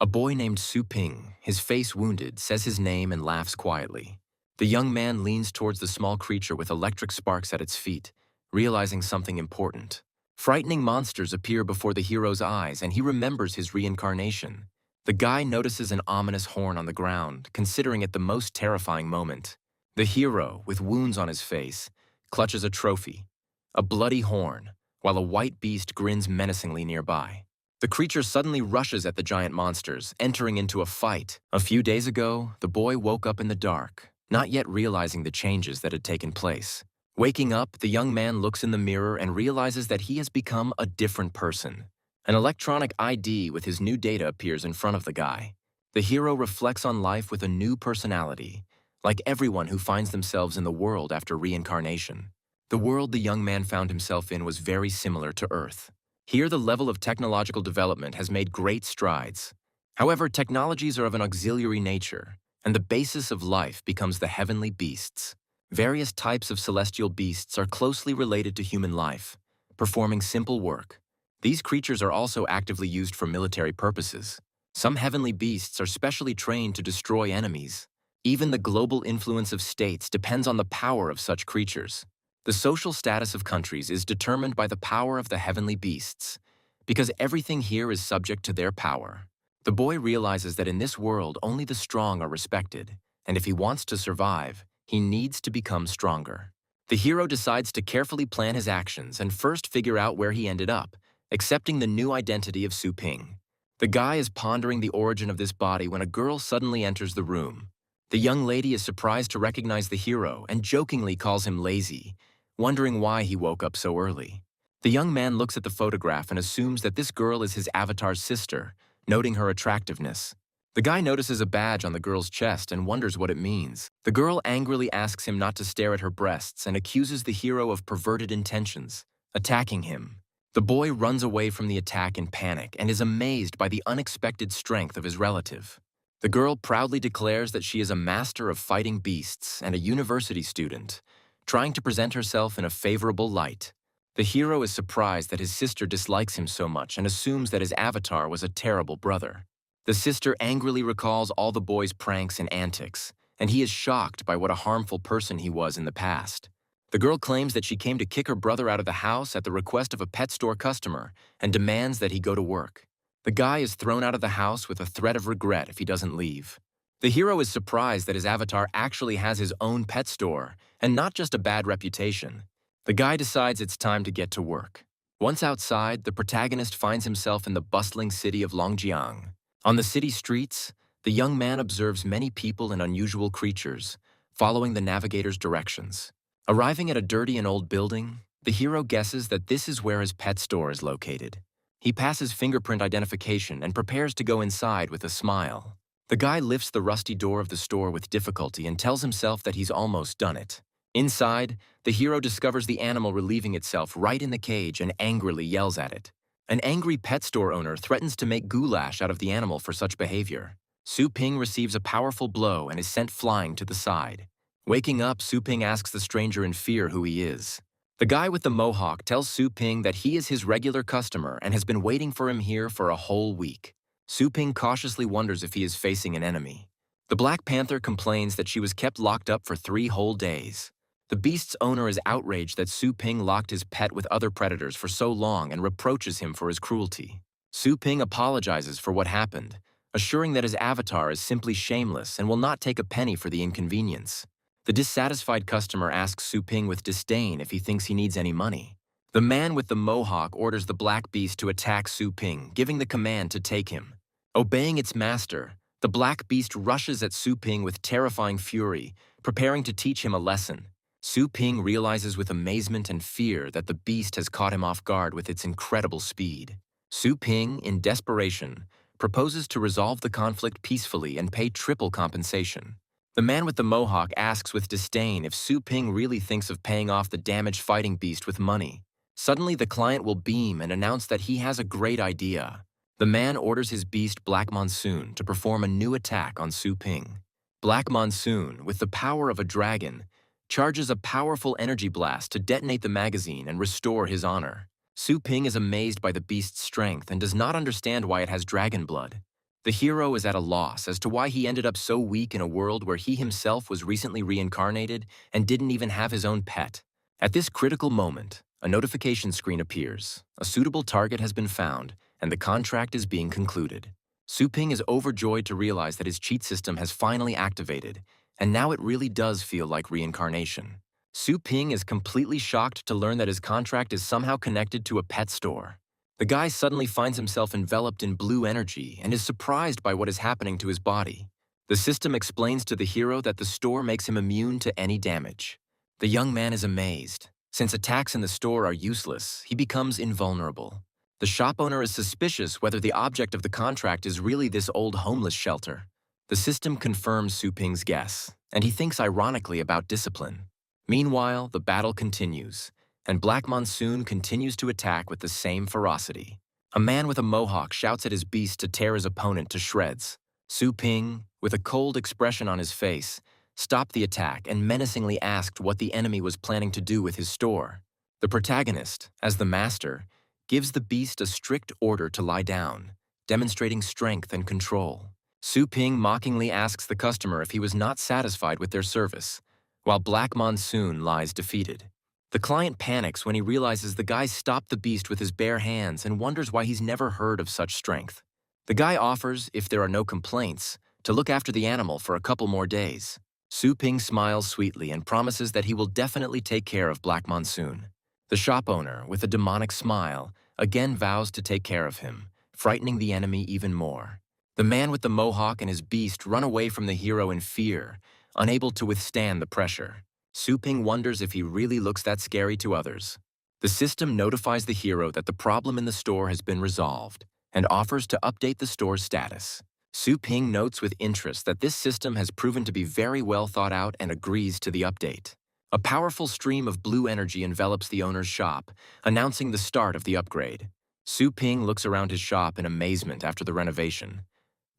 A boy named Su Ping, his face wounded, says his name and laughs quietly. The young man leans towards the small creature with electric sparks at its feet, realizing something important. Frightening monsters appear before the hero's eyes, and he remembers his reincarnation. The guy notices an ominous horn on the ground, considering it the most terrifying moment. The hero, with wounds on his face, clutches a trophy, a bloody horn, while a white beast grins menacingly nearby. The creature suddenly rushes at the giant monsters, entering into a fight. A few days ago, the boy woke up in the dark, not yet realizing the changes that had taken place. Waking up, the young man looks in the mirror and realizes that he has become a different person. An electronic ID with his new data appears in front of the guy. The hero reflects on life with a new personality, like everyone who finds themselves in the world after reincarnation. The world the young man found himself in was very similar to Earth. Here, the level of technological development has made great strides. However, technologies are of an auxiliary nature, and the basis of life becomes the heavenly beasts. Various types of celestial beasts are closely related to human life, performing simple work. These creatures are also actively used for military purposes. Some heavenly beasts are specially trained to destroy enemies. Even the global influence of states depends on the power of such creatures. The social status of countries is determined by the power of the heavenly beasts, because everything here is subject to their power. The boy realizes that in this world only the strong are respected, and if he wants to survive, he needs to become stronger. The hero decides to carefully plan his actions and first figure out where he ended up, accepting the new identity of Su Ping. The guy is pondering the origin of this body when a girl suddenly enters the room. The young lady is surprised to recognize the hero and jokingly calls him lazy, wondering why he woke up so early. The young man looks at the photograph and assumes that this girl is his avatar's sister, noting her attractiveness. The guy notices a badge on the girl's chest and wonders what it means. The girl angrily asks him not to stare at her breasts and accuses the hero of perverted intentions, attacking him. The boy runs away from the attack in panic and is amazed by the unexpected strength of his relative. The girl proudly declares that she is a master of fighting beasts and a university student, trying to present herself in a favorable light. The hero is surprised that his sister dislikes him so much and assumes that his avatar was a terrible brother. The sister angrily recalls all the boy's pranks and antics, and he is shocked by what a harmful person he was in the past. The girl claims that she came to kick her brother out of the house at the request of a pet store customer and demands that he go to work. The guy is thrown out of the house with a threat of regret if he doesn't leave. The hero is surprised that his avatar actually has his own pet store and not just a bad reputation. The guy decides it's time to get to work. Once outside, the protagonist finds himself in the bustling city of Longjiang. On the city streets, the young man observes many people and unusual creatures, following the navigator's directions. Arriving at a dirty and old building, the hero guesses that this is where his pet store is located. He passes fingerprint identification and prepares to go inside with a smile. The guy lifts the rusty door of the store with difficulty and tells himself that he's almost done it. Inside, the hero discovers the animal relieving itself right in the cage and angrily yells at it. An angry pet store owner threatens to make goulash out of the animal for such behavior. Su Ping receives a powerful blow and is sent flying to the side. Waking up, Su Ping asks the stranger in fear who he is. The guy with the mohawk tells Su Ping that he is his regular customer and has been waiting for him here for a whole week. Su Ping cautiously wonders if he is facing an enemy. The Black Panther complains that she was kept locked up for 3 whole days. The beast's owner is outraged that Su Ping locked his pet with other predators for so long and reproaches him for his cruelty. Su Ping apologizes for what happened, assuring that his avatar is simply shameless and will not take a penny for the inconvenience. The dissatisfied customer asks Su Ping with disdain if he thinks he needs any money. The man with the mohawk orders the black beast to attack Su Ping, giving the command to take him. Obeying its master, the black beast rushes at Su Ping with terrifying fury, preparing to teach him a lesson. Su Ping realizes with amazement and fear that the beast has caught him off guard with its incredible speed. Su Ping, in desperation, proposes to resolve the conflict peacefully and pay triple compensation. The man with the mohawk asks with disdain if Su Ping really thinks of paying off the damaged fighting beast with money. Suddenly, the client will beam and announce that he has a great idea. The man orders his beast Black Monsoon to perform a new attack on Su Ping. Black Monsoon, with the power of a dragon, charges a powerful energy blast to detonate the magazine and restore his honor. Su Ping is amazed by the beast's strength and does not understand why it has dragon blood. The hero is at a loss as to why he ended up so weak in a world where he himself was recently reincarnated and didn't even have his own pet. At this critical moment, a notification screen appears. A suitable target has been found, and the contract is being concluded. Su Ping is overjoyed to realize that his cheat system has finally activated, and now it really does feel like reincarnation. Su Ping is completely shocked to learn that his contract is somehow connected to a pet store. The guy suddenly finds himself enveloped in blue energy and is surprised by what is happening to his body. The system explains to the hero that the store makes him immune to any damage. The young man is amazed. Since attacks in the store are useless, he becomes invulnerable. The shop owner is suspicious whether the object of the contract is really this old homeless shelter. The system confirms Su Ping's guess, and he thinks ironically about discipline. Meanwhile, the battle continues, and Black Monsoon continues to attack with the same ferocity. A man with a mohawk shouts at his beast to tear his opponent to shreds. Su Ping, with a cold expression on his face, stopped the attack and menacingly asked what the enemy was planning to do with his store. The protagonist, as the master, gives the beast a strict order to lie down, demonstrating strength and control. Su Ping mockingly asks the customer if he was not satisfied with their service, while Black Monsoon lies defeated. The client panics when he realizes the guy stopped the beast with his bare hands and wonders why he's never heard of such strength. The guy offers, if there are no complaints, to look after the animal for a couple more days. Su Ping smiles sweetly and promises that he will definitely take care of Black Monsoon. The shop owner, with a demonic smile, again vows to take care of him, frightening the enemy even more. The man with the mohawk and his beast run away from the hero in fear, unable to withstand the pressure. Su Ping wonders if he really looks that scary to others. The system notifies the hero that the problem in the store has been resolved and offers to update the store's status. Su Ping notes with interest that this system has proven to be very well thought out and agrees to the update. A powerful stream of blue energy envelops the owner's shop, announcing the start of the upgrade. Su Ping looks around his shop in amazement after the renovation.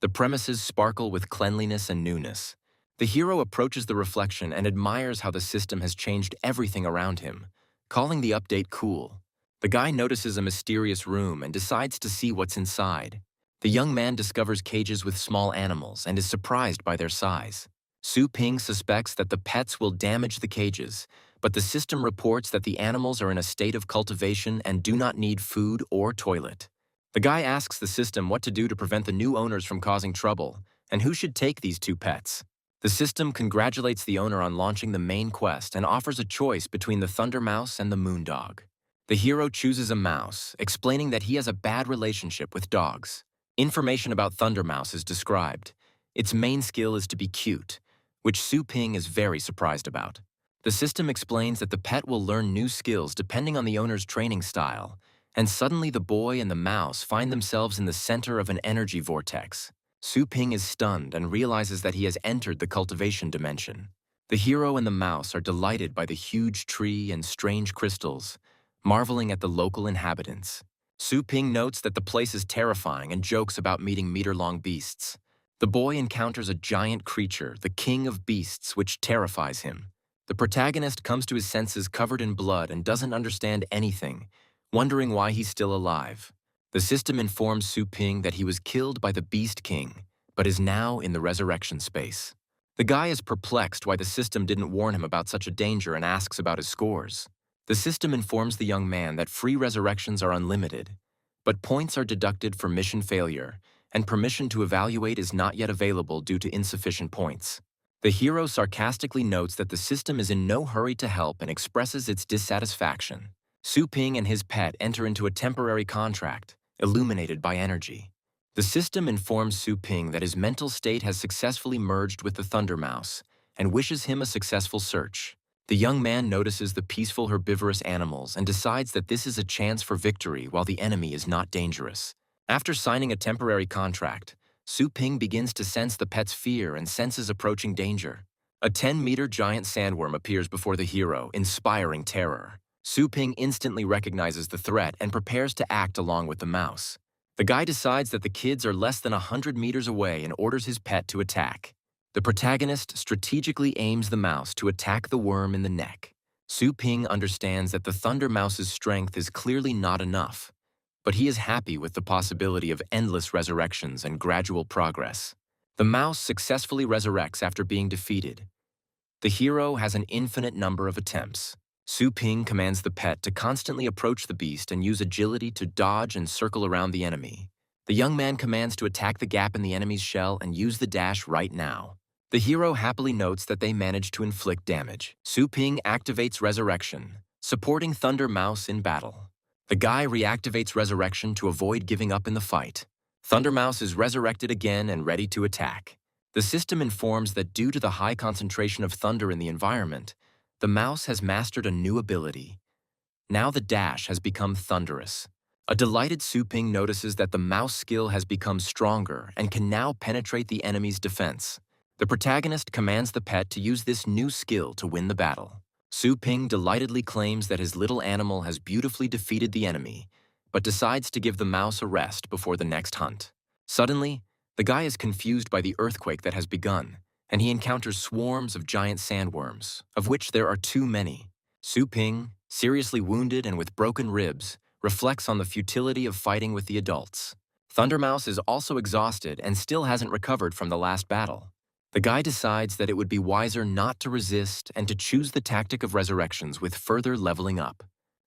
The premises sparkle with cleanliness and newness. The hero approaches the reflection and admires how the system has changed everything around him, calling the update cool. The guy notices a mysterious room and decides to see what's inside. The young man discovers cages with small animals and is surprised by their size. Su Ping suspects that the pets will damage the cages, but the system reports that the animals are in a state of cultivation and do not need food or toilet. The guy asks the system what to do to prevent the new owners from causing trouble, and who should take these two pets. The system congratulates the owner on launching the main quest and offers a choice between the Thunder Mouse and the Moon Dog. The hero chooses a mouse, explaining that he has a bad relationship with dogs. Information about Thunder Mouse is described. Its main skill is to be cute, which Su Ping is very surprised about. The system explains that the pet will learn new skills depending on the owner's training style, and suddenly the boy and the mouse find themselves in the center of an energy vortex. Su Ping is stunned and realizes that he has entered the cultivation dimension. The hero and the mouse are delighted by the huge tree and strange crystals, marveling at the local inhabitants. Su Ping notes that the place is terrifying and jokes about meeting meter-long beasts. The boy encounters a giant creature, the king of beasts, which terrifies him. The protagonist comes to his senses covered in blood and doesn't understand anything, wondering why he's still alive. The system informs Su Ping that he was killed by the Beast King, but is now in the resurrection space. The guy is perplexed why the system didn't warn him about such a danger and asks about his scores. The system informs the young man that free resurrections are unlimited, but points are deducted for mission failure, and permission to evaluate is not yet available due to insufficient points. The hero sarcastically notes that the system is in no hurry to help and expresses its dissatisfaction. Su Ping and his pet enter into a temporary contract, illuminated by energy. The system informs Su Ping that his mental state has successfully merged with the Thunder Mouse and wishes him a successful search. The young man notices the peaceful herbivorous animals and decides that this is a chance for victory while the enemy is not dangerous. After signing a temporary contract, Su Ping begins to sense the pet's fear and senses approaching danger. A 10-meter giant sandworm appears before the hero, inspiring terror. Su Ping instantly recognizes the threat and prepares to act along with the mouse. The guy decides that the kids are less than 100 meters away and orders his pet to attack. The protagonist strategically aims the mouse to attack the worm in the neck. Su Ping understands that the Thunder Mouse's strength is clearly not enough. but he is happy with the possibility of endless resurrections and gradual progress. The mouse successfully resurrects after being defeated. The hero has an infinite number of attempts. Su Ping commands the pet to constantly approach the beast and use agility to dodge and circle around the enemy. The young man commands to attack the gap in the enemy's shell and use the dash right now. The hero happily notes that they managed to inflict damage. Su Ping activates Resurrection, supporting Thunder Mouse in battle. The guy reactivates Resurrection to avoid giving up in the fight. Thunder Mouse is resurrected again and ready to attack. The system informs that due to the high concentration of thunder in the environment, the mouse has mastered a new ability. Now the dash has become thunderous. A delighted Su Ping notices that the mouse skill has become stronger and can now penetrate the enemy's defense. The protagonist commands the pet to use this new skill to win the battle. Su Ping delightedly claims that his little animal has beautifully defeated the enemy, but decides to give the mouse a rest before the next hunt. Suddenly, the guy is confused by the earthquake that has begun, and he encounters swarms of giant sandworms, of which there are too many. Su Ping, seriously wounded and with broken ribs, reflects on the futility of fighting with the adults. Thundermouse is also exhausted and still hasn't recovered from the last battle. The guy decides that it would be wiser not to resist and to choose the tactic of resurrections with further leveling up.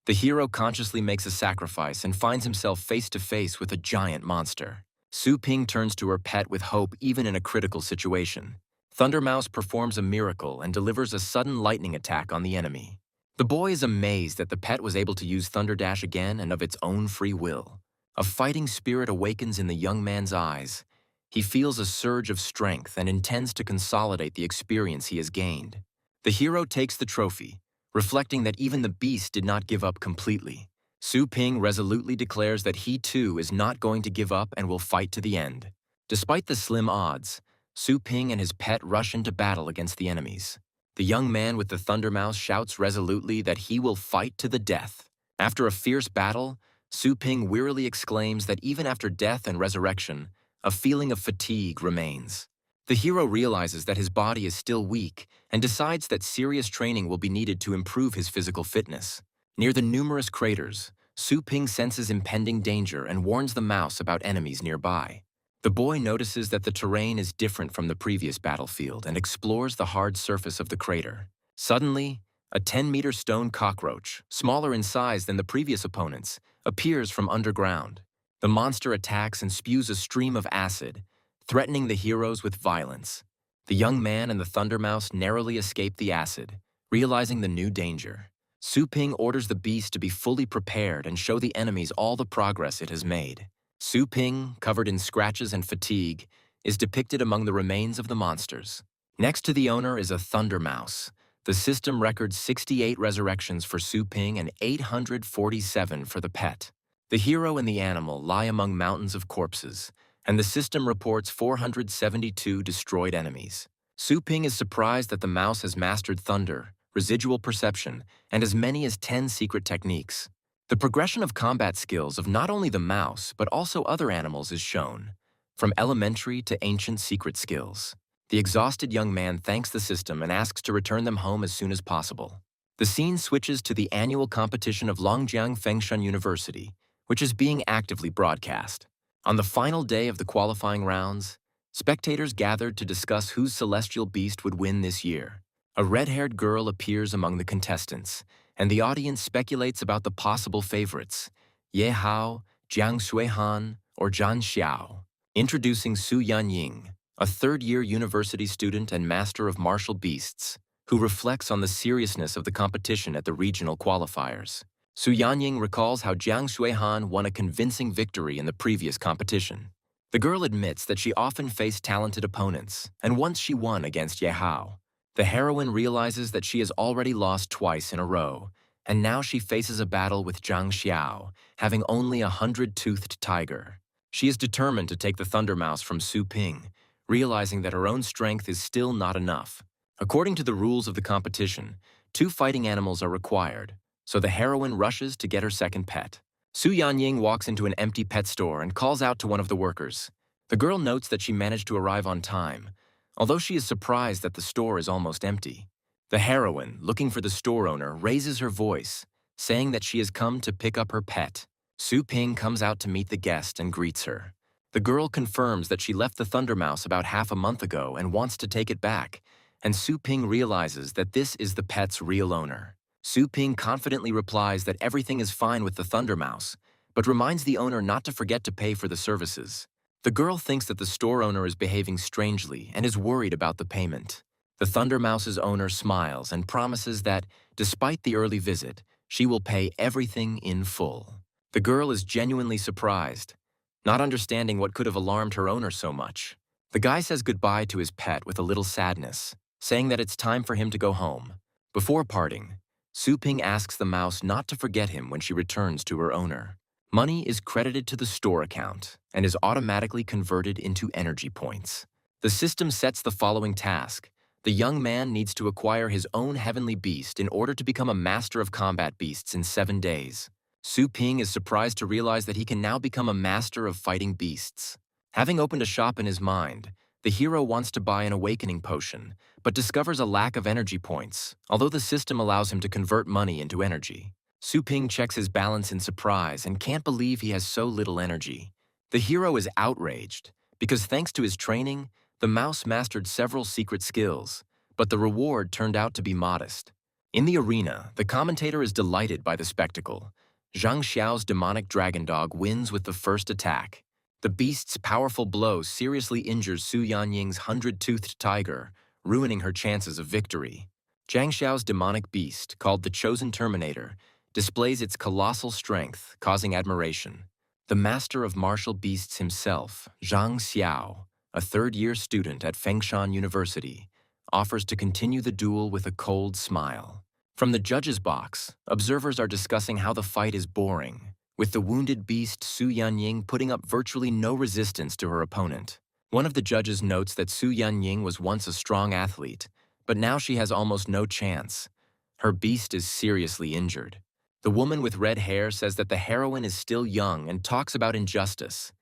The hero consciously makes a sacrifice and finds himself face to face with a giant monster. Su Ping turns to her pet with hope even in a critical situation. Thundermouse performs a miracle and delivers a sudden lightning attack on the enemy. The boy is amazed that the pet was able to use Thunder Dash again and of its own free will. A fighting spirit awakens in the young man's eyes. He feels a surge of strength and intends to consolidate the experience he has gained. The hero takes the trophy, reflecting that even the beast did not give up completely. Su Ping resolutely declares that he too is not going to give up and will fight to the end. Despite the slim odds, Su Ping and his pet rush into battle against the enemies. The young man with the Thunder Mouse shouts resolutely that he will fight to the death. After a fierce battle, Su Ping wearily exclaims that even after death and resurrection, a feeling of fatigue remains. The hero realizes that his body is still weak and decides that serious training will be needed to improve his physical fitness. Near the numerous craters, Su Ping senses impending danger and warns the mouse about enemies nearby. The boy notices that the terrain is different from the previous battlefield and explores the hard surface of the crater. Suddenly, a 10-meter stone cockroach, smaller in size than the previous opponents, appears from underground. The monster attacks and spews a stream of acid, threatening the heroes with violence. The young man and the Thunder Mouse narrowly escape the acid, realizing the new danger. Su Ping orders the beast to be fully prepared and show the enemies all the progress it has made. Su Ping, covered in scratches and fatigue, is depicted among the remains of the monsters. Next to the owner is a Thunder Mouse. The system records 68 resurrections for Su Ping and 847 for the pet. The hero and the animal lie among mountains of corpses, and the system reports 472 destroyed enemies. Su Ping is surprised that the mouse has mastered thunder, residual perception, and as many as 10 secret techniques. The progression of combat skills of not only the mouse, but also other animals is shown, from elementary to ancient secret skills. The exhausted young man thanks the system and asks to return them home as soon as possible. The scene switches to the annual competition of Longjiang Fengshan University, which is being actively broadcast. On the final day of the qualifying rounds, spectators gathered to discuss whose celestial beast would win this year. A red-haired girl appears among the contestants, and the audience speculates about the possible favorites, Ye Hao, Jiang Xuehan, or Zhan Xiao. Introducing Su Yanying, a third-year university student and master of martial beasts, who reflects on the seriousness of the competition at the regional qualifiers. Su Yanying recalls how Jiang Xuehan won a convincing victory in the previous competition. The girl admits that she often faced talented opponents, and once she won against Ye Hao. The heroine realizes that she has already lost twice in a row, and now she faces a battle with Zhang Xiao, having only a 100-toothed tiger. She is determined to take the Thunder Mouse from Su Ping, realizing that her own strength is still not enough. According to the rules of the competition, 2 fighting animals are required, so the heroine rushes to get her second pet. Su Yanying walks into an empty pet store and calls out to one of the workers. The girl notes that she managed to arrive on time, although she is surprised that the store is almost empty. The heroine, looking for the store owner, raises her voice, saying that she has come to pick up her pet. Su Ping comes out to meet the guest and greets her. The girl confirms that she left the Thunder Mouse about half a month ago and wants to take it back, and Su Ping realizes that this is the pet's real owner. Su Ping confidently replies that everything is fine with the Thunder Mouse, but reminds the owner not to forget to pay for the services. The girl thinks that the store owner is behaving strangely and is worried about the payment. The Thunder Mouse's owner smiles and promises that, despite the early visit, she will pay everything in full. The girl is genuinely surprised, not understanding what could have alarmed her owner so much. The guy says goodbye to his pet with a little sadness, saying that it's time for him to go home. Before parting, Su Ping asks the mouse not to forget him when she returns to her owner. Money is credited to the store account and is automatically converted into energy points. The system sets the following task. The young man needs to acquire his own heavenly beast in order to become a master of combat beasts in 7 days. Su Ping is surprised to realize that he can now become a master of fighting beasts. Having opened a shop in his mind, the hero wants to buy an awakening potion, but discovers a lack of energy points, although the system allows him to convert money into energy. Su Ping checks his balance in surprise and can't believe he has so little energy. The hero is outraged, because thanks to his training, the mouse mastered several secret skills, but the reward turned out to be modest. In the arena, the commentator is delighted by the spectacle. Zhang Xiao's demonic dragon dog wins with the first attack. The beast's powerful blow seriously injures Su Yanying's 100-toothed tiger, ruining her chances of victory. Zhang Xiao's demonic beast, called the Chosen Terminator, displays its colossal strength, causing admiration. The master of martial beasts himself, Zhang Xiao, a third-year student at Fengshan University, offers to continue the duel with a cold smile. From the judges' box, observers are discussing how the fight is boring, with the wounded beast Su Yanying putting up virtually no resistance to her opponent. One of the judges notes that Su Yanying was once a strong athlete, but now she has almost no chance. Her beast is seriously injured. The woman with red hair says that the heroine is still young and talks about injustice.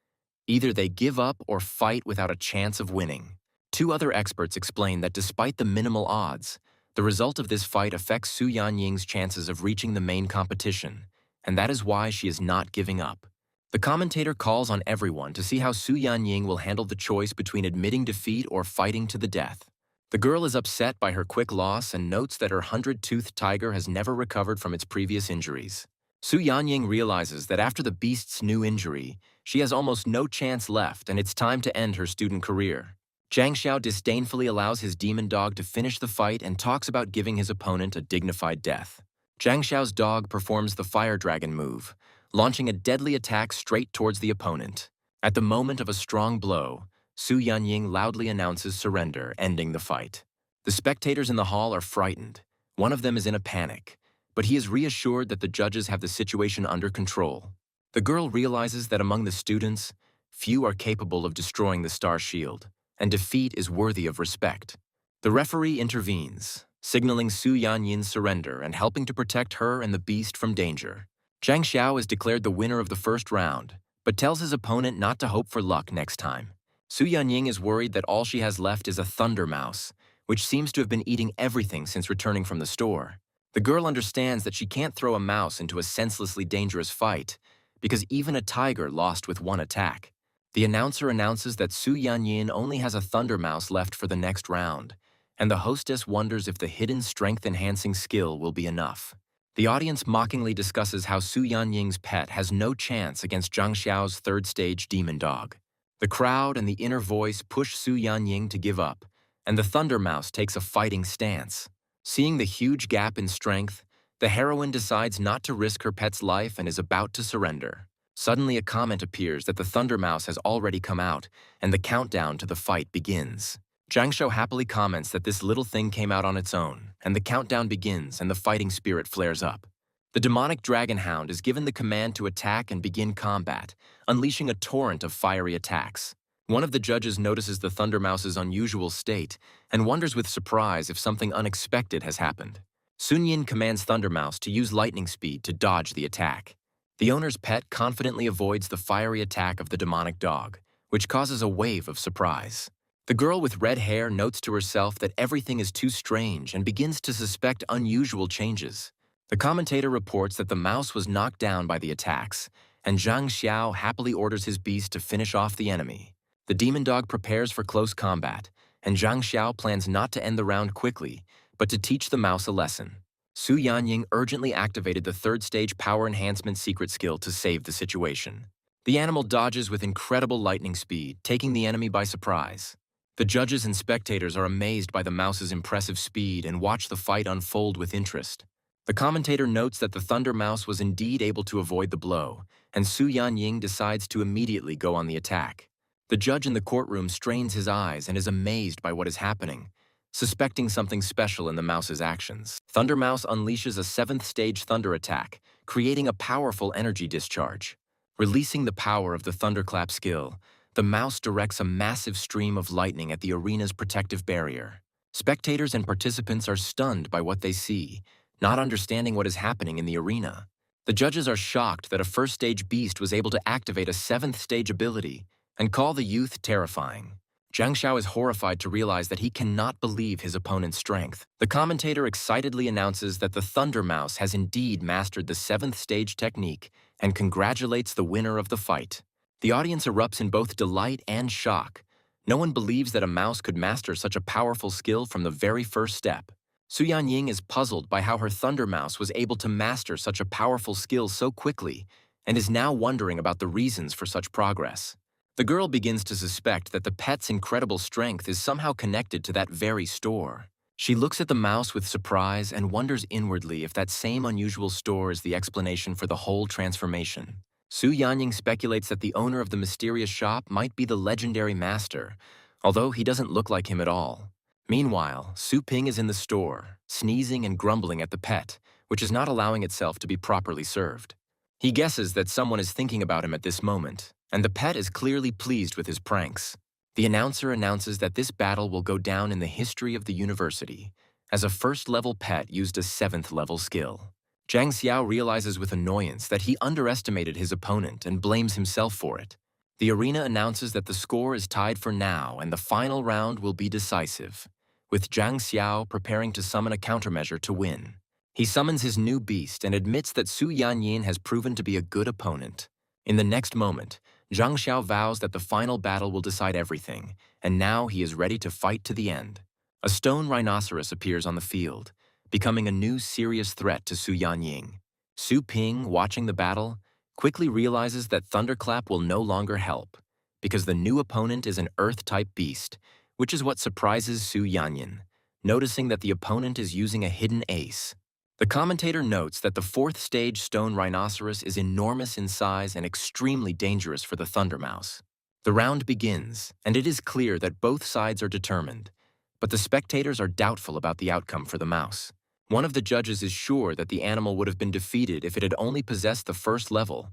Either they give up or fight without a chance of winning. Two other experts explain that despite the minimal odds, the result of this fight affects Su Yanying's chances of reaching the main competition, and that is why she is not giving up. The commentator calls on everyone to see how Su Yanying will handle the choice between admitting defeat or fighting to the death. The girl is upset by her quick loss and notes that her 100-toothed tiger has never recovered from its previous injuries. Su Yanying realizes that after the beast's new injury, she has almost no chance left and it's time to end her student career. Zhang Xiao disdainfully allows his demon dog to finish the fight and talks about giving his opponent a dignified death. Zhang Xiao's dog performs the fire dragon move, launching a deadly attack straight towards the opponent. At the moment of a strong blow, Su Yanying loudly announces surrender, ending the fight. The spectators in the hall are frightened. One of them is in a panic, but he is reassured that the judges have the situation under control. The girl realizes that among the students, few are capable of destroying the star shield, and defeat is worthy of respect. The referee intervenes, signaling Su Yanying's surrender and helping to protect her and the beast from danger. Zhang Xiao is declared the winner of the first round, but tells his opponent not to hope for luck next time. Su Yanying is worried that all she has left is a thunder mouse, which seems to have been eating everything since returning from the store. The girl understands that she can't throw a mouse into a senselessly dangerous fight, because even a tiger lost with one attack. The announcer announces that Su Yanying only has a thunder mouse left for the next round, and the hostess wonders if the hidden strength-enhancing skill will be enough. The audience mockingly discusses how Su Yanying's pet has no chance against Zhang Xiao's third-stage demon dog. The crowd and the inner voice push Su Yanying to give up, and the thunder mouse takes a fighting stance. Seeing the huge gap in strength, the heroine decides not to risk her pet's life and is about to surrender. Suddenly, a comment appears that the thunder mouse has already come out, and the countdown to the fight begins. Zhang Xiao happily comments that this little thing came out on its own, and the countdown begins and the fighting spirit flares up. The demonic dragon hound is given the command to attack and begin combat, unleashing a torrent of fiery attacks. One of the judges notices the thunder mouse's unusual state and wonders with surprise if something unexpected has happened. Sun Yin commands Thunder Mouse to use lightning speed to dodge the attack. The owner's pet confidently avoids the fiery attack of the demonic dog, which causes a wave of surprise. The girl with red hair notes to herself that everything is too strange and begins to suspect unusual changes. The commentator reports that the mouse was knocked down by the attacks, and Zhang Xiao happily orders his beast to finish off the enemy. The demon dog prepares for close combat, and Zhang Xiao plans not to end the round quickly, but to teach the mouse a lesson. Su Yanying urgently activated the third stage power enhancement secret skill to save the situation. The animal dodges with incredible lightning speed, taking the enemy by surprise. The judges and spectators are amazed by the mouse's impressive speed and watch the fight unfold with interest. The commentator notes that the Thunder Mouse was indeed able to avoid the blow, and Su Yanying decides to immediately go on the attack. The judge in the courtroom strains his eyes and is amazed by what is happening, suspecting something special in the mouse's actions. Thunder Mouse unleashes a 7th stage thunder attack, creating a powerful energy discharge. Releasing the power of the thunderclap skill, the mouse directs a massive stream of lightning at the arena's protective barrier. Spectators and participants are stunned by what they see, not understanding what is happening in the arena. The judges are shocked that a first-stage beast was able to activate a 7th stage ability and call the youth terrifying. Zhang Xiao is horrified to realize that he cannot believe his opponent's strength. The commentator excitedly announces that the Thunder Mouse has indeed mastered the 7th stage technique and congratulates the winner of the fight. The audience erupts in both delight and shock. No one believes that a mouse could master such a powerful skill from the very first step. Su Yanying is puzzled by how her Thunder Mouse was able to master such a powerful skill so quickly and is now wondering about the reasons for such progress. The girl begins to suspect that the pet's incredible strength is somehow connected to that very store. She looks at the mouse with surprise and wonders inwardly if that same unusual store is the explanation for the whole transformation. Su Yanying speculates that the owner of the mysterious shop might be the legendary master, although he doesn't look like him at all. Meanwhile, Su Ping is in the store, sneezing and grumbling at the pet, which is not allowing itself to be properly served. He guesses that someone is thinking about him at this moment, and the pet is clearly pleased with his pranks. The announcer announces that this battle will go down in the history of the university, as a first-level pet used a 7th-level skill. Zhang Xiao realizes with annoyance that he underestimated his opponent and blames himself for it. The arena announces that the score is tied for now and the final round will be decisive, with Zhang Xiao preparing to summon a countermeasure to win. He summons his new beast and admits that Su Yanyin has proven to be a good opponent. In the next moment, Zhang Xiao vows that the final battle will decide everything, and now he is ready to fight to the end. A stone rhinoceros appears on the field, becoming a new serious threat to Su Yanying. Su Ping, watching the battle, quickly realizes that Thunderclap will no longer help, because the new opponent is an Earth-type beast, which is what surprises Su Yanyin, noticing that the opponent is using a hidden ace. The commentator notes that the 4th stage stone rhinoceros is enormous in size and extremely dangerous for the Thunder Mouse. The round begins, and it is clear that both sides are determined, but the spectators are doubtful about the outcome for the mouse. One of the judges is sure that the animal would have been defeated if it had only possessed the first level,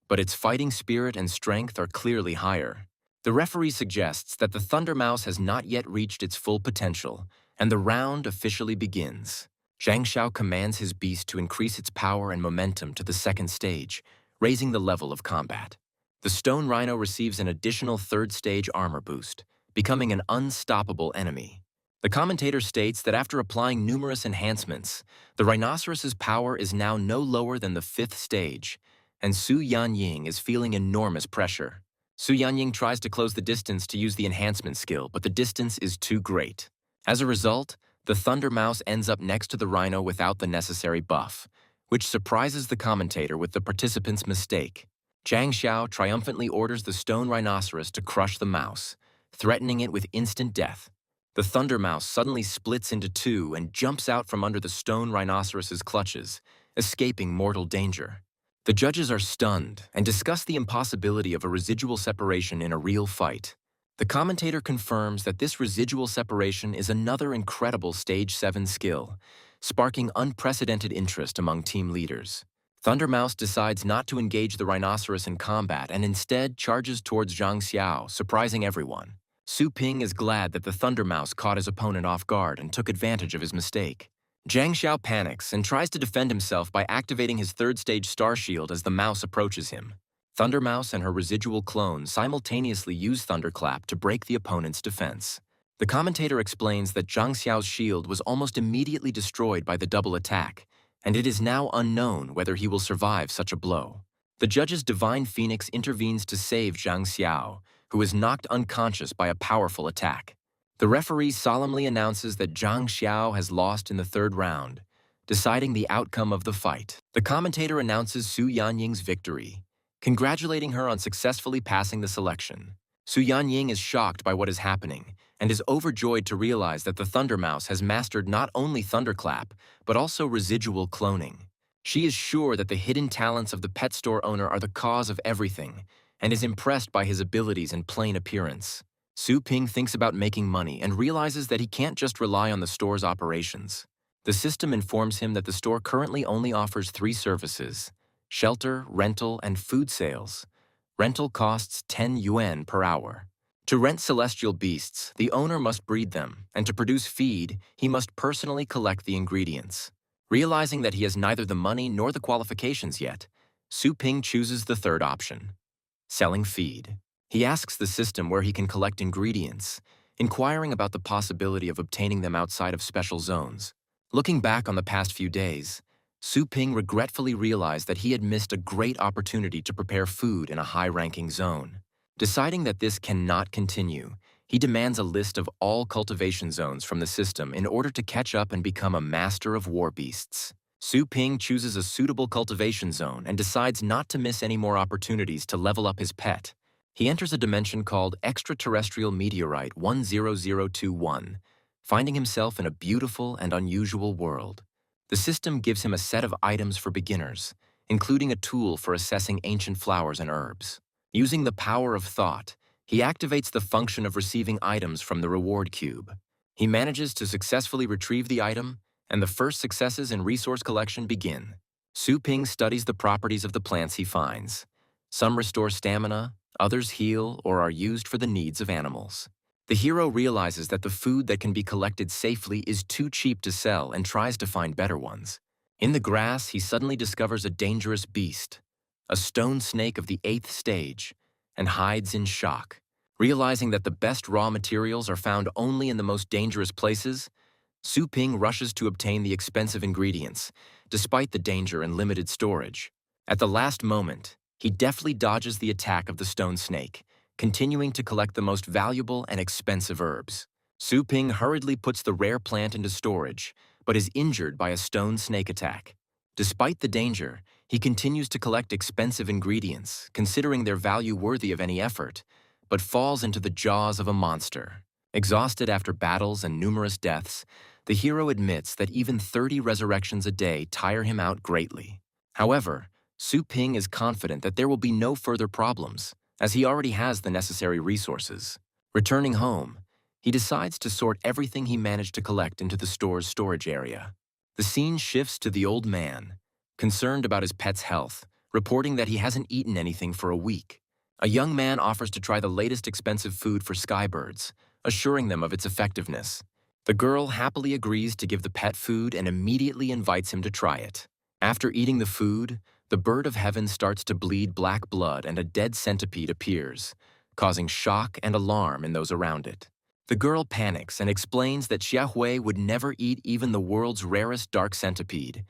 but its fighting spirit and strength are clearly higher. The referee suggests that the Thunder Mouse has not yet reached its full potential, and the round officially begins. Zhang Xiao commands his beast to increase its power and momentum to the 2nd stage, raising the level of combat. The stone rhino receives an additional 3rd stage armor boost, becoming an unstoppable enemy. The commentator states that after applying numerous enhancements, the rhinoceros's power is now no lower than the 5th stage, and Su Yanying is feeling enormous pressure. Su Yanying tries to close the distance to use the enhancement skill, but the distance is too great. As a result, the Thunder Mouse ends up next to the rhino without the necessary buff, which surprises the commentator with the participant's mistake. Zhang Xiao triumphantly orders the stone rhinoceros to crush the mouse, threatening it with instant death. The Thunder Mouse suddenly splits into two and jumps out from under the stone rhinoceros's clutches, escaping mortal danger. The judges are stunned and discuss the impossibility of a residual separation in a real fight. The commentator confirms that this residual separation is another incredible Stage 7 skill, sparking unprecedented interest among team leaders. Thunder Mouse decides not to engage the rhinoceros in combat and instead charges towards Zhang Xiao, surprising everyone. Su Ping is glad that the Thunder Mouse caught his opponent off guard and took advantage of his mistake. Zhang Xiao panics and tries to defend himself by activating his 3rd stage star shield as the mouse approaches him. Thunder Mouse and her residual clone simultaneously use Thunderclap to break the opponent's defense. The commentator explains that Zhang Xiao's shield was almost immediately destroyed by the double attack, and it is now unknown whether he will survive such a blow. The judge's divine phoenix intervenes to save Zhang Xiao, who is knocked unconscious by a powerful attack. The referee solemnly announces that Zhang Xiao has lost in the third round, deciding the outcome of the fight. The commentator announces Su Yanying's victory, congratulating her on successfully passing the selection. Su Yanying is shocked by what is happening and is overjoyed to realize that the Thunder Mouse has mastered not only Thunderclap, but also residual cloning. She is sure that the hidden talents of the pet store owner are the cause of everything, and is impressed by his abilities and plain appearance. Su Ping thinks about making money and realizes that he can't just rely on the store's operations. The system informs him that the store currently only offers 3 services: shelter, rental, and food sales. Rental costs 10 yuan per hour. To rent celestial beasts, the owner must breed them, and to produce feed, he must personally collect the ingredients. Realizing that he has neither the money nor the qualifications yet, Su Ping chooses the third option: selling feed. He asks the system where he can collect ingredients, inquiring about the possibility of obtaining them outside of special zones. Looking back on the past few days, Su Ping regretfully realized that he had missed a great opportunity to prepare food in a high-ranking zone. Deciding that this cannot continue, he demands a list of all cultivation zones from the system in order to catch up and become a master of war beasts. Su Ping chooses a suitable cultivation zone and decides not to miss any more opportunities to level up his pet. He enters a dimension called Extraterrestrial Meteorite 10021, finding himself in a beautiful and unusual world. The system gives him a set of items for beginners, including a tool for assessing ancient flowers and herbs. Using the power of thought, he activates the function of receiving items from the reward cube. He manages to successfully retrieve the item, and the first successes in resource collection begin. Su Ping studies the properties of the plants he finds. Some restore stamina, others heal or are used for the needs of animals. The hero realizes that the food that can be collected safely is too cheap to sell and tries to find better ones. In the grass, he suddenly discovers a dangerous beast, a stone snake of the 8th stage, and hides in shock. Realizing that the best raw materials are found only in the most dangerous places, Su Ping rushes to obtain the expensive ingredients, despite the danger and limited storage. At the last moment, he deftly dodges the attack of the stone snake, continuing to collect the most valuable and expensive herbs. Su Ping hurriedly puts the rare plant into storage, but is injured by a stone snake attack. Despite the danger, he continues to collect expensive ingredients, considering their value worthy of any effort, but falls into the jaws of a monster. Exhausted after battles and numerous deaths, the hero admits that even 30 resurrections a day tire him out greatly. However, Su Ping is confident that there will be no further problems, as he already has the necessary resources. Returning home, he decides to sort everything he managed to collect into the store's storage area. The scene shifts to the old man, concerned about his pet's health, reporting that he hasn't eaten anything for a week. A young man offers to try the latest expensive food for skybirds, assuring them of its effectiveness. The girl happily agrees to give the pet food and immediately invites him to try it. After eating the food, the bird of heaven starts to bleed black blood and a dead centipede appears, causing shock and alarm in those around it. The girl panics and explains that Xiaohui would never eat even the world's rarest dark centipede,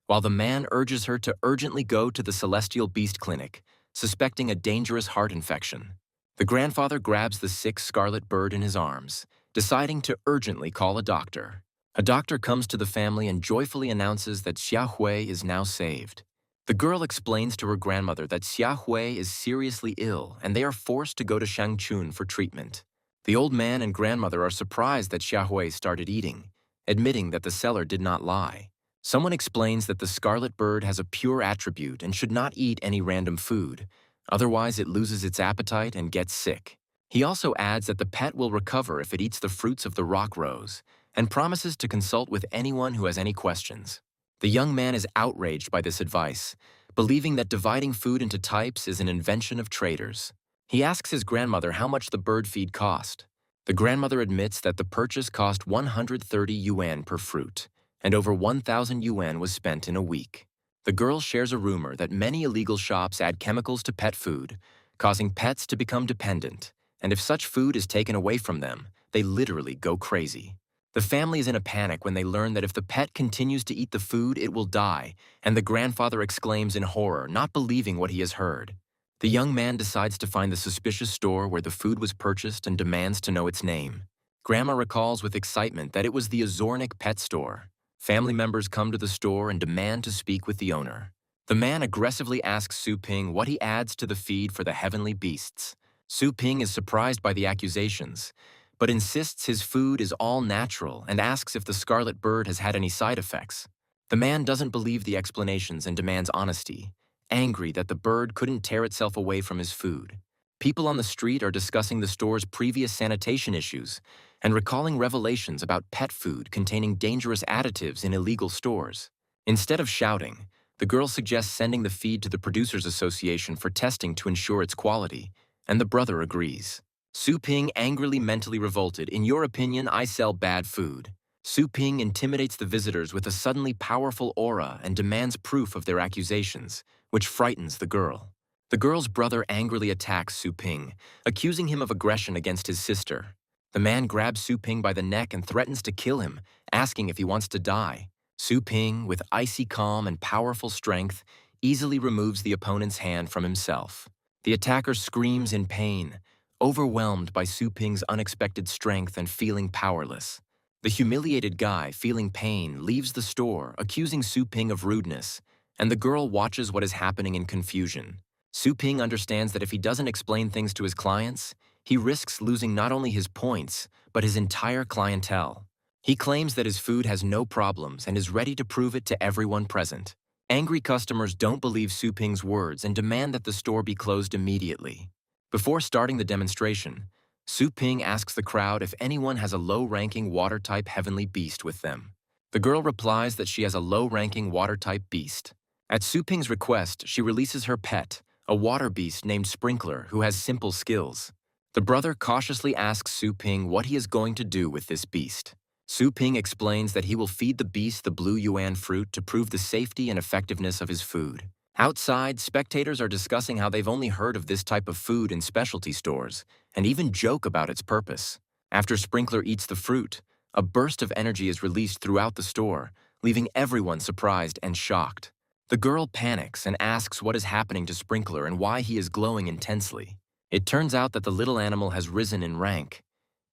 while the man urges her to urgently go to the Celestial Beast Clinic, suspecting a dangerous heart infection. The grandfather grabs the sick scarlet bird in his arms, deciding to urgently call a doctor. A doctor comes to the family and joyfully announces that Xiaohui is now saved. The girl explains to her grandmother that Xiaohui is seriously ill and they are forced to go to Shangchun for treatment. The old man and grandmother are surprised that Xiaohui started eating, admitting that the seller did not lie. Someone explains that the scarlet bird has a pure attribute and should not eat any random food, otherwise it loses its appetite and gets sick. He also adds that the pet will recover if it eats the fruits of the rock rose, and promises to consult with anyone who has any questions. The young man is outraged by this advice, believing that dividing food into types is an invention of traders. He asks his grandmother how much the bird feed cost. The grandmother admits that the purchase cost 130 yuan per fruit, and over 1,000 yuan was spent in a week. The girl shares a rumor that many illegal shops add chemicals to pet food, causing pets to become dependent, and if such food is taken away from them, they literally go crazy. The family is in a panic when they learn that if the pet continues to eat the food, it will die, and the grandfather exclaims in horror, not believing what he has heard. The young man decides to find the suspicious store where the food was purchased and demands to know its name. Grandma recalls with excitement that it was the Azornic pet store. Family members come to the store and demand to speak with the owner. The man aggressively asks Su Ping what he adds to the feed for the heavenly beasts. Su Ping is surprised by the accusations, but insists his food is all natural and asks if the scarlet bird has had any side effects. The man doesn't believe the explanations and demands honesty, angry that the bird couldn't tear itself away from his food. People on the street are discussing the store's previous sanitation issues and recalling revelations about pet food containing dangerous additives in illegal stores. Instead of shouting, the girl suggests sending the feed to the Producers Association for testing to ensure its quality, and the brother agrees. Su Ping angrily mentally revolted. In your opinion, I sell bad food. Su Ping intimidates the visitors with a suddenly powerful aura and demands proof of their accusations, which frightens the girl. The girl's brother angrily attacks Su Ping, accusing him of aggression against his sister. The man grabs Su Ping by the neck and threatens to kill him, asking if he wants to die. Su Ping, with icy calm and powerful strength, easily removes the opponent's hand from himself. The attacker screams in pain, overwhelmed by Su Ping's unexpected strength and feeling powerless. The humiliated guy, feeling pain, leaves the store, accusing Su Ping of rudeness, and the girl watches what is happening in confusion. Su Ping understands that if he doesn't explain things to his clients, he risks losing not only his points, but his entire clientele. He claims that his food has no problems and is ready to prove it to everyone present. Angry customers don't believe Su Ping's words and demand that the store be closed immediately. Before starting the demonstration, Su Ping asks the crowd if anyone has a low-ranking water-type heavenly beast with them. The girl replies that she has a low-ranking water-type beast. At Su Ping's request, she releases her pet, a water beast named Sprinkler, who has simple skills. The brother cautiously asks Su Ping what he is going to do with this beast. Su Ping explains that he will feed the beast the blue yuan fruit to prove the safety and effectiveness of his food. Outside, spectators are discussing how they've only heard of this type of food in specialty stores, and even joke about its purpose. After Sprinkler eats the fruit, a burst of energy is released throughout the store, leaving everyone surprised and shocked. The girl panics and asks what is happening to Sprinkler and why he is glowing intensely. It turns out that the little animal has risen in rank.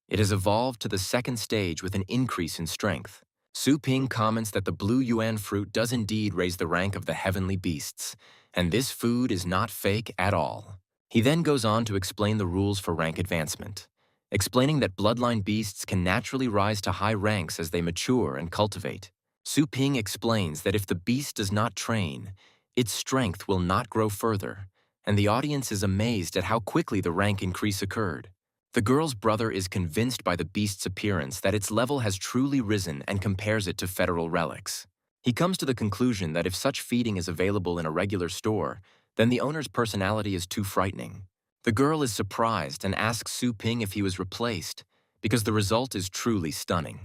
It has evolved to the second stage with an increase in strength. Su Ping comments that the blue yuan fruit does indeed raise the rank of the heavenly beasts, and this food is not fake at all. He then goes on to explain the rules for rank advancement, explaining that bloodline beasts can naturally rise to high ranks as they mature and cultivate. Su Ping explains that if the beast does not train, its strength will not grow further, and the audience is amazed at how quickly the rank increase occurred. The girl's brother is convinced by the beast's appearance that its level has truly risen and compares it to federal relics. He comes to the conclusion that if such feeding is available in a regular store, then the owner's personality is too frightening. The girl is surprised and asks Su Ping if he was replaced, because the result is truly stunning.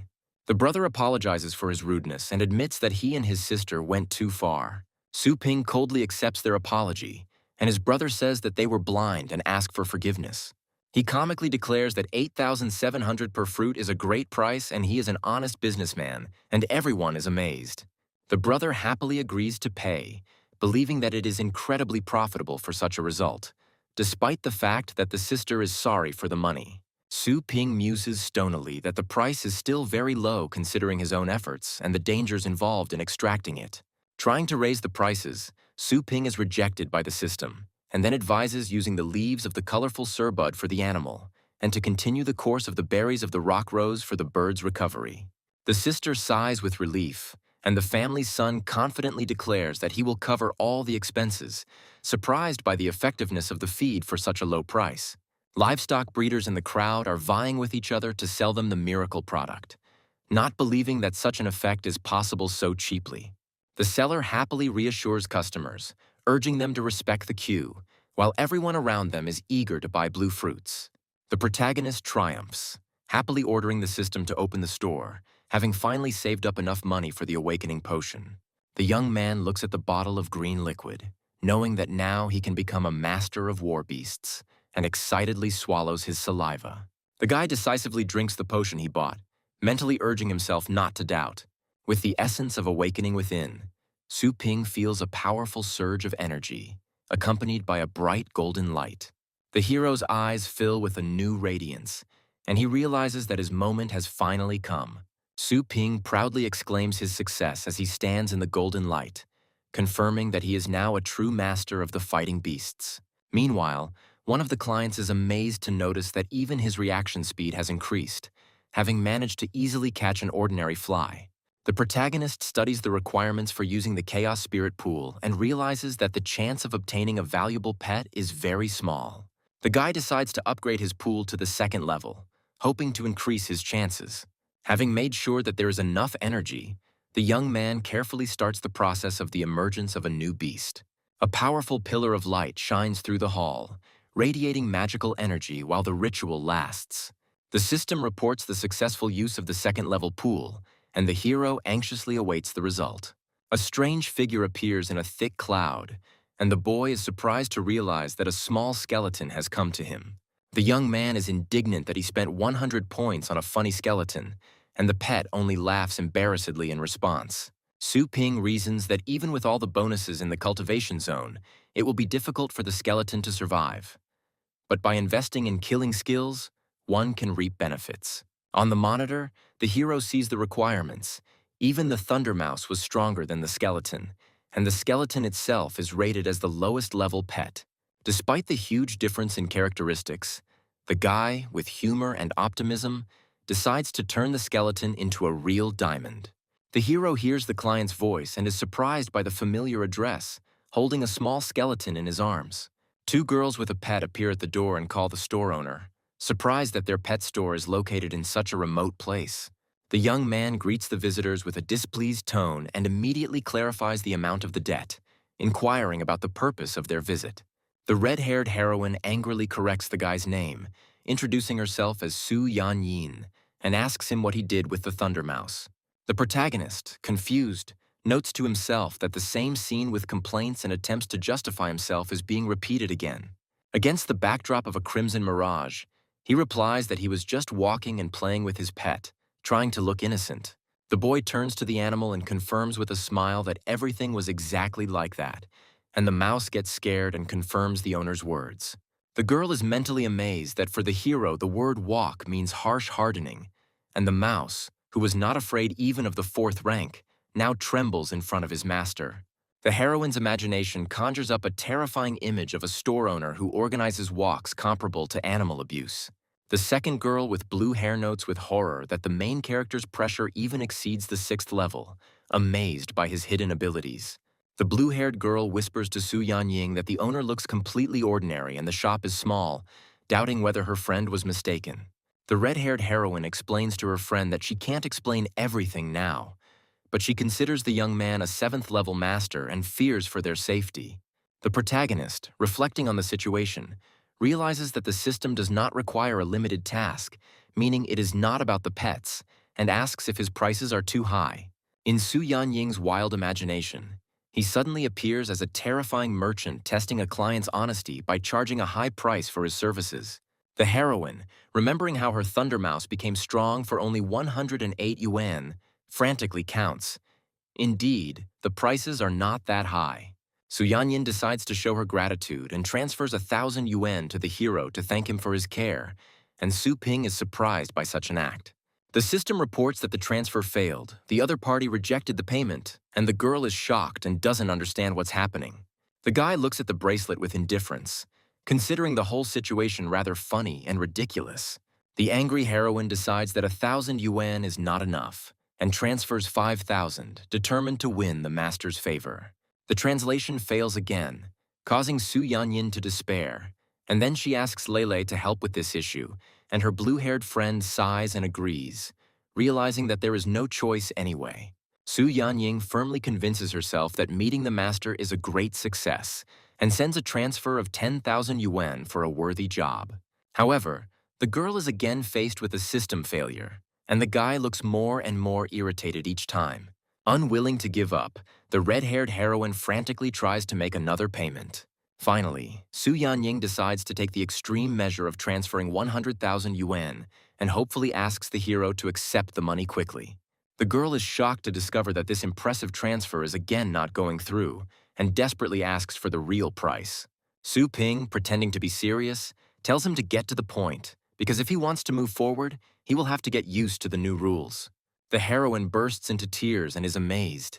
The brother apologizes for his rudeness and admits that he and his sister went too far. Su Ping coldly accepts their apology, and his brother says that they were blind and asks for forgiveness. He comically declares that $8,700 per fruit is a great price and he is an honest businessman, and everyone is amazed. The brother happily agrees to pay, believing that it is incredibly profitable for such a result, despite the fact that the sister is sorry for the money. Su Ping muses stonily that the price is still very low considering his own efforts and the dangers involved in extracting it. Trying to raise the prices, Su Ping is rejected by the system, and then advises using the leaves of the colorful surbud for the animal, and to continue the course of the berries of the rock rose for the bird's recovery. The sister sighs with relief, and the family's son confidently declares that he will cover all the expenses, surprised by the effectiveness of the feed for such a low price. Livestock breeders in the crowd are vying with each other to sell them the miracle product, not believing that such an effect is possible so cheaply. The seller happily reassures customers, urging them to respect the queue, while everyone around them is eager to buy blue fruits. The protagonist triumphs, happily ordering the system to open the store, having finally saved up enough money for the awakening potion. The young man looks at the bottle of green liquid, knowing that now he can become a master of war beasts, and excitedly swallows his saliva. The guy decisively drinks the potion he bought, mentally urging himself not to doubt. With the essence of awakening within, Su Ping feels a powerful surge of energy, accompanied by a bright golden light. The hero's eyes fill with a new radiance, and he realizes that his moment has finally come. Su Ping proudly exclaims his success as he stands in the golden light, confirming that he is now a true master of the fighting beasts. Meanwhile, one of the clients is amazed to notice that even his reaction speed has increased, having managed to easily catch an ordinary fly. The protagonist studies the requirements for using the Chaos Spirit Pool and realizes that the chance of obtaining a valuable pet is very small. The guy decides to upgrade his pool to the second level, hoping to increase his chances. Having made sure that there is enough energy, the young man carefully starts the process of the emergence of a new beast. A powerful pillar of light shines through the hall, radiating magical energy while the ritual lasts. The system reports the successful use of the second-level pool, and the hero anxiously awaits the result. A strange figure appears in a thick cloud, and the boy is surprised to realize that a small skeleton has come to him. The young man is indignant that he spent 100 points on a funny skeleton, and the pet only laughs embarrassedly in response. Su Ping reasons that even with all the bonuses in the cultivation zone, it will be difficult for the skeleton to survive. But by investing in killing skills, one can reap benefits. On the monitor, the hero sees the requirements. Even the Thunder Mouse was stronger than the skeleton, and the skeleton itself is rated as the lowest level pet. Despite the huge difference in characteristics, the guy, with humor and optimism, decides to turn the skeleton into a real diamond. The hero hears the client's voice and is surprised by the familiar address, holding a small skeleton in his arms. Two girls with a pet appear at the door and call the store owner, surprised that their pet store is located in such a remote place. The young man greets the visitors with a displeased tone and immediately clarifies the amount of the debt, inquiring about the purpose of their visit. The red-haired heroine angrily corrects the guy's name, introducing herself as Su Yanyin, and asks him what he did with the Thunder Mouse. The protagonist, confused, notes to himself that the same scene with complaints and attempts to justify himself is being repeated again. Against the backdrop of a crimson mirage, he replies that he was just walking and playing with his pet, trying to look innocent. The boy turns to the animal and confirms with a smile that everything was exactly like that, and the mouse gets scared and confirms the owner's words. The girl is mentally amazed that for the hero the word walk means harsh hardening, and the mouse, who was not afraid even of the fourth rank, now trembles in front of his master. The heroine's imagination conjures up a terrifying image of a store owner who organizes walks comparable to animal abuse. The second girl with blue hair notes with horror that the main character's pressure even exceeds the 6th level, amazed by his hidden abilities. The blue-haired girl whispers to Su Yanying that the owner looks completely ordinary and the shop is small, doubting whether her friend was mistaken. The red-haired heroine explains to her friend that she can't explain everything now, but she considers the young man a 7th-level master and fears for their safety. The protagonist, reflecting on the situation, realizes that the system does not require a limited task, meaning it is not about the pets, and asks if his prices are too high. In Su Yanying's wild imagination, he suddenly appears as a terrifying merchant testing a client's honesty by charging a high price for his services. The heroine, remembering how her Thunder Mouse became strong for only 108 yuan, frantically counts. Indeed, the prices are not that high. Su Yanyin decides to show her gratitude and transfers 1,000 yuan to the hero to thank him for his care, and Su Ping is surprised by such an act. The system reports that the transfer failed, the other party rejected the payment, and the girl is shocked and doesn't understand what's happening. The guy looks at the bracelet with indifference, considering the whole situation rather funny and ridiculous. The angry heroine decides that 1,000 yuan is not enough, and transfers 5,000, determined to win the master's favor. The translation fails again, causing Su Yanyin to despair, and then she asks Lele to help with this issue, and her blue-haired friend sighs and agrees, realizing that there is no choice anyway. Su Yanying firmly convinces herself that meeting the master is a great success, and sends a transfer of 10,000 yuan for a worthy job. However, the girl is again faced with a system failure, and the guy looks more and more irritated each time. Unwilling to give up, the red-haired heroine frantically tries to make another payment. Finally, Su Yanying decides to take the extreme measure of transferring 100,000 yuan and hopefully asks the hero to accept the money quickly. The girl is shocked to discover that this impressive transfer is again not going through, and desperately asks for the real price. Su Ping, pretending to be serious, tells him to get to the point, because if he wants to move forward, he will have to get used to the new rules. The heroine bursts into tears and is amazed.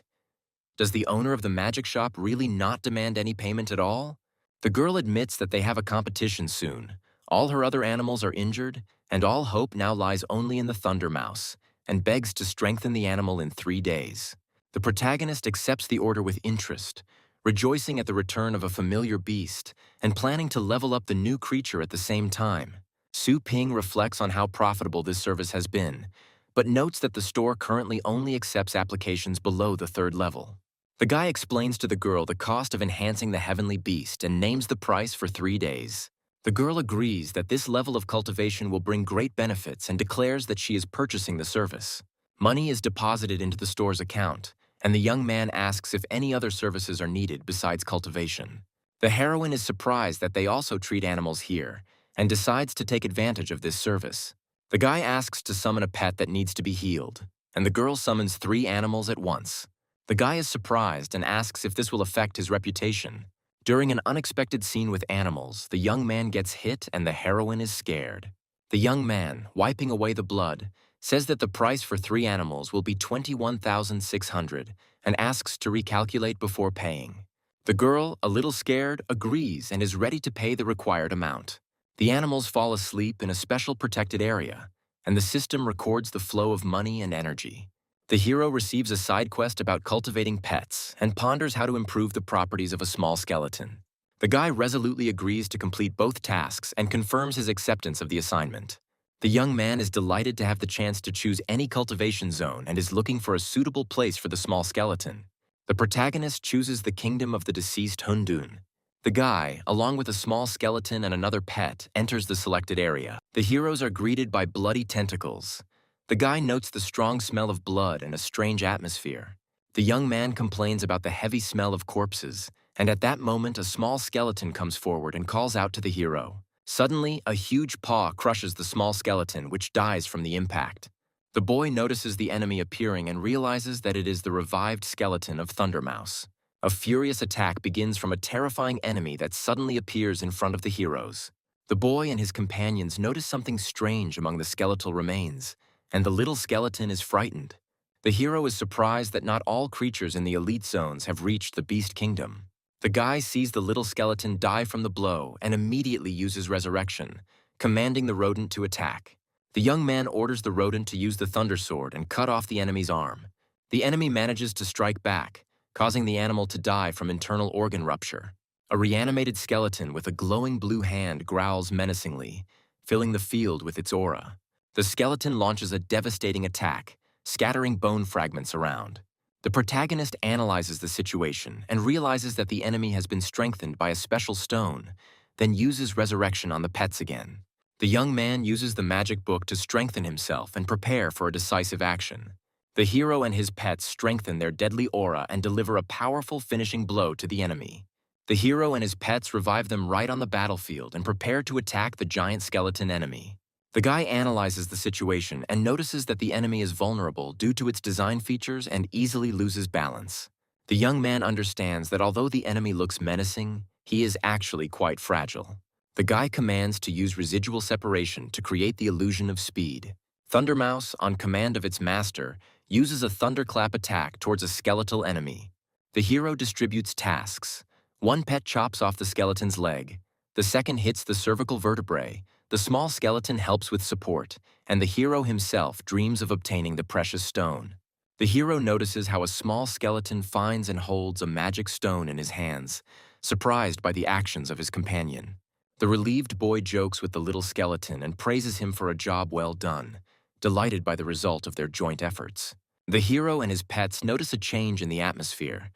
Does the owner of the magic shop really not demand any payment at all? The girl admits that they have a competition soon. All her other animals are injured, and all hope now lies only in the Thunder Mouse, and begs to strengthen the animal in 3 days. The protagonist accepts the order with interest, rejoicing at the return of a familiar beast, and planning to level up the new creature at the same time. Su Ping reflects on how profitable this service has been, but notes that the store currently only accepts applications below the 3rd level. The guy explains to the girl the cost of enhancing the heavenly beast and names the price for 3 days. The girl agrees that this level of cultivation will bring great benefits and declares that she is purchasing the service. Money is deposited into the store's account, and the young man asks if any other services are needed besides cultivation. The heroine is surprised that they also treat animals here, and decides to take advantage of this service. The guy asks to summon a pet that needs to be healed, and the girl summons 3 animals at once. The guy is surprised and asks if this will affect his reputation. During an unexpected scene with animals, the young man gets hit and the heroine is scared. The young man, wiping away the blood, says that the price for 3 animals will be 21,600 and asks to recalculate before paying. The girl, a little scared, agrees and is ready to pay the required amount. The animals fall asleep in a special protected area, and the system records the flow of money and energy. The hero receives a side quest about cultivating pets and ponders how to improve the properties of a small skeleton. The guy resolutely agrees to complete both tasks and confirms his acceptance of the assignment. The young man is delighted to have the chance to choose any cultivation zone and is looking for a suitable place for the small skeleton. The protagonist chooses the kingdom of the deceased Hundun. The guy, along with a small skeleton and another pet, enters the selected area. The heroes are greeted by bloody tentacles. The guy notes the strong smell of blood and a strange atmosphere. The young man complains about the heavy smell of corpses, and at that moment a small skeleton comes forward and calls out to the hero. Suddenly, a huge paw crushes the small skeleton, which dies from the impact. The boy notices the enemy appearing and realizes that it is the revived skeleton of Thundermouse. A furious attack begins from a terrifying enemy that suddenly appears in front of the heroes. The boy and his companions notice something strange among the skeletal remains, and the little skeleton is frightened. The hero is surprised that not all creatures in the elite zones have reached the Beast Kingdom. The guy sees the little skeleton die from the blow and immediately uses resurrection, commanding the rodent to attack. The young man orders the rodent to use the thunder sword and cut off the enemy's arm. The enemy manages to strike back, causing the animal to die from internal organ rupture. A reanimated skeleton with a glowing blue hand growls menacingly, filling the field with its aura. The skeleton launches a devastating attack, scattering bone fragments around. The protagonist analyzes the situation and realizes that the enemy has been strengthened by a special stone, then uses resurrection on the pets again. The young man uses the magic book to strengthen himself and prepare for a decisive action. The hero and his pets strengthen their deadly aura and deliver a powerful finishing blow to the enemy. The hero and his pets revive them right on the battlefield and prepare to attack the giant skeleton enemy. The guy analyzes the situation and notices that the enemy is vulnerable due to its design features and easily loses balance. The young man understands that although the enemy looks menacing, he is actually quite fragile. The guy commands to use residual separation to create the illusion of speed. Thundermouse, on command of its master, uses a thunderclap attack towards a skeletal enemy. The hero distributes tasks. One pet chops off the skeleton's leg. The second hits the cervical vertebrae. The small skeleton helps with support, and the hero himself dreams of obtaining the precious stone. The hero notices how a small skeleton finds and holds a magic stone in his hands, surprised by the actions of his companion. The relieved boy jokes with the little skeleton and praises him for a job well done, delighted by the result of their joint efforts. The hero and his pets notice a change in the atmosphere.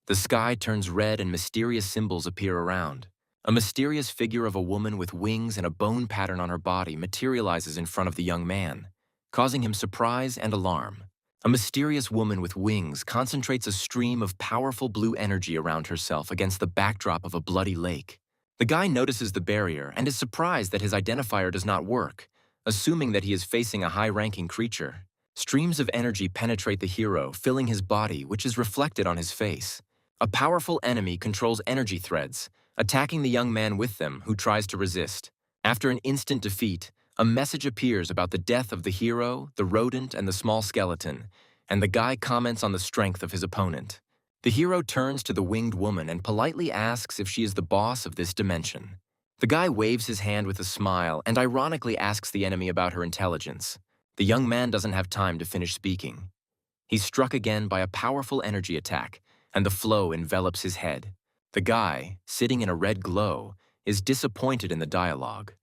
The sky turns red and mysterious symbols appear around. A mysterious figure of a woman with wings and a bone pattern on her body materializes in front of the young man, causing him surprise and alarm. A mysterious woman with wings concentrates a stream of powerful blue energy around herself against the backdrop of a bloody lake. The guy notices the barrier and is surprised that his identifier does not work, assuming that he is facing a high-ranking creature. Streams of energy penetrate the hero, filling his body, which is reflected on his face. A powerful enemy controls energy threads, attacking the young man with them who tries to resist. After an instant defeat, a message appears about the death of the hero, the rodent, and the small skeleton, and the guy comments on the strength of his opponent. The hero turns to the winged woman and politely asks if she is the boss of this dimension. The guy waves his hand with a smile and ironically asks the enemy about her intelligence. The young man doesn't have time to finish speaking. He's struck again by a powerful energy attack, and the flow envelops his head. The guy, sitting in a red glow, is disappointed in the dialogue,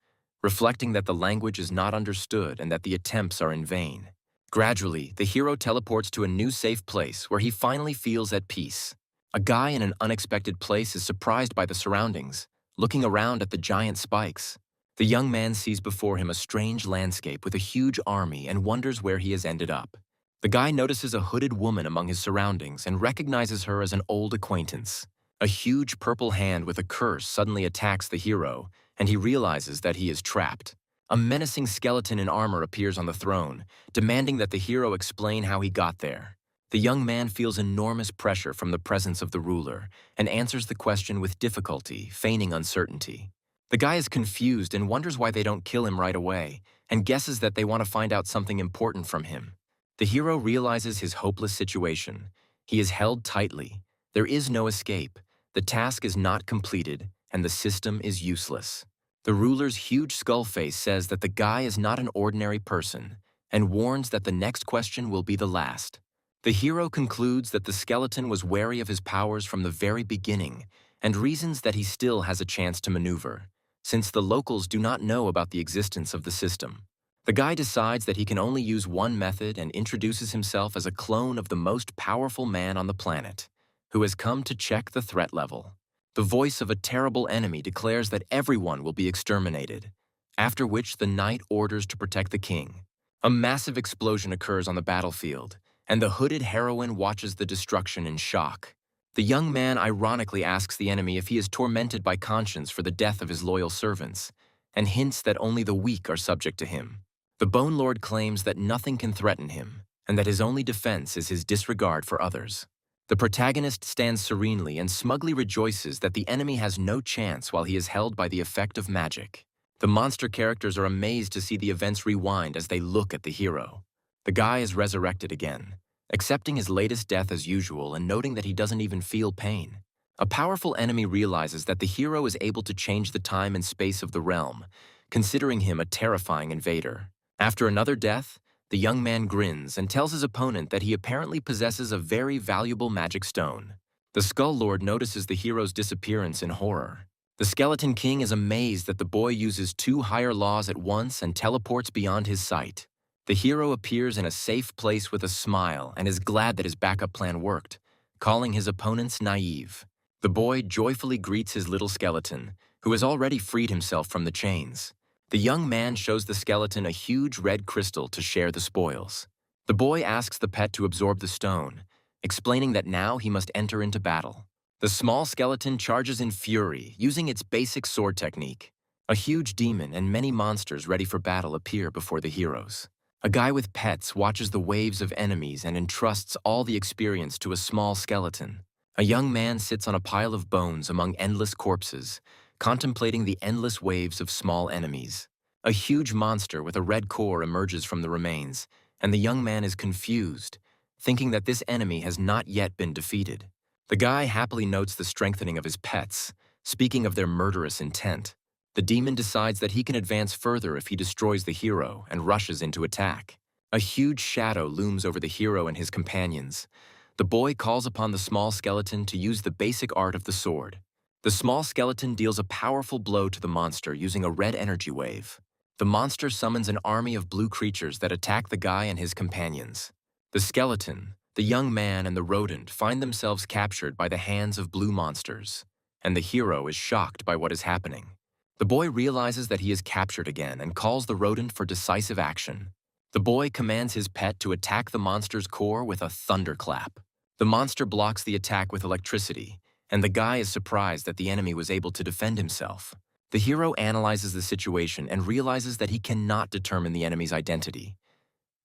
reflecting that the language is not understood and that the attempts are in vain. Gradually, the hero teleports to a new safe place where he finally feels at peace. A guy in an unexpected place is surprised by the surroundings, looking around at the giant spikes. The young man sees before him a strange landscape with a huge army and wonders where he has ended up. The guy notices a hooded woman among his surroundings and recognizes her as an old acquaintance. A huge purple hand with a curse suddenly attacks the hero, and he realizes that he is trapped. A menacing skeleton in armor appears on the throne, demanding that the hero explain how he got there. The young man feels enormous pressure from the presence of the ruler and answers the question with difficulty, feigning uncertainty. The guy is confused and wonders why they don't kill him right away, and guesses that they want to find out something important from him. The hero realizes his hopeless situation. He is held tightly. There is no escape. The task is not completed, and the system is useless. The ruler's huge skull face says that the guy is not an ordinary person, and warns that the next question will be the last. The hero concludes that the skeleton was wary of his powers from the very beginning, and reasons that he still has a chance to maneuver, since the locals do not know about the existence of the system. The guy decides that he can only use one method and introduces himself as a clone of the most powerful man on the planet, who has come to check the threat level. The voice of a terrible enemy declares that everyone will be exterminated, after which the knight orders to protect the king. A massive explosion occurs on the battlefield, and the hooded heroine watches the destruction in shock. The young man ironically asks the enemy if he is tormented by conscience for the death of his loyal servants, and hints that only the weak are subject to him. The Bone Lord claims that nothing can threaten him, and that his only defense is his disregard for others. The protagonist stands serenely and smugly rejoices that the enemy has no chance while he is held by the effect of magic. The monster characters are amazed to see the events rewind as they look at the hero. The guy is resurrected again, accepting his latest death as usual and noting that he doesn't even feel pain. A powerful enemy realizes that the hero is able to change the time and space of the realm, considering him a terrifying invader. After another death, the young man grins and tells his opponent that he apparently possesses a very valuable magic stone. The Skull Lord notices the hero's disappearance in horror. The Skeleton King is amazed that the boy uses 2 higher laws at once and teleports beyond his sight. The hero appears in a safe place with a smile and is glad that his backup plan worked, calling his opponents naive. The boy joyfully greets his little skeleton, who has already freed himself from the chains. The young man shows the skeleton a huge red crystal to share the spoils. The boy asks the pet to absorb the stone, explaining that now he must enter into battle. The small skeleton charges in fury, using its basic sword technique. A huge demon and many monsters ready for battle appear before the heroes. A guy with pets watches the waves of enemies and entrusts all the experience to a small skeleton. A young man sits on a pile of bones among endless corpses, contemplating the endless waves of small enemies. A huge monster with a red core emerges from the remains, and the young man is confused, thinking that this enemy has not yet been defeated. The guy happily notes the strengthening of his pets, speaking of their murderous intent. The demon decides that he can advance further if he destroys the hero and rushes into attack. A huge shadow looms over the hero and his companions. The boy calls upon the small skeleton to use the basic art of the sword. The small skeleton deals a powerful blow to the monster using a red energy wave. The monster summons an army of blue creatures that attack the guy and his companions. The skeleton, the young man, and the rodent find themselves captured by the hands of blue monsters, and the hero is shocked by what is happening. The boy realizes that he is captured again and calls the rodent for decisive action. The boy commands his pet to attack the monster's core with a thunderclap. The monster blocks the attack with electricity, and the guy is surprised that the enemy was able to defend himself. The hero analyzes the situation and realizes that he cannot determine the enemy's identity.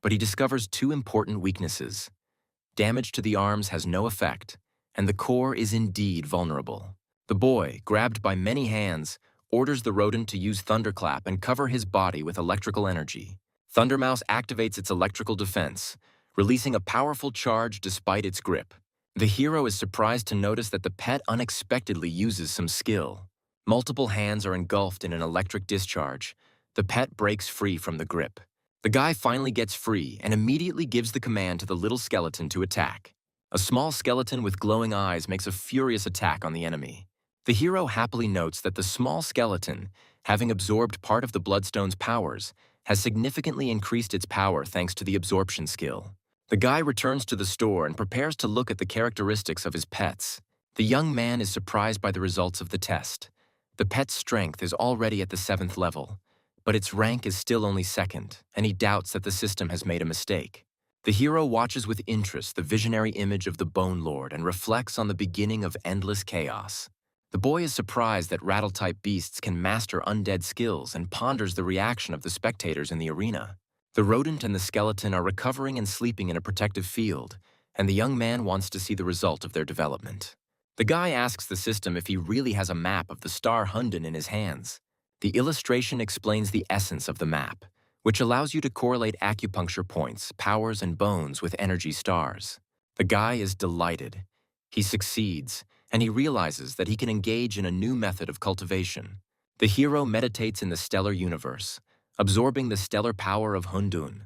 But he discovers two important weaknesses. Damage to the arms has no effect, and the core is indeed vulnerable. The boy, grabbed by many hands, orders the rodent to use Thunderclap and cover his body with electrical energy. Thundermouse activates its electrical defense, releasing a powerful charge despite its grip. The hero is surprised to notice that the pet unexpectedly uses some skill. Multiple hands are engulfed in an electric discharge. The pet breaks free from the grip. The guy finally gets free and immediately gives the command to the little skeleton to attack. A small skeleton with glowing eyes makes a furious attack on the enemy. The hero happily notes that the small skeleton, having absorbed part of the Bloodstone's powers, has significantly increased its power thanks to the absorption skill. The guy returns to the store and prepares to look at the characteristics of his pets. The young man is surprised by the results of the test. The pet's strength is already at the 7th level, but its rank is still only 2nd, and he doubts that the system has made a mistake. The hero watches with interest the visionary image of the Bone Lord and reflects on the beginning of endless chaos. The boy is surprised that rattle-type beasts can master undead skills and ponders the reaction of the spectators in the arena. The rodent and the skeleton are recovering and sleeping in a protective field, and the young man wants to see the result of their development. The guy asks the system if he really has a map of the star Hundun in his hands. The illustration explains the essence of the map, which allows you to correlate acupuncture points, powers, and bones with energy stars. The guy is delighted. He succeeds, and he realizes that he can engage in a new method of cultivation. The hero meditates in the stellar universe, absorbing the stellar power of Hundun.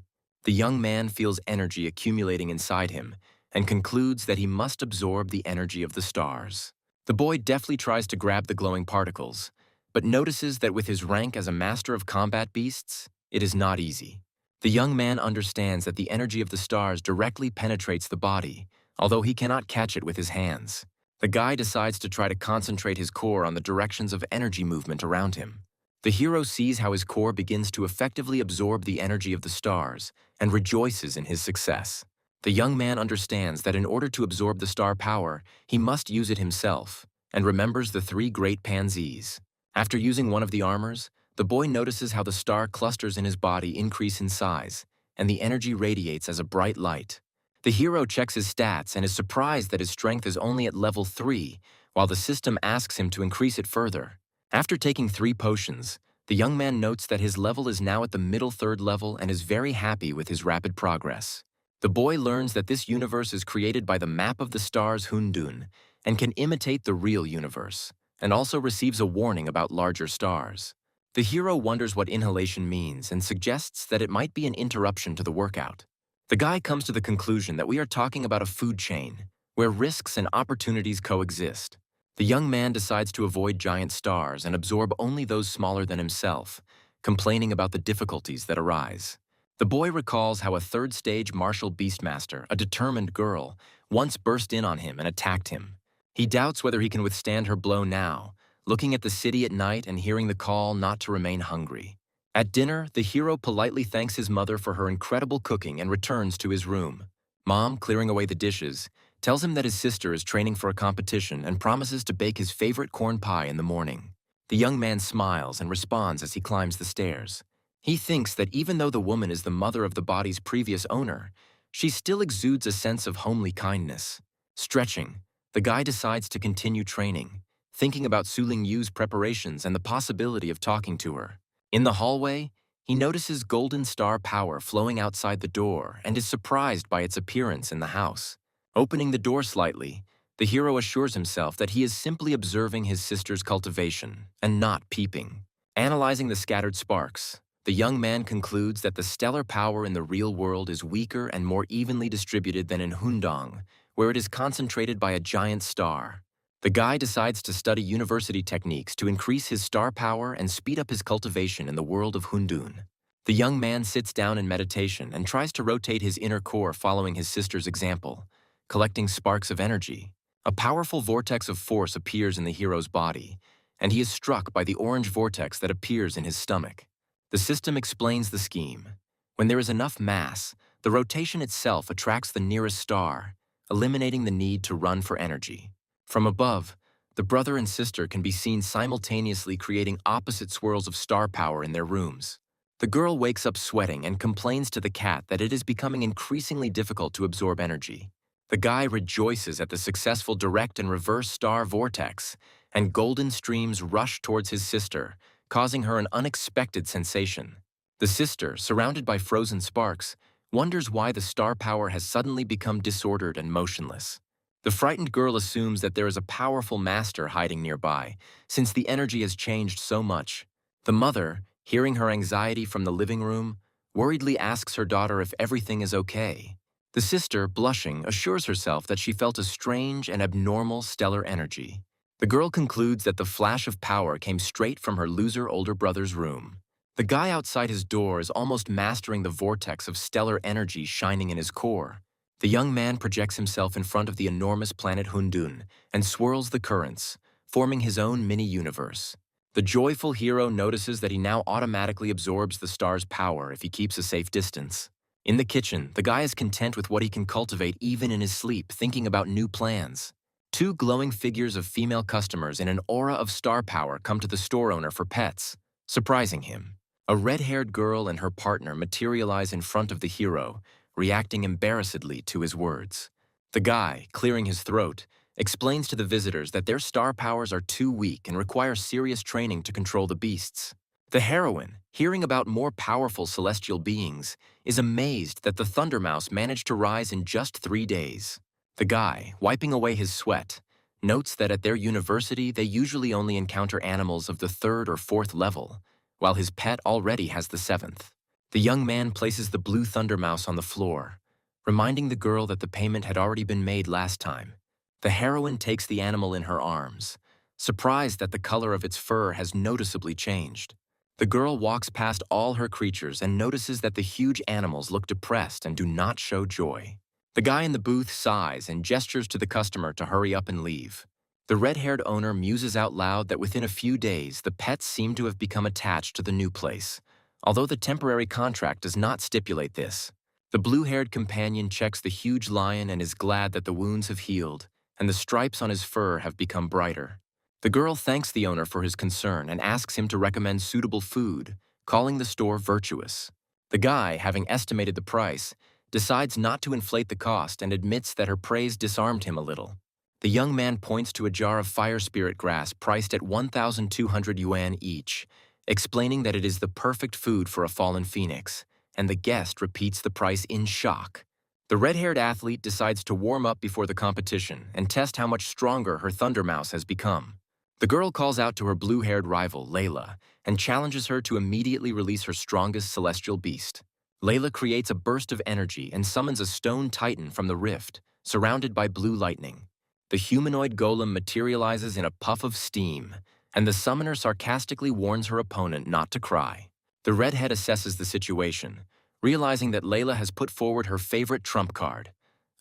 The young man feels energy accumulating inside him and concludes that he must absorb the energy of the stars. The boy deftly tries to grab the glowing particles, but notices that with his rank as a master of combat beasts, it is not easy. The young man understands that the energy of the stars directly penetrates the body, although he cannot catch it with his hands. The guy decides to try to concentrate his core on the directions of energy movement around him. The hero sees how his core begins to effectively absorb the energy of the stars and rejoices in his success. The young man understands that in order to absorb the star power, he must use it himself, and remembers the 3 great pansies. After using one of the armors, the boy notices how the star clusters in his body increase in size, and the energy radiates as a bright light. The hero checks his stats and is surprised that his strength is only at level 3, while the system asks him to increase it further. After taking 3 potions, the young man notes that his level is now at the middle 3rd level and is very happy with his rapid progress. The boy learns that this universe is created by the map of the stars Hundun and can imitate the real universe, and also receives a warning about larger stars. The hero wonders what inhalation means and suggests that it might be an interruption to the workout. The guy comes to the conclusion that we are talking about a food chain, where risks and opportunities coexist. The young man decides to avoid giant stars and absorb only those smaller than himself, complaining about the difficulties that arise. The boy recalls how a 3rd-stage martial Beastmaster, a determined girl, once burst in on him and attacked him. He doubts whether he can withstand her blow now, looking at the city at night and hearing the call not to remain hungry. At dinner, the hero politely thanks his mother for her incredible cooking and returns to his room. Mom, clearing away the dishes, tells him that his sister is training for a competition and promises to bake his favorite corn pie in the morning. The young man smiles and responds as he climbs the stairs. He thinks that even though the woman is the mother of the body's previous owner, she still exudes a sense of homely kindness. Stretching, the guy decides to continue training, thinking about Suling Yu's preparations and the possibility of talking to her. In the hallway, he notices golden star power flowing outside the door and is surprised by its appearance in the house. Opening the door slightly, the hero assures himself that he is simply observing his sister's cultivation and not peeping. Analyzing the scattered sparks, the young man concludes that the stellar power in the real world is weaker and more evenly distributed than in Hundong, where it is concentrated by a giant star. The guy decides to study university techniques to increase his star power and speed up his cultivation in the world of Hundun. The young man sits down in meditation and tries to rotate his inner core following his sister's example, collecting sparks of energy. A powerful vortex of force appears in the hero's body, and he is struck by the orange vortex that appears in his stomach. The system explains the scheme. When there is enough mass, the rotation itself attracts the nearest star, eliminating the need to run for energy. From above, The brother and sister can be seen simultaneously creating opposite swirls of star power in their rooms. The girl wakes up sweating and complains to the cat that it is becoming increasingly difficult to absorb energy. The guy rejoices at the successful direct and reverse star vortex, and golden streams rush towards his sister, causing her an unexpected sensation. The sister, surrounded by frozen sparks, wonders why the star power has suddenly become disordered and motionless. The frightened girl assumes that there is a powerful master hiding nearby, since the energy has changed so much. The mother, hearing her anxiety from the living room, worriedly asks her daughter if everything is okay. The sister, blushing, assures herself that she felt a strange and abnormal stellar energy. The girl concludes that the flash of power came straight from her loser older brother's room. The guy outside his door is almost mastering the vortex of stellar energy shining in his core. The young man projects himself in front of the enormous planet Hundun and swirls the currents, forming his own mini-universe. The joyful hero notices that he now automatically absorbs the star's power if he keeps a safe distance. In the kitchen, the guy is content with what he can cultivate even in his sleep, thinking about new plans. Two glowing figures of female customers in an aura of star power come to the store owner for pets, surprising him. A red-haired girl and her partner materialize in front of the hero, reacting embarrassedly to his words. The guy, clearing his throat, explains to the visitors that their star powers are too weak and require serious training to control the beasts. The heroine, hearing about more powerful celestial beings, is amazed that the Thunder Mouse managed to rise in just 3 days. The guy, wiping away his sweat, notes that at their university they usually only encounter animals of the 3rd or 4th level, while his pet already has the 7th. The young man places the blue Thunder Mouse on the floor, reminding the girl that the payment had already been made last time. The heroine takes the animal in her arms, surprised that the color of its fur has noticeably changed. The girl walks past all her creatures and notices that the huge animals look depressed and do not show joy. The guy in the booth sighs and gestures to the customer to hurry up and leave. The red-haired owner muses out loud that within a few days the pets seem to have become attached to the new place, although the temporary contract does not stipulate this. The blue-haired companion checks the huge lion and is glad that the wounds have healed, and the stripes on his fur have become brighter. The girl thanks the owner for his concern and asks him to recommend suitable food, calling the store virtuous. The guy, having estimated the price, decides not to inflate the cost and admits that her praise disarmed him a little. The young man points to a jar of fire spirit grass priced at 1,200 yuan each, explaining that it is the perfect food for a fallen phoenix, and the guest repeats the price in shock. The red-haired athlete decides to warm up before the competition and test how much stronger her Thunder Mouse has become. The girl calls out to her blue-haired rival, Layla, and challenges her to immediately release her strongest celestial beast. Layla creates a burst of energy and summons a stone titan from the rift, surrounded by blue lightning. The humanoid golem materializes in a puff of steam, and the summoner sarcastically warns her opponent not to cry. The redhead assesses the situation, realizing that Layla has put forward her favorite trump card,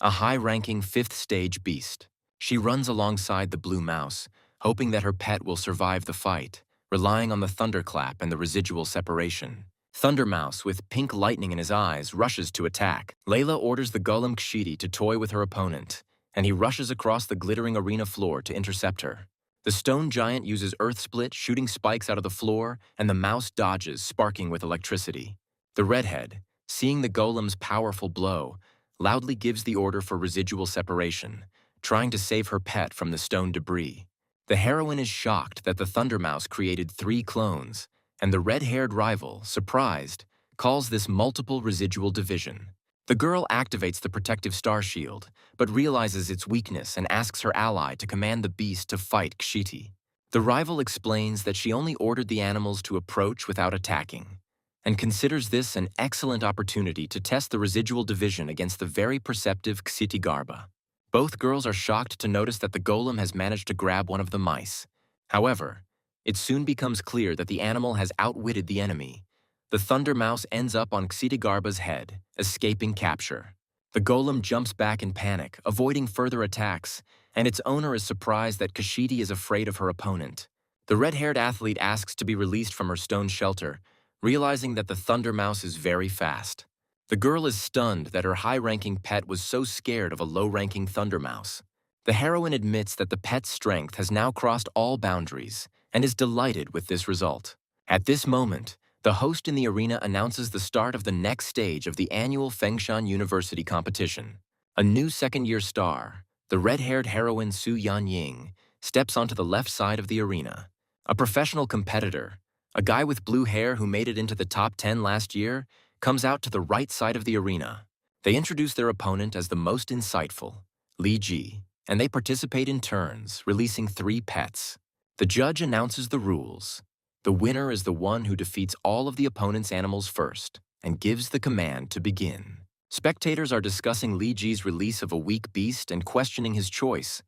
a high-ranking 5th stage beast. She runs alongside the blue mouse, hoping that her pet will survive the fight, relying on the thunderclap and the residual separation. Thunder Mouse, with pink lightning in his eyes, rushes to attack. Layla orders the golem Kshiti to toy with her opponent, and he rushes across the glittering arena floor to intercept her. The stone giant uses Earth Split, shooting spikes out of the floor, and the mouse dodges, sparking with electricity. The redhead, seeing the golem's powerful blow, loudly gives the order for residual separation, trying to save her pet from the stone debris. The heroine is shocked that the Thunder Mouse created 3 clones, and the red-haired rival, surprised, calls this multiple residual division. The girl activates the protective star shield, but realizes its weakness and asks her ally to command the beast to fight Kshiti. The rival explains that she only ordered the animals to approach without attacking, and considers this an excellent opportunity to test the residual division against the very perceptive Ksitigarbha. Both girls are shocked to notice that the golem has managed to grab one of the mice. However, it soon becomes clear that the animal has outwitted the enemy. The Thunder Mouse ends up on Ksitigarbha's head, escaping capture. The golem jumps back in panic, avoiding further attacks, and its owner is surprised that Kshiti is afraid of her opponent. The red-haired athlete asks to be released from her stone shelter, realizing that the Thunder Mouse is very fast. The girl is stunned that her high-ranking pet was so scared of a low-ranking Thunder Mouse. The heroine admits that the pet's strength has now crossed all boundaries and is delighted with this result. At this moment, the host in the arena announces the start of the next stage of the annual Fengshan University competition. A new second-year star, the red-haired heroine Su Yanying, steps onto the left side of the arena. A professional competitor, a guy with blue hair who made it into the top 10 last year, comes out to the right side of the arena. They introduce their opponent as the most insightful, Li Ji, and they participate in turns, releasing 3 pets. The judge announces the rules. The winner is the one who defeats all of the opponent's animals first and gives the command to begin. Spectators are discussing Li Ji's release of a weak beast and questioning his choice,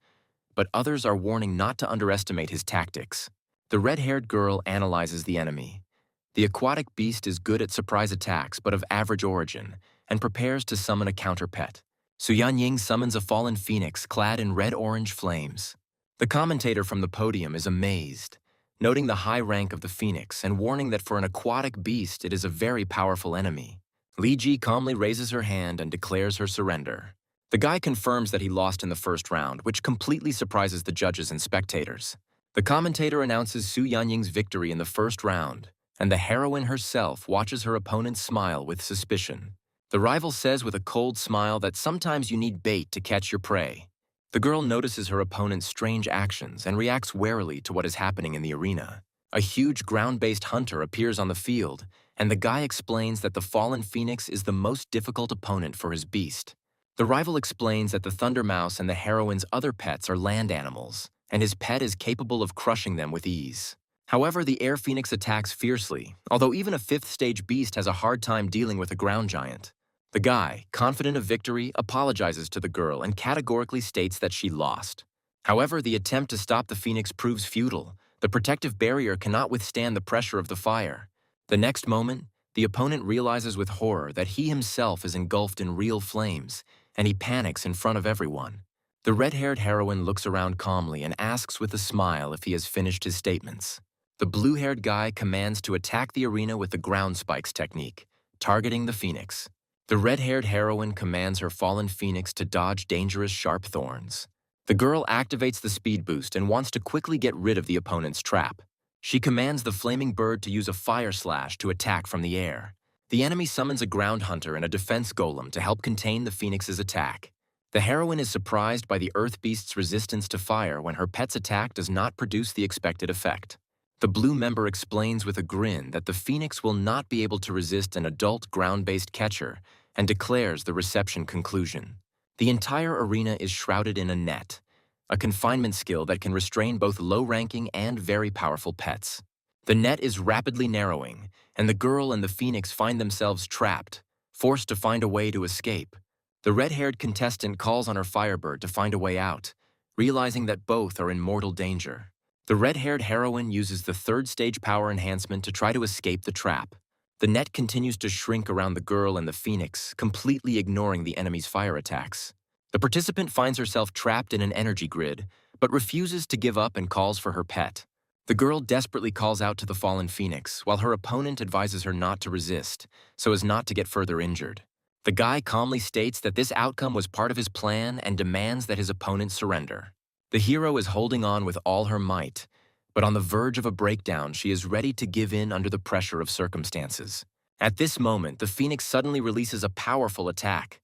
but others are warning not to underestimate his tactics. The red-haired girl analyzes the enemy. The aquatic beast is good at surprise attacks but of average origin and prepares to summon a counter-pet. Su Yanying summons a fallen phoenix clad in red-orange flames. The commentator from the podium is amazed, noting the high rank of the phoenix and warning that for an aquatic beast it is a very powerful enemy. Li Ji calmly raises her hand and declares her surrender. The guy confirms that he lost in the first round, which completely surprises the judges and spectators. The commentator announces Su Yanying's victory in the first round, and the heroine herself watches her opponent smile with suspicion. The rival says with a cold smile that sometimes you need bait to catch your prey. The girl notices her opponent's strange actions and reacts warily to what is happening in the arena. A huge ground-based hunter appears on the field, and the guy explains that the fallen phoenix is the most difficult opponent for his beast. The rival explains that the thunder mouse and the heroine's other pets are land animals, and his pet is capable of crushing them with ease. However, the air phoenix attacks fiercely, although even a 5th-stage beast has a hard time dealing with a ground giant. The guy, confident of victory, apologizes to the girl and categorically states that she lost. However, the attempt to stop the phoenix proves futile. The protective barrier cannot withstand the pressure of the fire. The next moment, the opponent realizes with horror that he himself is engulfed in real flames, and he panics in front of everyone. The red-haired heroine looks around calmly and asks with a smile if he has finished his statements. The blue-haired guy commands to attack the arena with the ground spikes technique, targeting the phoenix. The red-haired heroine commands her fallen phoenix to dodge dangerous sharp thorns. The girl activates the speed boost and wants to quickly get rid of the opponent's trap. She commands the flaming bird to use a fire slash to attack from the air. The enemy summons a ground hunter and a defense golem to help contain the phoenix's attack. The heroine is surprised by the earth beast's resistance to fire when her pet's attack does not produce the expected effect. The blue member explains with a grin that the phoenix will not be able to resist an adult ground-based catcher and declares the reception conclusion. The entire arena is shrouded in a net, a confinement skill that can restrain both low-ranking and very powerful pets. The net is rapidly narrowing, and the girl and the phoenix find themselves trapped, forced to find a way to escape. The red-haired contestant calls on her firebird to find a way out, realizing that both are in mortal danger. The red-haired heroine uses the 3rd-stage power enhancement to try to escape the trap. The net continues to shrink around the girl and the phoenix, completely ignoring the enemy's fire attacks. The participant finds herself trapped in an energy grid, but refuses to give up and calls for her pet. The girl desperately calls out to the fallen phoenix, while her opponent advises her not to resist, so as not to get further injured. The guy calmly states that this outcome was part of his plan and demands that his opponent surrender. The hero is holding on with all her might, but on the verge of a breakdown, she is ready to give in under the pressure of circumstances. At this moment, the phoenix suddenly releases a powerful attack.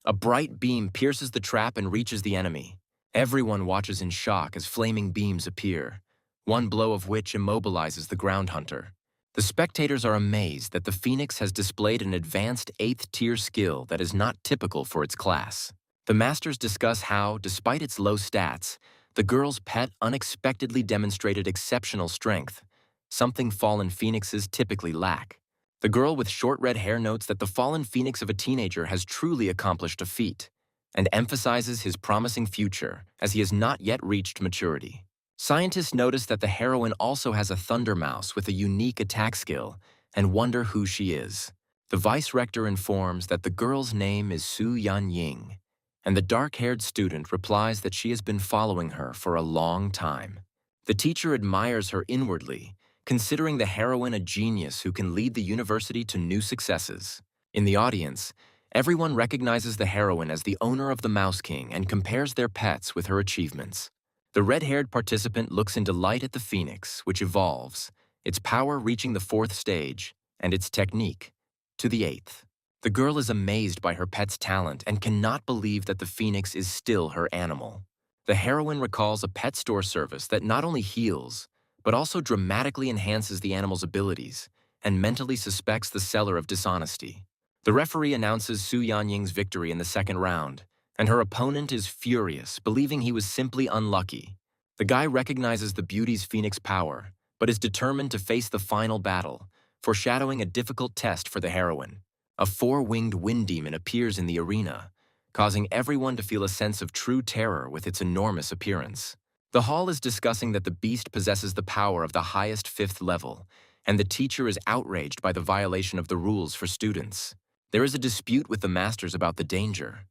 A bright beam pierces the trap and reaches the enemy. Everyone watches in shock as flaming beams appear, one blow of which immobilizes the ground hunter. The spectators are amazed that the phoenix has displayed an advanced 8th-tier skill that is not typical for its class. The masters discuss how, despite its low stats, the girl's pet unexpectedly demonstrated exceptional strength, something fallen phoenixes typically lack. The girl with short red hair notes that the fallen phoenix of a teenager has truly accomplished a feat, and emphasizes his promising future as he has not yet reached maturity. Scientists notice that the heroine also has a thunder mouse with a unique attack skill and wonder who she is. The vice-rector informs that the girl's name is Su Yanying, and the dark-haired student replies that she has been following her for a long time. The teacher admires her inwardly, considering the heroine a genius who can lead the university to new successes. In the audience, Everyone recognizes the heroine as the owner of the Mouse King and compares their pets with her achievements. The red-haired participant looks in delight at the phoenix, which evolves, its power reaching the 4th stage, and its technique to the 8th. The girl is amazed by her pet's talent and cannot believe that the phoenix is still her animal. The heroine recalls a pet store service that not only heals, but also dramatically enhances the animal's abilities, and mentally suspects the seller of dishonesty. The referee announces Su Yanying's victory in the 2nd round, and her opponent is furious, believing he was simply unlucky. The guy recognizes the beauty's phoenix power, but is determined to face the final battle, foreshadowing a difficult test for the heroine. A 4-winged wind demon appears in the arena, causing everyone to feel a sense of true terror with its enormous appearance. The hall is discussing that the beast possesses the power of the highest 5th level, and the teacher is outraged by the violation of the rules for students. There is a dispute with the masters about the danger.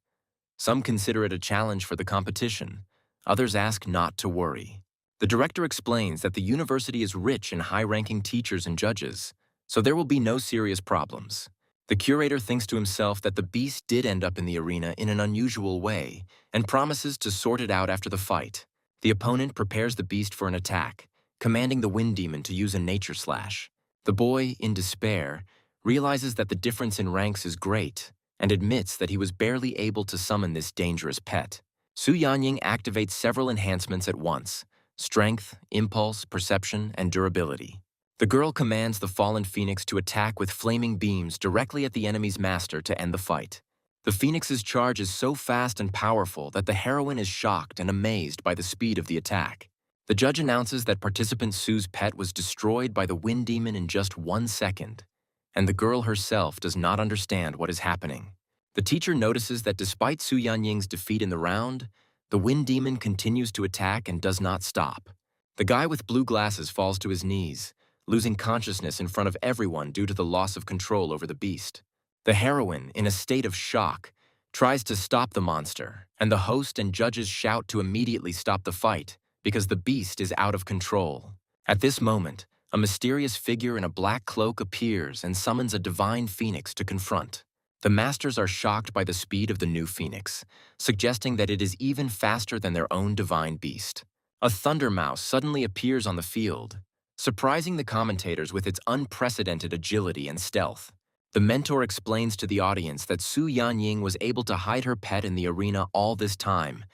Some consider it a challenge for the competition. Others ask not to worry. The director explains that the university is rich in high-ranking teachers and judges, so there will be no serious problems. The curator thinks to himself that the beast did end up in the arena in an unusual way and promises to sort it out after the fight. The opponent prepares the beast for an attack, commanding the wind demon to use a nature slash. The boy, in despair, realizes that the difference in ranks is great and admits that he was barely able to summon this dangerous pet. Su Yanying activates several enhancements at once: strength, impulse, perception, and durability. The girl commands the fallen phoenix to attack with flaming beams directly at the enemy's master to end the fight. The phoenix's charge is so fast and powerful that the heroine is shocked and amazed by the speed of the attack. The judge announces that participant Su's pet was destroyed by the wind demon in just 1 second, and the girl herself does not understand what is happening. The teacher notices that despite Su Yanying's defeat in the round, the wind demon continues to attack and does not stop. The guy with blue glasses falls to his knees, losing consciousness in front of everyone due to the loss of control over the beast. The heroine, in a state of shock, tries to stop the monster, and the host and judges shout to immediately stop the fight because the beast is out of control. At this moment, a mysterious figure in a black cloak appears and summons a divine phoenix to confront. The masters are shocked by the speed of the new phoenix, suggesting that it is even faster than their own divine beast. A thunder mouse suddenly appears on the field, surprising the commentators with its unprecedented agility and stealth. The mentor explains to the audience that Su Yanying was able to hide her pet in the arena all this time,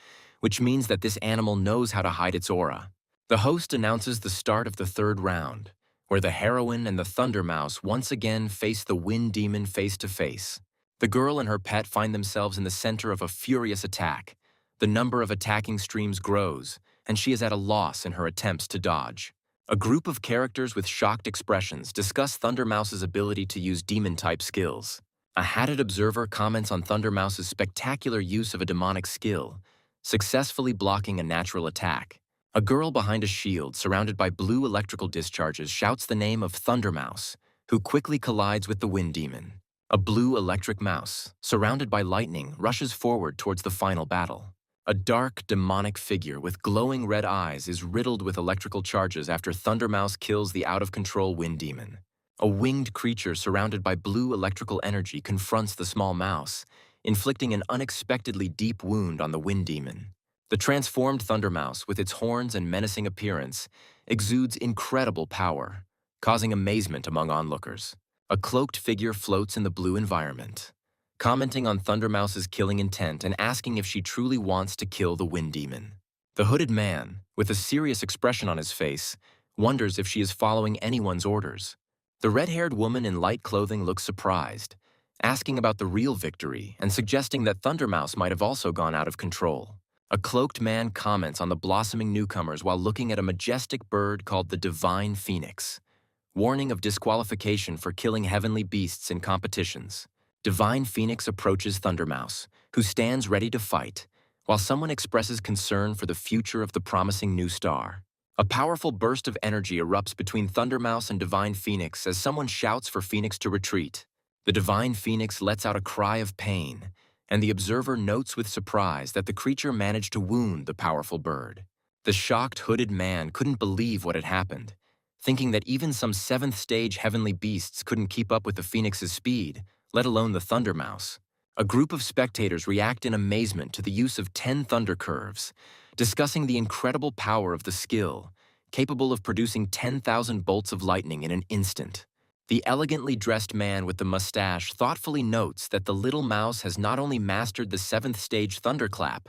which means that this animal knows how to hide its aura. The host announces the start of the 3rd round, where the heroine and the thunder mouse once again face the wind demon face to face. The girl and her pet find themselves in the center of a furious attack. The number of attacking streams grows, and she is at a loss in her attempts to dodge. A group of characters with shocked expressions discuss Thunder Mouse's ability to use demon-type skills. A hatted observer comments on Thunder Mouse's spectacular use of a demonic skill, successfully blocking a natural attack. A girl behind a shield surrounded by blue electrical discharges shouts the name of Thunder Mouse, who quickly collides with the wind demon. A blue electric mouse, surrounded by lightning, rushes forward towards the final battle. A dark, demonic figure with glowing red eyes is riddled with electrical charges after Thunder Mouse kills the out-of-control wind demon. A winged creature surrounded by blue electrical energy confronts the small mouse, inflicting an unexpectedly deep wound on the wind demon. The transformed Thunder Mouse, with its horns and menacing appearance, exudes incredible power, causing amazement among onlookers. A cloaked figure floats in the blue environment, commenting on Thunder Mouse's killing intent and asking if she truly wants to kill the wind demon. The hooded man, with a serious expression on his face, wonders if she is following anyone's orders. The red-haired woman in light clothing looks surprised, asking about the real victory and suggesting that Thunder Mouse might have also gone out of control. A cloaked man comments on the blossoming newcomers while looking at a majestic bird called the Divine Phoenix, warning of disqualification for killing heavenly beasts in competitions. Divine Phoenix approaches Thunder Mouse, who stands ready to fight, while someone expresses concern for the future of the promising new star. A powerful burst of energy erupts between Thunder Mouse and Divine Phoenix as someone shouts for Phoenix to retreat. The Divine Phoenix lets out a cry of pain, and the observer notes with surprise that the creature managed to wound the powerful bird. The shocked hooded man couldn't believe what had happened, thinking that even some 7th stage heavenly beasts couldn't keep up with the Phoenix's speed, let alone the Thunder Mouse. A group of spectators react in amazement to the use of 10 thunder curves, discussing the incredible power of the skill, capable of producing 10,000 bolts of lightning in an instant. The elegantly dressed man with the mustache thoughtfully notes that the little mouse has not only mastered the 7th stage thunderclap,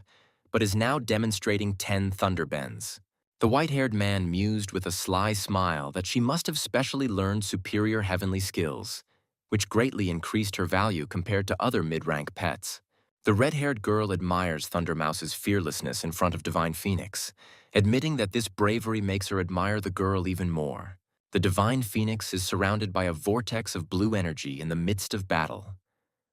but is now demonstrating 10 thunderbends. The white-haired man mused with a sly smile that she must have specially learned superior heavenly skills, which greatly increased her value compared to other mid-rank pets. The red-haired girl admires Thundermouse's fearlessness in front of Divine Phoenix, admitting that this bravery makes her admire the girl even more. The Divine Phoenix is surrounded by a vortex of blue energy in the midst of battle,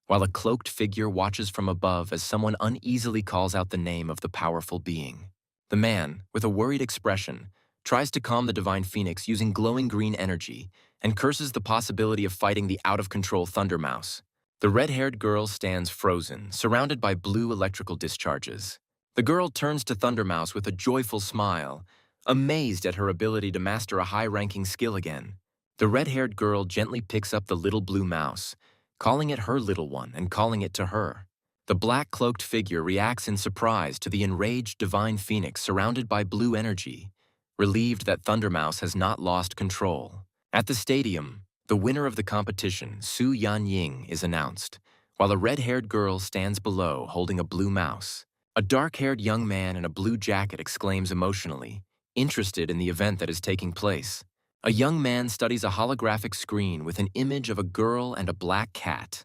while a cloaked figure watches from above as someone uneasily calls out the name of the powerful being. The man, with a worried expression, tries to calm the Divine Phoenix using glowing green energy and curses the possibility of fighting the out-of-control Thundermouse. The red-haired girl stands frozen, surrounded by blue electrical discharges. The girl turns to Thundermouse with a joyful smile, amazed at her ability to master a high-ranking skill again. The red-haired girl gently picks up the little blue mouse, calling it her little one and calling it to her. The black-cloaked figure reacts in surprise to the enraged Divine Phoenix surrounded by blue energy, relieved that Thundermouse has not lost control. At the stadium, the winner of the competition, Su Yanying, is announced, while a red-haired girl stands below holding a blue mouse. A dark-haired young man in a blue jacket exclaims emotionally, interested in the event that is taking place. A young man studies a holographic screen with an image of a girl and a black cat,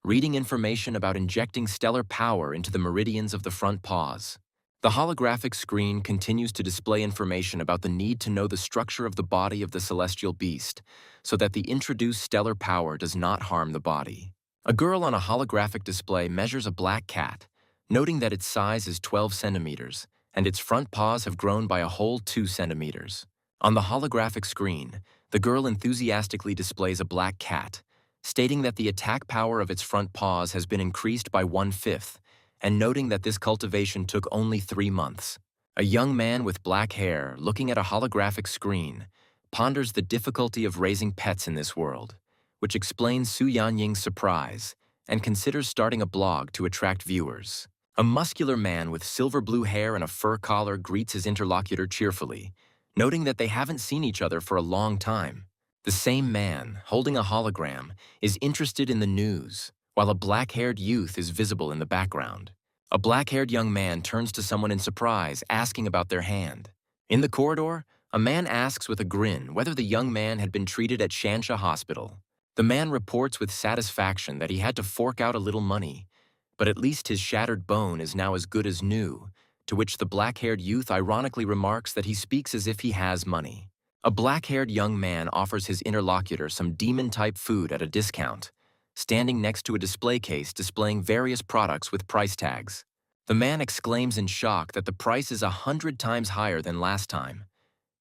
reading information about injecting stellar power into the meridians of the front paws. The holographic screen continues to display information about the need to know the structure of the body of the celestial beast so that the introduced stellar power does not harm the body. A girl on a holographic display measures a black cat, noting that its size is 12 centimeters and its front paws have grown by a whole 2 centimeters. On the holographic screen, the girl enthusiastically displays a black cat, stating that the attack power of its front paws has been increased by 1/5, and noting that this cultivation took only 3 months. A young man with black hair, looking at a holographic screen, ponders the difficulty of raising pets in this world, which explains Su Yanying's surprise, and considers starting a blog to attract viewers. A muscular man with silver blue hair and a fur collar greets his interlocutor cheerfully, noting that they haven't seen each other for a long time. The same man, holding a hologram, is interested in the news, while a black-haired youth is visible in the background. A black-haired young man turns to someone in surprise, asking about their hand. In the corridor, a man asks with a grin whether the young man had been treated at Shansha Hospital. The man reports with satisfaction that he had to fork out a little money, but at least his shattered bone is now as good as new, to which the black-haired youth ironically remarks that he speaks as if he has money. A black-haired young man offers his interlocutor some demon-type food at a discount, standing next to a display case displaying various products with price tags. The man exclaims in shock that the price is 100 times higher than last time,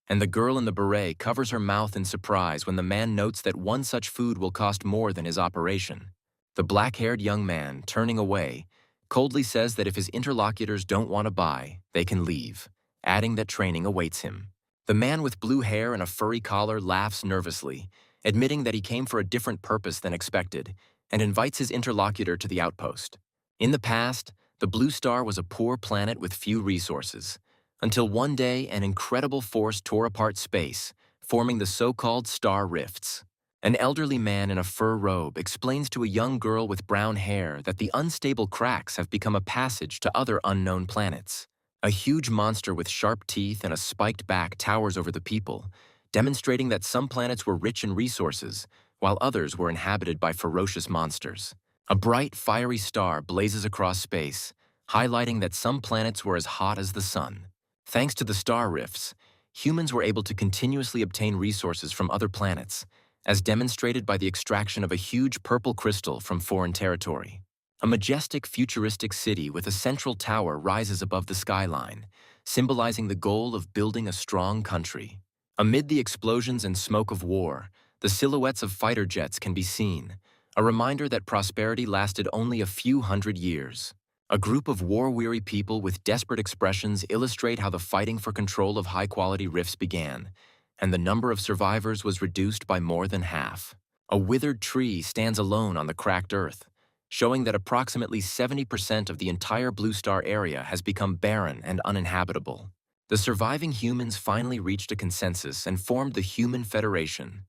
and the girl in the beret covers her mouth in surprise when the man notes that one such food will cost more than his operation. The black-haired young man, turning away, coldly says that if his interlocutors don't want to buy, they can leave, adding that training awaits him. The man with blue hair and a furry collar laughs nervously, admitting that he came for a different purpose than expected, and invites his interlocutor to the outpost. In the past, the Blue Star was a poor planet with few resources, until one day an incredible force tore apart space, forming the so-called star rifts. An elderly man in a fur robe explains to a young girl with brown hair that the unstable cracks have become a passage to other unknown planets. A huge monster with sharp teeth and a spiked back towers over the people, demonstrating that some planets were rich in resources, while others were inhabited by ferocious monsters. A bright, fiery star blazes across space, highlighting that some planets were as hot as the sun. Thanks to the star rifts, humans were able to continuously obtain resources from other planets, as demonstrated by the extraction of a huge purple crystal from foreign territory. A majestic, futuristic city with a central tower rises above the skyline, symbolizing the goal of building a strong country. Amid the explosions and smoke of war, the silhouettes of fighter jets can be seen, a reminder that prosperity lasted only a few hundred years. A group of war-weary people with desperate expressions illustrate how the fighting for control of high-quality rifts began, and the number of survivors was reduced by more than half. A withered tree stands alone on the cracked earth, showing that approximately 70% of the entire Blue Star area has become barren and uninhabitable. The surviving humans finally reached a consensus and formed the Human Federation,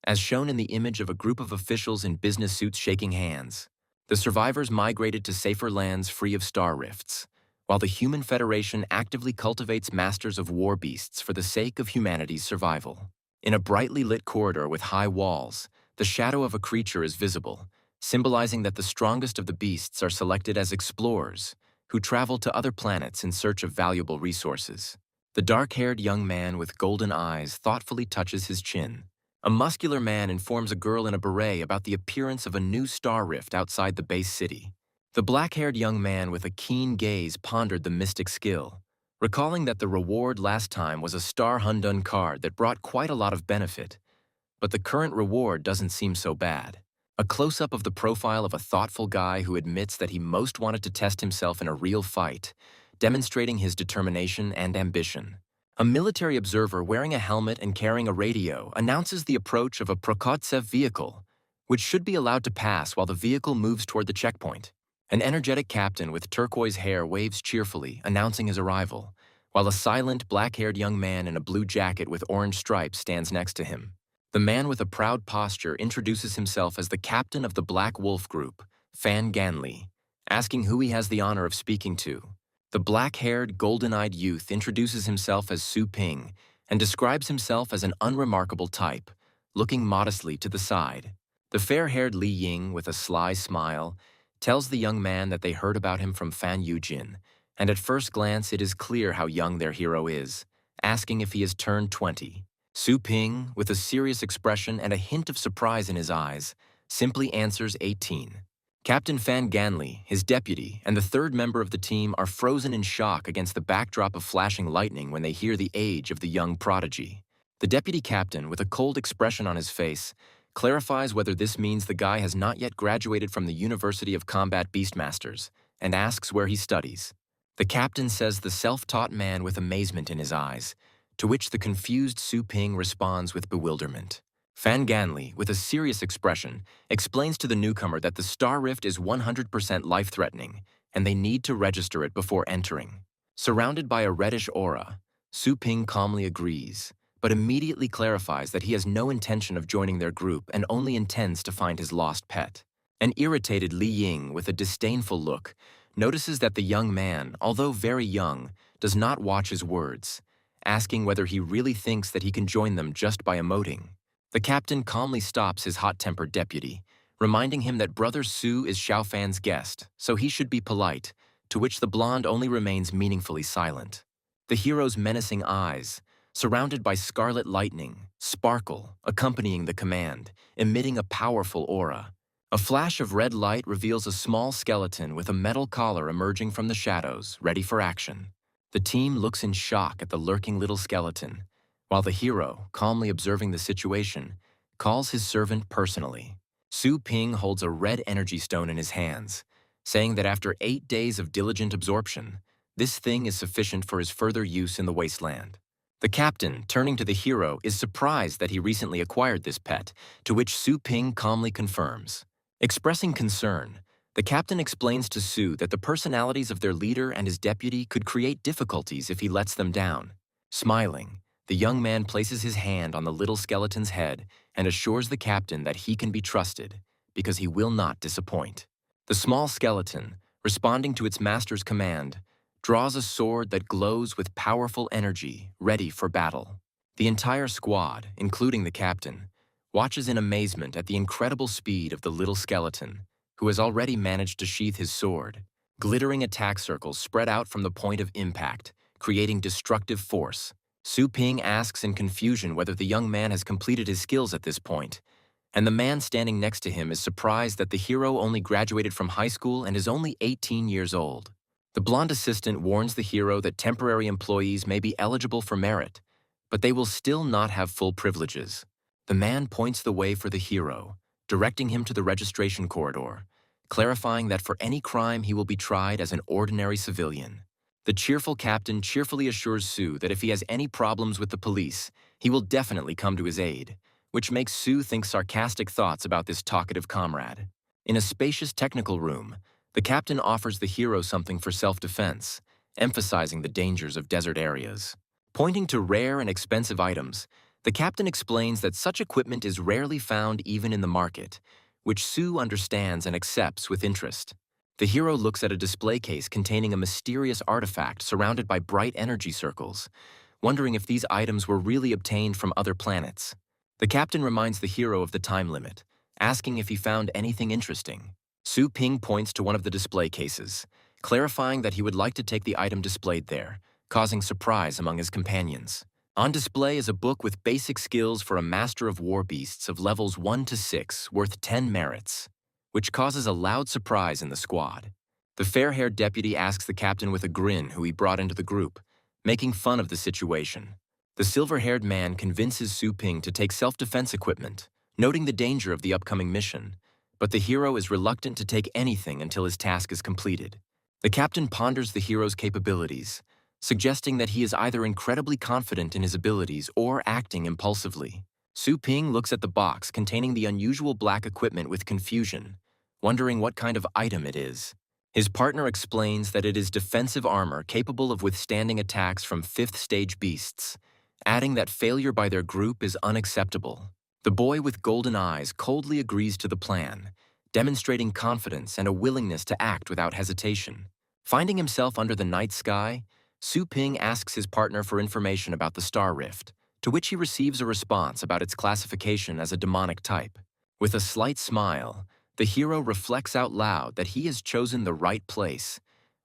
as shown in the image of a group of officials in business suits shaking hands. The survivors migrated to safer lands free of star rifts, while the Human Federation actively cultivates masters of war beasts for the sake of humanity's survival. In a brightly lit corridor with high walls, the shadow of a creature is visible, symbolizing that the strongest of the beasts are selected as explorers who travel to other planets in search of valuable resources. The dark-haired young man with golden eyes thoughtfully touches his chin. A muscular man informs a girl in a beret about the appearance of a new star rift outside the base city. The black-haired young man with a keen gaze pondered the mystic skill, recalling that the reward last time was a Star Hundun card that brought quite a lot of benefit. But the current reward doesn't seem so bad. A close-up of the profile of a thoughtful guy who admits that he most wanted to test himself in a real fight, demonstrating his determination and ambition. A military observer wearing a helmet and carrying a radio announces the approach of a Prokotsev vehicle, which should be allowed to pass while the vehicle moves toward the checkpoint. An energetic captain with turquoise hair waves cheerfully, announcing his arrival, while a silent, black-haired young man in a blue jacket with orange stripes stands next to him. The man with a proud posture introduces himself as the captain of the Black Wolf Group, Fan Ganli, asking who he has the honor of speaking to. The black-haired, golden-eyed youth introduces himself as Su Ping and describes himself as an unremarkable type, looking modestly to the side. The fair-haired Li Ying, with a sly smile, tells the young man that they heard about him from Fan Yujin, and at first glance it is clear how young their hero is, asking if he has turned 20. Su Ping, with a serious expression and a hint of surprise in his eyes, simply answers 18. Captain Fan Ganli, his deputy, and the third member of the team are frozen in shock against the backdrop of flashing lightning when they hear the age of the young prodigy. The deputy captain, with a cold expression on his face, clarifies whether this means the guy has not yet graduated from the University of Combat Beastmasters, and asks where he studies. The captain says the self-taught man with amazement in his eyes, to which the confused Su Ping responds with bewilderment. Fan Ganli, with a serious expression, explains to the newcomer that the star rift is 100% life-threatening, and they need to register it before entering. Surrounded by a reddish aura, Su Ping calmly agrees, but immediately clarifies that he has no intention of joining their group and only intends to find his lost pet. An irritated Li Ying, with a disdainful look, notices that the young man, although very young, does not watch his words, asking whether he really thinks that he can join them just by emoting. The captain calmly stops his hot-tempered deputy, reminding him that Brother Su is Xiao Fan's guest, so he should be polite, to which the blonde only remains meaningfully silent. The hero's menacing eyes, surrounded by scarlet lightning, sparkle, accompanying the command, emitting a powerful aura. A flash of red light reveals a small skeleton with a metal collar emerging from the shadows, ready for action. The team looks in shock at the lurking little skeleton, while the hero, calmly observing the situation, calls his servant personally. Su Ping holds a red energy stone in his hands, saying that after 8 days of diligent absorption, this thing is sufficient for his further use in the wasteland. The captain, turning to the hero, is surprised that he recently acquired this pet, to which Su Ping calmly confirms. Expressing concern, the captain explains to Su that the personalities of their leader and his deputy could create difficulties if he lets them down. Smiling, the young man places his hand on the little skeleton's head and assures the captain that he can be trusted, because he will not disappoint. The small skeleton, responding to its master's command, draws a sword that glows with powerful energy, ready for battle. The entire squad, including the captain, watches in amazement at the incredible speed of the little skeleton, who has already managed to sheath his sword. Glittering attack circles spread out from the point of impact, creating destructive force. Su Ping asks in confusion whether the young man has completed his skills at this point, and the man standing next to him is surprised that the hero only graduated from high school and is only 18 years old. The blonde assistant warns the hero that temporary employees may be eligible for merit, but they will still not have full privileges. The man points the way for the hero, directing him to the registration corridor, clarifying that for any crime he will be tried as an ordinary civilian. The cheerful captain cheerfully assures Su that if he has any problems with the police, he will definitely come to his aid, which makes Su think sarcastic thoughts about this talkative comrade. In a spacious technical room, the captain offers the hero something for self-defense, emphasizing the dangers of desert areas. Pointing to rare and expensive items, the captain explains that such equipment is rarely found even in the market, which Sue understands and accepts with interest. The hero looks at a display case containing a mysterious artifact surrounded by bright energy circles, wondering if these items were really obtained from other planets. The captain reminds the hero of the time limit, asking if he found anything interesting. Su Ping points to one of the display cases, clarifying that he would like to take the item displayed there, causing surprise among his companions. On display is a book with basic skills for a master of war beasts of levels 1 to 6 worth 10 merits, which causes a loud surprise in the squad. The fair-haired deputy asks the captain with a grin who he brought into the group, making fun of the situation. The silver-haired man convinces Su Ping to take self-defense equipment, noting the danger of the upcoming mission, but the hero is reluctant to take anything until his task is completed. The captain ponders the hero's capabilities, suggesting that he is either incredibly confident in his abilities or acting impulsively. Su Ping looks at the box containing the unusual black equipment with confusion, wondering what kind of item it is. His partner explains that it is defensive armor capable of withstanding attacks from 5th-stage beasts, adding that failure by their group is unacceptable. The boy with golden eyes coldly agrees to the plan, demonstrating confidence and a willingness to act without hesitation. Finding himself under the night sky, Su Ping asks his partner for information about the star rift, to which he receives a response about its classification as a demonic type. With a slight smile, the hero reflects out loud that he has chosen the right place,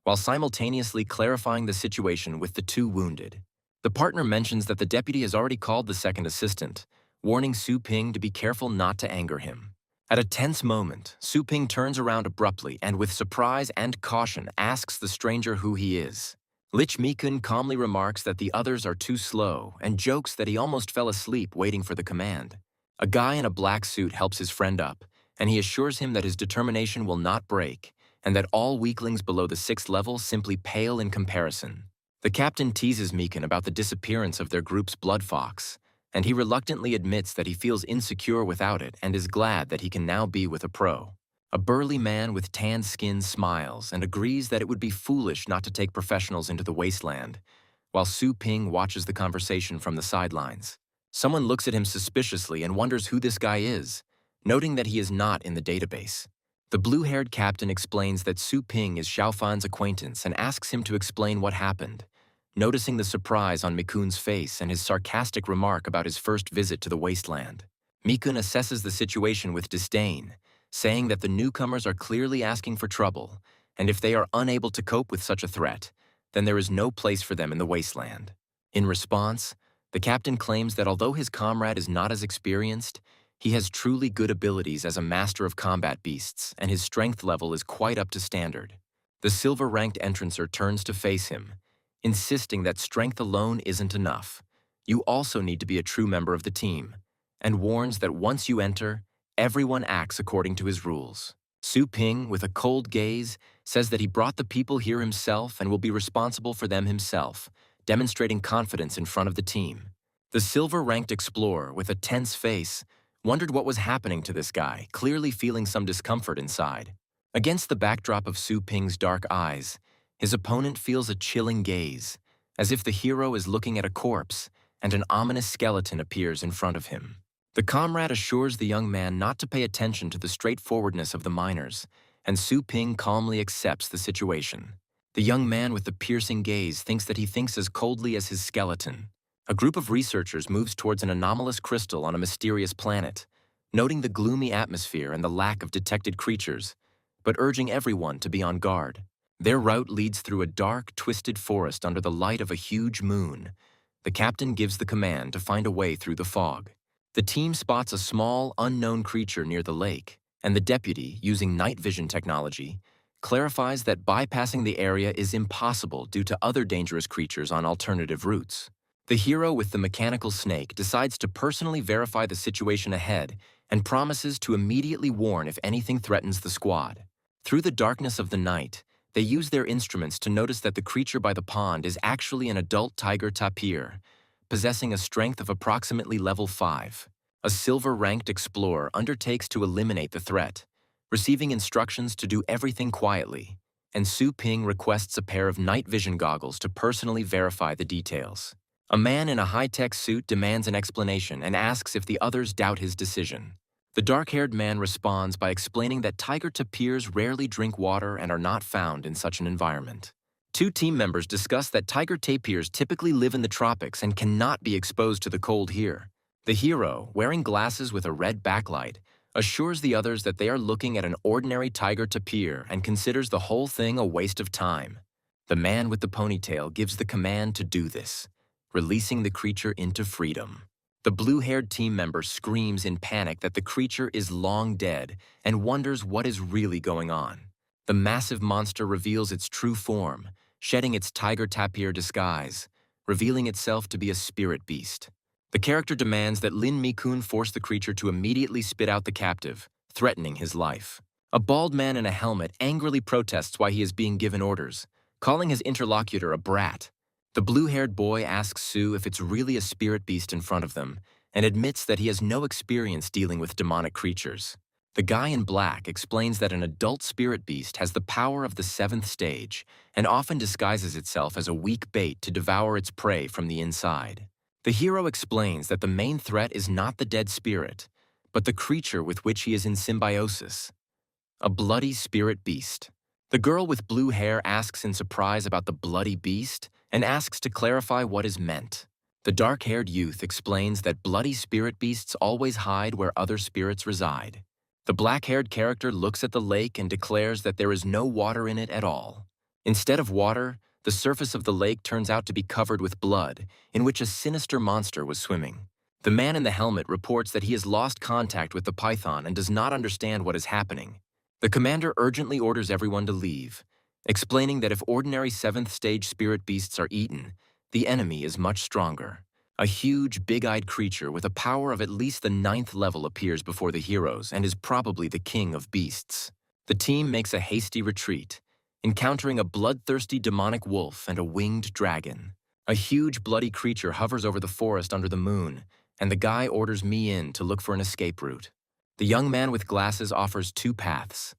while simultaneously clarifying the situation with the two wounded. The partner mentions that the deputy has already called the second assistant, warning Su Ping to be careful not to anger him. At a tense moment, Su Ping turns around abruptly and with surprise and caution asks the stranger who he is. Lich Mikun calmly remarks that the others are too slow and jokes that he almost fell asleep waiting for the command. A guy in a black suit helps his friend up, and he assures him that his determination will not break, and that all weaklings below the 6th level simply pale in comparison. The captain teases Mikun about the disappearance of their group's blood fox, and he reluctantly admits that he feels insecure without it and is glad that he can now be with a pro. A burly man with tanned skin smiles and agrees that it would be foolish not to take professionals into the wasteland, while Su Ping watches the conversation from the sidelines. Someone looks at him suspiciously and wonders who this guy is, noting that he is not in the database. The blue-haired captain explains that Su Ping is Xiaofan's acquaintance and asks him to explain what happened, noticing the surprise on Mikun's face and his sarcastic remark about his first visit to the wasteland. Mikun assesses the situation with disdain, saying that the newcomers are clearly asking for trouble, and if they are unable to cope with such a threat, then there is no place for them in the wasteland. In response, the captain claims that although his comrade is not as experienced, he has truly good abilities as a master of combat beasts, and his strength level is quite up to standard. The silver-ranked entrancer turns to face him, insisting that strength alone isn't enough. You also need to be a true member of the team, and warns that once you enter, everyone acts according to his rules. Su Ping, with a cold gaze, says that he brought the people here himself and will be responsible for them himself, demonstrating confidence in front of the team. The silver-ranked explorer, with a tense face, wondered what was happening to this guy, clearly feeling some discomfort inside. Against the backdrop of Su Ping's dark eyes, his opponent feels a chilling gaze, as if the hero is looking at a corpse and an ominous skeleton appears in front of him. The comrade assures the young man not to pay attention to the straightforwardness of the miners, and Su Ping calmly accepts the situation. The young man with the piercing gaze thinks that he thinks as coldly as his skeleton. A group of researchers moves towards an anomalous crystal on a mysterious planet, noting the gloomy atmosphere and the lack of detected creatures, but urging everyone to be on guard. Their route leads through a dark, twisted forest under the light of a huge moon. The captain gives the command to find a way through the fog. The team spots a small, unknown creature near the lake, and the deputy, using night vision technology, clarifies that bypassing the area is impossible due to other dangerous creatures on alternative routes. The hero with the mechanical snake decides to personally verify the situation ahead and promises to immediately warn if anything threatens the squad. Through the darkness of the night, they use their instruments to notice that the creature by the pond is actually an adult tiger tapir, possessing a strength of approximately level 5. A silver-ranked explorer undertakes to eliminate the threat, receiving instructions to do everything quietly, and Su Ping requests a pair of night vision goggles to personally verify the details. A man in a high-tech suit demands an explanation and asks if the others doubt his decision. The dark-haired man responds by explaining that tiger tapirs rarely drink water and are not found in such an environment. Two team members discuss that tiger tapirs typically live in the tropics and cannot be exposed to the cold here. The hero, wearing glasses with a red backlight, assures the others that they are looking at an ordinary tiger tapir and considers the whole thing a waste of time. The man with the ponytail gives the command to do this, releasing the creature into freedom. The blue-haired team member screams in panic that the creature is long dead and wonders what is really going on. The massive monster reveals its true form, shedding its tiger tapir disguise, revealing itself to be a spirit beast. The character demands that Lin Mi-kun force the creature to immediately spit out the captive, threatening his life. A bald man in a helmet angrily protests why he is being given orders, calling his interlocutor a brat. The blue-haired boy asks Su if it's really a spirit beast in front of them, and admits that he has no experience dealing with demonic creatures. The guy in black explains that an adult spirit beast has the power of the 7th stage and often disguises itself as a weak bait to devour its prey from the inside. The hero explains that the main threat is not the dead spirit, but the creature with which he is in symbiosis. A bloody spirit beast. The girl with blue hair asks in surprise about the bloody beast and asks to clarify what is meant. The dark-haired youth explains that bloody spirit beasts always hide where other spirits reside. The black-haired character looks at the lake and declares that there is no water in it at all. Instead of water, the surface of the lake turns out to be covered with blood, in which a sinister monster was swimming. The man in the helmet reports that he has lost contact with the python and does not understand what is happening. The commander urgently orders everyone to leave, explaining that if ordinary 7th stage spirit beasts are eaten, the enemy is much stronger. A huge, big-eyed creature with a power of at least the 9th level appears before the heroes and is probably the king of beasts. The team makes a hasty retreat, encountering a bloodthirsty demonic wolf and a winged dragon. A huge, bloody creature hovers over the forest under the moon, and the guy orders me in to look for an escape route. The young man with glasses offers 2 paths: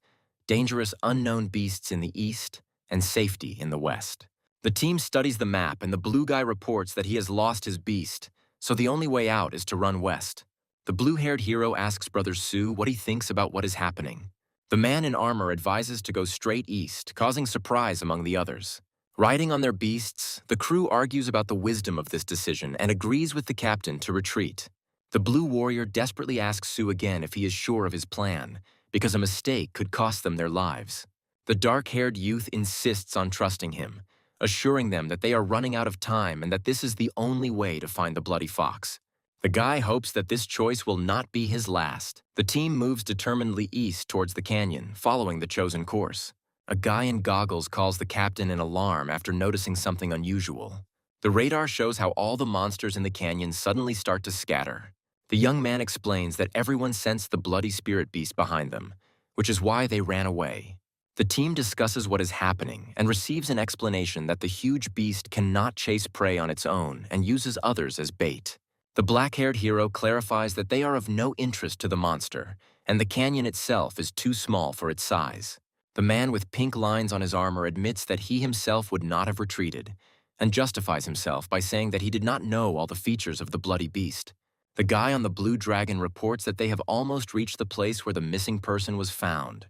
dangerous unknown beasts in the east and safety in the west. The team studies the map, and the blue guy reports that he has lost his beast, so the only way out is to run west. The blue-haired hero asks Brother Su what he thinks about what is happening. The man in armor advises to go straight east, causing surprise among the others. Riding on their beasts, the crew argues about the wisdom of this decision and agrees with the captain to retreat. The blue warrior desperately asks Su again if he is sure of his plan, because a mistake could cost them their lives. The dark-haired youth insists on trusting him, assuring them that they are running out of time and that this is the only way to find the bloody fox. The guy hopes that this choice will not be his last. The team moves determinedly east towards the canyon, following the chosen course. A guy in goggles calls the captain an alarm after noticing something unusual. The radar shows how all the monsters in the canyon suddenly start to scatter. The young man explains that everyone sensed the bloody spirit beast behind them, which is why they ran away. The team discusses what is happening and receives an explanation that the huge beast cannot chase prey on its own and uses others as bait. The black-haired hero clarifies that they are of no interest to the monster, and the canyon itself is too small for its size. The man with pink lines on his armor admits that he himself would not have retreated, and justifies himself by saying that he did not know all the features of the bloody beast. The guy on the blue dragon reports that they have almost reached the place where the missing person was found,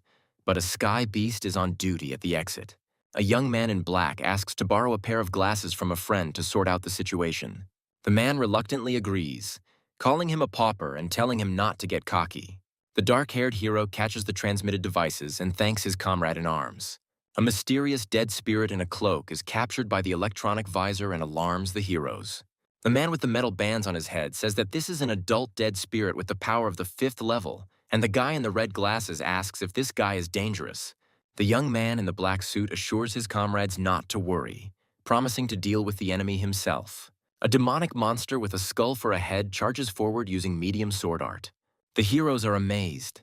but a sky beast is on duty at the exit. A young man in black asks to borrow a pair of glasses from a friend to sort out the situation. The man reluctantly agrees, calling him a pauper and telling him not to get cocky. The dark-haired hero catches the transmitted devices and thanks his comrade in arms. A mysterious dead spirit in a cloak is captured by the electronic visor and alarms the heroes. The man with the metal bands on his head says that this is an adult dead spirit with the power of the 5th level, and the guy in the red glasses asks if this guy is dangerous. The young man in the black suit assures his comrades not to worry, promising to deal with the enemy himself. A demonic monster with a skull for a head charges forward using medium sword art. The heroes are amazed.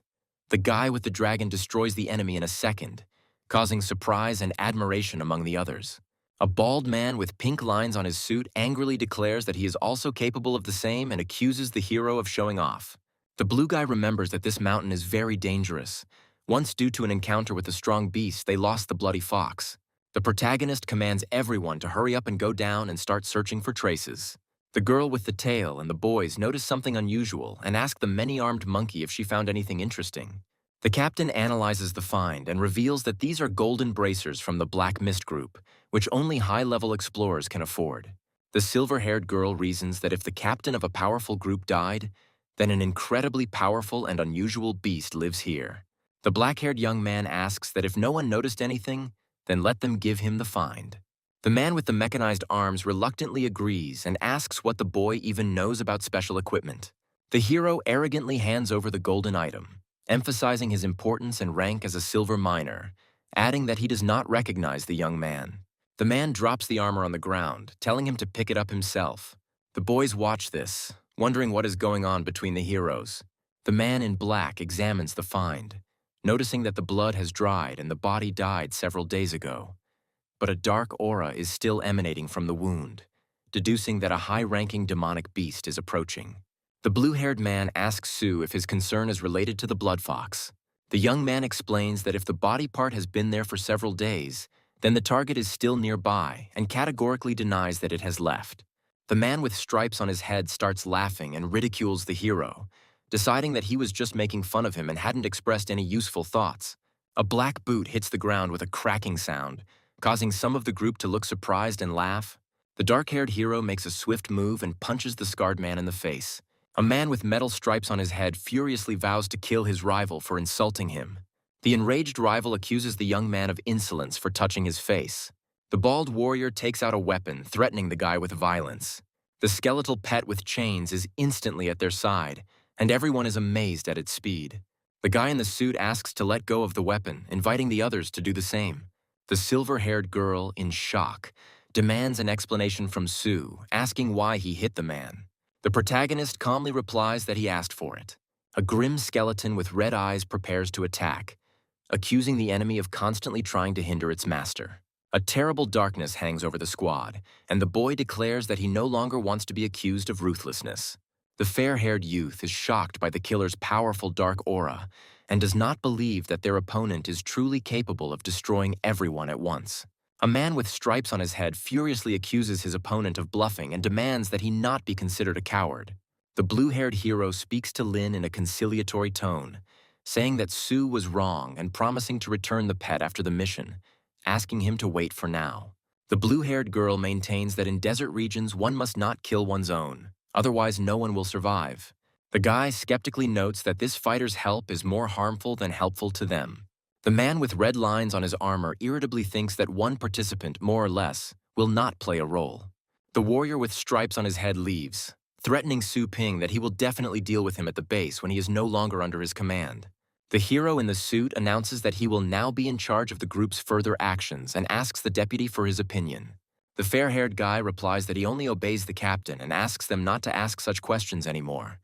The guy with the dragon destroys the enemy in a second, causing surprise and admiration among the others. A bald man with pink lines on his suit angrily declares that he is also capable of the same and accuses the hero of showing off. The blue guy remembers that this mountain is very dangerous, Once, due to an encounter with a strong beast, they lost the bloody fox. The protagonist commands everyone to hurry up and go down and start searching for traces. The girl with the tail and the boys notice something unusual and ask the many-armed monkey if she found anything interesting. The captain analyzes the find and reveals that these are golden bracers from the Black Mist group, which only high-level explorers can afford. The silver-haired girl reasons that if the captain of a powerful group died, then an incredibly powerful and unusual beast lives here. The black-haired young man asks that if no one noticed anything, then let them give him the find. The man with the mechanized arms reluctantly agrees and asks what the boy even knows about special equipment. The hero arrogantly hands over the golden item, emphasizing his importance and rank as a silver miner, adding that he does not recognize the young man. The man drops the armor on the ground, telling him to pick it up himself. The boys watch this, wondering what is going on between the heroes. The man in black examines the find, noticing that the blood has dried and the body died several days ago. But a dark aura is still emanating from the wound, deducing that a high-ranking demonic beast is approaching. The blue-haired man asks Sue if his concern is related to the blood fox. The young man explains that if the body part has been there for several days, then the target is still nearby and categorically denies that it has left. The man with stripes on his head starts laughing and ridicules the hero, deciding that he was just making fun of him and hadn't expressed any useful thoughts. A black boot hits the ground with a cracking sound, causing some of the group to look surprised and laugh. The dark-haired hero makes a swift move and punches the scarred man in the face. A man with metal stripes on his head furiously vows to kill his rival for insulting him. The enraged rival accuses the young man of insolence for touching his face. The bald warrior takes out a weapon, threatening the guy with violence. The skeletal pet with chains is instantly at their side, and everyone is amazed at its speed. The guy in the suit asks to let go of the weapon, inviting the others to do the same. The silver-haired girl, in shock, demands an explanation from Sue, asking why he hit the man. The protagonist calmly replies that he asked for it. A grim skeleton with red eyes prepares to attack, accusing the enemy of constantly trying to hinder its master. A terrible darkness hangs over the squad, and the boy declares that he no longer wants to be accused of ruthlessness. The fair-haired youth is shocked by the killer's powerful dark aura and does not believe that their opponent is truly capable of destroying everyone at once. A man with stripes on his head furiously accuses his opponent of bluffing and demands that he not be considered a coward. The blue-haired hero speaks to Lin in a conciliatory tone, saying that Sue was wrong and promising to return the pet after the mission, asking him to wait for now. The blue-haired girl maintains that in desert regions one must not kill one's own, otherwise no one will survive. The guy skeptically notes that this fighter's help is more harmful than helpful to them. The man with red lines on his armor irritably thinks that one participant, more or less, will not play a role. The warrior with stripes on his head leaves, threatening Su Ping that he will definitely deal with him at the base when he is no longer under his command. The hero in the suit announces that he will now be in charge of the group's further actions and asks the deputy for his opinion. The fair-haired guy replies that he only obeys the captain and asks them not to ask such questions anymore,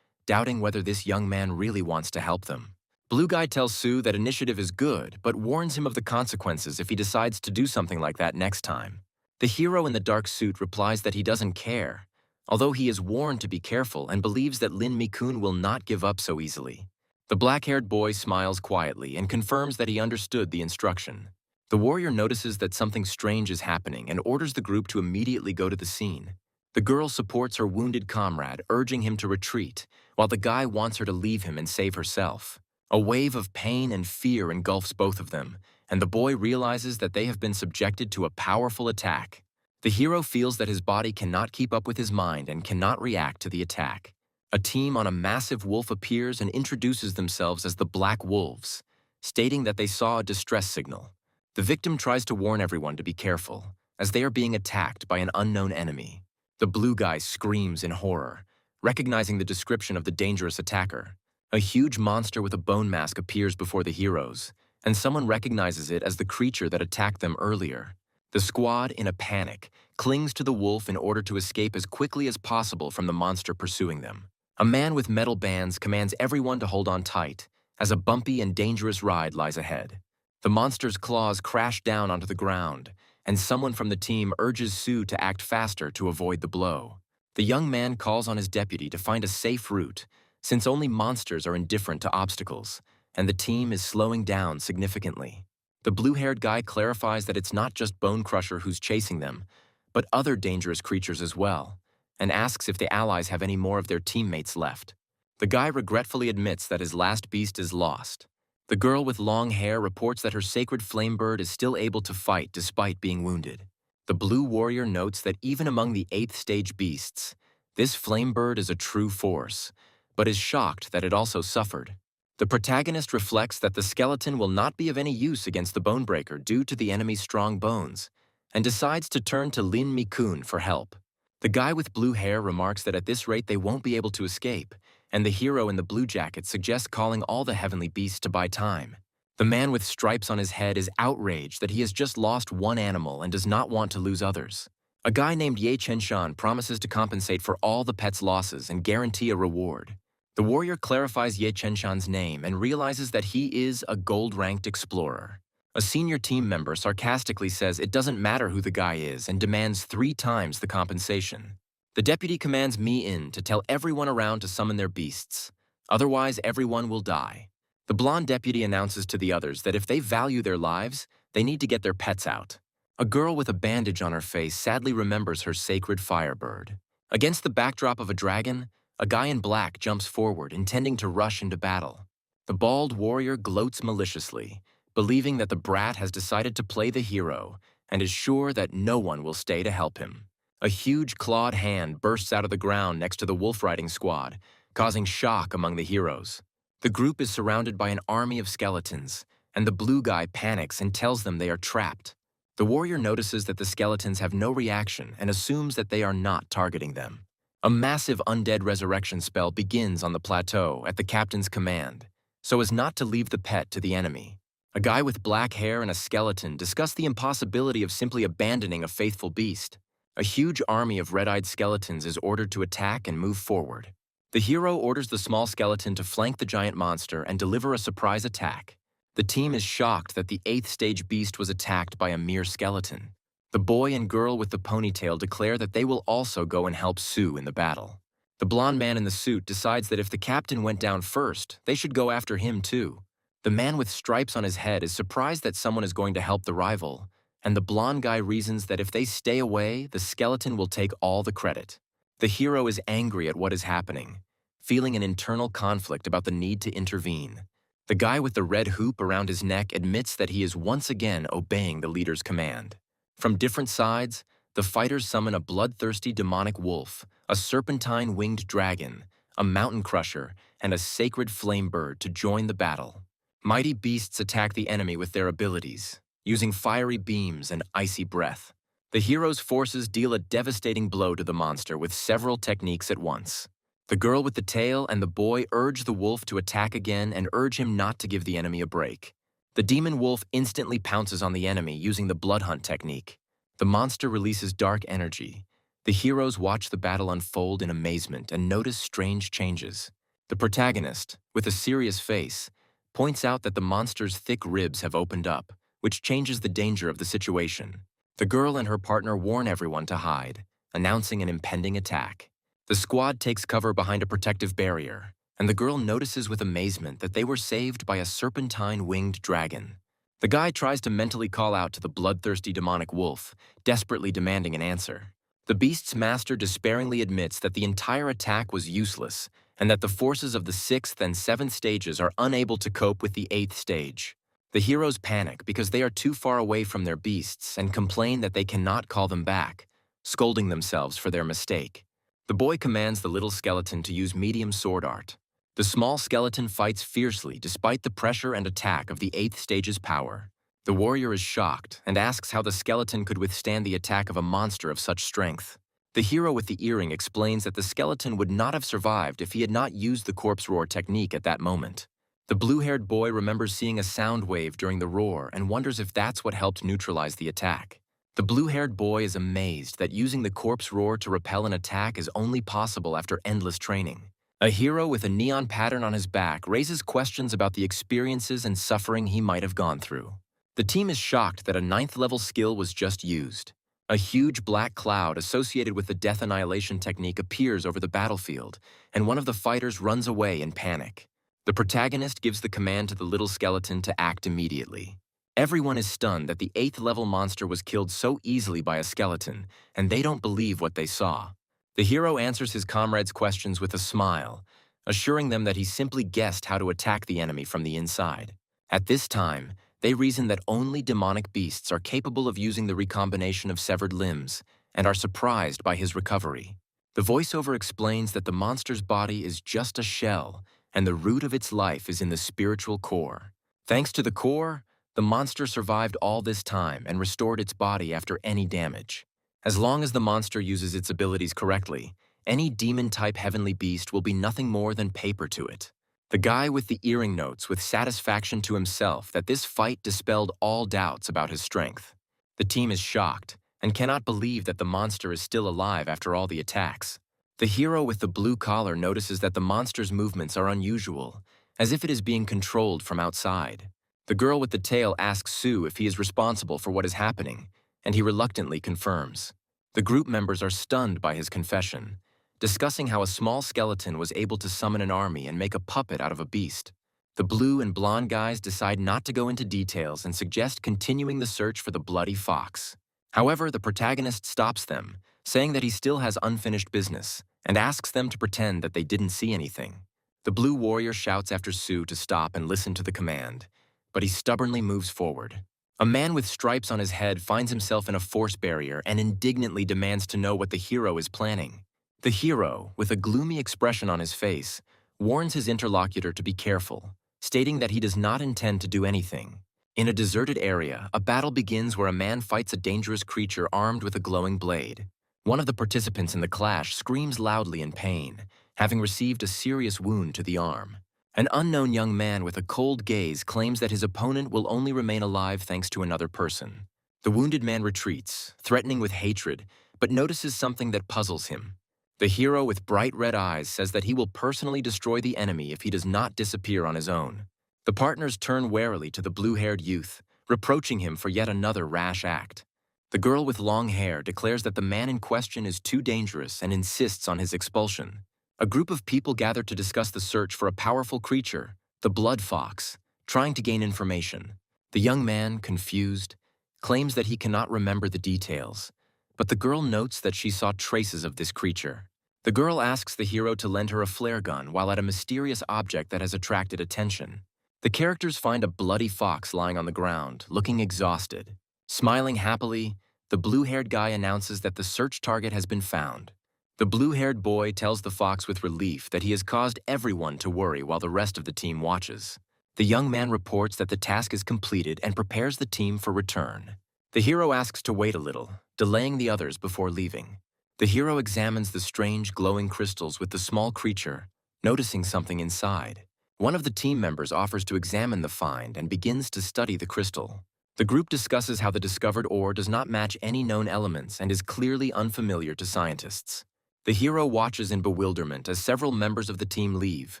doubting whether this young man really wants to help them. Blue guy tells Sue that initiative is good, but warns him of the consequences if he decides to do something like that next time. The hero in the dark suit replies that he doesn't care, although he is warned to be careful and believes that Lin Mi-kun will not give up so easily. The black-haired boy smiles quietly and confirms that he understood the instruction. The warrior notices that something strange is happening and orders the group to immediately go to the scene. The girl supports her wounded comrade, urging him to retreat, while the guy wants her to leave him and save herself. A wave of pain and fear engulfs both of them, and the boy realizes that they have been subjected to a powerful attack. The hero feels that his body cannot keep up with his mind and cannot react to the attack. A team on a massive wolf appears and introduces themselves as the Black Wolves, stating that they saw a distress signal. The victim tries to warn everyone to be careful, as they are being attacked by an unknown enemy. The blue guy screams in horror, recognizing the description of the dangerous attacker. A huge monster with a bone mask appears before the heroes, and someone recognizes it as the creature that attacked them earlier. The squad, in a panic, clings to the wolf in order to escape as quickly as possible from the monster pursuing them. A man with metal bands commands everyone to hold on tight, as a bumpy and dangerous ride lies ahead. The monster's claws crash down onto the ground, and someone from the team urges Sue to act faster to avoid the blow. The young man calls on his deputy to find a safe route, since only monsters are indifferent to obstacles, and the team is slowing down significantly. The blue-haired guy clarifies that it's not just Bone Crusher who's chasing them, but other dangerous creatures as well, and asks if the allies have any more of their teammates left. The guy regretfully admits that his last beast is lost. The girl with long hair reports that her sacred flame bird is still able to fight despite being wounded. The blue warrior notes that even among the 8th stage beasts, this flame bird is a true force, but is shocked that it also suffered. The protagonist reflects that the skeleton will not be of any use against the Bonebreaker due to the enemy's strong bones, and decides to turn to Lin Mi-kun for help. The guy with blue hair remarks that at this rate they won't be able to escape, and the hero in the blue jacket suggests calling all the heavenly beasts to buy time. The man with stripes on his head is outraged that he has just lost one animal and does not want to lose others. A guy named Ye Chenshan promises to compensate for all the pet's losses and guarantee a reward. The warrior clarifies Ye Chenshan's name and realizes that he is a gold-ranked explorer. A senior team member sarcastically says it doesn't matter who the guy is and demands 3 times the compensation. The deputy commands Mi-in to tell everyone around to summon their beasts. Otherwise, everyone will die. The blonde deputy announces to the others that if they value their lives, they need to get their pets out. A girl with a bandage on her face sadly remembers her sacred firebird. Against the backdrop of a dragon, a guy in black jumps forward, intending to rush into battle. The bald warrior gloats maliciously, believing that the brat has decided to play the hero and is sure that no one will stay to help him. A huge clawed hand bursts out of the ground next to the wolf-riding squad, causing shock among the heroes. The group is surrounded by an army of skeletons, and the blue guy panics and tells them they are trapped. The warrior notices that the skeletons have no reaction and assumes that they are not targeting them. A massive undead resurrection spell begins on the plateau at the captain's command, so as not to leave the pet to the enemy. A guy with black hair and a skeleton discuss the impossibility of simply abandoning a faithful beast. A huge army of red-eyed skeletons is ordered to attack and move forward. The hero orders the small skeleton to flank the giant monster and deliver a surprise attack. The team is shocked that the 8th stage beast was attacked by a mere skeleton. The boy and girl with the ponytail declare that they will also go and help Sue in the battle. The blonde man in the suit decides that if the captain went down first, they should go after him too. The man with stripes on his head is surprised that someone is going to help the rival, and the blonde guy reasons that if they stay away, the skeleton will take all the credit. The hero is angry at what is happening, feeling an internal conflict about the need to intervene. The guy with the red hoop around his neck admits that he is once again obeying the leader's command. From different sides, the fighters summon a bloodthirsty demonic wolf, a serpentine-winged dragon, a mountain crusher, and a sacred flame bird to join the battle. Mighty beasts attack the enemy with their abilities, using fiery beams and icy breath. The hero's forces deal a devastating blow to the monster with several techniques at once. The girl with the tail and the boy urge the wolf to attack again and urge him not to give the enemy a break. The demon wolf instantly pounces on the enemy using the blood hunt technique. The monster releases dark energy. The heroes watch the battle unfold in amazement and notice strange changes. The protagonist, with a serious face, points out that the monster's thick ribs have opened up, which changes the danger of the situation. The girl and her partner warn everyone to hide, announcing an impending attack. The squad takes cover behind a protective barrier, and the girl notices with amazement that they were saved by a serpentine-winged dragon. The guy tries to mentally call out to the bloodthirsty demonic wolf, desperately demanding an answer. The beast's master despairingly admits that the entire attack was useless, and that the forces of the 6th and 7th stages are unable to cope with the 8th stage. The heroes panic because they are too far away from their beasts and complain that they cannot call them back, scolding themselves for their mistake. The boy commands the little skeleton to use medium sword art. The small skeleton fights fiercely despite the pressure and attack of the 8th stage's power. The warrior is shocked and asks how the skeleton could withstand the attack of a monster of such strength. The hero with the earring explains that the skeleton would not have survived if he had not used the corpse roar technique at that moment. The blue-haired boy remembers seeing a sound wave during the roar and wonders if that's what helped neutralize the attack. The blue-haired boy is amazed that using the corpse roar to repel an attack is only possible after endless training. A hero with a neon pattern on his back raises questions about the experiences and suffering he might have gone through. The team is shocked that a 9th-level skill was just used. A huge black cloud associated with the death annihilation technique appears over the battlefield, and one of the fighters runs away in panic. The protagonist gives the command to the little skeleton to act immediately. Everyone is stunned that the 8th-level monster was killed so easily by a skeleton, and they don't believe what they saw. The hero answers his comrades' questions with a smile, assuring them that he simply guessed how to attack the enemy from the inside. At this time, they reason that only demonic beasts are capable of using the recombination of severed limbs, and are surprised by his recovery. The voiceover explains that the monster's body is just a shell, and the root of its life is in the spiritual core. Thanks to the core, the monster survived all this time and restored its body after any damage. As long as the monster uses its abilities correctly, any demon-type heavenly beast will be nothing more than paper to it. The guy with the earring notes with satisfaction to himself that this fight dispelled all doubts about his strength. The team is shocked and cannot believe that the monster is still alive after all the attacks. The hero with the blue collar notices that the monster's movements are unusual, as if it is being controlled from outside. The girl with the tail asks Sue if he is responsible for what is happening, and he reluctantly confirms. The group members are stunned by his confession, discussing how a small skeleton was able to summon an army and make a puppet out of a beast. The blue and blonde guys decide not to go into details and suggest continuing the search for the bloody fox. However, the protagonist stops them, saying that he still has unfinished business, and asks them to pretend that they didn't see anything. The blue warrior shouts after Sue to stop and listen to the command, but he stubbornly moves forward. A man with stripes on his head finds himself in a force barrier and indignantly demands to know what the hero is planning. The hero, with a gloomy expression on his face, warns his interlocutor to be careful, stating that he does not intend to do anything. In a deserted area, a battle begins where a man fights a dangerous creature armed with a glowing blade. One of the participants in the clash screams loudly in pain, having received a serious wound to the arm. An unknown young man with a cold gaze claims that his opponent will only remain alive thanks to another person. The wounded man retreats, threatening with hatred, but notices something that puzzles him. The hero with bright red eyes says that he will personally destroy the enemy if he does not disappear on his own. The partners turn warily to the blue-haired youth, reproaching him for yet another rash act. The girl with long hair declares that the man in question is too dangerous and insists on his expulsion. A group of people gather to discuss the search for a powerful creature, the blood fox, trying to gain information. The young man, confused, claims that he cannot remember the details, but the girl notes that she saw traces of this creature. The girl asks the hero to lend her a flare gun while at a mysterious object that has attracted attention. The characters find a bloody fox lying on the ground, looking exhausted. Smiling happily, the blue-haired guy announces that the search target has been found. The blue-haired boy tells the fox with relief that he has caused everyone to worry while the rest of the team watches. The young man reports that the task is completed and prepares the team for return. The hero asks to wait a little, delaying the others before leaving. The hero examines the strange glowing crystals with the small creature, noticing something inside. One of the team members offers to examine the find and begins to study the crystal. The group discusses how the discovered ore does not match any known elements and is clearly unfamiliar to scientists. The hero watches in bewilderment as several members of the team leave,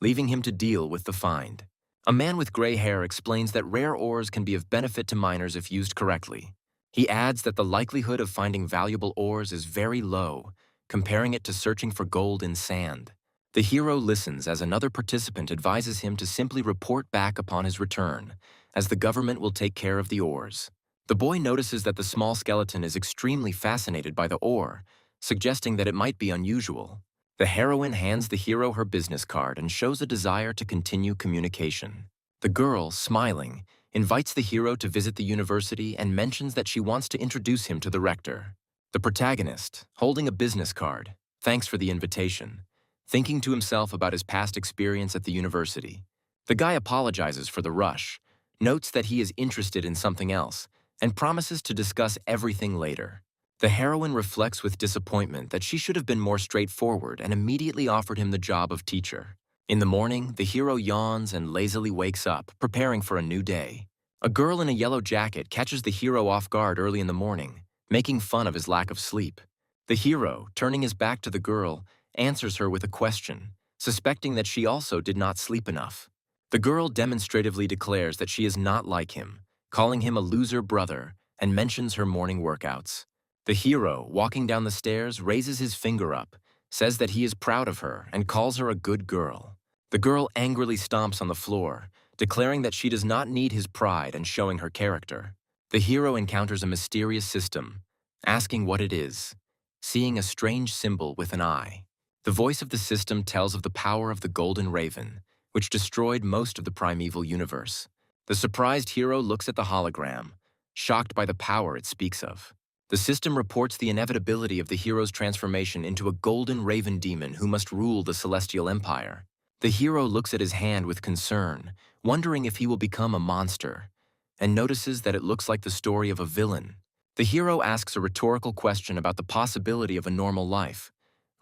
leaving him to deal with the find. A man with gray hair explains that rare ores can be of benefit to miners if used correctly. He adds that the likelihood of finding valuable ores is very low, comparing it to searching for gold in sand. The hero listens as another participant advises him to simply report back upon his return, as the government will take care of the ores. The boy notices that the small skeleton is extremely fascinated by the ore, suggesting that it might be unusual. The heroine hands the hero her business card and shows a desire to continue communication. The girl, smiling, invites the hero to visit the university and mentions that she wants to introduce him to the rector. The protagonist, holding a business card, thanks for the invitation, thinking to himself about his past experience at the university. The guy apologizes for the rush, notes that he is interested in something else, and promises to discuss everything later. The heroine reflects with disappointment that she should have been more straightforward and immediately offered him the job of teacher. In the morning, the hero yawns and lazily wakes up, preparing for a new day. A girl in a yellow jacket catches the hero off guard early in the morning, making fun of his lack of sleep. The hero, turning his back to the girl, answers her with a question, suspecting that she also did not sleep enough. The girl demonstratively declares that she is not like him, calling him a loser brother, and mentions her morning workouts. The hero, walking down the stairs, raises his finger up, says that he is proud of her, and calls her a good girl. The girl angrily stomps on the floor, declaring that she does not need his pride and showing her character. The hero encounters a mysterious system, asking what it is, seeing a strange symbol with an eye. The voice of the system tells of the power of the Golden Raven, which destroyed most of the primeval universe. The surprised hero looks at the hologram, shocked by the power it speaks of. The system reports the inevitability of the hero's transformation into a golden raven demon who must rule the celestial empire. The hero looks at his hand with concern, wondering if he will become a monster, and notices that it looks like the story of a villain. The hero asks a rhetorical question about the possibility of a normal life,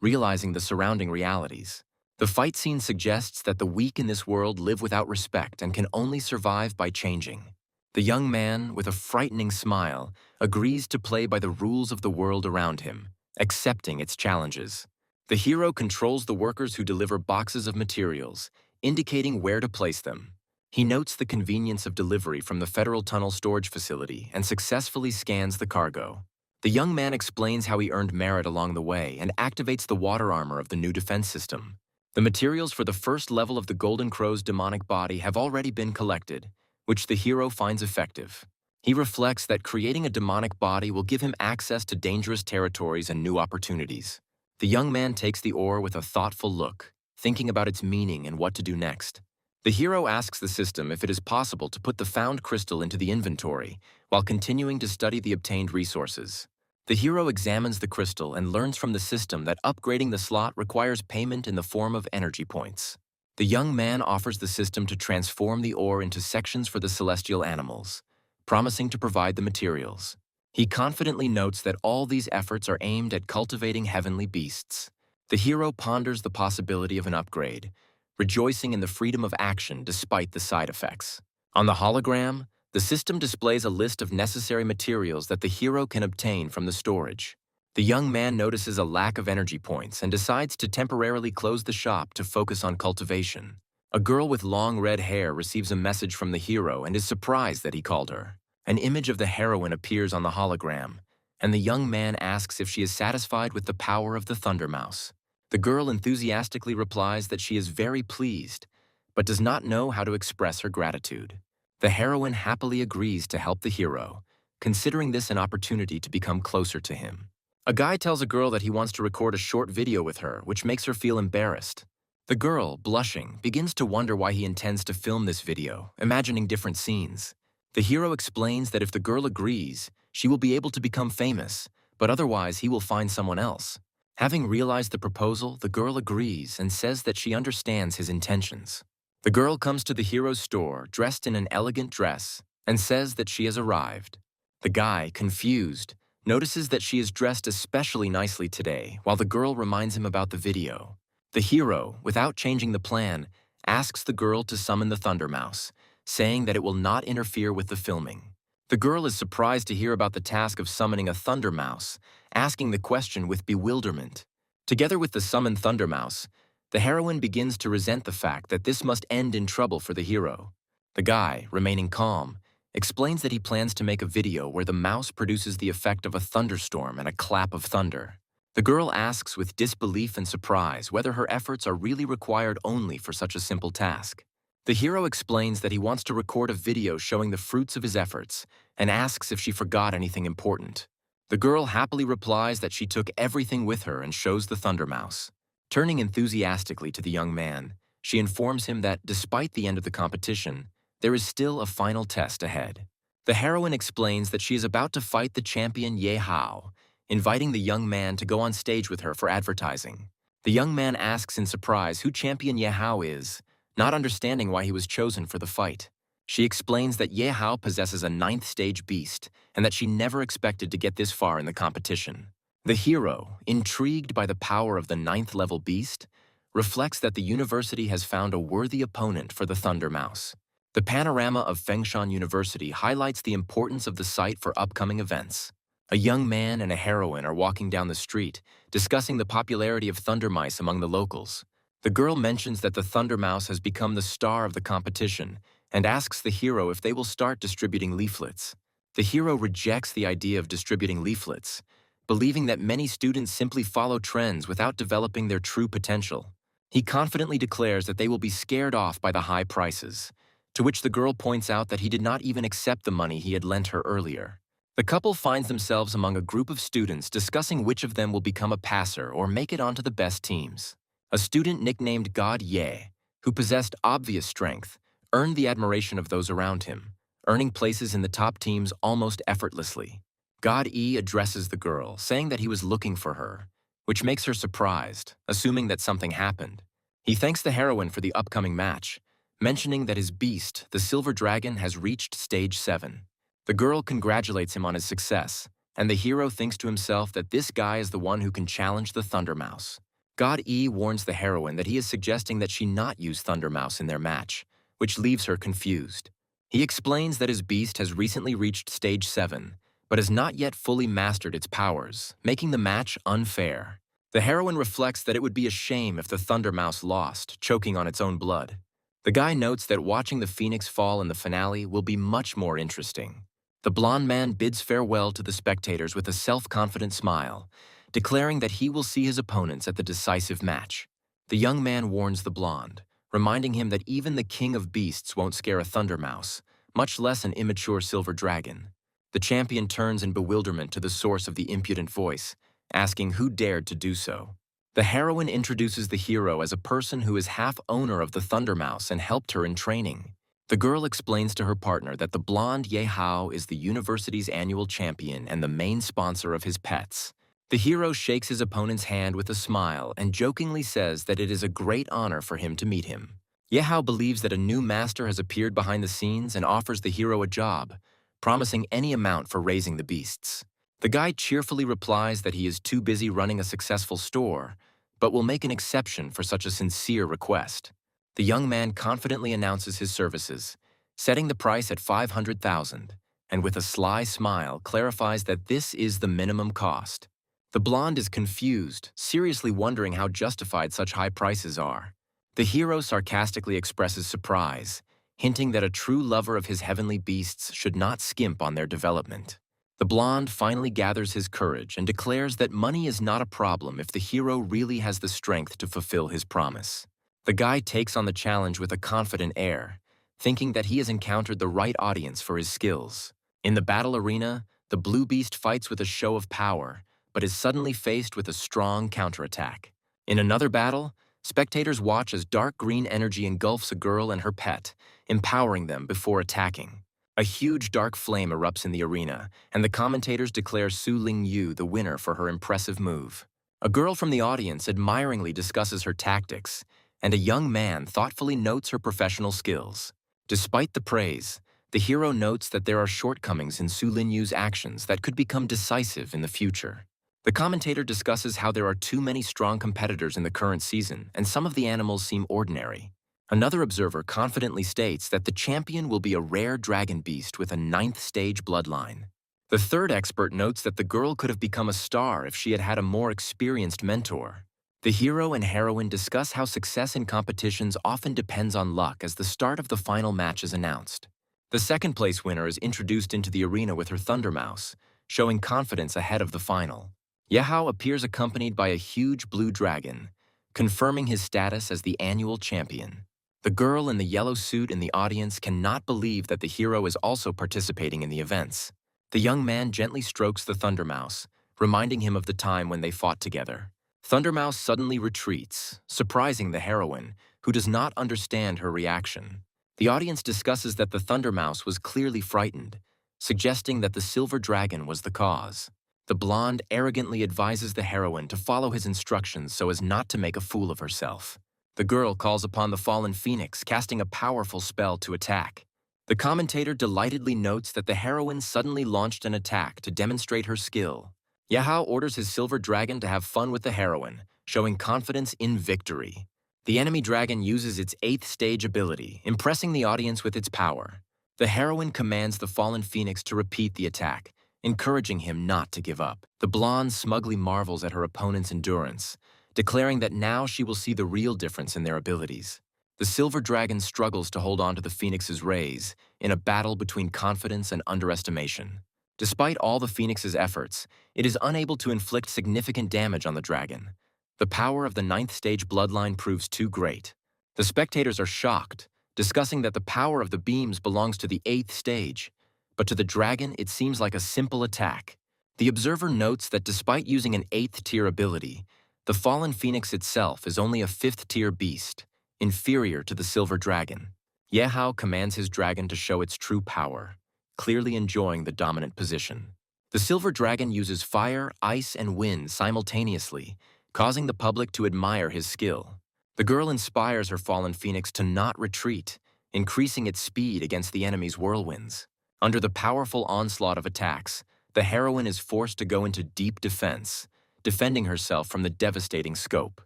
realizing the surrounding realities. The fight scene suggests that the weak in this world live without respect and can only survive by changing. The young man, with a frightening smile, agrees to play by the rules of the world around him, accepting its challenges. The hero controls the workers who deliver boxes of materials, indicating where to place them. He notes the convenience of delivery from the Federal Tunnel storage facility and successfully scans the cargo. The young man explains how he earned merit along the way and activates the water armor of the new defense system. The materials for the first level of the Golden Crow's demonic body have already been collected, which the hero finds effective. He reflects that creating a demonic body will give him access to dangerous territories and new opportunities. The young man takes the ore with a thoughtful look, thinking about its meaning and what to do next. The hero asks the system if it is possible to put the found crystal into the inventory while continuing to study the obtained resources. The hero examines the crystal and learns from the system that upgrading the slot requires payment in the form of energy points. The young man offers the system to transform the ore into sections for the celestial animals, promising to provide the materials. He confidently notes that all these efforts are aimed at cultivating heavenly beasts. The hero ponders the possibility of an upgrade, rejoicing in the freedom of action despite the side effects. On the hologram, the system displays a list of necessary materials that the hero can obtain from the storage. The young man notices a lack of energy points and decides to temporarily close the shop to focus on cultivation. A girl with long red hair receives a message from the hero and is surprised that he called her. An image of the heroine appears on the hologram, and the young man asks if she is satisfied with the power of the Thunder Mouse. The girl enthusiastically replies that she is very pleased, but does not know how to express her gratitude. The heroine happily agrees to help the hero, considering this an opportunity to become closer to him. A guy tells a girl that he wants to record a short video with her, which makes her feel embarrassed. The girl, blushing, begins to wonder why he intends to film this video, imagining different scenes. The hero explains that if the girl agrees, she will be able to become famous, but otherwise he will find someone else. Having realized the proposal, the girl agrees and says that she understands his intentions. The girl comes to the hero's store dressed in an elegant dress and says that she has arrived. The guy, confused, notices that she is dressed especially nicely today, while the girl reminds him about the video. The hero, without changing the plan, asks the girl to summon the Thunder Mouse, saying that it will not interfere with the filming. The girl is surprised to hear about the task of summoning a Thunder Mouse, asking the question with bewilderment. Together with the summoned Thunder Mouse, the heroine begins to resent the fact that this must end in trouble for the hero. The guy, remaining calm, explains that he plans to make a video where the mouse produces the effect of a thunderstorm and a clap of thunder. The girl asks with disbelief and surprise whether her efforts are really required only for such a simple task. The hero explains that he wants to record a video showing the fruits of his efforts and asks if she forgot anything important. The girl happily replies that she took everything with her and shows the Thunder Mouse. Turning enthusiastically to the young man, she informs him that despite the end of the competition, there is still a final test ahead. The heroine explains that she is about to fight the champion Ye Hao, inviting the young man to go on stage with her for advertising. The young man asks in surprise who champion Ye Hao is, not understanding why he was chosen for the fight. She explains that Ye Hao possesses a 9th stage beast and that she never expected to get this far in the competition. The hero, intrigued by the power of the 9th level beast, reflects that the university has found a worthy opponent for the Thunder Mouse. The panorama of Fengshan University highlights the importance of the site for upcoming events. A young man and a heroine are walking down the street, discussing the popularity of Thunder Mice among the locals. The girl mentions that the Thunder Mouse has become the star of the competition and asks the hero if they will start distributing leaflets. The hero rejects the idea of distributing leaflets, believing that many students simply follow trends without developing their true potential. He confidently declares that they will be scared off by the high prices, to which the girl points out that he did not even accept the money he had lent her earlier. The couple finds themselves among a group of students discussing which of them will become a passer or make it onto the best teams. A student nicknamed God Ye, who possessed obvious strength, earned the admiration of those around him, earning places in the top teams almost effortlessly. God E addresses the girl, saying that he was looking for her, which makes her surprised, assuming that something happened. He thanks the heroine for the upcoming match, mentioning that his beast, the silver dragon, has reached stage 7. The girl congratulates him on his success, and the hero thinks to himself that this guy is the one who can challenge the Thunder Mouse. God E warns the heroine that he is suggesting that she not use Thunder Mouse in their match, which leaves her confused. He explains that his beast has recently reached stage 7, but has not yet fully mastered its powers, making the match unfair. The heroine reflects that it would be a shame if the Thunder Mouse lost, choking on its own blood. The guy notes that watching the phoenix fall in the finale will be much more interesting. The blonde man bids farewell to the spectators with a self-confident smile, declaring that he will see his opponents at the decisive match. The young man warns the blonde, reminding him that even the king of beasts won't scare a Thunder Mouse, much less an immature silver dragon. The champion turns in bewilderment to the source of the impudent voice, asking who dared to do so. The heroine introduces the hero as a person who is half owner of the Thunder Mouse and helped her in training. The girl explains to her partner that the blonde Ye Hao is the university's annual champion and the main sponsor of his pets. The hero shakes his opponent's hand with a smile and jokingly says that it is a great honor for him to meet him. Ye Hao believes that a new master has appeared behind the scenes and offers the hero a job, promising any amount for raising the beasts. The guy cheerfully replies that he is too busy running a successful store, but will make an exception for such a sincere request. The young man confidently announces his services, setting the price at 500,000, and with a sly smile clarifies that this is the minimum cost. The blonde is confused, seriously wondering how justified such high prices are. The hero sarcastically expresses surprise, hinting that a true lover of his heavenly beasts should not skimp on their development. The blonde finally gathers his courage and declares that money is not a problem if the hero really has the strength to fulfill his promise. The guy takes on the challenge with a confident air, thinking that he has encountered the right audience for his skills. In the battle arena, the blue beast fights with a show of power, but is suddenly faced with a strong counterattack. In another battle, spectators watch as dark green energy engulfs a girl and her pet, empowering them before attacking. A huge dark flame erupts in the arena, and the commentators declare Su Ling Yu the winner for her impressive move. A girl from the audience admiringly discusses her tactics, and a young man thoughtfully notes her professional skills. Despite the praise, the hero notes that there are shortcomings in Su Ling Yu's actions that could become decisive in the future. The commentator discusses how there are too many strong competitors in the current season, and some of the animals seem ordinary. Another observer confidently states that the champion will be a rare dragon beast with a 9th stage bloodline. The third expert notes that the girl could have become a star if she had had a more experienced mentor. The hero and heroine discuss how success in competitions often depends on luck as the start of the final match is announced. The second-place winner is introduced into the arena with her Thunder Mouse, showing confidence ahead of the final. Ye Hao appears accompanied by a huge blue dragon, confirming his status as the annual champion. The girl in the yellow suit in the audience cannot believe that the hero is also participating in the events. The young man gently strokes the Thunder Mouse, reminding him of the time when they fought together. Thunder Mouse suddenly retreats, surprising the heroine, who does not understand her reaction. The audience discusses that the Thunder Mouse was clearly frightened, suggesting that the silver dragon was the cause. The blonde arrogantly advises the heroine to follow his instructions so as not to make a fool of herself. The girl calls upon the fallen phoenix, casting a powerful spell to attack. The commentator delightedly notes that the heroine suddenly launched an attack to demonstrate her skill. Ye Hao orders his silver dragon to have fun with the heroine, showing confidence in victory. The enemy dragon uses its 8th stage ability, impressing the audience with its power. The heroine commands the fallen phoenix to repeat the attack, encouraging him not to give up. The blonde smugly marvels at her opponent's endurance, declaring that now she will see the real difference in their abilities. The silver dragon struggles to hold on to the phoenix's rays in a battle between confidence and underestimation. Despite all the phoenix's efforts, it is unable to inflict significant damage on the dragon. The power of the ninth stage bloodline proves too great. The spectators are shocked, discussing that the power of the beams belongs to the 8th stage, but to the dragon it seems like a simple attack. The observer notes that despite using an 8th tier ability, the fallen phoenix itself is only a 5th tier beast, inferior to the silver dragon. Yehao commands his dragon to show its true power, clearly enjoying the dominant position. The silver dragon uses fire, ice, and wind simultaneously, causing the public to admire his skill. The girl inspires her fallen phoenix to not retreat, increasing its speed against the enemy's whirlwinds. Under the powerful onslaught of attacks, the heroine is forced to go into deep defense, defending herself from the devastating scope.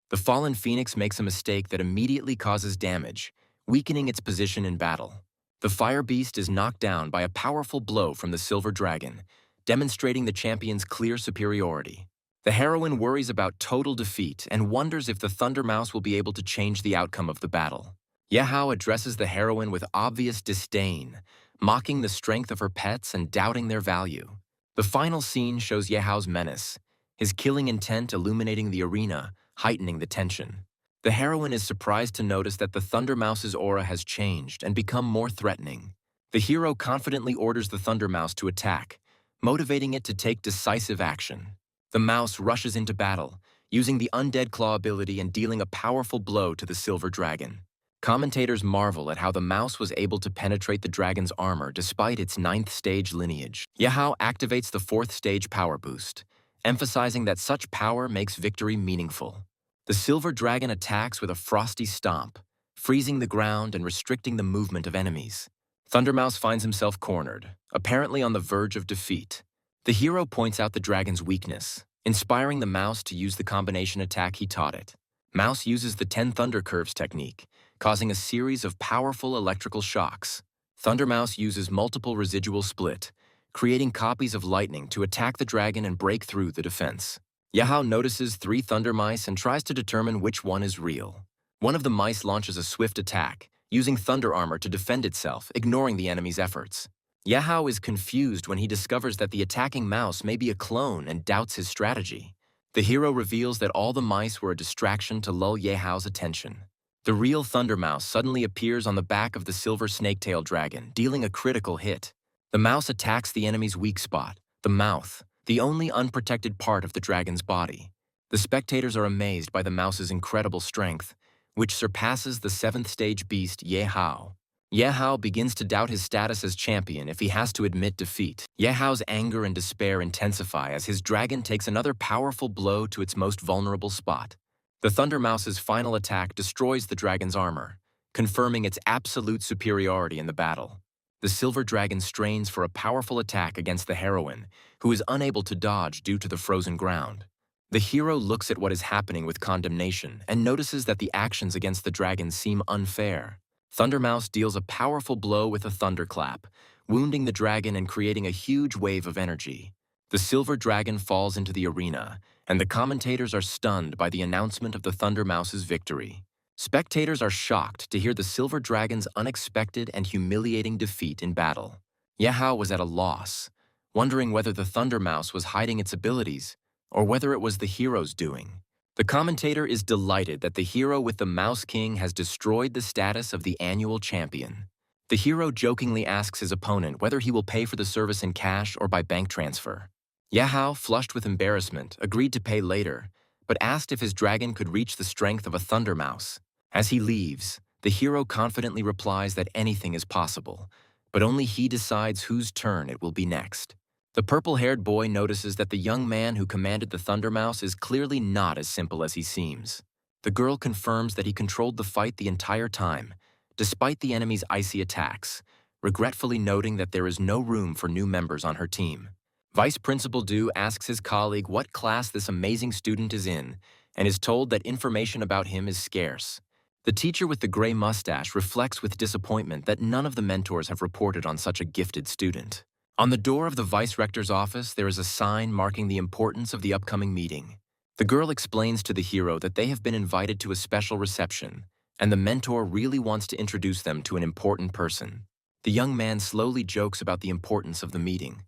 The fallen phoenix makes a mistake that immediately causes damage, weakening its position in battle. The fire beast is knocked down by a powerful blow from the silver dragon, demonstrating the champion's clear superiority. The heroine worries about total defeat and wonders if the Thunder Mouse will be able to change the outcome of the battle. Yehao addresses the heroine with obvious disdain, mocking the strength of her pets and doubting their value. The final scene shows Yehao's menace, his killing intent illuminating the arena, heightening the tension. The heroine is surprised to notice that the Thunder Mouse's aura has changed and become more threatening. The hero confidently orders the Thunder Mouse to attack, motivating it to take decisive action. The mouse rushes into battle, using the Undead Claw ability and dealing a powerful blow to the silver dragon. Commentators marvel at how the mouse was able to penetrate the dragon's armor despite its 9th stage lineage. Yehao activates the 4th stage power boost, emphasizing that such power makes victory meaningful. The silver dragon attacks with a frosty stomp, freezing the ground and restricting the movement of enemies. Thundermouse finds himself cornered, apparently on the verge of defeat. The hero points out the dragon's weakness, inspiring the mouse to use the combination attack he taught it. Mouse uses the 10 Thunder Curves technique, causing a series of powerful electrical shocks. Thundermouse uses multiple residual split, creating copies of lightning to attack the dragon and break through the defense. Yehao notices 3 thunder mice and tries to determine which one is real. One of the mice launches a swift attack, using thunder armor to defend itself, ignoring the enemy's efforts. Yehao is confused when he discovers that the attacking mouse may be a clone and doubts his strategy. The hero reveals that all the mice were a distraction to lull Yehao's attention. The real Thunder Mouse suddenly appears on the back of the silver snake-tailed dragon, dealing a critical hit. The mouse attacks the enemy's weak spot, the mouth, the only unprotected part of the dragon's body. The spectators are amazed by the mouse's incredible strength, which surpasses the 7th stage beast Yehao. Yehao begins to doubt his status as champion if he has to admit defeat. Yehao's anger and despair intensify as his dragon takes another powerful blow to its most vulnerable spot. The Thunder Mouse's final attack destroys the dragon's armor, confirming its absolute superiority in the battle. The silver dragon strains for a powerful attack against the heroine, who is unable to dodge due to the frozen ground. The hero looks at what is happening with condemnation and notices that the actions against the dragon seem unfair. Thundermouse deals a powerful blow with a thunderclap, wounding the dragon and creating a huge wave of energy. The silver dragon falls into the arena, and the commentators are stunned by the announcement of the Thundermouse's victory. Spectators are shocked to hear the silver dragon's unexpected and humiliating defeat in battle. Yehao was at a loss, wondering whether the Thundermouse was hiding its abilities or whether it was the hero's doing. The commentator is delighted that the hero with the Mouse King has destroyed the status of the annual champion. The hero jokingly asks his opponent whether he will pay for the service in cash or by bank transfer. Yehao, flushed with embarrassment, agreed to pay later, but asked if his dragon could reach the strength of a Thunder Mouse. As he leaves, the hero confidently replies that anything is possible, but only he decides whose turn it will be next. The purple-haired boy notices that the young man who commanded the Thunder Mouse is clearly not as simple as he seems. The girl confirms that he controlled the fight the entire time, despite the enemy's icy attacks, regretfully noting that there is no room for new members on her team. Vice Principal Du asks his colleague what class this amazing student is in, and is told that information about him is scarce. The teacher with the gray mustache reflects with disappointment that none of the mentors have reported on such a gifted student. On the door of the vice-rector's office, there is a sign marking the importance of the upcoming meeting. The girl explains to the hero that they have been invited to a special reception, and the mentor really wants to introduce them to an important person. The young man slowly jokes about the importance of the meeting,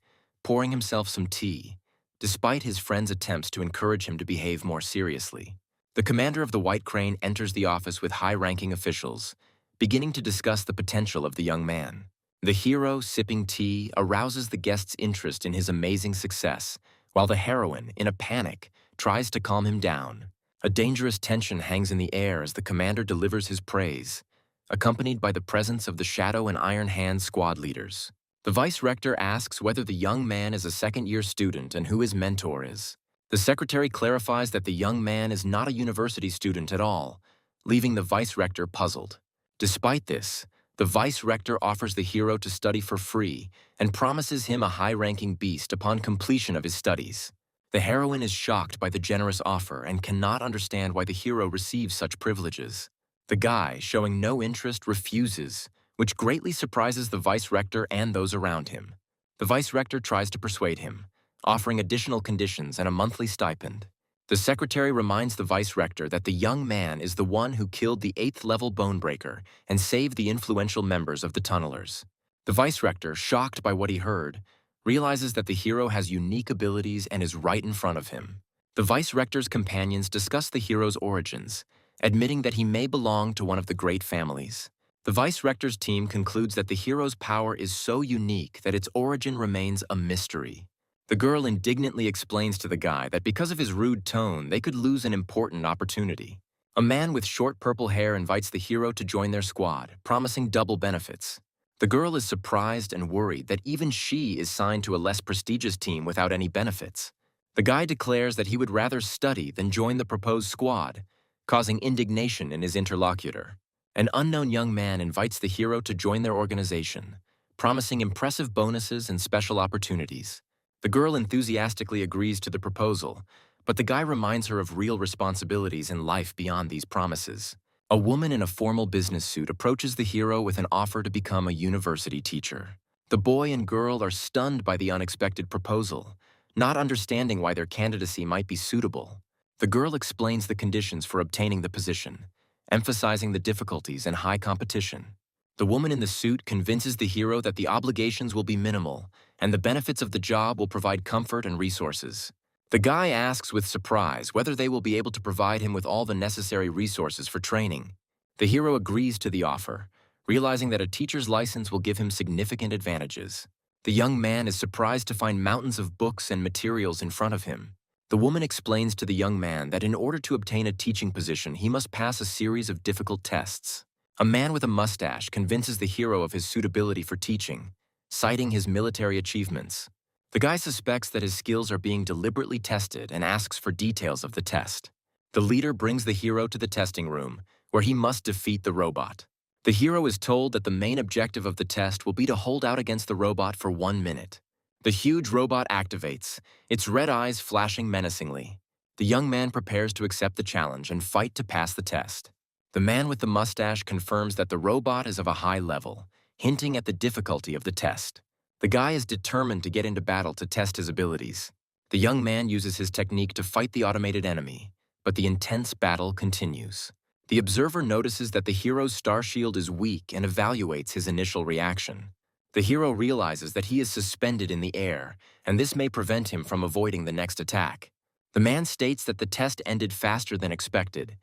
pouring himself some tea, despite his friend's attempts to encourage him to behave more seriously. The commander of the White Crane enters the office with high-ranking officials, beginning to discuss the potential of the young man. The hero, sipping tea, arouses the guest's interest in his amazing success, while the heroine, in a panic, tries to calm him down. A dangerous tension hangs in the air as the commander delivers his praise, accompanied by the presence of the Shadow and Iron Hand squad leaders. The vice-rector asks whether the young man is a second-year student and who his mentor is. The secretary clarifies that the young man is not a university student at all, leaving the vice-rector puzzled. Despite this, the vice-rector offers the hero to study for free and promises him a high-ranking beast upon completion of his studies. The heroine is shocked by the generous offer and cannot understand why the hero receives such privileges. The guy, showing no interest, refuses, which greatly surprises the vice-rector and those around him. The vice-rector tries to persuade him, offering additional conditions and a monthly stipend. The secretary reminds the vice-rector that the young man is the one who killed the 8th-level Bonebreaker and saved the influential members of the Tunnelers. The vice-rector, shocked by what he heard, realizes that the hero has unique abilities and is right in front of him. The vice-rector's companions discuss the hero's origins, admitting that he may belong to one of the great families. The vice-rector's team concludes that the hero's power is so unique that its origin remains a mystery. The girl indignantly explains to the guy that because of his rude tone, they could lose an important opportunity. A man with short purple hair invites the hero to join their squad, promising double benefits. The girl is surprised and worried that even she is signed to a less prestigious team without any benefits. The guy declares that he would rather study than join the proposed squad, causing indignation in his interlocutor. An unknown young man invites the hero to join their organization, promising impressive bonuses and special opportunities. The girl enthusiastically agrees to the proposal, but the guy reminds her of real responsibilities in life beyond these promises. A woman in a formal business suit approaches the hero with an offer to become a university teacher. The boy and girl are stunned by the unexpected proposal, not understanding why their candidacy might be suitable. The girl explains the conditions for obtaining the position, emphasizing the difficulties and high competition. The woman in the suit convinces the hero that the obligations will be minimal, and the benefits of the job will provide comfort and resources. The guy asks with surprise whether they will be able to provide him with all the necessary resources for training. The hero agrees to the offer, realizing that a teacher's license will give him significant advantages. The young man is surprised to find mountains of books and materials in front of him. The woman explains to the young man that in order to obtain a teaching position, he must pass a series of difficult tests. A man with a mustache convinces the hero of his suitability for teaching, citing his military achievements. The guy suspects that his skills are being deliberately tested and asks for details of the test. The leader brings the hero to the testing room, where he must defeat the robot. The hero is told that the main objective of the test will be to hold out against the robot for 1 minute. The huge robot activates, its red eyes flashing menacingly. The young man prepares to accept the challenge and fight to pass the test. The man with the mustache confirms that the robot is of a high level, hinting at the difficulty of the test. The guy is determined to get into battle to test his abilities. The young man uses his technique to fight the automated enemy, but the intense battle continues. The observer notices that the hero's star shield is weak and evaluates his initial reaction. The hero realizes that he is suspended in the air, and this may prevent him from avoiding the next attack. The man states that the test ended faster than expected,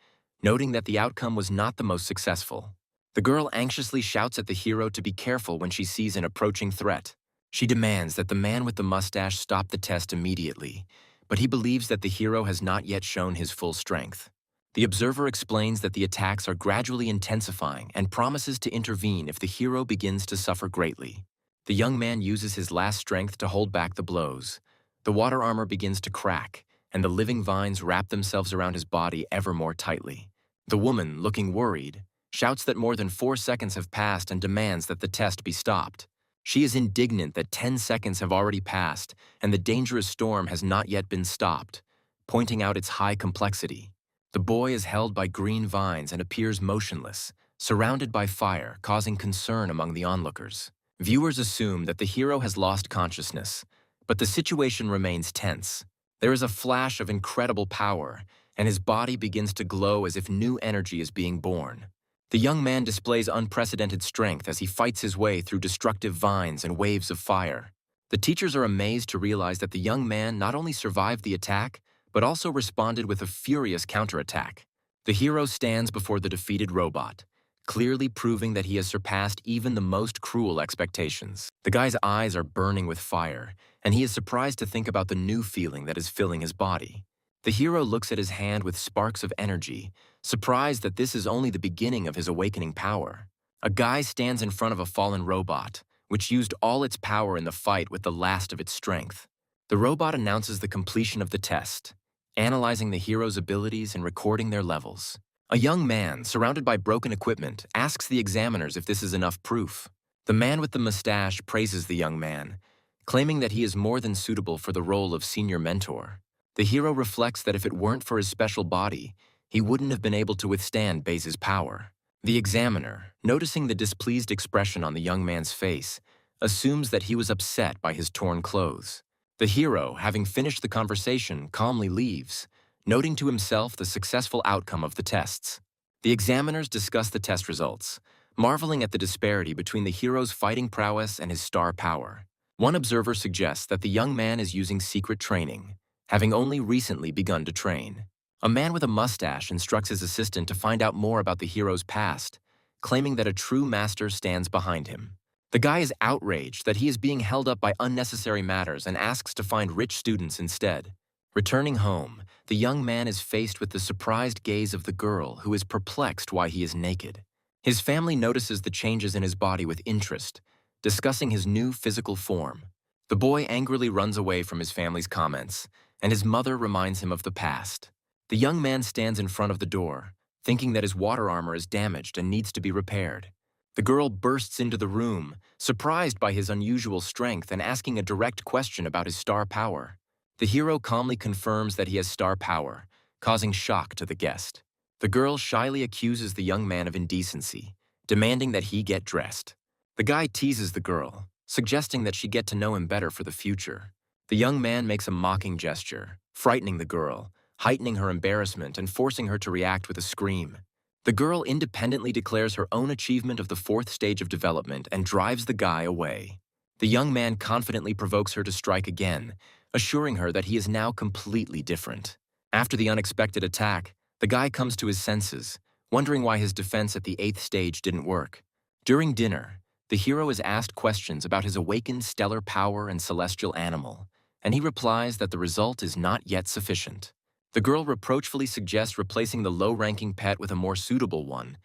noting that the outcome was not the most successful. The girl anxiously shouts at the hero to be careful when she sees an approaching threat. She demands that the man with the mustache stop the test immediately, but he believes that the hero has not yet shown his full strength. The observer explains that the attacks are gradually intensifying and promises to intervene if the hero begins to suffer greatly. The young man uses his last strength to hold back the blows. The water armor begins to crack, and the living vines wrap themselves around his body ever more tightly. The woman, looking worried, shouts that more than 4 seconds have passed and demands that the test be stopped. She is indignant that 10 seconds have already passed and the dangerous storm has not yet been stopped, pointing out its high complexity. The boy is held by green vines and appears motionless, surrounded by fire, causing concern among the onlookers. Viewers assume that the hero has lost consciousness, but the situation remains tense. There is a flash of incredible power, and his body begins to glow as if new energy is being born. The young man displays unprecedented strength as he fights his way through destructive vines and waves of fire. The teachers are amazed to realize that the young man not only survived the attack, but also responded with a furious counterattack. The hero stands before the defeated robot, clearly proving that he has surpassed even the most cruel expectations. The guy's eyes are burning with fire, and he is surprised to think about the new feeling that is filling his body. The hero looks at his hand with sparks of energy, surprised that this is only the beginning of his awakening power. A guy stands in front of a fallen robot, which used all its power in the fight with the last of its strength. The robot announces the completion of the test, analyzing the hero's abilities and recording their levels. A young man, surrounded by broken equipment, asks the examiners if this is enough proof. The man with the mustache praises the young man, claiming that he is more than suitable for the role of senior mentor. The hero reflects that if it weren't for his special body, he wouldn't have been able to withstand Baze's power. The examiner, noticing the displeased expression on the young man's face, assumes that he was upset by his torn clothes. The hero, having finished the conversation, calmly leaves, noting to himself the successful outcome of the tests. The examiners discuss the test results, marveling at the disparity between the hero's fighting prowess and his star power. One observer suggests that the young man is using secret training, having only recently begun to train. A man with a mustache instructs his assistant to find out more about the hero's past, claiming that a true master stands behind him. The guy is outraged that he is being held up by unnecessary matters and asks to find rich students instead. Returning home, the young man is faced with the surprised gaze of the girl, who is perplexed why he is naked. His family notices the changes in his body with interest, discussing his new physical form. The boy angrily runs away from his family's comments, and his mother reminds him of the past. The young man stands in front of the door, thinking that his water armor is damaged and needs to be repaired. The girl bursts into the room, surprised by his unusual strength and asking a direct question about his star power. The hero calmly confirms that he has star power, causing shock to the guest. The girl shyly accuses the young man of indecency, demanding that he get dressed. The guy teases the girl, suggesting that she get to know him better for the future. The young man makes a mocking gesture, frightening the girl, heightening her embarrassment and forcing her to react with a scream. The girl independently declares her own achievement of the 4th stage of development and drives the guy away. The young man confidently provokes her to strike again, assuring her that he is now completely different. After the unexpected attack, the guy comes to his senses, wondering why his defense at the 8th stage didn't work. During dinner, the hero is asked questions about his awakened stellar power and celestial animal, and he replies that the result is not yet sufficient. The girl reproachfully suggests replacing the low-ranking pet with a more suitable one,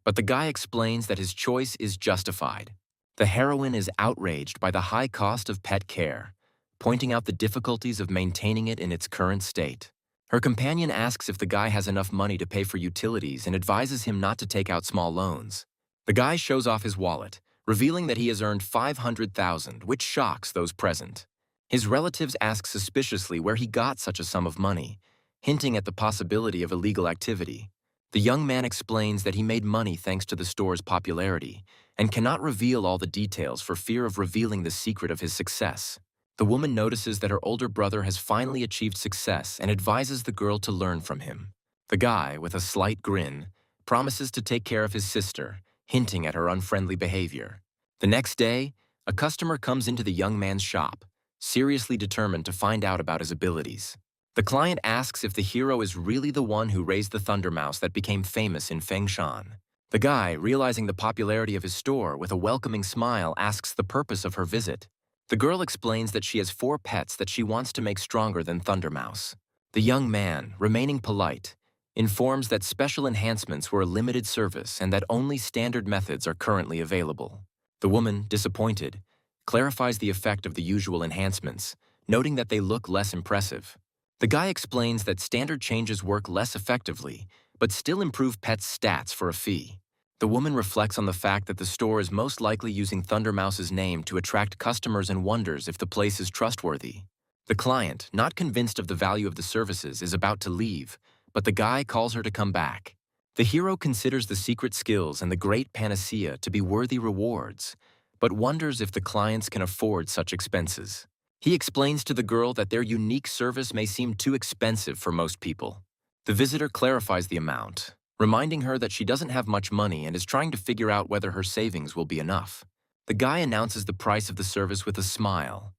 but the guy explains that his choice is justified. The heroine is outraged by the high cost of pet care, pointing out the difficulties of maintaining it in its current state. Her companion asks if the guy has enough money to pay for utilities and advises him not to take out small loans. The guy shows off his wallet, revealing that he has earned $500,000, which shocks those present. His relatives ask suspiciously where he got such a sum of money, hinting at the possibility of illegal activity. The young man explains that he made money thanks to the store's popularity and cannot reveal all the details for fear of revealing the secret of his success. The woman notices that her older brother has finally achieved success and advises the girl to learn from him. The guy, with a slight grin, promises to take care of his sister, hinting at her unfriendly behavior. The next day, a customer comes into the young man's shop, seriously determined to find out about his abilities. The client asks if the hero is really the one who raised the thunder mouse that became famous in Fengshan. The guy, realizing the popularity of his store, with a welcoming smile asks the purpose of her visit. The girl explains that she has 4 pets that she wants to make stronger than Thunder Mouse. The young man, remaining polite, informs that special enhancements were a limited service and that only standard methods are currently available. The woman, disappointed, clarifies the effect of the usual enhancements, noting that they look less impressive. The guy explains that standard changes work less effectively, but still improve pets' stats for a fee. The woman reflects on the fact that the store is most likely using Thunder Mouse's name to attract customers and wonders if the place is trustworthy. The client, not convinced of the value of the services, is about to leave, but the guy calls her to come back. The hero considers the secret skills and the great panacea to be worthy rewards, but wonders if the clients can afford such expenses. He explains to the girl that their unique service may seem too expensive for most people. The visitor clarifies the amount, reminding her that she doesn't have much money and is trying to figure out whether her savings will be enough. The guy announces the price of the service with a smile,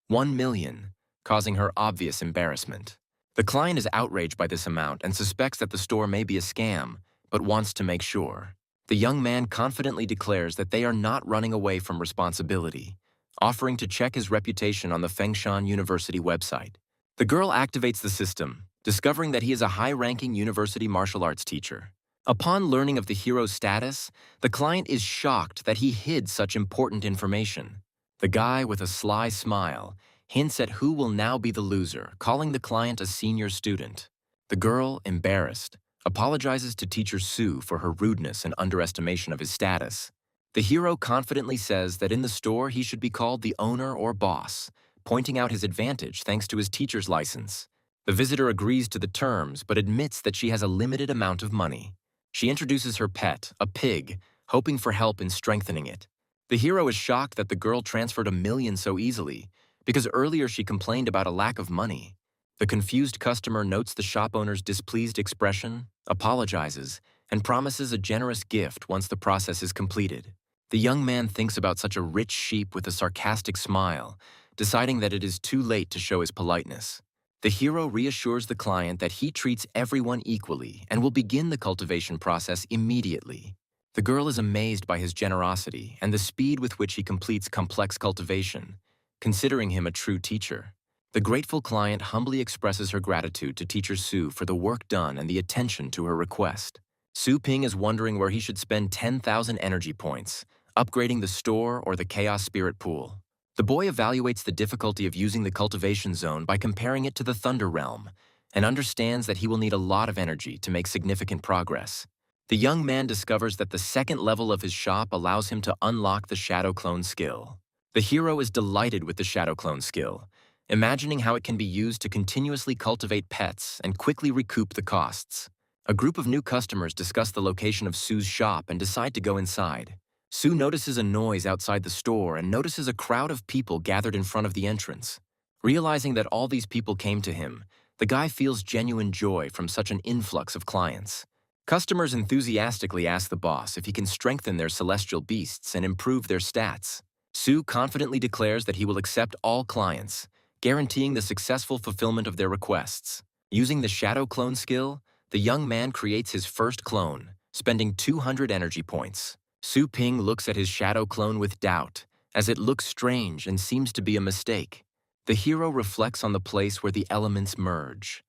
1 million, causing her obvious embarrassment. The client is outraged by this amount and suspects that the store may be a scam, but wants to make sure. The young man confidently declares that they are not running away from responsibility, offering to check his reputation on the Fengshan University website. The girl activates the system, discovering that he is a high-ranking university martial arts teacher. Upon learning of the hero's status, the client is shocked that he hid such important information. The guy, with a sly smile, hints at who will now be the loser, calling the client a senior student. The girl, embarrassed, apologizes to teacher Sue for her rudeness and underestimation of his status. The hero confidently says that in the store he should be called the owner or boss, pointing out his advantage thanks to his teacher's license. The visitor agrees to the terms but admits that she has a limited amount of money. She introduces her pet, a pig, hoping for help in strengthening it. The hero is shocked that the girl transferred 1 million so easily, because earlier she complained about a lack of money. The confused customer notes the shop owner's displeased expression, apologizes, and promises a generous gift once the process is completed. The young man thinks about such a rich sheep with a sarcastic smile, deciding that it is too late to show his politeness. The hero reassures the client that he treats everyone equally and will begin the cultivation process immediately. The girl is amazed by his generosity and the speed with which he completes complex cultivation, considering him a true teacher. The grateful client humbly expresses her gratitude to teacher Sue for the work done and the attention to her request. Su Ping is wondering where he should spend 10,000 energy points, upgrading the store or the chaos spirit pool. The boy evaluates the difficulty of using the cultivation zone by comparing it to the Thunder Realm, and understands that he will need a lot of energy to make significant progress. The young man discovers that the second level of his shop allows him to unlock the Shadow Clone skill. The hero is delighted with the Shadow Clone skill, imagining how it can be used to continuously cultivate pets and quickly recoup the costs. A group of new customers discuss the location of Sue's shop and decide to go inside. Sue notices a noise outside the store and notices a crowd of people gathered in front of the entrance. Realizing that all these people came to him, the guy feels genuine joy from such an influx of clients. Customers enthusiastically ask the boss if he can strengthen their celestial beasts and improve their stats. Sue confidently declares that he will accept all clients, guaranteeing the successful fulfillment of their requests. Using the Shadow Clone skill, the young man creates his first clone, spending 200 energy points. Su Ping looks at his shadow clone with doubt, as it looks strange and seems to be a mistake. The hero reflects on the place where the elements merge,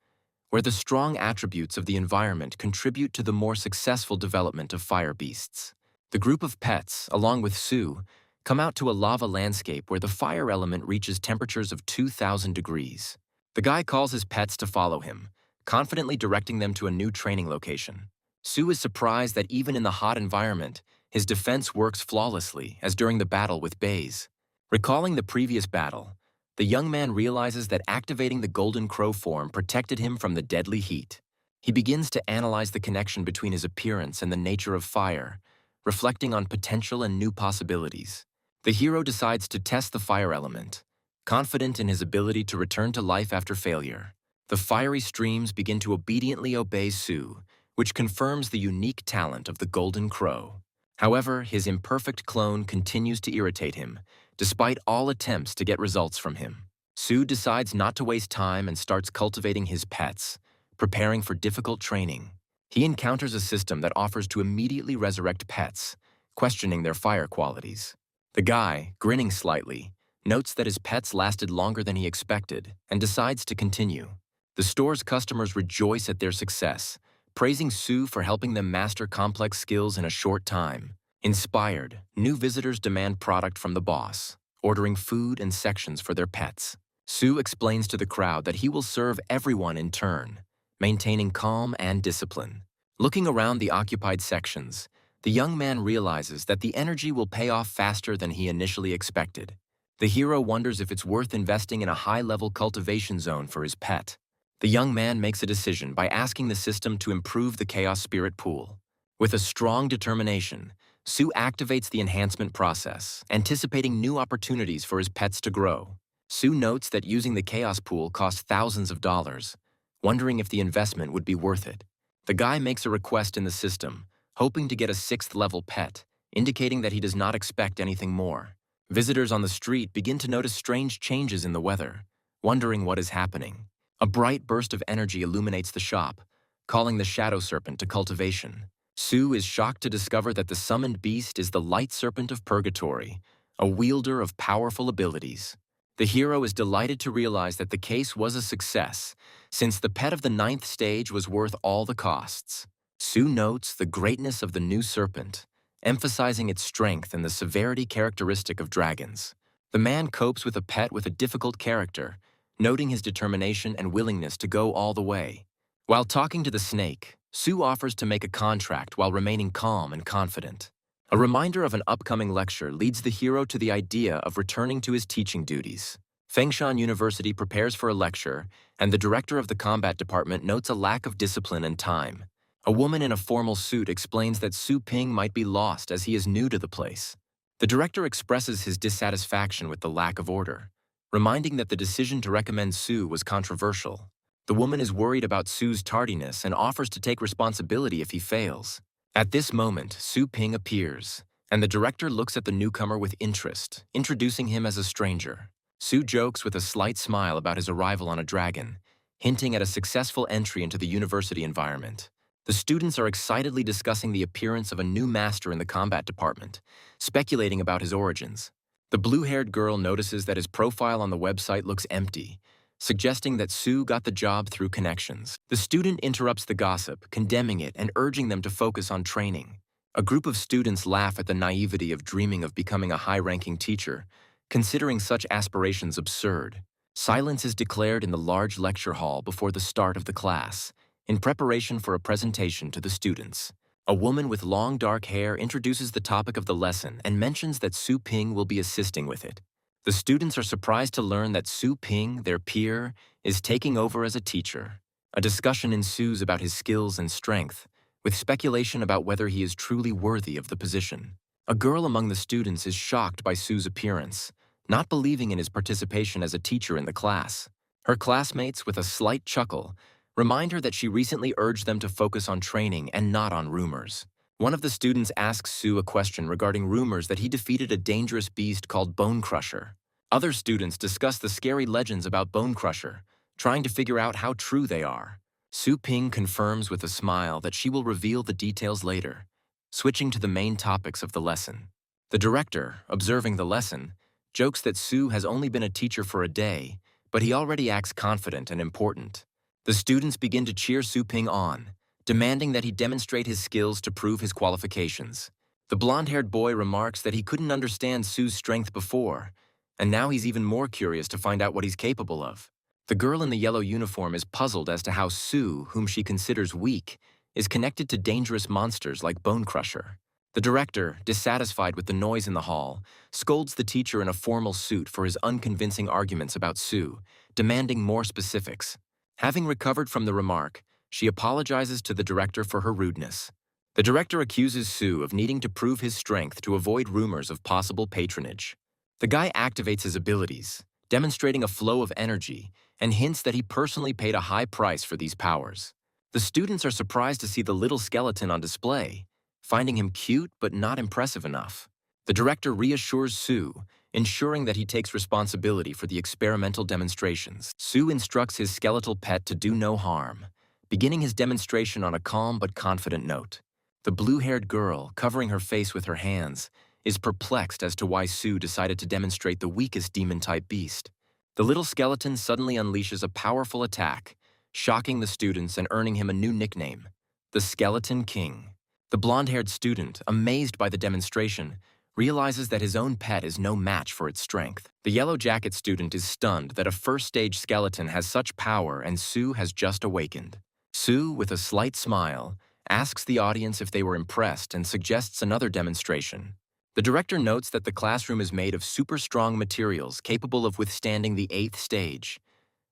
where the strong attributes of the environment contribute to the more successful development of fire beasts. The group of pets, along with Su, come out to a lava landscape where the fire element reaches temperatures of 2,000 degrees. The guy calls his pets to follow him, confidently directing them to a new training location. Su is surprised that even in the hot environment, his defense works flawlessly, as during the battle with Baze. Recalling the previous battle, the young man realizes that activating the Golden Crow form protected him from the deadly heat. He begins to analyze the connection between his appearance and the nature of fire, reflecting on potential and new possibilities. The hero decides to test the fire element, confident in his ability to return to life after failure. The fiery streams begin to obediently obey Su, which confirms the unique talent of the Golden Crow. However, his imperfect clone continues to irritate him, despite all attempts to get results from him. Su decides not to waste time and starts cultivating his pets, preparing for difficult training. He encounters a system that offers to immediately resurrect pets, questioning their fire qualities. The guy, grinning slightly, notes that his pets lasted longer than he expected and decides to continue. The store's customers rejoice at their success, praising Su for helping them master complex skills in a short time. Inspired, new visitors demand product from the boss, ordering food and sections for their pets. Su explains to the crowd that he will serve everyone in turn, maintaining calm and discipline. Looking around the occupied sections, the young man realizes that the energy will pay off faster than he initially expected. The hero wonders if it's worth investing in a high-level cultivation zone for his pet. The young man makes a decision by asking the system to improve the Chaos Spirit pool. With a strong determination, Su activates the enhancement process, anticipating new opportunities for his pets to grow. Su notes that using the Chaos Pool costs thousands of dollars, wondering if the investment would be worth it. The guy makes a request in the system, hoping to get a 6th-level pet, indicating that he does not expect anything more. Visitors on the street begin to notice strange changes in the weather, wondering what is happening. A bright burst of energy illuminates the shop, calling the shadow serpent to cultivation. Sue is shocked to discover that the summoned beast is the light serpent of purgatory, a wielder of powerful abilities. The hero is delighted to realize that the case was a success, since the pet of the ninth stage was worth all the costs. Sue notes the greatness of the new serpent, emphasizing its strength and the severity characteristic of dragons. The man copes with a pet with a difficult character, noting his determination and willingness to go all the way. While talking to the snake, Sue offers to make a contract while remaining calm and confident. A reminder of an upcoming lecture leads the hero to the idea of returning to his teaching duties. Fengshan University prepares for a lecture, and the director of the combat department notes a lack of discipline and time. A woman in a formal suit explains that Su Ping might be lost as he is new to the place. The director expresses his dissatisfaction with the lack of order, reminding that the decision to recommend Su was controversial. The woman is worried about Su's tardiness and offers to take responsibility if he fails. At this moment, Su Ping appears, and the director looks at the newcomer with interest, introducing him as a stranger. Su jokes with a slight smile about his arrival on a dragon, hinting at a successful entry into the university environment. The students are excitedly discussing the appearance of a new master in the combat department, speculating about his origins. The blue-haired girl notices that his profile on the website looks empty, suggesting that Su got the job through connections. The student interrupts the gossip, condemning it and urging them to focus on training. A group of students laugh at the naivety of dreaming of becoming a high-ranking teacher, considering such aspirations absurd. Silence is declared in the large lecture hall before the start of the class, in preparation for a presentation to the students. A woman with long dark hair introduces the topic of the lesson and mentions that Su Ping will be assisting with it. The students are surprised to learn that Su Ping, their peer, is taking over as a teacher. A discussion ensues about his skills and strength, with speculation about whether he is truly worthy of the position. A girl among the students is shocked by Su's appearance, not believing in his participation as a teacher in the class. Her classmates, with a slight chuckle, remind her that she recently urged them to focus on training and not on rumors. One of the students asks Su a question regarding rumors that he defeated a dangerous beast called Bone Crusher. Other students discuss the scary legends about Bone Crusher, trying to figure out how true they are. Su Ping confirms with a smile that she will reveal the details later, switching to the main topics of the lesson. The director, observing the lesson, jokes that Su has only been a teacher for a day, but he already acts confident and important. The students begin to cheer Su Ping on, demanding that he demonstrate his skills to prove his qualifications. The blonde-haired boy remarks that he couldn't understand Su's strength before, and now he's even more curious to find out what he's capable of. The girl in the yellow uniform is puzzled as to how Su, whom she considers weak, is connected to dangerous monsters like Bone Crusher. The director, dissatisfied with the noise in the hall, scolds the teacher in a formal suit for his unconvincing arguments about Su, demanding more specifics. Having recovered from the remark, she apologizes to the director for her rudeness. The director accuses Su of needing to prove his strength to avoid rumors of possible patronage. The guy activates his abilities, demonstrating a flow of energy, and hints that he personally paid a high price for these powers. The students are surprised to see the little skeleton on display, finding him cute but not impressive enough. The director reassures Su, ensuring that he takes responsibility for the experimental demonstrations. Su instructs his skeletal pet to do no harm, beginning his demonstration on a calm but confident note. The blue-haired girl, covering her face with her hands, is perplexed as to why Su decided to demonstrate the weakest demon-type beast. The little skeleton suddenly unleashes a powerful attack, shocking the students and earning him a new nickname, the Skeleton King. The blonde-haired student, amazed by the demonstration, realizes that his own pet is no match for its strength. The yellow jacket student is stunned that a first-stage skeleton has such power and Su has just awakened. Su, with a slight smile, asks the audience if they were impressed and suggests another demonstration. The director notes that the classroom is made of super strong materials capable of withstanding the 8th stage,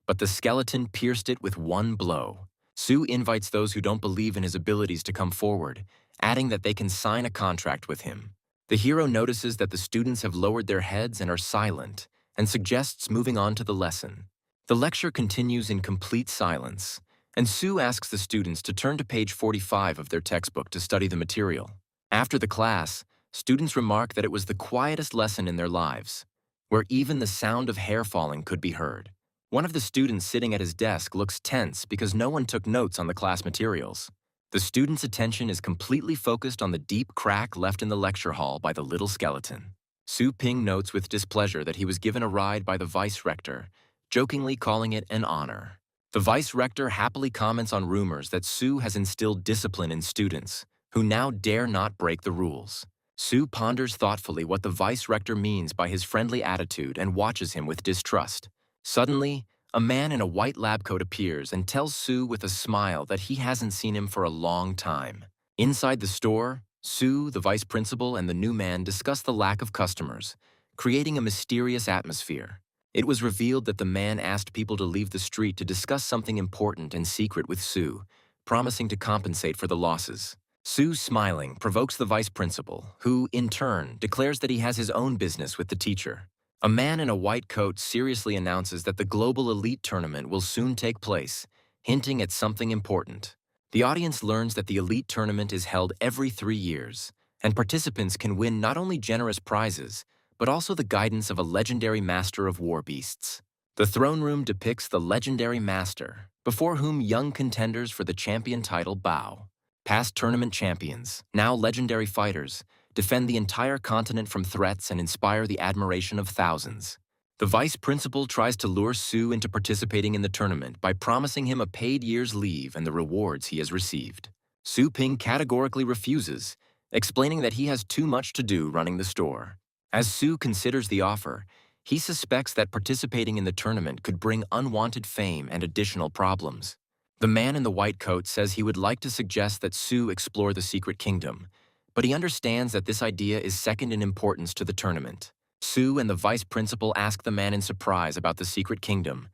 but the skeleton pierced it with one blow. Su invites those who don't believe in his abilities to come forward, adding that they can sign a contract with him. The hero notices that the students have lowered their heads and are silent, and suggests moving on to the lesson. The lecture continues in complete silence, and Su asks the students to turn to page 45 of their textbook to study the material. After the class, students remark that it was the quietest lesson in their lives, where even the sound of hair falling could be heard. One of the students sitting at his desk looks tense because no one took notes on the class materials. The student's attention is completely focused on the deep crack left in the lecture hall by the little skeleton. Su Ping notes with displeasure that he was given a ride by the vice-rector, jokingly calling it an honor. The vice-rector happily comments on rumors that Su has instilled discipline in students, who now dare not break the rules. Su ponders thoughtfully what the vice-rector means by his friendly attitude and watches him with distrust. Suddenly, a man in a white lab coat appears and tells Su with a smile that he hasn't seen him for a long time. Inside the store, Su, the vice principal, and the new man discuss the lack of customers, creating a mysterious atmosphere. It was revealed that the man asked people to leave the street to discuss something important and secret with Su, promising to compensate for the losses. Su, smiling, provokes the vice principal, who, in turn, declares that he has his own business with the teacher. A man in a white coat seriously announces that the global elite tournament will soon take place, hinting at something important. The audience learns that the elite tournament is held every 3 years, and participants can win not only generous prizes, but also the guidance of a legendary master of war beasts. The throne room depicts the legendary master, before whom young contenders for the champion title bow. Past tournament champions, now legendary fighters, defend the entire continent from threats and inspire the admiration of thousands. The vice principal tries to lure Su into participating in the tournament by promising him a paid year's leave and the rewards he has received. Su Ping categorically refuses, explaining that he has too much to do running the store. As Su considers the offer, he suspects that participating in the tournament could bring unwanted fame and additional problems. The man in the white coat says he would like to suggest that Su explore the secret kingdom, but he understands that this idea is second in importance to the tournament. Su and the vice principal ask the man in surprise about the secret kingdom,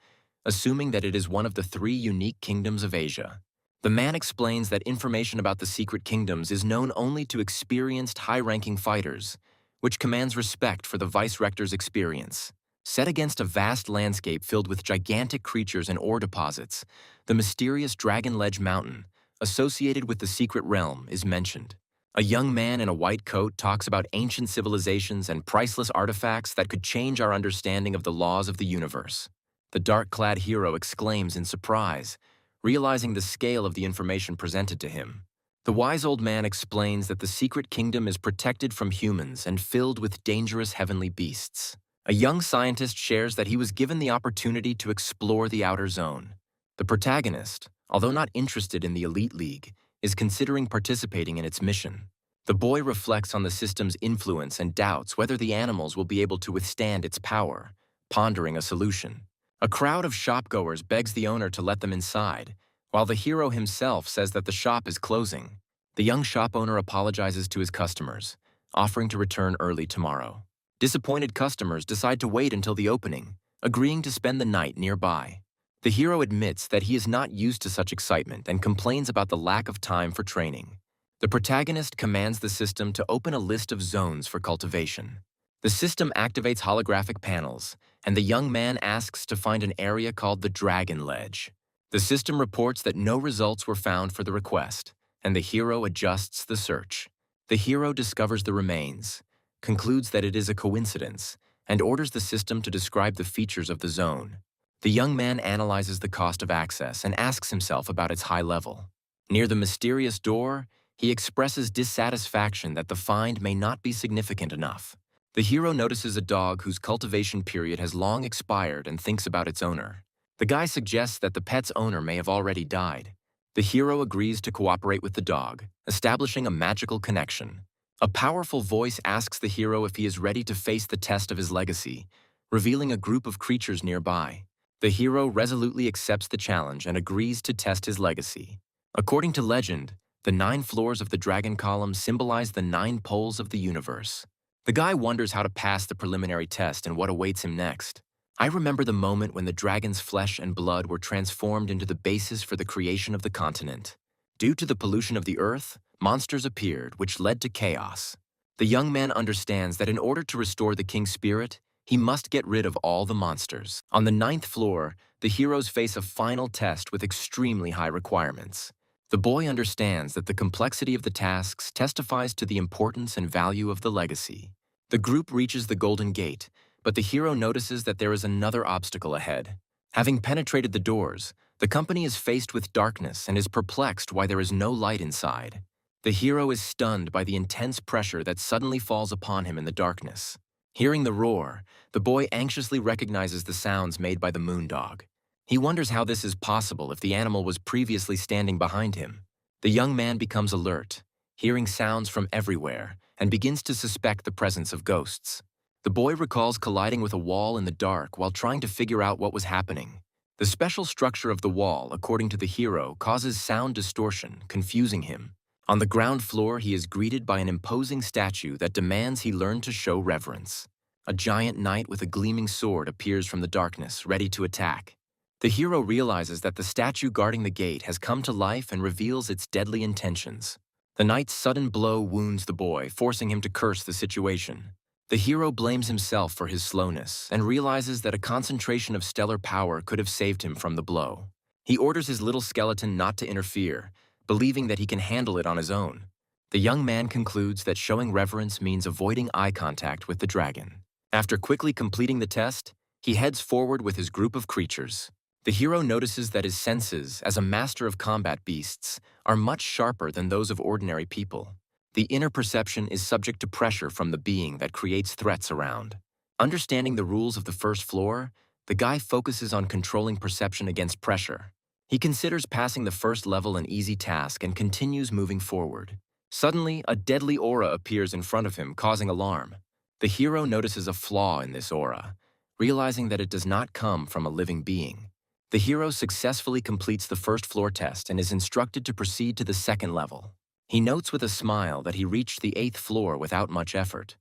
assuming that it is one of the 3 unique kingdoms of Asia. The man explains that information about the secret kingdoms is known only to experienced high-ranking fighters, which commands respect for the vice-rector's experience. Set against a vast landscape filled with gigantic creatures and ore deposits, the mysterious Dragon Ledge Mountain, associated with the secret realm, is mentioned. A young man in a white coat talks about ancient civilizations and priceless artifacts that could change our understanding of the laws of the universe. The dark-clad hero exclaims in surprise, realizing the scale of the information presented to him. The wise old man explains that the secret kingdom is protected from humans and filled with dangerous heavenly beasts. A young scientist shares that he was given the opportunity to explore the outer zone. The protagonist, although not interested in the Elite League, is considering participating in its mission. The boy reflects on the system's influence and doubts whether the animals will be able to withstand its power, pondering a solution. A crowd of shopgoers begs the owner to let them inside, while the hero himself says that the shop is closing. The young shop owner apologizes to his customers, offering to return early tomorrow. Disappointed customers decide to wait until the opening, agreeing to spend the night nearby. The hero admits that he is not used to such excitement and complains about the lack of time for training. The protagonist commands the system to open a list of zones for cultivation. The system activates holographic panels, and the young man asks to find an area called the Dragon Ledge. The system reports that no results were found for the request, and the hero adjusts the search. The hero discovers the remains, concludes that it is a coincidence, and orders the system to describe the features of the zone. The young man analyzes the cost of access and asks himself about its high level. Near the mysterious door, he expresses dissatisfaction that the find may not be significant enough. The hero notices a dog whose cultivation period has long expired and thinks about its owner. The guy suggests that the pet's owner may have already died. The hero agrees to cooperate with the dog, establishing a magical connection. A powerful voice asks the hero if he is ready to face the test of his legacy, revealing a group of creatures nearby. The hero resolutely accepts the challenge and agrees to test his legacy. According to legend, the 9 floors of the dragon column symbolize the 9 poles of the universe. The guy wonders how to pass the preliminary test and what awaits him next. I remember the moment when the dragon's flesh and blood were transformed into the basis for the creation of the continent. Due to the pollution of the earth, monsters appeared, which led to chaos. The young man understands that in order to restore the king's spirit, he must get rid of all the monsters. On the 9th floor, the heroes face a final test with extremely high requirements. The boy understands that the complexity of the tasks testifies to the importance and value of the legacy. The group reaches the Golden Gate, but the hero notices that there is another obstacle ahead. Having penetrated the doors, the company is faced with darkness and is perplexed why there is no light inside. The hero is stunned by the intense pressure that suddenly falls upon him in the darkness. Hearing the roar, the boy anxiously recognizes the sounds made by the moondog. He wonders how this is possible if the animal was previously standing behind him. The young man becomes alert, hearing sounds from everywhere, and begins to suspect the presence of ghosts. The boy recalls colliding with a wall in the dark while trying to figure out what was happening. The special structure of the wall, according to the hero, causes sound distortion, confusing him. On the ground floor, he is greeted by an imposing statue that demands he learn to show reverence. A giant knight with a gleaming sword appears from the darkness, ready to attack. The hero realizes that the statue guarding the gate has come to life and reveals its deadly intentions. The knight's sudden blow wounds the boy, forcing him to curse the situation. The hero blames himself for his slowness and realizes that a concentration of stellar power could have saved him from the blow. He orders his little skeleton not to interfere, believing that he can handle it on his own. The young man concludes that showing reverence means avoiding eye contact with the dragon. After quickly completing the test, he heads forward with his group of creatures. The hero notices that his senses, as a master of combat beasts, are much sharper than those of ordinary people. The inner perception is subject to pressure from the being that creates threats around. Understanding the rules of the first floor, the guy focuses on controlling perception against pressure. He considers passing the first level an easy task and continues moving forward. Suddenly, a deadly aura appears in front of him, causing alarm. The hero notices a flaw in this aura, realizing that it does not come from a living being. The hero successfully completes the first floor test and is instructed to proceed to the second level. He notes with a smile that he reached the 8th floor without much effort.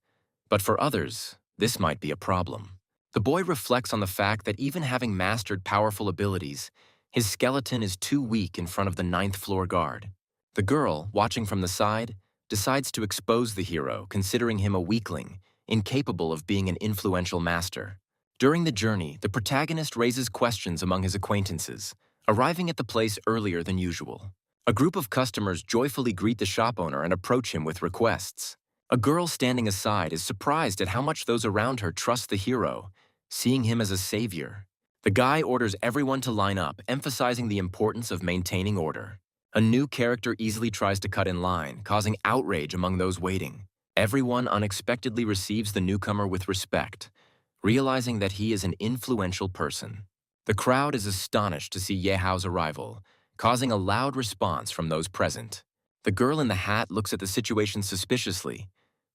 But for others, this might be a problem. The boy reflects on the fact that even having mastered powerful abilities, his skeleton is too weak in front of the 9th floor guard. The girl, watching from the side, decides to expose the hero, considering him a weakling, incapable of being an influential master. During the journey, the protagonist raises questions among his acquaintances, arriving at the place earlier than usual. A group of customers joyfully greet the shop owner and approach him with requests. A girl standing aside is surprised at how much those around her trust the hero, seeing him as a savior. The guy orders everyone to line up, emphasizing the importance of maintaining order. A new character easily tries to cut in line, causing outrage among those waiting. Everyone unexpectedly receives the newcomer with respect, realizing that he is an influential person. The crowd is astonished to see Yehao's arrival, causing a loud response from those present. The girl in the hat looks at the situation suspiciously,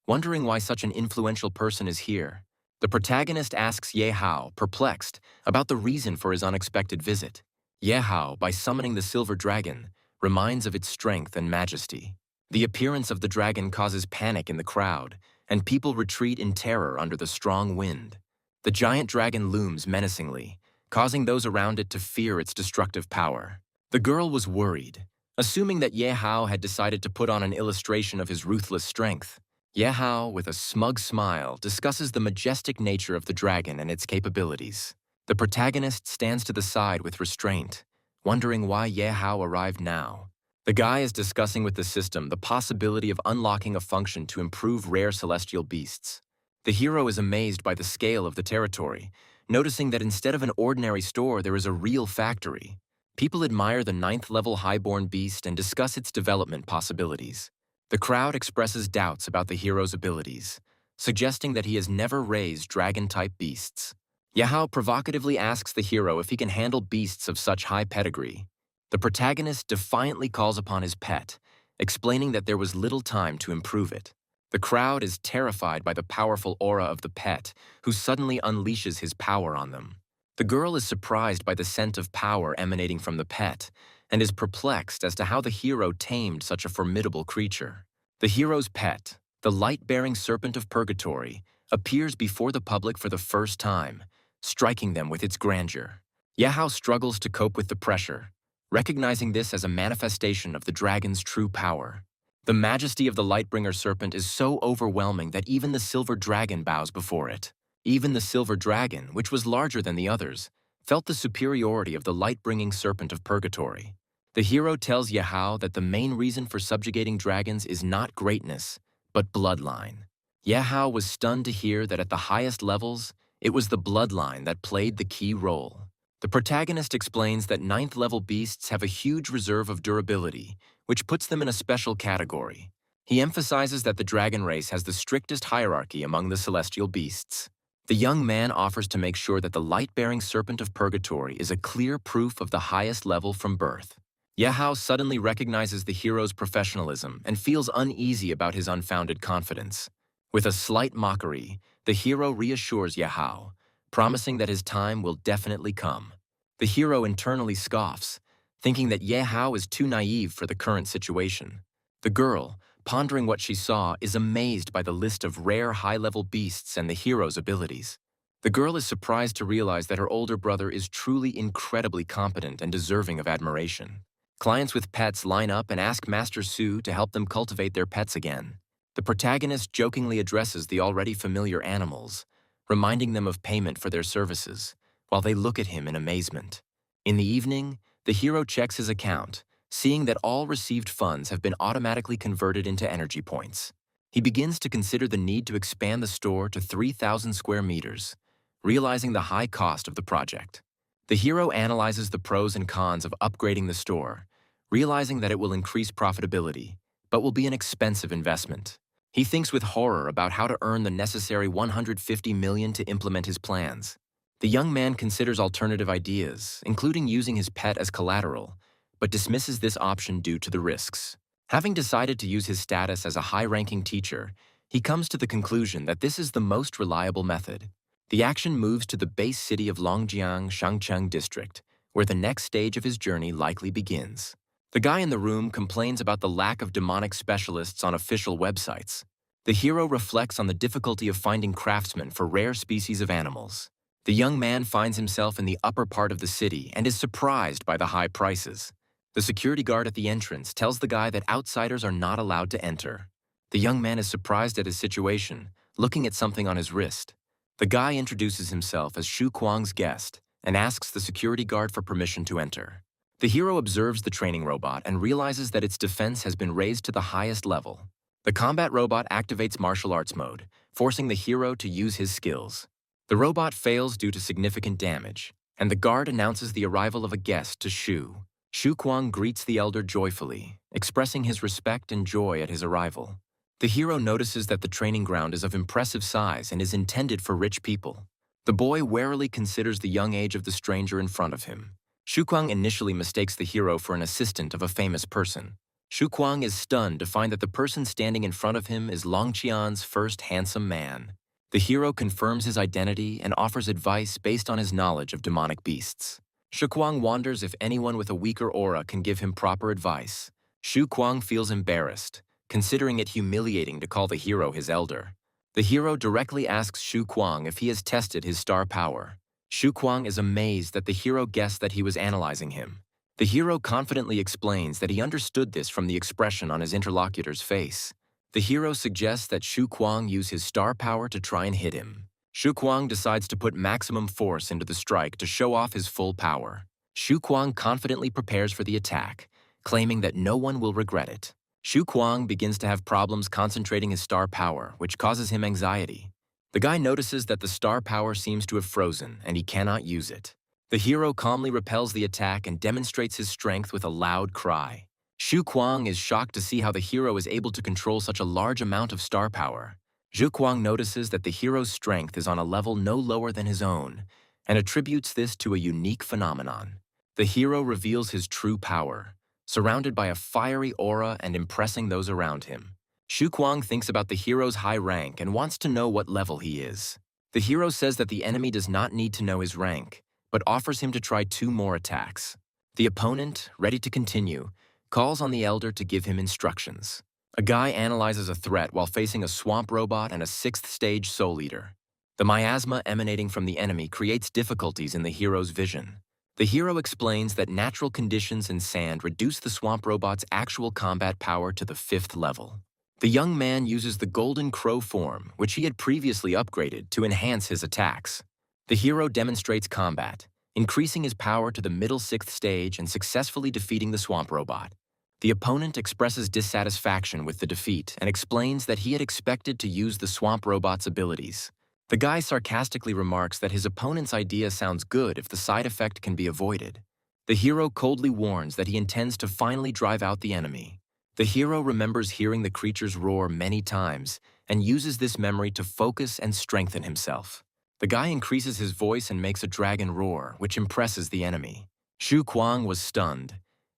wondering why such an influential person is here. The protagonist asks Yehao, perplexed, about the reason for his unexpected visit. Yehao, by summoning the silver dragon, reminds of its strength and majesty. The appearance of the dragon causes panic in the crowd, and people retreat in terror under the strong wind. The giant dragon looms menacingly, causing those around it to fear its destructive power. The girl was worried, assuming that Yehao had decided to put on an illustration of his ruthless strength. Yehao, with a smug smile, discusses the majestic nature of the dragon and its capabilities. The protagonist stands to the side with restraint, wondering why Yehao arrived now. The guy is discussing with the system the possibility of unlocking a function to improve rare celestial beasts. The hero is amazed by the scale of the territory, noticing that instead of an ordinary store, there is a real factory. People admire the 9th-level highborn beast and discuss its development possibilities. The crowd expresses doubts about the hero's abilities, suggesting that he has never raised dragon-type beasts. Yahao provocatively asks the hero if he can handle beasts of such high pedigree. The protagonist defiantly calls upon his pet, explaining that there was little time to improve it. The crowd is terrified by the powerful aura of the pet, who suddenly unleashes his power on them. The girl is surprised by the scent of power emanating from the pet, and is perplexed as to how the hero tamed such a formidable creature. The hero's pet, the light-bearing serpent of purgatory, appears before the public for the first time, striking them with its grandeur. Yahao struggles to cope with the pressure, recognizing this as a manifestation of the dragon's true power. The majesty of the Lightbringer serpent is so overwhelming that even the silver dragon bows before it. Even the silver dragon, which was larger than the others, felt the superiority of the light-bringing serpent of purgatory. The hero tells Yehao that the main reason for subjugating dragons is not greatness, but bloodline. Yehao was stunned to hear that at the highest levels, it was the bloodline that played the key role. The protagonist explains that 9th level beasts have a huge reserve of durability, which puts them in a special category. He emphasizes that the dragon race has the strictest hierarchy among the celestial beasts. The young man offers to make sure that the light-bearing serpent of purgatory is a clear proof of the highest level from birth. Yehao suddenly recognizes the hero's professionalism and feels uneasy about his unfounded confidence. With a slight mockery, the hero reassures Yehao, promising that his time will definitely come. The hero internally scoffs, thinking that Yehao is too naive for the current situation. The girl, pondering what she saw, is amazed by the list of rare high-level beasts and the hero's abilities. The girl is surprised to realize that her older brother is truly incredibly competent and deserving of admiration. Clients with pets line up and ask Master Su to help them cultivate their pets again. The protagonist jokingly addresses the already familiar animals, reminding them of payment for their services, while they look at him in amazement. In the evening, the hero checks his account, seeing that all received funds have been automatically converted into energy points. He begins to consider the need to expand the store to 3,000 square meters, realizing the high cost of the project. The hero analyzes the pros and cons of upgrading the store, realizing that it will increase profitability, but will be an expensive investment. He thinks with horror about how to earn the necessary 150 million to implement his plans. The young man considers alternative ideas, including using his pet as collateral, but dismisses this option due to the risks. Having decided to use his status as a high-ranking teacher, he comes to the conclusion that this is the most reliable method. The action moves to the base city of Longjiang, Shangcheng district, where the next stage of his journey likely begins. The guy in the room complains about the lack of demonic specialists on official websites. The hero reflects on the difficulty of finding craftsmen for rare species of animals. The young man finds himself in the upper part of the city and is surprised by the high prices. The security guard at the entrance tells the guy that outsiders are not allowed to enter. The young man is surprised at his situation, looking at something on his wrist. The guy introduces himself as Shu Kuang's guest and asks the security guard for permission to enter. The hero observes the training robot and realizes that its defense has been raised to the highest level. The combat robot activates martial arts mode, forcing the hero to use his skills. The robot fails due to significant damage, and the guard announces the arrival of a guest to Shu. Shu Kuang greets the elder joyfully, expressing his respect and joy at his arrival. The hero notices that the training ground is of impressive size and is intended for rich people. The boy warily considers the young age of the stranger in front of him. Shu Kuang initially mistakes the hero for an assistant of a famous person. Shu Kuang is stunned to find that the person standing in front of him is Longqian's first handsome man. The hero confirms his identity and offers advice based on his knowledge of demonic beasts. Shu Kuang wonders if anyone with a weaker aura can give him proper advice. Shu Kuang feels embarrassed, considering it humiliating to call the hero his elder. The hero directly asks Shu Kuang if he has tested his star power. Shu Kuang is amazed that the hero guessed that he was analyzing him. The hero confidently explains that he understood this from the expression on his interlocutor's face. The hero suggests that Shu Kuang use his star power to try and hit him. Shu Kuang decides to put maximum force into the strike to show off his full power. Shu Kuang confidently prepares for the attack, claiming that no one will regret it. Shu Kuang begins to have problems concentrating his star power, which causes him anxiety. The guy notices that the star power seems to have frozen and he cannot use it. The hero calmly repels the attack and demonstrates his strength with a loud cry. Shu Kuang is shocked to see how the hero is able to control such a large amount of star power. Shu Kuang notices that the hero's strength is on a level no lower than his own, and attributes this to a unique phenomenon. The hero reveals his true power, surrounded by a fiery aura and impressing those around him. Shu Kuang thinks about the hero's high rank and wants to know what level he is. The hero says that the enemy does not need to know his rank, but offers him to try 2 more attacks. The opponent, ready to continue, calls on the elder to give him instructions. A guy analyzes a threat while facing a swamp robot and a 6th stage soul eater. The miasma emanating from the enemy creates difficulties in the hero's vision. The hero explains that natural conditions in sand reduce the swamp robot's actual combat power to the 5th level. The young man uses the golden crow form, which he had previously upgraded, to enhance his attacks. The hero demonstrates combat, increasing his power to the middle 6th stage and successfully defeating the swamp robot. The opponent expresses dissatisfaction with the defeat and explains that he had expected to use the swamp robot's abilities. The guy sarcastically remarks that his opponent's idea sounds good if the side effect can be avoided. The hero coldly warns that he intends to finally drive out the enemy. The hero remembers hearing the creature's roar many times and uses this memory to focus and strengthen himself. The guy increases his voice and makes a dragon roar, which impresses the enemy. Xu Kuang was stunned,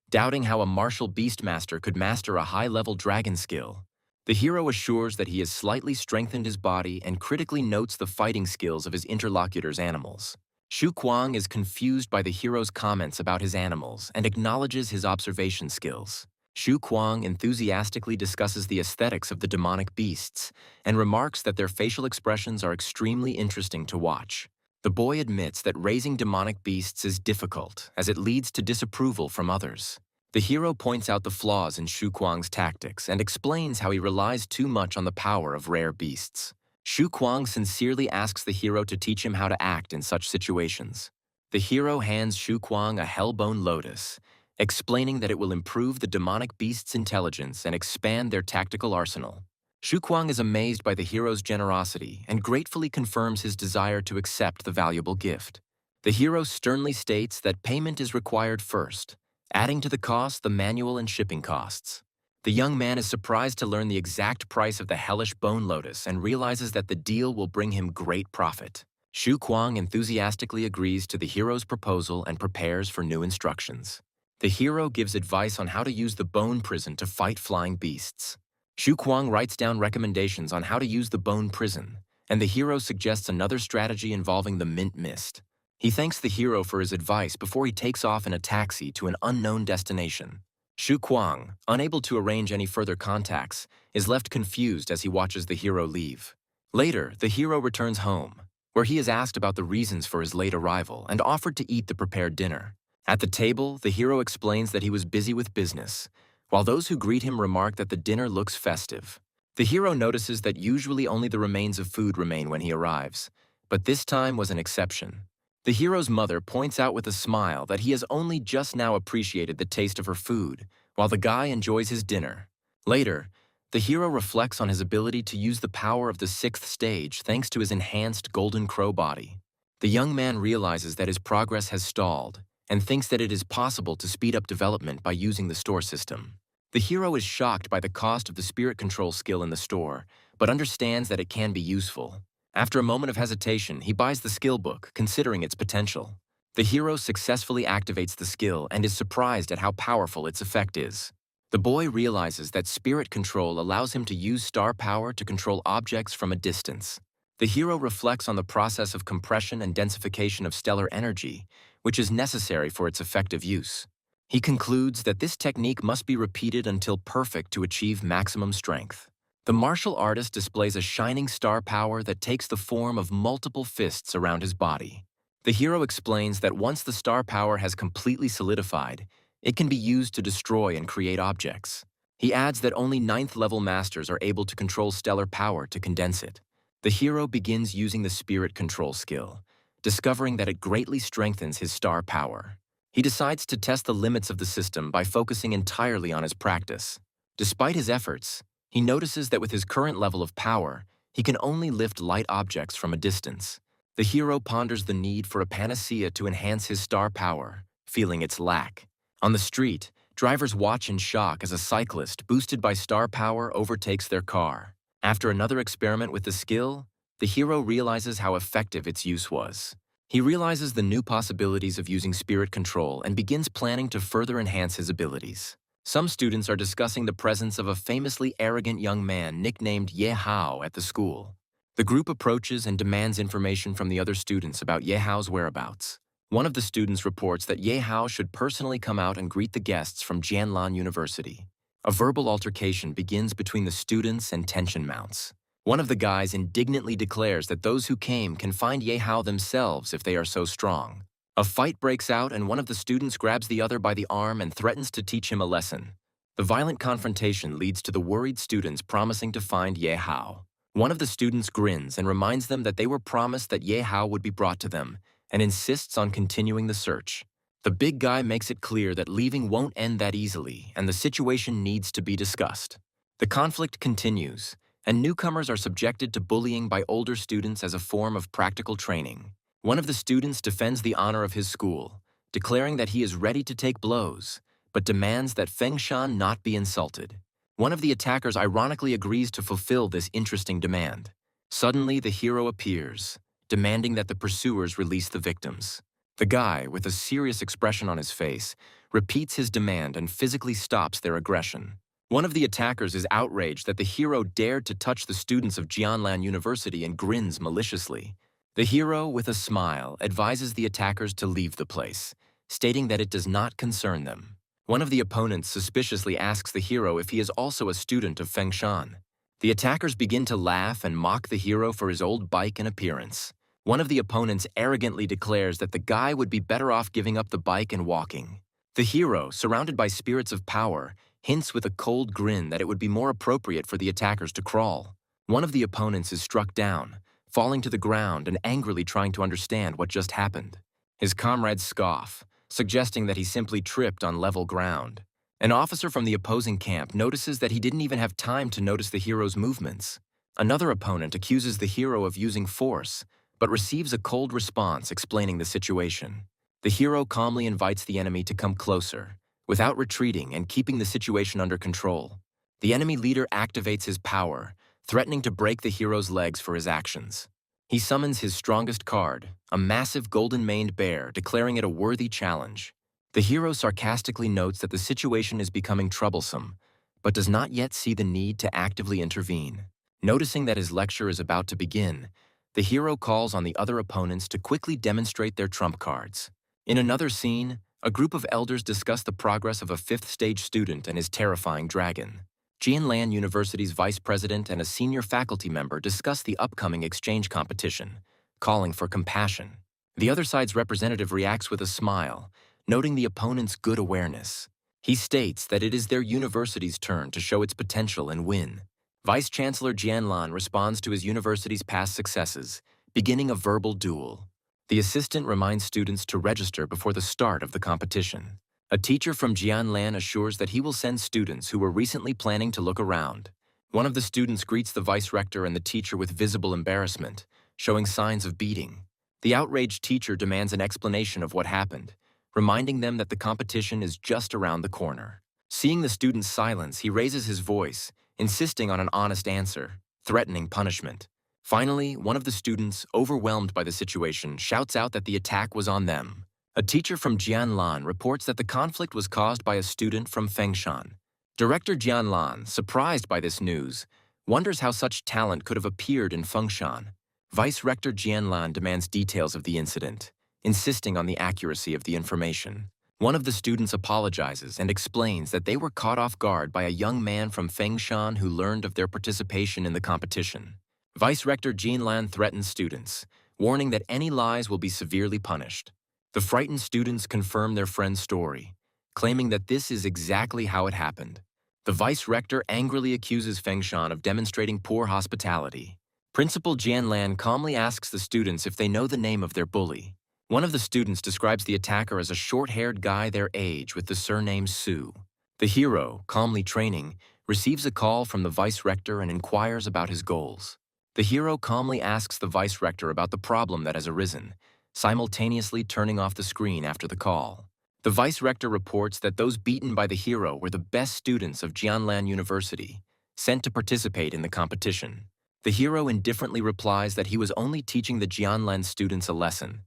doubting how a martial Beastmaster could master a high-level dragon skill. The hero assures that he has slightly strengthened his body and critically notes the fighting skills of his interlocutor's animals. Xu Kuang is confused by the hero's comments about his animals and acknowledges his observation skills. Xu Kuang enthusiastically discusses the aesthetics of the demonic beasts and remarks that their facial expressions are extremely interesting to watch. The boy admits that raising demonic beasts is difficult, as it leads to disapproval from others. The hero points out the flaws in Xu Kuang's tactics and explains how he relies too much on the power of rare beasts. Xu Kuang sincerely asks the hero to teach him how to act in such situations. The hero hands Xu Kuang a hellbone lotus, explaining that it will improve the demonic beast's intelligence and expand their tactical arsenal. Xu Kuang is amazed by the hero's generosity and gratefully confirms his desire to accept the valuable gift. The hero sternly states that payment is required first, adding to the cost the manual and shipping costs. The young man is surprised to learn the exact price of the hellish bone lotus and realizes that the deal will bring him great profit. Xu Kuang enthusiastically agrees to the hero's proposal and prepares for new instructions. The hero gives advice on how to use the bone prison to fight flying beasts. Xu Kuang writes down recommendations on how to use the bone prison, and the hero suggests another strategy involving the mint mist. He thanks the hero for his advice before he takes off in a taxi to an unknown destination. Xu Kuang, unable to arrange any further contacts, is left confused as he watches the hero leave. Later, the hero returns home, where he is asked about the reasons for his late arrival and offered to eat the prepared dinner. At the table, the hero explains that he was busy with business, while those who greet him remark that the dinner looks festive. The hero notices that usually only the remains of food remain when he arrives, but this time was an exception. The hero's mother points out with a smile that he has only just now appreciated the taste of her food, while the guy enjoys his dinner. Later, the hero reflects on his ability to use the power of the 6th stage thanks to his enhanced golden crow body. The young man realizes that his progress has stalled and thinks that it is possible to speed up development by using the store system. The hero is shocked by the cost of the spirit control skill in the store, but understands that it can be useful. After a moment of hesitation, he buys the skill book, considering its potential. The hero successfully activates the skill and is surprised at how powerful its effect is. The boy realizes that spirit control allows him to use star power to control objects from a distance. The hero reflects on the process of compression and densification of stellar energy, which is necessary for its effective use. He concludes that this technique must be repeated until perfect to achieve maximum strength. The martial artist displays a shining star power that takes the form of multiple fists around his body. The hero explains that once the star power has completely solidified, it can be used to destroy and create objects. He adds that only 9th-level masters are able to control stellar power to condense it. The hero begins using the spirit control skill, discovering that it greatly strengthens his star power. He decides to test the limits of the system by focusing entirely on his practice. Despite his efforts, he notices that with his current level of power, he can only lift light objects from a distance. The hero ponders the need for a panacea to enhance his star power, feeling its lack. On the street, drivers watch in shock as a cyclist, boosted by star power, overtakes their car. After another experiment with the skill, the hero realizes how effective its use was. He realizes the new possibilities of using spirit control and begins planning to further enhance his abilities. Some students are discussing the presence of a famously arrogant young man nicknamed Ye Hao at the school. The group approaches and demands information from the other students about Ye Hao's whereabouts. One of the students reports that Ye Hao should personally come out and greet the guests from Jianlan University. A verbal altercation begins between the students and tension mounts. One of the guys indignantly declares that those who came can find Ye Hao themselves if they are so strong. A fight breaks out and one of the students grabs the other by the arm and threatens to teach him a lesson. The violent confrontation leads to the worried students promising to find Ye Hao. One of the students grins and reminds them that they were promised that Ye Hao would be brought to them, and insists on continuing the search. The big guy makes it clear that leaving won't end that easily, and the situation needs to be discussed. The conflict continues, and newcomers are subjected to bullying by older students as a form of practical training. One of the students defends the honor of his school, declaring that he is ready to take blows, but demands that Fengshan not be insulted. One of the attackers ironically agrees to fulfill this interesting demand. Suddenly, the hero appears, demanding that the pursuers release the victims. The guy, with a serious expression on his face, repeats his demand and physically stops their aggression. One of the attackers is outraged that the hero dared to touch the students of Jianlan University and grins maliciously. The hero, with a smile, advises the attackers to leave the place, stating that it does not concern them. One of the opponents suspiciously asks the hero if he is also a student of Fengshan. The attackers begin to laugh and mock the hero for his old bike and appearance. One of the opponents arrogantly declares that the guy would be better off giving up the bike and walking. The hero, surrounded by spirits of power, hints with a cold grin that it would be more appropriate for the attackers to crawl. One of the opponents is struck down, falling to the ground and angrily trying to understand what just happened. His comrades scoff, suggesting that he simply tripped on level ground. An officer from the opposing camp notices that he didn't even have time to notice the hero's movements. Another opponent accuses the hero of using force, but receives a cold response explaining the situation. The hero calmly invites the enemy to come closer, without retreating and keeping the situation under control. The enemy leader activates his power, threatening to break the hero's legs for his actions. He summons his strongest card, a massive golden-maned bear, declaring it a worthy challenge. The hero sarcastically notes that the situation is becoming troublesome, but does not yet see the need to actively intervene. Noticing that his lecture is about to begin, the hero calls on the other opponents to quickly demonstrate their trump cards. In another scene, a group of elders discuss the progress of a fifth-stage student and his terrifying dragon. Jianlan University's vice president and a senior faculty member discuss the upcoming exchange competition, calling for compassion. The other side's representative reacts with a smile, noting the opponent's good awareness. He states that it is their university's turn to show its potential and win. Vice Chancellor Jianlan responds to his university's past successes, beginning a verbal duel. The assistant reminds students to register before the start of the competition. A teacher from Jianlan assures that he will send students who were recently planning to look around. One of the students greets the vice rector and the teacher with visible embarrassment, showing signs of beating. The outraged teacher demands an explanation of what happened, reminding them that the competition is just around the corner. Seeing the students' silence, he raises his voice, insisting on an honest answer, threatening punishment. Finally, one of the students, overwhelmed by the situation, shouts out that the attack was on them. A teacher from Jianlan reports that the conflict was caused by a student from Fengshan. Director Jianlan, surprised by this news, wonders how such talent could have appeared in Fengshan. Vice Rector Jianlan demands details of the incident, insisting on the accuracy of the information. One of the students apologizes and explains that they were caught off guard by a young man from Fengshan who learned of their participation in the competition. Vice Rector Jianlan threatens students, warning that any lies will be severely punished. The frightened students confirm their friend's story, claiming that this is exactly how it happened. The vice rector angrily accuses Fengshan of demonstrating poor hospitality. Principal Jianlan calmly asks the students if they know the name of their bully. One of the students describes the attacker as a short-haired guy their age with the surname Su. The hero, calmly training, receives a call from the vice rector and inquires about his goals. The hero calmly asks the vice rector about the problem that has arisen, simultaneously turning off the screen after the call. The vice rector reports that those beaten by the hero were the best students of Jianlan University, sent to participate in the competition. The hero indifferently replies that he was only teaching the Jianlan students a lesson,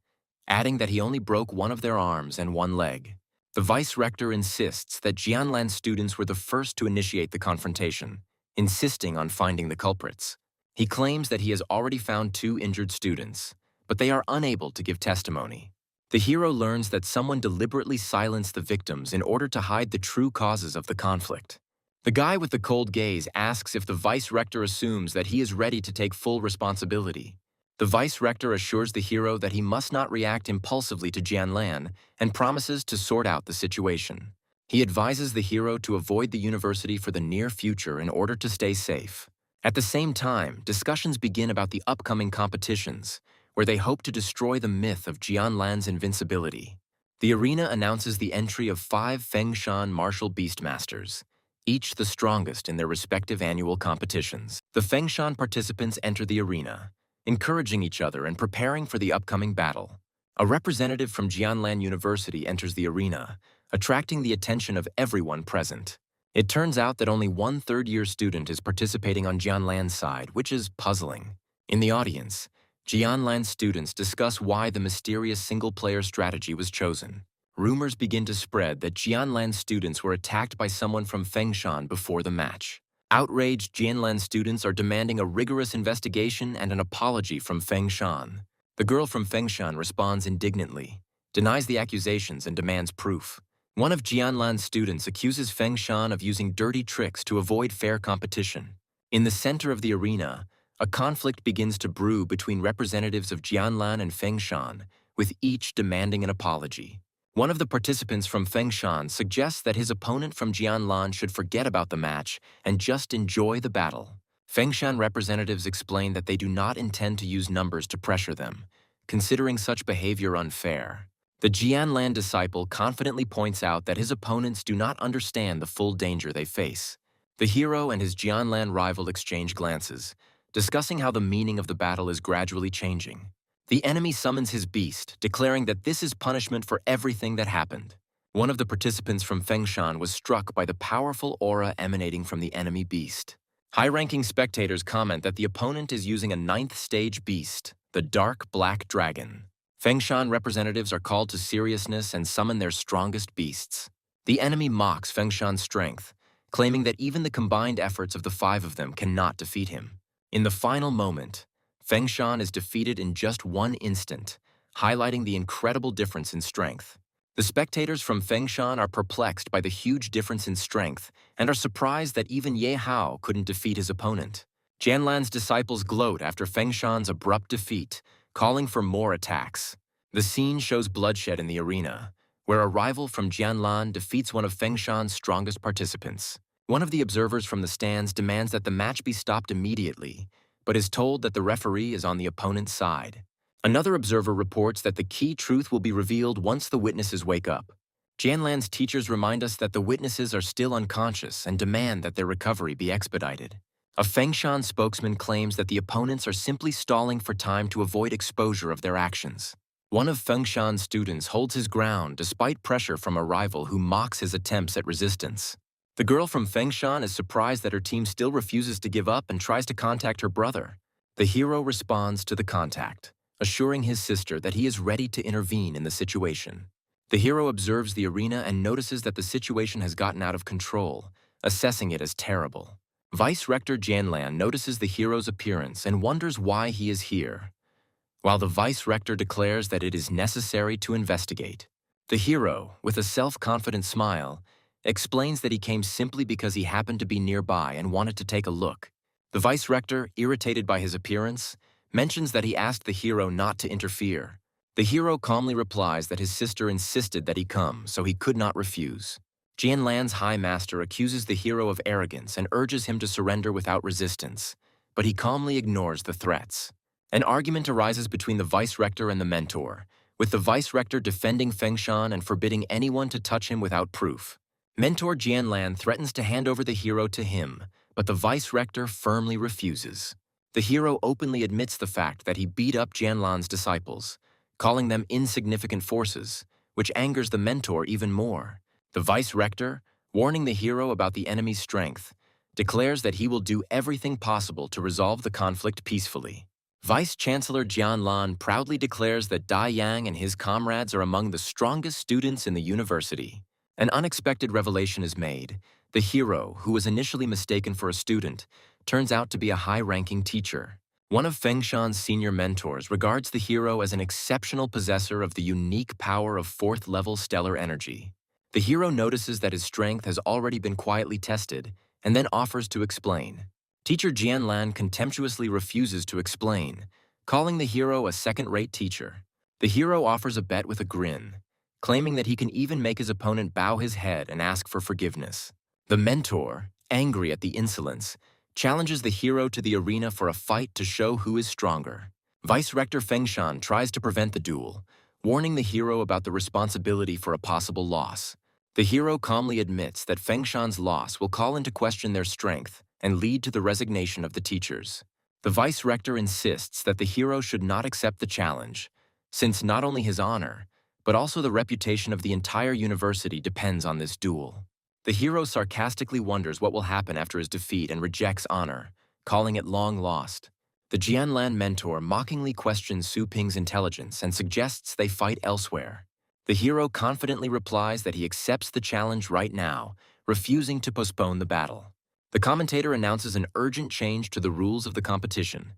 adding that he only broke one of their arms and one leg. The vice rector insists that Jianlan students were the first to initiate the confrontation, insisting on finding the culprits. He claims that he has already found 2 injured students, but they are unable to give testimony. The hero learns that someone deliberately silenced the victims in order to hide the true causes of the conflict. The guy with the cold gaze asks if the vice rector assumes that he is ready to take full responsibility. The vice rector assures the hero that he must not react impulsively to Jianlan and promises to sort out the situation. He advises the hero to avoid the university for the near future in order to stay safe. At the same time, discussions begin about the upcoming competitions, where they hope to destroy the myth of Jianlan's invincibility. The arena announces the entry of 5 Fengshan martial Beastmasters, each the strongest in their respective annual competitions. The Fengshan participants enter the arena, encouraging each other and preparing for the upcoming battle. A representative from Jianlan University enters the arena, attracting the attention of everyone present. It turns out that only one third-year student is participating on Jianlan's side, which is puzzling. In the audience, Jianlan students discuss why the mysterious single-player strategy was chosen. Rumors begin to spread that Jianlan students were attacked by someone from Fengshan before the match. Outraged Jianlan students are demanding a rigorous investigation and an apology from Fengshan. The girl from Fengshan responds indignantly, denies the accusations, and demands proof. One of Jianlan's students accuses Fengshan of using dirty tricks to avoid fair competition. In the center of the arena, a conflict begins to brew between representatives of Jianlan and Fengshan, with each demanding an apology. One of the participants from Fengshan suggests that his opponent from Jianlan should forget about the match and just enjoy the battle. Fengshan representatives explain that they do not intend to use numbers to pressure them, considering such behavior unfair. The Jianlan disciple confidently points out that his opponents do not understand the full danger they face. The hero and his Jianlan rival exchange glances, discussing how the meaning of the battle is gradually changing. The enemy summons his beast, declaring that this is punishment for everything that happened. One of the participants from Fengshan was struck by the powerful aura emanating from the enemy beast. High-ranking spectators comment that the opponent is using a 9th-stage beast, the Dark Black Dragon. Fengshan representatives are called to seriousness and summon their strongest beasts. The enemy mocks Fengshan's strength, claiming that even the combined efforts of the 5 of them cannot defeat him. In the final moment, Fengshan is defeated in just 1 instant, highlighting the incredible difference in strength. The spectators from Fengshan are perplexed by the huge difference in strength and are surprised that even Ye Hao couldn't defeat his opponent. Jianlan's disciples gloat after Fengshan's abrupt defeat, calling for more attacks. The scene shows bloodshed in the arena, where a rival from Jianlan defeats one of Fengshan's strongest participants. One of the observers from the stands demands that the match be stopped immediately, but is told that the referee is on the opponent's side. Another observer reports that the key truth will be revealed once the witnesses wake up. Jianlan's teachers remind us that the witnesses are still unconscious and demand that their recovery be expedited. A Fengshan spokesman claims that the opponents are simply stalling for time to avoid exposure of their actions. One of Fengshan's students holds his ground despite pressure from a rival who mocks his attempts at resistance. The girl from Fengshan is surprised that her team still refuses to give up and tries to contact her brother. The hero responds to the contact, assuring his sister that he is ready to intervene in the situation. The hero observes the arena and notices that the situation has gotten out of control, assessing it as terrible. Vice Rector Jianlan notices the hero's appearance and wonders why he is here, while the Vice Rector declares that it is necessary to investigate. The hero, with a self-confident smile, explains that he came simply because he happened to be nearby and wanted to take a look. The Vice Rector, irritated by his appearance, mentions that he asked the hero not to interfere. The hero calmly replies that his sister insisted that he come, so he could not refuse. Jianlan's High Master accuses the hero of arrogance and urges him to surrender without resistance, but he calmly ignores the threats. An argument arises between the Vice Rector and the Mentor, with the Vice Rector defending Fengshan and forbidding anyone to touch him without proof. Mentor Jianlan threatens to hand over the hero to him, but the Vice Rector firmly refuses. The hero openly admits the fact that he beat up Jianlan's disciples, calling them insignificant forces, which angers the Mentor even more. The Vice Rector, warning the hero about the enemy's strength, declares that he will do everything possible to resolve the conflict peacefully. Vice Chancellor Jianlan proudly declares that Dai Yang and his comrades are among the strongest students in the university. An unexpected revelation is made. The hero, who was initially mistaken for a student, turns out to be a high-ranking teacher. One of Fengshan's senior mentors regards the hero as an exceptional possessor of the unique power of 4th-level stellar energy. The hero notices that his strength has already been quietly tested, and then offers to explain. Teacher Jianlan contemptuously refuses to explain, calling the hero a second-rate teacher. The hero offers a bet with a grin, claiming that he can even make his opponent bow his head and ask for forgiveness. The Mentor, angry at the insolence, challenges the hero to the arena for a fight to show who is stronger. Vice Rector Fengshan tries to prevent the duel, warning the hero about the responsibility for a possible loss. The hero calmly admits that Fengshan's loss will call into question their strength and lead to the resignation of the teachers. The Vice Rector insists that the hero should not accept the challenge, since not only his honor, but also the reputation of the entire university depends on this duel. The hero sarcastically wonders what will happen after his defeat and rejects honor, calling it long lost. The Jianlan mentor mockingly questions Su Ping's intelligence and suggests they fight elsewhere. The hero confidently replies that he accepts the challenge right now, refusing to postpone the battle. The commentator announces an urgent change to the rules of the competition.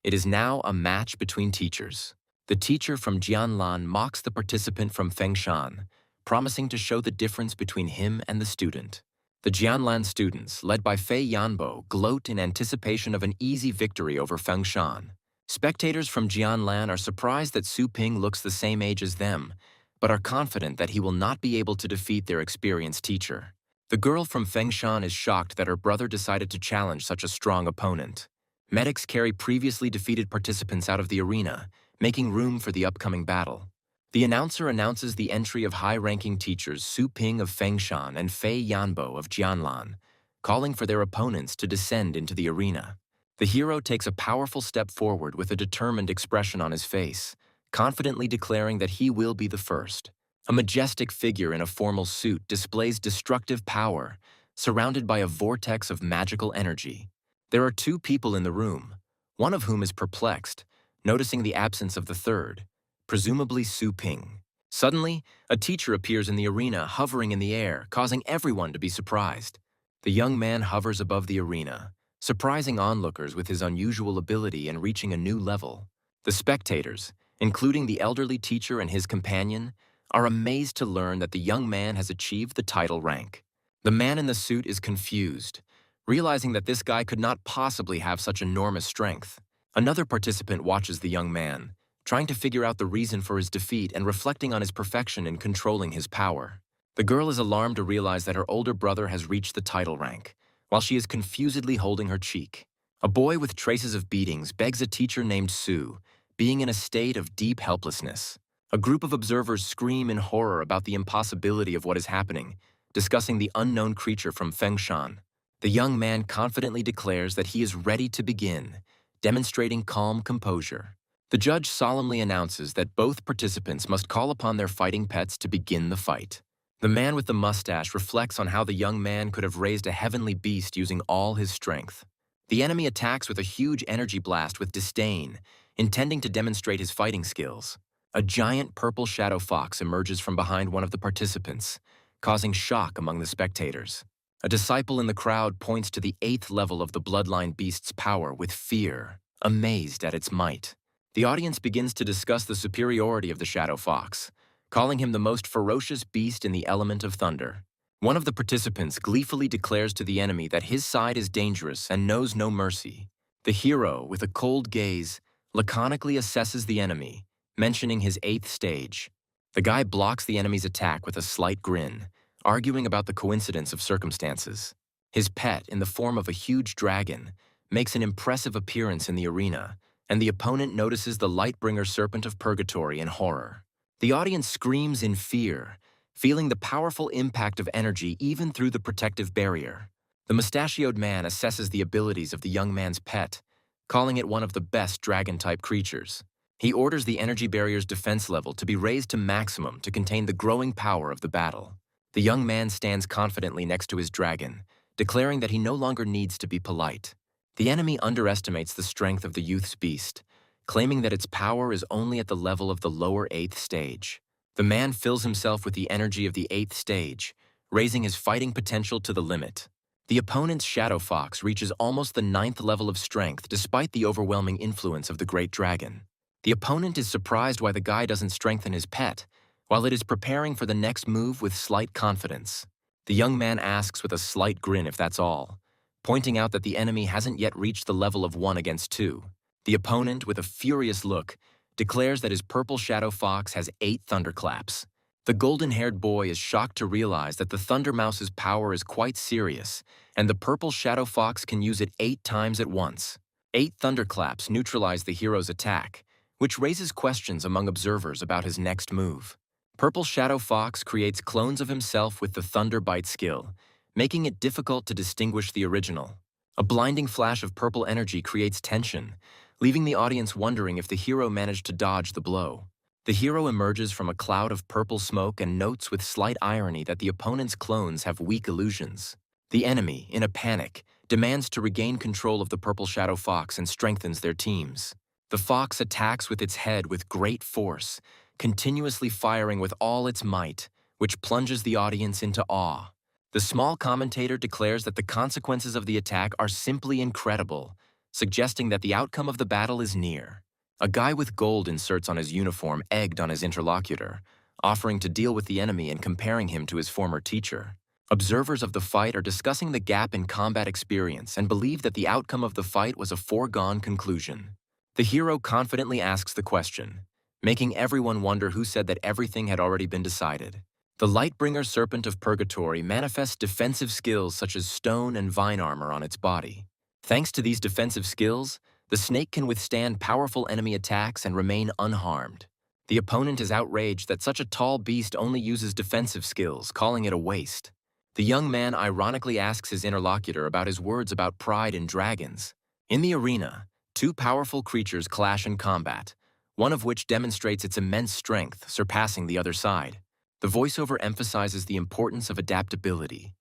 It is now a match between teachers. The teacher from Jianlan mocks the participant from Fengshan, promising to show the difference between him and the student. The Jianlan students, led by Fei Yanbo, gloat in anticipation of an easy victory over Fengshan. Spectators from Jianlan are surprised that Su Ping looks the same age as them, but are confident that he will not be able to defeat their experienced teacher. The girl from Fengshan is shocked that her brother decided to challenge such a strong opponent. Medics carry previously defeated participants out of the arena, making room for the upcoming battle. The announcer announces the entry of high-ranking teachers Su Ping of Fengshan and Fei Yanbo of Jianlan, calling for their opponents to descend into the arena. The hero takes a powerful step forward with a determined expression on his face, confidently declaring that he will be the first. A majestic figure in a formal suit displays destructive power, surrounded by a vortex of magical energy. There are two people in the room, one of whom is perplexed, noticing the absence of the third, presumably Su Ping. Suddenly, a teacher appears in the arena, hovering in the air, causing everyone to be surprised. The young man hovers above the arena, surprising onlookers with his unusual ability and reaching a new level. The spectators, including the elderly teacher and his companion, are amazed to learn that the young man has achieved the title rank. The man in the suit is confused, realizing that this guy could not possibly have such enormous strength. Another participant watches the young man, trying to figure out the reason for his defeat and reflecting on his perfection in controlling his power. The girl is alarmed to realize that her older brother has reached the title rank, while she is confusedly holding her cheek. A boy with traces of beatings begs a teacher named Su, being in a state of deep helplessness. A group of observers scream in horror about the impossibility of what is happening, discussing the unknown creature from Fengshan. The young man confidently declares that he is ready to begin, demonstrating calm composure. The judge solemnly announces that both participants must call upon their fighting pets to begin the fight. The man with the mustache reflects on how the young man could have raised a heavenly beast using all his strength. The enemy attacks with a huge energy blast with disdain, intending to demonstrate his fighting skills. A giant purple shadow fox emerges from behind one of the participants, causing shock among the spectators. A disciple in the crowd points to the 8th level of the bloodline beast's power with fear, amazed at its might. The audience begins to discuss the superiority of the shadow fox, calling him the most ferocious beast in the element of thunder. One of the participants gleefully declares to the enemy that his side is dangerous and knows no mercy. The hero, with a cold gaze, laconically assesses the enemy, mentioning his 8th stage. The guy blocks the enemy's attack with a slight grin, arguing about the coincidence of circumstances. His pet, in the form of a huge dragon, makes an impressive appearance in the arena, and the opponent notices the Lightbringer Serpent of Purgatory in horror. The audience screams in fear, feeling the powerful impact of energy even through the protective barrier. The mustachioed man assesses the abilities of the young man's pet, calling it one of the best dragon-type creatures. He orders the energy barrier's defense level to be raised to maximum to contain the growing power of the battle. The young man stands confidently next to his dragon, declaring that he no longer needs to be polite. The enemy underestimates the strength of the youth's beast, claiming that its power is only at the level of the lower 8th stage. The man fills himself with the energy of the 8th stage, raising his fighting potential to the limit. The opponent's shadow fox reaches almost the 9th level of strength despite the overwhelming influence of the great dragon. The opponent is surprised why the guy doesn't strengthen his pet, while it is preparing for the next move with slight confidence. The young man asks with a slight grin if that's all, pointing out that the enemy hasn't yet reached the level of 1 against 2. The opponent, with a furious look, declares that his purple shadow fox has 8 thunderclaps. The golden-haired boy is shocked to realize that the Thunder Mouse's power is quite serious, and the purple shadow fox can use it 8 times at once. 8 thunderclaps neutralize the hero's attack, which raises questions among observers about his next move. Purple Shadow Fox creates clones of himself with the Thunder Bite skill, making it difficult to distinguish the original. A blinding flash of purple energy creates tension, leaving the audience wondering if the hero managed to dodge the blow. The hero emerges from a cloud of purple smoke and notes with slight irony that the opponent's clones have weak illusions. The enemy, in a panic, demands to regain control of the Purple Shadow Fox and strengthens their teams. The fox attacks with its head with great force, continuously firing with all its might, which plunges the audience into awe. The small commentator declares that the consequences of the attack are simply incredible, suggesting that the outcome of the battle is near. A guy with gold inserts on his uniform egged on his interlocutor, offering to deal with the enemy and comparing him to his former teacher. Observers of the fight are discussing the gap in combat experience and believe that the outcome of the fight was a foregone conclusion. The hero confidently asks the question, making everyone wonder who said that everything had already been decided. The Lightbringer Serpent of Purgatory manifests defensive skills such as stone and vine armor on its body. Thanks to these defensive skills, the snake can withstand powerful enemy attacks and remain unharmed. The opponent is outraged that such a tall beast only uses defensive skills, calling it a waste. The young man ironically asks his interlocutor about his words about pride in dragons. In the arena, 2 powerful creatures clash in combat, one of which demonstrates its immense strength, surpassing the other side. The voiceover emphasizes the importance of adaptability,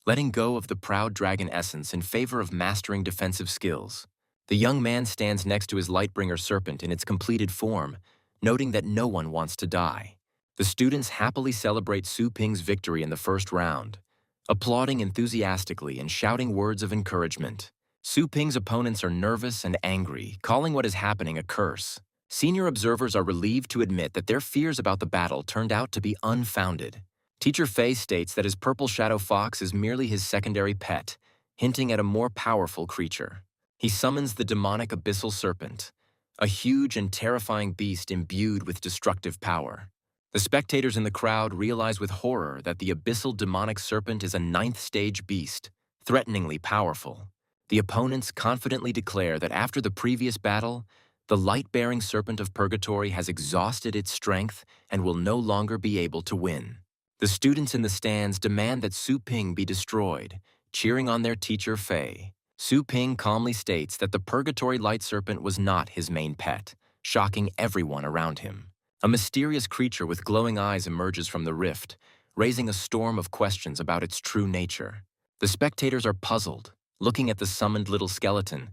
letting go of the proud dragon essence in favor of mastering defensive skills. The young man stands next to his Lightbringer serpent in its completed form, noting that no one wants to die. The students happily celebrate Su Ping's victory in the first round, applauding enthusiastically and shouting words of encouragement. Su Ping's opponents are nervous and angry, calling what is happening a curse. Senior observers are relieved to admit that their fears about the battle turned out to be unfounded. Teacher Fei states that his Purple Shadow Fox is merely his secondary pet, hinting at a more powerful creature. He summons the demonic Abyssal Serpent, a huge and terrifying beast imbued with destructive power. The spectators in the crowd realize with horror that the Abyssal Demonic Serpent is a 9th-stage beast, threateningly powerful. The opponents confidently declare that after the previous battle, the light-bearing Serpent of Purgatory has exhausted its strength and will no longer be able to win. The students in the stands demand that Su Ping be destroyed, cheering on their teacher Fei. Su Ping calmly states that the Purgatory Light Serpent was not his main pet, shocking everyone around him. A mysterious creature with glowing eyes emerges from the rift, raising a storm of questions about its true nature. The spectators are puzzled, looking at the summoned little skeleton,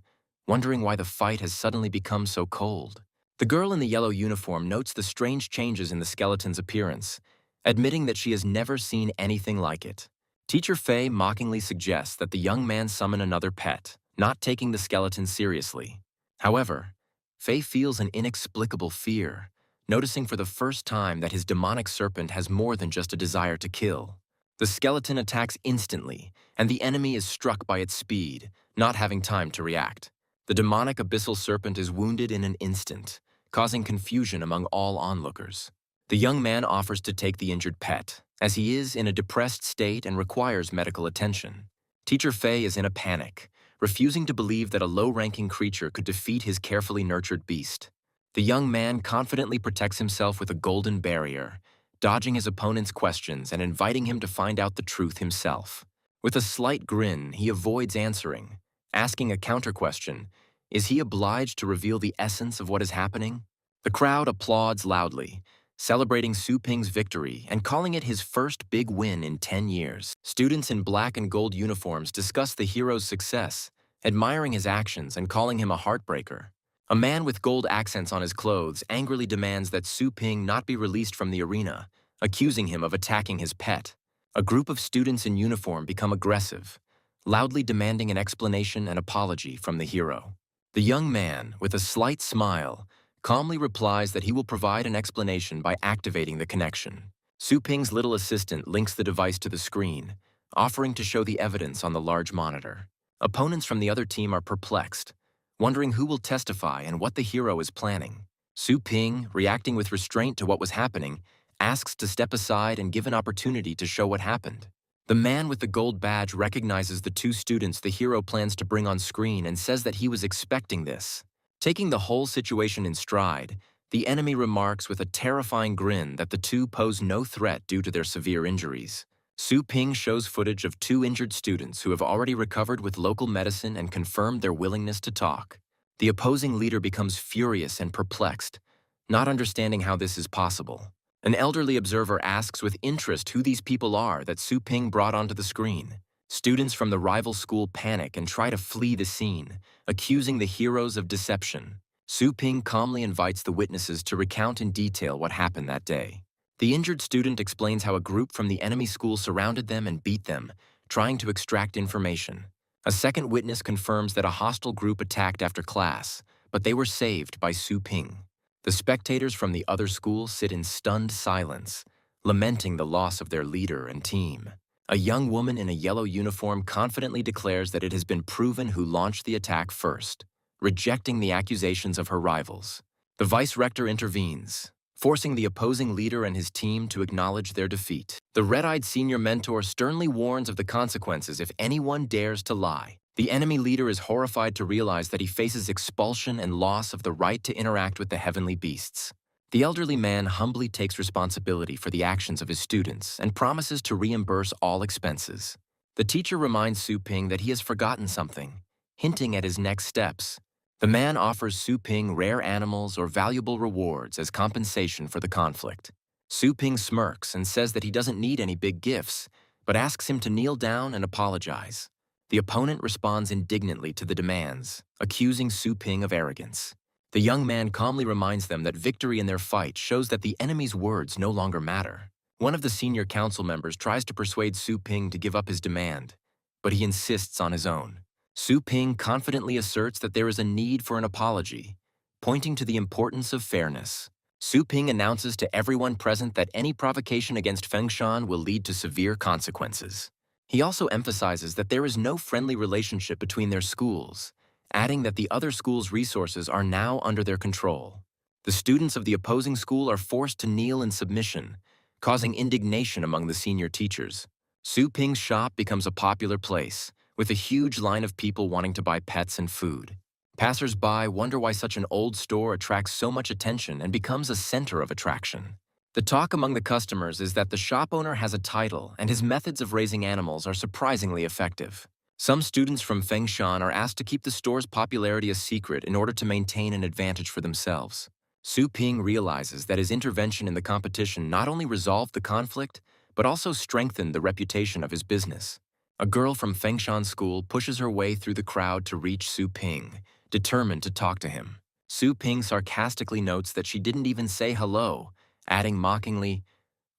wondering why the fight has suddenly become so cold. The girl in the yellow uniform notes the strange changes in the skeleton's appearance, admitting that she has never seen anything like it. Teacher Fei mockingly suggests that the young man summon another pet, not taking the skeleton seriously. However, Fei feels an inexplicable fear, noticing for the first time that his demonic serpent has more than just a desire to kill. The skeleton attacks instantly, and the enemy is struck by its speed, not having time to react. The demonic abyssal serpent is wounded in an instant, causing confusion among all onlookers. The young man offers to take the injured pet, as he is in a depressed state and requires medical attention. Teacher Fei is in a panic, refusing to believe that a low-ranking creature could defeat his carefully nurtured beast. The young man confidently protects himself with a golden barrier, dodging his opponent's questions and inviting him to find out the truth himself. With a slight grin, he avoids answering, asking a counter-question: is he obliged to reveal the essence of what is happening? The crowd applauds loudly, celebrating Su Ping's victory and calling it his first big win in 10 years. Students in black and gold uniforms discuss the hero's success, admiring his actions and calling him a heartbreaker. A man with gold accents on his clothes angrily demands that Su Ping not be released from the arena, accusing him of attacking his pet. A group of students in uniform become aggressive, loudly demanding an explanation and apology from the hero. The young man, with a slight smile, calmly replies that he will provide an explanation by activating the connection. Su Ping's little assistant links the device to the screen, offering to show the evidence on the large monitor. Opponents from the other team are perplexed, wondering who will testify and what the hero is planning. Su Ping, reacting with restraint to what was happening, asks to step aside and give an opportunity to show what happened. The man with the gold badge recognizes the two students the hero plans to bring on screen and says that he was expecting this. Taking the whole situation in stride, the enemy remarks with a terrifying grin that the two pose no threat due to their severe injuries. Su Ping shows footage of two injured students who have already recovered with local medicine and confirmed their willingness to talk. The opposing leader becomes furious and perplexed, not understanding how this is possible. An elderly observer asks with interest who these people are that Su Ping brought onto the screen. Students from the rival school panic and try to flee the scene, accusing the heroes of deception. Su Ping calmly invites the witnesses to recount in detail what happened that day. The injured student explains how a group from the enemy school surrounded them and beat them, trying to extract information. A second witness confirms that a hostile group attacked after class, but they were saved by Su Ping. The spectators from the other school sit in stunned silence, lamenting the loss of their leader and team. A young woman in a yellow uniform confidently declares that it has been proven who launched the attack first, rejecting the accusations of her rivals. The vice-rector intervenes, forcing the opposing leader and his team to acknowledge their defeat. The red-eyed senior mentor sternly warns of the consequences if anyone dares to lie. The enemy leader is horrified to realize that he faces expulsion and loss of the right to interact with the heavenly beasts. The elderly man humbly takes responsibility for the actions of his students and promises to reimburse all expenses. The teacher reminds Su Ping that he has forgotten something, hinting at his next steps. The man offers Su Ping rare animals or valuable rewards as compensation for the conflict. Su Ping smirks and says that he doesn't need any big gifts, but asks him to kneel down and apologize. The opponent responds indignantly to the demands, accusing Su Ping of arrogance. The young man calmly reminds them that victory in their fight shows that the enemy's words no longer matter. One of the senior council members tries to persuade Su Ping to give up his demand, but he insists on his own. Su Ping confidently asserts that there is a need for an apology, pointing to the importance of fairness. Su Ping announces to everyone present that any provocation against Fengshan will lead to severe consequences. He also emphasizes that there is no friendly relationship between their schools, adding that the other school's resources are now under their control. The students of the opposing school are forced to kneel in submission, causing indignation among the senior teachers. Su Ping's shop becomes a popular place, with a huge line of people wanting to buy pets and food. Passers-by wonder why such an old store attracts so much attention and becomes a center of attraction. The talk among the customers is that the shop owner has a title and his methods of raising animals are surprisingly effective. Some students from Fengshan are asked to keep the store's popularity a secret in order to maintain an advantage for themselves. Su Ping realizes that his intervention in the competition not only resolved the conflict, but also strengthened the reputation of his business. A girl from Fengshan School pushes her way through the crowd to reach Su Ping, determined to talk to him. Su Ping sarcastically notes that she didn't even say hello, adding mockingly,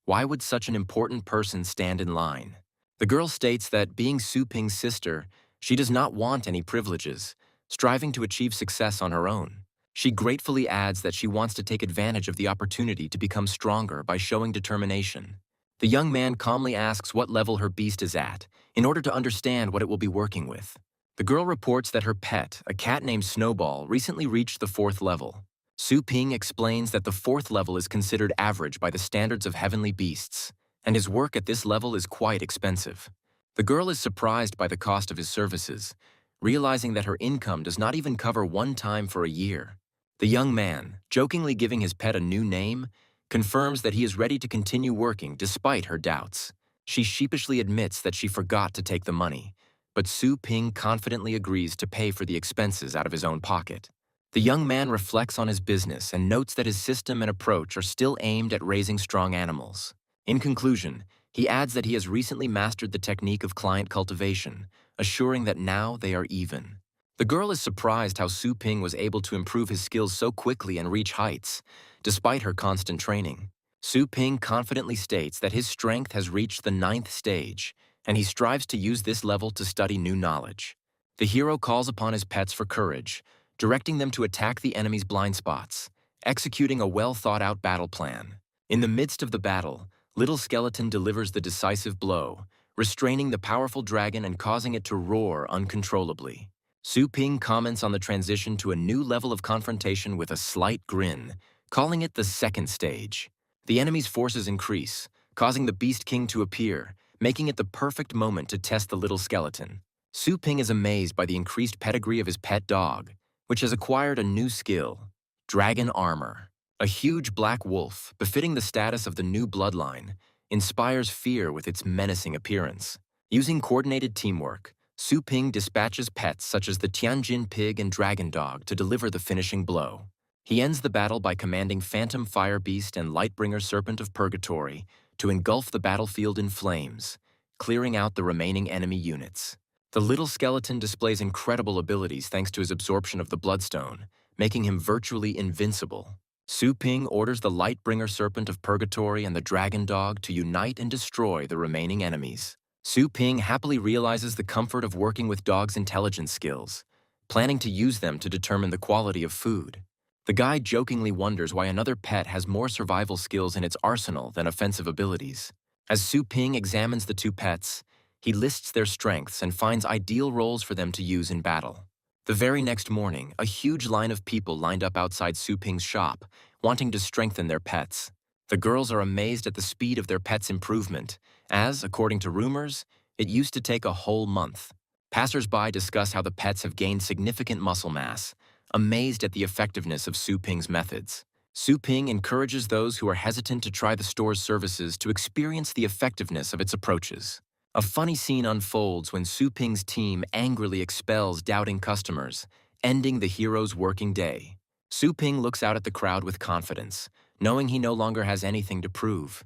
"Why would such an important person stand in line?" The girl states that, being Su Ping's sister, she does not want any privileges, striving to achieve success on her own. She gratefully adds that she wants to take advantage of the opportunity to become stronger by showing determination. The young man calmly asks what level her beast is at, in order to understand what it will be working with. The girl reports that her pet, a cat named Snowball, recently reached the 4th level. Su Ping explains that the 4th level is considered average by the standards of heavenly beasts, and his work at this level is quite expensive. The girl is surprised by the cost of his services, realizing that her income does not even cover one time for a year. The young man, jokingly giving his pet a new name, confirms that he is ready to continue working despite her doubts. She sheepishly admits that she forgot to take the money, but Su Ping confidently agrees to pay for the expenses out of his own pocket. The young man reflects on his business and notes that his system and approach are still aimed at raising strong animals. In conclusion, he adds that he has recently mastered the technique of client cultivation, assuring that now they are even. The girl is surprised how Su Ping was able to improve his skills so quickly and reach heights, despite her constant training. Su Ping confidently states that his strength has reached the 9th stage, and he strives to use this level to study new knowledge. The hero calls upon his pets for courage, directing them to attack the enemy's blind spots, executing a well-thought-out battle plan. In the midst of the battle, Little Skeleton delivers the decisive blow, restraining the powerful dragon and causing it to roar uncontrollably. Su Ping comments on the transition to a new level of confrontation with a slight grin, calling it the 2nd stage. The enemy's forces increase, causing the Beast King to appear, making it the perfect moment to test the little skeleton. Su Ping is amazed by the increased pedigree of his pet dog, which has acquired a new skill, dragon armor. A huge black wolf, befitting the status of the new bloodline, inspires fear with its menacing appearance. Using coordinated teamwork, Su Ping dispatches pets such as the Tianjin pig and dragon dog to deliver the finishing blow. He ends the battle by commanding Phantom Fire Beast and Lightbringer Serpent of Purgatory to engulf the battlefield in flames, clearing out the remaining enemy units. The little skeleton displays incredible abilities thanks to his absorption of the Bloodstone, making him virtually invincible. Su Ping orders the Lightbringer Serpent of Purgatory and the Dragon Dog to unite and destroy the remaining enemies. Su Ping happily realizes the comfort of working with dogs' intelligence skills, planning to use them to determine the quality of food. The guide jokingly wonders why another pet has more survival skills in its arsenal than offensive abilities. As Su Ping examines the two pets, he lists their strengths and finds ideal roles for them to use in battle. The very next morning, a huge line of people lined up outside Su Ping's shop, wanting to strengthen their pets. The girls are amazed at the speed of their pets' improvement, as, according to rumors, it used to take a whole month. Passers-by discuss how the pets have gained significant muscle mass, amazed at the effectiveness of Su Ping's methods. Su Ping encourages those who are hesitant to try the store's services to experience the effectiveness of its approaches. A funny scene unfolds when Su Ping's team angrily expels doubting customers, ending the hero's working day. Su Ping looks out at the crowd with confidence, knowing he no longer has anything to prove.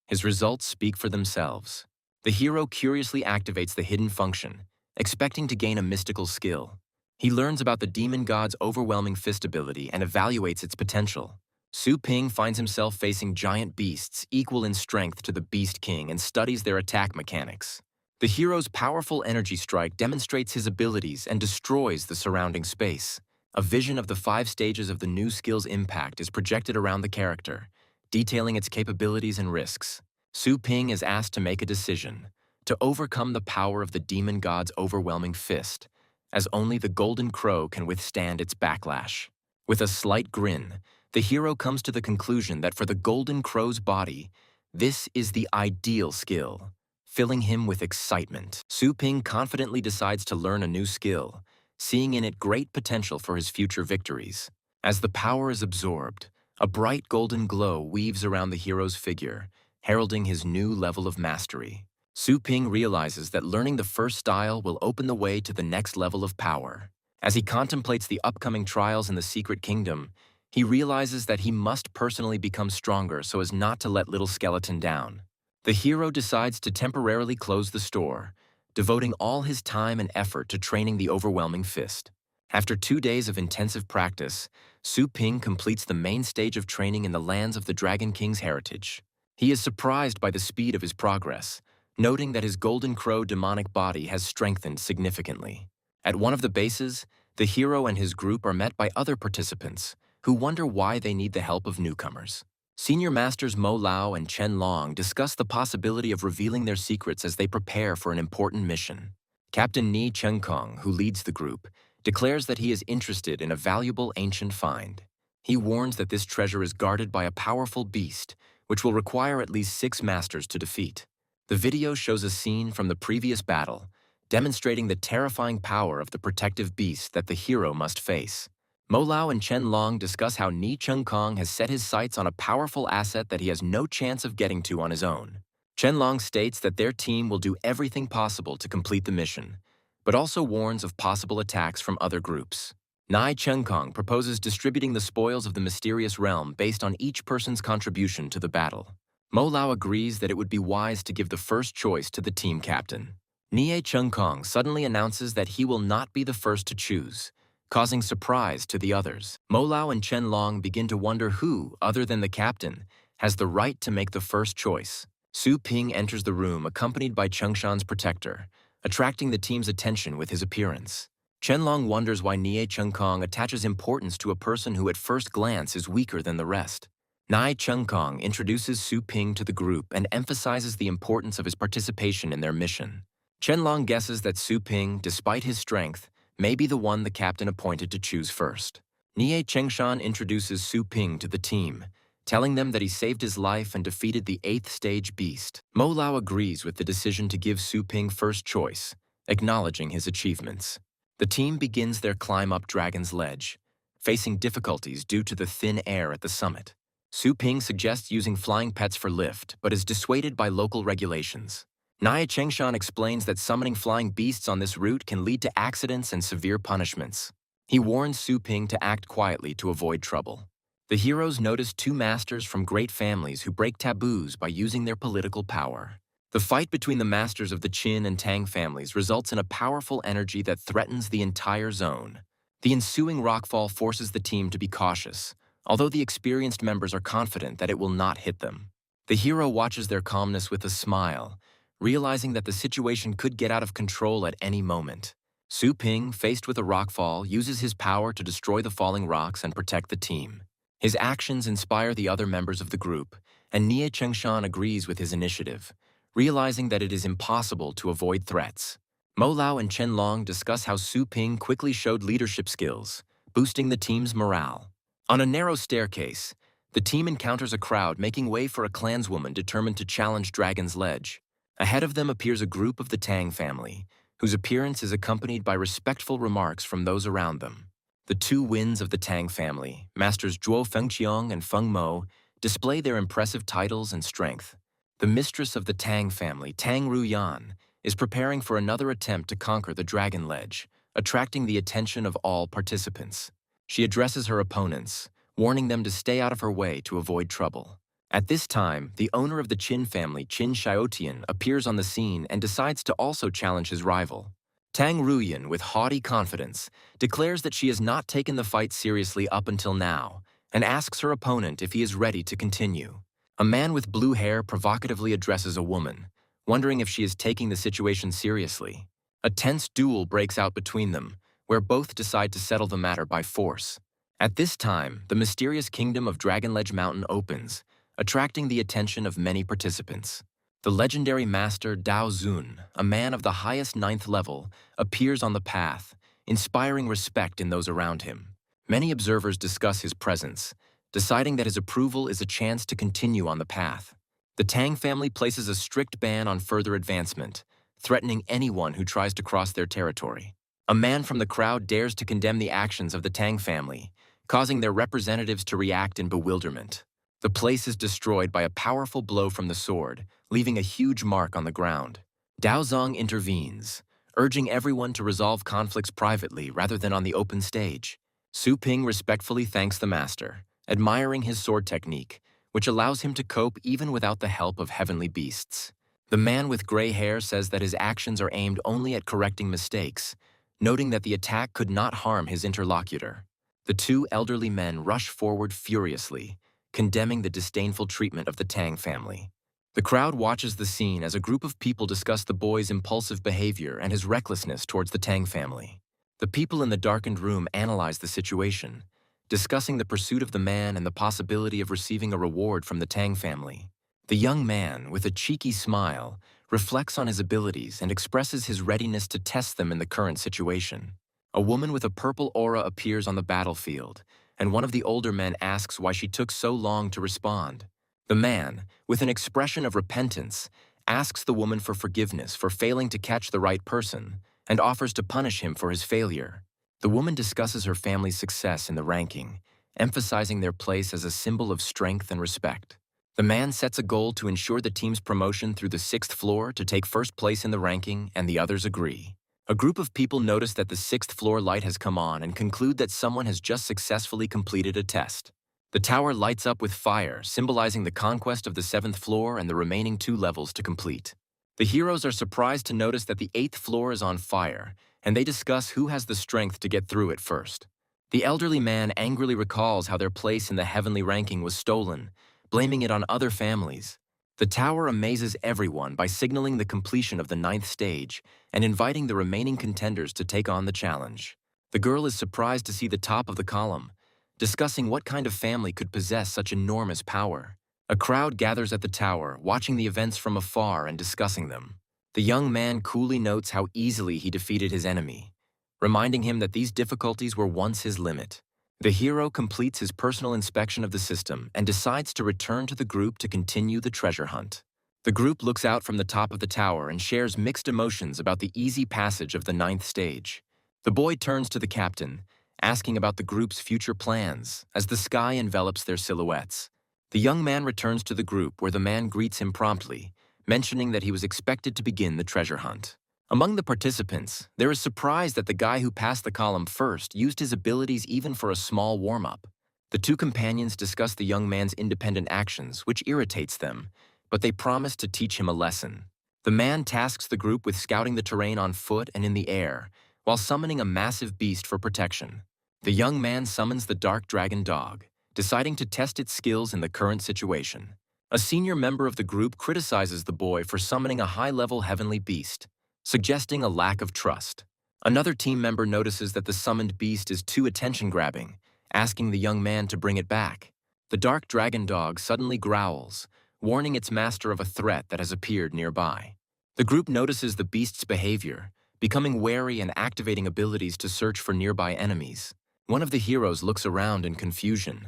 His results speak for themselves. The hero curiously activates the hidden function, expecting to gain a mystical skill. He learns about the demon god's overwhelming fist ability and evaluates its potential. Su Ping finds himself facing giant beasts equal in strength to the Beast King and studies their attack mechanics. The hero's powerful energy strike demonstrates his abilities and destroys the surrounding space. A vision of the 5 stages of the new skill's impact is projected around the character, detailing its capabilities and risks. Su Ping is asked to make a decision, to overcome the power of the demon god's overwhelming fist, as only the Golden Crow can withstand its backlash. With a slight grin, the hero comes to the conclusion that for the Golden Crow's body, this is the ideal skill, filling him with excitement. Su Ping confidently decides to learn a new skill, seeing in it great potential for his future victories. As the power is absorbed, a bright golden glow weaves around the hero's figure, heralding his new level of mastery. Su Ping realizes that learning the first style will open the way to the next level of power. As he contemplates the upcoming trials in the Secret Kingdom, he realizes that he must personally become stronger so as not to let Little Skeleton down. The hero decides to temporarily close the store, devoting all his time and effort to training the overwhelming fist. After 2 days of intensive practice, Su Ping completes the main stage of training in the lands of the Dragon King's heritage. He is surprised by the speed of his progress, noting that his Golden Crow demonic body has strengthened significantly. At one of the bases, the hero and his group are met by other participants, who wonder why they need the help of newcomers. Senior Masters Mo Lao and Chen Long discuss the possibility of revealing their secrets as they prepare for an important mission. Captain Ni Chenkong, who leads the group, declares that he is interested in a valuable ancient find. He warns that this treasure is guarded by a powerful beast, which will require at least 6 masters to defeat. The video shows a scene from the previous battle, demonstrating the terrifying power of the protective beast that the hero must face. Mo Lao and Chen Long discuss how Ni Chenkong has set his sights on a powerful asset that he has no chance of getting to on his own. Chen Long states that their team will do everything possible to complete the mission, but also warns of possible attacks from other groups. Ni Chenkong proposes distributing the spoils of the mysterious realm based on each person's contribution to the battle. Mo Lao agrees that it would be wise to give the first choice to the team captain. Nie Chenkong suddenly announces that he will not be the first to choose, causing surprise to the others. Mo Lao and Chen Long begin to wonder who, other than the captain, has the right to make the first choice. Su Ping enters the room accompanied by Chengshan's protector, attracting the team's attention with his appearance. Chen Long wonders why Nie Chenkong attaches importance to a person who at first glance is weaker than the rest. Nie Chenkong introduces Su Ping to the group and emphasizes the importance of his participation in their mission. Chen Long guesses that Su Ping, despite his strength, may be the one the captain appointed to choose first. Nie Chengshan introduces Su Ping to the team, telling them that he saved his life and defeated the 8th stage beast. Mo Lao agrees with the decision to give Su Ping first choice, acknowledging his achievements. The team begins their climb up Dragon's Ledge, facing difficulties due to the thin air at the summit. Su Ping suggests using flying pets for lift, but is dissuaded by local regulations. Nia Chengshan explains that summoning flying beasts on this route can lead to accidents and severe punishments. He warns Su Ping to act quietly to avoid trouble. The heroes notice two masters from great families who break taboos by using their political power. The fight between the masters of the Qin and Tang families results in a powerful energy that threatens the entire zone. The ensuing rockfall forces the team to be cautious, although the experienced members are confident that it will not hit them. The hero watches their calmness with a smile, realizing that the situation could get out of control at any moment. Su Ping, faced with a rockfall, uses his power to destroy the falling rocks and protect the team. His actions inspire the other members of the group, and Nie Chengshan agrees with his initiative, realizing that it is impossible to avoid threats. Mo Lao and Chen Long discuss how Su Ping quickly showed leadership skills, boosting the team's morale. On a narrow staircase, the team encounters a crowd making way for a clanswoman determined to challenge Dragon's Ledge. Ahead of them appears a group of the Tang family, whose appearance is accompanied by respectful remarks from those around them. The two winds of the Tang family, Masters Zhuo Fengqiang and Feng Mo, display their impressive titles and strength. The mistress of the Tang family, Tang Ruyan, is preparing for another attempt to conquer the Dragon Ledge, attracting the attention of all participants. She addresses her opponents, warning them to stay out of her way to avoid trouble. At this time, the owner of the Qin family, Qin Xiaotian, appears on the scene and decides to also challenge his rival. Tang Ruyan, with haughty confidence, declares that she has not taken the fight seriously up until now, and asks her opponent if he is ready to continue. A man with blue hair provocatively addresses a woman, wondering if she is taking the situation seriously. A tense duel breaks out between them, where both decide to settle the matter by force. At this time, the mysterious kingdom of Dragon Ledge Mountain opens, attracting the attention of many participants. The legendary master Dao Zun, a man of the highest 9th level, appears on the path, inspiring respect in those around him. Many observers discuss his presence, deciding that his approval is a chance to continue on the path. The Tang family places a strict ban on further advancement, threatening anyone who tries to cross their territory. A man from the crowd dares to condemn the actions of the Tang family, causing their representatives to react in bewilderment. The place is destroyed by a powerful blow from the sword, leaving a huge mark on the ground. Dao Zong intervenes, urging everyone to resolve conflicts privately rather than on the open stage. Su Ping respectfully thanks the master, admiring his sword technique, which allows him to cope even without the help of heavenly beasts. The man with gray hair says that his actions are aimed only at correcting mistakes, noting that the attack could not harm his interlocutor. The two elderly men rush forward furiously, condemning the disdainful treatment of the Tang family. The crowd watches the scene as a group of people discuss the boy's impulsive behavior and his recklessness towards the Tang family. The people in the darkened room analyze the situation, discussing the pursuit of the man and the possibility of receiving a reward from the Tang family. The young man, with a cheeky smile, reflects on his abilities and expresses his readiness to test them in the current situation. A woman with a purple aura appears on the battlefield, and one of the older men asks why she took so long to respond. The man, with an expression of repentance, asks the woman for forgiveness for failing to catch the right person and offers to punish him for his failure. The woman discusses her family's success in the ranking, emphasizing their place as a symbol of strength and respect. The man sets a goal to ensure the team's promotion through the 6th floor to take first place in the ranking, and the others agree. A group of people notice that the 6th floor light has come on and conclude that someone has just successfully completed a test. The tower lights up with fire, symbolizing the conquest of the 7th floor and the remaining 2 levels to complete. The heroes are surprised to notice that the 8th floor is on fire, and they discuss who has the strength to get through it first. The elderly man angrily recalls how their place in the heavenly ranking was stolen, blaming it on other families. The tower amazes everyone by signaling the completion of the 9th stage and inviting the remaining contenders to take on the challenge. The girl is surprised to see the top of the column, discussing what kind of family could possess such enormous power. A crowd gathers at the tower, watching the events from afar and discussing them. The young man coolly notes how easily he defeated his enemy, reminding him that these difficulties were once his limit. The hero completes his personal inspection of the system and decides to return to the group to continue the treasure hunt. The group looks out from the top of the tower and shares mixed emotions about the easy passage of the 9th stage. The boy turns to the captain, asking about the group's future plans as the sky envelops their silhouettes. The young man returns to the group where the man greets him promptly, mentioning that he was expected to begin the treasure hunt. Among the participants, there is surprise that the guy who passed the column first used his abilities even for a small warm-up. The two companions discuss the young man's independent actions, which irritates them, but they promise to teach him a lesson. The man tasks the group with scouting the terrain on foot and in the air, while summoning a massive beast for protection. The young man summons the dark dragon dog, deciding to test its skills in the current situation. A senior member of the group criticizes the boy for summoning a high-level heavenly beast, suggesting a lack of trust. Another team member notices that the summoned beast is too attention-grabbing, asking the young man to bring it back. The dark dragon dog suddenly growls, warning its master of a threat that has appeared nearby. The group notices the beast's behavior, becoming wary and activating abilities to search for nearby enemies. One of the heroes looks around in confusion,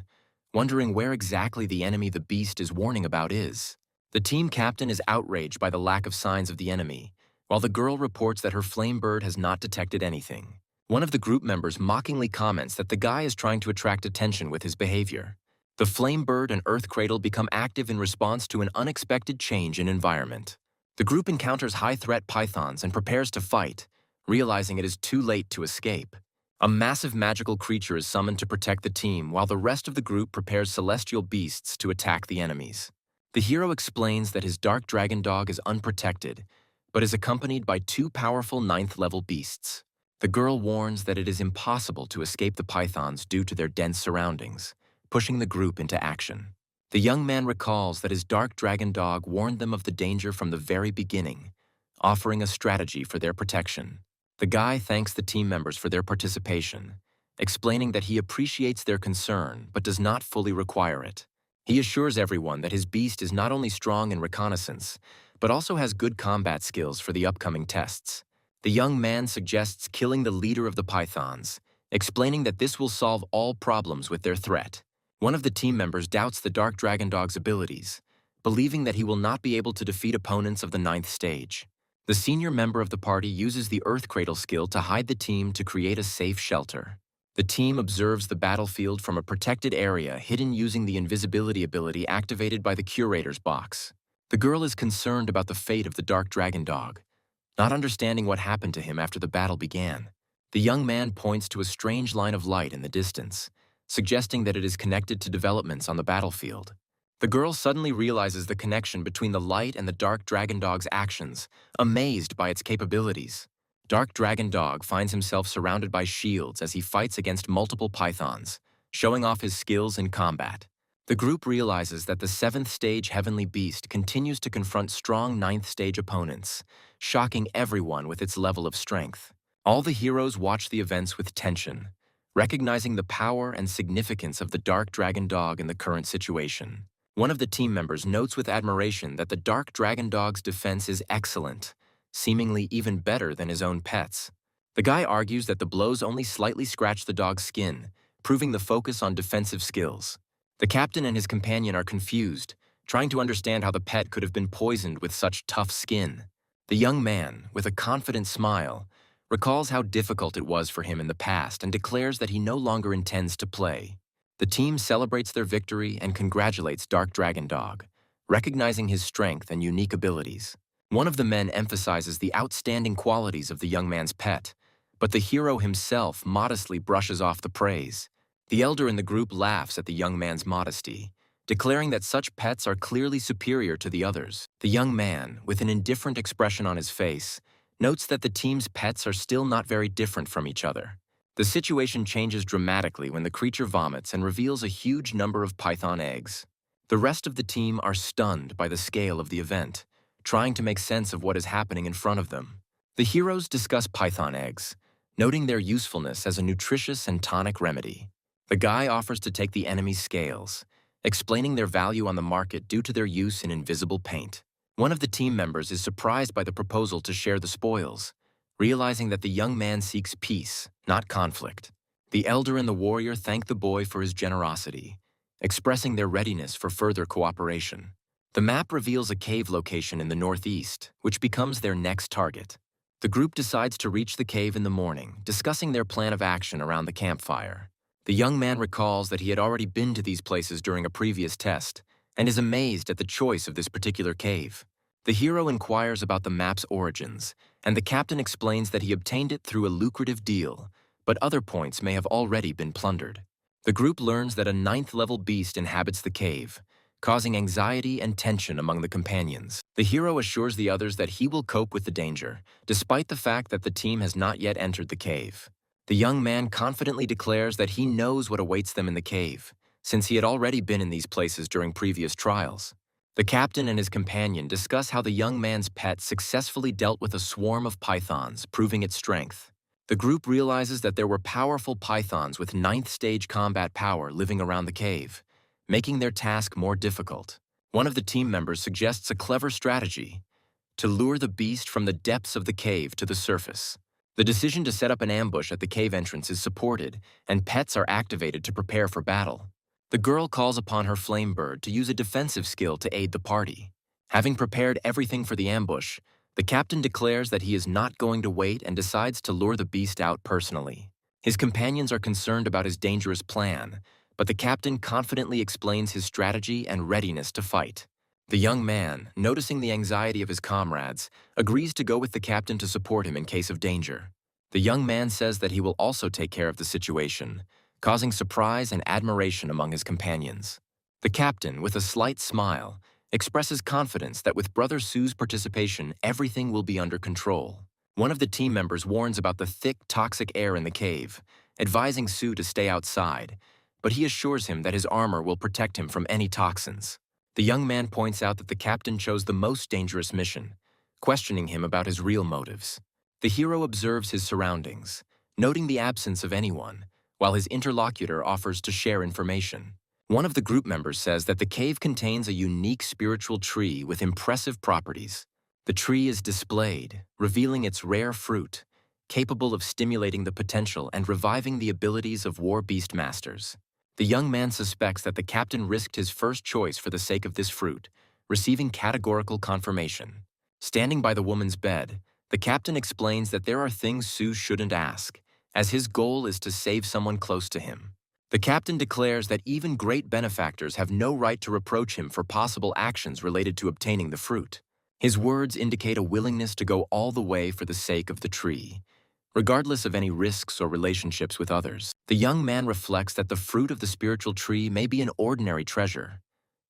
wondering where exactly the enemy the beast is warning about is. The team captain is outraged by the lack of signs of the enemy, while the girl reports that her flame bird has not detected anything. One of the group members mockingly comments that the guy is trying to attract attention with his behavior. The flame bird and earth cradle become active in response to an unexpected change in environment. The group encounters high-threat pythons and prepares to fight, realizing it is too late to escape. A massive magical creature is summoned to protect the team while the rest of the group prepares celestial beasts to attack the enemies. The hero explains that his dark dragon dog is unprotected, but is accompanied by two powerful 9th-level beasts. The girl warns that it is impossible to escape the pythons due to their dense surroundings, pushing the group into action. The young man recalls that his dark dragon dog warned them of the danger from the very beginning, offering a strategy for their protection. The guy thanks the team members for their participation, explaining that he appreciates their concern but does not fully require it. He assures everyone that his beast is not only strong in reconnaissance, but also has good combat skills for the upcoming tests. The young man suggests killing the leader of the pythons, explaining that this will solve all problems with their threat. One of the team members doubts the dark dragon dog's abilities, believing that he will not be able to defeat opponents of the 9th stage. The senior member of the party uses the earth cradle skill to hide the team to create a safe shelter. The team observes the battlefield from a protected area hidden using the invisibility ability activated by the curator's box. The girl is concerned about the fate of the dark dragon dog, not understanding what happened to him after the battle began. The young man points to a strange line of light in the distance, suggesting that it is connected to developments on the battlefield. The girl suddenly realizes the connection between the light and the dark dragon dog's actions, amazed by its capabilities. Dark Dragon Dog finds himself surrounded by shields as he fights against multiple pythons, showing off his skills in combat. The group realizes that the 7th stage Heavenly Beast continues to confront strong 9th stage opponents, shocking everyone with its level of strength. All the heroes watch the events with tension, recognizing the power and significance of the Dark Dragon Dog in the current situation. One of the team members notes with admiration that the Dark Dragon Dog's defense is excellent, seemingly even better than his own pets. The guy argues that the blows only slightly scratch the dog's skin, proving the focus on defensive skills. The captain and his companion are confused, trying to understand how the pet could have been poisoned with such tough skin. The young man, with a confident smile, recalls how difficult it was for him in the past and declares that he no longer intends to play. The team celebrates their victory and congratulates Dark Dragon Dog, recognizing his strength and unique abilities. One of the men emphasizes the outstanding qualities of the young man's pet, but the hero himself modestly brushes off the praise. The elder in the group laughs at the young man's modesty, declaring that such pets are clearly superior to the others. The young man, with an indifferent expression on his face, notes that the team's pets are still not very different from each other. The situation changes dramatically when the creature vomits and reveals a huge number of python eggs. The rest of the team are stunned by the scale of the event, trying to make sense of what is happening in front of them. The heroes discuss python eggs, noting their usefulness as a nutritious and tonic remedy. The guy offers to take the enemy's scales, explaining their value on the market due to their use in invisible paint. One of the team members is surprised by the proposal to share the spoils, realizing that the young man seeks peace, not conflict. The elder and the warrior thank the boy for his generosity, expressing their readiness for further cooperation. The map reveals a cave location in the northeast, which becomes their next target. The group decides to reach the cave in the morning, discussing their plan of action around the campfire. The young man recalls that he had already been to these places during a previous test, and is amazed at the choice of this particular cave. The hero inquires about the map's origins, and the captain explains that he obtained it through a lucrative deal, but other points may have already been plundered. The group learns that a 9th-level beast inhabits the cave, causing anxiety and tension among the companions. The hero assures the others that he will cope with the danger, despite the fact that the team has not yet entered the cave. The young man confidently declares that he knows what awaits them in the cave, since he had already been in these places during previous trials. The captain and his companion discuss how the young man's pet successfully dealt with a swarm of pythons, proving its strength. The group realizes that there were powerful pythons with 9th-stage combat power living around the cave, making their task more difficult. One of the team members suggests a clever strategy: to lure the beast from the depths of the cave to the surface. The decision to set up an ambush at the cave entrance is supported, and pets are activated to prepare for battle. The girl calls upon her flame bird to use a defensive skill to aid the party. Having prepared everything for the ambush, the captain declares that he is not going to wait and decides to lure the beast out personally. His companions are concerned about his dangerous plan, but the captain confidently explains his strategy and readiness to fight. The young man, noticing the anxiety of his comrades, agrees to go with the captain to support him in case of danger. The young man says that he will also take care of the situation, causing surprise and admiration among his companions. The captain, with a slight smile, expresses confidence that with Brother Sue's participation, everything will be under control. One of the team members warns about the thick, toxic air in the cave, advising Sue to stay outside, but he assures him that his armor will protect him from any toxins. The young man points out that the captain chose the most dangerous mission, questioning him about his real motives. The hero observes his surroundings, noting the absence of anyone, while his interlocutor offers to share information. One of the group members says that the cave contains a unique spiritual tree with impressive properties. The tree is displayed, revealing its rare fruit, capable of stimulating the potential and reviving the abilities of war Beastmasters. The young man suspects that the captain risked his first choice for the sake of this fruit, receiving categorical confirmation. Standing by the woman's bed, the captain explains that there are things Sue shouldn't ask, as his goal is to save someone close to him. The captain declares that even great benefactors have no right to reproach him for possible actions related to obtaining the fruit. His words indicate a willingness to go all the way for the sake of the tree, regardless of any risks or relationships with others. The young man reflects that the fruit of the spiritual tree may be an ordinary treasure,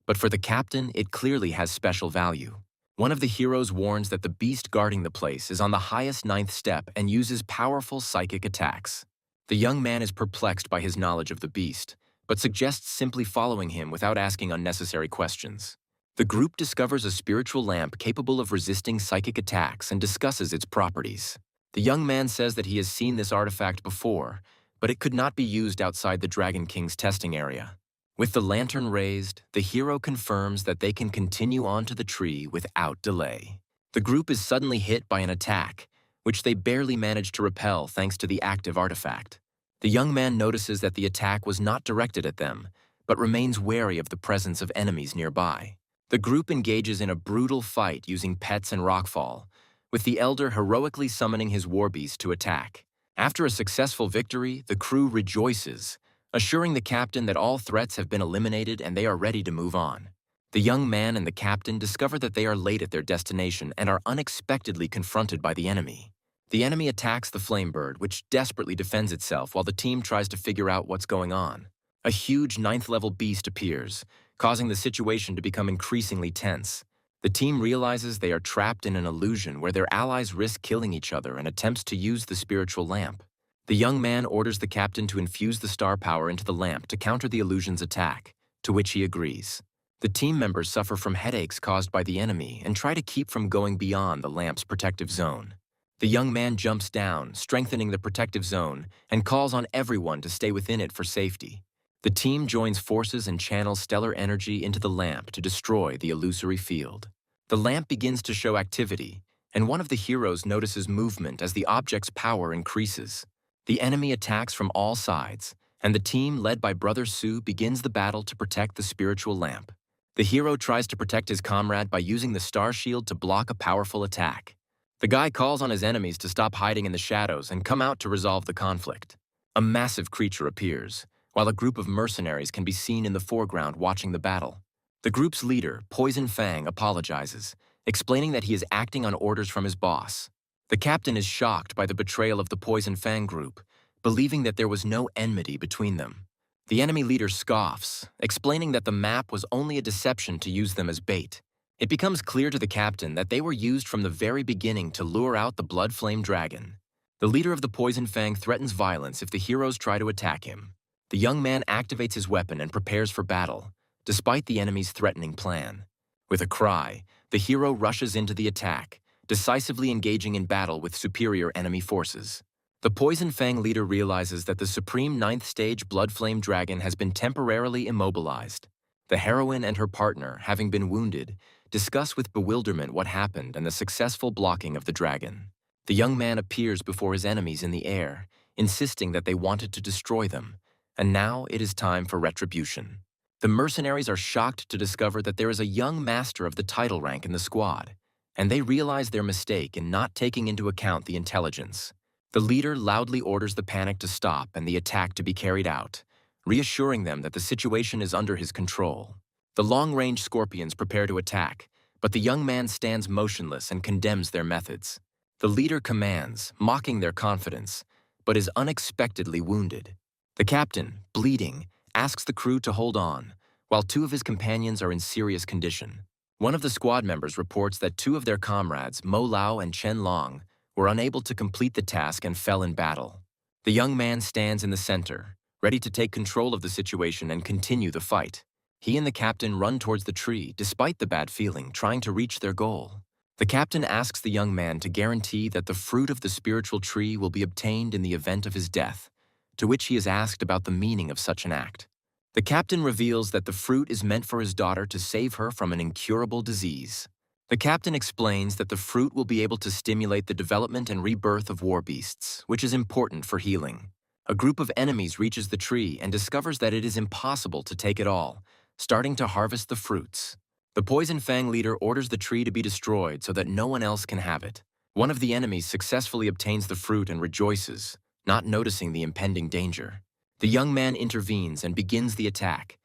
but for the captain, it clearly has special value. One of the heroes warns that the beast guarding the place is on the highest 9th step and uses powerful psychic attacks. The young man is perplexed by his knowledge of the beast, but suggests simply following him without asking unnecessary questions. The group discovers a spiritual lamp capable of resisting psychic attacks and discusses its properties. The young man says that he has seen this artifact before, but it could not be used outside the Dragon King's testing area. With the lantern raised, the hero confirms that they can continue on to the tree without delay. The group is suddenly hit by an attack, which they barely manage to repel thanks to the active artifact. The young man notices that the attack was not directed at them, but remains wary of the presence of enemies nearby. The group engages in a brutal fight using pets and rockfall, with the elder heroically summoning his warbeast to attack. After a successful victory, the crew rejoices, assuring the captain that all threats have been eliminated and they are ready to move on. The young man and the captain discover that they are late at their destination and are unexpectedly confronted by the enemy. The enemy attacks the flame bird, which desperately defends itself while the team tries to figure out what's going on. A huge 9th-level beast appears, causing the situation to become increasingly tense. The team realizes they are trapped in an illusion where their allies risk killing each other and attempts to use the spiritual lamp. The young man orders the captain to infuse the star power into the lamp to counter the illusion's attack, to which he agrees. The team members suffer from headaches caused by the enemy and try to keep from going beyond the lamp's protective zone. The young man jumps down, strengthening the protective zone, and calls on everyone to stay within it for safety. The team joins forces and channels stellar energy into the lamp to destroy the illusory field. The lamp begins to show activity, and one of the heroes notices movement as the object's power increases. The enemy attacks from all sides, and the team led by Brother Sue begins the battle to protect the spiritual lamp. The hero tries to protect his comrade by using the star shield to block a powerful attack. The guy calls on his enemies to stop hiding in the shadows and come out to resolve the conflict. A massive creature appears, while a group of mercenaries can be seen in the foreground watching the battle. The group's leader, Poison Fang, apologizes, explaining that he is acting on orders from his boss. The captain is shocked by the betrayal of the Poison Fang group, believing that there was no enmity between them. The enemy leader scoffs, explaining that the map was only a deception to use them as bait. It becomes clear to the captain that they were used from the very beginning to lure out the Blood Flame Dragon. The leader of the Poison Fang threatens violence if the heroes try to attack him. The young man activates his weapon and prepares for battle, despite the enemy's threatening plan. With a cry, the hero rushes into the attack, decisively engaging in battle with superior enemy forces. The Poison Fang leader realizes that the Supreme 9th Stage Blood Flame Dragon has been temporarily immobilized. The heroine and her partner, having been wounded, discuss with bewilderment what happened and the successful blocking of the dragon. The young man appears before his enemies in the air, insisting that they wanted to destroy them, and now it is time for retribution. The mercenaries are shocked to discover that there is a young master of the title rank in the squad, and they realize their mistake in not taking into account the intelligence. The leader loudly orders the panic to stop and the attack to be carried out, reassuring them that the situation is under his control. The long-range scorpions prepare to attack, but the young man stands motionless and condemns their methods. The leader commands, mocking their confidence, but is unexpectedly wounded. The captain, bleeding, asks the crew to hold on, while two of his companions are in serious condition. One of the squad members reports that two of their comrades, Mo Lao and Chen Long, were unable to complete the task and fell in battle. The young man stands in the center, ready to take control of the situation and continue the fight. He and the captain run towards the tree, despite the bad feeling, trying to reach their goal. The captain asks the young man to guarantee that the fruit of the spiritual tree will be obtained in the event of his death, to which he is asked about the meaning of such an act. The captain reveals that the fruit is meant for his daughter to save her from an incurable disease. The captain explains that the fruit will be able to stimulate the development and rebirth of war beasts, which is important for healing. A group of enemies reaches the tree and discovers that it is impossible to take it all, starting to harvest the fruits. The Poison Fang leader orders the tree to be destroyed so that no one else can have it. One of the enemies successfully obtains the fruit and rejoices, not noticing the impending danger. The young man intervenes and begins the attack.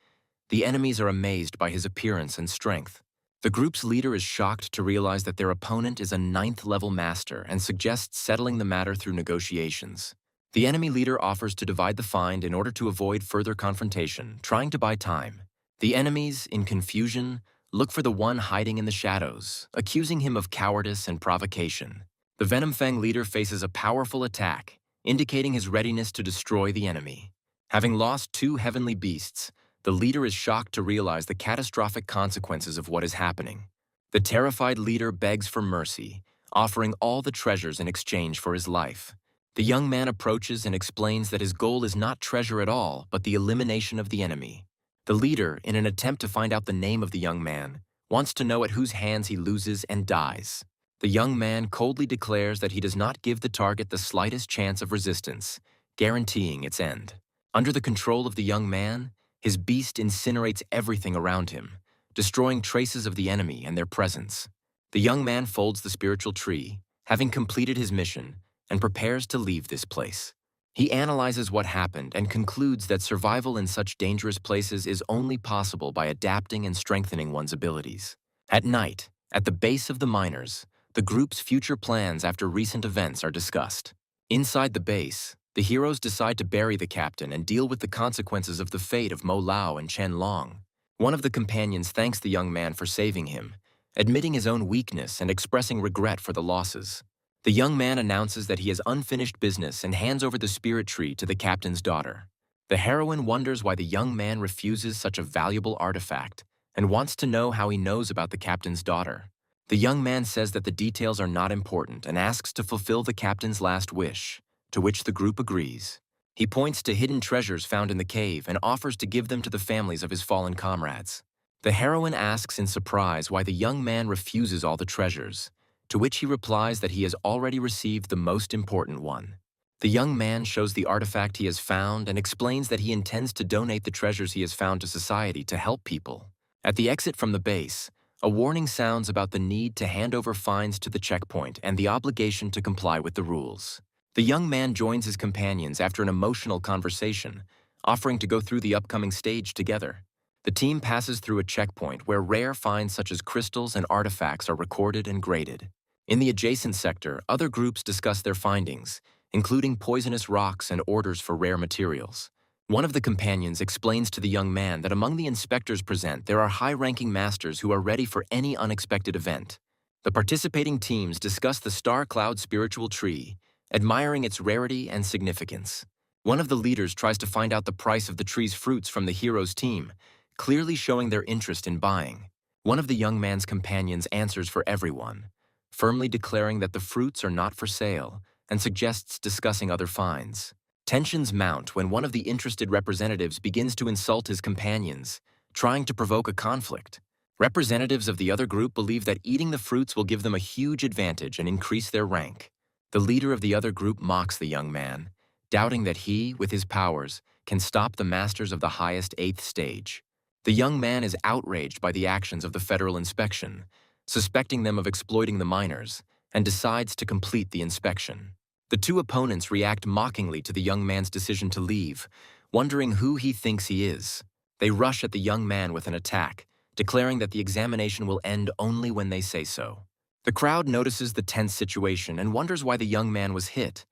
The enemies are amazed by his appearance and strength. The group's leader is shocked to realize that their opponent is a 9th-level master and suggests settling the matter through negotiations. The enemy leader offers to divide the find in order to avoid further confrontation, trying to buy time. The enemies, in confusion, look for the one hiding in the shadows, accusing him of cowardice and provocation. The Venom Fang leader faces a powerful attack, indicating his readiness to destroy the enemy. Having lost 2 heavenly beasts, the leader is shocked to realize the catastrophic consequences of what is happening. The terrified leader begs for mercy, offering all the treasures in exchange for his life. The young man approaches and explains that his goal is not treasure at all, but the elimination of the enemy. The leader, in an attempt to find out the name of the young man, wants to know at whose hands he loses and dies. The young man coldly declares that he does not give the target the slightest chance of resistance, guaranteeing its end. Under the control of the young man, his beast incinerates everything around him, destroying traces of the enemy and their presence. The young man folds the spiritual tree, having completed his mission, and prepares to leave this place. He analyzes what happened and concludes that survival in such dangerous places is only possible by adapting and strengthening one's abilities. At night, at the base of the miners, the group's future plans after recent events are discussed. Inside the base, the heroes decide to bury the captain and deal with the consequences of the fate of Mo Lao and Chen Long. One of the companions thanks the young man for saving him, admitting his own weakness and expressing regret for the losses. The young man announces that he has unfinished business and hands over the spirit tree to the captain's daughter. The heroine wonders why the young man refuses such a valuable artifact and wants to know how he knows about the captain's daughter. The young man says that the details are not important and asks to fulfill the captain's last wish, to which the group agrees. He points to hidden treasures found in the cave and offers to give them to the families of his fallen comrades. The heroine asks in surprise why the young man refuses all the treasures, to which he replies that he has already received the most important one. The young man shows the artifact he has found and explains that he intends to donate the treasures he has found to society to help people. At the exit from the base, a warning sounds about the need to hand over fines to the checkpoint and the obligation to comply with the rules. The young man joins his companions after an emotional conversation, offering to go through the upcoming stage together. The team passes through a checkpoint where rare finds such as crystals and artifacts are recorded and graded. In the adjacent sector, other groups discuss their findings, including poisonous rocks and orders for rare materials. One of the companions explains to the young man that among the inspectors present, there are high-ranking masters who are ready for any unexpected event. The participating teams discuss the star cloud spiritual tree, admiring its rarity and significance. One of the leaders tries to find out the price of the tree's fruits from the hero's team, clearly showing their interest in buying. One of the young man's companions answers for everyone, firmly declaring that the fruits are not for sale, and suggests discussing other finds. Tensions mount when one of the interested representatives begins to insult his companions, trying to provoke a conflict. Representatives of the other group believe that eating the fruits will give them a huge advantage and increase their rank. The leader of the other group mocks the young man, doubting that he, with his powers, can stop the masters of the highest 8th stage. The young man is outraged by the actions of the federal inspection, suspecting them of exploiting the miners, and decides to complete the inspection. The two opponents react mockingly to the young man's decision to leave, wondering who he thinks he is. They rush at the young man with an attack, declaring that the examination will end only when they say so. The crowd notices the tense situation and wonders why the young man was hit,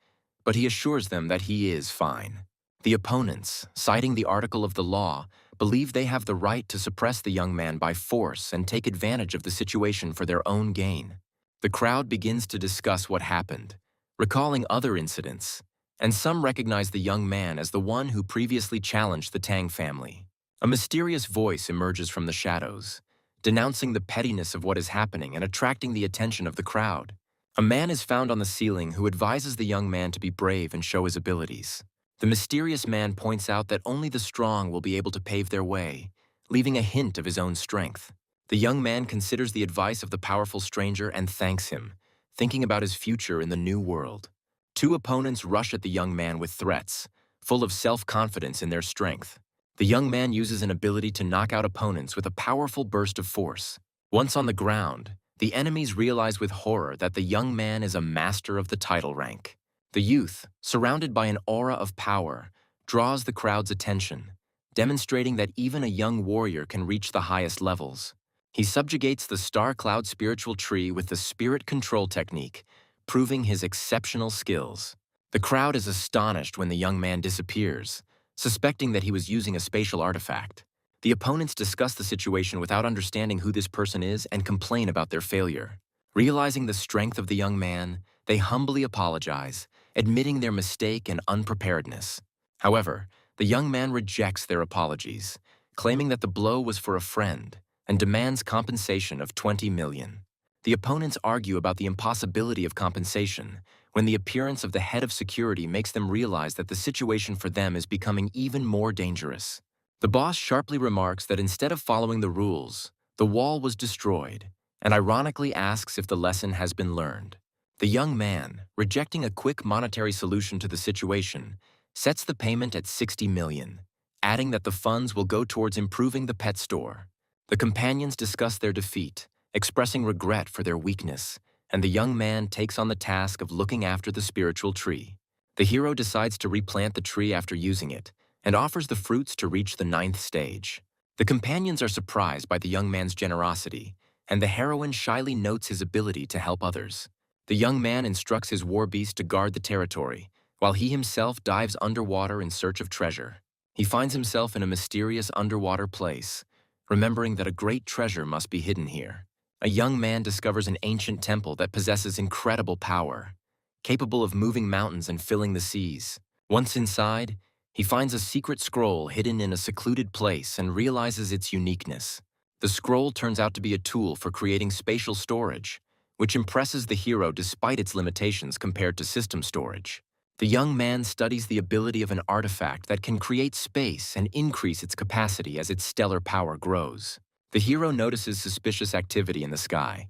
but he assures them that he is fine. The opponents, citing the article of the law, believe they have the right to suppress the young man by force and take advantage of the situation for their own gain. The crowd begins to discuss what happened, recalling other incidents, and some recognize the young man as the one who previously challenged the Tang family. A mysterious voice emerges from the shadows, denouncing the pettiness of what is happening and attracting the attention of the crowd. A man is found on the ceiling who advises the young man to be brave and show his abilities. The mysterious man points out that only the strong will be able to pave their way, leaving a hint of his own strength. The young man considers the advice of the powerful stranger and thanks him, thinking about his future in the new world. Two opponents rush at the young man with threats, full of self-confidence in their strength. The young man uses an ability to knock out opponents with a powerful burst of force. Once on the ground, the enemies realize with horror that the young man is a master of the title rank. The youth, surrounded by an aura of power, draws the crowd's attention, demonstrating that even a young warrior can reach the highest levels. He subjugates the star cloud spiritual tree with the spirit control technique, proving his exceptional skills. The crowd is astonished when the young man disappears, suspecting that he was using a spatial artifact. The opponents discuss the situation without understanding who this person is and complain about their failure. Realizing the strength of the young man, they humbly apologize, admitting their mistake and unpreparedness. However, the young man rejects their apologies, claiming that the blow was for a friend, and demands compensation of 20 million. The opponents argue about the impossibility of compensation when the appearance of the head of security makes them realize that the situation for them is becoming even more dangerous. The boss sharply remarks that instead of following the rules, the wall was destroyed, and ironically asks if the lesson has been learned. The young man, rejecting a quick monetary solution to the situation, sets the payment at 60 million, adding that the funds will go towards improving the pet store. The companions discuss their defeat, expressing regret for their weakness, and the young man takes on the task of looking after the spiritual tree. The hero decides to replant the tree after using it, and offers the fruits to reach the 9th stage. The companions are surprised by the young man's generosity, and the heroine shyly notes his ability to help others. The young man instructs his war beast to guard the territory, while he himself dives underwater in search of treasure. He finds himself in a mysterious underwater place, remembering that a great treasure must be hidden here. A young man discovers an ancient temple that possesses incredible power, capable of moving mountains and filling the seas. Once inside, he finds a secret scroll hidden in a secluded place and realizes its uniqueness. The scroll turns out to be a tool for creating spatial storage, which impresses the hero despite its limitations compared to system storage. The young man studies the ability of an artifact that can create space and increase its capacity as its stellar power grows. The hero notices suspicious activity in the sky.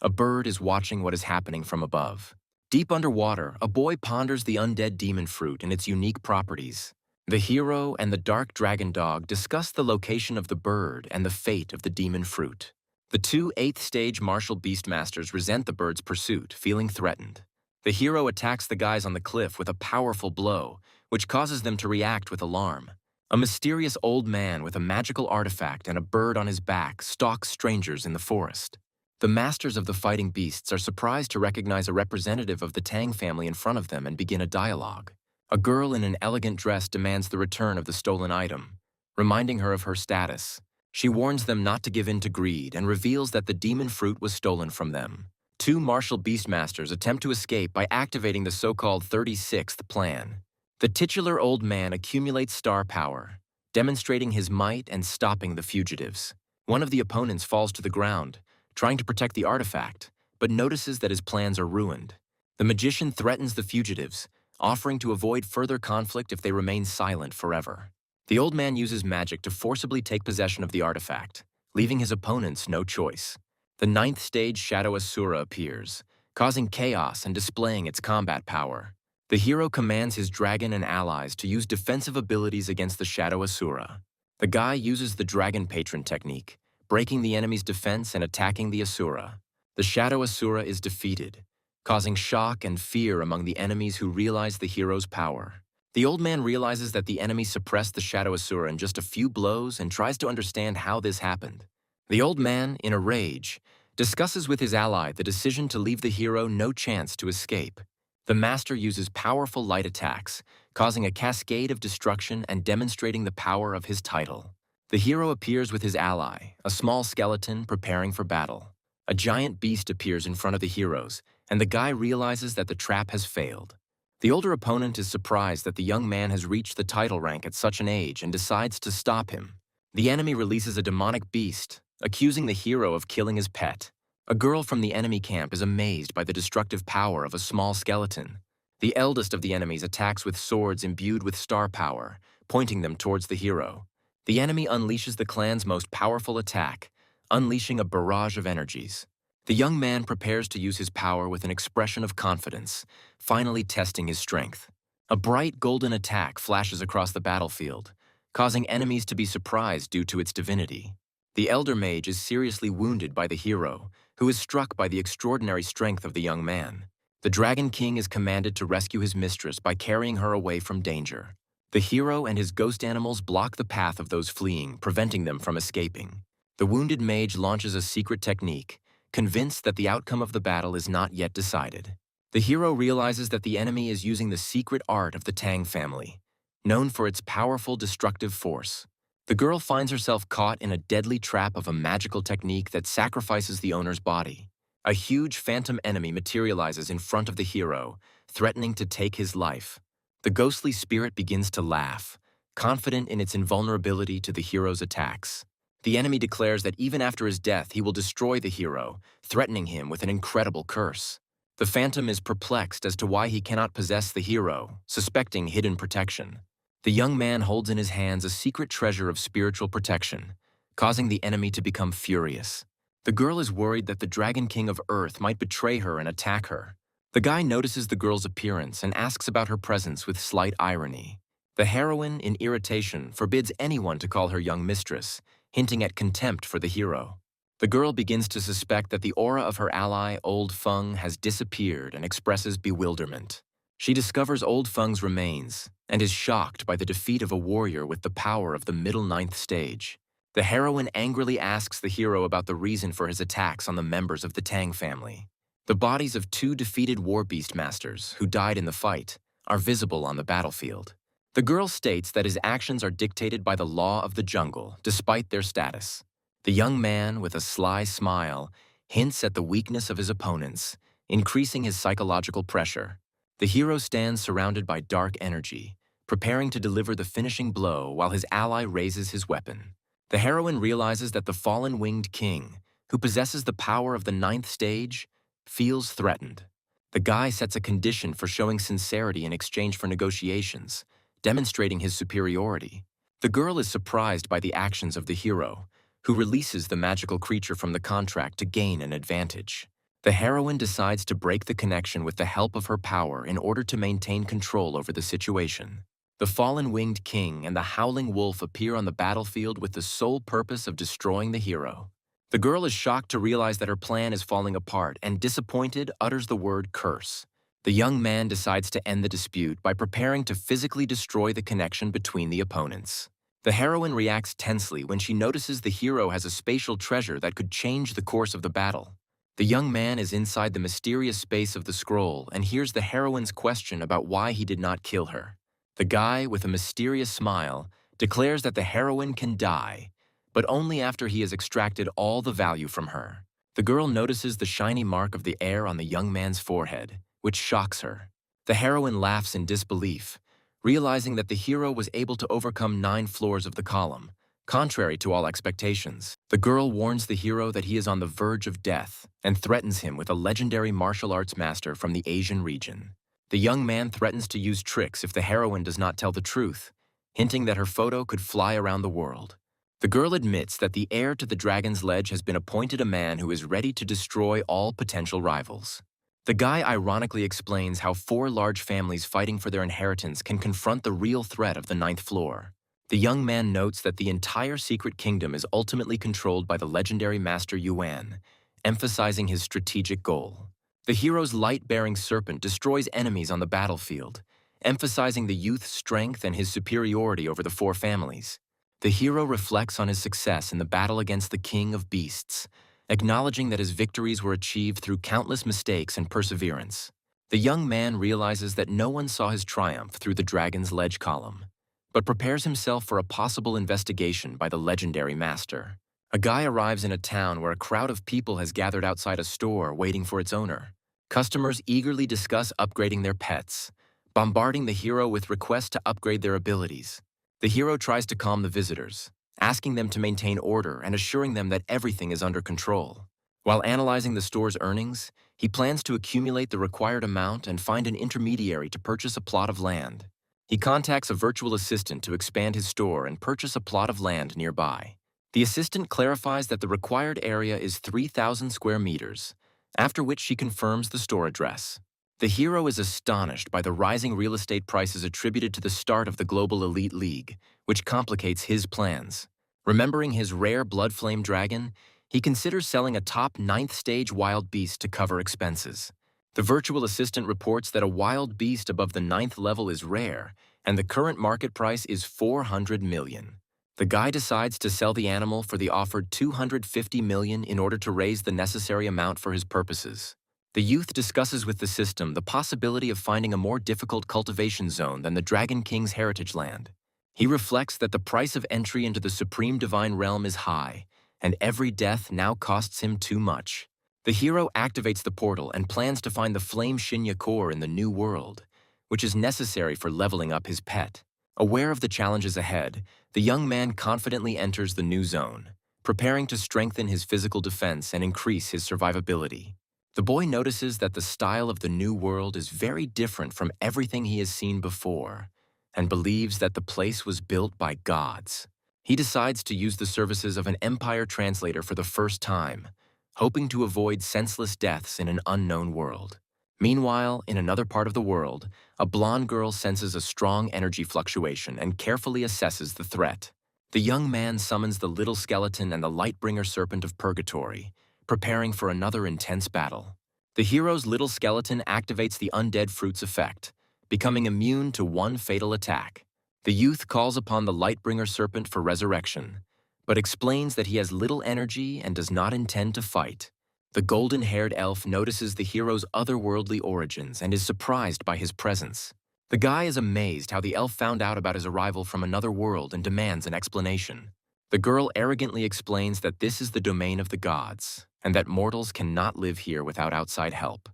A bird is watching what is happening from above. Deep underwater, a boy ponders the undead demon fruit and its unique properties. The hero and the dark dragon dog discuss the location of the bird and the fate of the demon fruit. The two 8th-stage martial beastmasters resent the bird's pursuit, feeling threatened. The hero attacks the guys on the cliff with a powerful blow, which causes them to react with alarm. A mysterious old man with a magical artifact and a bird on his back stalks strangers in the forest. The masters of the fighting beasts are surprised to recognize a representative of the Tang family in front of them and begin a dialogue. A girl in an elegant dress demands the return of the stolen item, reminding her of her status. She warns them not to give in to greed and reveals that the demon fruit was stolen from them. Two martial beastmasters attempt to escape by activating the so-called 36th plan. The titular old man accumulates star power, demonstrating his might and stopping the fugitives. One of the opponents falls to the ground, trying to protect the artifact, but notices that his plans are ruined. The magician threatens the fugitives, offering to avoid further conflict if they remain silent forever. The old man uses magic to forcibly take possession of the artifact, leaving his opponents no choice. The 9th-stage Shadow Asura appears, causing chaos and displaying its combat power. The hero commands his dragon and allies to use defensive abilities against the Shadow Asura. The guy uses the Dragon Patron technique, breaking the enemy's defense and attacking the Asura. The Shadow Asura is defeated, causing shock and fear among the enemies who realize the hero's power. The old man realizes that the enemy suppressed the Shadow Asura in just a few blows and tries to understand how this happened. The old man, in a rage, discusses with his ally the decision to leave the hero no chance to escape. The master uses powerful light attacks, causing a cascade of destruction and demonstrating the power of his title. The hero appears with his ally, a small skeleton preparing for battle. A giant beast appears in front of the heroes, and the guy realizes that the trap has failed. The older opponent is surprised that the young man has reached the title rank at such an age and decides to stop him. The enemy releases a demonic beast, accusing the hero of killing his pet. A girl from the enemy camp is amazed by the destructive power of a small skeleton. The eldest of the enemies attacks with swords imbued with star power, pointing them towards the hero. The enemy unleashes the clan's most powerful attack, unleashing a barrage of energies. The young man prepares to use his power with an expression of confidence, finally testing his strength. A bright golden attack flashes across the battlefield, causing enemies to be surprised due to its divinity. The elder mage is seriously wounded by the hero, who is struck by the extraordinary strength of the young man. The Dragon King is commanded to rescue his mistress by carrying her away from danger. The hero and his ghost animals block the path of those fleeing, preventing them from escaping. The wounded mage launches a secret technique, convinced that the outcome of the battle is not yet decided. The hero realizes that the enemy is using the secret art of the Tang family, known for its powerful destructive force. The girl finds herself caught in a deadly trap of a magical technique that sacrifices the owner's body. A huge phantom enemy materializes in front of the hero, threatening to take his life. The ghostly spirit begins to laugh, confident in its invulnerability to the hero's attacks. The enemy declares that even after his death, he will destroy the hero, threatening him with an incredible curse. The phantom is perplexed as to why he cannot possess the hero, suspecting hidden protection. The young man holds in his hands a secret treasure of spiritual protection, causing the enemy to become furious. The girl is worried that the Dragon King of Earth might betray her and attack her. The guy notices the girl's appearance and asks about her presence with slight irony. The heroine, in irritation, forbids anyone to call her young mistress, hinting at contempt for the hero. The girl begins to suspect that the aura of her ally, Old Feng, has disappeared and expresses bewilderment. She discovers Old Feng's remains and is shocked by the defeat of a warrior with the power of the middle 9th stage. The heroine angrily asks the hero about the reason for his attacks on the members of the Tang family. The bodies of two defeated war beastmasters, who died in the fight, are visible on the battlefield. The girl states that his actions are dictated by the law of the jungle, despite their status. The young man, with a sly smile, hints at the weakness of his opponents, increasing his psychological pressure. The hero stands surrounded by dark energy, preparing to deliver the finishing blow while his ally raises his weapon. The heroine realizes that the fallen winged king, who possesses the power of the 9th stage, feels threatened. The guy sets a condition for showing sincerity in exchange for negotiations, demonstrating his superiority. The girl is surprised by the actions of the hero, who releases the magical creature from the contract to gain an advantage. The heroine decides to break the connection with the help of her power in order to maintain control over the situation. The fallen winged king and the howling wolf appear on the battlefield with the sole purpose of destroying the hero. The girl is shocked to realize that her plan is falling apart and, disappointed, utters the word curse. The young man decides to end the dispute by preparing to physically destroy the connection between the opponents. The heroine reacts tensely when she notices the hero has a spatial treasure that could change the course of the battle. The young man is inside the mysterious space of the scroll and hears the heroine's question about why he did not kill her. The guy, with a mysterious smile, declares that the heroine can die, but only after he has extracted all the value from her. The girl notices the shiny mark of the air on the young man's forehead, which shocks her. The heroine laughs in disbelief, realizing that the hero was able to overcome 9 floors of the column, contrary to all expectations. The girl warns the hero that he is on the verge of death and threatens him with a legendary martial arts master from the Asian region. The young man threatens to use tricks if the heroine does not tell the truth, hinting that her photo could fly around the world. The girl admits that the heir to the dragon's ledge has been appointed a man who is ready to destroy all potential rivals. The guy ironically explains how 4 large families fighting for their inheritance can confront the real threat of the 9th floor. The young man notes that the entire secret kingdom is ultimately controlled by the legendary Master Yuan, emphasizing his strategic goal. The hero's light-bearing serpent destroys enemies on the battlefield, emphasizing the youth's strength and his superiority over the 4 families. The hero reflects on his success in the battle against the king of beasts, acknowledging that his victories were achieved through countless mistakes and perseverance. The young man realizes that no one saw his triumph through the dragon's ledge column, but prepares himself for a possible investigation by the legendary master. A guy arrives in a town where a crowd of people has gathered outside a store waiting for its owner. Customers eagerly discuss upgrading their pets, bombarding the hero with requests to upgrade their abilities. The hero tries to calm the visitors, asking them to maintain order and assuring them that everything is under control. While analyzing the store's earnings, he plans to accumulate the required amount and find an intermediary to purchase a plot of land. He contacts a virtual assistant to expand his store and purchase a plot of land nearby. The assistant clarifies that the required area is 3,000 square meters, after which she confirms the store address. The hero is astonished by the rising real estate prices attributed to the start of the Global Elite League, which complicates his plans. Remembering his rare blood flame dragon, he considers selling a top 9th stage wild beast to cover expenses. The virtual assistant reports that a wild beast above the 9th level is rare, and the current market price is 400 million. The guy decides to sell the animal for the offered 250 million in order to raise the necessary amount for his purposes. The youth discusses with the system the possibility of finding a more difficult cultivation zone than the Dragon King's heritage land. He reflects that the price of entry into the Supreme Divine Realm is high, and every death now costs him too much. The hero activates the portal and plans to find the Flame Shinya core in the New World, which is necessary for leveling up his pet. Aware of the challenges ahead, the young man confidently enters the new zone, preparing to strengthen his physical defense and increase his survivability. The boy notices that the style of the New World is very different from everything he has seen before, and believes that the place was built by gods. He decides to use the services of an Empire translator for the first time, hoping to avoid senseless deaths in an unknown world. Meanwhile, in another part of the world, a blonde girl senses a strong energy fluctuation and carefully assesses the threat. The young man summons the little skeleton and the Lightbringer serpent of purgatory, preparing for another intense battle. The hero's little skeleton activates the undead fruit's effect, becoming immune to one fatal attack. The youth calls upon the Lightbringer serpent for resurrection, but explains that he has little energy and does not intend to fight. The golden-haired elf notices the hero's otherworldly origins and is surprised by his presence. The guy is amazed how the elf found out about his arrival from another world and demands an explanation. The girl arrogantly explains that this is the domain of the gods, and that mortals cannot live here without outside help.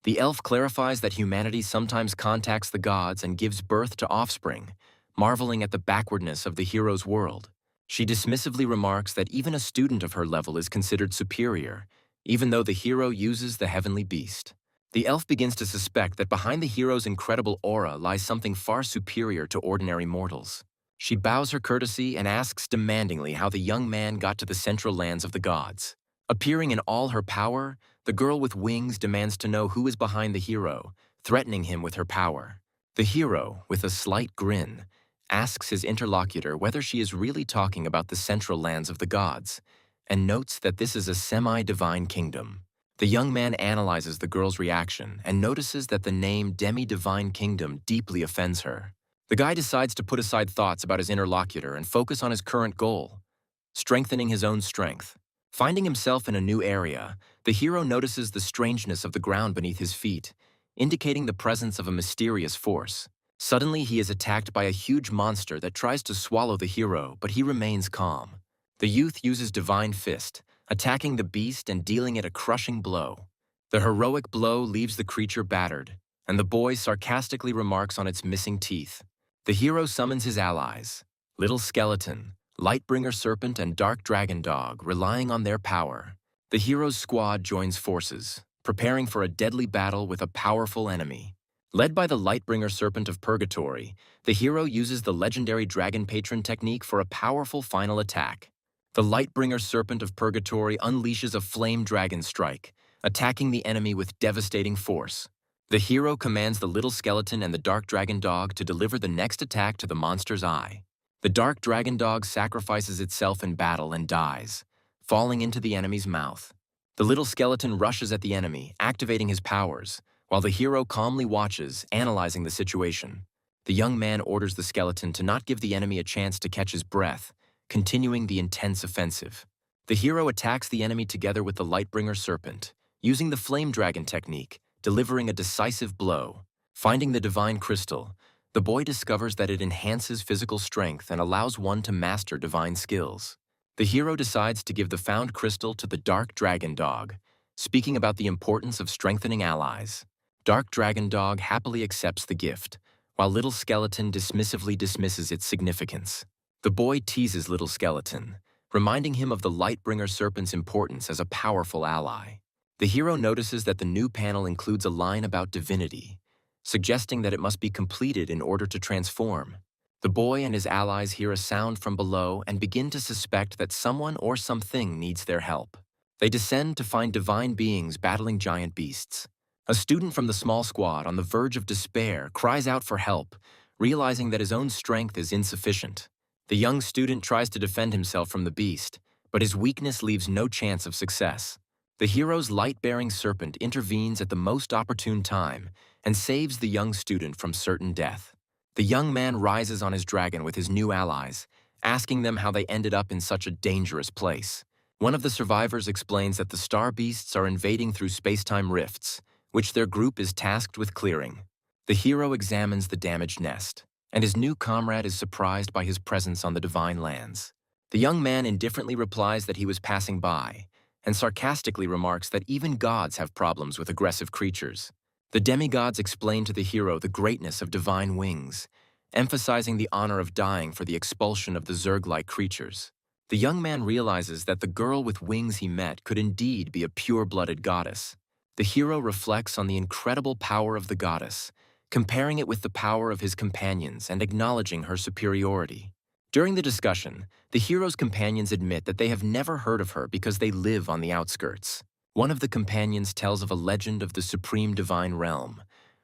The elf clarifies that humanity sometimes contacts the gods and gives birth to offspring, marveling at the backwardness of the hero's world. She dismissively remarks that even a student of her level is considered superior, even though the hero uses the heavenly beast. The elf begins to suspect that behind the hero's incredible aura lies something far superior to ordinary mortals. She bows her courtesy and asks demandingly how the young man got to the central lands of the gods. Appearing in all her power, The girl with wings demands to know who is behind the hero, threatening him with her power. The hero, with a slight grin, asks his interlocutor whether she is really talking about the central lands of the gods, and notes that this is a semi-divine kingdom. The young man analyzes the girl's reaction and notices that the name demi-divine kingdom deeply offends her. The guy decides to put aside thoughts about his interlocutor and focus on his current goal, strengthening his own strength. Finding himself in a new area, the hero notices the strangeness of the ground beneath his feet, indicating the presence of a mysterious force. Suddenly, he is attacked by a huge monster that tries to swallow the hero, but he remains calm. The youth uses Divine Fist, attacking the beast and dealing it a crushing blow. The heroic blow leaves the creature battered, and the boy sarcastically remarks on its missing teeth. The hero summons his allies, Little Skeleton, Lightbringer Serpent, and Dark Dragon Dog, relying on their power. The hero's squad joins forces, preparing for a deadly battle with a powerful enemy. Led by the Lightbringer Serpent of Purgatory, the hero uses the legendary Dragon Patron technique for a powerful final attack. The Lightbringer Serpent of Purgatory unleashes a flame dragon strike, attacking the enemy with devastating force. The hero commands the Little Skeleton and the Dark Dragon Dog to deliver the next attack to the monster's eye. The Dark Dragon Dog sacrifices itself in battle and dies, falling into the enemy's mouth. The Little Skeleton rushes at the enemy, activating his powers, while the hero calmly watches, analyzing the situation. The young man orders the skeleton to not give the enemy a chance to catch his breath, continuing the intense offensive. The hero attacks the enemy together with the Lightbringer Serpent, using the Flame Dragon technique, delivering a decisive blow. Finding the Divine Crystal, the boy discovers that it enhances physical strength and allows one to master divine skills. The hero decides to give the found crystal to the Dark Dragon Dog, speaking about the importance of strengthening allies. Dark Dragon Dog happily accepts the gift, while Little Skeleton dismissively dismisses its significance. The boy teases Little Skeleton, reminding him of the Lightbringer Serpent's importance as a powerful ally. The hero notices that the new panel includes a line about divinity, suggesting that it must be completed in order to transform. The boy and his allies hear a sound from below and begin to suspect that someone or something needs their help. They descend to find divine beings battling giant beasts. A student from the small squad, on the verge of despair, cries out for help, realizing that his own strength is insufficient. The young student tries to defend himself from the beast, but his weakness leaves no chance of success. The hero's light-bearing serpent intervenes at the most opportune time and saves the young student from certain death. The young man rises on his dragon with his new allies, asking them how they ended up in such a dangerous place. One of the survivors explains that the star beasts are invading through space-time rifts, which their group is tasked with clearing. The hero examines the damaged nest, and his new comrade is surprised by his presence on the divine lands. The young man indifferently replies that he was passing by, and sarcastically remarks that even gods have problems with aggressive creatures. The demigods explain to the hero the greatness of divine wings, emphasizing the honor of dying for the expulsion of the Zerg-like creatures. The young man realizes that the girl with wings he met could indeed be a pure-blooded goddess. The hero reflects on the incredible power of the goddess, comparing it with the power of his companions and acknowledging her superiority. During the discussion, the hero's companions admit that they have never heard of her because they live on the outskirts. One of the companions tells of a legend of the supreme divine realm,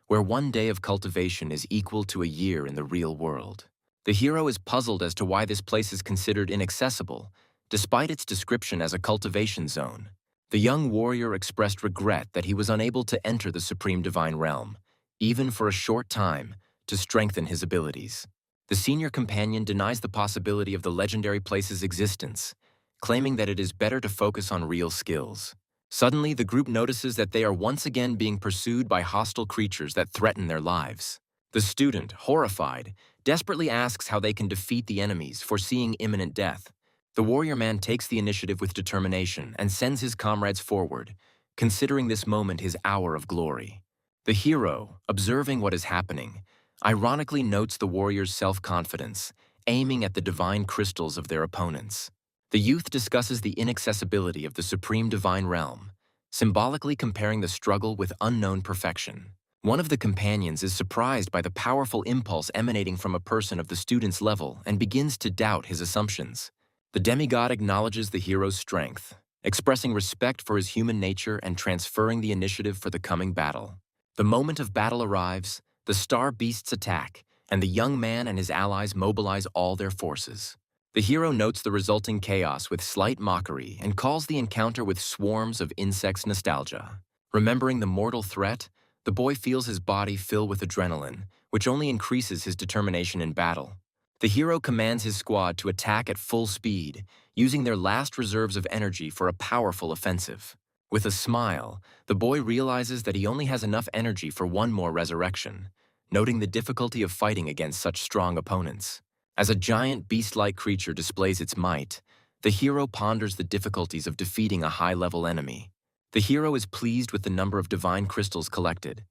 where one day of cultivation is equal to a year in the real world. The hero is puzzled as to why this place is considered inaccessible, despite its description as a cultivation zone. The young warrior expressed regret that he was unable to enter the supreme divine realm, even for a short time, to strengthen his abilities. The senior companion denies the possibility of the legendary place's existence, claiming that it is better to focus on real skills. Suddenly, the group notices that they are once again being pursued by hostile creatures that threaten their lives. The student, horrified, desperately asks how they can defeat the enemies, foreseeing imminent death. The warrior man takes the initiative with determination and sends his comrades forward, considering this moment his hour of glory. The hero, observing what is happening, ironically notes the warrior's self-confidence, aiming at the divine crystals of their opponents. The youth discusses the inaccessibility of the supreme divine realm, symbolically comparing the struggle with unknown perfection. One of the companions is surprised by the powerful impulse emanating from a person of the student's level and begins to doubt his assumptions. The demigod acknowledges the hero's strength, expressing respect for his human nature and transferring the initiative for the coming battle. The moment of battle arrives, the star beasts attack, and the young man and his allies mobilize all their forces. The hero notes the resulting chaos with slight mockery and calls the encounter with swarms of insects nostalgia. Remembering the mortal threat, the boy feels his body fill with adrenaline, which only increases his determination in battle. The hero commands his squad to attack at full speed, using their last reserves of energy for a powerful offensive. With a smile, the boy realizes that he only has enough energy for one more resurrection, noting the difficulty of fighting against such strong opponents. As a giant beast-like creature displays its might, the hero ponders the difficulties of defeating a high-level enemy. The hero is pleased with the number of divine crystals collected,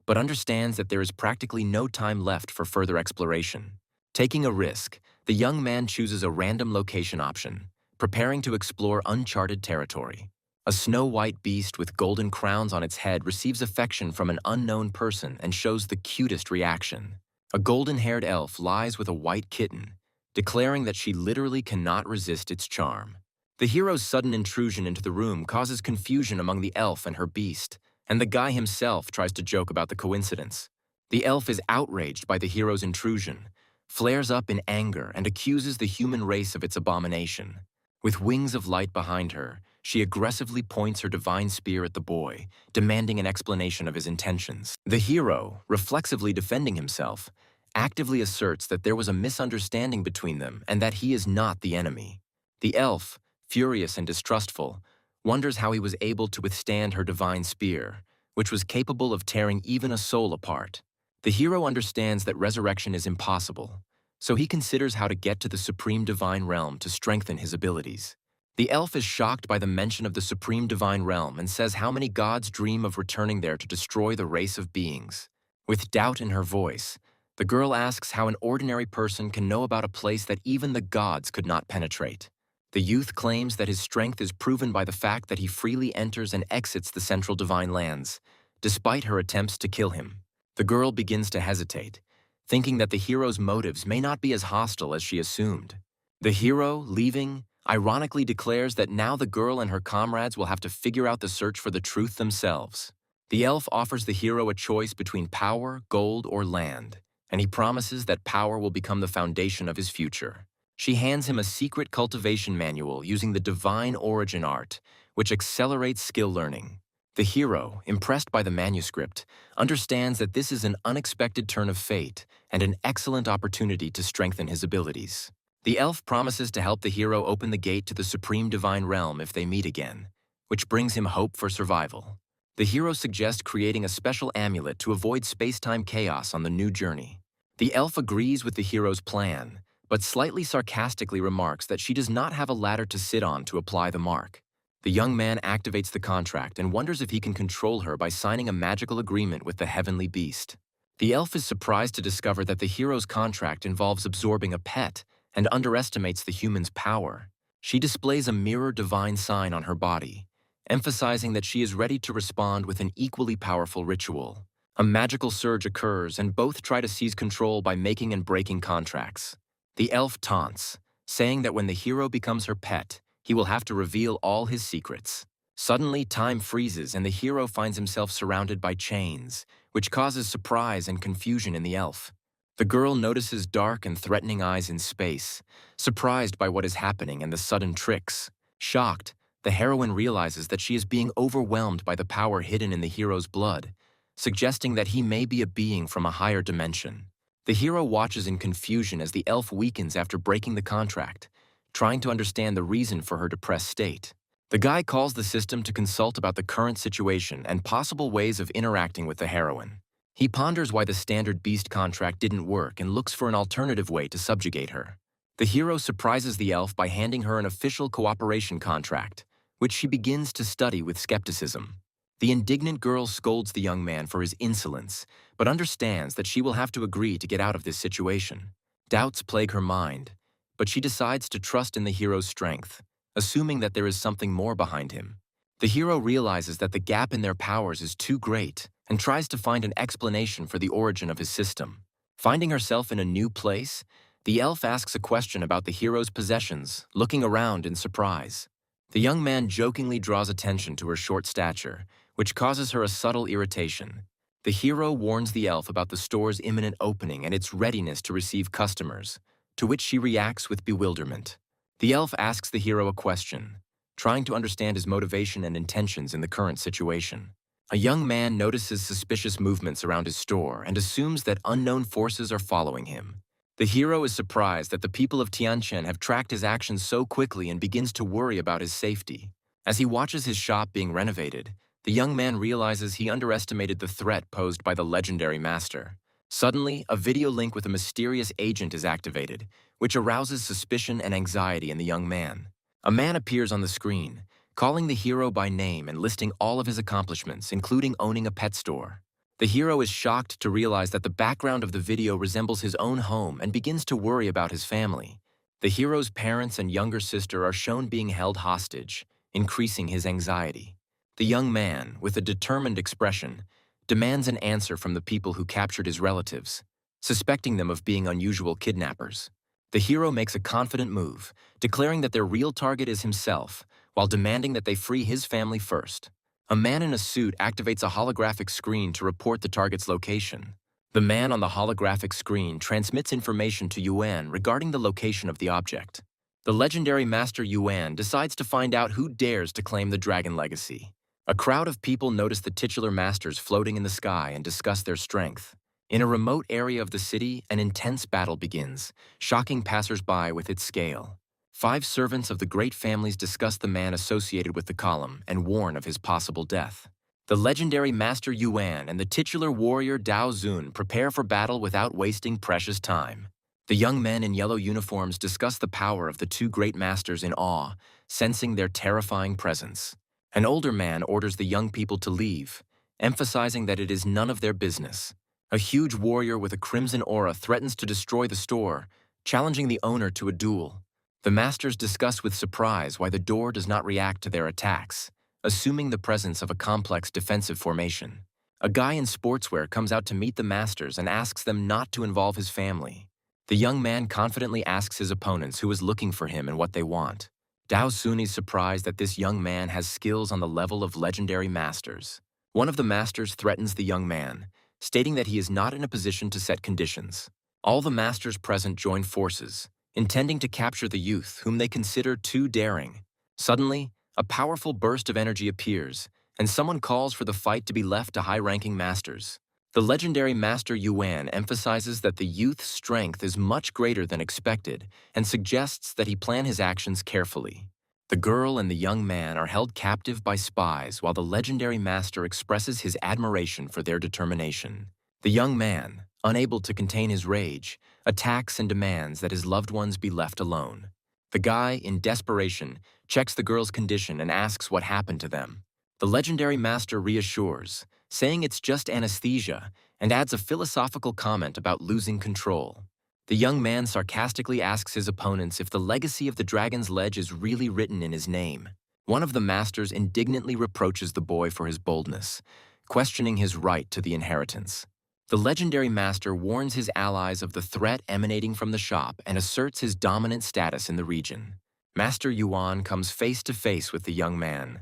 but understands that there is practically no time left for further exploration. Taking a risk, the young man chooses a random location option, preparing to explore uncharted territory. A snow-white beast with golden crowns on its head receives affection from an unknown person and shows the cutest reaction. A golden-haired elf lies with a white kitten, declaring that she literally cannot resist its charm. The hero's sudden intrusion into the room causes confusion among the elf and her beast, and the guy himself tries to joke about the coincidence. The elf is outraged by the hero's intrusion, flares up in anger, and accuses the human race of its abomination. With wings of light behind her, she aggressively points her divine spear at the boy, demanding an explanation of his intentions. The hero, reflexively defending himself, actively asserts that there was a misunderstanding between them and that he is not the enemy. The elf, furious and distrustful, wonders how he was able to withstand her divine spear, which was capable of tearing even a soul apart. The hero understands that resurrection is impossible, so he considers how to get to the supreme divine realm to strengthen his abilities. The elf is shocked by the mention of the supreme divine realm and says how many gods dream of returning there to destroy the race of beings. With doubt in her voice, the girl asks how an ordinary person can know about a place that even the gods could not penetrate. The youth claims that his strength is proven by the fact that he freely enters and exits the central divine lands, despite her attempts to kill him. The girl begins to hesitate, thinking that the hero's motives may not be as hostile as she assumed. The hero, leaving, ironically declares that now the girl and her comrades will have to figure out the search for the truth themselves. The elf offers the hero a choice between power, gold, or land, and he promises that power will become the foundation of his future. She hands him a secret cultivation manual using the divine origin art, which accelerates skill learning. The hero, impressed by the manuscript, understands that this is an unexpected turn of fate and an excellent opportunity to strengthen his abilities. The elf promises to help the hero open the gate to the supreme divine realm if they meet again, which brings him hope for survival. The hero suggests creating a special amulet to avoid space-time chaos on the new journey. The elf agrees with the hero's plan, but slightly sarcastically remarks that she does not have a ladder to sit on to apply the mark. The young man activates the contract and wonders if he can control her by signing a magical agreement with the heavenly beast. The elf is surprised to discover that the hero's contract involves absorbing a pet and underestimates the human's power. She displays a mirror divine sign on her body, emphasizing that she is ready to respond with an equally powerful ritual. A magical surge occurs and both try to seize control by making and breaking contracts. The elf taunts, saying that when the hero becomes her pet, he will have to reveal all his secrets. Suddenly, time freezes and the hero finds himself surrounded by chains, which causes surprise and confusion in the elf. The girl notices dark and threatening eyes in space, surprised by what is happening and the sudden tricks. Shocked, the heroine realizes that she is being overwhelmed by the power hidden in the hero's blood, suggesting that he may be a being from a higher dimension. The hero watches in confusion as the elf weakens after breaking the contract, trying to understand the reason for her depressed state. The guy calls the system to consult about the current situation and possible ways of interacting with the heroine. He ponders why the standard beast contract didn't work and looks for an alternative way to subjugate her. The hero surprises the elf by handing her an official cooperation contract, which she begins to study with skepticism. The indignant girl scolds the young man for his insolence, but understands that she will have to agree to get out of this situation. Doubts plague her mind, but she decides to trust in the hero's strength, assuming that there is something more behind him. The hero realizes that the gap in their powers is too great and tries to find an explanation for the origin of his system. Finding herself in a new place, the elf asks a question about the hero's possessions, looking around in surprise. The young man jokingly draws attention to her short stature, which causes her a subtle irritation. The hero warns the elf about the store's imminent opening and its readiness to receive customers, to which she reacts with bewilderment. The elf asks the hero a question, trying to understand his motivation and intentions in the current situation. A young man notices suspicious movements around his store and assumes that unknown forces are following him. The hero is surprised that the people of Tianchen have tracked his actions so quickly and begins to worry about his safety. As he watches his shop being renovated, the young man realizes he underestimated the threat posed by the legendary master. Suddenly, a video link with a mysterious agent is activated, which arouses suspicion and anxiety in the young man. A man appears on the screen, calling the hero by name and listing all of his accomplishments, including owning a pet store. The hero is shocked to realize that the background of the video resembles his own home and begins to worry about his family. The hero's parents and younger sister are shown being held hostage, increasing his anxiety. The young man, with a determined expression, demands an answer from the people who captured his relatives, suspecting them of being unusual kidnappers. The hero makes a confident move, declaring that their real target is himself, while demanding that they free his family first. A man in a suit activates a holographic screen to report the target's location. The man on the holographic screen transmits information to Yuan regarding the location of the object. The legendary Master Yuan decides to find out who dares to claim the dragon legacy. A crowd of people notice the titular masters floating in the sky and discuss their strength. In a remote area of the city, an intense battle begins, shocking passers-by with its scale. 5 servants of the great families discuss the man associated with the column and warn of his possible death. The legendary Master Yuan and the titular warrior Dao Zun prepare for battle without wasting precious time. The young men in yellow uniforms discuss the power of the 2 great masters in awe, sensing their terrifying presence. An older man orders the young people to leave, emphasizing that it is none of their business. A huge warrior with a crimson aura threatens to destroy the store, challenging the owner to a duel. The masters discuss with surprise why the door does not react to their attacks, assuming the presence of a complex defensive formation. A guy in sportswear comes out to meet the masters and asks them not to involve his family. The young man confidently asks his opponents who is looking for him and what they want. Dao Sun is surprised that this young man has skills on the level of legendary masters. One of the masters threatens the young man, stating that he is not in a position to set conditions. All the masters present join forces, intending to capture the youth whom they consider too daring. Suddenly, a powerful burst of energy appears, and someone calls for the fight to be left to high-ranking masters. The legendary Master Yuan emphasizes that the youth's strength is much greater than expected and suggests that he plan his actions carefully. The girl and the young man are held captive by spies while the legendary master expresses his admiration for their determination. The young man, unable to contain his rage, attacks and demands that his loved ones be left alone. The guy, in desperation, checks the girl's condition and asks what happened to them. The legendary master reassures, saying it's just anesthesia, and adds a philosophical comment about losing control. The young man sarcastically asks his opponents if the legacy of the Dragon's Ledge is really written in his name. One of the masters indignantly reproaches the boy for his boldness, questioning his right to the inheritance. The legendary master warns his allies of the threat emanating from the shop and asserts his dominant status in the region. Master Yuan comes face to face with the young man,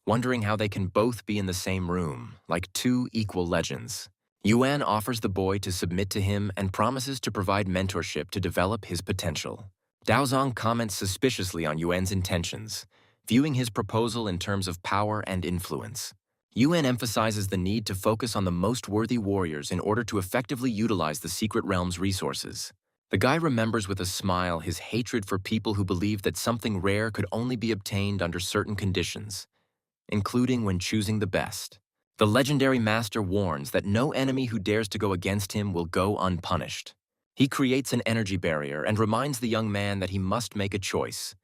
wondering how they can both be in the same room, like 2 equal legends. Yuan offers the boy to submit to him and promises to provide mentorship to develop his potential. Daozong comments suspiciously on Yuan's intentions, viewing his proposal in terms of power and influence. Yuan emphasizes the need to focus on the most worthy warriors in order to effectively utilize the Secret Realm's resources. The guy remembers with a smile his hatred for people who believe that something rare could only be obtained under certain conditions, including when choosing the best. The legendary master warns that no enemy who dares to go against him will go unpunished. He creates an energy barrier and reminds the young man that he must make a choice: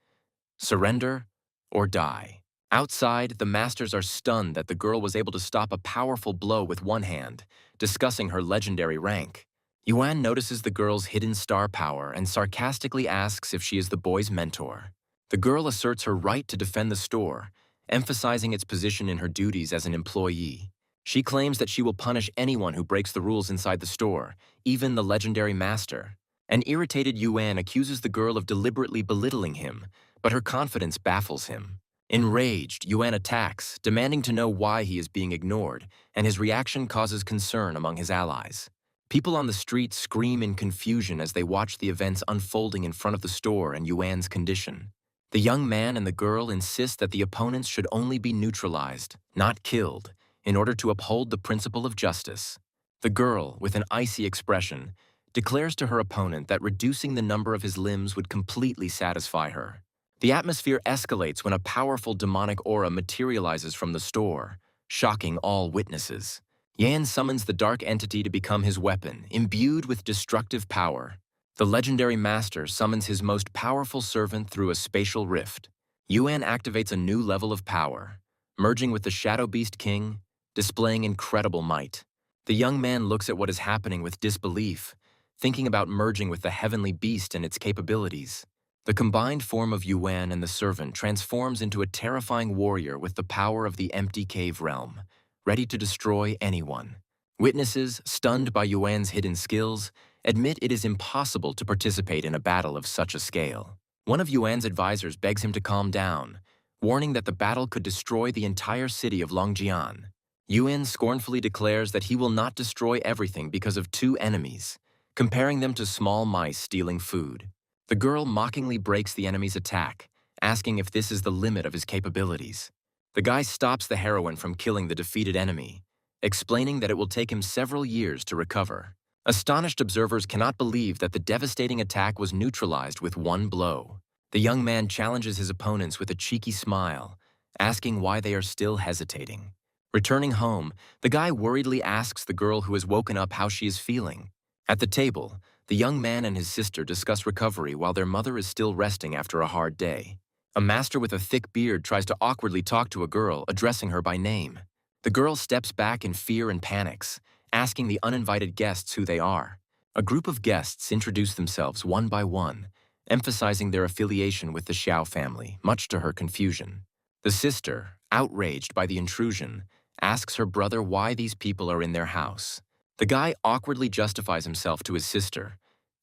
surrender or die. Outside, the masters are stunned that the girl was able to stop a powerful blow with one hand, discussing her legendary rank. Yuan notices the girl's hidden star power and sarcastically asks if she is the boy's mentor. The girl asserts her right to defend the store, emphasizing its position in her duties as an employee. She claims that she will punish anyone who breaks the rules inside the store, even the legendary master. An irritated Yuan accuses the girl of deliberately belittling him, but her confidence baffles him. Enraged, Yuan attacks, demanding to know why he is being ignored, and his reaction causes concern among his allies. People on the street scream in confusion as they watch the events unfolding in front of the store and Yuan's condition. The young man and the girl insist that the opponents should only be neutralized, not killed, in order to uphold the principle of justice. The girl, with an icy expression, declares to her opponent that reducing the number of his limbs would completely satisfy her. The atmosphere escalates when a powerful demonic aura materializes from the store, shocking all witnesses. Yan summons the dark entity to become his weapon, imbued with destructive power. The legendary master summons his most powerful servant through a spatial rift. Yuan activates a new level of power, merging with the Shadow Beast King, displaying incredible might. The young man looks at what is happening with disbelief, thinking about merging with the heavenly beast and its capabilities. The combined form of Yuan and the servant transforms into a terrifying warrior with the power of the empty cave realm, ready to destroy anyone. Witnesses, stunned by Yuan's hidden skills, admit it is impossible to participate in a battle of such a scale. One of Yuan's advisors begs him to calm down, warning that the battle could destroy the entire city of Longjian. Yuan scornfully declares that he will not destroy everything because of two enemies, comparing them to small mice stealing food. The girl mockingly breaks the enemy's attack, asking if this is the limit of his capabilities. The guy stops the heroine from killing the defeated enemy, explaining that it will take him several years to recover. Astonished observers cannot believe that the devastating attack was neutralized with one blow. The young man challenges his opponents with a cheeky smile, asking why they are still hesitating. Returning home, the guy worriedly asks the girl who has woken up how she is feeling. At the table, the young man and his sister discuss recovery while their mother is still resting after a hard day. A master with a thick beard tries to awkwardly talk to a girl, addressing her by name. The girl steps back in fear and panics, asking the uninvited guests who they are. A group of guests introduce themselves one by one, emphasizing their affiliation with the Xiao family, much to her confusion. The sister, outraged by the intrusion, asks her brother why these people are in their house. The guy awkwardly justifies himself to his sister,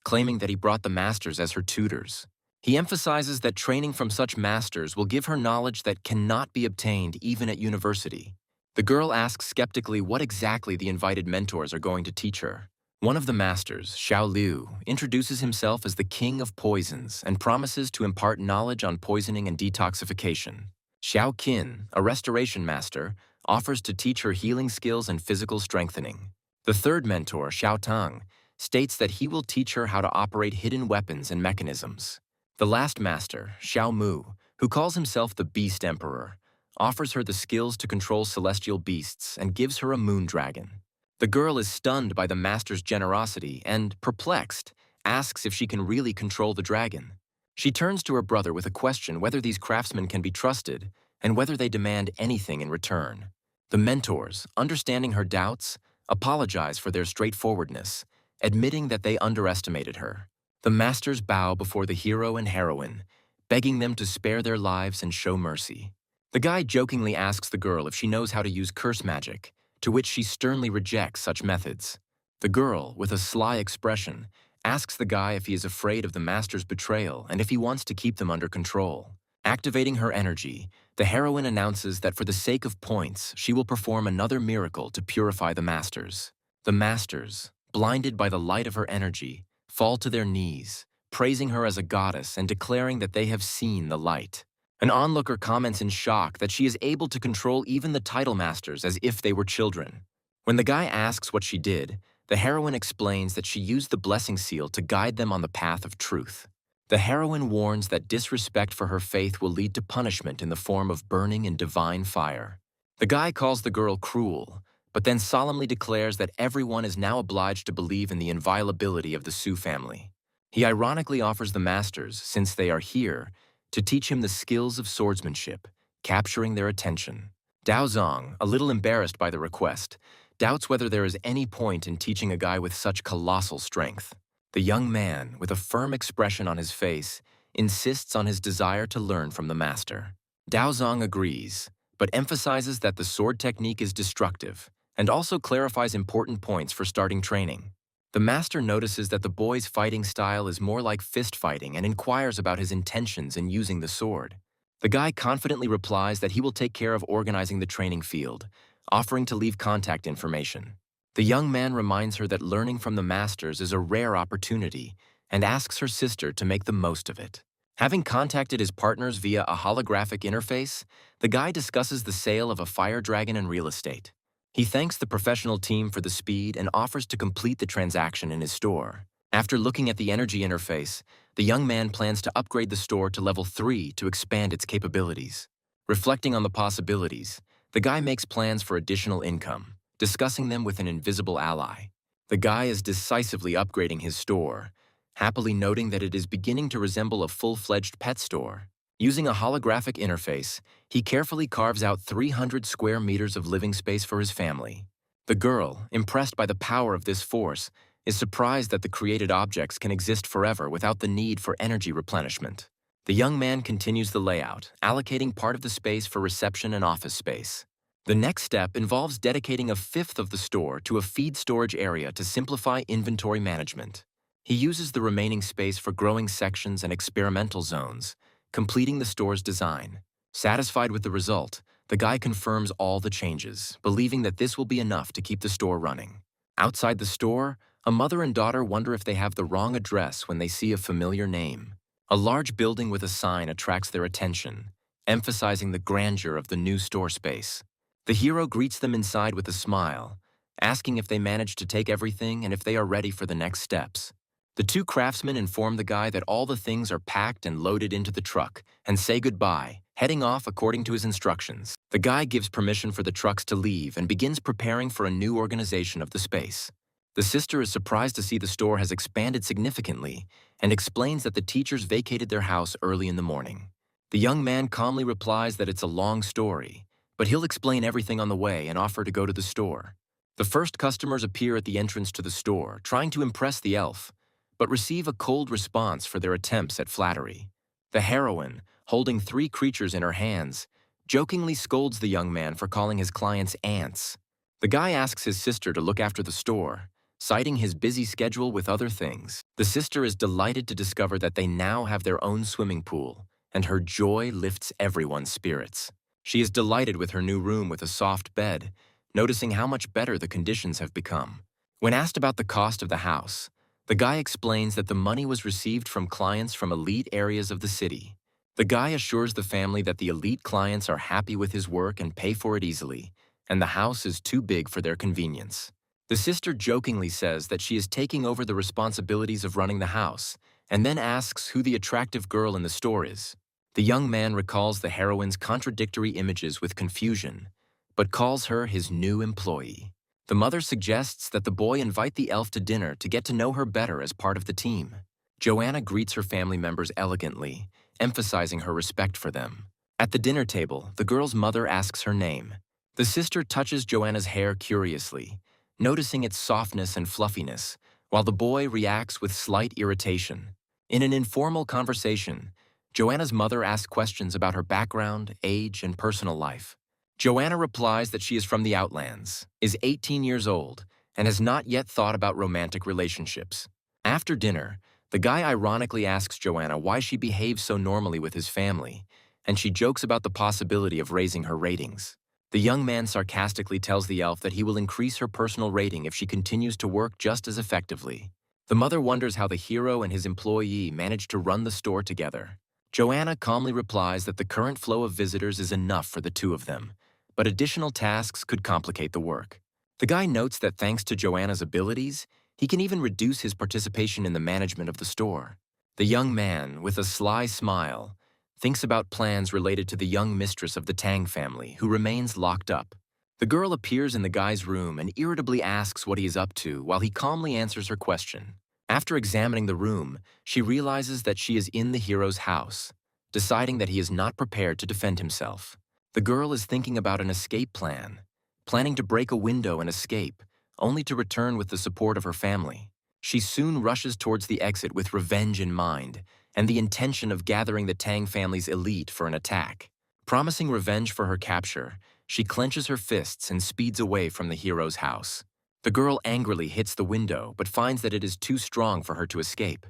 claiming that he brought the masters as her tutors. He emphasizes that training from such masters will give her knowledge that cannot be obtained even at university. The girl asks skeptically what exactly the invited mentors are going to teach her. One of the masters, Xiao Liu, introduces himself as the king of poisons and promises to impart knowledge on poisoning and detoxification. Xiao Qin, a restoration master, offers to teach her healing skills and physical strengthening. The third mentor, Xiao Tang, states that he will teach her how to operate hidden weapons and mechanisms. The last master, Xiao Mu, who calls himself the Beast Emperor, offers her the skills to control celestial beasts and gives her a moon dragon. The girl is stunned by the master's generosity and, perplexed, asks if she can really control the dragon. She turns to her brother with a question whether these craftsmen can be trusted and whether they demand anything in return. The mentors, understanding her doubts, apologize for their straightforwardness, admitting that they underestimated her. The masters bow before the hero and heroine, begging them to spare their lives and show mercy. The guy jokingly asks the girl if she knows how to use curse magic, to which she sternly rejects such methods. The girl, with a sly expression, asks the guy if he is afraid of the master's betrayal and if he wants to keep them under control. Activating her energy, the heroine announces that for the sake of points, she will perform another miracle to purify the masters. The masters, blinded by the light of her energy, fall to their knees, praising her as a goddess and declaring that they have seen the light. An onlooker comments in shock that she is able to control even the title masters as if they were children. When the guy asks what she did, the heroine explains that she used the blessing seal to guide them on the path of truth. The heroine warns that disrespect for her faith will lead to punishment in the form of burning in divine fire. The guy calls the girl cruel, but then solemnly declares that everyone is now obliged to believe in the inviolability of the Su family. He ironically offers the masters, since they are here, to teach him the skills of swordsmanship, capturing their attention. Dao Zong, a little embarrassed by the request, doubts whether there is any point in teaching a guy with such colossal strength. The young man, with a firm expression on his face, insists on his desire to learn from the master. Dao Zong agrees, but emphasizes that the sword technique is destructive, and also clarifies important points for starting training. The master notices that the boy's fighting style is more like fist fighting and inquires about his intentions in using the sword. The guy confidently replies that he will take care of organizing the training field, offering to leave contact information. The young man reminds her that learning from the masters is a rare opportunity and asks her sister to make the most of it. Having contacted his partners via a holographic interface, the guy discusses the sale of a fire dragon and real estate. He thanks the professional team for the speed and offers to complete the transaction in his store. After looking at the energy interface, the young man plans to upgrade the store to level 3 to expand its capabilities. Reflecting on the possibilities, the guy makes plans for additional income, discussing them with an invisible ally. The guy is decisively upgrading his store, happily noting that it is beginning to resemble a full-fledged pet store. Using a holographic interface, he carefully carves out 300 square meters of living space for his family. The girl, impressed by the power of this force, is surprised that the created objects can exist forever without the need for energy replenishment. The young man continues the layout, allocating part of the space for reception and office space. The next step involves dedicating a fifth of the store to a feed storage area to simplify inventory management. He uses the remaining space for growing sections and experimental zones, completing the store's design. Satisfied with the result, the guy confirms all the changes, believing that this will be enough to keep the store running. Outside the store, a mother and daughter wonder if they have the wrong address when they see a familiar name. A large building with a sign attracts their attention, emphasizing the grandeur of the new store space. The hero greets them inside with a smile, asking if they managed to take everything and if they are ready for the next steps. The two craftsmen inform the guy that all the things are packed and loaded into the truck and say goodbye, heading off according to his instructions. The guy gives permission for the trucks to leave and begins preparing for a new organization of the space. The sister is surprised to see the store has expanded significantly and explains that the teachers vacated their house early in the morning. The young man calmly replies that it's a long story, but he'll explain everything on the way and offer to go to the store. The first customers appear at the entrance to the store, trying to impress the elf, but receive a cold response for their attempts at flattery. The heroine, holding 3 creatures in her hands, jokingly scolds the young man for calling his clients ants. The guy asks his sister to look after the store, citing his busy schedule with other things. The sister is delighted to discover that they now have their own swimming pool, and her joy lifts everyone's spirits. She is delighted with her new room with a soft bed, noticing how much better the conditions have become. When asked about the cost of the house, the guy explains that the money was received from clients from elite areas of the city. The guy assures the family that the elite clients are happy with his work and pay for it easily, and the house is too big for their convenience. The sister jokingly says that she is taking over the responsibilities of running the house, and then asks who the attractive girl in the store is. The young man recalls the heroine's contradictory images with confusion, but calls her his new employee. The mother suggests that the boy invite the elf to dinner to get to know her better as part of the team. Joanna greets her family members elegantly, emphasizing her respect for them. At the dinner table, the girl's mother asks her name. The sister touches Joanna's hair curiously, noticing its softness and fluffiness, while the boy reacts with slight irritation. In an informal conversation, Joanna's mother asks questions about her background, age, and personal life. Joanna replies that she is from the Outlands, is 18 years old, and has not yet thought about romantic relationships. After dinner, the guy ironically asks Joanna why she behaves so normally with his family, and she jokes about the possibility of raising her ratings. The young man sarcastically tells the elf that he will increase her personal rating if she continues to work just as effectively. The mother wonders how the hero and his employee manage to run the store together. Joanna calmly replies that the current flow of visitors is enough for the two of them, but additional tasks could complicate the work. The guy notes that thanks to Joanna's abilities, he can even reduce his participation in the management of the store. The young man, with a sly smile, thinks about plans related to the young mistress of the Tang family, who remains locked up. The girl appears in the guy's room and irritably asks what he is up to while he calmly answers her question. After examining the room, she realizes that she is in the hero's house, deciding that he is not prepared to defend himself. The girl is thinking about an escape plan, planning to break a window and escape, only to return with the support of her family. She soon rushes towards the exit with revenge in mind and the intention of gathering the Tang family's elite for an attack. Promising revenge for her capture, she clenches her fists and speeds away from the hero's house. The girl angrily hits the window but finds that it is too strong for her to escape.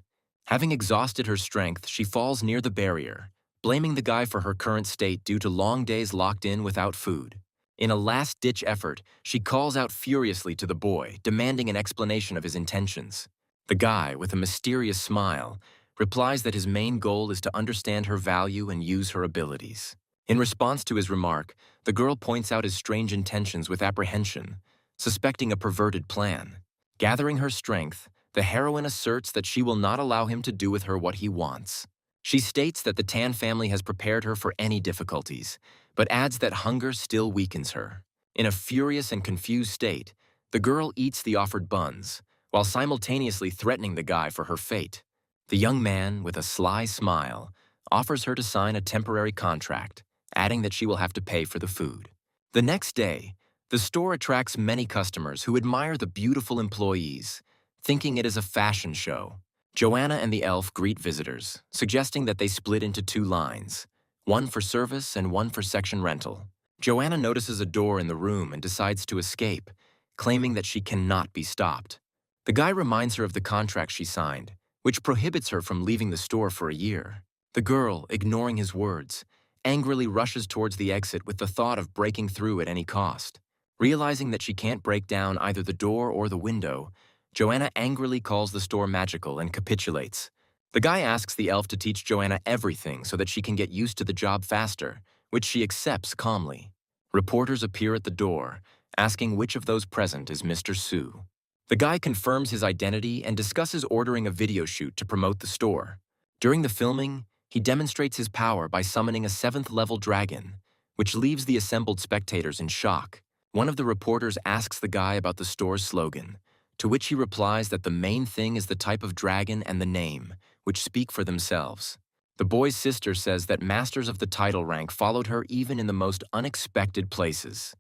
Having exhausted her strength, she falls near the barrier, blaming the guy for her current state due to long days locked in without food. In a last-ditch effort, she calls out furiously to the boy, demanding an explanation of his intentions. The guy, with a mysterious smile, replies that his main goal is to understand her value and use her abilities. In response to his remark, the girl points out his strange intentions with apprehension, suspecting a perverted plan. Gathering her strength, the heroine asserts that she will not allow him to do with her what he wants. She states that the Tan family has prepared her for any difficulties, but adds that hunger still weakens her. In a furious and confused state, the girl eats the offered buns, while simultaneously threatening the guy for her fate. The young man, with a sly smile, offers her to sign a temporary contract, adding that she will have to pay for the food. The next day, the store attracts many customers who admire the beautiful employees, thinking it is a fashion show. Joanna and the elf greet visitors, suggesting that they split into two lines, one for service and one for section rental. Joanna notices a door in the room and decides to escape, claiming that she cannot be stopped. The guy reminds her of the contract she signed, which prohibits her from leaving the store for a year. The girl, ignoring his words, angrily rushes towards the exit with the thought of breaking through at any cost. Realizing that she can't break down either the door or the window, Joanna angrily calls the store magical and capitulates. The guy asks the elf to teach Joanna everything so that she can get used to the job faster, which she accepts calmly. Reporters appear at the door, asking which of those present is Mr. Su. The guy confirms his identity and discusses ordering a video shoot to promote the store. During the filming, he demonstrates his power by summoning a 7th-level dragon, which leaves the assembled spectators in shock. One of the reporters asks the guy about the store's slogan, to which he replies that the main thing is the type of dragon and the name, which speak for themselves. The boy's sister says that masters of the title rank followed her even in the most unexpected places,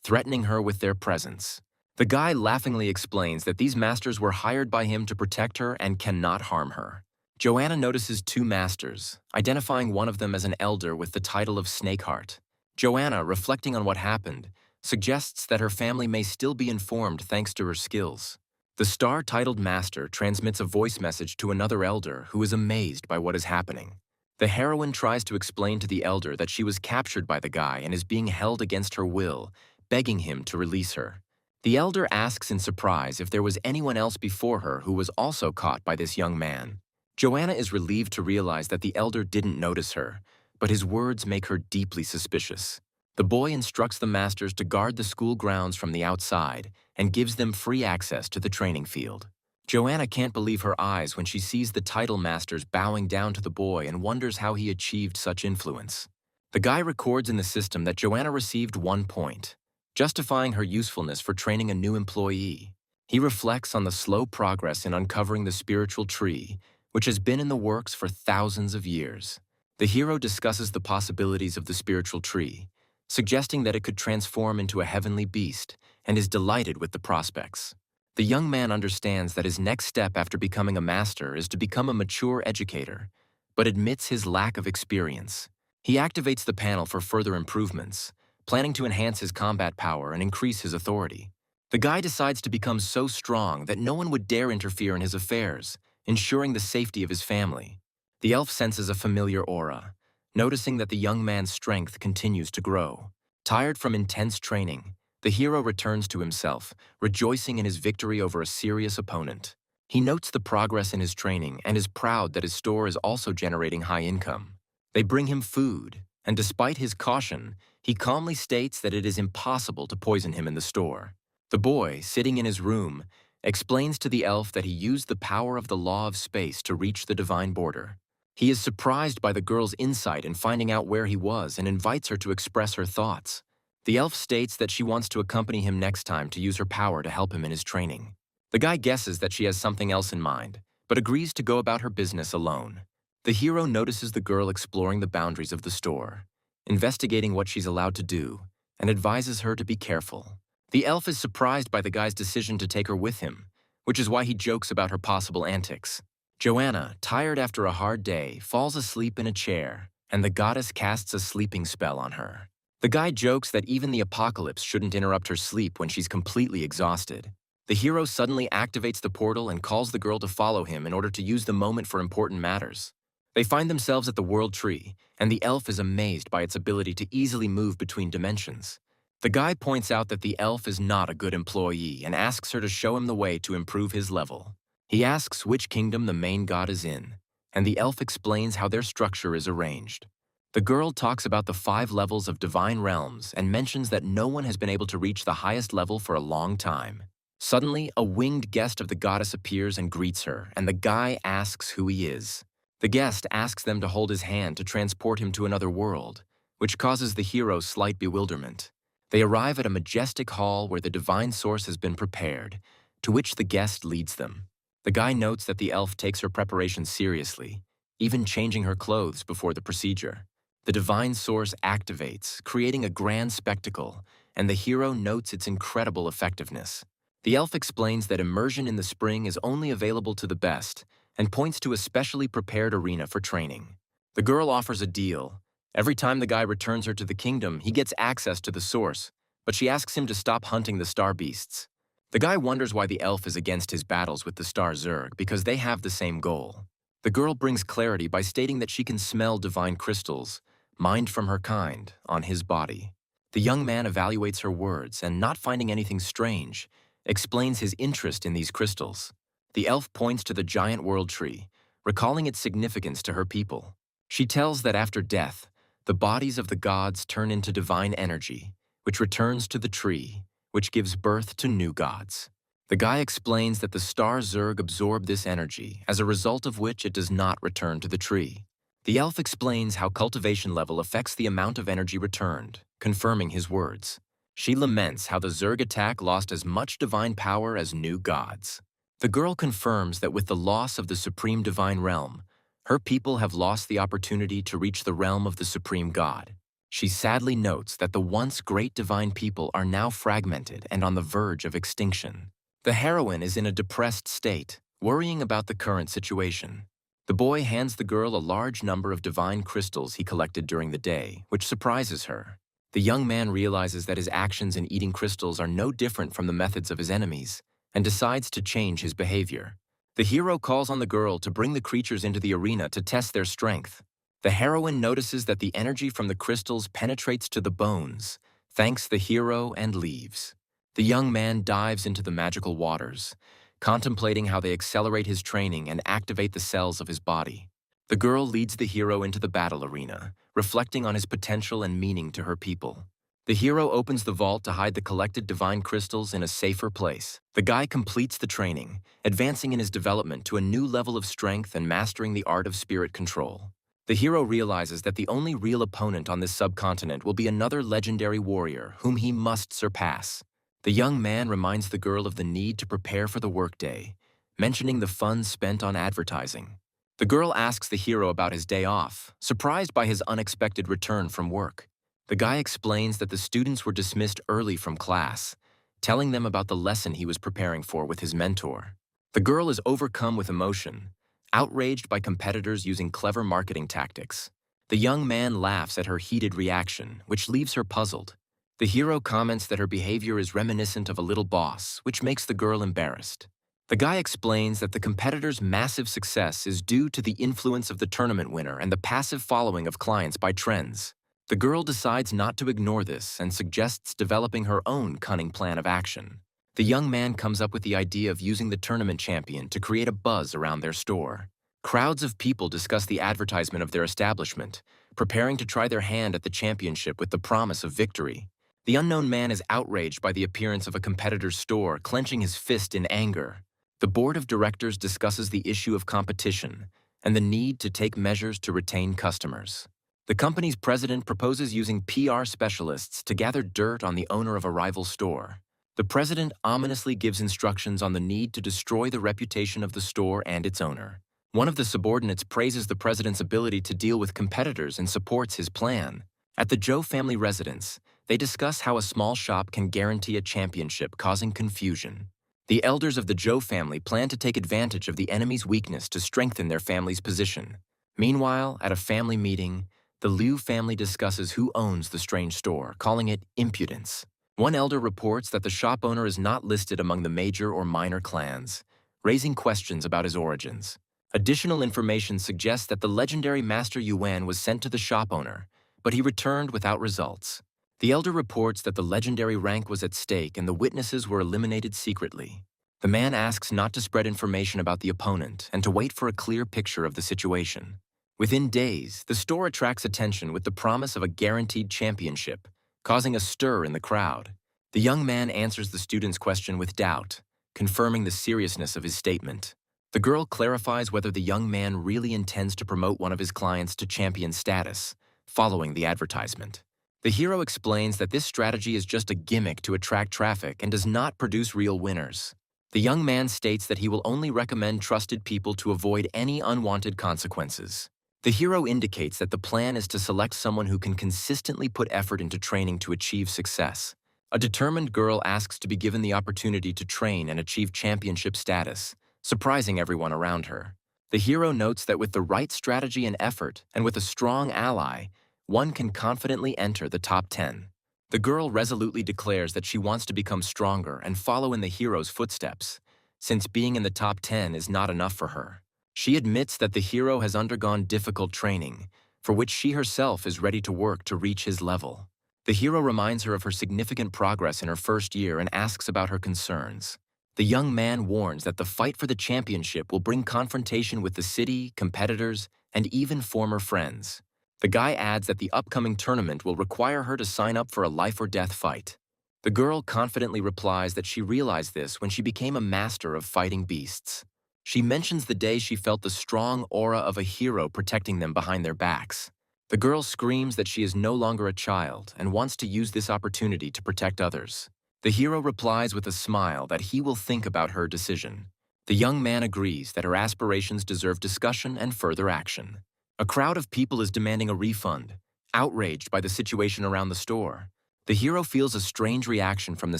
threatening her with their presence. The guy laughingly explains that these masters were hired by him to protect her and cannot harm her. Joanna notices 2 masters, identifying one of them as an elder with the title of Snakeheart. Joanna, reflecting on what happened, suggests that her family may still be informed thanks to her skills. The star-titled master transmits a voice message to another elder who is amazed by what is happening. The heroine tries to explain to the elder that she was captured by the guy and is being held against her will, begging him to release her. The elder asks in surprise if there was anyone else before her who was also caught by this young man. Joanna is relieved to realize that the elder didn't notice her, but his words make her deeply suspicious. The boy instructs the masters to guard the school grounds from the outside and gives them free access to the training field. Joanna can't believe her eyes when she sees the title masters bowing down to the boy and wonders how he achieved such influence. The guy records in the system that Joanna received 1 point, justifying her usefulness for training a new employee. He reflects on the slow progress in uncovering the spiritual tree, which has been in the works for thousands of years. The hero discusses the possibilities of the spiritual tree, suggesting that it could transform into a heavenly beast, and is delighted with the prospects. The young man understands that his next step after becoming a master is to become a mature educator, but admits his lack of experience. He activates the panel for further improvements, planning to enhance his combat power and increase his authority. The guy decides to become so strong that no one would dare interfere in his affairs, ensuring the safety of his family. The elf senses a familiar aura, noticing that the young man's strength continues to grow. Tired from intense training, the hero returns to himself, rejoicing in his victory over a serious opponent. He notes the progress in his training and is proud that his store is also generating high income. They bring him food, and despite his caution, he calmly states that it is impossible to poison him in the store. The boy, sitting in his room, explains to the elf that he used the power of the law of space to reach the divine border. He is surprised by the girl's insight in finding out where he was and invites her to express her thoughts. The elf states that she wants to accompany him next time to use her power to help him in his training. The guy guesses that she has something else in mind, but agrees to go about her business alone. The hero notices the girl exploring the boundaries of the store, investigating what she's allowed to do, and advises her to be careful. The elf is surprised by the guy's decision to take her with him, which is why he jokes about her possible antics. Joanna, tired after a hard day, falls asleep in a chair, and the goddess casts a sleeping spell on her. The guy jokes that even the apocalypse shouldn't interrupt her sleep when she's completely exhausted. The hero suddenly activates the portal and calls the girl to follow him in order to use the moment for important matters. They find themselves at the World Tree, and the elf is amazed by its ability to easily move between dimensions. The guy points out that the elf is not a good employee and asks her to show him the way to improve his level. He asks which kingdom the main god is in, and the elf explains how their structure is arranged. The girl talks about the 5 levels of divine realms and mentions that no one has been able to reach the highest level for a long time. Suddenly, a winged guest of the goddess appears and greets her, and the guy asks who he is. The guest asks them to hold his hand to transport him to another world, which causes the hero slight bewilderment. They arrive at a majestic hall where the divine source has been prepared, to which the guest leads them. The guy notes that the elf takes her preparation seriously, even changing her clothes before the procedure. The divine source activates, creating a grand spectacle, and the hero notes its incredible effectiveness. The elf explains that immersion in the spring is only available to the best, and points to a specially prepared arena for training. The girl offers a deal. Every time the guy returns her to the kingdom, he gets access to the source, but she asks him to stop hunting the star beasts. The guy wonders why the elf is against his battles with the star Zerg because they have the same goal. The girl brings clarity by stating that she can smell divine crystals, mined from her kind, on his body. The young man evaluates her words and, not finding anything strange, explains his interest in these crystals. The elf points to the giant world tree, recalling its significance to her people. She tells that after death, the bodies of the gods turn into divine energy, which returns to the tree, which gives birth to new gods. The guy explains that the star Zerg absorb this energy, as a result of which it does not return to the tree. The elf explains how cultivation level affects the amount of energy returned, confirming his words. She laments how the Zerg attack lost as much divine power as new gods. The girl confirms that with the loss of the supreme divine realm, her people have lost the opportunity to reach the realm of the supreme god. She sadly notes that the once great divine people are now fragmented and on the verge of extinction. The heroine is in a depressed state, worrying about the current situation. The boy hands the girl a large number of divine crystals he collected during the day, which surprises her. The young man realizes that his actions in eating crystals are no different from the methods of his enemies, and decides to change his behavior. The hero calls on the girl to bring the creatures into the arena to test their strength. The heroine notices that the energy from the crystals penetrates to the bones, thanks the hero, and leaves. The young man dives into the magical waters, contemplating how they accelerate his training and activate the cells of his body. The girl leads the hero into the battle arena, reflecting on his potential and meaning to her people. The hero opens the vault to hide the collected divine crystals in a safer place. The guy completes the training, advancing in his development to a new level of strength and mastering the art of spirit control. The hero realizes that the only real opponent on this subcontinent will be another legendary warrior whom he must surpass. The young man reminds the girl of the need to prepare for the workday, mentioning the funds spent on advertising. The girl asks the hero about his day off, surprised by his unexpected return from work. The guy explains that the students were dismissed early from class, telling them about the lesson he was preparing for with his mentor. The girl is overcome with emotion, outraged by competitors using clever marketing tactics. The young man laughs at her heated reaction, which leaves her puzzled. The hero comments that her behavior is reminiscent of a little boss, which makes the girl embarrassed. The guy explains that the competitor's massive success is due to the influence of the tournament winner and the passive following of clients by trends. The girl decides not to ignore this and suggests developing her own cunning plan of action. The young man comes up with the idea of using the tournament champion to create a buzz around their store. Crowds of people discuss the advertisement of their establishment, preparing to try their hand at the championship with the promise of victory. The unknown man is outraged by the appearance of a competitor's store, clenching his fist in anger. The board of directors discusses the issue of competition and the need to take measures to retain customers. The company's president proposes using PR specialists to gather dirt on the owner of a rival store. The president ominously gives instructions on the need to destroy the reputation of the store and its owner. One of the subordinates praises the president's ability to deal with competitors and supports his plan. At the Joe family residence, they discuss how a small shop can guarantee a championship, causing confusion. The elders of the Joe family plan to take advantage of the enemy's weakness to strengthen their family's position. Meanwhile, at a family meeting, the Liu family discusses who owns the strange store, calling it impudence. One elder reports that the shop owner is not listed among the major or minor clans, raising questions about his origins. Additional information suggests that the legendary Master Yuan was sent to the shop owner, but he returned without results. The elder reports that the legendary rank was at stake and the witnesses were eliminated secretly. The man asks not to spread information about the opponent and to wait for a clear picture of the situation. Within days, the store attracts attention with the promise of a guaranteed championship, causing a stir in the crowd. The young man answers the student's question with doubt, confirming the seriousness of his statement. The girl clarifies whether the young man really intends to promote one of his clients to champion status, following the advertisement. The hero explains that this strategy is just a gimmick to attract traffic and does not produce real winners. The young man states that he will only recommend trusted people to avoid any unwanted consequences. The hero indicates that the plan is to select someone who can consistently put effort into training to achieve success. A determined girl asks to be given the opportunity to train and achieve championship status, surprising everyone around her. The hero notes that with the right strategy and effort, and with a strong ally, one can confidently enter the top 10. The girl resolutely declares that she wants to become stronger and follow in the hero's footsteps, since being in the top 10 is not enough for her. She admits that the hero has undergone difficult training, for which she herself is ready to work to reach his level. The hero reminds her of her significant progress in her first year and asks about her concerns. The young man warns that the fight for the championship will bring confrontation with the city, competitors, and even former friends. The guy adds that the upcoming tournament will require her to sign up for a life-or-death fight. The girl confidently replies that she realized this when she became a master of fighting beasts. She mentions the day she felt the strong aura of a hero protecting them behind their backs. The girl screams that she is no longer a child and wants to use this opportunity to protect others. The hero replies with a smile that he will think about her decision. The young man agrees that her aspirations deserve discussion and further action. A crowd of people is demanding a refund, outraged by the situation around the store. The hero feels a strange reaction from the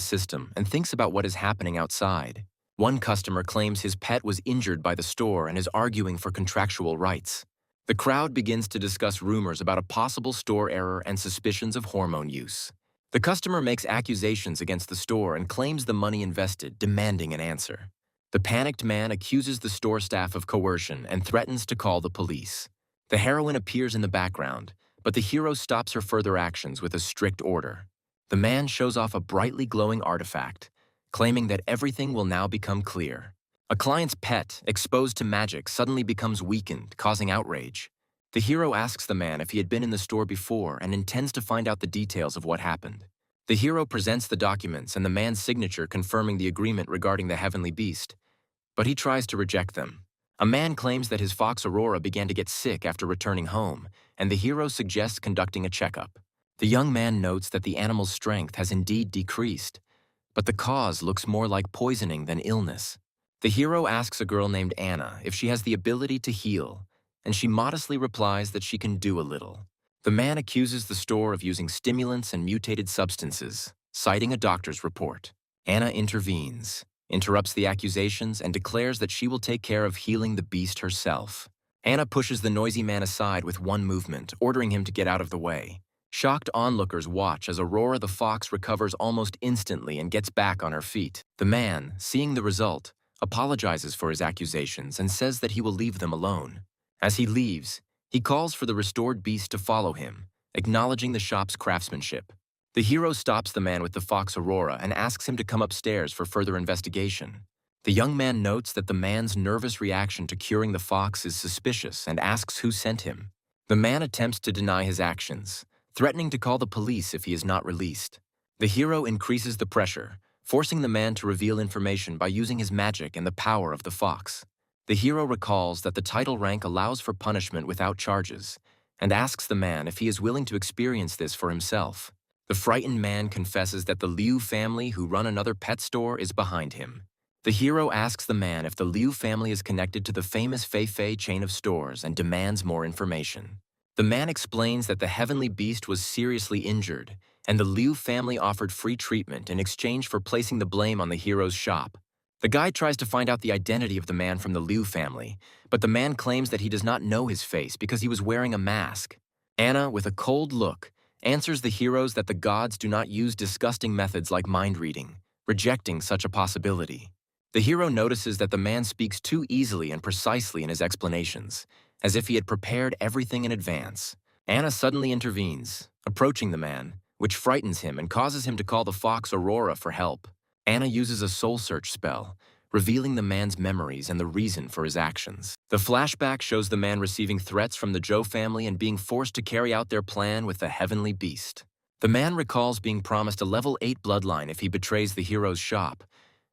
system and thinks about what is happening outside. One customer claims his pet was injured by the store and is arguing for contractual rights. The crowd begins to discuss rumors about a possible store error and suspicions of hormone use. The customer makes accusations against the store and claims the money invested, demanding an answer. The panicked man accuses the store staff of coercion and threatens to call the police. The heroine appears in the background, but the hero stops her further actions with a strict order. The man shows off a brightly glowing artifact, claiming that everything will now become clear. A client's pet, exposed to magic, suddenly becomes weakened, causing outrage. The hero asks the man if he had been in the store before and intends to find out the details of what happened. The hero presents the documents and the man's signature confirming the agreement regarding the heavenly beast, but he tries to reject them. A man claims that his fox Aurora began to get sick after returning home, and the hero suggests conducting a checkup. The young man notes that the animal's strength has indeed decreased, but the cause looks more like poisoning than illness. The hero asks a girl named Anna if she has the ability to heal, and she modestly replies that she can do a little. The man accuses the store of using stimulants and mutated substances, citing a doctor's report. Anna intervenes, interrupts the accusations, and declares that she will take care of healing the beast herself. Anna pushes the noisy man aside with one movement, ordering him to get out of the way. Shocked onlookers watch as Aurora the fox recovers almost instantly and gets back on her feet. The man, seeing the result, apologizes for his accusations and says that he will leave them alone. As he leaves, he calls for the restored beast to follow him, acknowledging the shop's craftsmanship. The hero stops the man with the fox Aurora and asks him to come upstairs for further investigation. The young man notes that the man's nervous reaction to curing the fox is suspicious and asks who sent him. The man attempts to deny his actions, threatening to call the police if he is not released. The hero increases the pressure, forcing the man to reveal information by using his magic and the power of the fox. The hero recalls that the title rank allows for punishment without charges, and asks the man if he is willing to experience this for himself. The frightened man confesses that the Liu family who run another pet store is behind him. The hero asks the man if the Liu family is connected to the famous Fei Fei chain of stores and demands more information. The man explains that the heavenly beast was seriously injured, and the Liu family offered free treatment in exchange for placing the blame on the hero's shop. The guy tries to find out the identity of the man from the Liu family, but the man claims that he does not know his face because he was wearing a mask. Anna, with a cold look, answers the heroes that the gods do not use disgusting methods like mind reading, rejecting such a possibility. The hero notices that the man speaks too easily and precisely in his explanations, as if he had prepared everything in advance. Anna suddenly intervenes, approaching the man, which frightens him and causes him to call the fox Aurora for help. Anna uses a soul search spell, revealing the man's memories and the reason for his actions. The flashback shows the man receiving threats from the Joe family and being forced to carry out their plan with the heavenly beast. The man recalls being promised a level 8 bloodline if he betrays the hero's shop,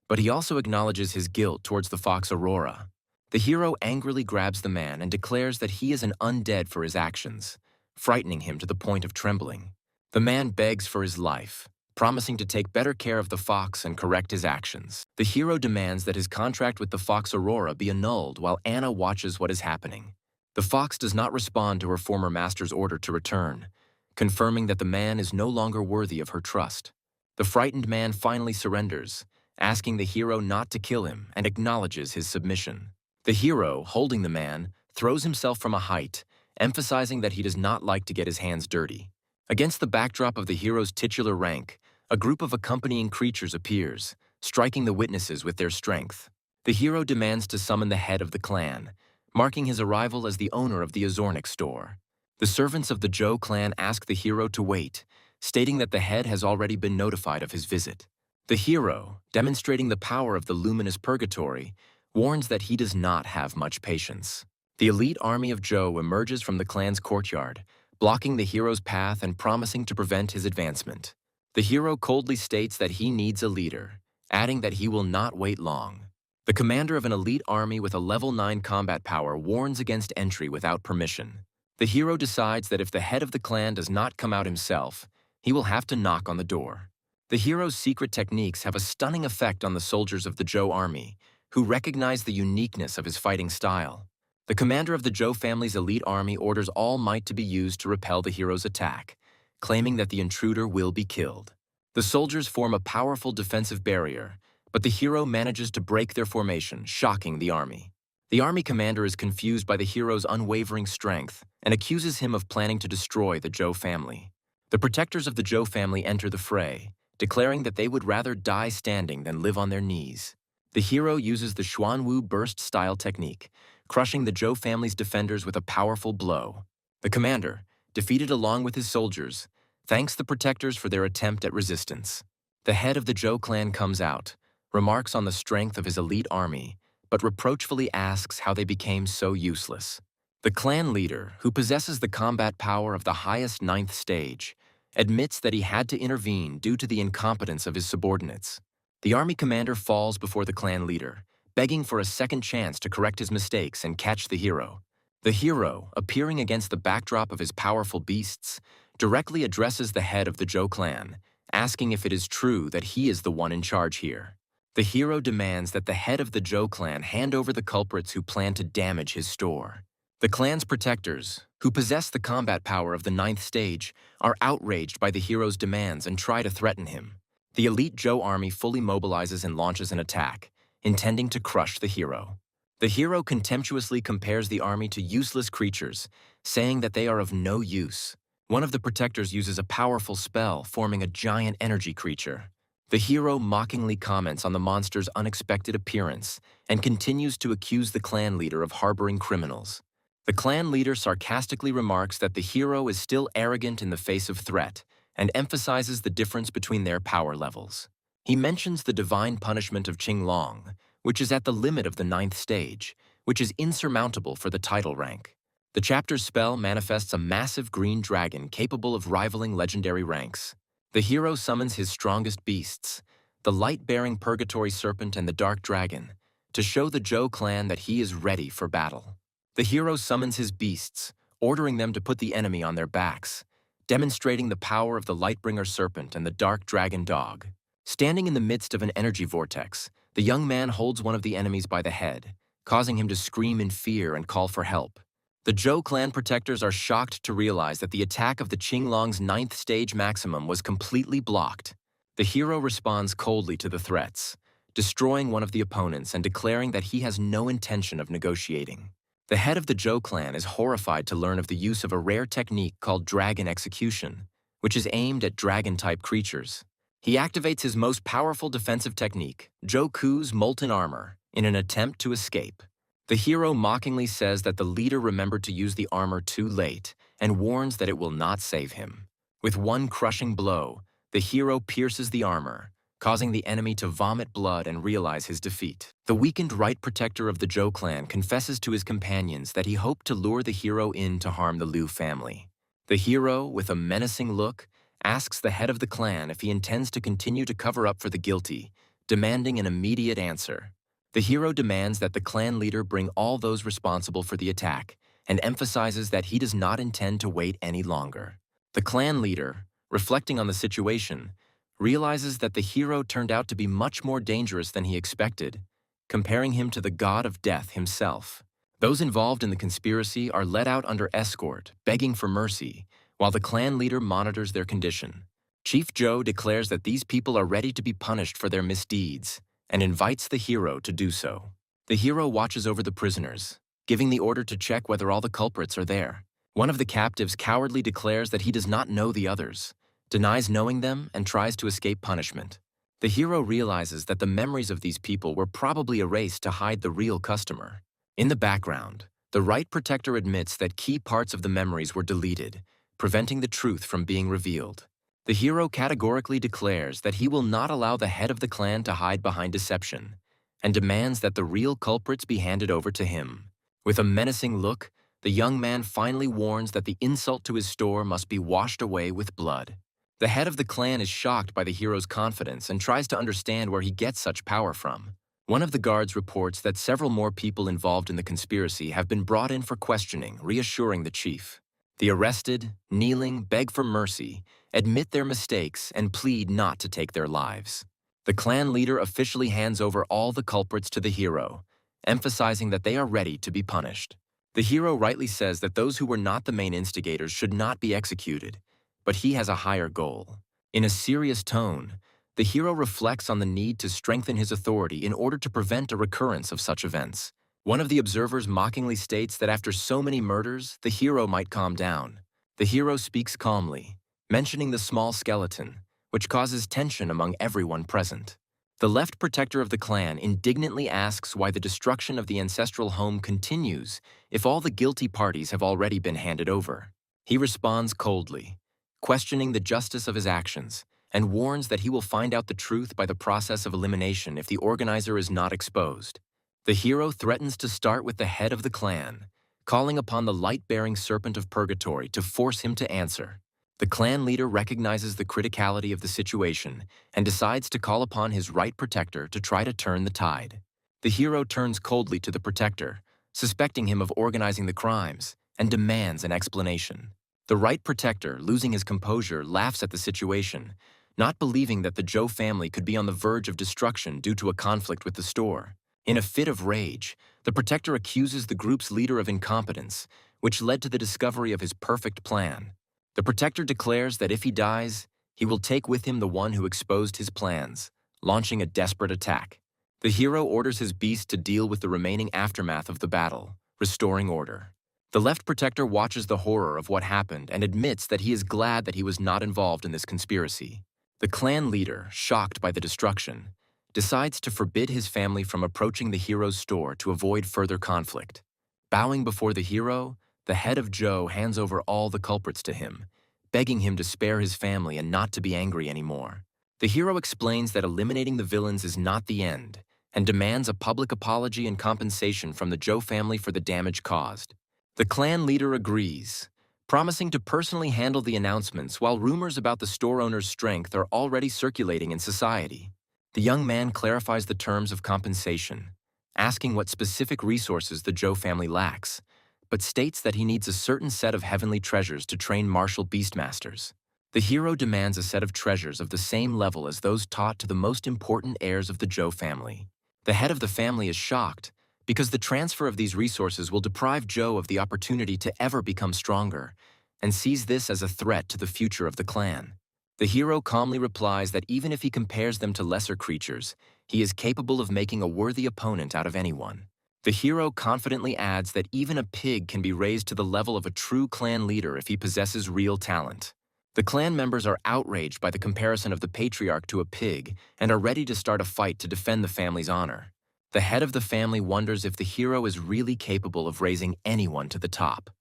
but he also acknowledges his guilt towards the fox Aurora. The hero angrily grabs the man and declares that he is an undead for his actions, frightening him to the point of trembling. The man begs for his life, promising to take better care of the fox and correct his actions. The hero demands that his contract with the fox Aurora be annulled while Anna watches what is happening. The fox does not respond to her former master's order to return, confirming that the man is no longer worthy of her trust. The frightened man finally surrenders, asking the hero not to kill him, and acknowledges his submission. The hero, holding the man, throws himself from a height, emphasizing that he does not like to get his hands dirty. Against the backdrop of the hero's titular rank, a group of accompanying creatures appears, striking the witnesses with their strength. The hero demands to summon the head of the clan, marking his arrival as the owner of the Azornic store. The servants of the Joe clan ask the hero to wait, stating that the head has already been notified of his visit. The hero, demonstrating the power of the luminous purgatory, warns that he does not have much patience. The elite army of Joe emerges from the clan's courtyard, blocking the hero's path and promising to prevent his advancement. The hero coldly states that he needs a leader, adding that he will not wait long. The commander of an elite army with a level 9 combat power warns against entry without permission. The hero decides that if the head of the clan does not come out himself, he will have to knock on the door. The hero's secret techniques have a stunning effect on the soldiers of the Joe army, who recognize the uniqueness of his fighting style. The commander of the Joe family's elite army orders all might to be used to repel the hero's attack, claiming that the intruder will be killed. The soldiers form a powerful defensive barrier, but the hero manages to break their formation, shocking the army. The army commander is confused by the hero's unwavering strength and accuses him of planning to destroy the Joe family. The protectors of the Joe family enter the fray, declaring that they would rather die standing than live on their knees. The hero uses the Xuanwu burst-style technique, crushing the Joe family's defenders with a powerful blow. The commander, defeated along with his soldiers, thanks the protectors for their attempt at resistance. The head of the Joe clan comes out, remarks on the strength of his elite army, but reproachfully asks how they became so useless. The clan leader, who possesses the combat power of the highest 9th stage, admits that he had to intervene due to the incompetence of his subordinates. The army commander falls before the clan leader, begging for a second chance to correct his mistakes and catch the hero. The hero, appearing against the backdrop of his powerful beasts, directly addresses the head of the Joe clan, asking if it is true that he is the one in charge here. The hero demands that the head of the Joe clan hand over the culprits who plan to damage his store. The clan's protectors, who possess the combat power of the 9th stage, are outraged by the hero's demands and try to threaten him. The elite Joe army fully mobilizes and launches an attack, intending to crush the hero. The hero contemptuously compares the army to useless creatures, saying that they are of no use. One of the protectors uses a powerful spell, forming a giant energy creature. The hero mockingly comments on the monster's unexpected appearance and continues to accuse the clan leader of harboring criminals. The clan leader sarcastically remarks that the hero is still arrogant in the face of threat and emphasizes the difference between their power levels. He mentions the divine punishment of Qinglong, which is at the limit of the 9th stage, which is insurmountable for the title rank. The chapter's spell manifests a massive green dragon capable of rivaling legendary ranks. The hero summons his strongest beasts, the light-bearing purgatory serpent and the dark dragon, to show the Joe clan that he is ready for battle. The hero summons his beasts, ordering them to put the enemy on their backs, demonstrating the power of the Lightbringer serpent and the dark dragon dog. Standing in the midst of an energy vortex, the young man holds one of the enemies by the head, causing him to scream in fear and call for help. The Joe clan protectors are shocked to realize that the attack of the Qinglong's 9th stage maximum was completely blocked. The hero responds coldly to the threats, destroying one of the opponents and declaring that he has no intention of negotiating. The head of the Joe clan is horrified to learn of the use of a rare technique called dragon execution, which is aimed at dragon-type creatures. He activates his most powerful defensive technique, Joku's molten armor, in an attempt to escape. The hero mockingly says that the leader remembered to use the armor too late and warns that it will not save him. With one crushing blow, the hero pierces the armor, causing the enemy to vomit blood and realize his defeat. The weakened right protector of the Zhou clan confesses to his companions that he hoped to lure the hero in to harm the Liu family. The hero, with a menacing look, asks the head of the clan if he intends to continue to cover up for the guilty, demanding an immediate answer. The hero demands that the clan leader bring all those responsible for the attack and emphasizes that he does not intend to wait any longer. The clan leader, reflecting on the situation, realizes that the hero turned out to be much more dangerous than he expected, comparing him to the god of death himself. Those involved in the conspiracy are let out under escort, begging for mercy, while the clan leader monitors their condition. Chief Zhou declares that these people are ready to be punished for their misdeeds and invites the hero to do so. The hero watches over the prisoners, giving the order to check whether all the culprits are there. One of the captives cowardly declares that he does not know the others, denies knowing them, and tries to escape punishment. The hero realizes that the memories of these people were probably erased to hide the real customer. In the background, the right protector admits that key parts of the memories were deleted, preventing the truth from being revealed. The hero categorically declares that he will not allow the head of the clan to hide behind deception, and demands that the real culprits be handed over to him. With a menacing look, the young man finally warns that the insult to his store must be washed away with blood. The head of the clan is shocked by the hero's confidence and tries to understand where he gets such power from. One of the guards reports that several more people involved in the conspiracy have been brought in for questioning, reassuring the chief. The arrested, kneeling, beg for mercy, admit their mistakes, and plead not to take their lives. The clan leader officially hands over all the culprits to the hero, emphasizing that they are ready to be punished. The hero rightly says that those who were not the main instigators should not be executed, but he has a higher goal. In a serious tone, the hero reflects on the need to strengthen his authority in order to prevent a recurrence of such events. One of the observers mockingly states that after so many murders, the hero might calm down. The hero speaks calmly, mentioning the small skeleton, which causes tension among everyone present. The left protector of the clan indignantly asks why the destruction of the ancestral home continues if all the guilty parties have already been handed over. He responds coldly, questioning the justice of his actions, and warns that he will find out the truth by the process of elimination if the organizer is not exposed. The hero threatens to start with the head of the clan, calling upon the light-bearing serpent of purgatory to force him to answer. The clan leader recognizes the criticality of the situation and decides to call upon his right protector to try to turn the tide. The hero turns coldly to the protector, suspecting him of organizing the crimes, and demands an explanation. The right protector, losing his composure, laughs at the situation, not believing that the Zhou family could be on the verge of destruction due to a conflict with the store. In a fit of rage, the protector accuses the group's leader of incompetence, which led to the discovery of his perfect plan. The protector declares that if he dies, he will take with him the one who exposed his plans, launching a desperate attack. The hero orders his beast to deal with the remaining aftermath of the battle, restoring order. The left protector watches the horror of what happened and admits that he is glad that he was not involved in this conspiracy. The clan leader, shocked by the destruction, decides to forbid his family from approaching the hero's store to avoid further conflict. Bowing before the hero, the head of Zhou hands over all the culprits to him, begging him to spare his family and not to be angry anymore. The hero explains that eliminating the villains is not the end, and demands a public apology and compensation from the Zhou family for the damage caused. The clan leader agrees, promising to personally handle the announcements while rumors about the store owner's strength are already circulating in society. The young man clarifies the terms of compensation, asking what specific resources the Zhou family lacks, but states that he needs a certain set of heavenly treasures to train martial beastmasters. The hero demands a set of treasures of the same level as those taught to the most important heirs of the Zhou family. The head of the family is shocked, because the transfer of these resources will deprive Zhou of the opportunity to ever become stronger, and sees this as a threat to the future of the clan. The hero calmly replies that even if he compares them to lesser creatures, he is capable of making a worthy opponent out of anyone. The hero confidently adds that even a pig can be raised to the level of a true clan leader if he possesses real talent. The clan members are outraged by the comparison of the patriarch to a pig and are ready to start a fight to defend the family's honor. The head of the family wonders if the hero is really capable of raising anyone to the top.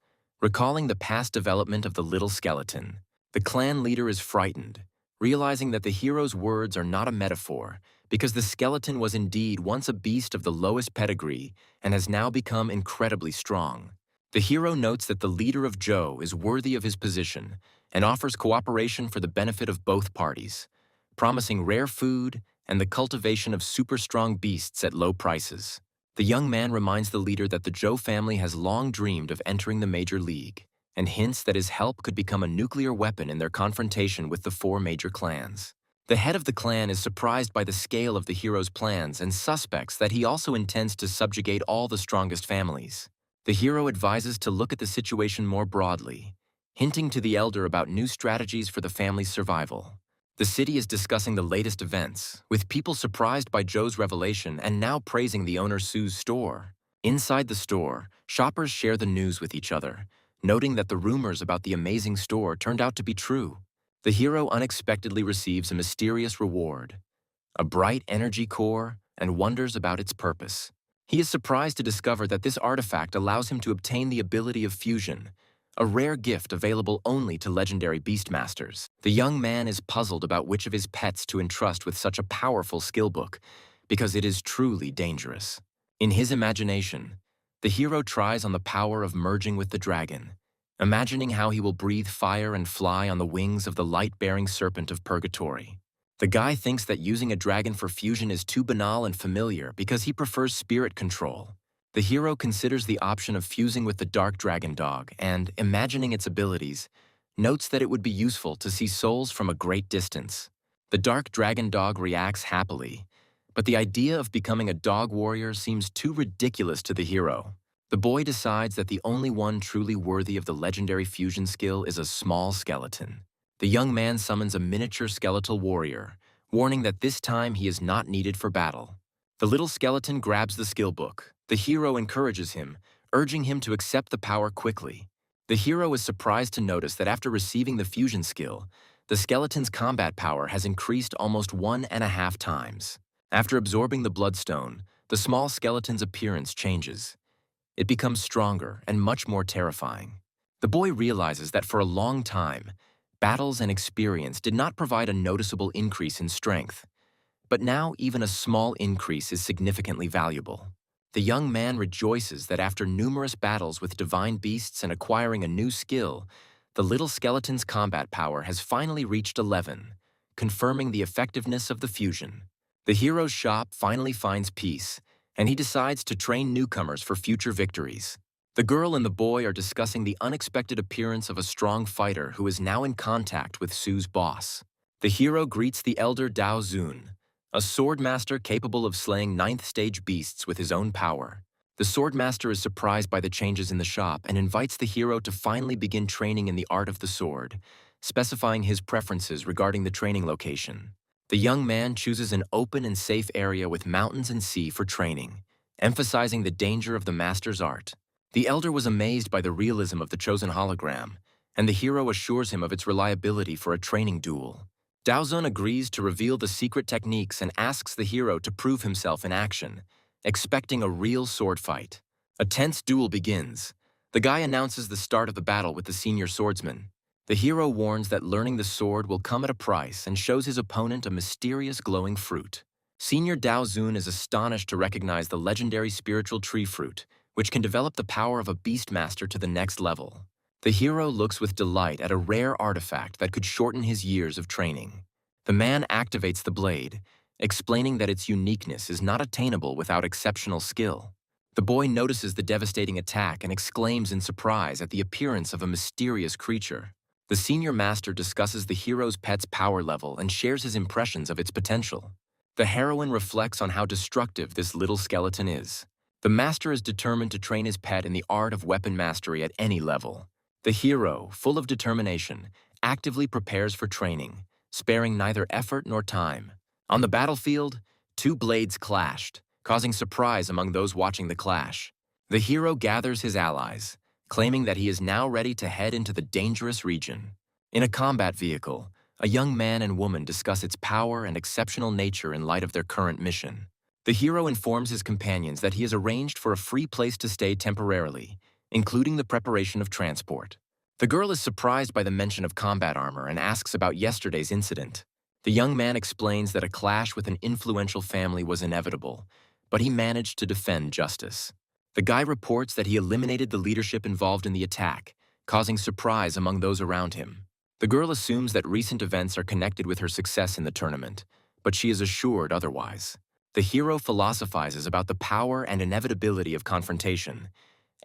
Recalling the past development of the little skeleton, the clan leader is frightened, realizing that the hero's words are not a metaphor, because the skeleton was indeed once a beast of the lowest pedigree and has now become incredibly strong. The hero notes that the leader of Joe is worthy of his position and offers cooperation for the benefit of both parties, promising rare food and the cultivation of super-strong beasts at low prices. The young man reminds the leader that the Joe family has long dreamed of entering the Major League, and hints that his help could become a nuclear weapon in their confrontation with the four major clans. The head of the clan is surprised by the scale of the hero's plans and suspects that he also intends to subjugate all the strongest families. The hero advises to look at the situation more broadly, hinting to the elder about new strategies for the family's survival. The city is discussing the latest events, with people surprised by Joe's revelation and now praising the owner Sue's store. Inside the store, shoppers share the news with each other, noting that the rumors about the amazing store turned out to be true. The hero unexpectedly receives a mysterious reward, a bright energy core, and wonders about its purpose. He is surprised to discover that this artifact allows him to obtain the ability of fusion, a rare gift available only to legendary Beastmasters. The young man is puzzled about which of his pets to entrust with such a powerful skill book, because it is truly dangerous. In his imagination, the hero tries on the power of merging with the dragon, imagining how he will breathe fire and fly on the wings of the light-bearing serpent of purgatory. The guy thinks that using a dragon for fusion is too banal and familiar because he prefers spirit control. The hero considers the option of fusing with the dark dragon dog and, imagining its abilities, notes that it would be useful to see souls from a great distance. The dark dragon dog reacts happily, but the idea of becoming a dog warrior seems too ridiculous to the hero. The boy decides that the only one truly worthy of the legendary fusion skill is a small skeleton. The young man summons a miniature skeletal warrior, warning that this time he is not needed for battle. The little skeleton grabs the skill book. The hero encourages him, urging him to accept the power quickly. The hero is surprised to notice that after receiving the fusion skill, the skeleton's combat power has increased almost 1.5 times. After absorbing the bloodstone, the small skeleton's appearance changes. It becomes stronger and much more terrifying. The boy realizes that for a long time, battles and experience did not provide a noticeable increase in strength. But now even a small increase is significantly valuable. The young man rejoices that after numerous battles with divine beasts and acquiring a new skill, the little skeleton's combat power has finally reached 11, confirming the effectiveness of the fusion. The hero's shop finally finds peace, and he decides to train newcomers for future victories. The girl and the boy are discussing the unexpected appearance of a strong fighter who is now in contact with Sue's boss. The hero greets the elder Dao Zun, a swordmaster capable of slaying 9th-stage beasts with his own power. The swordmaster is surprised by the changes in the shop and invites the hero to finally begin training in the art of the sword, specifying his preferences regarding the training location. The young man chooses an open and safe area with mountains and sea for training, emphasizing the danger of the master's art. The elder was amazed by the realism of the chosen hologram, and the hero assures him of its reliability for a training duel. Daozun agrees to reveal the secret techniques and asks the hero to prove himself in action, expecting a real sword fight. A tense duel begins. The guy announces the start of the battle with the senior swordsman. The hero warns that learning the sword will come at a price and shows his opponent a mysterious glowing fruit. Senior Daozun is astonished to recognize the legendary spiritual tree fruit, which can develop the power of a Beastmaster to the next level. The hero looks with delight at a rare artifact that could shorten his years of training. The man activates the blade, explaining that its uniqueness is not attainable without exceptional skill. The boy notices the devastating attack and exclaims in surprise at the appearance of a mysterious creature. The senior master discusses the hero's pet's power level and shares his impressions of its potential. The heroine reflects on how destructive this little skeleton is. The master is determined to train his pet in the art of weapon mastery at any level. The hero, full of determination, actively prepares for training, sparing neither effort nor time. On the battlefield, two blades clashed, causing surprise among those watching the clash. The hero gathers his allies, claiming that he is now ready to head into the dangerous region. In a combat vehicle, a young man and woman discuss its power and exceptional nature in light of their current mission. The hero informs his companions that he has arranged for a free place to stay temporarily, including the preparation of transport. The girl is surprised by the mention of combat armor and asks about yesterday's incident. The young man explains that a clash with an influential family was inevitable, but he managed to defend justice. The guy reports that he eliminated the leadership involved in the attack, causing surprise among those around him. The girl assumes that recent events are connected with her success in the tournament, but she is assured otherwise. The hero philosophizes about the power and inevitability of confrontation,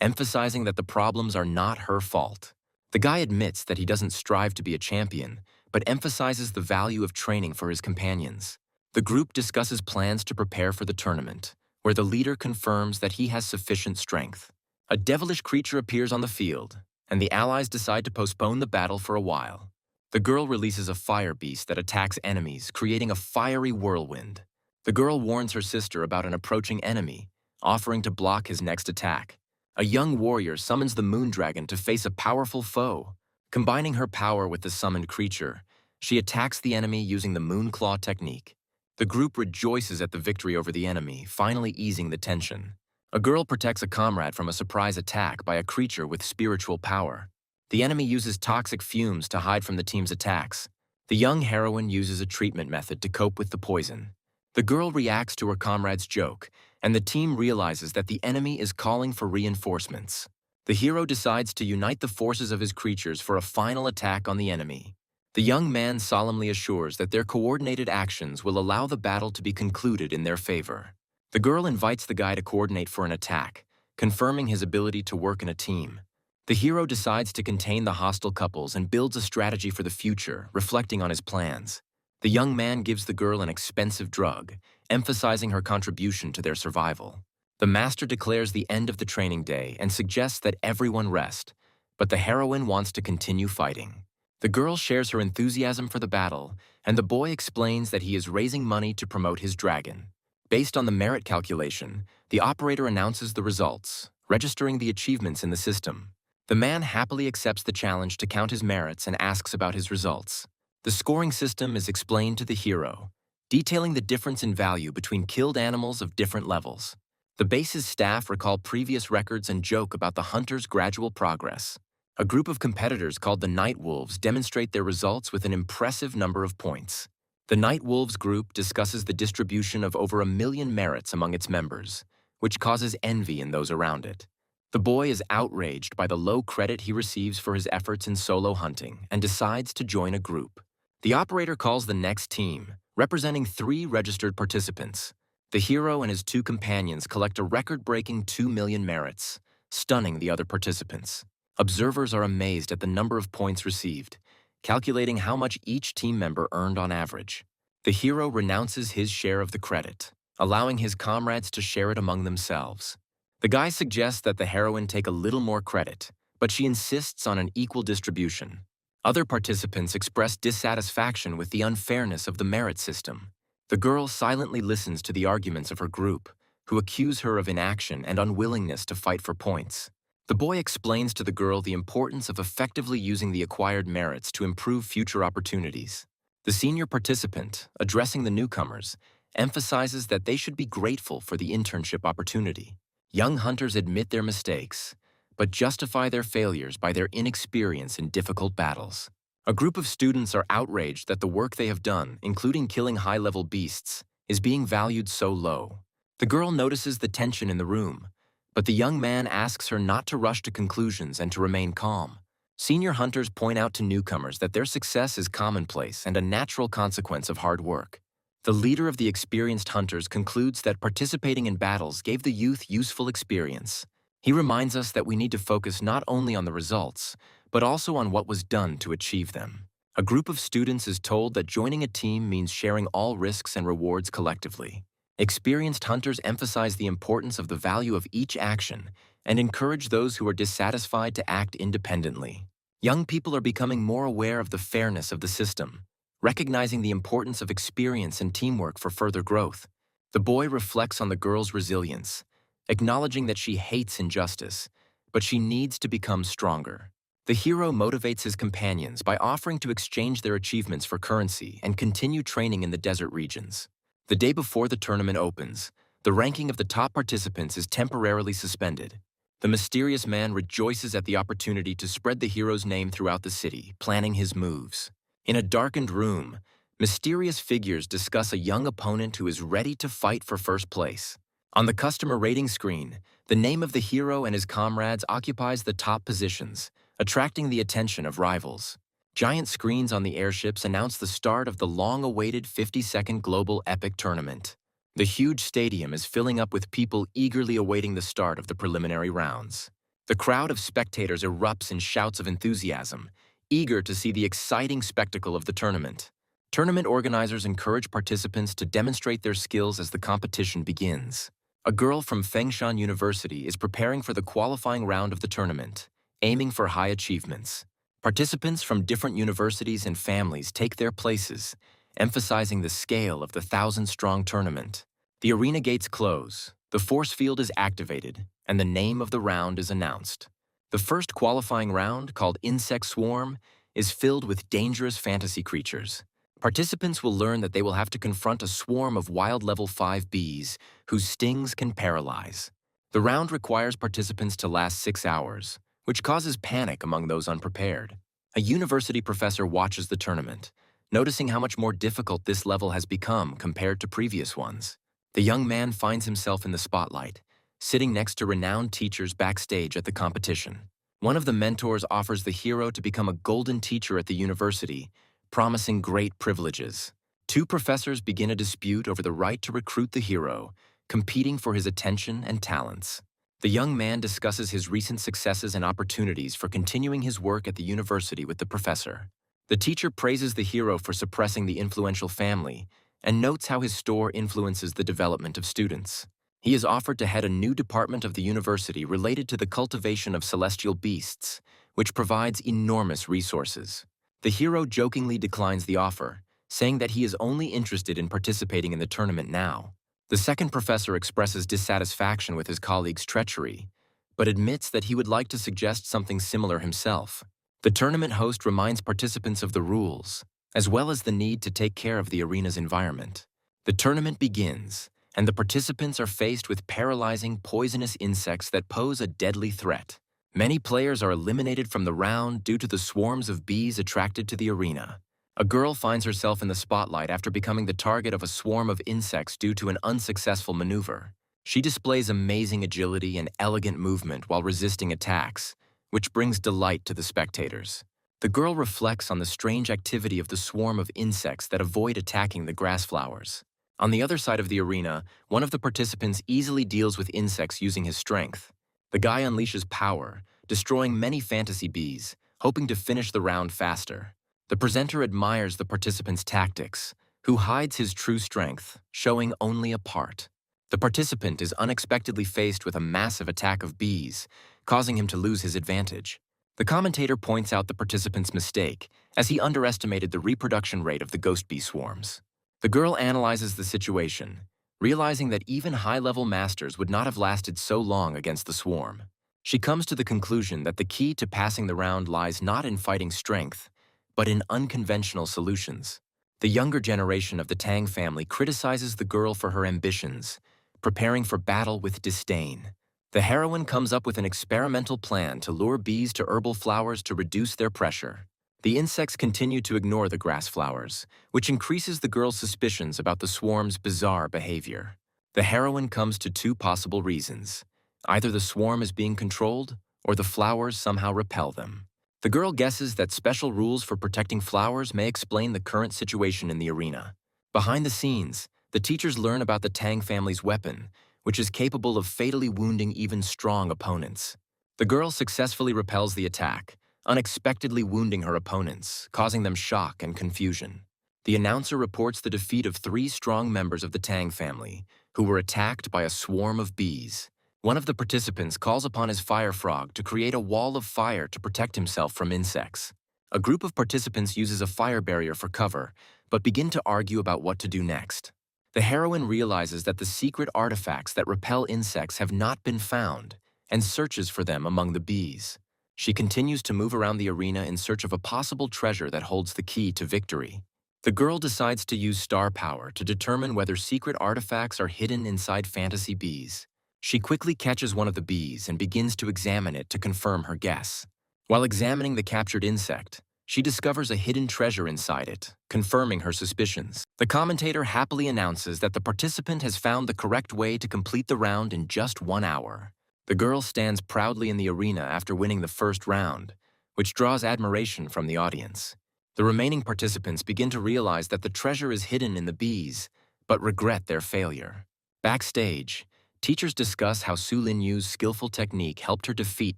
emphasizing that the problems are not her fault. The guy admits that he doesn't strive to be a champion, but emphasizes the value of training for his companions. The group discusses plans to prepare for the tournament, where the leader confirms that he has sufficient strength. A devilish creature appears on the field, and the allies decide to postpone the battle for a while. The girl releases a fire beast that attacks enemies, creating a fiery whirlwind. The girl warns her sister about an approaching enemy, offering to block his next attack. A young warrior summons the moon dragon to face a powerful foe. Combining her power with the summoned creature, she attacks the enemy using the moon claw technique. The group rejoices at the victory over the enemy, finally easing the tension. A girl protects a comrade from a surprise attack by a creature with spiritual power. The enemy uses toxic fumes to hide from the team's attacks. The young heroine uses a treatment method to cope with the poison. The girl reacts to her comrade's joke, and the team realizes that the enemy is calling for reinforcements. The hero decides to unite the forces of his creatures for a final attack on the enemy. The young man solemnly assures that their coordinated actions will allow the battle to be concluded in their favor. The girl invites the guy to coordinate for an attack, confirming his ability to work in a team. The hero decides to contain the hostile couples and builds a strategy for the future, reflecting on his plans. The young man gives the girl an expensive drug, emphasizing her contribution to their survival. The master declares the end of the training day and suggests that everyone rest, but the heroine wants to continue fighting. The girl shares her enthusiasm for the battle, and the boy explains that he is raising money to promote his dragon. Based on the merit calculation, the operator announces the results, registering the achievements in the system. The man happily accepts the challenge to count his merits and asks about his results. The scoring system is explained to the hero, detailing the difference in value between killed animals of different levels. The base's staff recall previous records and joke about the hunter's gradual progress. A group of competitors called the Night Wolves demonstrate their results with an impressive number of points. The Night Wolves group discusses the distribution of over 1 million merits among its members, which causes envy in those around it. The boy is outraged by the low credit he receives for his efforts in solo hunting and decides to join a group. The operator calls the next team, representing 3 registered participants. The hero and his 2 companions collect a record-breaking 2 million merits, stunning the other participants. Observers are amazed at the number of points received, calculating how much each team member earned on average. The hero renounces his share of the credit, allowing his comrades to share it among themselves. The guy suggests that the heroine take a little more credit, but she insists on an equal distribution. Other participants express dissatisfaction with the unfairness of the merit system. The girl silently listens to the arguments of her group, who accuse her of inaction and unwillingness to fight for points. The boy explains to the girl the importance of effectively using the acquired merits to improve future opportunities. The senior participant, addressing the newcomers, emphasizes that they should be grateful for the internship opportunity. Young hunters admit their mistakes, but justify their failures by their inexperience in difficult battles. A group of students are outraged that the work they have done, including killing high-level beasts, is being valued so low. The girl notices the tension in the room, but the young man asks her not to rush to conclusions and to remain calm. Senior hunters point out to newcomers that their success is commonplace and a natural consequence of hard work. The leader of the experienced hunters concludes that participating in battles gave the youth useful experience. He reminds us that we need to focus not only on the results, but also on what was done to achieve them. A group of students is told that joining a team means sharing all risks and rewards collectively. Experienced hunters emphasize the importance of the value of each action and encourage those who are dissatisfied to act independently. Young people are becoming more aware of the fairness of the system, recognizing the importance of experience and teamwork for further growth. The boy reflects on the girl's resilience, acknowledging that she hates injustice, but she needs to become stronger. The hero motivates his companions by offering to exchange their achievements for currency and continue training in the desert regions. The day before the tournament opens, the ranking of the top participants is temporarily suspended. The mysterious man rejoices at the opportunity to spread the hero's name throughout the city, planning his moves. In a darkened room, mysterious figures discuss a young opponent who is ready to fight for first place. On the customer rating screen, the name of the hero and his comrades occupies the top positions, attracting the attention of rivals. Giant screens on the airships announce the start of the long-awaited 50-second global epic tournament. The huge stadium is filling up with people eagerly awaiting the start of the preliminary rounds. The crowd of spectators erupts in shouts of enthusiasm, eager to see the exciting spectacle of the tournament. Tournament organizers encourage participants to demonstrate their skills as the competition begins. A girl from Fengshan University is preparing for the qualifying round of the tournament, aiming for high achievements. Participants from different universities and families take their places, emphasizing the scale of the 1,000-strong tournament. The arena gates close, the force field is activated, and the name of the round is announced. The first qualifying round, called Insect Swarm, is filled with dangerous fantasy creatures. Participants will learn that they will have to confront a swarm of wild level 5 bees whose stings can paralyze. The round requires participants to last 6 hours, which causes panic among those unprepared. A university professor watches the tournament, noticing how much more difficult this level has become compared to previous ones. The young man finds himself in the spotlight, sitting next to renowned teachers backstage at the competition. One of the mentors offers the hero to become a golden teacher at the university, promising great privileges. Two professors begin a dispute over the right to recruit the hero, competing for his attention and talents. The young man discusses his recent successes and opportunities for continuing his work at the university with the professor. The teacher praises the hero for suppressing the influential family and notes how his store influences the development of students. He is offered to head a new department of the university related to the cultivation of celestial beasts, which provides enormous resources. The hero jokingly declines the offer, saying that he is only interested in participating in the tournament now. The second professor expresses dissatisfaction with his colleague's treachery, but admits that he would like to suggest something similar himself. The tournament host reminds participants of the rules, as well as the need to take care of the arena's environment. The tournament begins, and the participants are faced with paralyzing, poisonous insects that pose a deadly threat. Many players are eliminated from the round due to the swarms of bees attracted to the arena. A girl finds herself in the spotlight after becoming the target of a swarm of insects due to an unsuccessful maneuver. She displays amazing agility and elegant movement while resisting attacks, which brings delight to the spectators. The girl reflects on the strange activity of the swarm of insects that avoid attacking the grass flowers. On the other side of the arena, one of the participants easily deals with insects using his strength. The guy unleashes power, destroying many fantasy bees, hoping to finish the round faster. The presenter admires the participant's tactics, who hides his true strength, showing only a part. The participant is unexpectedly faced with a massive attack of bees, causing him to lose his advantage. The commentator points out the participant's mistake, as he underestimated the reproduction rate of the ghost bee swarms. The girl analyzes the situation, realizing that even high-level masters would not have lasted so long against the swarm. She comes to the conclusion that the key to passing the round lies not in fighting strength, but in unconventional solutions. The younger generation of the Tang family criticizes the girl for her ambitions, preparing for battle with disdain. The heroine comes up with an experimental plan to lure bees to herbal flowers to reduce their pressure. The insects continue to ignore the grass flowers, which increases the girl's suspicions about the swarm's bizarre behavior. The heroine comes to two possible reasons. Either the swarm is being controlled, or the flowers somehow repel them. The girl guesses that special rules for protecting flowers may explain the current situation in the arena. Behind the scenes, the teachers learn about the Tang family's weapon, which is capable of fatally wounding even strong opponents. The girl successfully repels the attack, unexpectedly wounding her opponents, causing them shock and confusion. The announcer reports the defeat of 3 strong members of the Tang family, who were attacked by a swarm of bees. One of the participants calls upon his fire frog to create a wall of fire to protect himself from insects. A group of participants uses a fire barrier for cover, but begin to argue about what to do next. The heroine realizes that the secret artifacts that repel insects have not been found, and searches for them among the bees. She continues to move around the arena in search of a possible treasure that holds the key to victory. The girl decides to use star power to determine whether secret artifacts are hidden inside fantasy bees. She quickly catches one of the bees and begins to examine it to confirm her guess. While examining the captured insect, she discovers a hidden treasure inside it, confirming her suspicions. The commentator happily announces that the participant has found the correct way to complete the round in just 1 hour. The girl stands proudly in the arena after winning the first round, which draws admiration from the audience. The remaining participants begin to realize that the treasure is hidden in the bees, but regret their failure. Backstage, teachers discuss how Su Lin Yu's skillful technique helped her defeat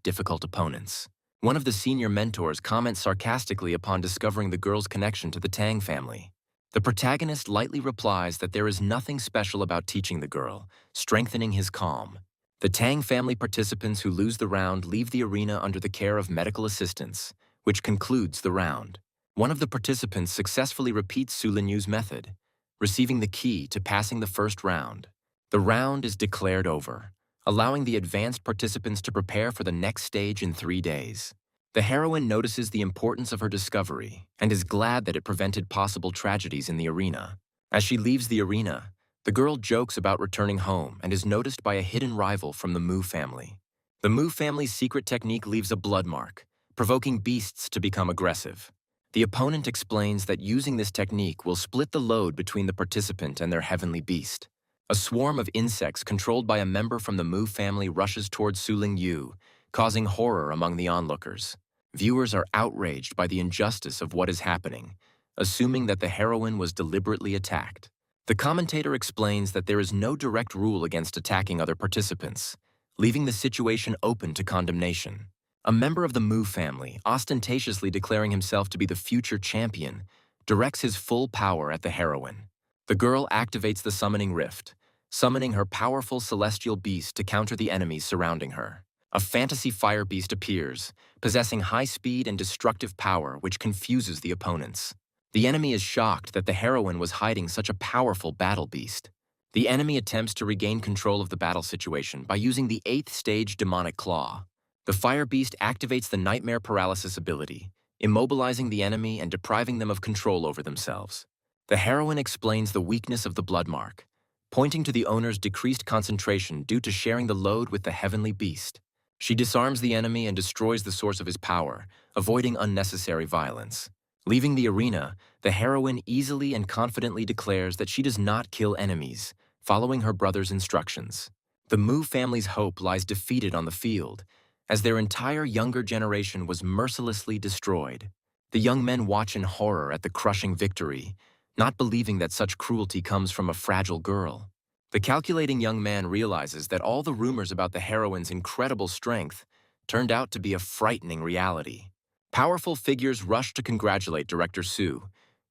difficult opponents. One of the senior mentors comments sarcastically upon discovering the girl's connection to the Tang family. The protagonist lightly replies that there is nothing special about teaching the girl, strengthening his calm. The Tang family participants who lose the round leave the arena under the care of medical assistants, which concludes the round. One of the participants successfully repeats Su Lin Yu's method, receiving the key to passing the first round. The round is declared over, allowing the advanced participants to prepare for the next stage in 3 days. The heroine notices the importance of her discovery and is glad that it prevented possible tragedies in the arena. As she leaves the arena, the girl jokes about returning home and is noticed by a hidden rival from the Mu family. The Mu family's secret technique leaves a blood mark, provoking beasts to become aggressive. The opponent explains that using this technique will split the load between the participant and their heavenly beast. A swarm of insects controlled by a member from the Mu family rushes towards Su Lin Yu, causing horror among the onlookers. Viewers are outraged by the injustice of what is happening, assuming that the heroine was deliberately attacked. The commentator explains that there is no direct rule against attacking other participants, leaving the situation open to condemnation. A member of the Mu family, ostentatiously declaring himself to be the future champion, directs his full power at the heroine. The girl activates the summoning rift, summoning her powerful celestial beast to counter the enemies surrounding her. A fantasy fire beast appears, possessing high speed and destructive power which confuses the opponents. The enemy is shocked that the heroine was hiding such a powerful battle beast. The enemy attempts to regain control of the battle situation by using the 8th stage demonic claw. The fire beast activates the nightmare paralysis ability, immobilizing the enemy and depriving them of control over themselves. The heroine explains the weakness of the blood mark, pointing to the owner's decreased concentration due to sharing the load with the heavenly beast. She disarms the enemy and destroys the source of his power, avoiding unnecessary violence. Leaving the arena, the heroine easily and confidently declares that she does not kill enemies, following her brother's instructions. The Mu family's hope lies defeated on the field, as their entire younger generation was mercilessly destroyed. The young men watch in horror at the crushing victory, not believing that such cruelty comes from a fragile girl. The calculating young man realizes that all the rumors about the heroine's incredible strength turned out to be a frightening reality. Powerful figures rush to congratulate Director Su,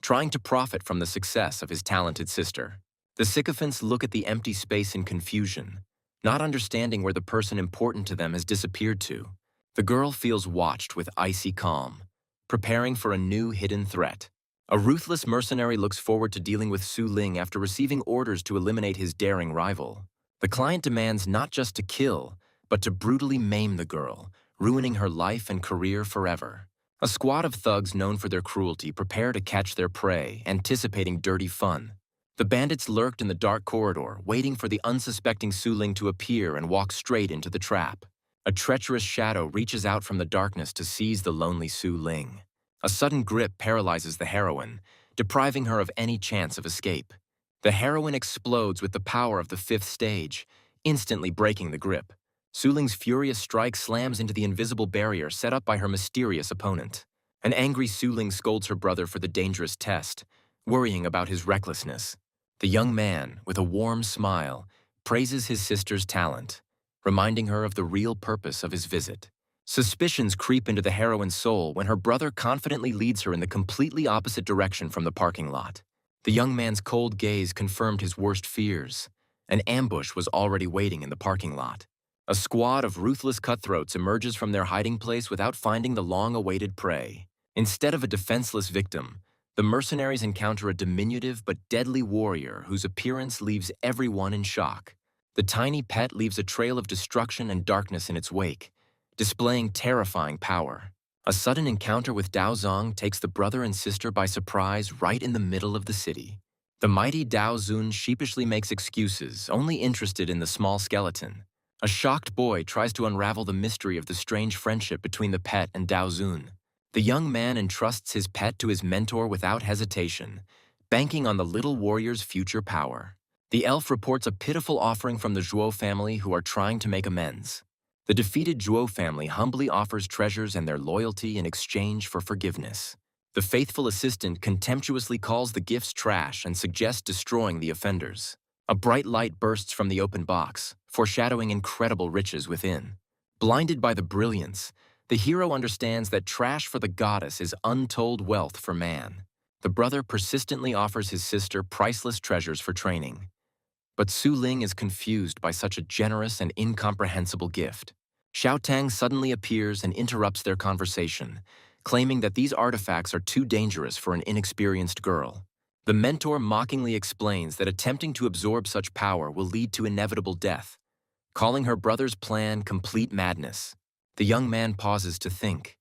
trying to profit from the success of his talented sister. The sycophants look at the empty space in confusion, not understanding where the person important to them has disappeared to. The girl feels watched with icy calm, preparing for a new hidden threat. A ruthless mercenary looks forward to dealing with Su Ling after receiving orders to eliminate his daring rival. The client demands not just to kill, but to brutally maim the girl, ruining her life and career forever. A squad of thugs known for their cruelty prepare to catch their prey, anticipating dirty fun. The bandits lurked in the dark corridor, waiting for the unsuspecting Su Ling to appear and walk straight into the trap. A treacherous shadow reaches out from the darkness to seize the lonely Su Ling. A sudden grip paralyzes the heroine, depriving her of any chance of escape. The heroine explodes with the power of the 5th stage, instantly breaking the grip. Su Ling's furious strike slams into the invisible barrier set up by her mysterious opponent. An angry Su Ling scolds her brother for the dangerous test, worrying about his recklessness. The young man, with a warm smile, praises his sister's talent, reminding her of the real purpose of his visit. Suspicions creep into the heroine's soul when her brother confidently leads her in the completely opposite direction from the parking lot. The young man's cold gaze confirmed his worst fears. An ambush was already waiting in the parking lot. A squad of ruthless cutthroats emerges from their hiding place without finding the long-awaited prey. Instead of a defenseless victim, the mercenaries encounter a diminutive but deadly warrior whose appearance leaves everyone in shock. The tiny pet leaves a trail of destruction and darkness in its wake, displaying terrifying power. A sudden encounter with Dao Zong takes the brother and sister by surprise right in the middle of the city. The mighty Dao Zun sheepishly makes excuses, only interested in the small skeleton. A shocked boy tries to unravel the mystery of the strange friendship between the pet and Dao Zun. The young man entrusts his pet to his mentor without hesitation, banking on the little warrior's future power. The elf reports a pitiful offering from the Zhuo family who are trying to make amends. The defeated Zhuo family humbly offers treasures and their loyalty in exchange for forgiveness. The faithful assistant contemptuously calls the gifts trash and suggests destroying the offenders. A bright light bursts from the open box, foreshadowing incredible riches within. Blinded by the brilliance, the hero understands that trash for the goddess is untold wealth for man. The brother persistently offers his sister priceless treasures for training. But Su Ling is confused by such a generous and incomprehensible gift. Xiao Tang suddenly appears and interrupts their conversation, claiming that these artifacts are too dangerous for an inexperienced girl. The mentor mockingly explains that attempting to absorb such power will lead to inevitable death, calling her brother's plan complete madness. The young man pauses to think,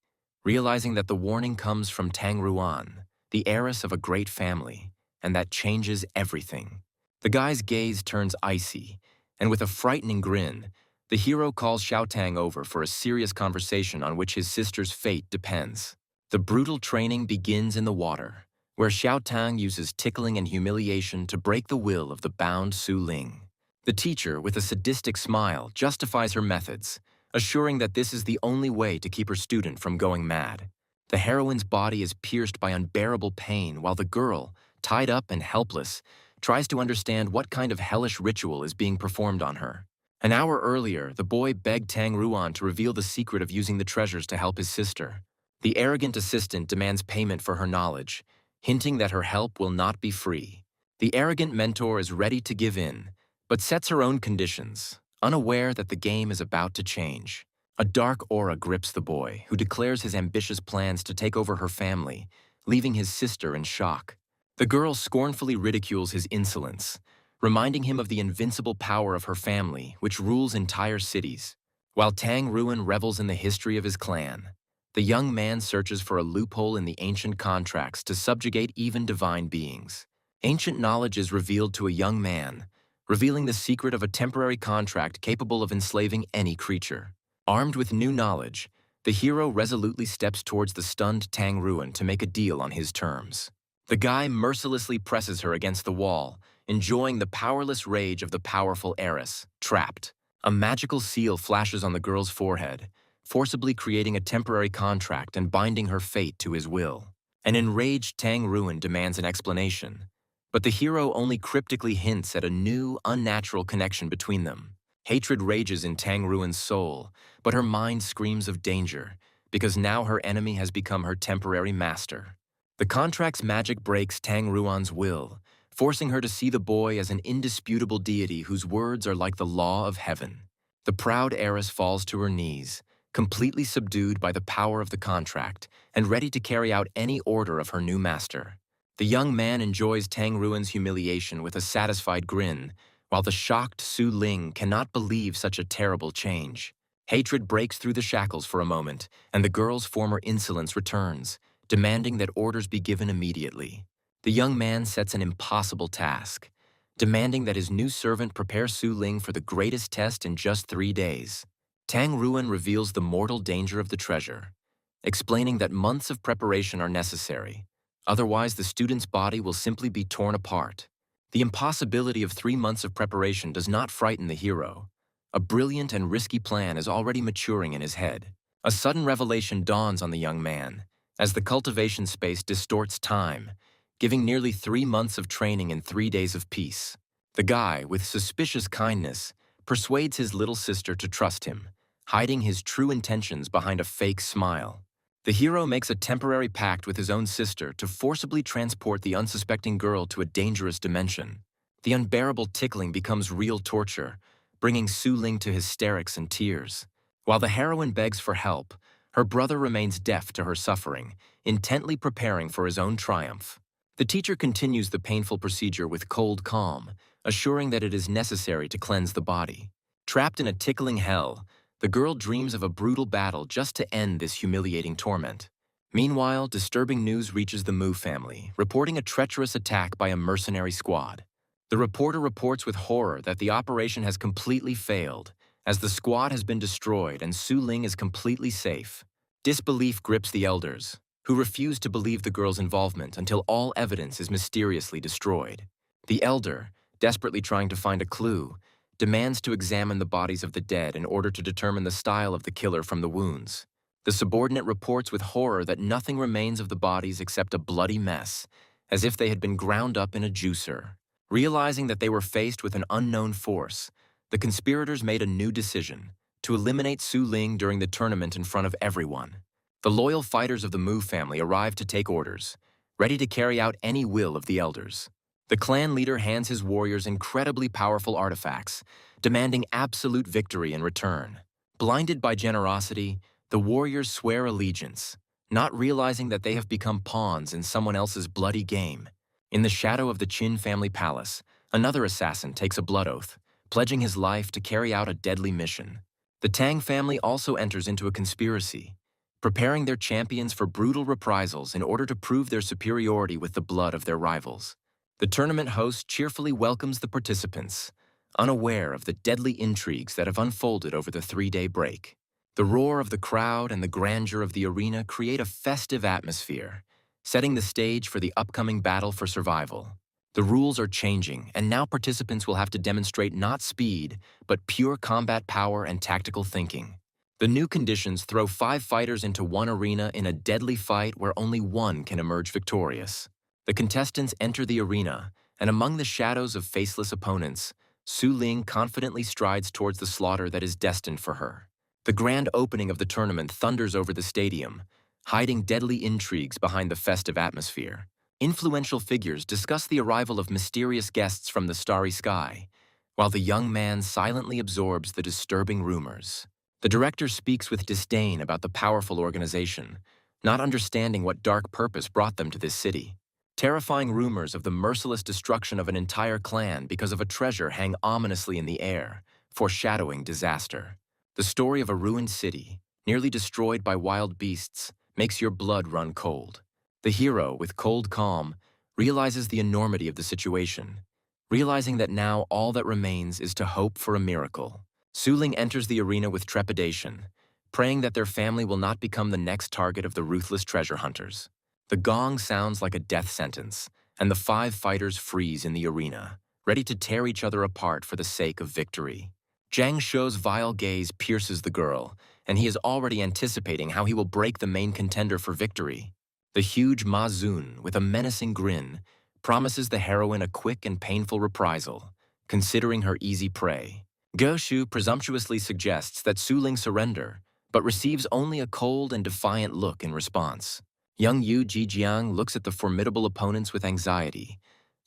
realizing that the warning comes from Tang Ruan, the heiress of a great family, and that changes everything. The guy's gaze turns icy, and with a frightening grin, the hero calls Xiao Tang over for a serious conversation on which his sister's fate depends. The brutal training begins in the water, where Xiao Tang uses tickling and humiliation to break the will of the bound Su Ling. The teacher, with a sadistic smile, justifies her methods, assuring that this is the only way to keep her student from going mad. The heroine's body is pierced by unbearable pain while the girl, tied up and helpless, tries to understand what kind of hellish ritual is being performed on her. An hour earlier, the boy begged Tang Ruan to reveal the secret of using the treasures to help his sister. The arrogant assistant demands payment for her knowledge, hinting that her help will not be free. The arrogant mentor is ready to give in, but sets her own conditions, unaware that the game is about to change. A dark aura grips the boy, who declares his ambitious plans to take over her family, leaving his sister in shock. The girl scornfully ridicules his insolence, reminding him of the invincible power of her family, which rules entire cities. While Tang Ruan revels in the history of his clan, the young man searches for a loophole in the ancient contracts to subjugate even divine beings. Ancient knowledge is revealed to a young man, revealing the secret of a temporary contract capable of enslaving any creature. Armed with new knowledge, the hero resolutely steps towards the stunned Tang Ruan to make a deal on his terms. The guy mercilessly presses her against the wall, enjoying the powerless rage of the powerful heiress, trapped. A magical seal flashes on the girl's forehead, forcibly creating a temporary contract and binding her fate to his will. An enraged Tang Ruan demands an explanation, but the hero only cryptically hints at a new, unnatural connection between them. Hatred rages in Tang Ruan's soul, but her mind screams of danger, because now her enemy has become her temporary master. The contract's magic breaks Tang Ruan's will, forcing her to see the boy as an indisputable deity whose words are like the law of heaven. The proud heiress falls to her knees, completely subdued by the power of the contract and ready to carry out any order of her new master. The young man enjoys Tang Ruan's humiliation with a satisfied grin, while the shocked Su Ling cannot believe such a terrible change. Hatred breaks through the shackles for a moment, and the girl's former insolence returns, demanding that orders be given immediately. The young man sets an impossible task, demanding that his new servant prepare Su Ling for the greatest test in just 3 days. Tang Ruan reveals the mortal danger of the treasure, explaining that months of preparation are necessary. Otherwise, the student's body will simply be torn apart. The impossibility of 3 months of preparation does not frighten the hero. A brilliant and risky plan is already maturing in his head. A sudden revelation dawns on the young man, as the cultivation space distorts time, giving nearly 3 months of training in 3 days of peace. The guy, with suspicious kindness, persuades his little sister to trust him, hiding his true intentions behind a fake smile. The hero makes a temporary pact with his own sister to forcibly transport the unsuspecting girl to a dangerous dimension. The unbearable tickling becomes real torture, bringing Su Ling to hysterics and tears. While the heroine begs for help, her brother remains deaf to her suffering, intently preparing for his own triumph. The teacher continues the painful procedure with cold calm, assuring that it is necessary to cleanse the body. Trapped in a tickling hell, The girl dreams of a brutal battle just to end this humiliating torment. Meanwhile, disturbing news reaches the Mu family, reporting a treacherous attack by a mercenary squad. The reporter reports with horror that the operation has completely failed, as the squad has been destroyed and Su Ling is completely safe. Disbelief grips the elders, who refuse to believe the girl's involvement until all evidence is mysteriously destroyed. The elder, desperately trying to find a clue, demands to examine the bodies of the dead in order to determine the style of the killer from the wounds. The subordinate reports with horror that nothing remains of the bodies except a bloody mess, as if they had been ground up in a juicer. Realizing that they were faced with an unknown force, the conspirators made a new decision: to eliminate Su Ling during the tournament in front of everyone. The loyal fighters of the Mu family arrived to take orders, ready to carry out any will of the elders. The clan leader hands his warriors incredibly powerful artifacts, demanding absolute victory in return. Blinded by generosity, the warriors swear allegiance, not realizing that they have become pawns in someone else's bloody game. In the shadow of the Qin family palace, another assassin takes a blood oath, pledging his life to carry out a deadly mission. The Tang family also enters into a conspiracy, preparing their champions for brutal reprisals in order to prove their superiority with the blood of their rivals. The tournament host cheerfully welcomes the participants, unaware of the deadly intrigues that have unfolded over the 3-day break. The roar of the crowd and the grandeur of the arena create a festive atmosphere, setting the stage for the upcoming battle for survival. The rules are changing, and now participants will have to demonstrate not speed, but pure combat power and tactical thinking. The new conditions throw 5 fighters into one arena in a deadly fight where only one can emerge victorious. The contestants enter the arena, and among the shadows of faceless opponents, Su Ling confidently strides towards the slaughter that is destined for her. The grand opening of the tournament thunders over the stadium, hiding deadly intrigues behind the festive atmosphere. Influential figures discuss the arrival of mysterious guests from the starry sky, while the young man silently absorbs the disturbing rumors. The director speaks with disdain about the powerful organization, not understanding what dark purpose brought them to this city. Terrifying rumors of the merciless destruction of an entire clan because of a treasure hang ominously in the air, foreshadowing disaster. The story of a ruined city, nearly destroyed by wild beasts, makes your blood run cold. The hero, with cold calm, realizes the enormity of the situation, realizing that now all that remains is to hope for a miracle. Su Ling enters the arena with trepidation, praying that their family will not become the next target of the ruthless treasure hunters. The gong sounds like a death sentence, and the 5 fighters freeze in the arena, ready to tear each other apart for the sake of victory. Zhang Shou's vile gaze pierces the girl, and he is already anticipating how he will break the main contender for victory. The huge Ma Zun, with a menacing grin, promises the heroine a quick and painful reprisal, considering her easy prey. Ge Shu presumptuously suggests that Su Ling surrender, but receives only a cold and defiant look in response. Young Yu Jijiang looks at the formidable opponents with anxiety,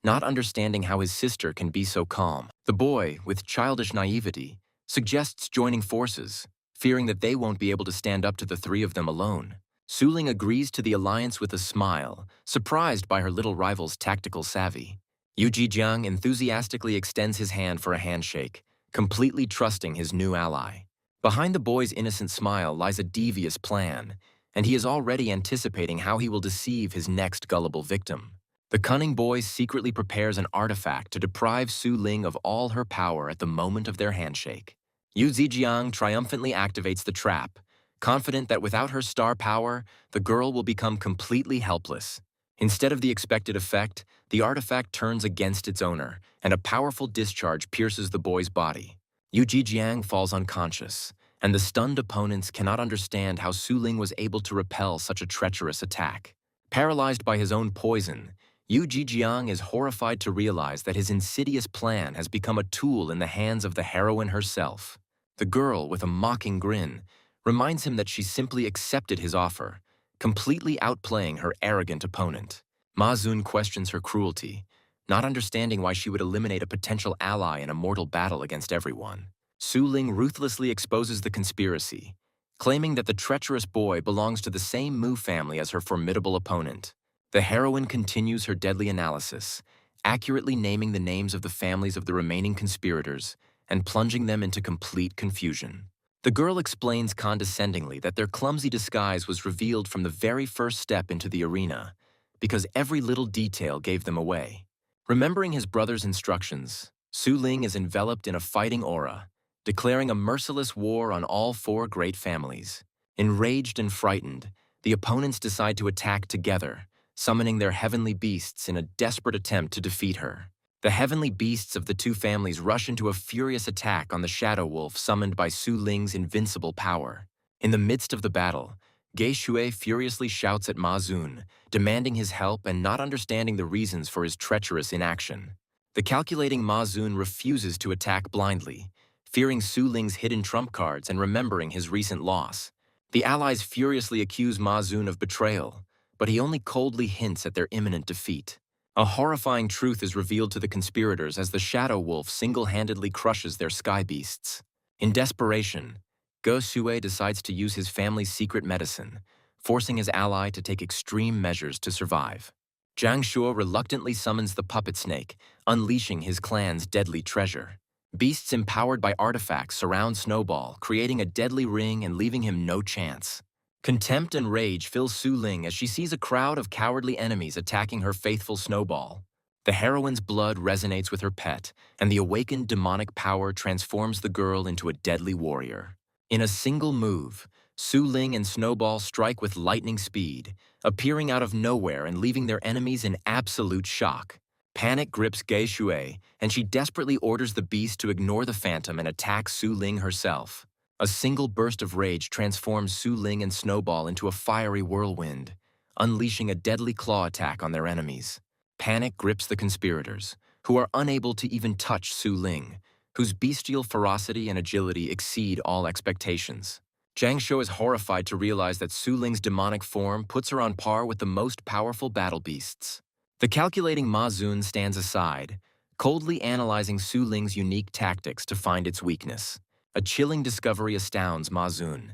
not understanding how his sister can be so calm. The boy, with childish naivety, suggests joining forces, fearing that they won't be able to stand up to the 3 of them alone. Su Ling agrees to the alliance with a smile, surprised by her little rival's tactical savvy. Yu Jijiang enthusiastically extends his hand for a handshake, completely trusting his new ally. Behind the boy's innocent smile lies a devious plan, and he is already anticipating how he will deceive his next gullible victim. The cunning boy secretly prepares an artifact to deprive Su Ling of all her power at the moment of their handshake. Yu Zijiang triumphantly activates the trap, confident that without her star power, the girl will become completely helpless. Instead of the expected effect, the artifact turns against its owner, and a powerful discharge pierces the boy's body. Yu Jijiang falls unconscious, and the stunned opponents cannot understand how Su Ling was able to repel such a treacherous attack. Paralyzed by his own poison, Yu Jijiang is horrified to realize that his insidious plan has become a tool in the hands of the heroine herself. The girl, with a mocking grin, reminds him that she simply accepted his offer, completely outplaying her arrogant opponent. Ma Zun questions her cruelty, not understanding why she would eliminate a potential ally in a mortal battle against everyone. Su Ling ruthlessly exposes the conspiracy, claiming that the treacherous boy belongs to the same Mu family as her formidable opponent. The heroine continues her deadly analysis, accurately naming the names of the families of the remaining conspirators and plunging them into complete confusion. The girl explains condescendingly that their clumsy disguise was revealed from the very first step into the arena, because every little detail gave them away. Remembering his brother's instructions, Su Ling is enveloped in a fighting aura, declaring a merciless war on all four great families. Enraged and frightened, the opponents decide to attack together, summoning their heavenly beasts in a desperate attempt to defeat her. The heavenly beasts of the two families rush into a furious attack on the shadow wolf summoned by Su Ling's invincible power. In the midst of the battle, Ge Shui furiously shouts at Ma Zun, demanding his help and not understanding the reasons for his treacherous inaction. The calculating Ma Zun refuses to attack blindly, fearing Su Ling's hidden trump cards and remembering his recent loss. The allies furiously accuse Ma Zun of betrayal, but he only coldly hints at their imminent defeat. A horrifying truth is revealed to the conspirators as the shadow wolf single-handedly crushes their sky beasts. In desperation, Ge Shui decides to use his family's secret medicine, forcing his ally to take extreme measures to survive. Zhang Shuo reluctantly summons the puppet snake, unleashing his clan's deadly treasure. Beasts empowered by artifacts surround Snowball, creating a deadly ring and leaving him no chance. Contempt and rage fill Su Ling as she sees a crowd of cowardly enemies attacking her faithful Snowball. The heroine's blood resonates with her pet, and the awakened demonic power transforms the girl into a deadly warrior. In a single move, Su Ling and Snowball strike with lightning speed, appearing out of nowhere and leaving their enemies in absolute shock. Panic grips Ge Shui, and she desperately orders the beast to ignore the phantom and attack Su Ling herself. A single burst of rage transforms Su Ling and Snowball into a fiery whirlwind, unleashing a deadly claw attack on their enemies. Panic grips the conspirators, who are unable to even touch Su Ling, whose bestial ferocity and agility exceed all expectations. Zhang Shuo is horrified to realize that Su Ling's demonic form puts her on par with the most powerful battle beasts. The calculating Ma Zun stands aside, coldly analyzing Su Ling's unique tactics to find its weakness. A chilling discovery astounds Ma Zun.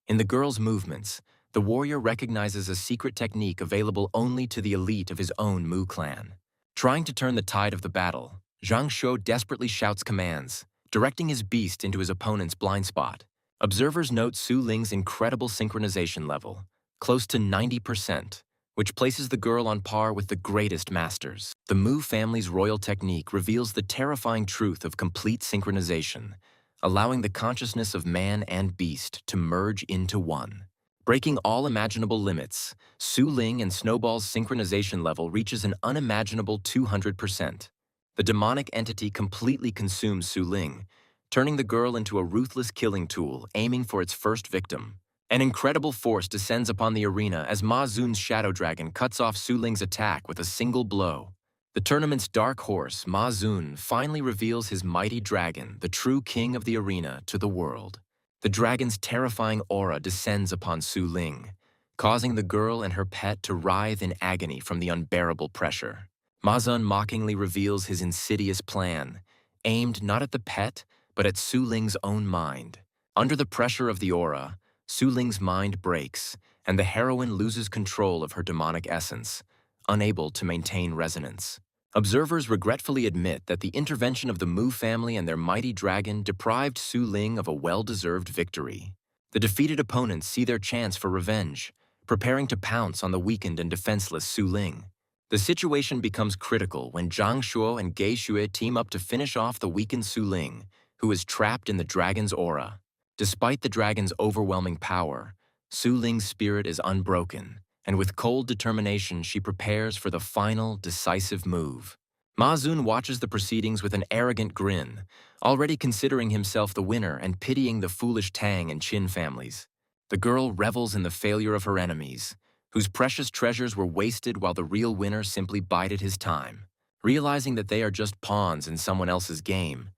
In the girl's movements, the warrior recognizes a secret technique available only to the elite of his own Mu clan. Trying to turn the tide of the battle, Zhang Shuo desperately shouts commands, directing his beast into his opponent's blind spot. Observers note Su Ling's incredible synchronization level, close to 90%, which places the girl on par with the greatest masters. The Mu family's royal technique reveals the terrifying truth of complete synchronization, allowing the consciousness of man and beast to merge into one. Breaking all imaginable limits, Su Ling and Snowball's synchronization level reaches an unimaginable 200%. The demonic entity completely consumes Su Ling, turning the girl into a ruthless killing tool aiming for its first victim. An incredible force descends upon the arena as Ma Zun's shadow dragon cuts off Su Ling's attack with a single blow. The tournament's dark horse, Ma Zun, finally reveals his mighty dragon, the true king of the arena, to the world. The dragon's terrifying aura descends upon Su Ling, causing the girl and her pet to writhe in agony from the unbearable pressure. Ma Zun mockingly reveals his insidious plan, aimed not at the pet, but at Su Ling's own mind. Under the pressure of the aura, Su Ling's mind breaks, and the heroine loses control of her demonic essence, unable to maintain resonance. Observers regretfully admit that the intervention of the Mu family and their mighty dragon deprived Su Ling of a well-deserved victory. The defeated opponents see their chance for revenge, preparing to pounce on the weakened and defenseless Su Ling. The situation becomes critical when Zhang Shuo and Ge Shui team up to finish off the weakened Su Ling, who is trapped in the dragon's aura. Despite the dragon's overwhelming power, Su Ling's spirit is unbroken, and with cold determination she prepares for the final, decisive move. Ma Zun watches the proceedings with an arrogant grin, already considering himself the winner and pitying the foolish Tang and Qin families. The girl revels in the failure of her enemies, whose precious treasures were wasted while the real winner simply bided his time. Realizing that they are just pawns in someone else's game,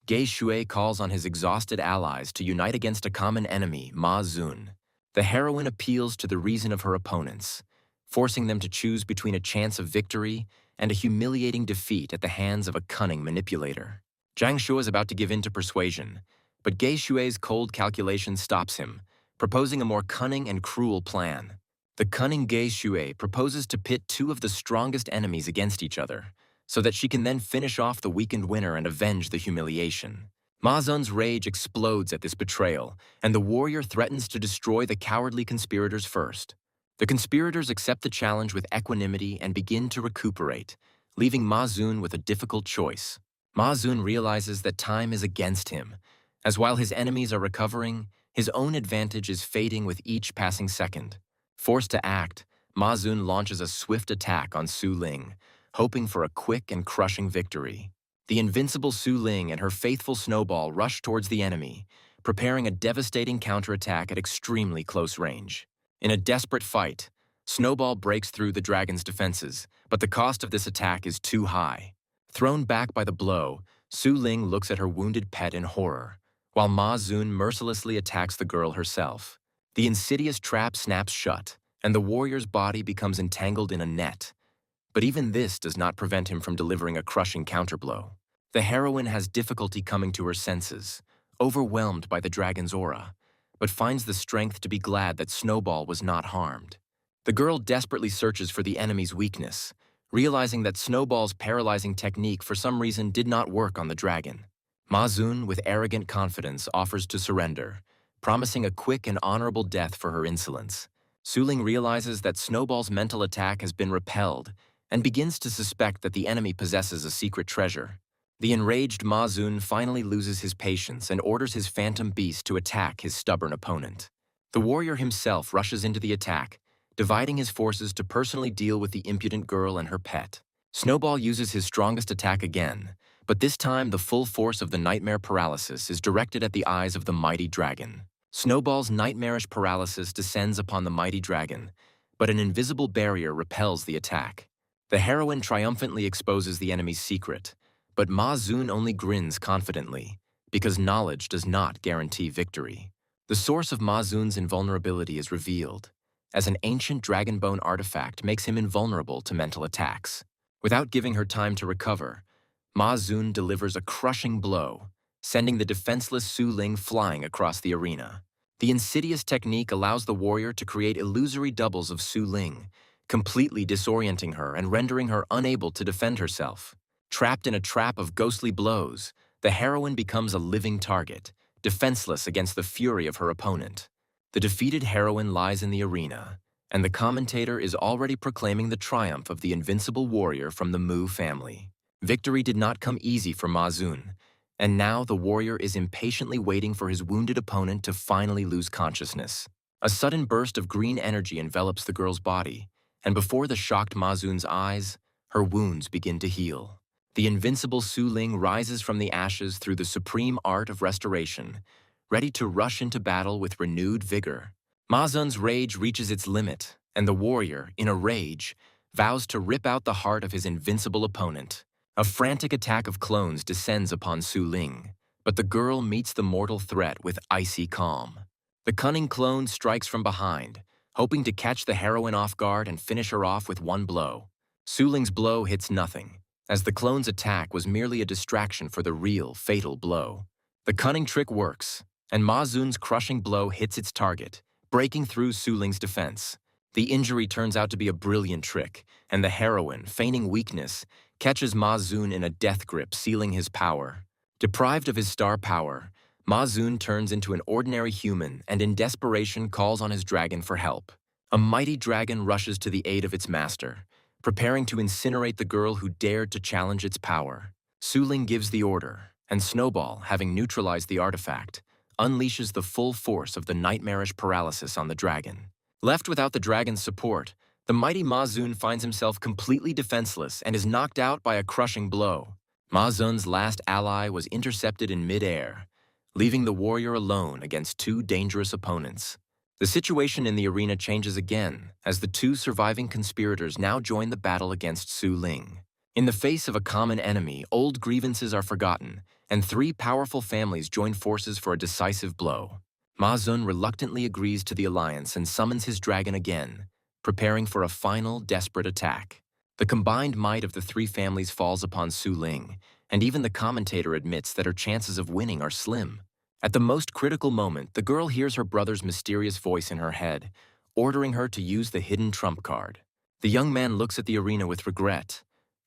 Ge Shui calls on his exhausted allies to unite against a common enemy, Ma Zun. The heroine appeals to the reason of her opponents, forcing them to choose between a chance of victory and a humiliating defeat at the hands of a cunning manipulator. Zhang Shuo is about to give in to persuasion, but Ge Shui's cold calculation stops him, proposing a more cunning and cruel plan. The cunning Ge Shui proposes to pit two of the strongest enemies against each other, so that she can then finish off the weakened winner and avenge the humiliation. Ma Zun's rage explodes at this betrayal, and the warrior threatens to destroy the cowardly conspirators first. The conspirators accept the challenge with equanimity and begin to recuperate, leaving Ma Zun with a difficult choice. Ma Zun realizes that time is against him, as while his enemies are recovering, his own advantage is fading with each passing second. Forced to act, Ma Zun launches a swift attack on Su Ling, hoping for a quick and crushing victory. The invincible Su Ling and her faithful Snowball rush towards the enemy, preparing a devastating counterattack at extremely close range. In a desperate fight, Snowball breaks through the dragon's defenses, but the cost of this attack is too high. Thrown back by the blow, Su Ling looks at her wounded pet in horror, while Ma Zun mercilessly attacks the girl herself. The insidious trap snaps shut, and the warrior's body becomes entangled in a net. But even this does not prevent him from delivering a crushing counterblow. The heroine has difficulty coming to her senses, overwhelmed by the dragon's aura, but finds the strength to be glad that Snowball was not harmed. The girl desperately searches for the enemy's weakness, realizing that Snowball's paralyzing technique for some reason did not work on the dragon. Ma Zun, with arrogant confidence, offers to surrender, promising a quick and honorable death for her insolence. Su Ling realizes that Snowball's mental attack has been repelled and begins to suspect that the enemy possesses a secret treasure. The enraged Ma Zun finally loses his patience and orders his phantom beast to attack his stubborn opponent. The warrior himself rushes into the attack, dividing his forces to personally deal with the impudent girl and her pet. Snowball uses his strongest attack again, but this time the full force of the nightmare paralysis is directed at the eyes of the mighty dragon. Snowball's nightmarish paralysis descends upon the mighty dragon, but an invisible barrier repels the attack. The heroine triumphantly exposes the enemy's secret, but Ma Zun only grins confidently, because knowledge does not guarantee victory. The source of Ma Zun's invulnerability is revealed, as an ancient dragon bone artifact makes him invulnerable to mental attacks. Without giving her time to recover, Ma Zun delivers a crushing blow, sending the defenseless Su Ling flying across the arena. The insidious technique allows the warrior to create illusory doubles of Su Ling, completely disorienting her and rendering her unable to defend herself. Trapped in a trap of ghostly blows, the heroine becomes a living target, defenseless against the fury of her opponent. The defeated heroine lies in the arena, and the commentator is already proclaiming the triumph of the invincible warrior from the Mu family. Victory did not come easy for Ma Zun, and now the warrior is impatiently waiting for his wounded opponent to finally lose consciousness. A sudden burst of green energy envelops the girl's body, and before the shocked Ma Zun's eyes, her wounds begin to heal. The invincible Su Ling rises from the ashes through the supreme art of restoration, ready to rush into battle with renewed vigor. Ma Zun's rage reaches its limit, and the warrior, in a rage, vows to rip out the heart of his invincible opponent. A frantic attack of clones descends upon Su Ling, but the girl meets the mortal threat with icy calm. The cunning clone strikes from behind, hoping to catch the heroine off guard and finish her off with one blow. Su Ling's blow hits nothing, as the clone's attack was merely a distraction for the real, fatal blow. The cunning trick works, and Ma Zun's crushing blow hits its target, breaking through Su Ling's defense. The injury turns out to be a brilliant trick, and the heroine, feigning weakness, catches Ma Zun in a death grip, sealing his power. Deprived of his star power, Ma Zun turns into an ordinary human and in desperation calls on his dragon for help. A mighty dragon rushes to the aid of its master, preparing to incinerate the girl who dared to challenge its power. Su Ling gives the order, and Snowball, having neutralized the artifact, unleashes the full force of the nightmarish paralysis on the dragon. Left without the dragon's support, the mighty Ma Zun finds himself completely defenseless and is knocked out by a crushing blow. Ma Zun's last ally was intercepted in mid-air, leaving the warrior alone against two dangerous opponents. The situation in the arena changes again as the two surviving conspirators now join the battle against Su Ling. In the face of a common enemy, old grievances are forgotten, and three powerful families join forces for a decisive blow. Ma Zun reluctantly agrees to the alliance and summons his dragon again, preparing for a final, desperate attack. The combined might of the three families falls upon Su Ling, and even the commentator admits that her chances of winning are slim. At the most critical moment, the girl hears her brother's mysterious voice in her head, ordering her to use the hidden trump card. The young man looks at the arena with regret,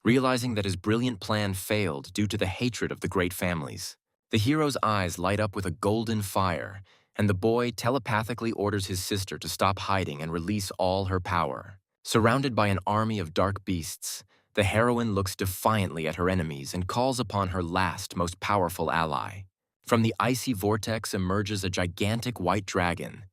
realizing that his brilliant plan failed due to the hatred of the great families. The hero's eyes light up with a golden fire, and the boy telepathically orders his sister to stop hiding and release all her power. Surrounded by an army of dark beasts, the heroine looks defiantly at her enemies and calls upon her last, most powerful ally. From the icy vortex emerges a gigantic white dragon,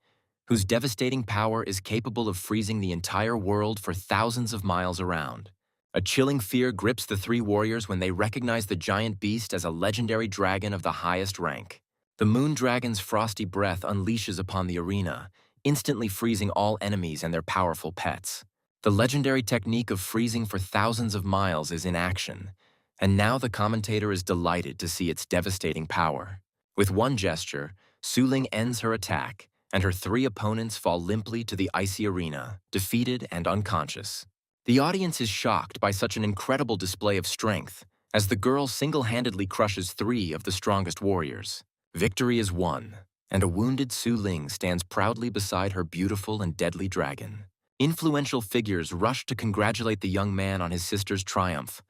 whose devastating power is capable of freezing the entire world for thousands of miles around. A chilling fear grips the three warriors when they recognize the giant beast as a legendary dragon of the highest rank. The moon dragon's frosty breath unleashes upon the arena, instantly freezing all enemies and their powerful pets. The legendary technique of freezing for thousands of miles is in action, and now the commentator is delighted to see its devastating power. With one gesture, Su Ling ends her attack, and her three opponents fall limply to the icy arena, defeated and unconscious. The audience is shocked by such an incredible display of strength, as the girl single-handedly crushes three of the strongest warriors. Victory is won, and a wounded Su Ling stands proudly beside her beautiful and deadly dragon. Influential figures rush to congratulate the young man on his sister's triumph,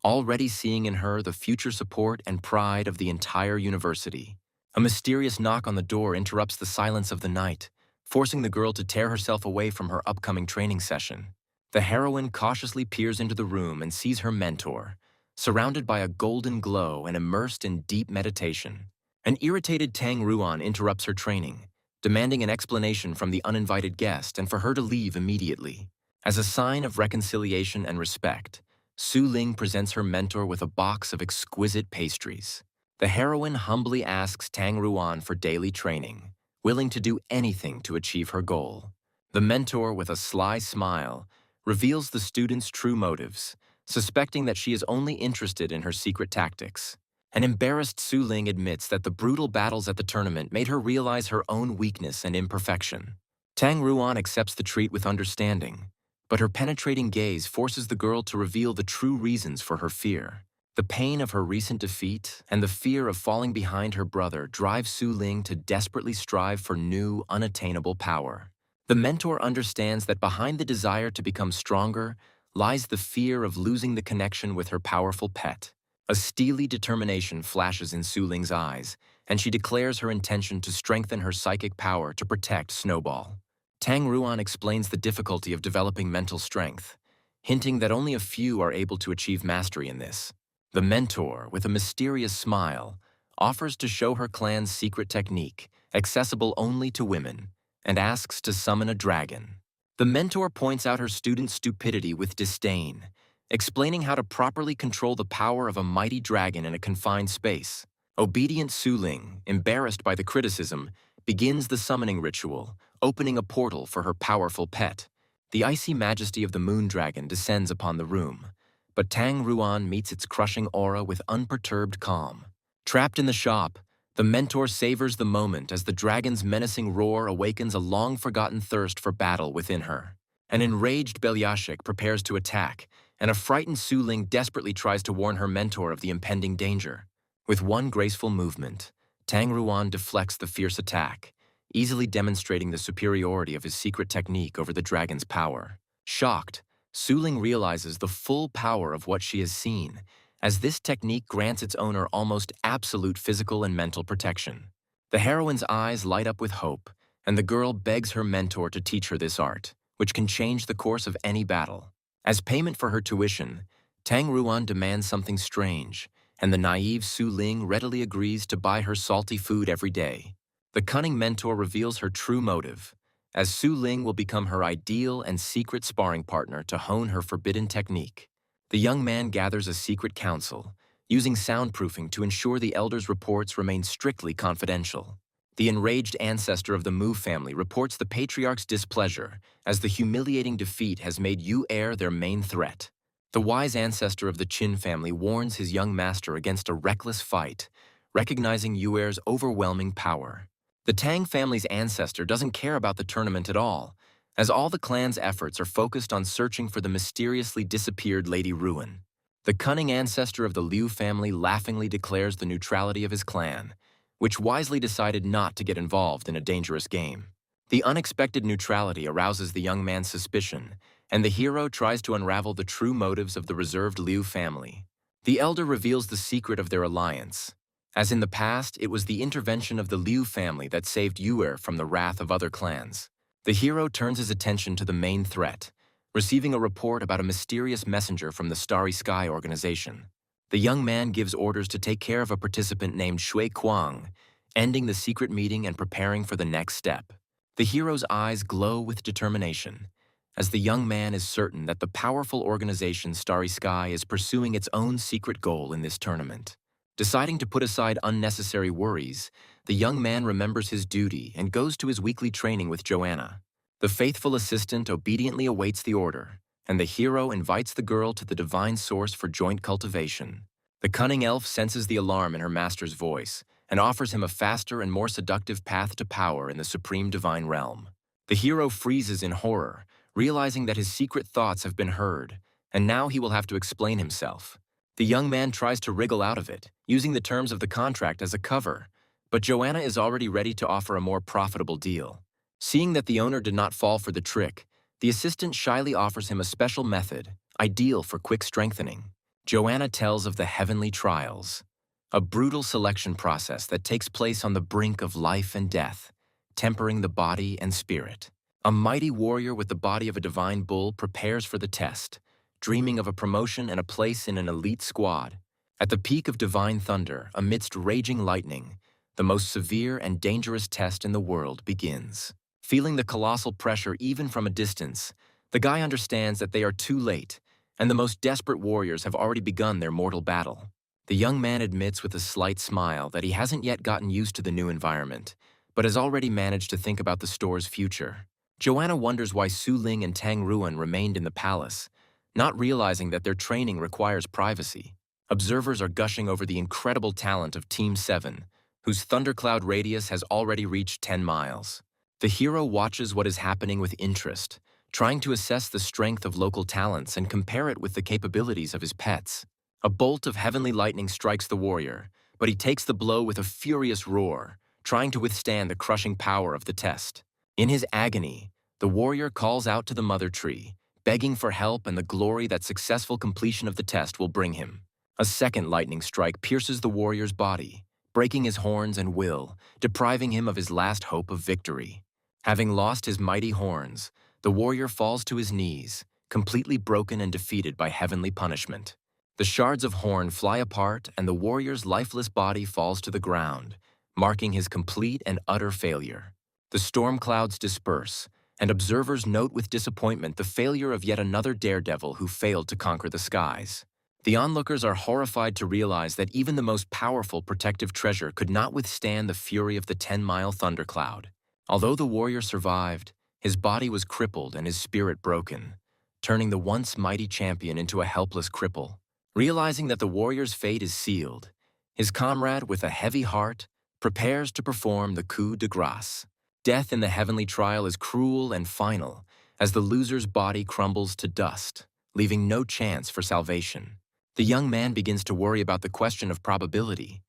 already seeing in her the future support and pride of the entire university. A mysterious knock on the door interrupts the silence of the night, forcing the girl to tear herself away from her upcoming training session. The heroine cautiously peers into the room and sees her mentor, surrounded by a golden glow and immersed in deep meditation. An irritated Tang Ruan interrupts her training, demanding an explanation from the uninvited guest and for her to leave immediately. As a sign of reconciliation and respect, Su Ling presents her mentor with a box of exquisite pastries. The heroine humbly asks Tang Ruan for daily training, willing to do anything to achieve her goal. The mentor, with a sly smile, reveals the student's true motives, suspecting that she is only interested in her secret tactics. An embarrassed Su Ling admits that the brutal battles at the tournament made her realize her own weakness and imperfection. Tang Ruan accepts the treat with understanding, but her penetrating gaze forces the girl to reveal the true reasons for her fear. The pain of her recent defeat and the fear of falling behind her brother drive Su Ling to desperately strive for new, unattainable power. The mentor understands that behind the desire to become stronger lies the fear of losing the connection with her powerful pet. A steely determination flashes in Su Ling's eyes, and she declares her intention to strengthen her psychic power to protect Snowball. Tang Ruan explains the difficulty of developing mental strength, hinting that only a few are able to achieve mastery in this. The mentor, with a mysterious smile, offers to show her clan's secret technique, accessible only to women, and asks to summon a dragon. The mentor points out her student's stupidity with disdain, explaining how to properly control the power of a mighty dragon in a confined space. Obedient Su Ling, embarrassed by the criticism, begins the summoning ritual, opening a portal for her powerful pet. The icy majesty of the moon dragon descends upon the room, but Tang Ruan meets its crushing aura with unperturbed calm. Trapped in the shop, the mentor savors the moment as the dragon's menacing roar awakens a long-forgotten thirst for battle within her. An enraged Belyashik prepares to attack, and a frightened Su Ling desperately tries to warn her mentor of the impending danger. With one graceful movement, Tang Ruan deflects the fierce attack, easily demonstrating the superiority of his secret technique over the dragon's power. Shocked, Su Ling realizes the full power of what she has seen, as this technique grants its owner almost absolute physical and mental protection. The heroine's eyes light up with hope, and the girl begs her mentor to teach her this art, which can change the course of any battle. As payment for her tuition, Tang Ruan demands something strange, and the naive Su Ling readily agrees to buy her salty food every day. The cunning mentor reveals her true motive, as Su Ling will become her ideal and secret sparring partner to hone her forbidden technique. The young man gathers a secret council, using soundproofing to ensure the elders' reports remain strictly confidential. The enraged ancestor of the Mu family reports the patriarch's displeasure, as the humiliating defeat has made Yu Er their main threat. The wise ancestor of the Qin family warns his young master against a reckless fight, recognizing Yu Er's overwhelming power. The Tang family's ancestor doesn't care about the tournament at all, as all the clan's efforts are focused on searching for the mysteriously disappeared Lady Ruin. The cunning ancestor of the Liu family laughingly declares the neutrality of his clan, which wisely decided not to get involved in a dangerous game. The unexpected neutrality arouses the young man's suspicion, and the hero tries to unravel the true motives of the reserved Liu family. The elder reveals the secret of their alliance, As in the past, it was the intervention of the Liu family that saved Yuer from the wrath of other clans. The hero turns his attention to the main threat, receiving a report about a mysterious messenger from the Starry Sky organization. The young man gives orders to take care of a participant named Shui Kuang, ending the secret meeting and preparing for the next step. The hero's eyes glow with determination, as the young man is certain that the powerful organization Starry Sky is pursuing its own secret goal in this tournament. Deciding to put aside unnecessary worries, the young man remembers his duty and goes to his weekly training with Joanna. The faithful assistant obediently awaits the order, and the hero invites the girl to the divine source for joint cultivation. The cunning elf senses the alarm in her master's voice and offers him a faster and more seductive path to power in the supreme divine realm. The hero freezes in horror, realizing that his secret thoughts have been heard, and now he will have to explain himself. The young man tries to wriggle out of it, using the terms of the contract as a cover, but Joanna is already ready to offer a more profitable deal. Seeing that the owner did not fall for the trick, the assistant shyly offers him a special method, ideal for quick strengthening. Joanna tells of the heavenly trials, a brutal selection process that takes place on the brink of life and death, tempering the body and spirit. A mighty warrior with the body of a divine bull prepares for the test, dreaming of a promotion and a place in an elite squad. At the peak of divine thunder, amidst raging lightning, the most severe and dangerous test in the world begins. Feeling the colossal pressure even from a distance, the guy understands that they are too late, and the most desperate warriors have already begun their mortal battle. The young man admits with a slight smile that he hasn't yet gotten used to the new environment, but has already managed to think about the store's future. Joanna wonders why Su Ling and Tang Ruan remained in the palace, not realizing that their training requires privacy. Observers are gushing over the incredible talent of Team 7, whose thundercloud radius has already reached 10 miles. The hero watches what is happening with interest, trying to assess the strength of local talents and compare it with the capabilities of his pets. A bolt of heavenly lightning strikes the warrior, but he takes the blow with a furious roar, trying to withstand the crushing power of the test. In his agony, the warrior calls out to the mother tree, begging for help and the glory that successful completion of the test will bring him. A second lightning strike pierces the warrior's body, breaking his horns and will, depriving him of his last hope of victory. Having lost his mighty horns, the warrior falls to his knees, completely broken and defeated by heavenly punishment. The shards of horn fly apart and the warrior's lifeless body falls to the ground, marking his complete and utter failure. The storm clouds disperse, and observers note with disappointment the failure of yet another daredevil who failed to conquer the skies. The onlookers are horrified to realize that even the most powerful protective treasure could not withstand the fury of the 10-mile thundercloud. Although the warrior survived, his body was crippled and his spirit broken, turning the once mighty champion into a helpless cripple. Realizing that the warrior's fate is sealed, his comrade, with a heavy heart, prepares to perform the coup de grace. Death in the heavenly trial is cruel and final, as the loser's body crumbles to dust, leaving no chance for salvation. The young man begins to worry about the question of probability,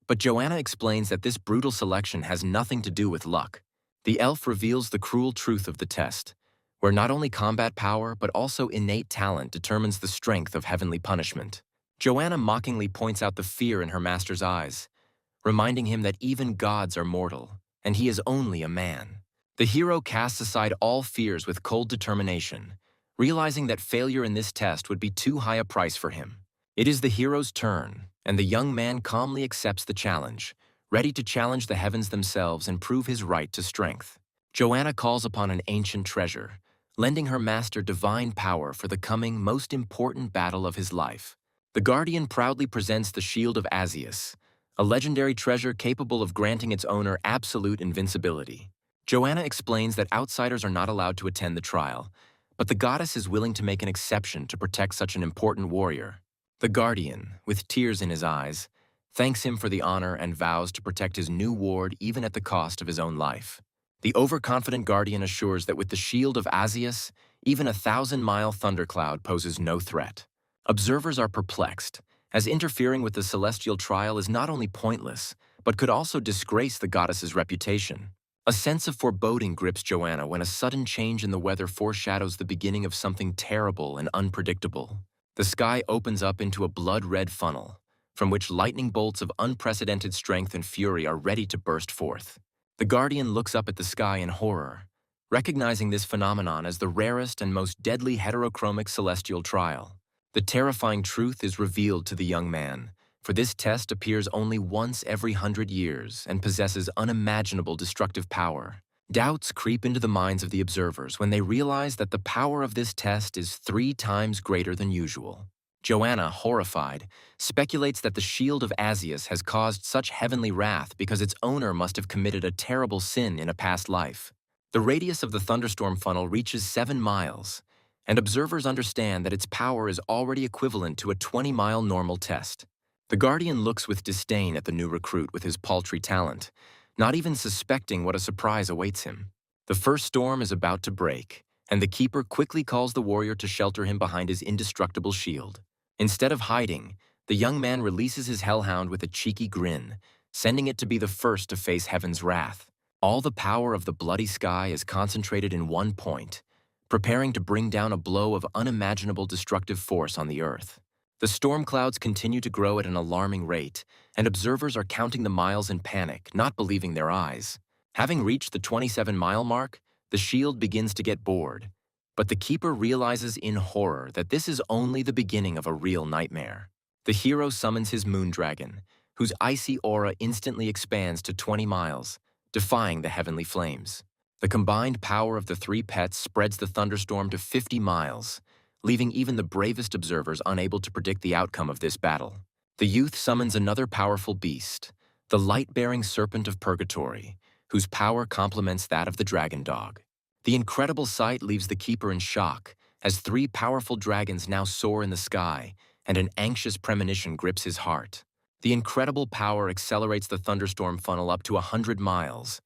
but Joanna explains that this brutal selection has nothing to do with luck. The elf reveals the cruel truth of the test, where not only combat power but also innate talent determines the strength of heavenly punishment. Joanna mockingly points out the fear in her master's eyes, reminding him that even gods are mortal, and he is only a man. The hero casts aside all fears with cold determination, realizing that failure in this test would be too high a price for him. It is the hero's turn, and the young man calmly accepts the challenge, ready to challenge the heavens themselves and prove his right to strength. Joanna calls upon an ancient treasure, lending her master divine power for the coming most important battle of his life. The Guardian proudly presents the Shield of Asius, a legendary treasure capable of granting its owner absolute invincibility. Joanna explains that outsiders are not allowed to attend the trial, but the goddess is willing to make an exception to protect such an important warrior. The Guardian, with tears in his eyes, thanks him for the honor and vows to protect his new ward even at the cost of his own life. The overconfident Guardian assures that with the Shield of Asius, even a 1,000-mile thundercloud poses no threat. Observers are perplexed, as interfering with the celestial trial is not only pointless, but could also disgrace the goddess's reputation. A sense of foreboding grips Joanna when a sudden change in the weather foreshadows the beginning of something terrible and unpredictable. The sky opens up into a blood-red funnel, from which lightning bolts of unprecedented strength and fury are ready to burst forth. The Guardian looks up at the sky in horror, recognizing this phenomenon as the rarest and most deadly heterochromic celestial trial. The terrifying truth is revealed to the young man, for this test appears only once every 100 years and possesses unimaginable destructive power. Doubts creep into the minds of the observers when they realize that the power of this test is 3 times greater than usual. Joanna, horrified, speculates that the shield of Asius has caused such heavenly wrath because its owner must have committed a terrible sin in a past life. The radius of the thunderstorm funnel reaches 7 miles, and observers understand that its power is already equivalent to a 20-mile normal test. The Guardian looks with disdain at the new recruit with his paltry talent, not even suspecting what a surprise awaits him. The first storm is about to break, and the Keeper quickly calls the warrior to shelter him behind his indestructible shield. Instead of hiding, the young man releases his hellhound with a cheeky grin, sending it to be the first to face heaven's wrath. All the power of the bloody sky is concentrated in one point, preparing to bring down a blow of unimaginable destructive force on the earth. The storm clouds continue to grow at an alarming rate, and observers are counting the miles in panic, not believing their eyes. Having reached the 27-mile mark, the shield begins to get bored, but the Keeper realizes in horror that this is only the beginning of a real nightmare. The hero summons his moon dragon, whose icy aura instantly expands to 20 miles, defying the heavenly flames. The combined power of the 3 pets spreads the thunderstorm to 50 miles, leaving even the bravest observers unable to predict the outcome of this battle. The youth summons another powerful beast, the light-bearing serpent of purgatory, whose power complements that of the dragon dog. The incredible sight leaves the Keeper in shock, as 3 powerful dragons now soar in the sky, and an anxious premonition grips his heart. The incredible power accelerates the thunderstorm funnel up to 100 miles,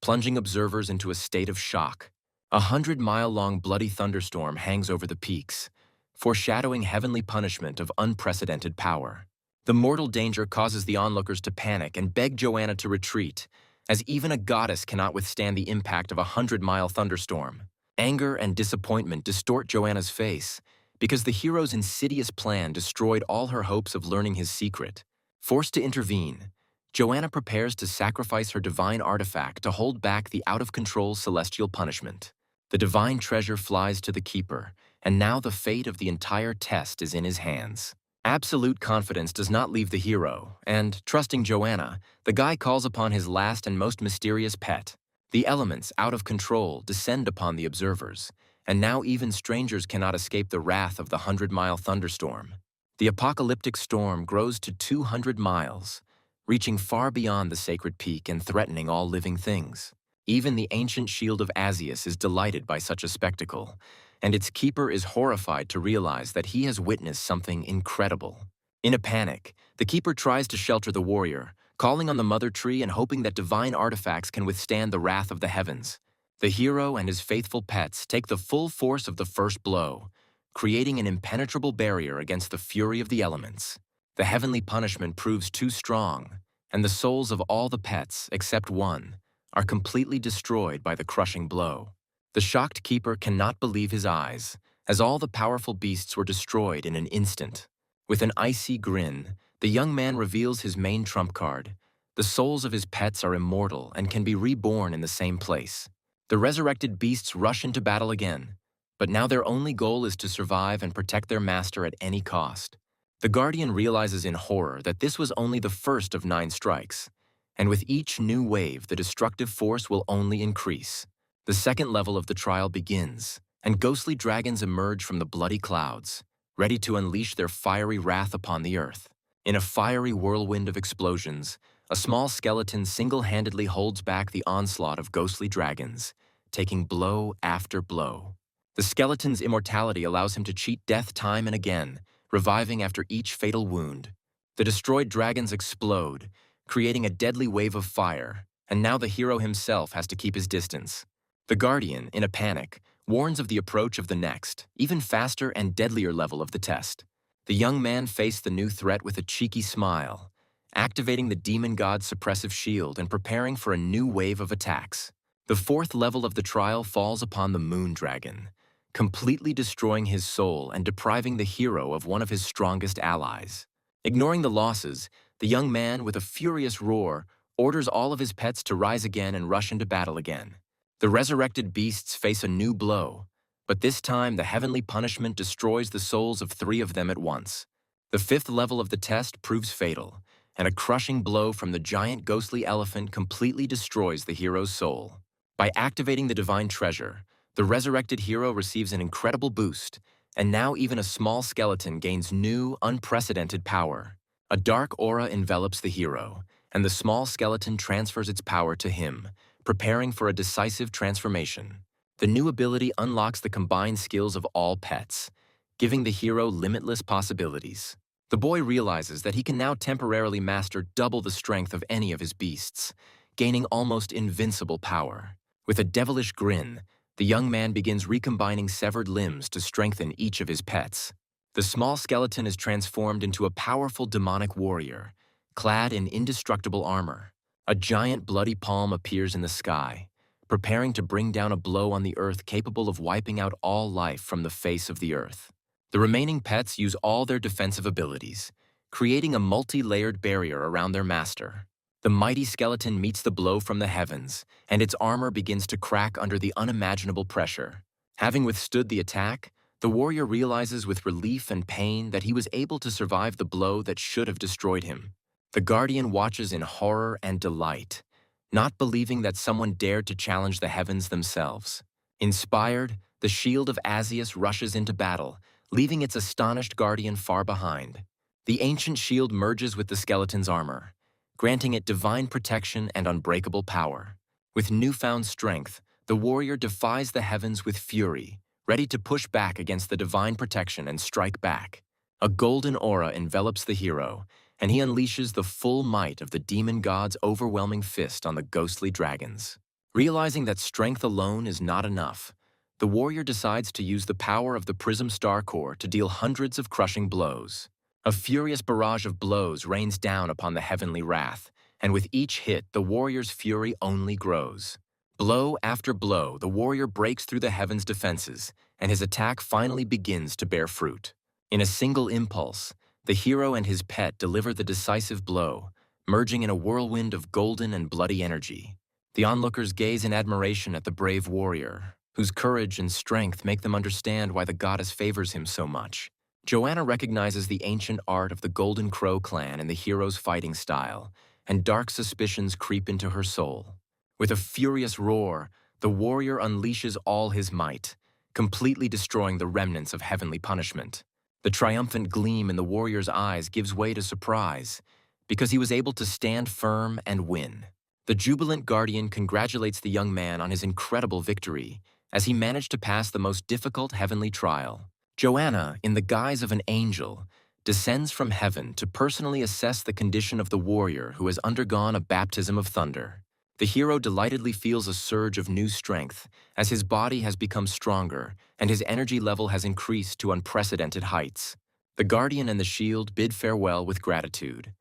plunging observers into a state of shock. A 100-mile-long bloody thunderstorm hangs over the peaks, foreshadowing heavenly punishment of unprecedented power. The mortal danger causes the onlookers to panic and beg Joanna to retreat, as even a goddess cannot withstand the impact of a 100-mile thunderstorm. Anger and disappointment distort Joanna's face, because the hero's insidious plan destroyed all her hopes of learning his secret. Forced to intervene, Joanna prepares to sacrifice her divine artifact to hold back the out-of-control celestial punishment. The divine treasure flies to the Keeper, and now the fate of the entire test is in his hands. Absolute confidence does not leave the hero, and, trusting Joanna, the guy calls upon his last and most mysterious pet. The elements, out of control, descend upon the observers, and now even strangers cannot escape the wrath of the 100-mile thunderstorm. The apocalyptic storm grows to 200 miles, reaching far beyond the sacred peak and threatening all living things. Even the ancient shield of Asius is delighted by such a spectacle, and its Keeper is horrified to realize that he has witnessed something incredible. In a panic, the Keeper tries to shelter the warrior, calling on the Mother Tree and hoping that divine artifacts can withstand the wrath of the heavens. The hero and his faithful pets take the full force of the first blow, creating an impenetrable barrier against the fury of the elements. The heavenly punishment proves too strong, and the souls of all the pets, except one, are completely destroyed by the crushing blow. The shocked Keeper cannot believe his eyes, as all the powerful beasts were destroyed in an instant. With an icy grin, the young man reveals his main trump card. The souls of his pets are immortal and can be reborn in the same place. The resurrected beasts rush into battle again, but now their only goal is to survive and protect their master at any cost. The Guardian realizes in horror that this was only the first of 9 strikes, and with each new wave, the destructive force will only increase. The second level of the trial begins, and ghostly dragons emerge from the bloody clouds, ready to unleash their fiery wrath upon the earth. In a fiery whirlwind of explosions, a small skeleton single-handedly holds back the onslaught of ghostly dragons, taking blow after blow. The skeleton's immortality allows him to cheat death time and again, reviving after each fatal wound. The destroyed dragons explode, creating a deadly wave of fire, and now the hero himself has to keep his distance. The Guardian, in a panic, warns of the approach of the next, even faster and deadlier level of the test. The young man faced the new threat with a cheeky smile, activating the demon god's suppressive shield and preparing for a new wave of attacks. The 4th level of the trial falls upon the moon dragon, completely destroying his soul and depriving the hero of one of his strongest allies. Ignoring the losses, the young man, with a furious roar, orders all of his pets to rise again and rush into battle again. The resurrected beasts face a new blow, but this time the heavenly punishment destroys the souls of 3 of them at once. The 5th level of the test proves fatal, and a crushing blow from the giant ghostly elephant completely destroys the hero's soul. By activating the divine treasure, the resurrected hero receives an incredible boost, and now even a small skeleton gains new, unprecedented power. A dark aura envelops the hero, and the small skeleton transfers its power to him, preparing for a decisive transformation. The new ability unlocks the combined skills of all pets, giving the hero limitless possibilities. The boy realizes that he can now temporarily master double the strength of any of his beasts, gaining almost invincible power. With a devilish grin, the young man begins recombining severed limbs to strengthen each of his pets. The small skeleton is transformed into a powerful demonic warrior, clad in indestructible armor. A giant bloody palm appears in the sky, preparing to bring down a blow on the earth capable of wiping out all life from the face of the earth. The remaining pets use all their defensive abilities, creating a multi-layered barrier around their master. The mighty skeleton meets the blow from the heavens, and its armor begins to crack under the unimaginable pressure. Having withstood the attack, the warrior realizes with relief and pain that he was able to survive the blow that should have destroyed him. The guardian watches in horror and delight, not believing that someone dared to challenge the heavens themselves. Inspired, the shield of Asius rushes into battle, leaving its astonished guardian far behind. The ancient shield merges with the skeleton's armor, granting it divine protection and unbreakable power. With newfound strength, the warrior defies the heavens with fury, ready to push back against the divine protection and strike back. A golden aura envelops the hero, and he unleashes the full might of the demon god's overwhelming fist on the ghostly dragons. Realizing that strength alone is not enough, the warrior decides to use the power of the Prism Star Core to deal hundreds of crushing blows. A furious barrage of blows rains down upon the heavenly wrath, and with each hit, the warrior's fury only grows. Blow after blow, the warrior breaks through the heavens' defenses, and his attack finally begins to bear fruit. In a single impulse, the hero and his pet deliver the decisive blow, merging in a whirlwind of golden and bloody energy. The onlookers gaze in admiration at the brave warrior, whose courage and strength make them understand why the goddess favors him so much. Joanna recognizes the ancient art of the Golden Crow clan in the hero's fighting style, and dark suspicions creep into her soul. With a furious roar, the warrior unleashes all his might, completely destroying the remnants of heavenly punishment. The triumphant gleam in the warrior's eyes gives way to surprise, because he was able to stand firm and win. The jubilant guardian congratulates the young man on his incredible victory, as he managed to pass the most difficult heavenly trial. Joanna, in the guise of an angel, descends from heaven to personally assess the condition of the warrior who has undergone a baptism of thunder. The hero delightedly feels a surge of new strength, as his body has become stronger and his energy level has increased to unprecedented heights. The guardian and the shield bid farewell with gratitude,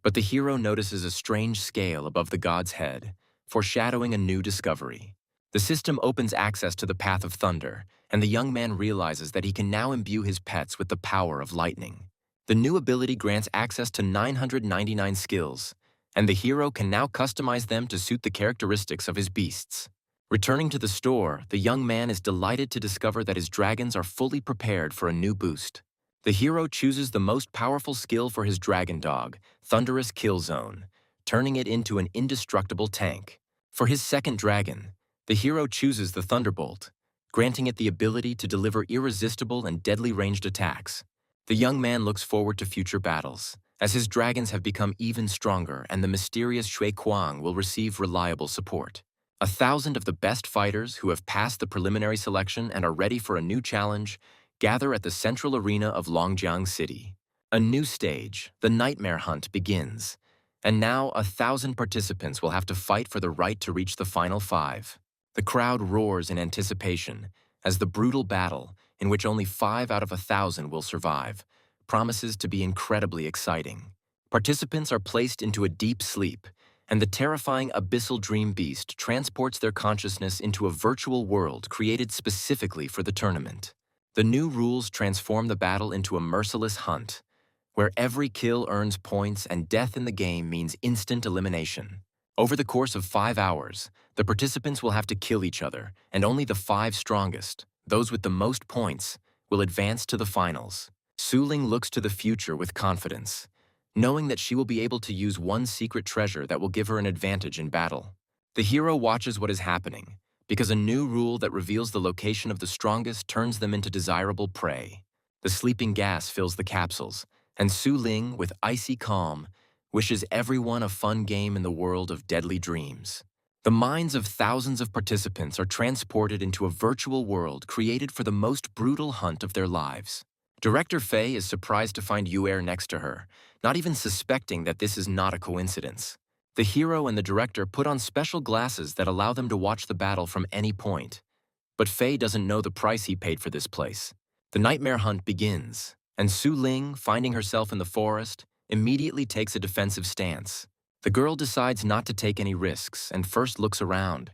but the hero notices a strange scale above the god's head, foreshadowing a new discovery. The system opens access to the path of thunder, and the young man realizes that he can now imbue his pets with the power of lightning. The new ability grants access to 999 skills, and the hero can now customize them to suit the characteristics of his beasts. Returning to the store, the young man is delighted to discover that his dragons are fully prepared for a new boost. The hero chooses the most powerful skill for his dragon dog, Thunderous Kill Zone, turning it into an indestructible tank. For his second dragon, the hero chooses the Thunderbolt, granting it the ability to deliver irresistible and deadly ranged attacks. The young man looks forward to future battles, as his dragons have become even stronger and the mysterious Shui Kuang will receive reliable support. 1,000 of the best fighters who have passed the preliminary selection and are ready for a new challenge gather at the central arena of Longjiang City. A new stage, the Nightmare Hunt, begins, and now 1,000 participants will have to fight for the right to reach the final 5. The crowd roars in anticipation as the brutal battle, in which only 5 out of 1,000 will survive, promises to be incredibly exciting. Participants are placed into a deep sleep, and the terrifying abyssal dream beast transports their consciousness into a virtual world created specifically for the tournament. The new rules transform the battle into a merciless hunt, where every kill earns points and death in the game means instant elimination. Over the course of 5 hours, the participants will have to kill each other, and only the 5 strongest, those with the most points, will advance to the finals. Su Ling looks to the future with confidence, knowing that she will be able to use one secret treasure that will give her an advantage in battle. The hero watches what is happening, because a new rule that reveals the location of the strongest turns them into desirable prey. The sleeping gas fills the capsules, and Su Ling, with icy calm, wishes everyone a fun game in the world of deadly dreams. The minds of thousands of participants are transported into a virtual world created for the most brutal hunt of their lives. Director Faye is surprised to find Yuer next to her, not even suspecting that this is not a coincidence. The hero and the director put on special glasses that allow them to watch the battle from any point. But Faye doesn't know the price he paid for this place. The nightmare hunt begins, and Su Ling, finding herself in the forest, immediately takes a defensive stance. The girl decides not to take any risks and first looks around,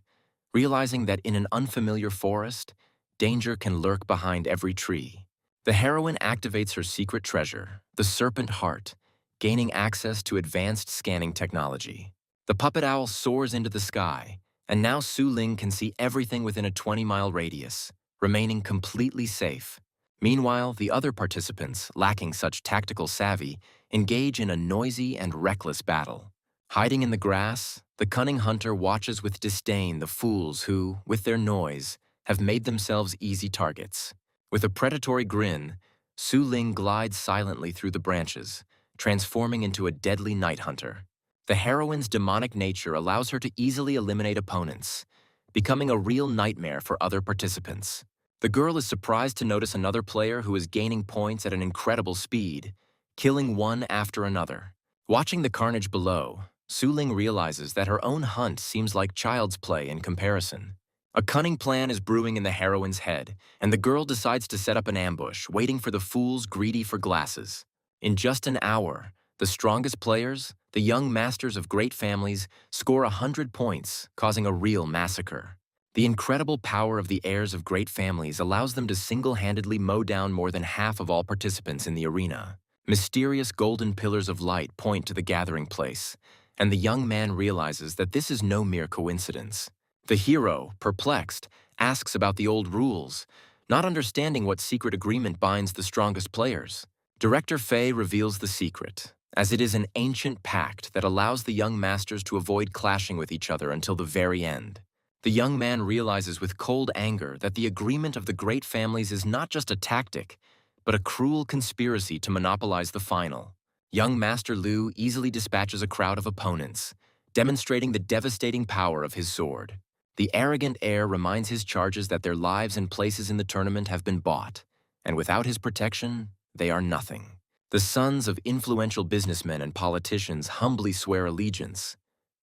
realizing that in an unfamiliar forest, danger can lurk behind every tree. The heroine activates her secret treasure, the serpent heart, gaining access to advanced scanning technology. The puppet owl soars into the sky, and now Su Ling can see everything within a 20-mile radius, remaining completely safe. Meanwhile, the other participants, lacking such tactical savvy, engage in a noisy and reckless battle. Hiding in the grass, the cunning hunter watches with disdain the fools who, with their noise, have made themselves easy targets. With a predatory grin, Su Ling glides silently through the branches, transforming into a deadly night hunter. The heroine's demonic nature allows her to easily eliminate opponents, becoming a real nightmare for other participants. The girl is surprised to notice another player who is gaining points at an incredible speed, killing one after another. Watching the carnage below, Su Ling realizes that her own hunt seems like child's play in comparison. A cunning plan is brewing in the heroine's head, and the girl decides to set up an ambush, waiting for the fools greedy for glasses. In just an hour, the strongest players, the young masters of great families, score 100 points, causing a real massacre. The incredible power of the heirs of great families allows them to single-handedly mow down more than half of all participants in the arena. Mysterious golden pillars of light point to the gathering place, and the young man realizes that this is no mere coincidence. The hero, perplexed, asks about the old rules, not understanding what secret agreement binds the strongest players. Director Faye reveals the secret, as it is an ancient pact that allows the young masters to avoid clashing with each other until the very end. The young man realizes with cold anger that the agreement of the great families is not just a tactic, but a cruel conspiracy to monopolize the final. Young Master Liu easily dispatches a crowd of opponents, demonstrating the devastating power of his sword. The arrogant heir reminds his charges that their lives and places in the tournament have been bought, and without his protection, they are nothing. The sons of influential businessmen and politicians humbly swear allegiance,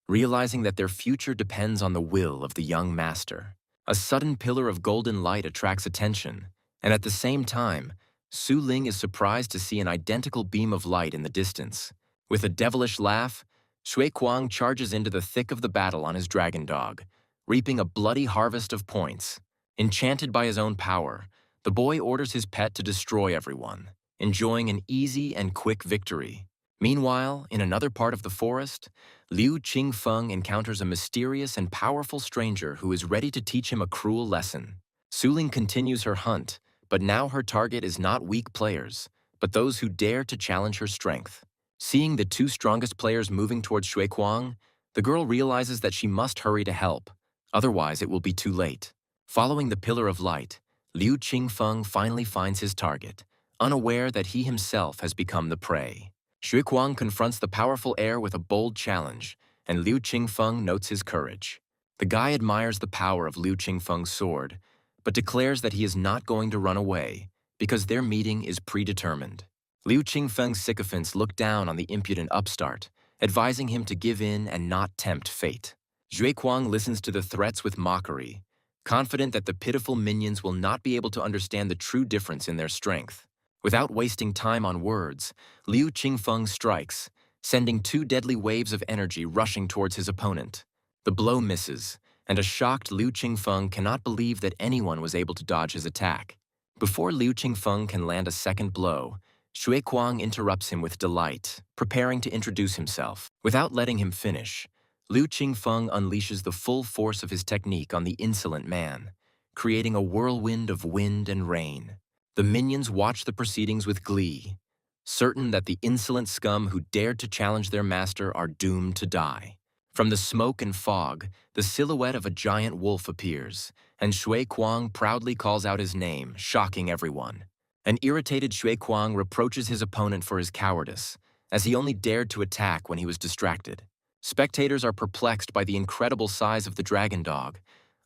realizing that their future depends on the will of the young master. A sudden pillar of golden light attracts attention, and at the same time, Su Ling is surprised to see an identical beam of light in the distance. With a devilish laugh, Shui Kuang charges into the thick of the battle on his dragon dog, reaping a bloody harvest of points. Enchanted by his own power, the boy orders his pet to destroy everyone, enjoying an easy and quick victory. Meanwhile, in another part of the forest, Liu Qingfeng encounters a mysterious and powerful stranger who is ready to teach him a cruel lesson. Su Ling continues her hunt, but now her target is not weak players, but those who dare to challenge her strength. Seeing the two strongest players moving towards Shui Kuang, the girl realizes that she must hurry to help, otherwise it will be too late. Following the pillar of light, Liu Qingfeng finally finds his target, unaware that he himself has become the prey. Shui Kuang confronts the powerful heir with a bold challenge, and Liu Qingfeng notes his courage. The guy admires the power of Liu Qingfeng's sword, but declares that he is not going to run away because their meeting is predetermined. Liu Qingfeng's sycophants look down on the impudent upstart, advising him to give in and not tempt fate. Shui Kuang listens to the threats with mockery, confident that the pitiful minions will not be able to understand the true difference in their strength. Without wasting time on words, Liu Qingfeng strikes, sending 2 deadly waves of energy rushing towards his opponent. The blow misses, and a shocked Liu Qingfeng cannot believe that anyone was able to dodge his attack. Before Liu Qingfeng can land a second blow, Shui Kuang interrupts him with delight, preparing to introduce himself. Without letting him finish, Liu Qingfeng unleashes the full force of his technique on the insolent man, creating a whirlwind of wind and rain. The minions watch the proceedings with glee, certain that the insolent scum who dared to challenge their master are doomed to die. From the smoke and fog, the silhouette of a giant wolf appears, and Shui Kuang proudly calls out his name, shocking everyone. An irritated Shui Kuang reproaches his opponent for his cowardice, as he only dared to attack when he was distracted. Spectators are perplexed by the incredible size of the dragon dog,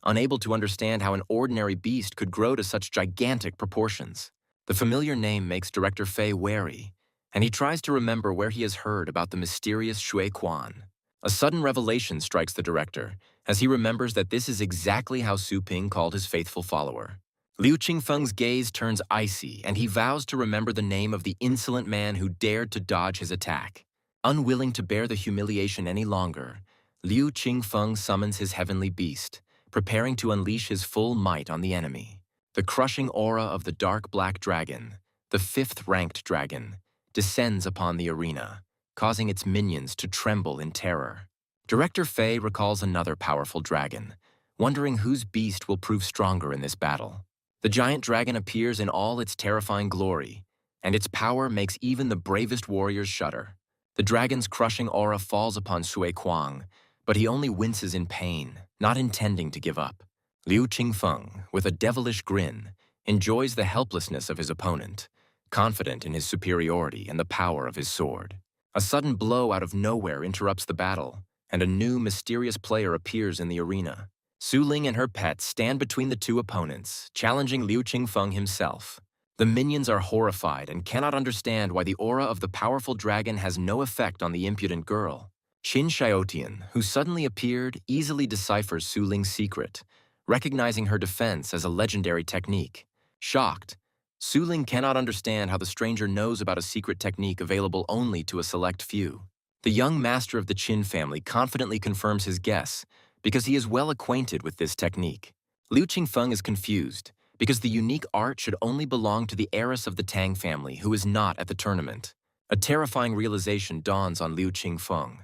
unable to understand how an ordinary beast could grow to such gigantic proportions. The familiar name makes Director Fei wary, and he tries to remember where he has heard about the mysterious Shui Quan. A sudden revelation strikes the director, as he remembers that this is exactly how Su Ping called his faithful follower. Liu Qingfeng's gaze turns icy, and he vows to remember the name of the insolent man who dared to dodge his attack. Unwilling to bear the humiliation any longer, Liu Qingfeng summons his heavenly beast, preparing to unleash his full might on the enemy. The crushing aura of the dark black dragon, the fifth-ranked dragon, descends upon the arena, causing its minions to tremble in terror. Director Fei recalls another powerful dragon, wondering whose beast will prove stronger in this battle. The giant dragon appears in all its terrifying glory, and its power makes even the bravest warriors shudder. The dragon's crushing aura falls upon Shui Kuang, but he only winces in pain, not intending to give up. Liu Qingfeng, with a devilish grin, enjoys the helplessness of his opponent, confident in his superiority and the power of his sword. A sudden blow out of nowhere interrupts the battle, and a new mysterious player appears in the arena. Su Ling and her pet stand between the two opponents, challenging Liu Qingfeng himself. The minions are horrified and cannot understand why the aura of the powerful dragon has no effect on the impudent girl. Qin Xiaotian, who suddenly appeared, easily deciphers Su Ling's secret, recognizing her defense as a legendary technique. Shocked, Su Ling cannot understand how the stranger knows about a secret technique available only to a select few. The young master of the Qin family confidently confirms his guess, because he is well acquainted with this technique. Liu Qingfeng is confused, because the unique art should only belong to the heiress of the Tang family, who is not at the tournament. A terrifying realization dawns on Liu Qingfeng,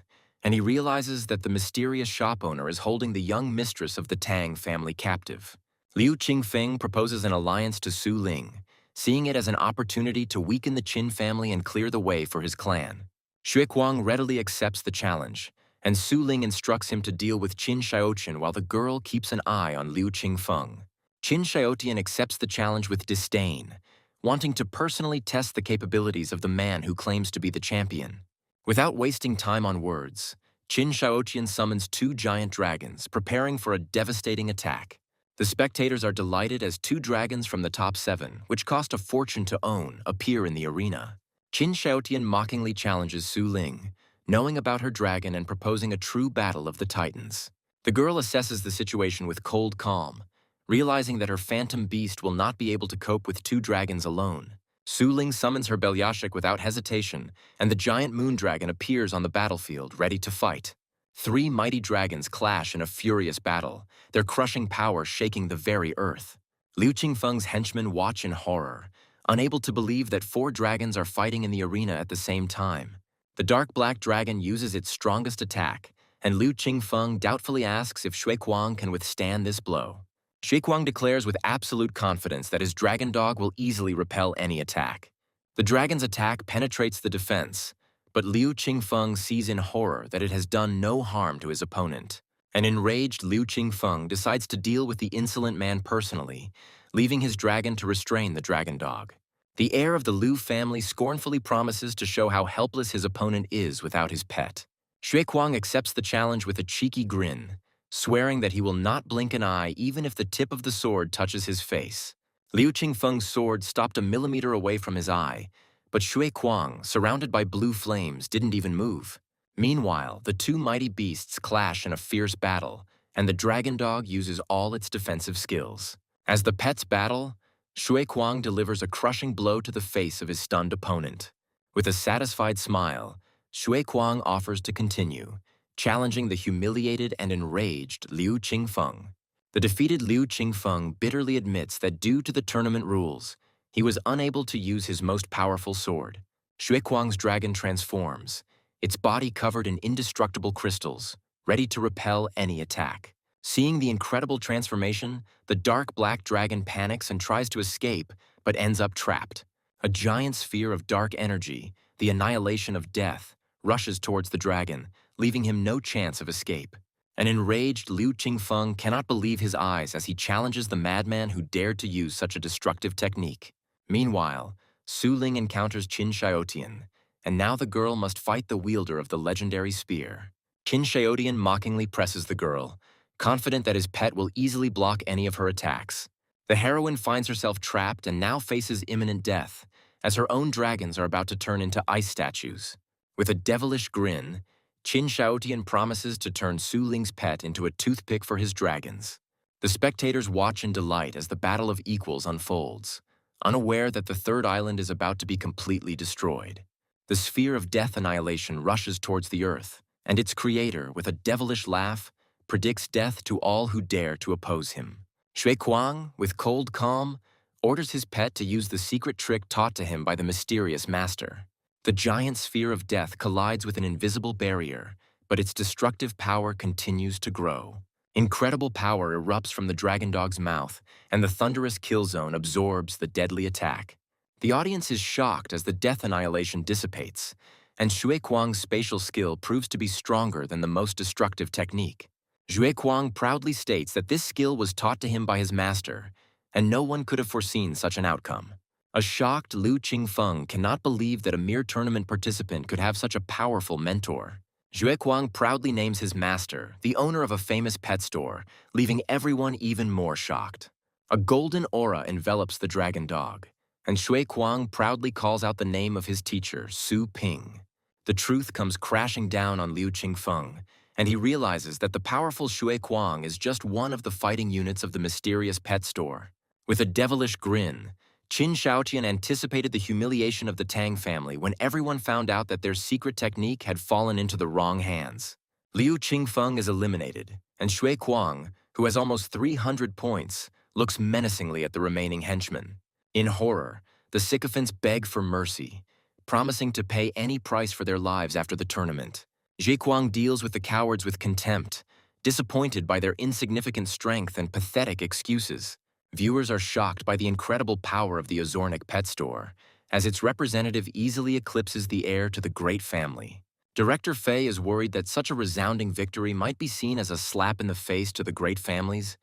and he realizes that the mysterious shop owner is holding the young mistress of the Tang family captive. Liu Qingfeng proposes an alliance to Su Ling, seeing it as an opportunity to weaken the Qin family and clear the way for his clan. Shui Kuang readily accepts the challenge, and Su Ling instructs him to deal with Qin Xiaotian while the girl keeps an eye on Liu Qingfeng. Qin Xiaotian accepts the challenge with disdain, wanting to personally test the capabilities of the man who claims to be the champion. Without wasting time on words, Qin Xiaotian summons two giant dragons, preparing for a devastating attack. The spectators are delighted as two dragons from the top 7, which cost a fortune to own, appear in the arena. Qin Xiaotian mockingly challenges Su Ling, knowing about her dragon and proposing a true battle of the titans. The girl assesses the situation with cold calm, realizing that her phantom beast will not be able to cope with two dragons alone. Su Ling summons her Belyashik without hesitation, and the giant moon dragon appears on the battlefield, ready to fight. 3 mighty dragons clash in a furious battle, their crushing power shaking the very earth. Liu Qingfeng's henchmen watch in horror, unable to believe that 4 dragons are fighting in the arena at the same time. The dark black dragon uses its strongest attack, and Liu Qingfeng doubtfully asks if Shui Kuang can withstand this blow. Shui Kuang declares with absolute confidence that his dragon dog will easily repel any attack. The dragon's attack penetrates the defense, but Liu Qingfeng sees in horror that it has done no harm to his opponent. An enraged Liu Qingfeng decides to deal with the insolent man personally, leaving his dragon to restrain the dragon dog. The heir of the Liu family scornfully promises to show how helpless his opponent is without his pet. Shui Kuang accepts the challenge with a cheeky grin, swearing that he will not blink an eye even if the tip of the sword touches his face. Liu Qingfeng's sword stopped a millimeter away from his eye, but Shui Kuang, surrounded by blue flames, didn't even move. Meanwhile, the 2 mighty beasts clash in a fierce battle, and the dragon dog uses all its defensive skills. As the pets battle, Shui Kuang delivers a crushing blow to the face of his stunned opponent. With a satisfied smile, Shui Kuang offers to continue, challenging the humiliated and enraged Liu Qingfeng. The defeated Liu Qingfeng bitterly admits that due to the tournament rules, He was unable to use his most powerful sword. Xuequang's dragon transforms, its body covered in indestructible crystals, ready to repel any attack. Seeing the incredible transformation, the dark black dragon panics and tries to escape, but ends up trapped. A giant sphere of dark energy, the annihilation of death, rushes towards the dragon, leaving him no chance of escape. An enraged Liu Qingfeng cannot believe his eyes as he challenges the madman who dared to use such a destructive technique. Meanwhile, Su Ling encounters Qin Xiaotian, and now the girl must fight the wielder of the legendary spear. Qin Xiaotian mockingly presses the girl, confident that his pet will easily block any of her attacks. The heroine finds herself trapped and now faces imminent death, as her own dragons are about to turn into ice statues. With a devilish grin, Qin Xiaotian promises to turn Su Ling's pet into a toothpick for his dragons. The spectators watch in delight as the battle of equals unfolds, unaware that the third island is about to be completely destroyed. The sphere of death annihilation rushes towards the earth, and its creator, with a devilish laugh, predicts death to all who dare to oppose him. Xuequang, with cold calm, orders his pet to use the secret trick taught to him by the mysterious master. The giant sphere of death collides with an invisible barrier, but its destructive power continues to grow. Incredible power erupts from the dragon dog's mouth, and the thunderous kill zone absorbs the deadly attack. The audience is shocked as the death annihilation dissipates, and Xuequang's spatial skill proves to be stronger than the most destructive technique. Xuequang proudly states that this skill was taught to him by his master, and no one could have foreseen such an outcome. A shocked Liu Qingfeng cannot believe that a mere tournament participant could have such a powerful mentor. Xuequang proudly names his master, the owner of a famous pet store, leaving everyone even more shocked. A golden aura envelops the dragon dog, and Xuequang proudly calls out the name of his teacher, Su Ping. The truth comes crashing down on Liu Qingfeng, and he realizes that the powerful Xuequang is just one of the fighting units of the mysterious pet store. With a devilish grin, Qin Xiaotian anticipated the humiliation of the Tang family when everyone found out that their secret technique had fallen into the wrong hands. Liu Qingfeng is eliminated, and Xuequang, who has almost 300 points, looks menacingly at the remaining henchmen. In horror, the sycophants beg for mercy, promising to pay any price for their lives after the tournament. Xuequang deals with the cowards with contempt, disappointed by their insignificant strength and pathetic excuses. Viewers are shocked by the incredible power of the Ozornic pet store, as its representative easily eclipses the heir to the great family. Director Fei is worried that such a resounding victory might be seen as a slap in the face to the great families,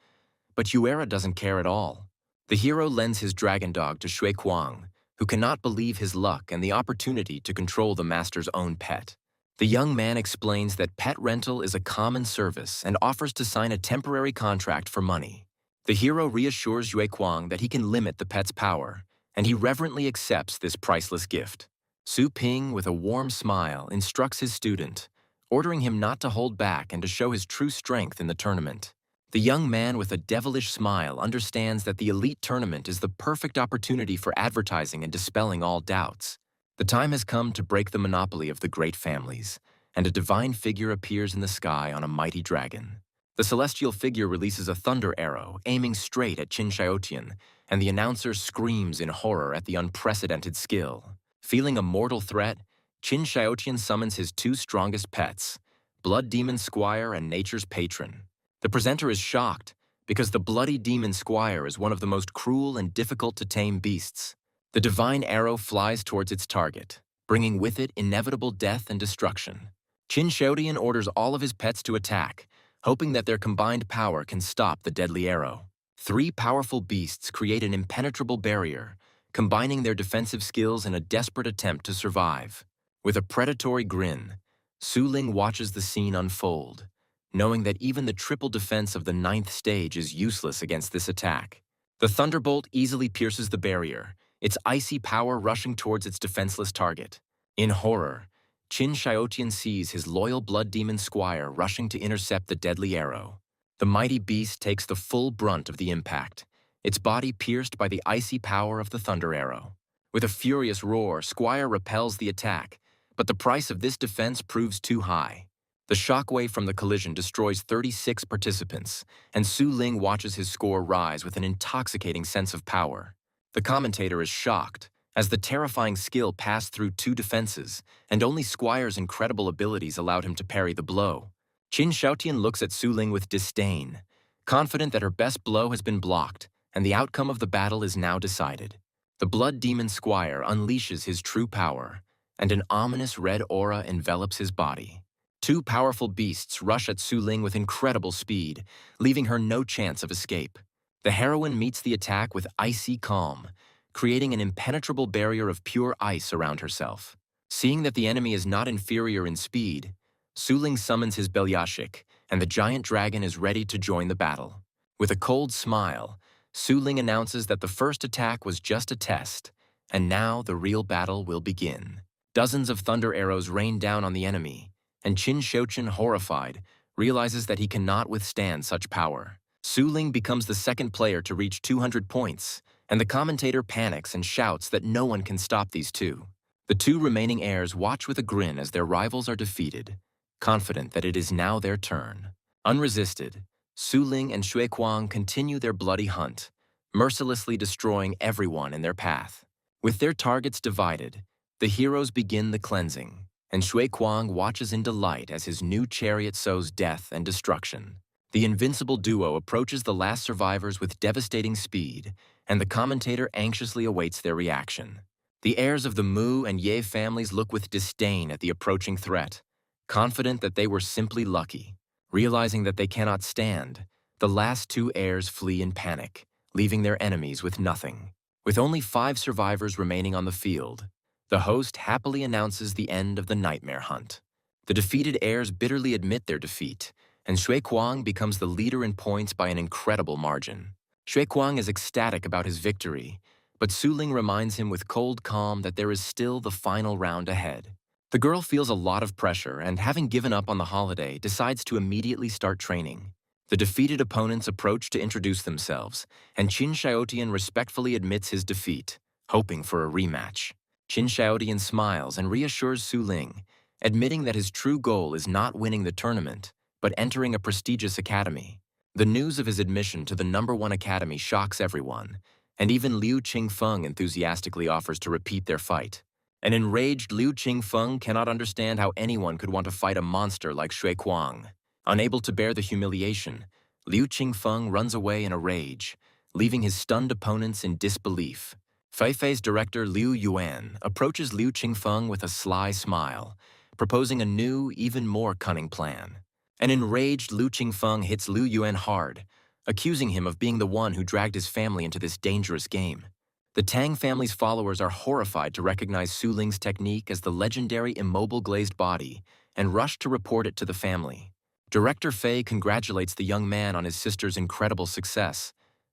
but Huera doesn't care at all. The hero lends his dragon dog to Xuequang, who cannot believe his luck and the opportunity to control the master's own pet. The young man explains that pet rental is a common service and offers to sign a temporary contract for money. The hero reassures Xuequang that he can limit the pet's power, and he reverently accepts this priceless gift. Su Ping, with a warm smile, instructs his student, ordering him not to hold back and to show his true strength in the tournament. The young man with a devilish smile understands that the elite tournament is the perfect opportunity for advertising and dispelling all doubts. The time has come to break the monopoly of the great families, and a divine figure appears in the sky on a mighty dragon. The celestial figure releases a thunder arrow, aiming straight at Qin Xiaotian, and the announcer screams in horror at the unprecedented skill. Feeling a mortal threat, Qin Xiaotian summons his two strongest pets, Blood Demon Squire and Nature's Patron. The presenter is shocked, because the Bloody Demon Squire is one of the most cruel and difficult to tame beasts. The divine arrow flies towards its target, bringing with it inevitable death and destruction. Qin Xiaotian orders all of his pets to attack, hoping that their combined power can stop the deadly arrow. Three powerful beasts create an impenetrable barrier, combining their defensive skills in a desperate attempt to survive. With a predatory grin, Su Ling watches the scene unfold, knowing that even the triple defense of the 9th stage is useless against this attack. The thunderbolt easily pierces the barrier, its icy power rushing towards its defenseless target. In horror, Qin Xiaotian sees his loyal blood demon squire rushing to intercept the deadly arrow. The mighty beast takes the full brunt of the impact, its body pierced by the icy power of the thunder arrow. With a furious roar, Squire repels the attack, but the price of this defense proves too high. The shockwave from the collision destroys 36 participants, and Su Ling watches his score rise with an intoxicating sense of power. The commentator is shocked, as the terrifying skill passed through 2 defenses, and only Squire's incredible abilities allowed him to parry the blow. Qin Shaotian looks at Su Ling with disdain, confident that her best blow has been blocked, and the outcome of the battle is now decided. The Blood Demon Squire unleashes his true power, and an ominous red aura envelops his body. 2 powerful beasts rush at Su Ling with incredible speed, leaving her no chance of escape. The heroine meets the attack with icy calm, creating an impenetrable barrier of pure ice around herself. Seeing that the enemy is not inferior in speed, Su Ling summons his Belyashik, and the giant dragon is ready to join the battle. With a cold smile, Su Ling announces that the first attack was just a test, and now the real battle will begin. Dozens of thunder arrows rain down on the enemy, and Qin Shaotian, horrified, realizes that he cannot withstand such power. Su Ling becomes the second player to reach 200 points, and the commentator panics and shouts that no one can stop these 2. The 2 remaining heirs watch with a grin as their rivals are defeated, confident that it is now their turn. Unresisted, Su Ling and Shui Kuang continue their bloody hunt, mercilessly destroying everyone in their path. With their targets divided, the heroes begin the cleansing, and Shui Kuang watches in delight as his new chariot sows death and destruction. The invincible duo approaches the last survivors with devastating speed, and the commentator anxiously awaits their reaction. The heirs of the Mu and Ye families look with disdain at the approaching threat, confident that they were simply lucky. Realizing that they cannot stand, the last 2 heirs flee in panic, leaving their enemies with nothing. With only 5 survivors remaining on the field, the host happily announces the end of the nightmare hunt. The defeated heirs bitterly admit their defeat, and Shui Kuang becomes the leader in points by an incredible margin. Shui Kuang is ecstatic about his victory, but Su Ling reminds him with cold calm that there is still the final round ahead. The girl feels a lot of pressure and, having given up on the holiday, decides to immediately start training. The defeated opponents approach to introduce themselves, and Qin Shaotian respectfully admits his defeat, hoping for a rematch. Qin Shaotian smiles and reassures Su Ling, admitting that his true goal is not winning the tournament, but entering a prestigious academy. The news of his admission to the #1 academy shocks everyone, and even Liu Qingfeng enthusiastically offers to repeat their fight. An enraged Liu Qingfeng cannot understand how anyone could want to fight a monster like Shui Kuang. Unable to bear the humiliation, Liu Qingfeng runs away in a rage, leaving his stunned opponents in disbelief. Feifei's director Liu Yuan approaches Liu Qingfeng with a sly smile, proposing a new, even more cunning plan. An enraged Liu Qingfeng hits Liu Yuan hard, accusing him of being the one who dragged his family into this dangerous game. The Tang family's followers are horrified to recognize Su Ling's technique as the legendary immobile glazed body and rush to report it to the family. Director Fei congratulates the young man on his sister's incredible success,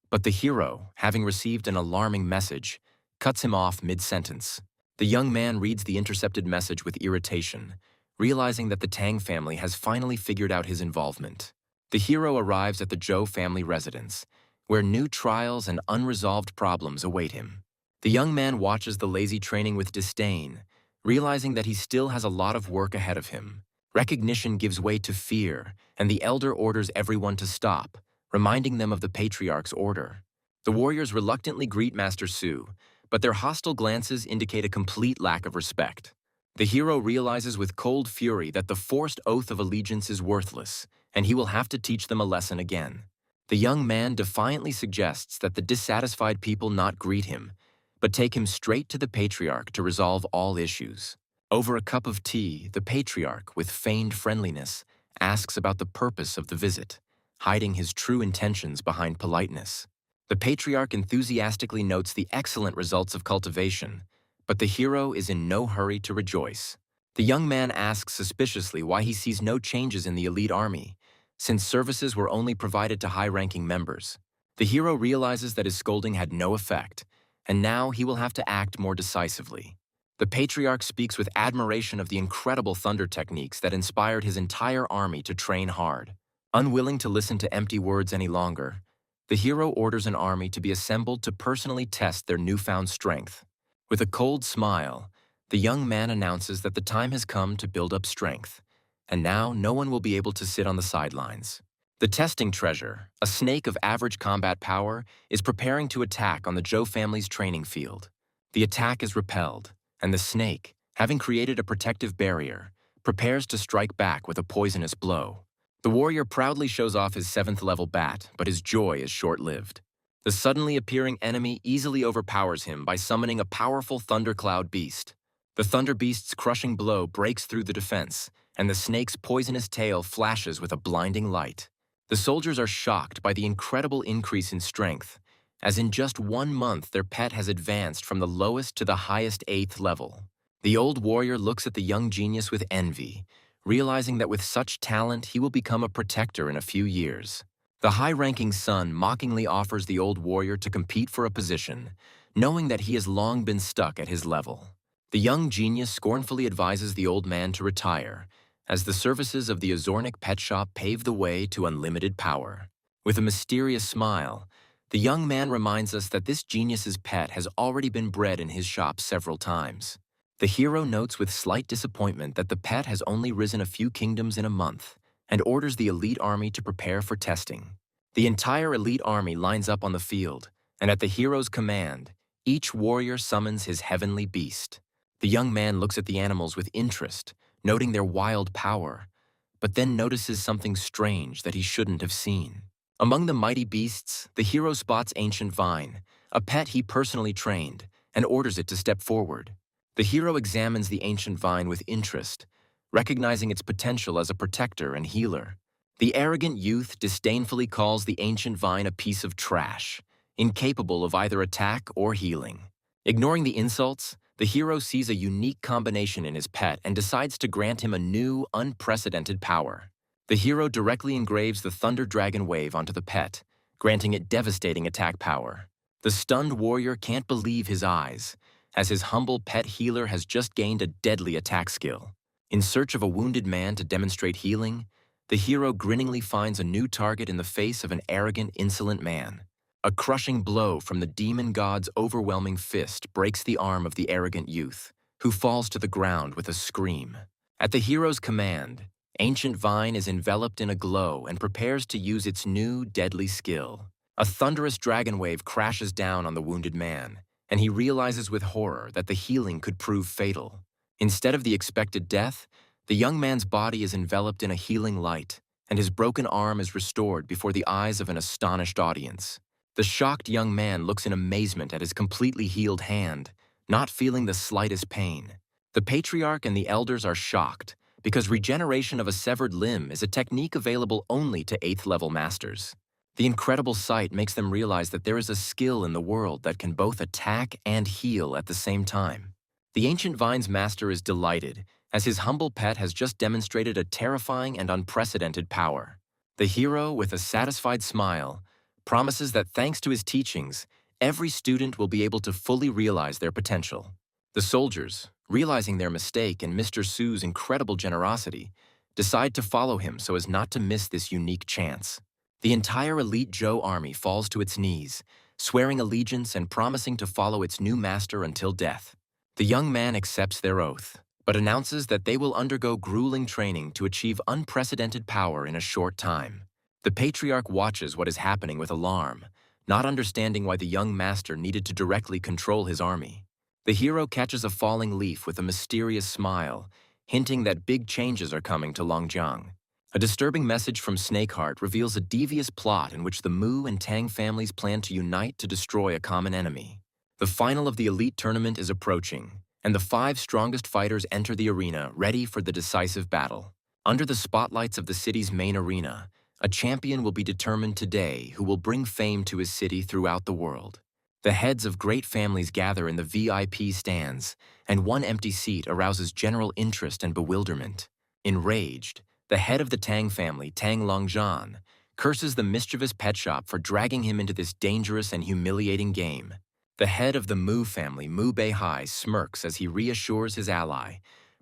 but the hero, having received an alarming message, cuts him off mid-sentence. The young man reads the intercepted message with irritation, realizing that the Tang family has finally figured out his involvement. The hero arrives at the Zhou family residence, where new trials and unresolved problems await him. The young man watches the lazy training with disdain, realizing that he still has a lot of work ahead of him. Recognition gives way to fear, and the elder orders everyone to stop, reminding them of the patriarch's order. The warriors reluctantly greet Master Su, but their hostile glances indicate a complete lack of respect. The hero realizes with cold fury that the forced oath of allegiance is worthless, and he will have to teach them a lesson again. The young man defiantly suggests that the dissatisfied people not greet him, but take him straight to the patriarch to resolve all issues. Over a cup of tea, the patriarch, with feigned friendliness, asks about the purpose of the visit, hiding his true intentions behind politeness. The patriarch enthusiastically notes the excellent results of cultivation, but the hero is in no hurry to rejoice. The young man asks suspiciously why he sees no changes in the elite army, since services were only provided to high-ranking members. The hero realizes that his scolding had no effect, and now he will have to act more decisively. The patriarch speaks with admiration of the incredible thunder techniques that inspired his entire army to train hard. Unwilling to listen to empty words any longer, the hero orders an army to be assembled to personally test their newfound strength. With a cold smile, the young man announces that the time has come to build up strength, and now no one will be able to sit on the sidelines. The testing treasure, a snake of average combat power, is preparing to attack on the Zhou family's training field. The attack is repelled, and the snake, having created a protective barrier, prepares to strike back with a poisonous blow. The warrior proudly shows off his 7th-level bat, but his joy is short-lived. The suddenly appearing enemy easily overpowers him by summoning a powerful thundercloud beast. The thunder beast's crushing blow breaks through the defense, and the snake's poisonous tail flashes with a blinding light. The soldiers are shocked by the incredible increase in strength, as in just 1 month their pet has advanced from the lowest to the highest 8th level. The old warrior looks at the young genius with envy, realizing that with such talent he will become a protector in a few years. The high-ranking son mockingly offers the old warrior to compete for a position, knowing that he has long been stuck at his level. The young genius scornfully advises the old man to retire, as the services of the Azornic pet shop pave the way to unlimited power. With a mysterious smile, the young man reminds us that this genius's pet has already been bred in his shop several times. The hero notes with slight disappointment that the pet has only risen a few kingdoms in a month, and orders the elite army to prepare for testing. The entire elite army lines up on the field, and at the hero's command, each warrior summons his heavenly beast. The young man looks at the animals with interest, noting their wild power, but then notices something strange that he shouldn't have seen. Among the mighty beasts, the hero spots Ancient Vine, a pet he personally trained, and orders it to step forward. The hero examines the Ancient Vine with interest, recognizing its potential as a protector and healer. The arrogant youth disdainfully calls the Ancient Vine a piece of trash, incapable of either attack or healing. Ignoring the insults, the hero sees a unique combination in his pet and decides to grant him a new, unprecedented power. The hero directly engraves the Thunder Dragon Wave onto the pet, granting it devastating attack power. The stunned warrior can't believe his eyes, as his humble pet healer has just gained a deadly attack skill. In search of a wounded man to demonstrate healing, the hero grinningly finds a new target in the face of an arrogant, insolent man. A crushing blow from the demon god's overwhelming fist breaks the arm of the arrogant youth, who falls to the ground with a scream. At the hero's command, Ancient Vine is enveloped in a glow and prepares to use its new, deadly skill. A thunderous dragon wave crashes down on the wounded man, and he realizes with horror that the healing could prove fatal. Instead of the expected death, the young man's body is enveloped in a healing light, and his broken arm is restored before the eyes of an astonished audience. The shocked young man looks in amazement at his completely healed hand, not feeling the slightest pain. The patriarch and the elders are shocked, because regeneration of a severed limb is a technique available only to 8th-level masters. The incredible sight makes them realize that there is a skill in the world that can both attack and heal at the same time. The Ancient Vine's master is delighted, as his humble pet has just demonstrated a terrifying and unprecedented power. The hero, with a satisfied smile, promises that thanks to his teachings, every student will be able to fully realize their potential. The soldiers, realizing their mistake and Mr. Su's incredible generosity, decide to follow him so as not to miss this unique chance. The entire elite Zhou army falls to its knees, swearing allegiance and promising to follow its new master until death. The young man accepts their oath, but announces that they will undergo grueling training to achieve unprecedented power in a short time. The patriarch watches what is happening with alarm, not understanding why the young master needed to directly control his army. The hero catches a falling leaf with a mysterious smile, hinting that big changes are coming to Longjiang. A disturbing message from Snakeheart reveals a devious plot in which the Mu and Tang families plan to unite to destroy a common enemy. The final of the elite tournament is approaching, and the 5 strongest fighters enter the arena ready for the decisive battle. Under the spotlights of the city's main arena, a champion will be determined today who will bring fame to his city throughout the world. The heads of great families gather in the VIP stands, and one empty seat arouses general interest and bewilderment. Enraged, the head of the Tang family, Tang Longzhan, curses the mischievous pet shop for dragging him into this dangerous and humiliating game. The head of the Mu family, Mu Beihai, smirks as he reassures his ally,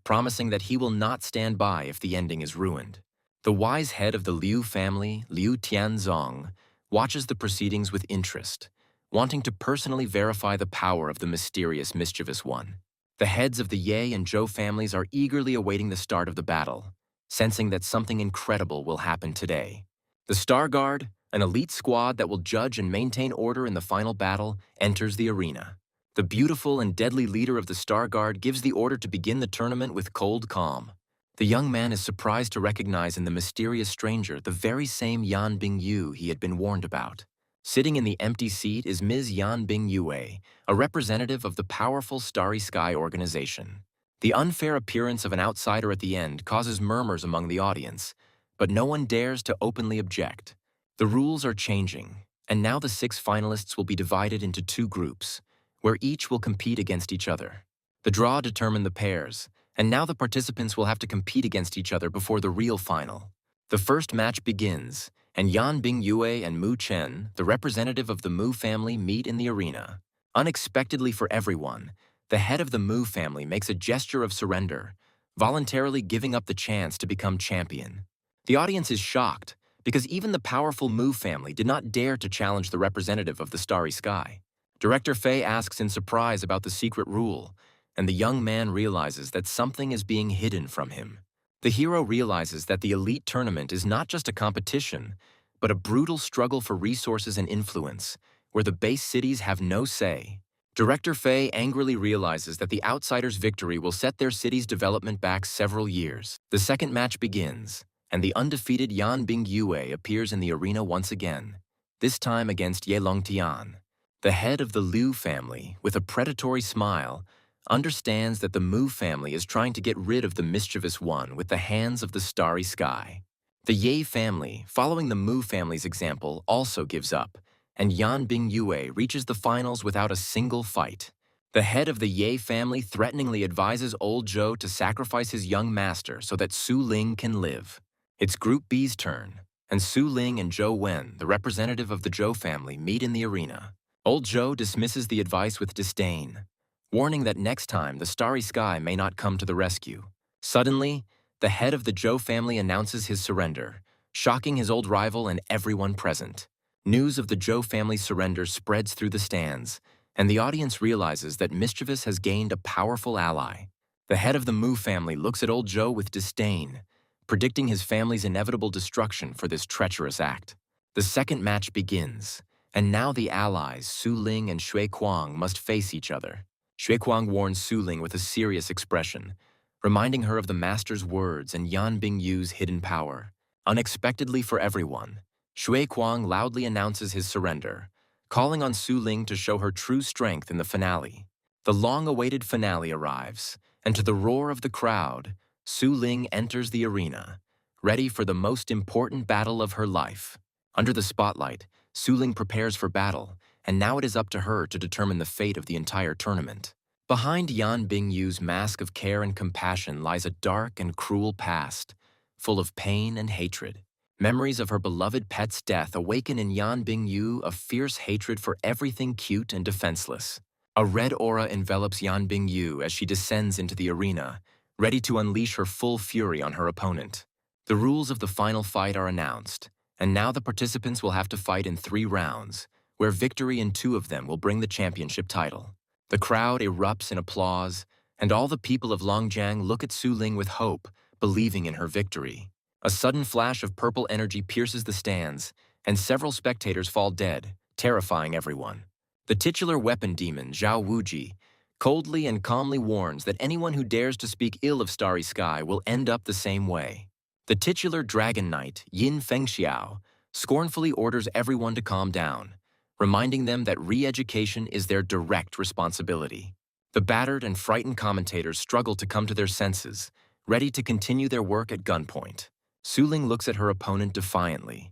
promising that he will not stand by if the ending is ruined. The wise head of the Liu family, Liu Tianzong, watches the proceedings with interest, wanting to personally verify the power of the mysterious mischievous one. The heads of the Ye and Zhou families are eagerly awaiting the start of the battle, sensing that something incredible will happen today. The Star Guard, an elite squad that will judge and maintain order in the final battle, enters the arena. The beautiful and deadly leader of the Star Guard gives the order to begin the tournament with cold calm. The young man is surprised to recognize in the mysterious stranger the very same Yan Bingyu he had been warned about. Sitting in the empty seat is Ms. Yan Bingyue, a representative of the powerful Starry Sky organization. The unfair appearance of an outsider at the end causes murmurs among the audience, but no one dares to openly object. The rules are changing, and now the 6 finalists will be divided into 2 groups, where each will compete against each other. The draw determined the pairs, and now the participants will have to compete against each other before the real final. The first match begins, and Yan Bingyue and Mu Chen, the representative of the Mu family, meet in the arena. Unexpectedly for everyone, the head of the Mu family makes a gesture of surrender, voluntarily giving up the chance to become champion. The audience is shocked, because even the powerful Mu family did not dare to challenge the representative of the Starry Sky. Director Fei asks in surprise about the secret rule, and the young man realizes that something is being hidden from him. The hero realizes that the elite tournament is not just a competition, but a brutal struggle for resources and influence, where the base cities have no say. Director Fei angrily realizes that the outsiders' victory will set their city's development back several years. The second match begins, and the undefeated Yan Bingyue appears in the arena once again, this time against Ye Longtian. The head of the Liu family, with a predatory smile, understands that the Mu family is trying to get rid of the mischievous one with the hands of the Starry Sky. The Ye family, following the Mu family's example, also gives up, and Yan Bingyue reaches the finals without a single fight. The head of the Ye family threateningly advises old Zhou to sacrifice his young master so that Su Ling can live. It's Group B's turn, and Su Ling and Zhou Wen, the representative of the Zhou family, meet in the arena. Old Zhou dismisses the advice with disdain, warning that next time the Starry Sky may not come to the rescue. Suddenly, the head of the Zhou family announces his surrender, shocking his old rival and everyone present. News of the Zhou family's surrender spreads through the stands, and the audience realizes that Mischievous has gained a powerful ally. The head of the Mu family looks at old Zhou with disdain, predicting his family's inevitable destruction for this treacherous act. The second match begins, and now the allies, Su Ling and Shui Kuang, must face each other. Shui Kuang warns Su Ling with a serious expression, reminding her of the master's words and Yan Bingyu's hidden power. Unexpectedly for everyone, Shui Kuang loudly announces his surrender, calling on Su Ling to show her true strength in the finale. The long-awaited finale arrives, and to the roar of the crowd, Su Ling enters the arena, ready for the most important battle of her life. Under the spotlight, Su Ling prepares for battle, and now it is up to her to determine the fate of the entire tournament. Behind Yan Bingyu's mask of care and compassion lies a dark and cruel past, full of pain and hatred. Memories of her beloved pet's death awaken in Yan Bingyu a fierce hatred for everything cute and defenseless. A red aura envelops Yan Bingyu as she descends into the arena, ready to unleash her full fury on her opponent. The rules of the final fight are announced, and now the participants will have to fight in 3 rounds, where victory in 2 of them will bring the championship title. The crowd erupts in applause, and all the people of Longjiang look at Su Ling with hope, believing in her victory. A sudden flash of purple energy pierces the stands, and several spectators fall dead, terrifying everyone. The titular weapon demon, Zhao Wuji, coldly and calmly warns that anyone who dares to speak ill of Starry Sky will end up the same way. The titular dragon knight, Yin Fengxiao, scornfully orders everyone to calm down, reminding them that re-education is their direct responsibility. The battered and frightened commentators struggle to come to their senses, ready to continue their work at gunpoint. Su Ling looks at her opponent defiantly,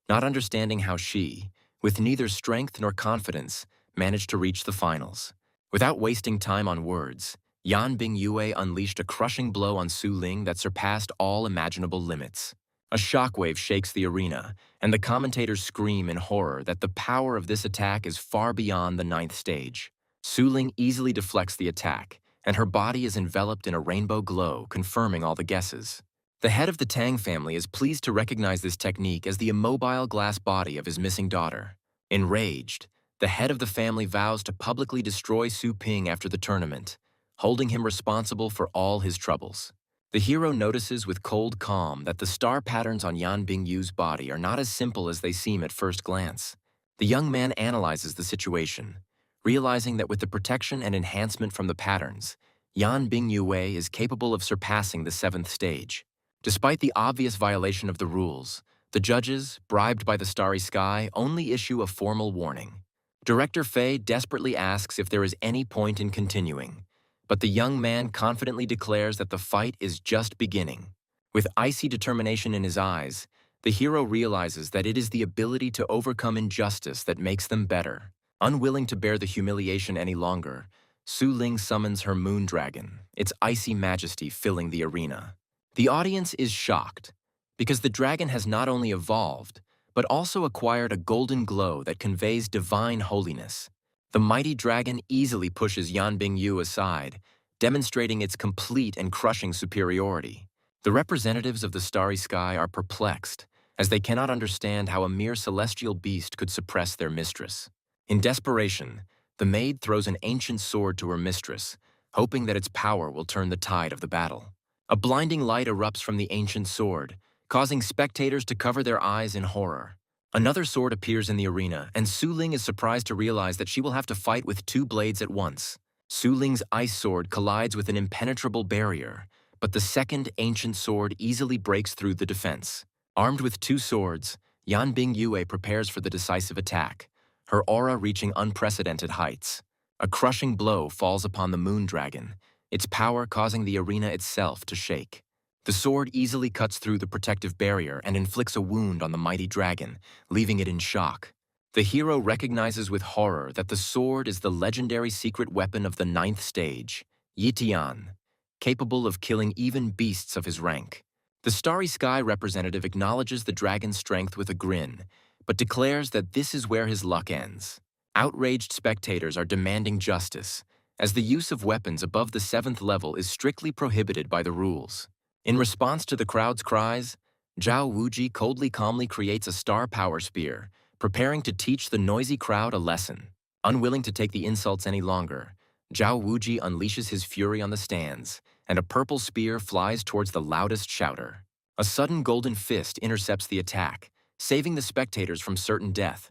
not understanding how she, with neither strength nor confidence, managed to reach the finals. Without wasting time on words, Yan Bingyue unleashed a crushing blow on Su Ling that surpassed all imaginable limits. A shockwave shakes the arena, and the commentators scream in horror that the power of this attack is far beyond the 9th stage. Su Ling easily deflects the attack, and her body is enveloped in a rainbow glow, confirming all the guesses. The head of the Tang family is pleased to recognize this technique as the immobile glass body of his missing daughter. Enraged, the head of the family vows to publicly destroy Su Ping after the tournament, holding him responsible for all his troubles. The hero notices with cold calm that the star patterns on Yan Bingyu's body are not as simple as they seem at first glance. The young man analyzes the situation, realizing that with the protection and enhancement from the patterns, Yan Bingyue is capable of surpassing the seventh stage. Despite the obvious violation of the rules, the judges, bribed by the starry sky, only issue a formal warning. Director Fei desperately asks if there is any point in continuing, but the young man confidently declares that the fight is just beginning. With icy determination in his eyes, the hero realizes that it is the ability to overcome injustice that makes them better. Unwilling to bear the humiliation any longer, Su Ling summons her moon dragon, its icy majesty filling the arena. The audience is shocked, because the dragon has not only evolved, but also acquired a golden glow that conveys divine holiness. The mighty dragon easily pushes Yan Bingyu aside, demonstrating its complete and crushing superiority. The representatives of the starry sky are perplexed, as they cannot understand how a mere celestial beast could suppress their mistress. In desperation, the maid throws an ancient sword to her mistress, hoping that its power will turn the tide of the battle. A blinding light erupts from the ancient sword, causing spectators to cover their eyes in horror. Another sword appears in the arena, and Su Ling is surprised to realize that she will have to fight with two blades at once. Su Ling's ice sword collides with an impenetrable barrier, but the second ancient sword easily breaks through the defense. Armed with two swords, Yan Bingyue prepares for the decisive attack, her aura reaching unprecedented heights. A crushing blow falls upon the moon dragon, its power causing the arena itself to shake. The sword easily cuts through the protective barrier and inflicts a wound on the mighty dragon, leaving it in shock. The hero recognizes with horror that the sword is the legendary secret weapon of the ninth stage, Yitian, capable of killing even beasts of his rank. The Starry Sky representative acknowledges the dragon's strength with a grin, but declares that this is where his luck ends. Outraged spectators are demanding justice, as the use of weapons above the 7th level is strictly prohibited by the rules. In response to the crowd's cries, Zhao Wuji coldly calmly creates a star power spear, preparing to teach the noisy crowd a lesson. Unwilling to take the insults any longer, Zhao Wuji unleashes his fury on the stands, and a purple spear flies towards the loudest shouter. A sudden golden fist intercepts the attack, saving the spectators from certain death,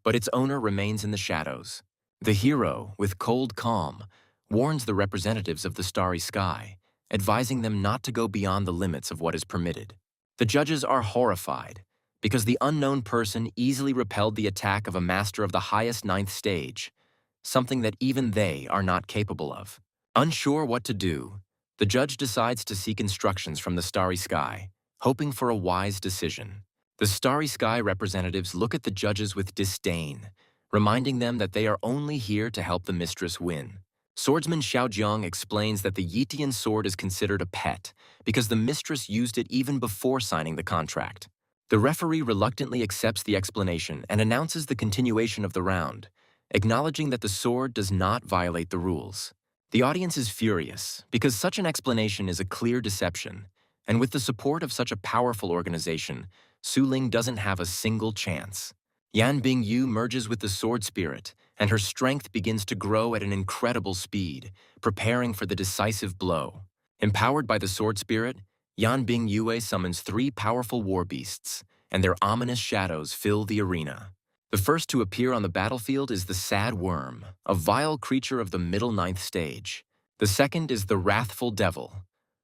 but its owner remains in the shadows. The hero, with cold calm, warns the representatives of the Starry Sky, advising them not to go beyond the limits of what is permitted. The judges are horrified, because the unknown person easily repelled the attack of a master of the highest 9th stage, something that even they are not capable of. Unsure what to do, the judge decides to seek instructions from the Starry Sky, hoping for a wise decision. The Starry Sky representatives look at the judges with disdain, reminding them that they are only here to help the mistress win. Swordsman Xiao Jiang explains that the Yitian sword is considered a pet because the mistress used it even before signing the contract. The referee reluctantly accepts the explanation and announces the continuation of the round, acknowledging that the sword does not violate the rules. The audience is furious because such an explanation is a clear deception, and with the support of such a powerful organization, Su Ling doesn't have a single chance. Yan Bingyu merges with the sword spirit, and her strength begins to grow at an incredible speed, preparing for the decisive blow. Empowered by the sword spirit, Yan Bingyue summons 3 powerful war beasts, and their ominous shadows fill the arena. The first to appear on the battlefield is the Sad Worm, a vile creature of the middle 9th stage. The second is the Wrathful Devil,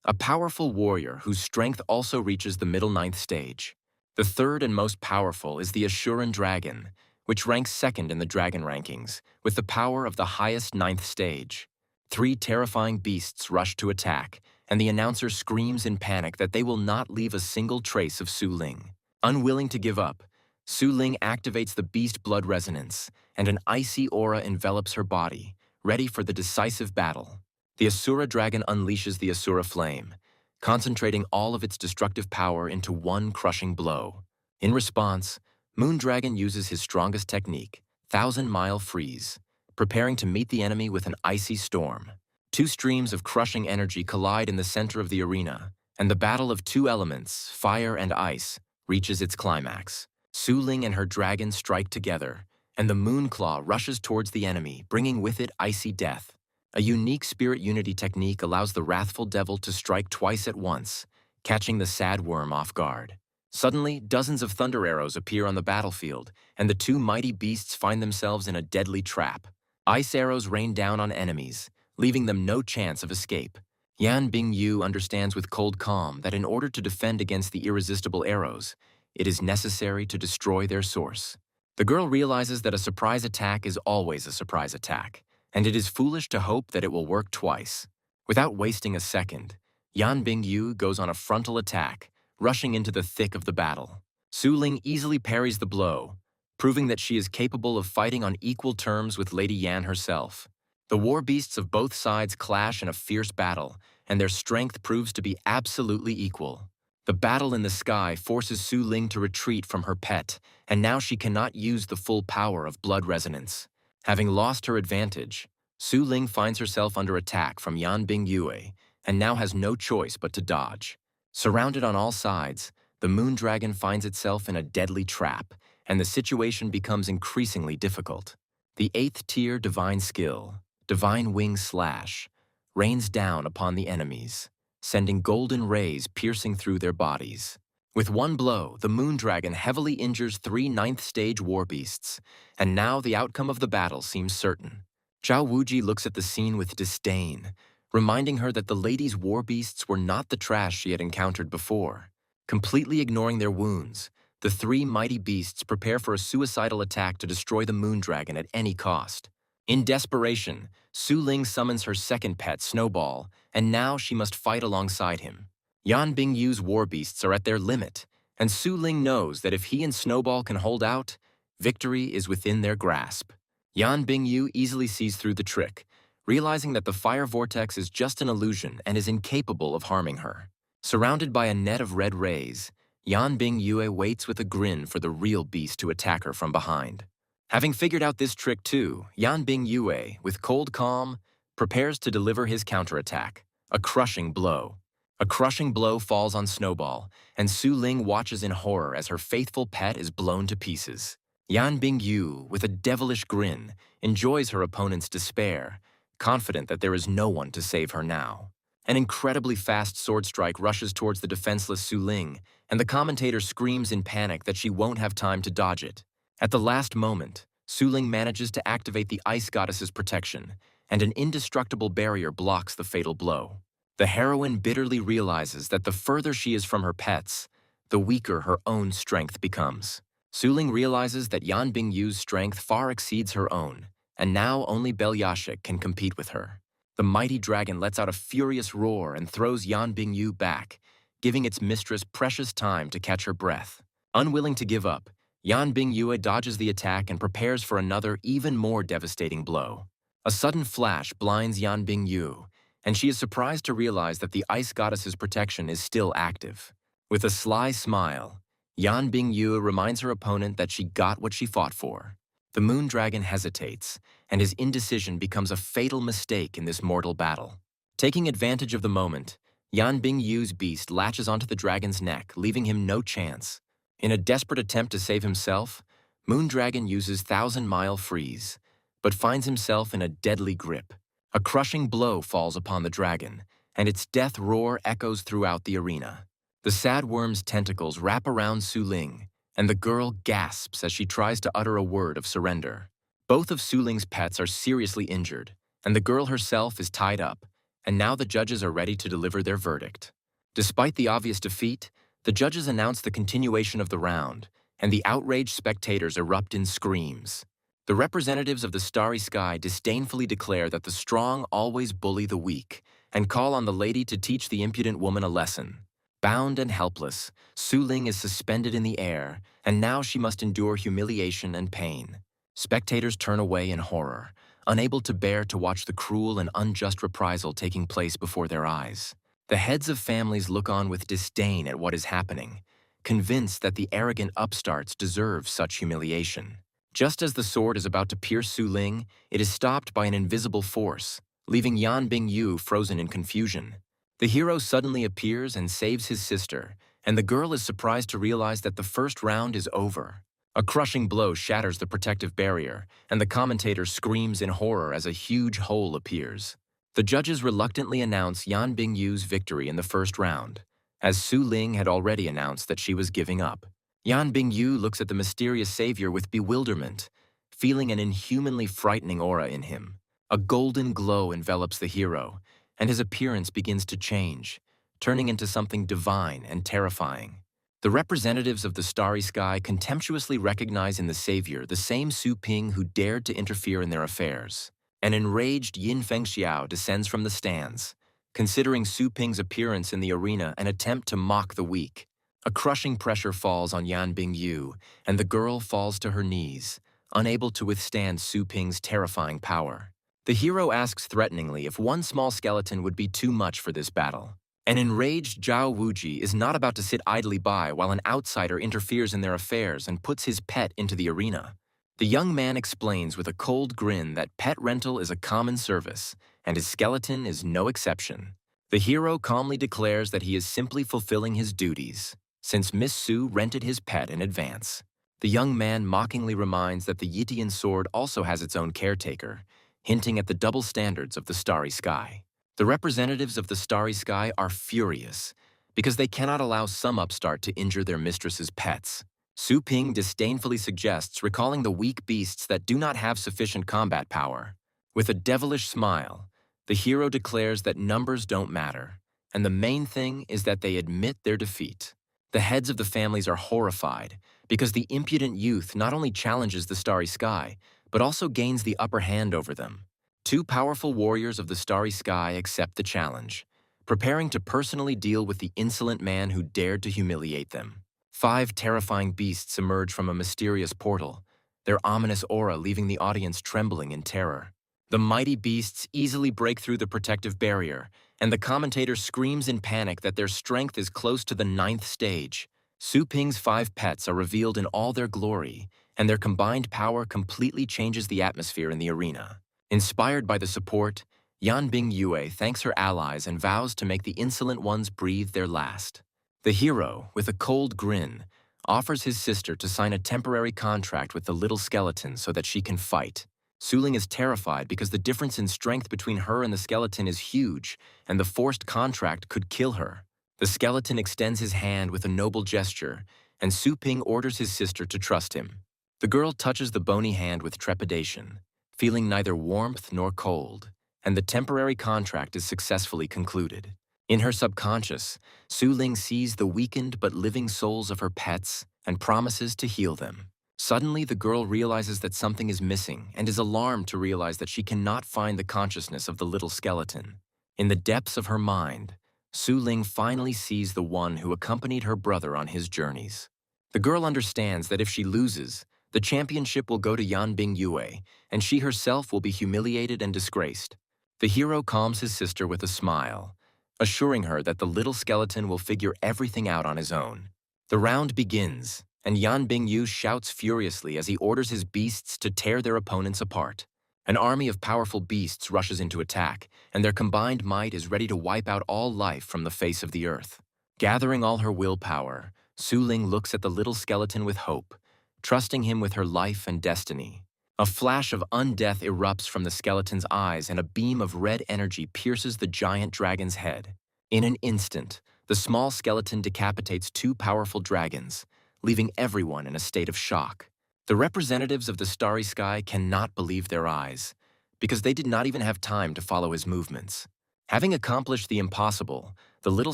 a powerful warrior whose strength also reaches the middle 9th stage. The third and most powerful is the Assuran Dragon, which ranks 2nd in the dragon rankings, with the power of the highest 9th stage. 3 terrifying beasts rush to attack, and the announcer screams in panic that they will not leave a single trace of Su Ling. Unwilling to give up, Su Ling activates the beast blood resonance, and an icy aura envelops her body, ready for the decisive battle. The Asura Dragon unleashes the Asura Flame, concentrating all of its destructive power into one crushing blow. In response, Moon Dragon uses his strongest technique, 1,000-mile freeze, preparing to meet the enemy with an icy storm. 2 streams of crushing energy collide in the center of the arena, and the battle of 2 elements, fire and ice, reaches its climax. Su Ling and her dragon strike together, and the Moon Claw rushes towards the enemy, bringing with it icy death. A unique spirit unity technique allows the wrathful devil to strike twice at once, catching the sad worm off guard. Suddenly, dozens of thunder arrows appear on the battlefield, and the two mighty beasts find themselves in a deadly trap. Ice arrows rain down on enemies, leaving them no chance of escape. Yan Bingyu understands with cold calm that in order to defend against the irresistible arrows, it is necessary to destroy their source. The girl realizes that a surprise attack is always a surprise attack, and it is foolish to hope that it will work twice. Without wasting a second, Yan Bingyu goes on a frontal attack, rushing into the thick of the battle. Su Ling easily parries the blow, proving that she is capable of fighting on equal terms with Lady Yan herself. The war beasts of both sides clash in a fierce battle, and their strength proves to be absolutely equal. The battle in the sky forces Su Ling to retreat from her pet, and now she cannot use the full power of blood resonance. Having lost her advantage, Su Ling finds herself under attack from Yan Bingyue, and now has no choice but to dodge. Surrounded on all sides, the moon dragon finds itself in a deadly trap, and the situation becomes increasingly difficult. The 8th tier divine skill, Divine Wing Slash, rains down upon the enemies, sending golden rays piercing through their bodies. With one blow, the moon dragon heavily injures 3 9th stage war beasts, and now the outcome of the battle seems certain. Zhao Wuji looks at the scene with disdain, reminding her that the lady's war beasts were not the trash she had encountered before. Completely ignoring their wounds, the 3 mighty beasts prepare for a suicidal attack to destroy the moon dragon at any cost. In desperation, Su Ling summons her second pet, Snowball, and now she must fight alongside him. Yan Bingyu's war beasts are at their limit, and Su Ling knows that if he and Snowball can hold out, victory is within their grasp. Yan Bingyu easily sees through the trick, realizing that the fire vortex is just an illusion and is incapable of harming her. Surrounded by a net of red rays, Yan Bingyue waits with a grin for the real beast to attack her from behind. Having figured out this trick too, Yan Bingyue, with cold calm, prepares to deliver his counterattack, a crushing blow. A crushing blow falls on Snowball, and Su Ling watches in horror as her faithful pet is blown to pieces. Yan Bingyu, with a devilish grin, enjoys her opponent's despair, confident that there is no one to save her now. An incredibly fast sword strike rushes towards the defenseless Su Ling, and the commentator screams in panic that she won't have time to dodge it. At the last moment, Su Ling manages to activate the ice goddess's protection, and an indestructible barrier blocks the fatal blow. The heroine bitterly realizes that the further she is from her pets, the weaker her own strength becomes. Su Ling realizes that Yan Bingyu's strength far exceeds her own, and now only Belyashik can compete with her. The mighty dragon lets out a furious roar and throws Yan Bingyu back, giving its mistress precious time to catch her breath. Unwilling to give up, Yan Bingyue dodges the attack and prepares for another, even more devastating blow. A sudden flash blinds Yan Bingyu, and she is surprised to realize that the ice goddess's protection is still active. With a sly smile, Yan Bingyu reminds her opponent that she got what she fought for. The moon dragon hesitates, and his indecision becomes a fatal mistake in this mortal battle. Taking advantage of the moment, Yan Bingyu's beast latches onto the dragon's neck, leaving him no chance. In a desperate attempt to save himself, Moon Dragon uses 1,000-mile freeze, but finds himself in a deadly grip. A crushing blow falls upon the dragon, and its death roar echoes throughout the arena. The sad worm's tentacles wrap around Su Ling, and the girl gasps as she tries to utter a word of surrender. Both of Su Ling's pets are seriously injured, and the girl herself is tied up, and now the judges are ready to deliver their verdict. Despite the obvious defeat, the judges announce the continuation of the round, and the outraged spectators erupt in screams. The representatives of the starry sky disdainfully declare that the strong always bully the weak, and call on the lady to teach the impudent woman a lesson. Bound and helpless, Su Ling is suspended in the air, and now she must endure humiliation and pain. Spectators turn away in horror, unable to bear to watch the cruel and unjust reprisal taking place before their eyes. The heads of families look on with disdain at what is happening, convinced that the arrogant upstarts deserve such humiliation. Just as the sword is about to pierce Su Ling, it is stopped by an invisible force, leaving Yan Bingyu frozen in confusion. The hero suddenly appears and saves his sister, and the girl is surprised to realize that the first round is over. A crushing blow shatters the protective barrier, and the commentator screams in horror as a huge hole appears. The judges reluctantly announce Yan Bingyu's victory in the first round, as Su Ling had already announced that she was giving up. Yan Bingyu looks at the mysterious savior with bewilderment, feeling an inhumanly frightening aura in him. A golden glow envelops the hero, and his appearance begins to change, turning into something divine and terrifying. The representatives of the starry sky contemptuously recognize in the savior the same Su Ping who dared to interfere in their affairs. An enraged Yin Fengxiao descends from the stands, considering Su Ping's appearance in the arena an attempt to mock the weak. A crushing pressure falls on Yan Bingyu, and the girl falls to her knees, unable to withstand Su Ping's terrifying power. The hero asks threateningly if one small skeleton would be too much for this battle. An enraged Zhao Wuji is not about to sit idly by while an outsider interferes in their affairs and puts his pet into the arena. The young man explains with a cold grin that pet rental is a common service, and his skeleton is no exception. The hero calmly declares that he is simply fulfilling his duties, since Miss Su rented his pet in advance. The young man mockingly reminds that the Yitian sword also has its own caretaker, hinting at the double standards of the starry sky. The representatives of the starry sky are furious because they cannot allow some upstart to injure their mistress's pets. Su Ping disdainfully suggests recalling the weak beasts that do not have sufficient combat power. With a devilish smile, the hero declares that numbers don't matter, and the main thing is that they admit their defeat. The heads of the families are horrified because the impudent youth not only challenges the starry sky, but also gains the upper hand over them. Two powerful warriors of the starry sky accept the challenge, preparing to personally deal with the insolent man who dared to humiliate them. 5 terrifying beasts emerge from a mysterious portal, their ominous aura leaving the audience trembling in terror. The mighty beasts easily break through the protective barrier, and the commentator screams in panic that their strength is close to the 9th stage. Su Ping's 5 pets are revealed in all their glory, and their combined power completely changes the atmosphere in the arena. Inspired by the support, Yan Bingyue thanks her allies and vows to make the insolent ones breathe their last. The hero, with a cold grin, offers his sister to sign a temporary contract with the little skeleton so that she can fight. Su Ling is terrified because the difference in strength between her and the skeleton is huge, and the forced contract could kill her. The skeleton extends his hand with a noble gesture, and Su Ping orders his sister to trust him. The girl touches the bony hand with trepidation, feeling neither warmth nor cold, and the temporary contract is successfully concluded. In her subconscious, Su Ling sees the weakened but living souls of her pets and promises to heal them. Suddenly, the girl realizes that something is missing and is alarmed to realize that she cannot find the consciousness of the little skeleton. In the depths of her mind, Su Ling finally sees the one who accompanied her brother on his journeys. The girl understands that if she loses, the championship will go to Yan Bingyue, and she herself will be humiliated and disgraced. The hero calms his sister with a smile, assuring her that the little skeleton will figure everything out on his own. The round begins, and Yan Bingyu shouts furiously as he orders his beasts to tear their opponents apart. An army of powerful beasts rushes into attack, and their combined might is ready to wipe out all life from the face of the earth. Gathering all her willpower, Su Ling looks at the little skeleton with hope, trusting him with her life and destiny. A flash of undeath erupts from the skeleton's eyes, and a beam of red energy pierces the giant dragon's head. In an instant, the small skeleton decapitates 2 powerful dragons, leaving everyone in a state of shock. The representatives of the starry sky cannot believe their eyes, because they did not even have time to follow his movements. Having accomplished the impossible, the little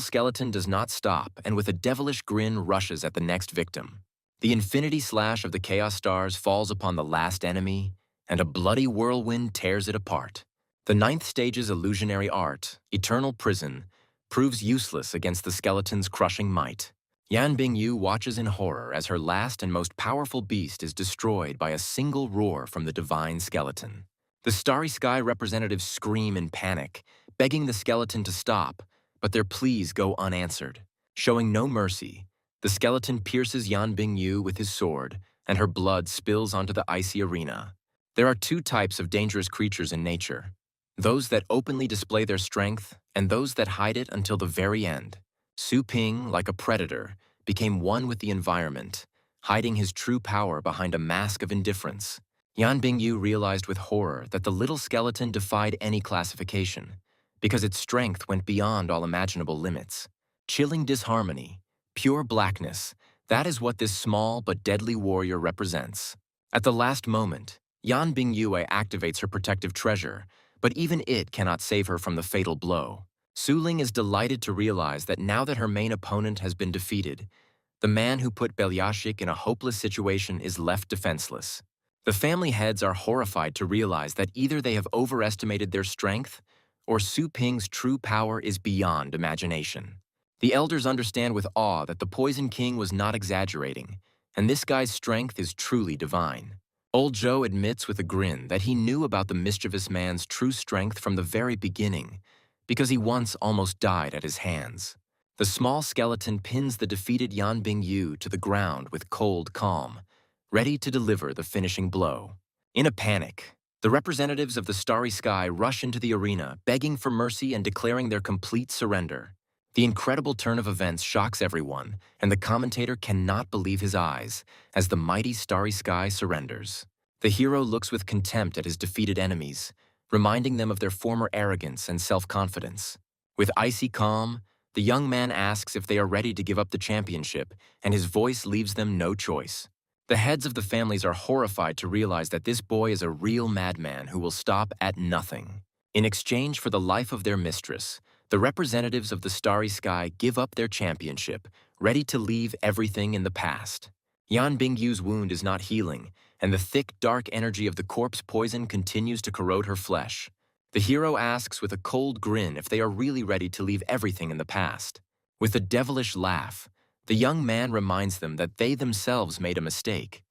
skeleton does not stop and with a devilish grin rushes at the next victim. The infinity slash of the Chaos Stars falls upon the last enemy, and a bloody whirlwind tears it apart. The 9th stage's illusionary art, Eternal Prison, proves useless against the skeleton's crushing might. Yan Bingyu watches in horror as her last and most powerful beast is destroyed by a single roar from the divine skeleton. The starry sky representatives scream in panic, begging the skeleton to stop, but their pleas go unanswered. Showing no mercy, the skeleton pierces Yan Bingyu with his sword, and her blood spills onto the icy arena. There are 2 types of dangerous creatures in nature: those that openly display their strength, and those that hide it until the very end. Su Ping, like a predator, became one with the environment, hiding his true power behind a mask of indifference. Yan Bingyu realized with horror that the little skeleton defied any classification, because its strength went beyond all imaginable limits. Chilling disharmony, pure blackness, that is what this small but deadly warrior represents. At the last moment, Yan Bingyue activates her protective treasure, but even it cannot save her from the fatal blow. Su Ling is delighted to realize that now that her main opponent has been defeated, the man who put Belyashik in a hopeless situation is left defenseless. The family heads are horrified to realize that either they have overestimated their strength, or Su Ping's true power is beyond imagination. The elders understand with awe that the Poison King was not exaggerating, and this guy's strength is truly divine. Old Joe admits with a grin that he knew about the mischievous man's true strength from the very beginning, because he once almost died at his hands. The small skeleton pins the defeated Yan Bingyu to the ground with cold calm, ready to deliver the finishing blow. In a panic, the representatives of the Starry Sky rush into the arena, begging for mercy and declaring their complete surrender. The incredible turn of events shocks everyone, and the commentator cannot believe his eyes as the mighty Starry Sky surrenders. The hero looks with contempt at his defeated enemies, reminding them of their former arrogance and self-confidence. With icy calm, the young man asks if they are ready to give up the championship, and his voice leaves them no choice. The heads of the families are horrified to realize that this boy is a real madman who will stop at nothing. In exchange for the life of their mistress, the representatives of the Starry Sky give up their championship, ready to leave everything in the past. Yan Bingyu's wound is not healing, and the thick, dark energy of the corpse poison continues to corrode her flesh. The hero asks with a cold grin if they are really ready to leave everything in the past. With a devilish laugh, the young man reminds them that they themselves made a mistake,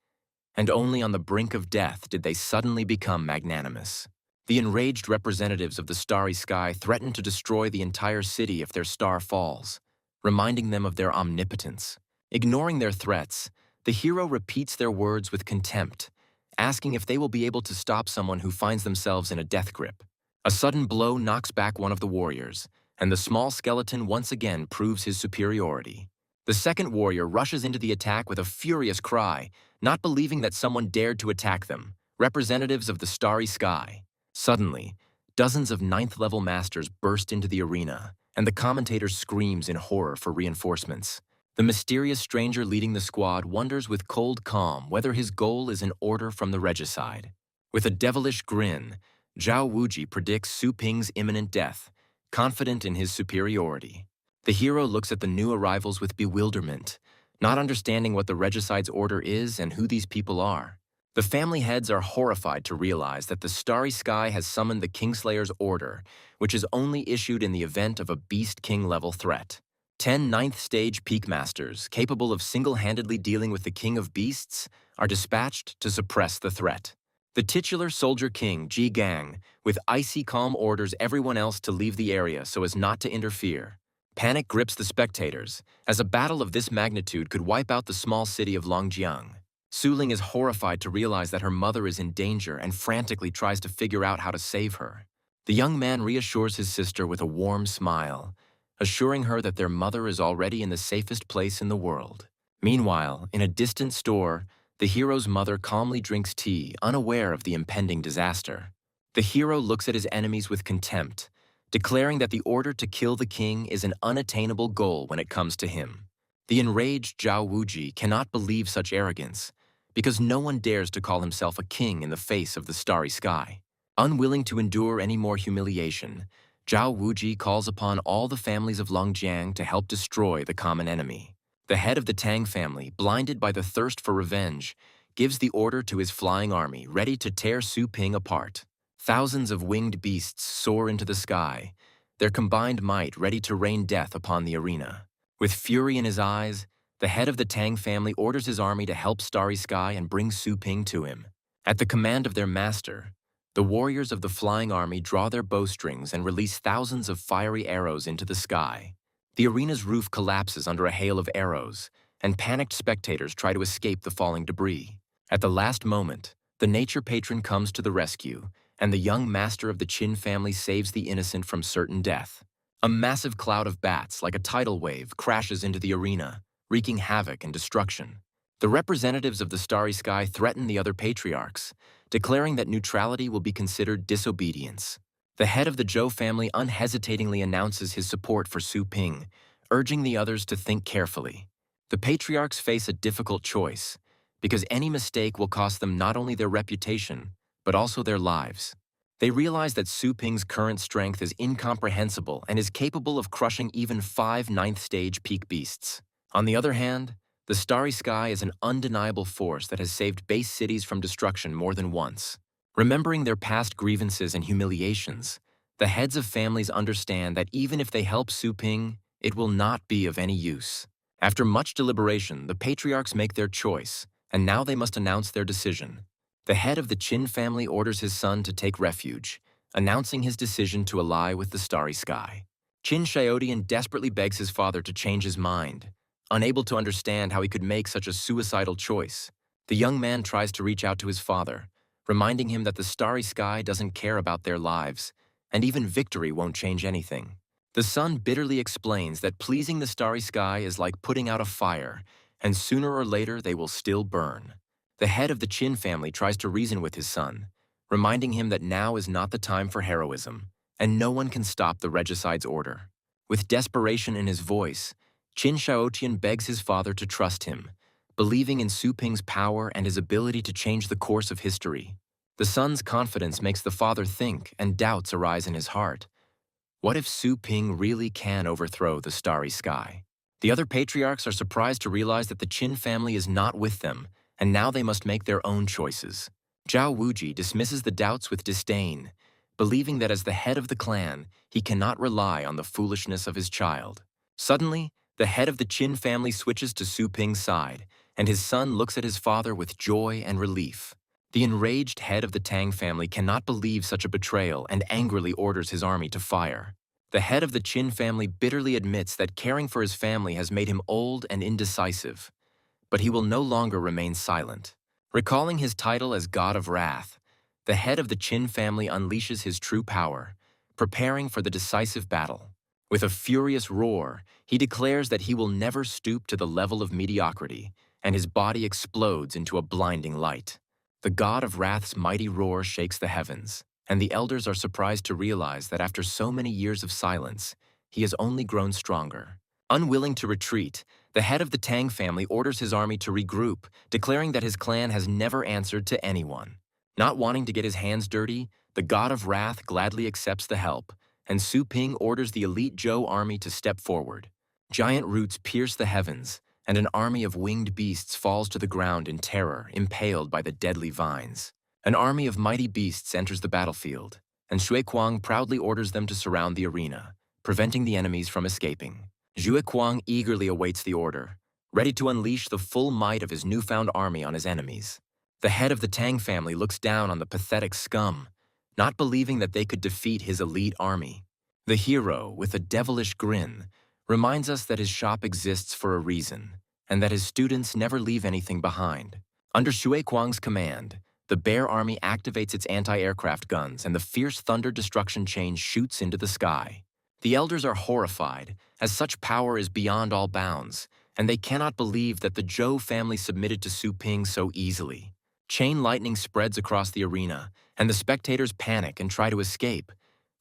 and only on the brink of death did they suddenly become magnanimous. The enraged representatives of the Starry Sky threaten to destroy the entire city if their star falls, reminding them of their omnipotence. Ignoring their threats, the hero repeats their words with contempt, asking if they will be able to stop someone who finds themselves in a death grip. A sudden blow knocks back one of the warriors, and the small skeleton once again proves his superiority. The second warrior rushes into the attack with a furious cry, not believing that someone dared to attack them, representatives of the Starry Sky. Suddenly, dozens of 9th-level masters burst into the arena, and the commentator screams in horror for reinforcements. The mysterious stranger leading the squad wonders with cold calm whether his goal is an order from the regicide. With a devilish grin, Zhao Wuji predicts Su Ping's imminent death, confident in his superiority. The hero looks at the new arrivals with bewilderment, not understanding what the regicide's order is and who these people are. The family heads are horrified to realize that the Starry Sky has summoned the Kingslayer's order, which is only issued in the event of a Beast King-level threat. 10 9th-stage Peak Masters, capable of single-handedly dealing with the King of Beasts, are dispatched to suppress the threat. The titular Soldier King, Ji Gang, with icy calm orders everyone else to leave the area so as not to interfere. Panic grips the spectators, as a battle of this magnitude could wipe out the small city of Longjiang. Su Ling is horrified to realize that her mother is in danger and frantically tries to figure out how to save her. The young man reassures his sister with a warm smile, assuring her that their mother is already in the safest place in the world. Meanwhile, in a distant store, the hero's mother calmly drinks tea, unaware of the impending disaster. The hero looks at his enemies with contempt, declaring that the order to kill the king is an unattainable goal when it comes to him. The enraged Zhao Wuji cannot believe such arrogance, because no one dares to call himself a king in the face of the Starry Sky. Unwilling to endure any more humiliation, Zhao Wuji calls upon all the families of Longjiang to help destroy the common enemy. The head of the Tang family, blinded by the thirst for revenge, gives the order to his flying army, ready to tear Su Ping apart. Thousands of winged beasts soar into the sky, their combined might ready to rain death upon the arena. With fury in his eyes, the head of the Tang family orders his army to help Starry Sky and bring Su Ping to him. At the command of their master, the warriors of the flying army draw their bowstrings and release thousands of fiery arrows into the sky. The arena's roof collapses under a hail of arrows, and panicked spectators try to escape the falling debris. At the last moment, the nature patron comes to the rescue, and the young master of the Qin family saves the innocent from certain death. A massive cloud of bats, like a tidal wave, crashes into the arena, wreaking havoc and destruction. The representatives of the starry sky threaten the other patriarchs, declaring that neutrality will be considered disobedience. The head of the Zhou family unhesitatingly announces his support for Su Ping, urging the others to think carefully. The patriarchs face a difficult choice, because any mistake will cost them not only their reputation, but also their lives. They realize that Su Ping's current strength is incomprehensible and is capable of crushing even 5 ninth-stage peak beasts. On the other hand, the starry sky is an undeniable force that has saved base cities from destruction more than once. Remembering their past grievances and humiliations, the heads of families understand that even if they help Su Ping, it will not be of any use. After much deliberation, the patriarchs make their choice, and now they must announce their decision. The head of the Qin family orders his son to take refuge, announcing his decision to ally with the starry sky. Qin Xiaodian desperately begs his father to change his mind. Unable to understand how he could make such a suicidal choice, the young man tries to reach out to his father, reminding him that the starry sky doesn't care about their lives, and even victory won't change anything. The son bitterly explains that pleasing the starry sky is like putting out a fire, and sooner or later they will still burn. The head of the Qin family tries to reason with his son, reminding him that now is not the time for heroism, and no one can stop the regicide's order. With desperation in his voice, Qin Xiaotian begs his father to trust him, believing in Su Ping's power and his ability to change the course of history. The son's confidence makes the father think, and doubts arise in his heart. What if Su Ping really can overthrow the starry sky? The other patriarchs are surprised to realize that the Qin family is not with them, and now they must make their own choices. Zhao Wuji dismisses the doubts with disdain, believing that as the head of the clan, he cannot rely on the foolishness of his child. Suddenly, the head of the Qin family switches to Su Ping's side, and his son looks at his father with joy and relief. The enraged head of the Tang family cannot believe such a betrayal and angrily orders his army to fire. The head of the Qin family bitterly admits that caring for his family has made him old and indecisive, but he will no longer remain silent. Recalling his title as God of Wrath, the head of the Qin family unleashes his true power, preparing for the decisive battle. With a furious roar, he declares that he will never stoop to the level of mediocrity, and his body explodes into a blinding light. The God of Wrath's mighty roar shakes the heavens, and the elders are surprised to realize that after so many years of silence, he has only grown stronger. Unwilling to retreat, the head of the Tang family orders his army to regroup, declaring that his clan has never answered to anyone. Not wanting to get his hands dirty, the God of Wrath gladly accepts the help, and Su Ping orders the elite Zhou army to step forward. Giant roots pierce the heavens, and an army of winged beasts falls to the ground in terror, impaled by the deadly vines. An army of mighty beasts enters the battlefield, and Xue Kuang proudly orders them to surround the arena, preventing the enemies from escaping. Xue Kuang eagerly awaits the order, ready to unleash the full might of his newfound army on his enemies. The head of the Tang family looks down on the pathetic scum, not believing that they could defeat his elite army. The hero, with a devilish grin, reminds us that his shop exists for a reason, and that his students never leave anything behind. Under Xue Kuang's command, the Bear Army activates its anti-aircraft guns and the fierce thunder destruction chain shoots into the sky. The elders are horrified, as such power is beyond all bounds, and they cannot believe that the Zhou family submitted to Su Ping so easily. Chain lightning spreads across the arena, and the spectators panic and try to escape,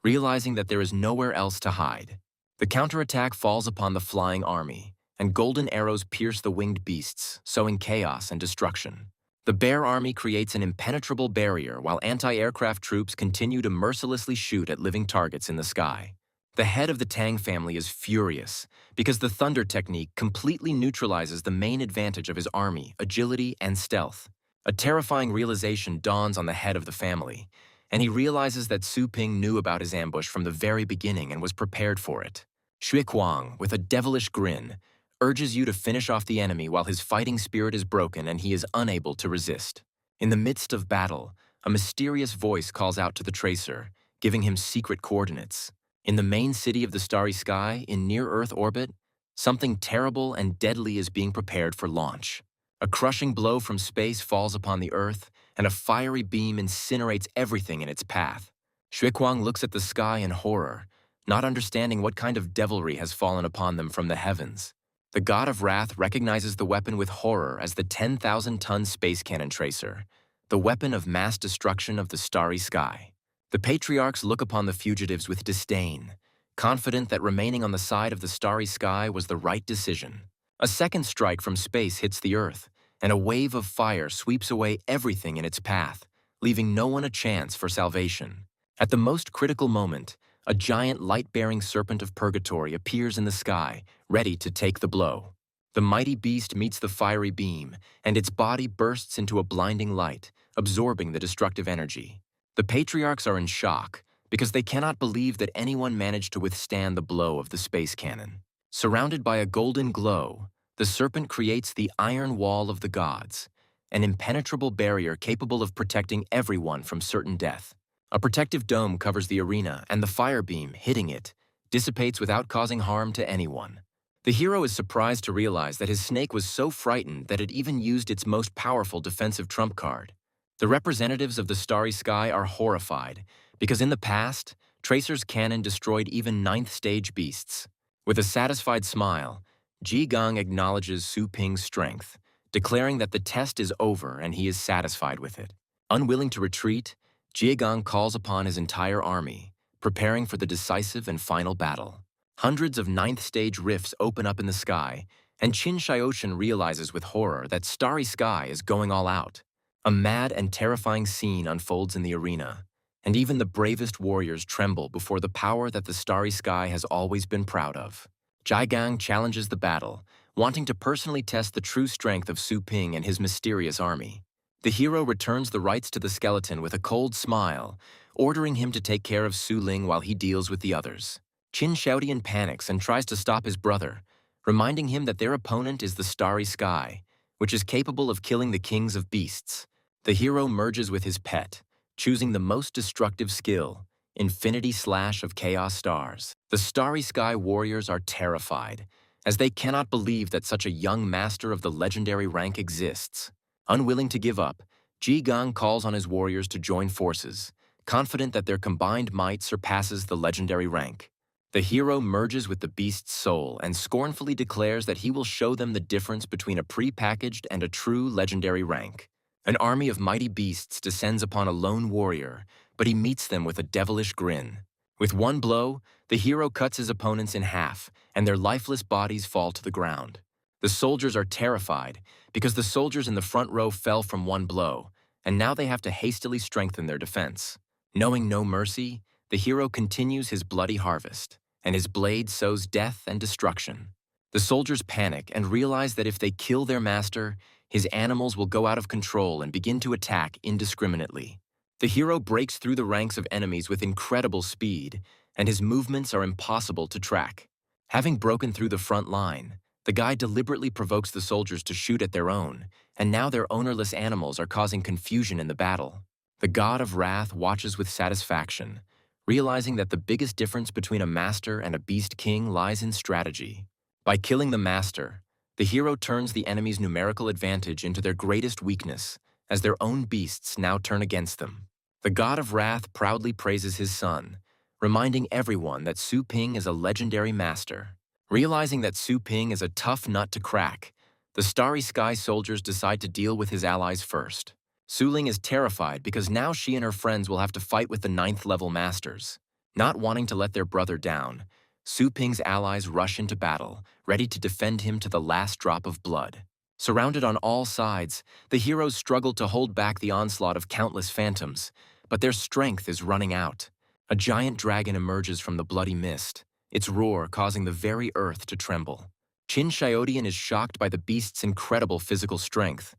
realizing that there is nowhere else to hide. The counterattack falls upon the flying army, and golden arrows pierce the winged beasts, sowing chaos and destruction. The Bear Army creates an impenetrable barrier while anti-aircraft troops continue to mercilessly shoot at living targets in the sky. The head of the Tang family is furious because the thunder technique completely neutralizes the main advantage of his army, agility and stealth. A terrifying realization dawns on the head of the family, and he realizes that Su Ping knew about his ambush from the very beginning and was prepared for it. Xue Kuang, with a devilish grin, urges you to finish off the enemy while his fighting spirit is broken and he is unable to resist. In the midst of battle, a mysterious voice calls out to the tracer, giving him secret coordinates. In the main city of the starry sky, in near-Earth orbit, something terrible and deadly is being prepared for launch. A crushing blow from space falls upon the Earth, and a fiery beam incinerates everything in its path. Xue Kuang looks at the sky in horror, not understanding what kind of devilry has fallen upon them from the heavens. The god of wrath recognizes the weapon with horror as the 10,000-ton space cannon tracer, the weapon of mass destruction of the starry sky. The patriarchs look upon the fugitives with disdain, confident that remaining on the side of the starry sky was the right decision. A second strike from space hits the Earth, and a wave of fire sweeps away everything in its path, leaving no one a chance for salvation. At the most critical moment, a giant light-bearing serpent of purgatory appears in the sky, ready to take the blow. The mighty beast meets the fiery beam, and its body bursts into a blinding light, absorbing the destructive energy. The patriarchs are in shock, because they cannot believe that anyone managed to withstand the blow of the space cannon. Surrounded by a golden glow, the serpent creates the iron wall of the gods, an impenetrable barrier capable of protecting everyone from certain death. A protective dome covers the arena, and the fire beam, hitting it, dissipates without causing harm to anyone. The hero is surprised to realize that his snake was so frightened that it even used its most powerful defensive trump card. The representatives of the starry sky are horrified, because in the past, Tracer's cannon destroyed even ninth-stage beasts. With a satisfied smile, Ji Gang acknowledges Su Ping's strength, declaring that the test is over and he is satisfied with it. Unwilling to retreat, Ji Gang calls upon his entire army, preparing for the decisive and final battle. Hundreds of ninth-stage rifts open up in the sky, and Qin Xiaoshan realizes with horror that Starry Sky is going all out. A mad and terrifying scene unfolds in the arena, and even the bravest warriors tremble before the power that the Starry Sky has always been proud of. Ji Gang challenges the battle, wanting to personally test the true strength of Su Ping and his mysterious army. The hero returns the rights to the skeleton with a cold smile, ordering him to take care of Su Ling while he deals with the others. Qin Xiaodian panics and tries to stop his brother, reminding him that their opponent is the Starry Sky, which is capable of killing the kings of beasts. The hero merges with his pet, choosing the most destructive skill, Infinity Slash of Chaos Stars. The Starry Sky warriors are terrified, as they cannot believe that such a young master of the legendary rank exists. Unwilling to give up, Ji Gang calls on his warriors to join forces, confident that their combined might surpasses the legendary rank. The hero merges with the beast's soul and scornfully declares that he will show them the difference between a pre-packaged and a true legendary rank. An army of mighty beasts descends upon a lone warrior, but he meets them with a devilish grin. With one blow, the hero cuts his opponents in half, and their lifeless bodies fall to the ground. The soldiers are terrified, because the soldiers in the front row fell from one blow, and now they have to hastily strengthen their defense. Knowing no mercy, the hero continues his bloody harvest, and his blade sows death and destruction. The soldiers panic and realize that if they kill their master, his animals will go out of control and begin to attack indiscriminately. The hero breaks through the ranks of enemies with incredible speed, and his movements are impossible to track. Having broken through the front line, the guy deliberately provokes the soldiers to shoot at their own, and now their ownerless animals are causing confusion in the battle. The god of wrath watches with satisfaction, realizing that the biggest difference between a master and a beast king lies in strategy. By killing the master, the hero turns the enemy's numerical advantage into their greatest weakness, as their own beasts now turn against them. The god of wrath proudly praises his son, reminding everyone that Su Ping is a legendary master. Realizing that Su Ping is a tough nut to crack, the Starry Sky soldiers decide to deal with his allies first. Su Ling is terrified because now she and her friends will have to fight with the 9th-level masters. Not wanting to let their brother down, Su Ping's allies rush into battle, ready to defend him to the last drop of blood. Surrounded on all sides, the heroes struggle to hold back the onslaught of countless phantoms, but their strength is running out. A giant dragon emerges from the bloody mist, its roar causing the very earth to tremble. Qin Xiaodian is shocked by the beast's incredible physical strength,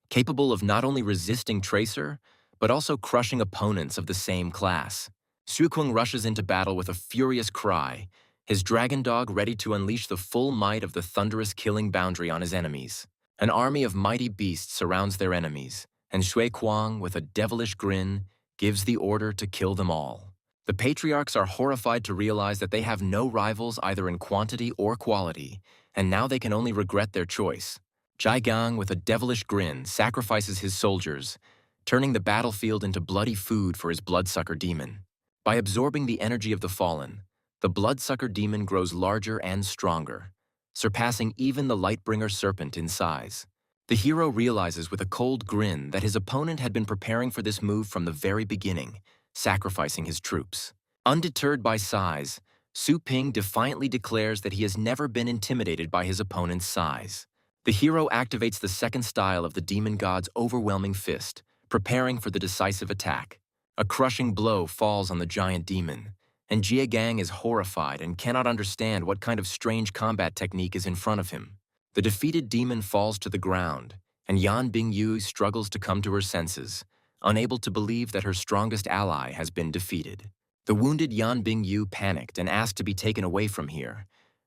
capable of not only resisting Tracer, but also crushing opponents of the same class. Su Kung rushes into battle with a furious cry, his dragon dog ready to unleash the full might of the thunderous killing boundary on his enemies. An army of mighty beasts surrounds their enemies, and Shui Kuang, with a devilish grin, gives the order to kill them all. The patriarchs are horrified to realize that they have no rivals either in quantity or quality, and now they can only regret their choice. Ji Gang, with a devilish grin, sacrifices his soldiers, turning the battlefield into bloody food for his bloodsucker demon. By absorbing the energy of the fallen, the bloodsucker demon grows larger and stronger, surpassing even the Lightbringer serpent in size. The hero realizes with a cold grin that his opponent had been preparing for this move from the very beginning, sacrificing his troops. Undeterred by size, Su Ping defiantly declares that he has never been intimidated by his opponent's size. The hero activates the second style of the demon god's overwhelming fist, preparing for the decisive attack. A crushing blow falls on the giant demon, and Jie Gang is horrified and cannot understand what kind of strange combat technique is in front of him. The defeated demon falls to the ground, and Yan Bingyu struggles to come to her senses, unable to believe that her strongest ally has been defeated. The wounded Yan Bingyu panicked and asked to be taken away from here,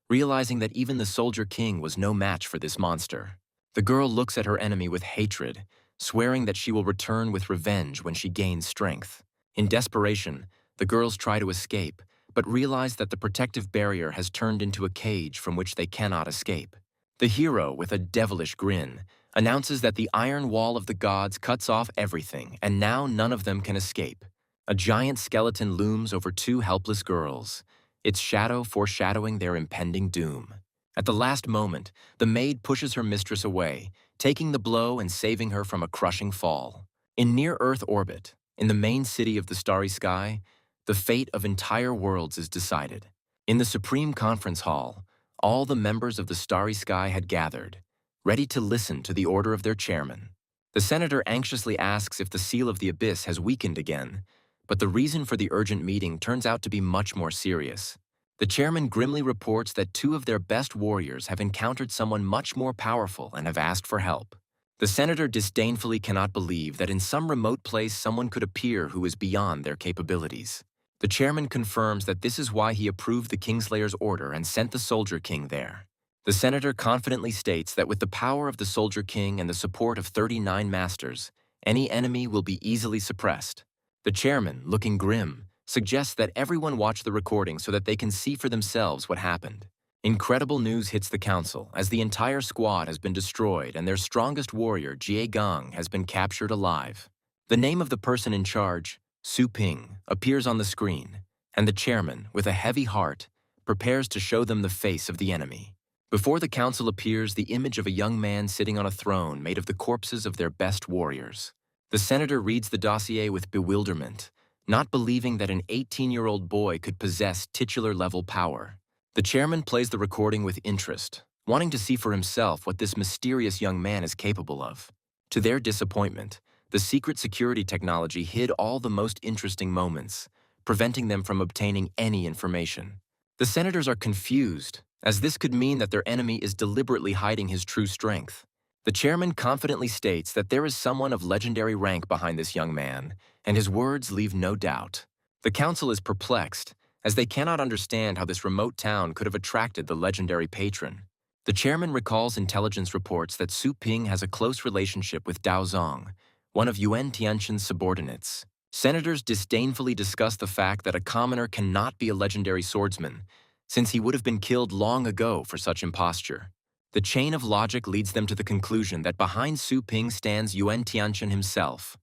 realizing that even the Soldier King was no match for this monster. The girl looks at her enemy with hatred, swearing that she will return with revenge when she gains strength. In desperation, the girls try to escape, but realize that the protective barrier has turned into a cage from which they cannot escape. The hero, with a devilish grin, announces that the iron wall of the gods cuts off everything, and now none of them can escape. A giant skeleton looms over two helpless girls, its shadow foreshadowing their impending doom. At the last moment, the maid pushes her mistress away, taking the blow and saving her from a crushing fall. In near-Earth orbit, in the main city of the starry sky, the fate of entire worlds is decided. In the Supreme Conference Hall, all the members of the starry sky had gathered, ready to listen to the order of their chairman. The senator anxiously asks if the seal of the abyss has weakened again, but the reason for the urgent meeting turns out to be much more serious. The chairman grimly reports that two of their best warriors have encountered someone much more powerful and have asked for help. The senator disdainfully cannot believe that in some remote place someone could appear who is beyond their capabilities. The chairman confirms that this is why he approved the Kingslayer's order and sent the Soldier King there. The senator confidently states that with the power of the Soldier King and the support of 39 masters, any enemy will be easily suppressed. The chairman, looking grim, suggests that everyone watch the recording so that they can see for themselves what happened. Incredible news hits the council as the entire squad has been destroyed and their strongest warrior, Jie Gang, has been captured alive. The name of the person in charge, Su Ping, appears on the screen, and the chairman, with a heavy heart, prepares to show them the face of the enemy. Before the council appears the image of a young man sitting on a throne made of the corpses of their best warriors. The senator reads the dossier with bewilderment, not believing that an 18-year-old boy could possess titular-level power. The chairman plays the recording with interest, wanting to see for himself what this mysterious young man is capable of. To their disappointment, the secret security technology hid all the most interesting moments, preventing them from obtaining any information. The senators are confused, as this could mean that their enemy is deliberately hiding his true strength. The chairman confidently states that there is someone of legendary rank behind this young man, and his words leave no doubt. The council is perplexed, as they cannot understand how this remote town could have attracted the legendary patron. The chairman recalls intelligence reports that Su Ping has a close relationship with Dao Zong, one of Yuan Tianqian's subordinates. Senators disdainfully discuss the fact that a commoner cannot be a legendary swordsman, since he would have been killed long ago for such imposture. The chain of logic leads them to the conclusion that behind Su Ping stands Yuan Tianqian himself,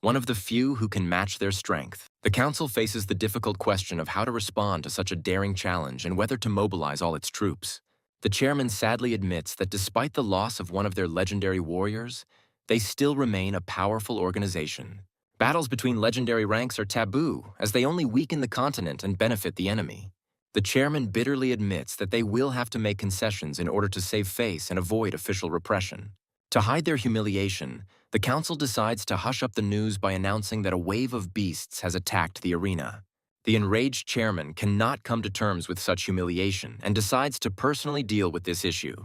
one of the few who can match their strength. The council faces the difficult question of how to respond to such a daring challenge and whether to mobilize all its troops. The chairman sadly admits that despite the loss of one of their legendary warriors, they still remain a powerful organization. Battles between legendary ranks are taboo, as they only weaken the continent and benefit the enemy. The chairman bitterly admits that they will have to make concessions in order to save face and avoid official repression. To hide their humiliation, the council decides to hush up the news by announcing that a wave of beasts has attacked the arena. The enraged chairman cannot come to terms with such humiliation and decides to personally deal with this issue.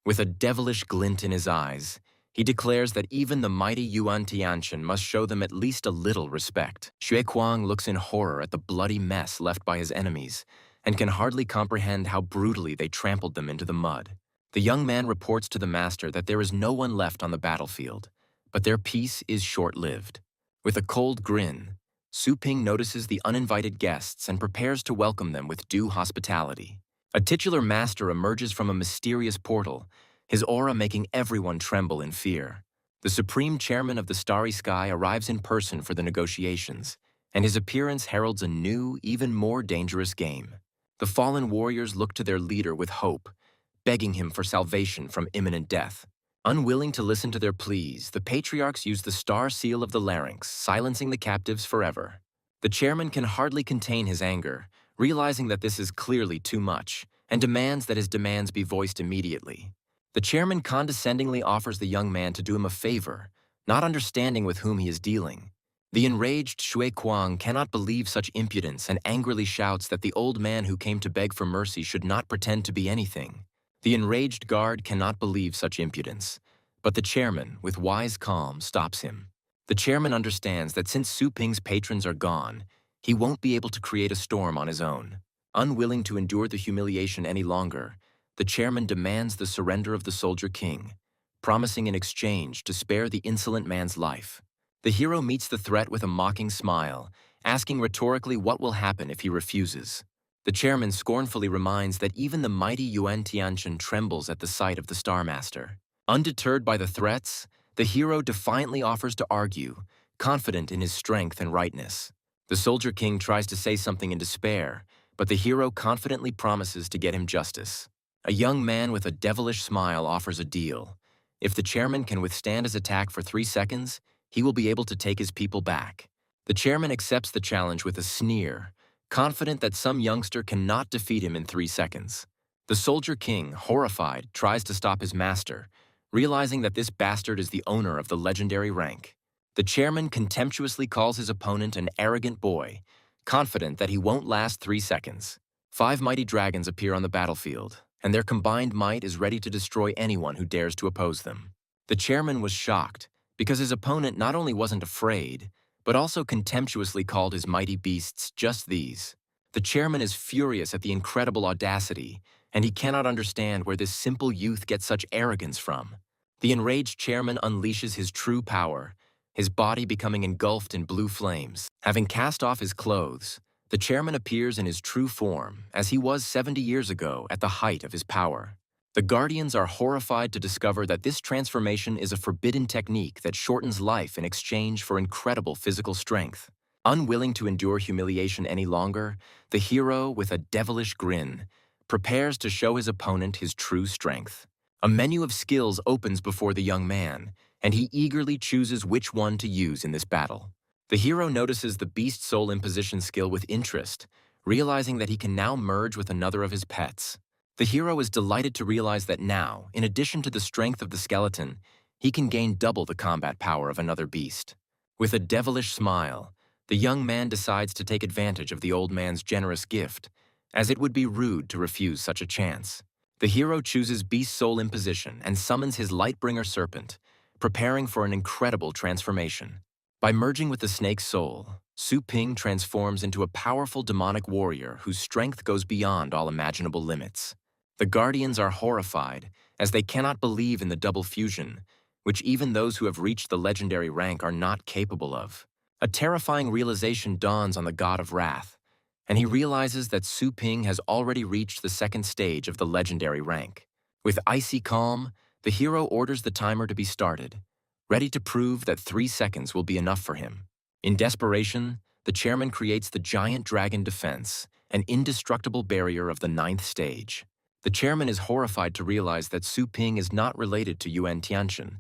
With a devilish glint in his eyes, he declares that even the mighty Yuan Tianqian must show them at least a little respect. Xue Kuang looks in horror at the bloody mess left by his enemies and can hardly comprehend how brutally they trampled them into the mud. The young man reports to the master that there is no one left on the battlefield, but their peace is short-lived. With a cold grin, Su Ping notices the uninvited guests and prepares to welcome them with due hospitality. A titular master emerges from a mysterious portal, his aura making everyone tremble in fear. The supreme chairman of the starry sky arrives in person for the negotiations, and his appearance heralds a new, even more dangerous game. The fallen warriors look to their leader with hope, begging him for salvation from imminent death. Unwilling to listen to their pleas, the patriarchs use the star seal of the larynx, silencing the captives forever. The chairman can hardly contain his anger, realizing that this is clearly too much, and demands that his demands be voiced immediately. The chairman condescendingly offers the young man to do him a favor, not understanding with whom he is dealing. The enraged Shui Kuang cannot believe such impudence and angrily shouts that the old man who came to beg for mercy should not pretend to be anything. The enraged guard cannot believe such impudence, but the chairman, with wise calm, stops him. The chairman understands that since Su Ping's patrons are gone, he won't be able to create a storm on his own. Unwilling to endure the humiliation any longer, the chairman demands the surrender of the soldier king, promising in exchange to spare the insolent man's life. The hero meets the threat with a mocking smile, asking rhetorically what will happen if he refuses. The chairman scornfully reminds that even the mighty Yuan Tianchen trembles at the sight of the Star Master. Undeterred by the threats, the hero defiantly offers to argue, confident in his strength and rightness. The soldier king tries to say something in despair, but the hero confidently promises to get him justice. A young man with a devilish smile offers a deal. If the chairman can withstand his attack for 3 seconds, he will be able to take his people back. The chairman accepts the challenge with a sneer, confident that some youngster cannot defeat him in 3 seconds. The soldier king, horrified, tries to stop his master, realizing that this bastard is the owner of the legendary rank. The chairman contemptuously calls his opponent an arrogant boy, confident that he won't last 3 seconds. 5 mighty dragons appear on the battlefield, and their combined might is ready to destroy anyone who dares to oppose them. The chairman was shocked, because his opponent not only wasn't afraid, but also contemptuously called his mighty beasts just these. The chairman is furious at the incredible audacity, and he cannot understand where this simple youth gets such arrogance from. The enraged chairman unleashes his true power, his body becoming engulfed in blue flames. Having cast off his clothes, the chairman appears in his true form, as he was 70 years ago at the height of his power. The Guardians are horrified to discover that this transformation is a forbidden technique that shortens life in exchange for incredible physical strength. Unwilling to endure humiliation any longer, the hero, with a devilish grin, prepares to show his opponent his true strength. A menu of skills opens before the young man, and he eagerly chooses which one to use in this battle. The hero notices the Beast Soul Imposition skill with interest, realizing that he can now merge with another of his pets. The hero is delighted to realize that now, in addition to the strength of the skeleton, he can gain double the combat power of another beast. With a devilish smile, the young man decides to take advantage of the old man's generous gift, as it would be rude to refuse such a chance. The hero chooses Beast Soul Imposition and summons his Lightbringer Serpent, preparing for an incredible transformation. By merging with the snake's soul, Su Ping transforms into a powerful demonic warrior whose strength goes beyond all imaginable limits. The Guardians are horrified, as they cannot believe in the double fusion, which even those who have reached the legendary rank are not capable of. A terrifying realization dawns on the God of Wrath, and he realizes that Su Ping has already reached the 2nd stage of the legendary rank. With icy calm, the hero orders the timer to be started, ready to prove that 3 seconds will be enough for him. In desperation, the chairman creates the giant dragon defense, an indestructible barrier of the 9th stage. The chairman is horrified to realize that Su Ping is not related to Yuan Tianchen,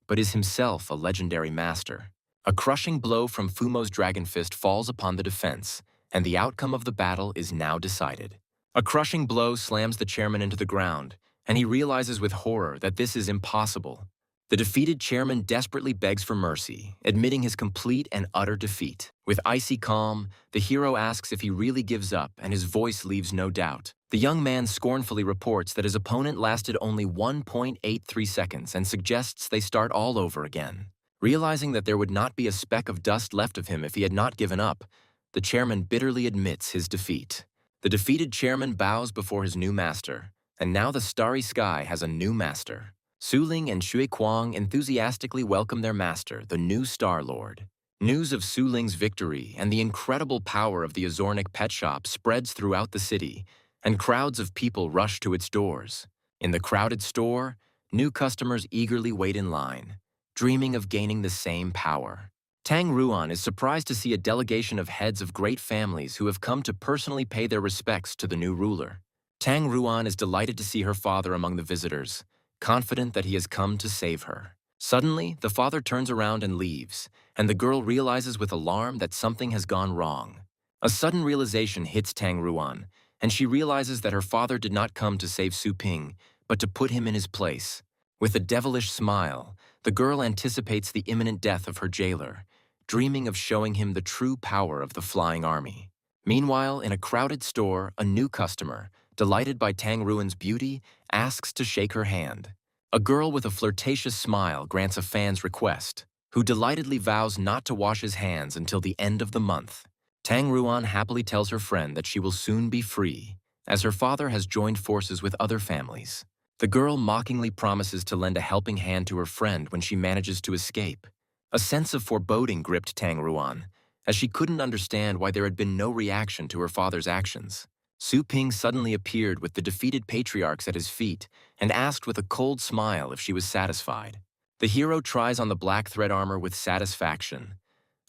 but is himself a legendary master. A crushing blow from Fumo's dragon fist falls upon the defense, and the outcome of the battle is now decided. A crushing blow slams the chairman into the ground, and he realizes with horror that this is impossible. The defeated chairman desperately begs for mercy, admitting his complete and utter defeat. With icy calm, the hero asks if he really gives up, and his voice leaves no doubt. The young man scornfully reports that his opponent lasted only 1.83 seconds and suggests they start all over again. Realizing that there would not be a speck of dust left of him if he had not given up, the chairman bitterly admits his defeat. The defeated chairman bows before his new master, and now the starry sky has a new master. Su Ling and Shui Kuang enthusiastically welcome their master, the new Star Lord. News of Su Ling's victory and the incredible power of the Azornic pet shop spreads throughout the city, and crowds of people rush to its doors. In the crowded store, new customers eagerly wait in line, dreaming of gaining the same power. Tang Ruan is surprised to see a delegation of heads of great families who have come to personally pay their respects to the new ruler. Tang Ruan is delighted to see her father among the visitors, confident that he has come to save her. Suddenly, the father turns around and leaves, and the girl realizes with alarm that something has gone wrong. A sudden realization hits Tang Ruan, and she realizes that her father did not come to save Su Ping, but to put him in his place. With a devilish smile, the girl anticipates the imminent death of her jailer, dreaming of showing him the true power of the flying army. Meanwhile, in a crowded store, a new customer, delighted by Tang Ruan's beauty, asks to shake her hand. A girl with a flirtatious smile grants a fan's request, who delightedly vows not to wash his hands until the end of the month. Tang Ruan happily tells her friend that she will soon be free, as her father has joined forces with other families. The girl mockingly promises to lend a helping hand to her friend when she manages to escape. A sense of foreboding gripped Tang Ruan, as she couldn't understand why there had been no reaction to her father's actions. Su Ping suddenly appeared with the defeated patriarchs at his feet and asked with a cold smile if she was satisfied. The hero tries on the black thread armor with satisfaction,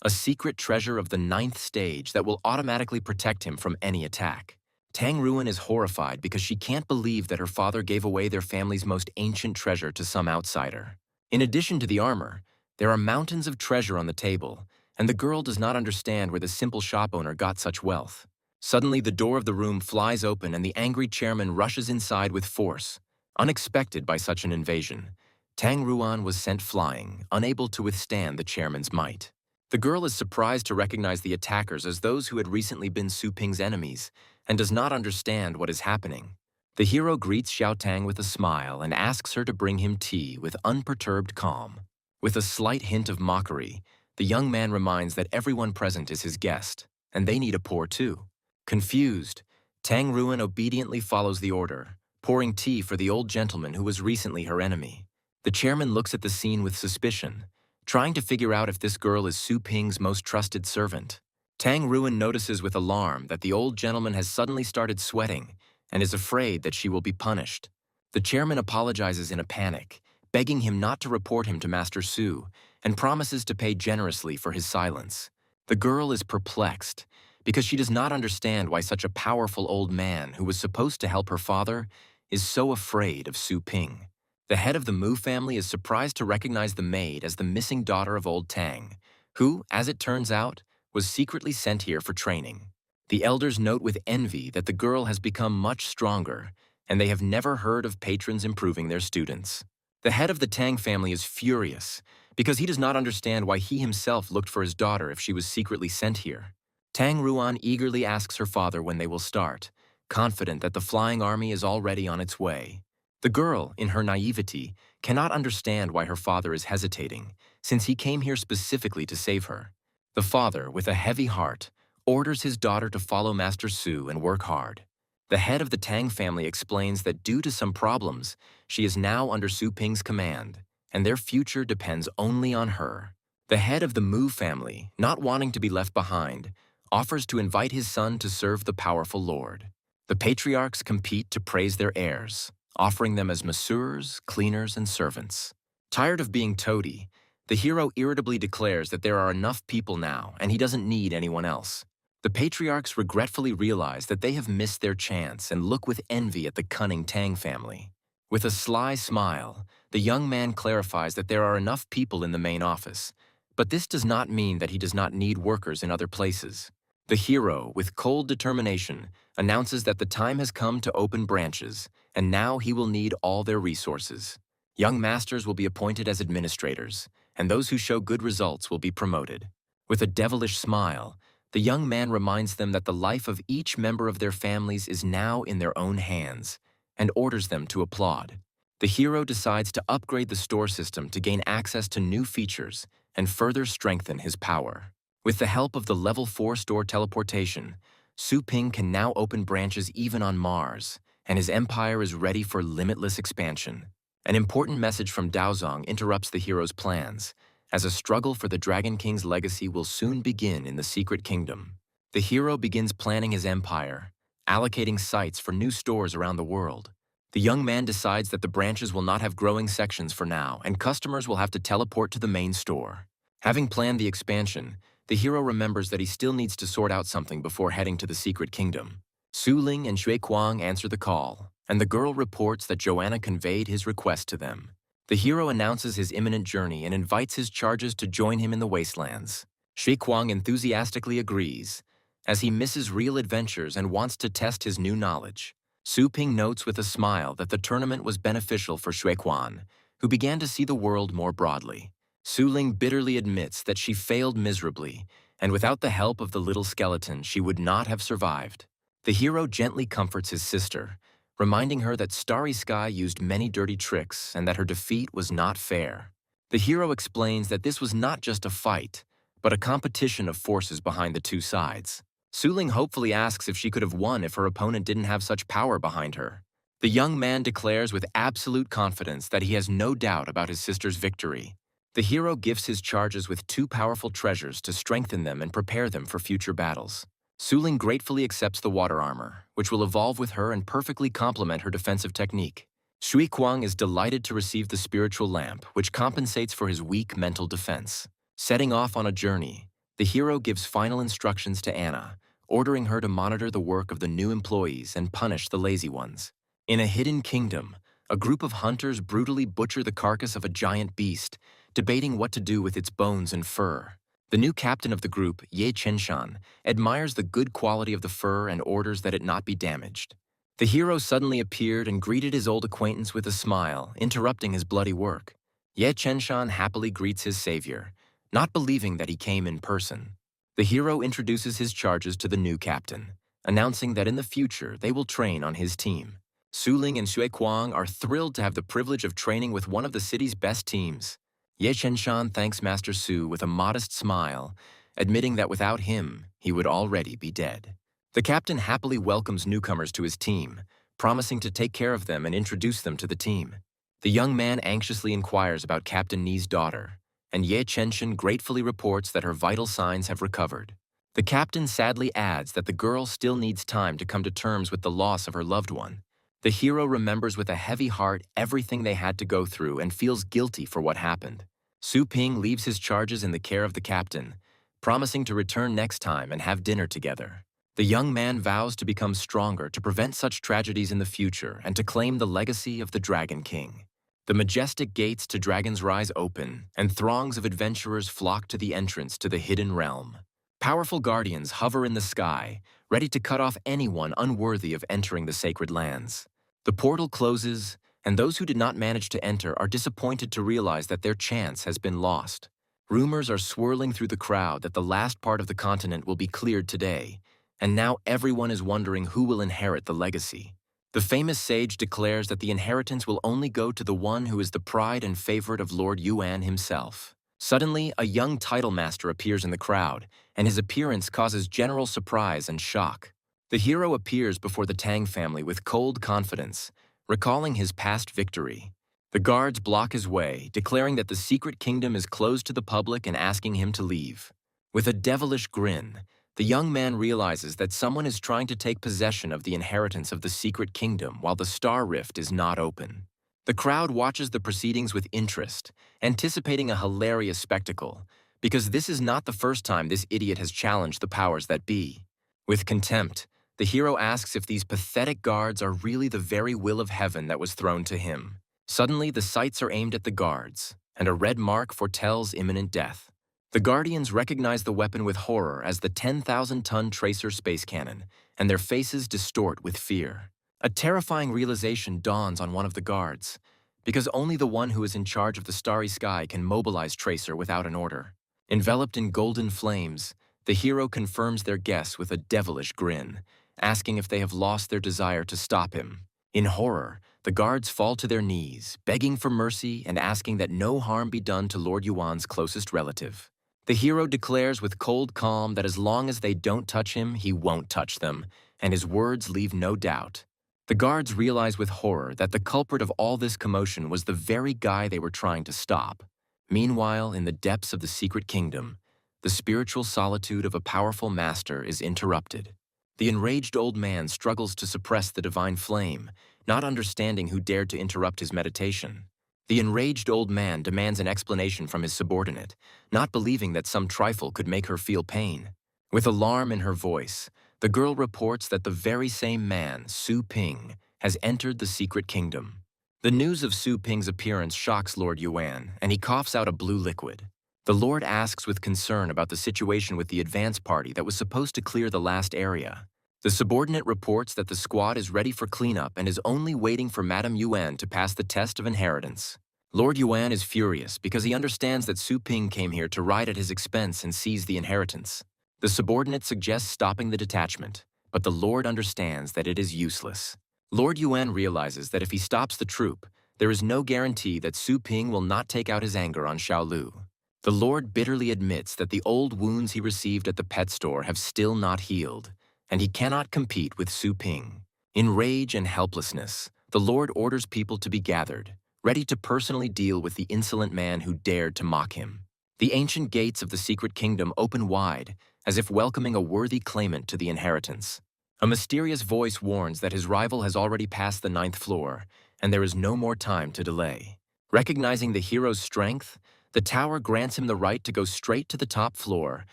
a secret treasure of the 9th stage that will automatically protect him from any attack. Tang Ruan is horrified because she can't believe that her father gave away their family's most ancient treasure to some outsider. In addition to the armor, there are mountains of treasure on the table, and the girl does not understand where the simple shop owner got such wealth. Suddenly, the door of the room flies open and the angry chairman rushes inside with force. Unexpected by such an invasion, Tang Ruan was sent flying, unable to withstand the chairman's might. The girl is surprised to recognize the attackers as those who had recently been Su Ping's enemies and does not understand what is happening. The hero greets Xiao Tang with a smile and asks her to bring him tea with unperturbed calm. With a slight hint of mockery, the young man reminds that everyone present is his guest, and they need a pour too. Confused, Tang Ruan obediently follows the order, pouring tea for the old gentleman who was recently her enemy. The chairman looks at the scene with suspicion, trying to figure out if this girl is Su Ping's most trusted servant. Tang Ruan notices with alarm that the old gentleman has suddenly started sweating and is afraid that she will be punished. The chairman apologizes in a panic, begging him not to report him to Master Su, and promises to pay generously for his silence. The girl is perplexed, because she does not understand why such a powerful old man who was supposed to help her father is so afraid of Su Ping. The head of the Mu family is surprised to recognize the maid as the missing daughter of old Tang, who, as it turns out, was secretly sent here for training. The elders note with envy that the girl has become much stronger, and they have never heard of patrons improving their students. The head of the Tang family is furious, because he does not understand why he himself looked for his daughter if she was secretly sent here. Tang Ruan eagerly asks her father when they will start, confident that the flying army is already on its way. The girl, in her naivety, cannot understand why her father is hesitating, since he came here specifically to save her. The father, with a heavy heart, orders his daughter to follow Master Su and work hard. The head of the Tang family explains that due to some problems, she is now under Su Ping's command, and their future depends only on her. The head of the Mu family, not wanting to be left behind, offers to invite his son to serve the powerful lord. The patriarchs compete to praise their heirs, offering them as masseurs, cleaners, and servants. Tired of being toady, the hero irritably declares that there are enough people now and he doesn't need anyone else. The patriarchs regretfully realize that they have missed their chance and look with envy at the cunning Tang family. With a sly smile, the young man clarifies that there are enough people in the main office, but this does not mean that he does not need workers in other places. The hero, with cold determination, announces that the time has come to open branches, and now he will need all their resources. Young masters will be appointed as administrators, and those who show good results will be promoted. With a devilish smile, the young man reminds them that the life of each member of their families is now in their own hands, and orders them to applaud. The hero decides to upgrade the store system to gain access to new features and further strengthen his power. With the help of the Level 4 store teleportation, Su Ping can now open branches even on Mars, and his empire is ready for limitless expansion. An important message from Daozong interrupts the hero's plans, as a struggle for the Dragon King's legacy will soon begin in the Secret Kingdom. The hero begins planning his empire, allocating sites for new stores around the world. The young man decides that the branches will not have growing sections for now, and customers will have to teleport to the main store. Having planned the expansion, the hero remembers that he still needs to sort out something before heading to the Secret Kingdom. Su Ling and Shui Kuang answer the call, and the girl reports that Joanna conveyed his request to them. The hero announces his imminent journey and invites his charges to join him in the wastelands. Shui Kuang enthusiastically agrees, as he misses real adventures and wants to test his new knowledge. Su Ping notes with a smile that the tournament was beneficial for Shui Kuang, who began to see the world more broadly. Su Ling bitterly admits that she failed miserably, and without the help of the little skeleton, she would not have survived. The hero gently comforts his sister, reminding her that Starry Sky used many dirty tricks and that her defeat was not fair. The hero explains that this was not just a fight, but a competition of forces behind the two sides. Su Ling hopefully asks if she could have won if her opponent didn't have such power behind her. The young man declares with absolute confidence that he has no doubt about his sister's victory. The hero gifts his charges with two powerful treasures to strengthen them and prepare them for future battles. Su Ling gratefully accepts the water armor, which will evolve with her and perfectly complement her defensive technique. Shui Kuang is delighted to receive the spiritual lamp, which compensates for his weak mental defense. Setting off on a journey, the hero gives final instructions to Anna, ordering her to monitor the work of the new employees and punish the lazy ones. In a hidden kingdom, a group of hunters brutally butcher the carcass of a giant beast, debating what to do with its bones and fur. The new captain of the group, Ye Chenshan, admires the good quality of the fur and orders that it not be damaged. The hero suddenly appeared and greeted his old acquaintance with a smile, interrupting his bloody work. Ye Chenshan happily greets his savior, not believing that he came in person. The hero introduces his charges to the new captain, announcing that in the future they will train on his team. Su Ling and Shui Kuang are thrilled to have the privilege of training with one of the city's best teams. Ye Chenshan thanks Master Su with a modest smile, admitting that without him, he would already be dead. The captain happily welcomes newcomers to his team, promising to take care of them and introduce them to the team. The young man anxiously inquires about Captain Ni's daughter, and Ye Chenshan gratefully reports that her vital signs have recovered. The captain sadly adds that the girl still needs time to come to terms with the loss of her loved one. The hero remembers with a heavy heart everything they had to go through and feels guilty for what happened. Su Ping leaves his charges in the care of the captain, promising to return next time and have dinner together. The young man vows to become stronger to prevent such tragedies in the future and to claim the legacy of the Dragon King. The majestic gates to Dragon's Rise open, and throngs of adventurers flock to the entrance to the hidden realm. Powerful guardians hover in the sky, ready to cut off anyone unworthy of entering the sacred lands. The portal closes, and those who did not manage to enter are disappointed to realize that their chance has been lost. Rumors are swirling through the crowd that the last part of the continent will be cleared today, and now everyone is wondering who will inherit the legacy. The famous sage declares that the inheritance will only go to the one who is the pride and favorite of Lord Yuan himself. Suddenly, a young title master appears in the crowd, and his appearance causes general surprise and shock. The hero appears before the Tang family with cold confidence, recalling his past victory. The guards block his way, declaring that the secret kingdom is closed to the public and asking him to leave. With a devilish grin, the young man realizes that someone is trying to take possession of the inheritance of the secret kingdom while the star rift is not open. The crowd watches the proceedings with interest, anticipating a hilarious spectacle, because this is not the first time this idiot has challenged the powers that be. With contempt, the hero asks if these pathetic guards are really the very will of heaven that was thrown to him. Suddenly, the sights are aimed at the guards, and a red mark foretells imminent death. The Guardians recognize the weapon with horror as the 10,000-ton tracer space cannon, and their faces distort with fear. A terrifying realization dawns on one of the guards, because only the one who is in charge of the starry sky can mobilize Tracer without an order. Enveloped in golden flames, the hero confirms their guess with a devilish grin, asking if they have lost their desire to stop him. In horror, the guards fall to their knees, begging for mercy and asking that no harm be done to Lord Yuan's closest relative. The hero declares with cold calm that as long as they don't touch him, he won't touch them, and his words leave no doubt. The guards realize with horror that the culprit of all this commotion was the very guy they were trying to stop. Meanwhile, in the depths of the secret kingdom, the spiritual solitude of a powerful master is interrupted. The enraged old man struggles to suppress the divine flame, not understanding who dared to interrupt his meditation. The enraged old man demands an explanation from his subordinate, not believing that some trifle could make her feel pain. With alarm in her voice, The girl reports that the very same man, Su Ping, has entered the secret kingdom. The news of Su Ping's appearance shocks Lord Yuan, and he coughs out a blue liquid. The Lord asks with concern about the situation with the advance party that was supposed to clear the last area. The subordinate reports that the squad is ready for cleanup and is only waiting for Madame Yuan to pass the test of inheritance. Lord Yuan is furious because he understands that Su Ping came here to ride at his expense and seize the inheritance. The subordinate suggests stopping the detachment, but the Lord understands that it is useless. Lord Yuan realizes that if he stops the troop, there is no guarantee that Su Ping will not take out his anger on Xiaolu. The Lord bitterly admits that the old wounds he received at the pet store have still not healed, and he cannot compete with Su Ping. In rage and helplessness, the Lord orders people to be gathered, ready to personally deal with the insolent man who dared to mock him. The ancient gates of the secret kingdom open wide, as if welcoming a worthy claimant to the inheritance. A mysterious voice warns that his rival has already passed the 9th floor, and there is no more time to delay. Recognizing the hero's strength, the tower grants him the right to go straight to the top floor,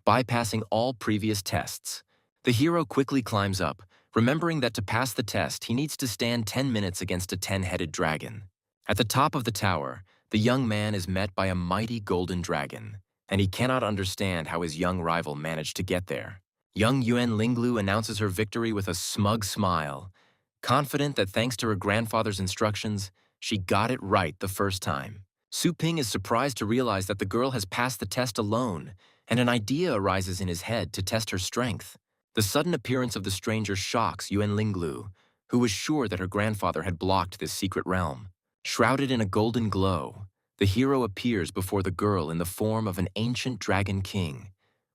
bypassing all previous tests. The hero quickly climbs up, remembering that to pass the test, he needs to stand 10 minutes against a 10-headed dragon. At the top of the tower, the young man is met by a mighty golden dragon, and he cannot understand how his young rival managed to get there. Young Yuan Linglu announces her victory with a smug smile, confident that thanks to her grandfather's instructions, she got it right the first time. Su Ping is surprised to realize that the girl has passed the test alone, and an idea arises in his head to test her strength. The sudden appearance of the stranger shocks Yuan Linglu, who was sure that her grandfather had blocked this secret realm. Shrouded in a golden glow, the hero appears before the girl in the form of an ancient dragon king,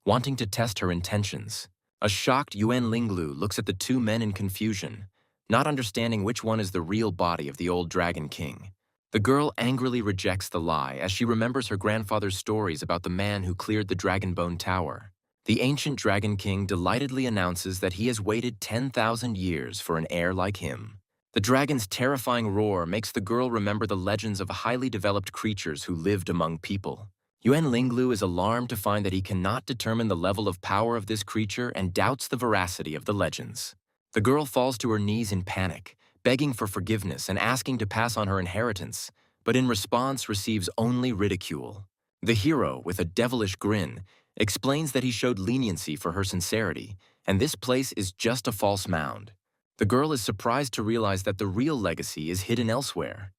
wanting to test her intentions. A shocked Yuan Linglu looks at the two men in confusion, not understanding which one is the real body of the old dragon king. The girl angrily rejects the lie as she remembers her grandfather's stories about the man who cleared the Dragonbone Tower. The ancient dragon king delightedly announces that he has waited 10,000 years for an heir like him. The dragon's terrifying roar makes the girl remember the legends of highly developed creatures who lived among people. Yuan Linglu is alarmed to find that he cannot determine the level of power of this creature and doubts the veracity of the legends. The girl falls to her knees in panic, begging for forgiveness and asking to pass on her inheritance, but in response receives only ridicule. The hero, with a devilish grin, explains that he showed leniency for her sincerity, and this place is just a false mound. The girl is surprised to realize that the real legacy is hidden elsewhere,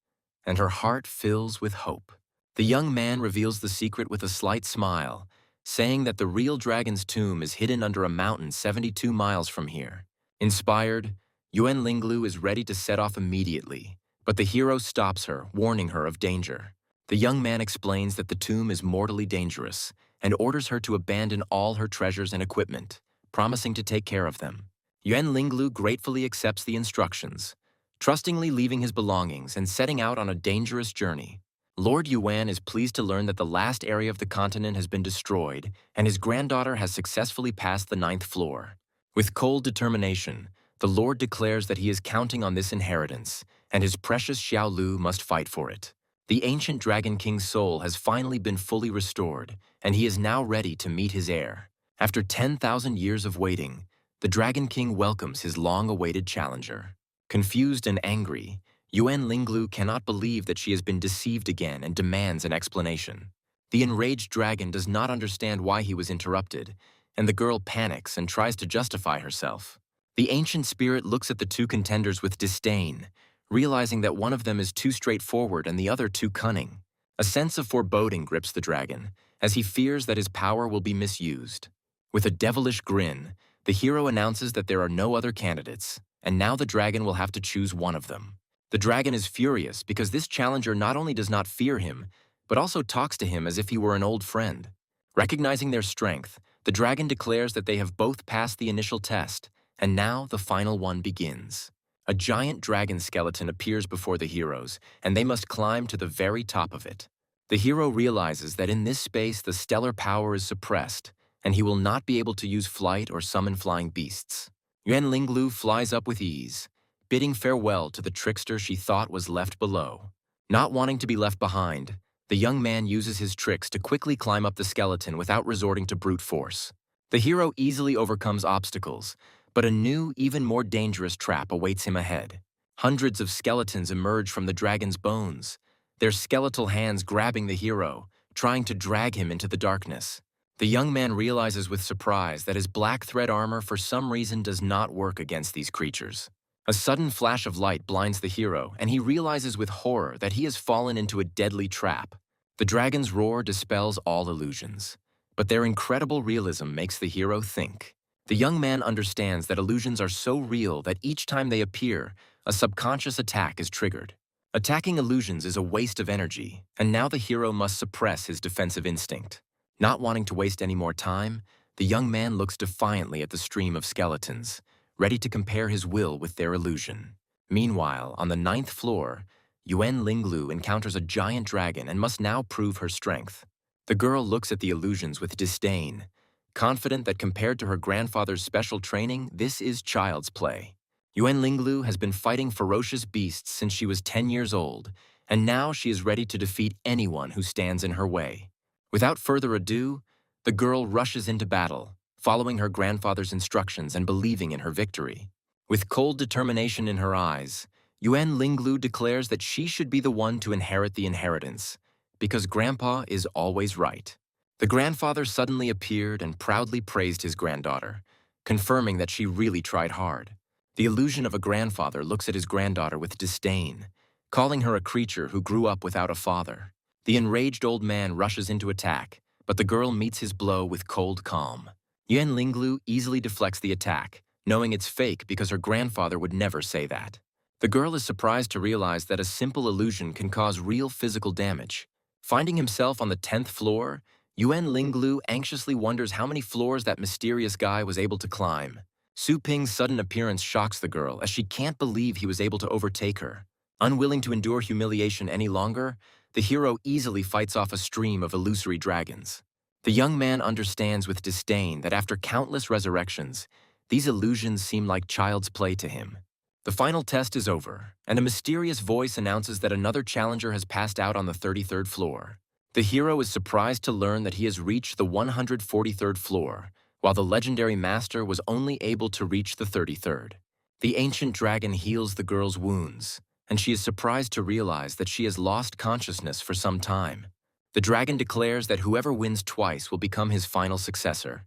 and her heart fills with hope. The young man reveals the secret with a slight smile, saying that the real dragon's tomb is hidden under a mountain 72 miles from here. Inspired, Yuan Linglu is ready to set off immediately, but the hero stops her, warning her of danger. The young man explains that the tomb is mortally dangerous and orders her to abandon all her treasures and equipment, promising to take care of them. Yuan Linglu gratefully accepts the instructions, trustingly leaving his belongings and setting out on a dangerous journey. Lord Yuan is pleased to learn that the last area of the continent has been destroyed and his granddaughter has successfully passed the 9th floor. With cold determination, the Lord declares that he is counting on this inheritance, and his precious Xiaolu must fight for it. The ancient Dragon King's soul has finally been fully restored, and he is now ready to meet his heir. After 10,000 years of waiting, the Dragon King welcomes his long-awaited challenger. Confused and angry, Yuan Linglu cannot believe that she has been deceived again and demands an explanation. The enraged dragon does not understand why he was interrupted, and the girl panics and tries to justify herself. The ancient spirit looks at the two contenders with disdain, realizing that one of them is too straightforward and the other too cunning. A sense of foreboding grips the dragon, as he fears that his power will be misused. With a devilish grin, the hero announces that there are no other candidates, and now the dragon will have to choose one of them. The dragon is furious because this challenger not only does not fear him, but also talks to him as if he were an old friend. Recognizing their strength, the dragon declares that they have both passed the initial test, and now the final one begins. A giant dragon skeleton appears before the heroes, and they must climb to the very top of it. The hero realizes that in this space the stellar power is suppressed, and he will not be able to use flight or summon flying beasts. Yuan Linglu flies up with ease, bidding farewell to the trickster she thought was left below. Not wanting to be left behind, the young man uses his tricks to quickly climb up the skeleton without resorting to brute force. The hero easily overcomes obstacles, But a new, even more dangerous trap awaits him ahead. Hundreds of skeletons emerge from the dragon's bones, their skeletal hands grabbing the hero, trying to drag him into the darkness. The young man realizes with surprise that his black thread armor for some reason does not work against these creatures. A sudden flash of light blinds the hero, and he realizes with horror that he has fallen into a deadly trap. The dragon's roar dispels all illusions, but their incredible realism makes the hero think. The young man understands that illusions are so real that each time they appear, a subconscious attack is triggered. Attacking illusions is a waste of energy, and now the hero must suppress his defensive instinct. Not wanting to waste any more time, the young man looks defiantly at the stream of skeletons, ready to compare his will with their illusion. Meanwhile, on the 9th floor, Yuan Linglu encounters a giant dragon and must now prove her strength. The girl looks at the illusions with disdain, confident that compared to her grandfather's special training, this is child's play. Yuan Linglu has been fighting ferocious beasts since she was 10 years old, and now she is ready to defeat anyone who stands in her way. Without further ado, the girl rushes into battle, following her grandfather's instructions and believing in her victory. With cold determination in her eyes, Yuan Linglu declares that she should be the one to inherit the inheritance, because Grandpa is always right. The grandfather suddenly appeared and proudly praised his granddaughter, confirming that she really tried hard. The illusion of a grandfather looks at his granddaughter with disdain, calling her a creature who grew up without a father. The enraged old man rushes into attack, but the girl meets his blow with cold calm. Yuan Linglu easily deflects the attack, knowing it's fake because her grandfather would never say that. The girl is surprised to realize that a simple illusion can cause real physical damage. Finding himself on the 10th floor, Yuan Linglu anxiously wonders how many floors that mysterious guy was able to climb. Su Ping's sudden appearance shocks the girl as she can't believe he was able to overtake her. Unwilling to endure humiliation any longer, the hero easily fights off a stream of illusory dragons. The young man understands with disdain that after countless resurrections, these illusions seem like child's play to him. The final test is over, and a mysterious voice announces that another challenger has passed out on the 33rd floor. The hero is surprised to learn that he has reached the 143rd floor, while the legendary master was only able to reach the 33rd. The ancient dragon heals the girl's wounds, and she is surprised to realize that she has lost consciousness for some time. The dragon declares that whoever wins twice will become his final successor,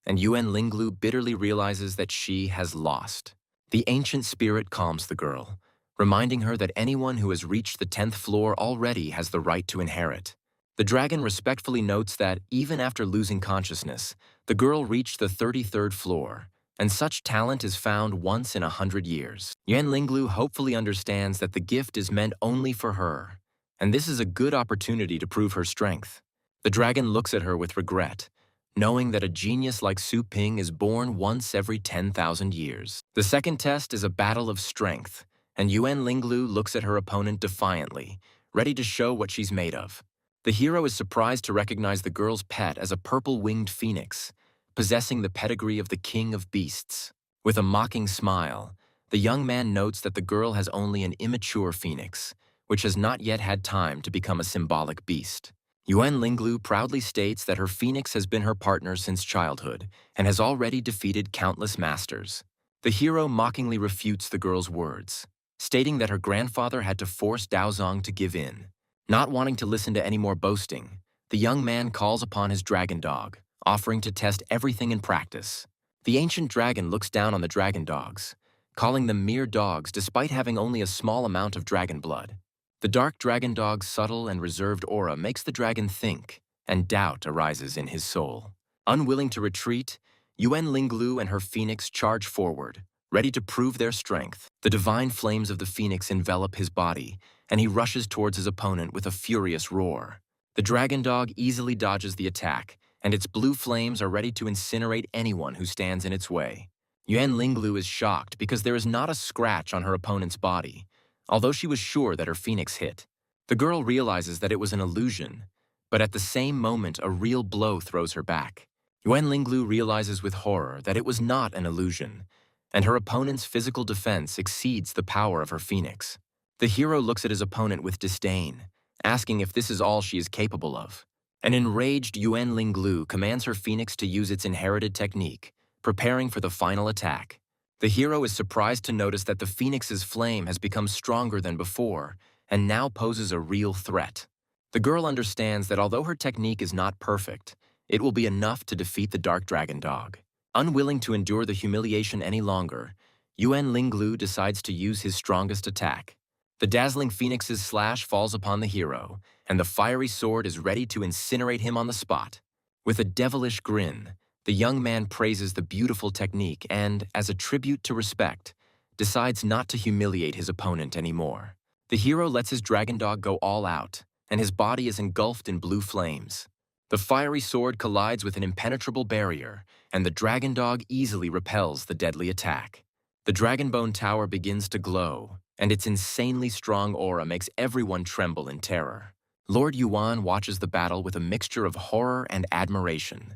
and Yuan Linglu bitterly realizes that she has lost. The ancient spirit calms the girl, reminding her that anyone who has reached the 10th floor already has the right to inherit. The dragon respectfully notes that, even after losing consciousness, the girl reached the 33rd floor, and such talent is found once in 100 years. Yuan Linglu hopefully understands that the gift is meant only for her, and this is a good opportunity to prove her strength. The dragon looks at her with regret, knowing that a genius like Su Ping is born once every 10,000 years. The second test is a battle of strength, and Yuan Linglu looks at her opponent defiantly, ready to show what she's made of. The hero is surprised to recognize the girl's pet as a purple-winged phoenix, possessing the pedigree of the king of beasts. With a mocking smile, the young man notes that the girl has only an immature phoenix, which has not yet had time to become a symbolic beast. Yuan Linglu proudly states that her phoenix has been her partner since childhood and has already defeated countless masters. The hero mockingly refutes the girl's words, stating that her grandfather had to force Daozong to give in. Not wanting to listen to any more boasting, the young man calls upon his dragon dog, offering to test everything in practice. The ancient dragon looks down on the dragon dogs, calling them mere dogs despite having only a small amount of dragon blood. The dark dragon dog's subtle and reserved aura makes the dragon think, and doubt arises in his soul. Unwilling to retreat, Yuan Linglu and her phoenix charge forward, ready to prove their strength. The divine flames of the phoenix envelop his body, and he rushes towards his opponent with a furious roar. The dragon dog easily dodges the attack, and its blue flames are ready to incinerate anyone who stands in its way. Yuan Linglu is shocked because there is not a scratch on her opponent's body, although she was sure that her phoenix hit. The girl realizes that it was an illusion, but at the same moment a real blow throws her back. Yuan Linglu realizes with horror that it was not an illusion, and her opponent's physical defense exceeds the power of her phoenix. The hero looks at his opponent with disdain, asking if this is all she is capable of. An enraged Yuan Linglu commands her phoenix to use its inherited technique, preparing for the final attack. The hero is surprised to notice that the phoenix's flame has become stronger than before and now poses a real threat. The girl understands that although her technique is not perfect, it will be enough to defeat the dark dragon dog. Unwilling to endure the humiliation any longer, Yuan Linglu decides to use his strongest attack. The dazzling phoenix's slash falls upon the hero, and the fiery sword is ready to incinerate him on the spot. With a devilish grin, the young man praises the beautiful technique and, as a tribute to respect, decides not to humiliate his opponent anymore. The hero lets his dragon dog go all out, and his body is engulfed in blue flames. The fiery sword collides with an impenetrable barrier, and the dragon dog easily repels the deadly attack. The Dragonbone Tower begins to glow, and its insanely strong aura makes everyone tremble in terror. Lord Yuan watches the battle with a mixture of horror and admiration,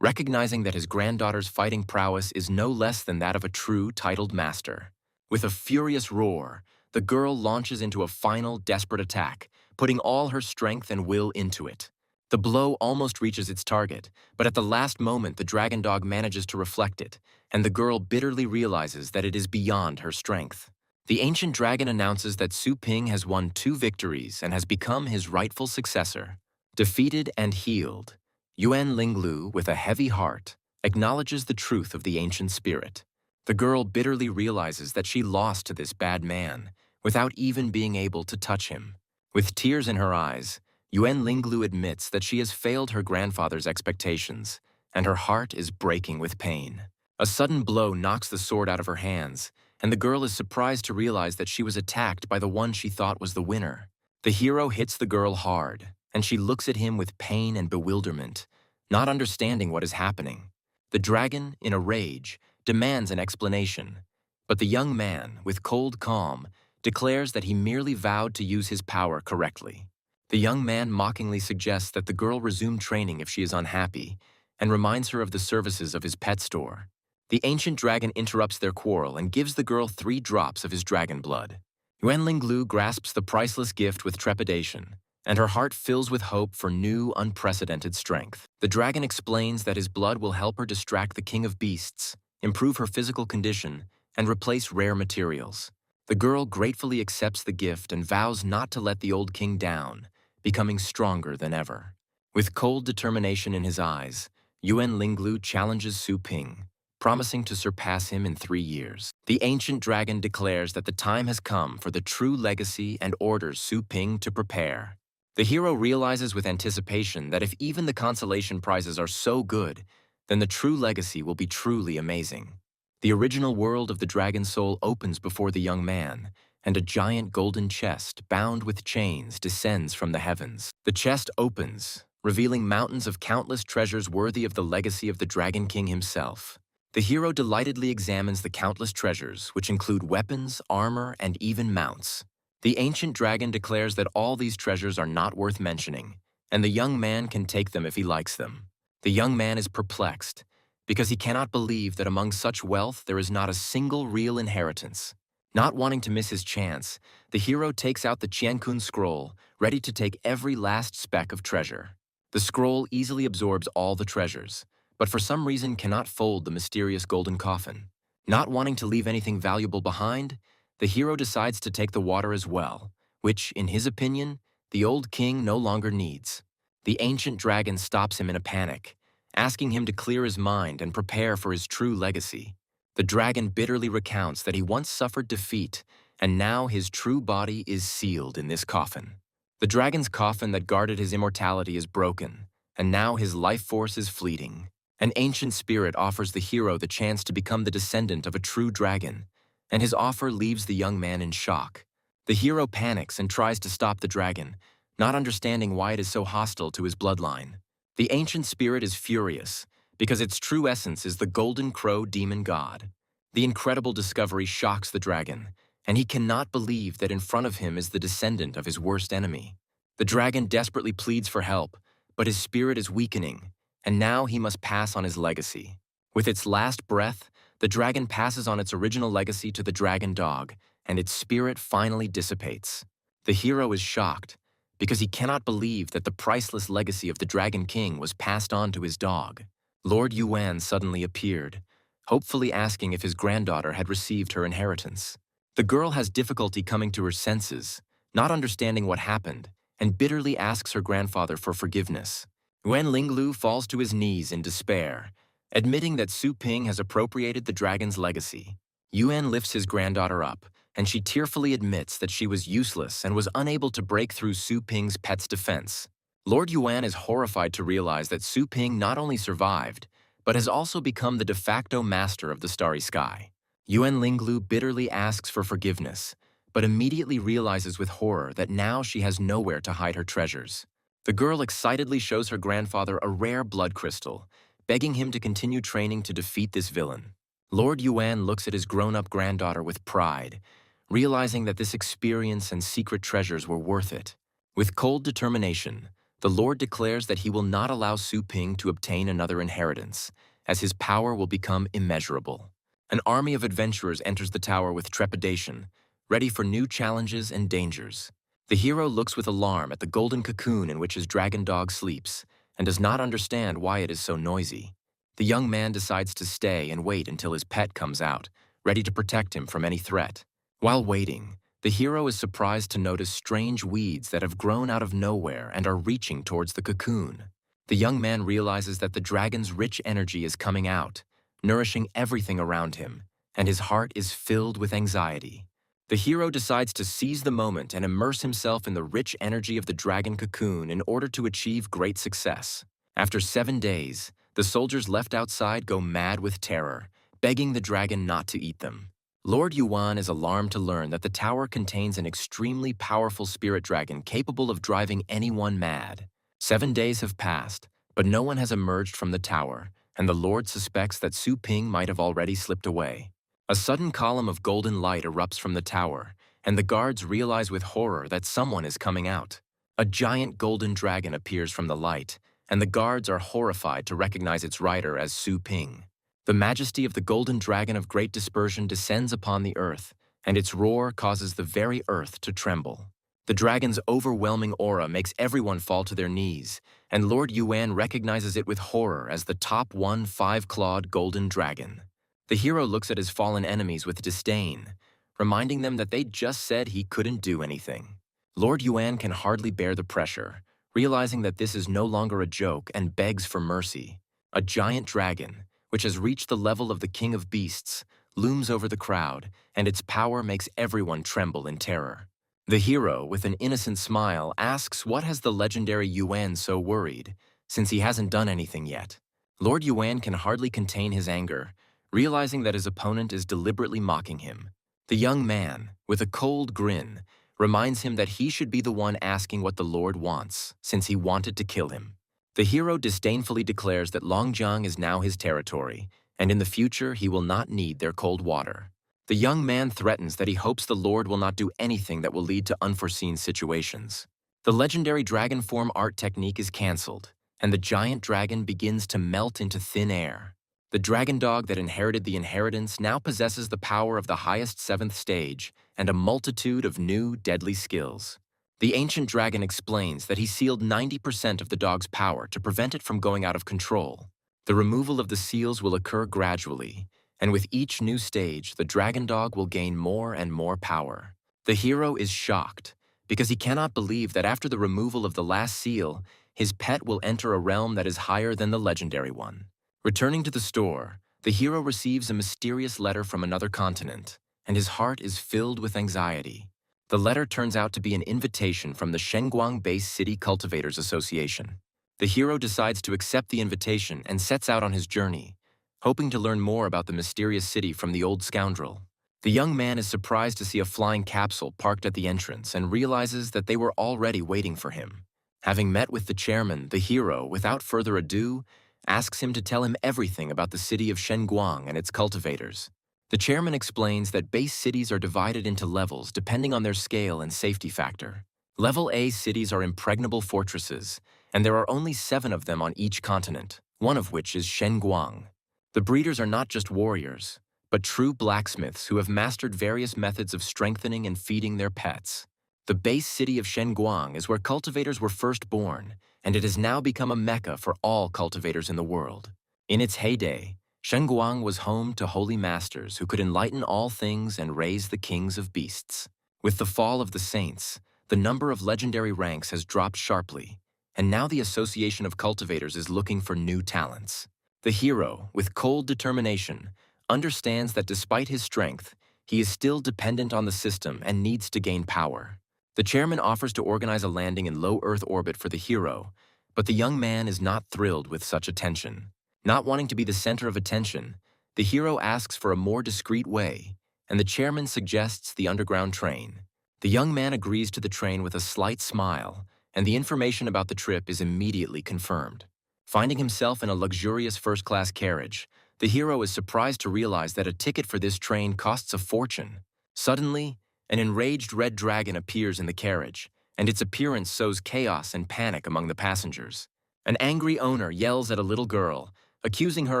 recognizing that his granddaughter's fighting prowess is no less than that of a true titled master. With a furious roar, the girl launches into a final desperate attack, putting all her strength and will into it. The blow almost reaches its target, but at the last moment the dragon dog manages to reflect it, and the girl bitterly realizes that it is beyond her strength. The ancient dragon announces that Su Ping has won 2 victories and has become his rightful successor. Defeated and healed, Yuan Linglu, with a heavy heart, acknowledges the truth of the ancient spirit. The girl bitterly realizes that she lost to this bad man, without even being able to touch him. With tears in her eyes, Yuan Linglu admits that she has failed her grandfather's expectations, and her heart is breaking with pain. A sudden blow knocks the sword out of her hands, and the girl is surprised to realize that she was attacked by the one she thought was the winner. The hero hits the girl hard, and she looks at him with pain and bewilderment, not understanding what is happening. The dragon, in a rage, demands an explanation, but the young man, with cold calm, declares that he merely vowed to use his power correctly. The young man mockingly suggests that the girl resume training if she is unhappy, and reminds her of the services of his pet store. The ancient dragon interrupts their quarrel and gives the girl 3 drops of his dragon blood. Yuan Linglu grasps the priceless gift with trepidation, and her heart fills with hope for new, unprecedented strength. The dragon explains that his blood will help her distract the king of beasts, improve her physical condition, and replace rare materials. The girl gratefully accepts the gift and vows not to let the old king down, becoming stronger than ever. With cold determination in his eyes, Yuan Linglu challenges Su Ping, promising to surpass him in 3 years. The ancient dragon declares that the time has come for the true legacy and orders Su Ping to prepare. The hero realizes with anticipation that if even the consolation prizes are so good, then the true legacy will be truly amazing. The original world of the dragon soul opens before the young man, and a giant golden chest bound with chains descends from the heavens. The chest opens, revealing mountains of countless treasures worthy of the legacy of the Dragon King himself. The hero delightedly examines the countless treasures, which include weapons, armor, and even mounts. The ancient dragon declares that all these treasures are not worth mentioning, and the young man can take them if he likes them. The young man is perplexed, because he cannot believe that among such wealth there is not a single real inheritance. Not wanting to miss his chance, the hero takes out the Qiankun scroll, ready to take every last speck of treasure. The scroll easily absorbs all the treasures, but for some reason cannot fold the mysterious golden coffin. Not wanting to leave anything valuable behind, the hero decides to take the water as well, which, in his opinion, the old king no longer needs. The ancient dragon stops him in a panic, asking him to clear his mind and prepare for his true legacy. The dragon bitterly recounts that he once suffered defeat, and now his true body is sealed in this coffin. The dragon's coffin that guarded his immortality is broken, and now his life force is fleeting. An ancient spirit offers the hero the chance to become the descendant of a true dragon, and his offer leaves the young man in shock. The hero panics and tries to stop the dragon, not understanding why it is so hostile to his bloodline. The ancient spirit is furious, because its true essence is the golden crow demon god. The incredible discovery shocks the dragon, and he cannot believe that in front of him is the descendant of his worst enemy. The dragon desperately pleads for help, but his spirit is weakening, and now he must pass on his legacy. With its last breath, the dragon passes on its original legacy to the dragon dog, and its spirit finally dissipates. The hero is shocked, because he cannot believe that the priceless legacy of the Dragon King was passed on to his dog. Lord Yuan suddenly appeared, hopefully asking if his granddaughter had received her inheritance. The girl has difficulty coming to her senses, not understanding what happened, and bitterly asks her grandfather for forgiveness. Yuan Linglu falls to his knees in despair, admitting that Su Ping has appropriated the dragon's legacy. Yuan lifts his granddaughter up, and she tearfully admits that she was useless and was unable to break through Su Ping's pet's defense. Lord Yuan is horrified to realize that Su Ping not only survived, but has also become the de facto master of the starry sky. Yuan Linglu bitterly asks for forgiveness, but immediately realizes with horror that now she has nowhere to hide her treasures. The girl excitedly shows her grandfather a rare blood crystal, begging him to continue training to defeat this villain. Lord Yuan looks at his grown-up granddaughter with pride, realizing that this experience and secret treasures were worth it. With cold determination, the Lord declares that he will not allow Su Ping to obtain another inheritance, as his power will become immeasurable. An army of adventurers enters the tower with trepidation, ready for new challenges and dangers. The hero looks with alarm at the golden cocoon in which his dragon dog sleeps, and does not understand why it is so noisy. The young man decides to stay and wait until his pet comes out, ready to protect him from any threat. While waiting, the hero is surprised to notice strange weeds that have grown out of nowhere and are reaching towards the cocoon. The young man realizes that the dragon's rich energy is coming out, nourishing everything around him, and his heart is filled with anxiety. The hero decides to seize the moment and immerse himself in the rich energy of the dragon cocoon in order to achieve great success. After 7 days, the soldiers left outside go mad with terror, begging the dragon not to eat them. Lord Yuan is alarmed to learn that the tower contains an extremely powerful spirit dragon capable of driving anyone mad. 7 days have passed, but no one has emerged from the tower, and the Lord suspects that Su Ping might have already slipped away. A sudden column of golden light erupts from the tower, and the guards realize with horror that someone is coming out. A giant golden dragon appears from the light, and the guards are horrified to recognize its rider as Su Ping. The majesty of the golden dragon of great dispersion descends upon the earth, and its roar causes the very earth to tremble. The dragon's overwhelming aura makes everyone fall to their knees, and Lord Yuan recognizes it with horror as the top 5-clawed golden dragon. The hero looks at his fallen enemies with disdain, reminding them that they just said he couldn't do anything. Lord Yuan can hardly bear the pressure, realizing that this is no longer a joke and begs for mercy. A giant dragon, which has reached the level of the king of beasts, looms over the crowd, and its power makes everyone tremble in terror. The hero, with an innocent smile, asks what has the legendary Yuan so worried, since he hasn't done anything yet. Lord Yuan can hardly contain his anger, realizing that his opponent is deliberately mocking him. The young man, with a cold grin, reminds him that he should be the one asking what the Lord wants, since he wanted to kill him. The hero disdainfully declares that Longjiang is now his territory, and in the future he will not need their cold water. The young man threatens that he hopes the Lord will not do anything that will lead to unforeseen situations. The legendary dragon form art technique is cancelled, and the giant dragon begins to melt into thin air. The dragon dog that inherited the inheritance now possesses the power of the highest 7th stage and a multitude of new, deadly skills. The ancient dragon explains that he sealed 90% of the dog's power to prevent it from going out of control. The removal of the seals will occur gradually, and with each new stage, the dragon dog will gain more and more power. The hero is shocked, because he cannot believe that after the removal of the last seal, his pet will enter a realm that is higher than the legendary one. Returning to the store, the hero receives a mysterious letter from another continent, and his heart is filled with anxiety. The letter turns out to be an invitation from the Shenguang-based City Cultivators Association. The hero decides to accept the invitation and sets out on his journey, hoping to learn more about the mysterious city from the old scoundrel. The young man is surprised to see a flying capsule parked at the entrance and realizes that they were already waiting for him. Having met with the chairman, the hero, without further ado, asks him to tell him everything about the city of Shenguang and its cultivators. The chairman explains that base cities are divided into levels depending on their scale and safety factor. Level A cities are impregnable fortresses, and there are only 7 of them on each continent, one of which is Shenguang. The breeders are not just warriors, but true blacksmiths who have mastered various methods of strengthening and feeding their pets. The base city of Shenguang is where cultivators were first born, and it has now become a mecca for all cultivators in the world. In its heyday, Shenguang was home to holy masters who could enlighten all things and raise the kings of beasts. With the fall of the saints, the number of legendary ranks has dropped sharply, and now the Association of Cultivators is looking for new talents. The hero, with cold determination, understands that despite his strength, he is still dependent on the system and needs to gain power. The chairman offers to organize a landing in low Earth orbit for the hero, but the young man is not thrilled with such attention. Not wanting to be the center of attention, the hero asks for a more discreet way, and the chairman suggests the underground train. The young man agrees to the train with a slight smile, and the information about the trip is immediately confirmed. Finding himself in a luxurious first-class carriage, the hero is surprised to realize that a ticket for this train costs a fortune. Suddenly, an enraged red dragon appears in the carriage, and its appearance sows chaos and panic among the passengers. An angry owner yells at a little girl, accusing her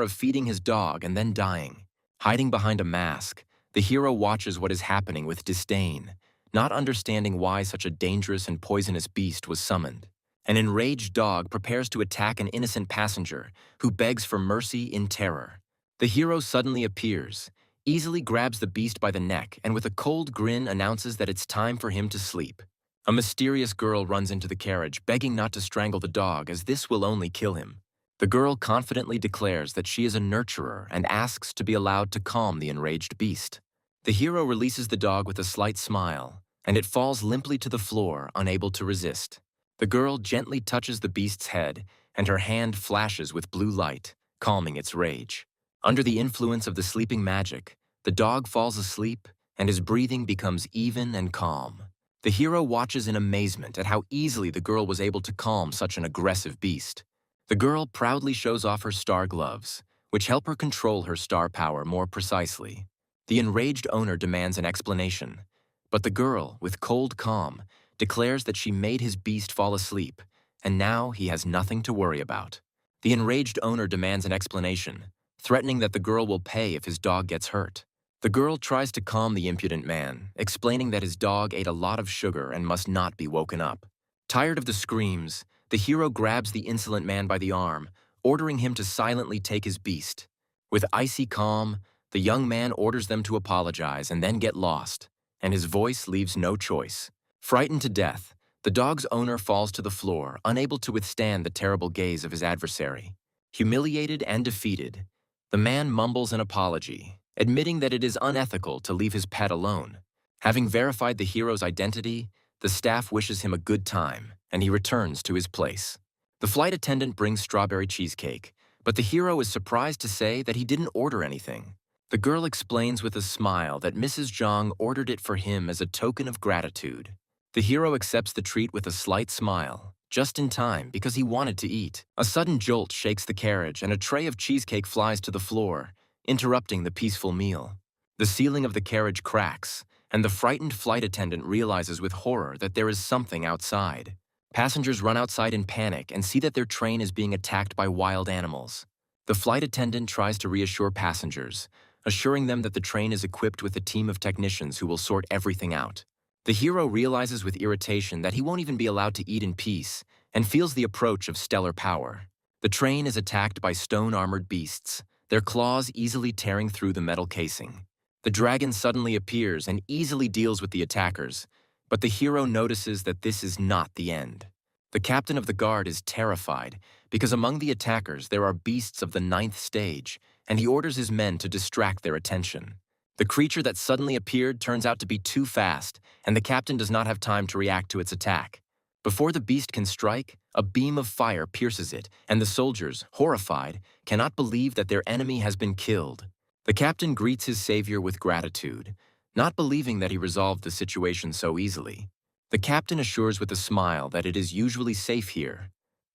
of feeding his dog and then dying. Hiding behind a mask, the hero watches what is happening with disdain, not understanding why such a dangerous and poisonous beast was summoned. An enraged dog prepares to attack an innocent passenger, who begs for mercy in terror. The hero suddenly appears, easily grabs the beast by the neck, and with a cold grin announces that it's time for him to sleep. A mysterious girl runs into the carriage, begging not to strangle the dog, as this will only kill him. The girl confidently declares that she is a nurturer and asks to be allowed to calm the enraged beast. The hero releases the dog with a slight smile, and it falls limply to the floor, unable to resist. The girl gently touches the beast's head, and her hand flashes with blue light, calming its rage. Under the influence of the sleeping magic, the dog falls asleep, and his breathing becomes even and calm. The hero watches in amazement at how easily the girl was able to calm such an aggressive beast. The girl proudly shows off her star gloves, which help her control her star power more precisely. The enraged owner demands an explanation, but the girl, with cold calm, declares that she made his beast fall asleep, and now he has nothing to worry about. The enraged owner demands an explanation, threatening that the girl will pay if his dog gets hurt. The girl tries to calm the impudent man, explaining that his dog ate a lot of sugar and must not be woken up. Tired of the screams, the hero grabs the insolent man by the arm, ordering him to silently take his beast. With icy calm, the young man orders them to apologize and then get lost, and his voice leaves no choice. Frightened to death, the dog's owner falls to the floor, unable to withstand the terrible gaze of his adversary. Humiliated and defeated, the man mumbles an apology, admitting that it is unethical to leave his pet alone. Having verified the hero's identity, the staff wishes him a good time, and he returns to his place. The flight attendant brings strawberry cheesecake, but the hero is surprised to say that he didn't order anything. The girl explains with a smile that Mrs. Zhang ordered it for him as a token of gratitude. The hero accepts the treat with a slight smile, just in time because he wanted to eat. A sudden jolt shakes the carriage, and a tray of cheesecake flies to the floor, interrupting the peaceful meal. The ceiling of the carriage cracks, and the frightened flight attendant realizes with horror that there is something outside. Passengers run outside in panic and see that their train is being attacked by wild animals. The flight attendant tries to reassure passengers, assuring them that the train is equipped with a team of technicians who will sort everything out. The hero realizes with irritation that he won't even be allowed to eat in peace, and feels the approach of stellar power. The train is attacked by stone-armored beasts, their claws easily tearing through the metal casing. The dragon suddenly appears and easily deals with the attackers, but the hero notices that this is not the end. The captain of the guard is terrified because among the attackers there are beasts of the 9th stage, and he orders his men to distract their attention. The creature that suddenly appeared turns out to be too fast, and the captain does not have time to react to its attack. Before the beast can strike, a beam of fire pierces it, and the soldiers, horrified, cannot believe that their enemy has been killed. The captain greets his savior with gratitude, not believing that he resolved the situation so easily. The captain assures with a smile that it is usually safe here,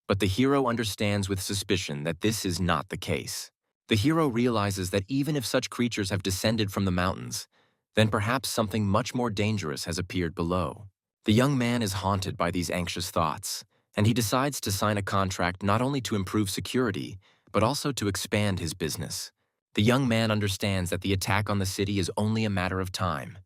but the hero understands with suspicion that this is not the case. The hero realizes that even if such creatures have descended from the mountains, then perhaps something much more dangerous has appeared below. The young man is haunted by these anxious thoughts, and he decides to sign a contract not only to improve security, but also to expand his business. The young man understands that the attack on the city is only a matter of time,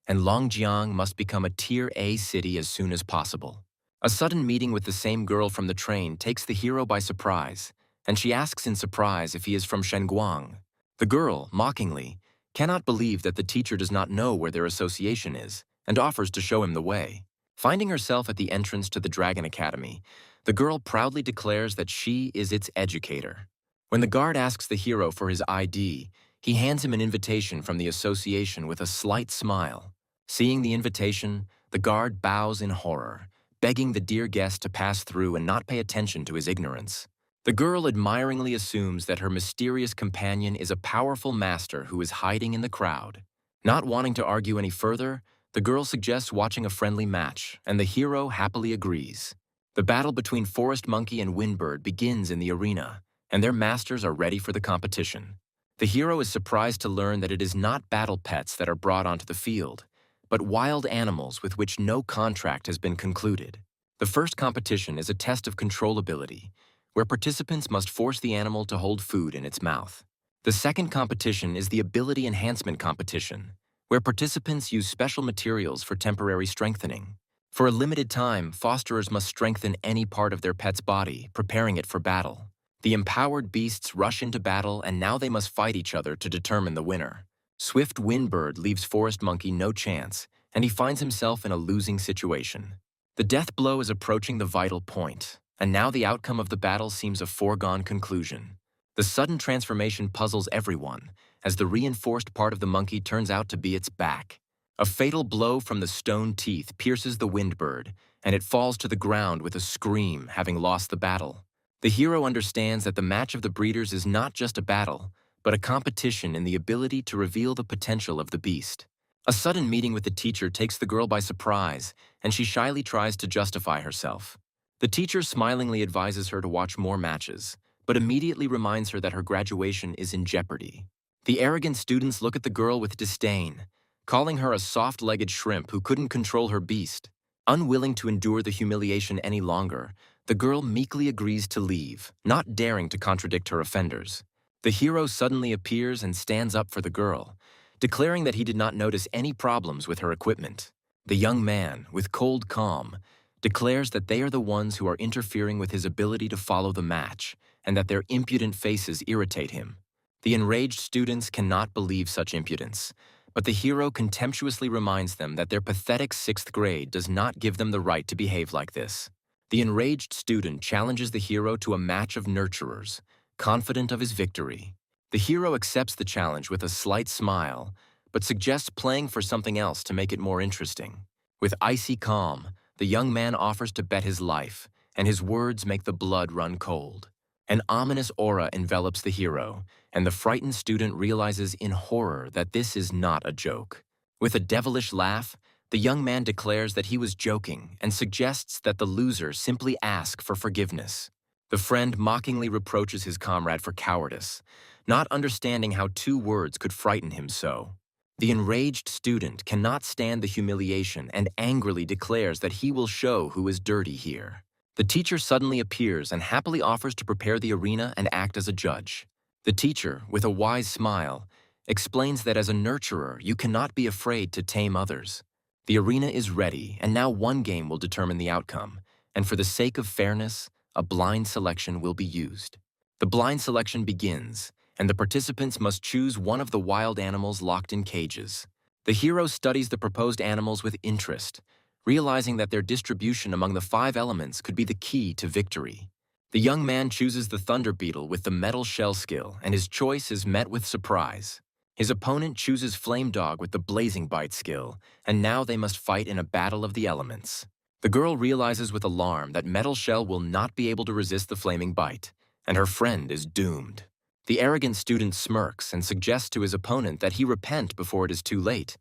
and Longjiang must become a Tier A city as soon as possible. A sudden meeting with the same girl from the train takes the hero by surprise, and she asks in surprise if he is from Shenguang. The girl, mockingly, cannot believe that the teacher does not know where their association is and offers to show him the way. Finding herself at the entrance to the Dragon Academy, the girl proudly declares that she is its educator. When the guard asks the hero for his ID, he hands him an invitation from the association with a slight smile. Seeing the invitation, the guard bows in horror, begging the dear guest to pass through and not pay attention to his ignorance. The girl admiringly assumes that her mysterious companion is a powerful master who is hiding in the crowd. Not wanting to argue any further, the girl suggests watching a friendly match, and the hero happily agrees. The battle between Forest Monkey and Windbird begins in the arena, and their masters are ready for the competition. The hero is surprised to learn that it is not battle pets that are brought onto the field, but wild animals with which no contract has been concluded. The first competition is a test of controllability, where participants must force the animal to hold food in its mouth. The second competition is the ability enhancement competition, where participants use special materials for temporary strengthening. For a limited time, fosterers must strengthen any part of their pet's body, preparing it for battle. The empowered beasts rush into battle, and now they must fight each other to determine the winner. Swift Windbird leaves Forest Monkey no chance, and he finds himself in a losing situation. The death blow is approaching the vital point, and now the outcome of the battle seems a foregone conclusion. The sudden transformation puzzles everyone, as the reinforced part of the monkey turns out to be its back. A fatal blow from the stone teeth pierces the Windbird, and it falls to the ground with a scream, having lost the battle. The hero understands that the match of the breeders is not just a battle, but a competition in the ability to reveal the potential of the beast. A sudden meeting with the teacher takes the girl by surprise, and she shyly tries to justify herself. The teacher smilingly advises her to watch more matches, but immediately reminds her that her graduation is in jeopardy. The arrogant students look at the girl with disdain, calling her a soft-legged shrimp who couldn't control her beast. Unwilling to endure the humiliation any longer, the girl meekly agrees to leave, not daring to contradict her offenders. The hero suddenly appears and stands up for the girl, declaring that he did not notice any problems with her equipment. The young man, with cold calm, declares that they are the ones who are interfering with his ability to follow the match, and that their impudent faces irritate him. The enraged students cannot believe such impudence, but the hero contemptuously reminds them that their pathetic 6th grade does not give them the right to behave like this. The enraged student challenges the hero to a match of nurturers, confident of his victory. The hero accepts the challenge with a slight smile, but suggests playing for something else to make it more interesting. With icy calm, the young man offers to bet his life, and his words make the blood run cold. An ominous aura envelops the hero, and the frightened student realizes in horror that this is not a joke. With a devilish laugh, the young man declares that he was joking and suggests that the loser simply ask for forgiveness. The friend mockingly reproaches his comrade for cowardice, not understanding how 2 words could frighten him so. The enraged student cannot stand the humiliation and angrily declares that he will show who is dirty here. The teacher suddenly appears and happily offers to prepare the arena and act as a judge. The teacher, with a wise smile, explains that as a nurturer you cannot be afraid to tame others. The arena is ready, and now one game will determine the outcome, and for the sake of fairness, a blind selection will be used. The blind selection begins, and the participants must choose one of the wild animals locked in cages. The hero studies the proposed animals with interest, realizing that their distribution among the 5 elements could be the key to victory. The young man chooses the thunder beetle with the metal shell skill, and his choice is met with surprise. His opponent chooses flame dog with the blazing bite skill, and now they must fight in a battle of the elements. The girl realizes with alarm that metal shell will not be able to resist the flaming bite, and her friend is doomed. The arrogant student smirks and suggests to his opponent that he repent before it is too late,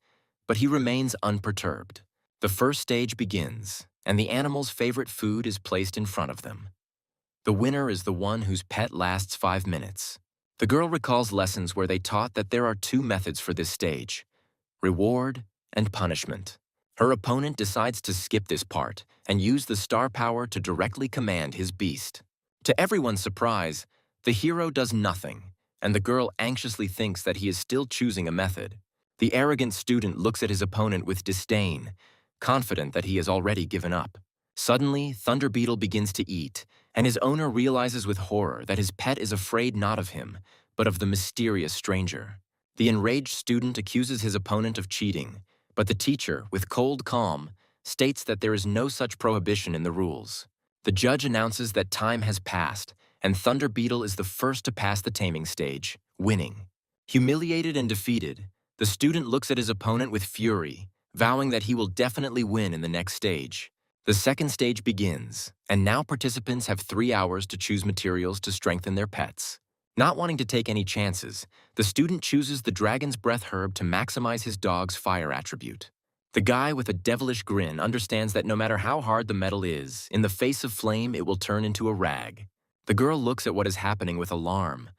but he remains unperturbed. The first stage begins, and the animal's favorite food is placed in front of them. The winner is the one whose pet lasts 5 minutes. The girl recalls lessons where they taught that there are 2 methods for this stage: reward and punishment. Her opponent decides to skip this part and use the star power to directly command his beast. To everyone's surprise, the hero does nothing, and the girl anxiously thinks that he is still choosing a method. The arrogant student looks at his opponent with disdain, confident that he has already given up. Suddenly, Thunder Beetle begins to eat, and his owner realizes with horror that his pet is afraid not of him, but of the mysterious stranger. The enraged student accuses his opponent of cheating, but the teacher, with cold calm, states that there is no such prohibition in the rules. The judge announces that time has passed, and Thunder Beetle is the first to pass the taming stage, winning. Humiliated and defeated, the student looks at his opponent with fury, vowing that he will definitely win in the next stage. The second stage begins, and now participants have 3 hours to choose materials to strengthen their pets. Not wanting to take any chances, the student chooses the Dragon's Breath herb to maximize his dog's fire attribute. The guy with a devilish grin understands that no matter how hard the metal is, in the face of flame it will turn into a rag. The girl looks at what is happening with alarm,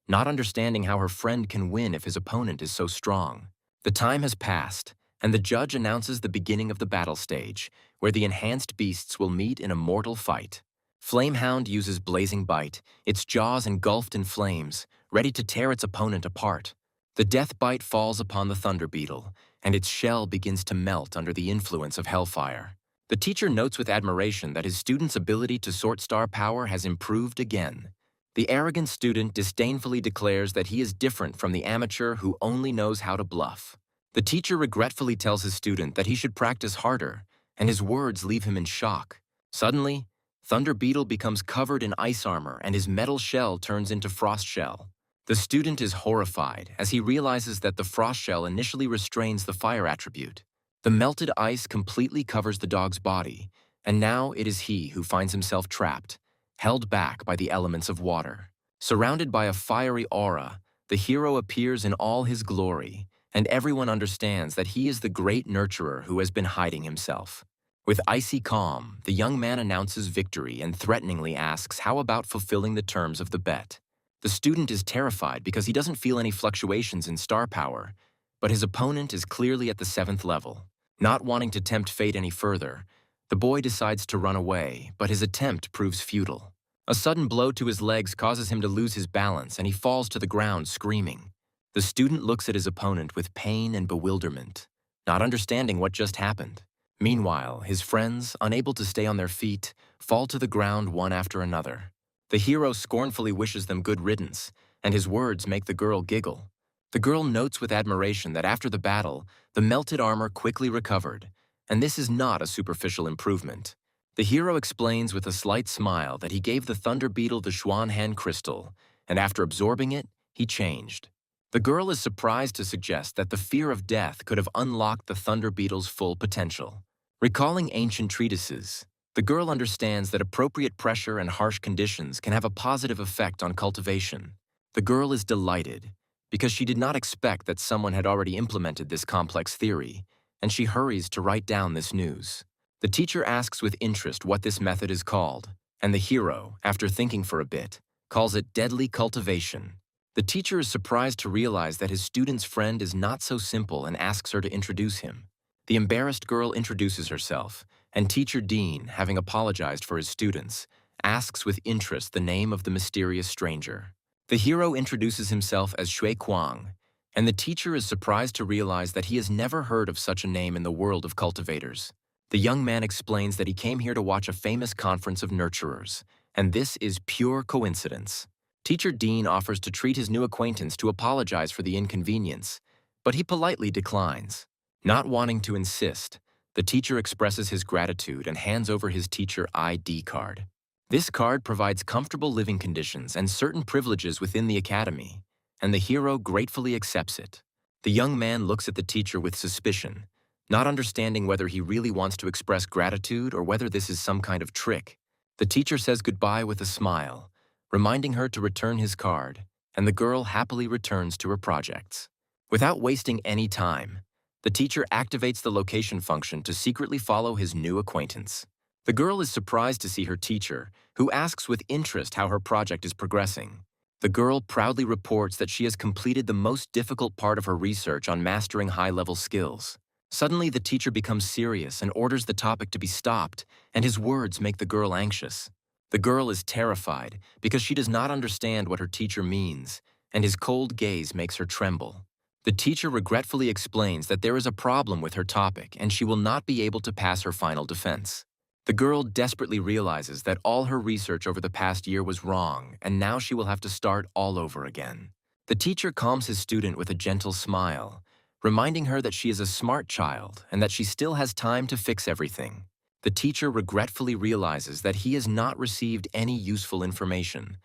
not understanding how her friend can win if his opponent is so strong. The time has passed, and the judge announces the beginning of the battle stage, where the enhanced beasts will meet in a mortal fight. Flamehound uses Blazing Bite, its jaws engulfed in flames, ready to tear its opponent apart. The death bite falls upon the Thunder Beetle, and its shell begins to melt under the influence of hellfire. The teacher notes with admiration that his student's ability to sort star power has improved again. The arrogant student disdainfully declares that he is different from the amateur who only knows how to bluff. The teacher regretfully tells his student that he should practice harder, and his words leave him in shock. Suddenly, Thunder Beetle becomes covered in ice armor and his metal shell turns into frost shell. The student is horrified as he realizes that the frost shell initially restrains the fire attribute. The melted ice completely covers the dog's body, and now it is he who finds himself trapped, held back by the elements of water. Surrounded by a fiery aura, the hero appears in all his glory, and everyone understands that he is the great nurturer who has been hiding himself. With icy calm, the young man announces victory and threateningly asks how about fulfilling the terms of the bet. The student is terrified because he doesn't feel any fluctuations in star power, but his opponent is clearly at the 7th level. Not wanting to tempt fate any further, the boy decides to run away, but his attempt proves futile. A sudden blow to his legs causes him to lose his balance and he falls to the ground screaming. The student looks at his opponent with pain and bewilderment, not understanding what just happened. Meanwhile, his friends, unable to stay on their feet, fall to the ground one after another. The hero scornfully wishes them good riddance, and his words make the girl giggle. The girl notes with admiration that after the battle, the melted armor quickly recovered, and this is not a superficial improvement. The hero explains with a slight smile that he gave the Thunder Beetle the Xuanhan crystal, and after absorbing it, he changed. The girl is surprised to suggest that the fear of death could have unlocked the Thunder Beetle's full potential. Recalling ancient treatises, the girl understands that appropriate pressure and harsh conditions can have a positive effect on cultivation. The girl is delighted, because she did not expect that someone had already implemented this complex theory, and she hurries to write down this news. The teacher asks with interest what this method is called, and the hero, after thinking for a bit, calls it deadly cultivation. The teacher is surprised to realize that his student's friend is not so simple and asks her to introduce him. The embarrassed girl introduces herself, and Teacher Dean, having apologized for his students, asks with interest the name of the mysterious stranger. The hero introduces himself as Shui Kuang, and the teacher is surprised to realize that he has never heard of such a name in the world of cultivators. The young man explains that he came here to watch a famous conference of nurturers, and this is pure coincidence. Teacher Dean offers to treat his new acquaintance to apologize for the inconvenience, but he politely declines. Not wanting to insist, the teacher expresses his gratitude and hands over his teacher ID card. This card provides comfortable living conditions and certain privileges within the academy, and the hero gratefully accepts it. The young man looks at the teacher with suspicion, not understanding whether he really wants to express gratitude or whether this is some kind of trick. The teacher says goodbye with a smile, reminding her to return his card, and the girl happily returns to her projects. Without wasting any time, the teacher activates the location function to secretly follow his new acquaintance. The girl is surprised to see her teacher, who asks with interest how her project is progressing. The girl proudly reports that she has completed the most difficult part of her research on mastering high-level skills. Suddenly, the teacher becomes serious and orders the topic to be stopped, and his words make the girl anxious. The girl is terrified because she does not understand what her teacher means, and his cold gaze makes her tremble. The teacher regretfully explains that there is a problem with her topic and she will not be able to pass her final defense. The girl desperately realizes that all her research over the past year was wrong, and now she will have to start all over again. The teacher calms his student with a gentle smile, reminding her that she is a smart child and that she still has time to fix everything. The teacher regretfully realizes that he has not received any useful information,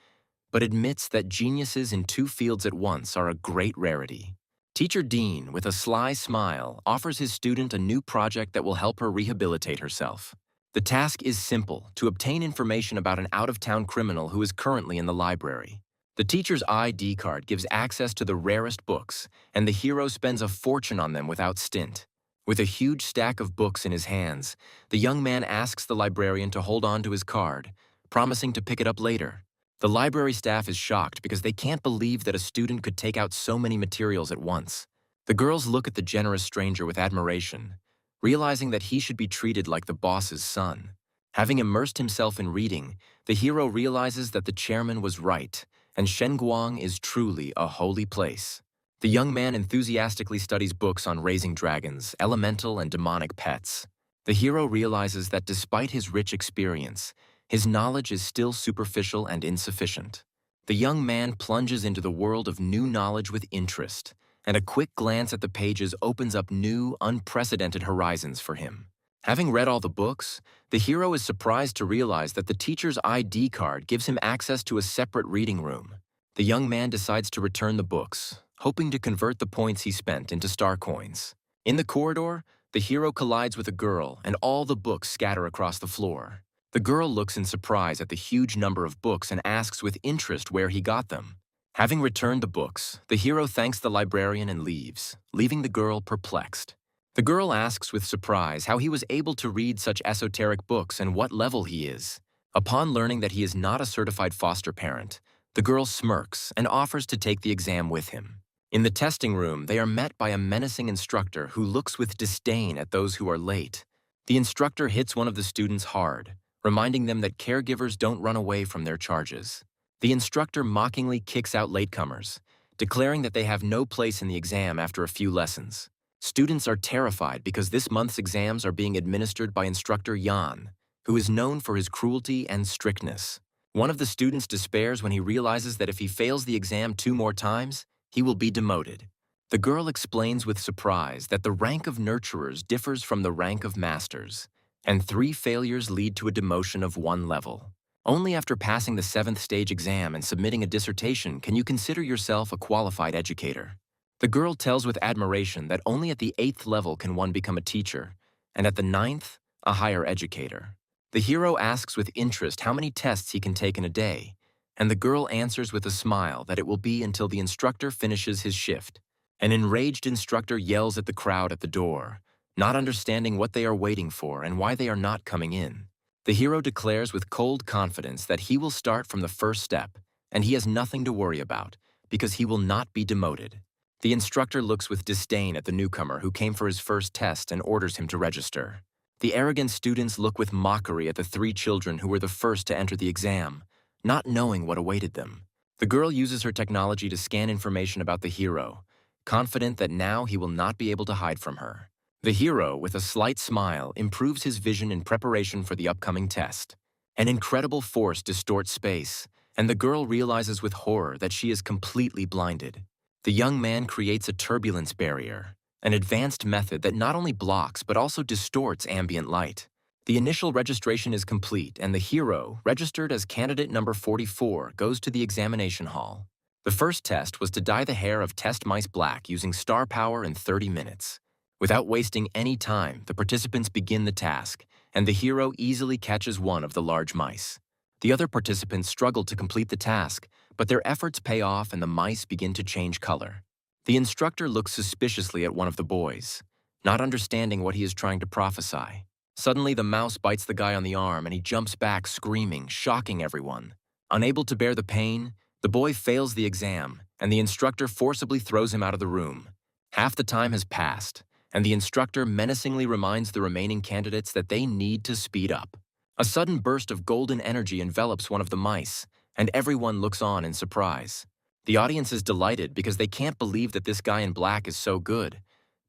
but admits that geniuses in two fields at once are a great rarity. Teacher Dean, with a sly smile, offers his student a new project that will help her rehabilitate herself. The task is simple: to obtain information about an out-of-town criminal who is currently in the library. The teacher's ID card gives access to the rarest books, and the hero spends a fortune on them without stint. With a huge stack of books in his hands, the young man asks the librarian to hold on to his card, promising to pick it up later. The library staff is shocked because they can't believe that a student could take out so many materials at once. The girls look at the generous stranger with admiration, realizing that he should be treated like the boss's son. Having immersed himself in reading, the hero realizes that the chairman was right, and Shenguang is truly a holy place. The young man enthusiastically studies books on raising dragons, elemental and demonic pets. The hero realizes that despite his rich experience, his knowledge is still superficial and insufficient. The young man plunges into the world of new knowledge with interest, and a quick glance at the pages opens up new, unprecedented horizons for him. Having read all the books, the hero is surprised to realize that the teacher's ID card gives him access to a separate reading room. The young man decides to return the books, hoping to convert the points he spent into star coins. In the corridor, the hero collides with a girl, and all the books scatter across the floor. The girl looks in surprise at the huge number of books and asks with interest where he got them. Having returned the books, the hero thanks the librarian and leaves, leaving the girl perplexed. The girl asks with surprise how he was able to read such esoteric books and what level he is. Upon learning that he is not a certified foster parent, the girl smirks and offers to take the exam with him. In the testing room, they are met by a menacing instructor who looks with disdain at those who are late. The instructor hits one of the students hard, reminding them that caregivers don't run away from their charges. The instructor mockingly kicks out latecomers, declaring that they have no place in the exam after a few lessons. Students are terrified because this month's exams are being administered by instructor Yan, who is known for his cruelty and strictness. One of the students despairs when he realizes that if he fails the exam 2 more times, he will be demoted. The girl explains with surprise that the rank of nurturers differs from the rank of masters, and 3 failures lead to a demotion of 1 level. Only after passing the 7th stage exam and submitting a dissertation can you consider yourself a qualified educator. The girl tells with admiration that only at the 8th level can one become a teacher, and at the 9th, a higher educator. The hero asks with interest how many tests he can take in a day, and the girl answers with a smile that it will be until the instructor finishes his shift. An enraged instructor yells at the crowd at the door, not understanding what they are waiting for and why they are not coming in. The hero declares with cold confidence that he will start from the first step, and he has nothing to worry about, because he will not be demoted. The instructor looks with disdain at the newcomer who came for his first test and orders him to register. The arrogant students look with mockery at the 3 children who were the first to enter the exam, not knowing what awaited them. The girl uses her technology to scan information about the hero, confident that now he will not be able to hide from her. The hero, with a slight smile, improves his vision in preparation for the upcoming test. An incredible force distorts space, and the girl realizes with horror that she is completely blinded. The young man creates a turbulence barrier, an advanced method that not only blocks but also distorts ambient light. The initial registration is complete, and the hero, registered as candidate number 44, goes to the examination hall. The first test was to dye the hair of test mice black using star power in 30 minutes. Without wasting any time, the participants begin the task, and the hero easily catches one of the large mice. The other participants struggle to complete the task, but their efforts pay off and the mice begin to change color. The instructor looks suspiciously at one of the boys, not understanding what he is trying to prophesy. Suddenly, the mouse bites the guy on the arm and he jumps back screaming, shocking everyone. Unable to bear the pain, the boy fails the exam, and the instructor forcibly throws him out of the room. Half the time has passed, and the instructor menacingly reminds the remaining candidates that they need to speed up. A sudden burst of golden energy envelops one of the mice, and everyone looks on in surprise. The audience is delighted because they can't believe that this guy in black is so good,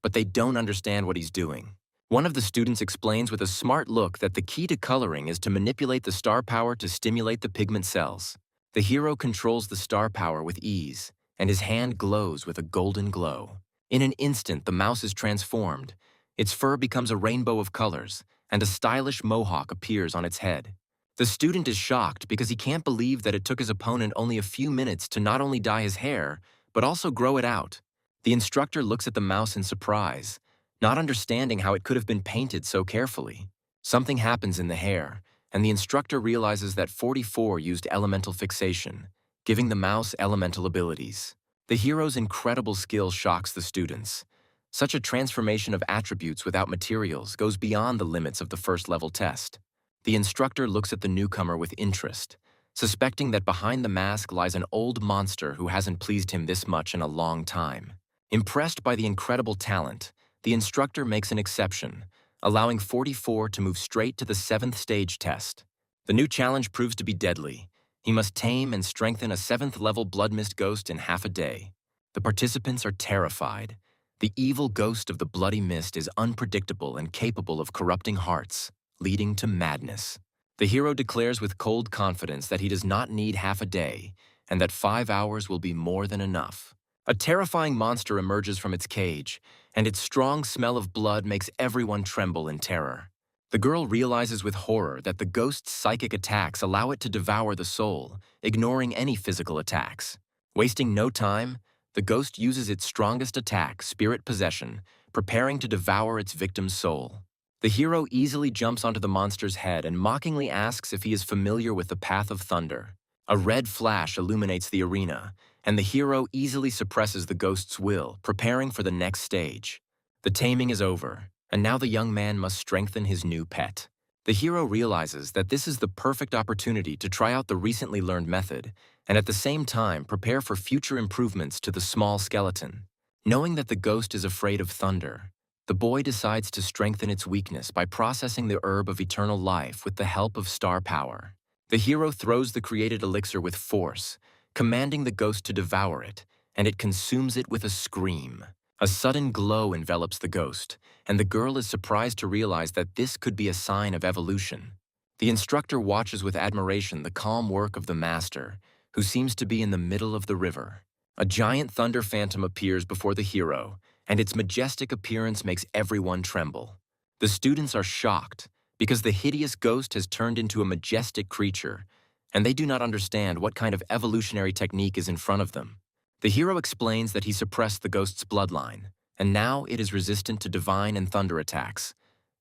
but they don't understand what he's doing. One of the students explains with a smart look that the key to coloring is to manipulate the star power to stimulate the pigment cells. The hero controls the star power with ease, and his hand glows with a golden glow. In an instant, the mouse is transformed. Its fur becomes a rainbow of colors, and a stylish mohawk appears on its head. The student is shocked because he can't believe that it took his opponent only a few minutes to not only dye his hair, but also grow it out. The instructor looks at the mouse in surprise, not understanding how it could have been painted so carefully. Something happens in the hair, and the instructor realizes that 44 used elemental fixation, giving the mouse elemental abilities. The hero's incredible skill shocks the students. Such a transformation of attributes without materials goes beyond the limits of the first-level test. The instructor looks at the newcomer with interest, suspecting that behind the mask lies an old monster who hasn't pleased him this much in a long time. Impressed by the incredible talent, the instructor makes an exception, allowing 44 to move straight to the 7th stage test. The new challenge proves to be deadly. He must tame and strengthen a 7th-level blood mist ghost in half a day. The participants are terrified. The evil ghost of the bloody mist is unpredictable and capable of corrupting hearts, leading to madness. The hero declares with cold confidence that he does not need half a day, and that 5 hours will be more than enough. A terrifying monster emerges from its cage, and its strong smell of blood makes everyone tremble in terror. The girl realizes with horror that the ghost's psychic attacks allow it to devour the soul, ignoring any physical attacks. Wasting no time, the ghost uses its strongest attack, spirit possession, preparing to devour its victim's soul. The hero easily jumps onto the monster's head and mockingly asks if he is familiar with the Path of Thunder. A red flash illuminates the arena, and the hero easily suppresses the ghost's will, preparing for the next stage. The taming is over, and now the young man must strengthen his new pet. The hero realizes that this is the perfect opportunity to try out the recently learned method, and at the same time prepare for future improvements to the small skeleton. Knowing that the ghost is afraid of thunder, the boy decides to strengthen its weakness by processing the herb of eternal life with the help of star power. The hero throws the created elixir with force, commanding the ghost to devour it, and it consumes it with a scream. A sudden glow envelops the ghost, and the girl is surprised to realize that this could be a sign of evolution. The instructor watches with admiration the calm work of the master, who seems to be in the middle of the river. A giant thunder phantom appears before the hero, and its majestic appearance makes everyone tremble. The students are shocked, because the hideous ghost has turned into a majestic creature, and they do not understand what kind of evolutionary technique is in front of them. The hero explains that he suppressed the ghost's bloodline, and now it is resistant to divine and thunder attacks.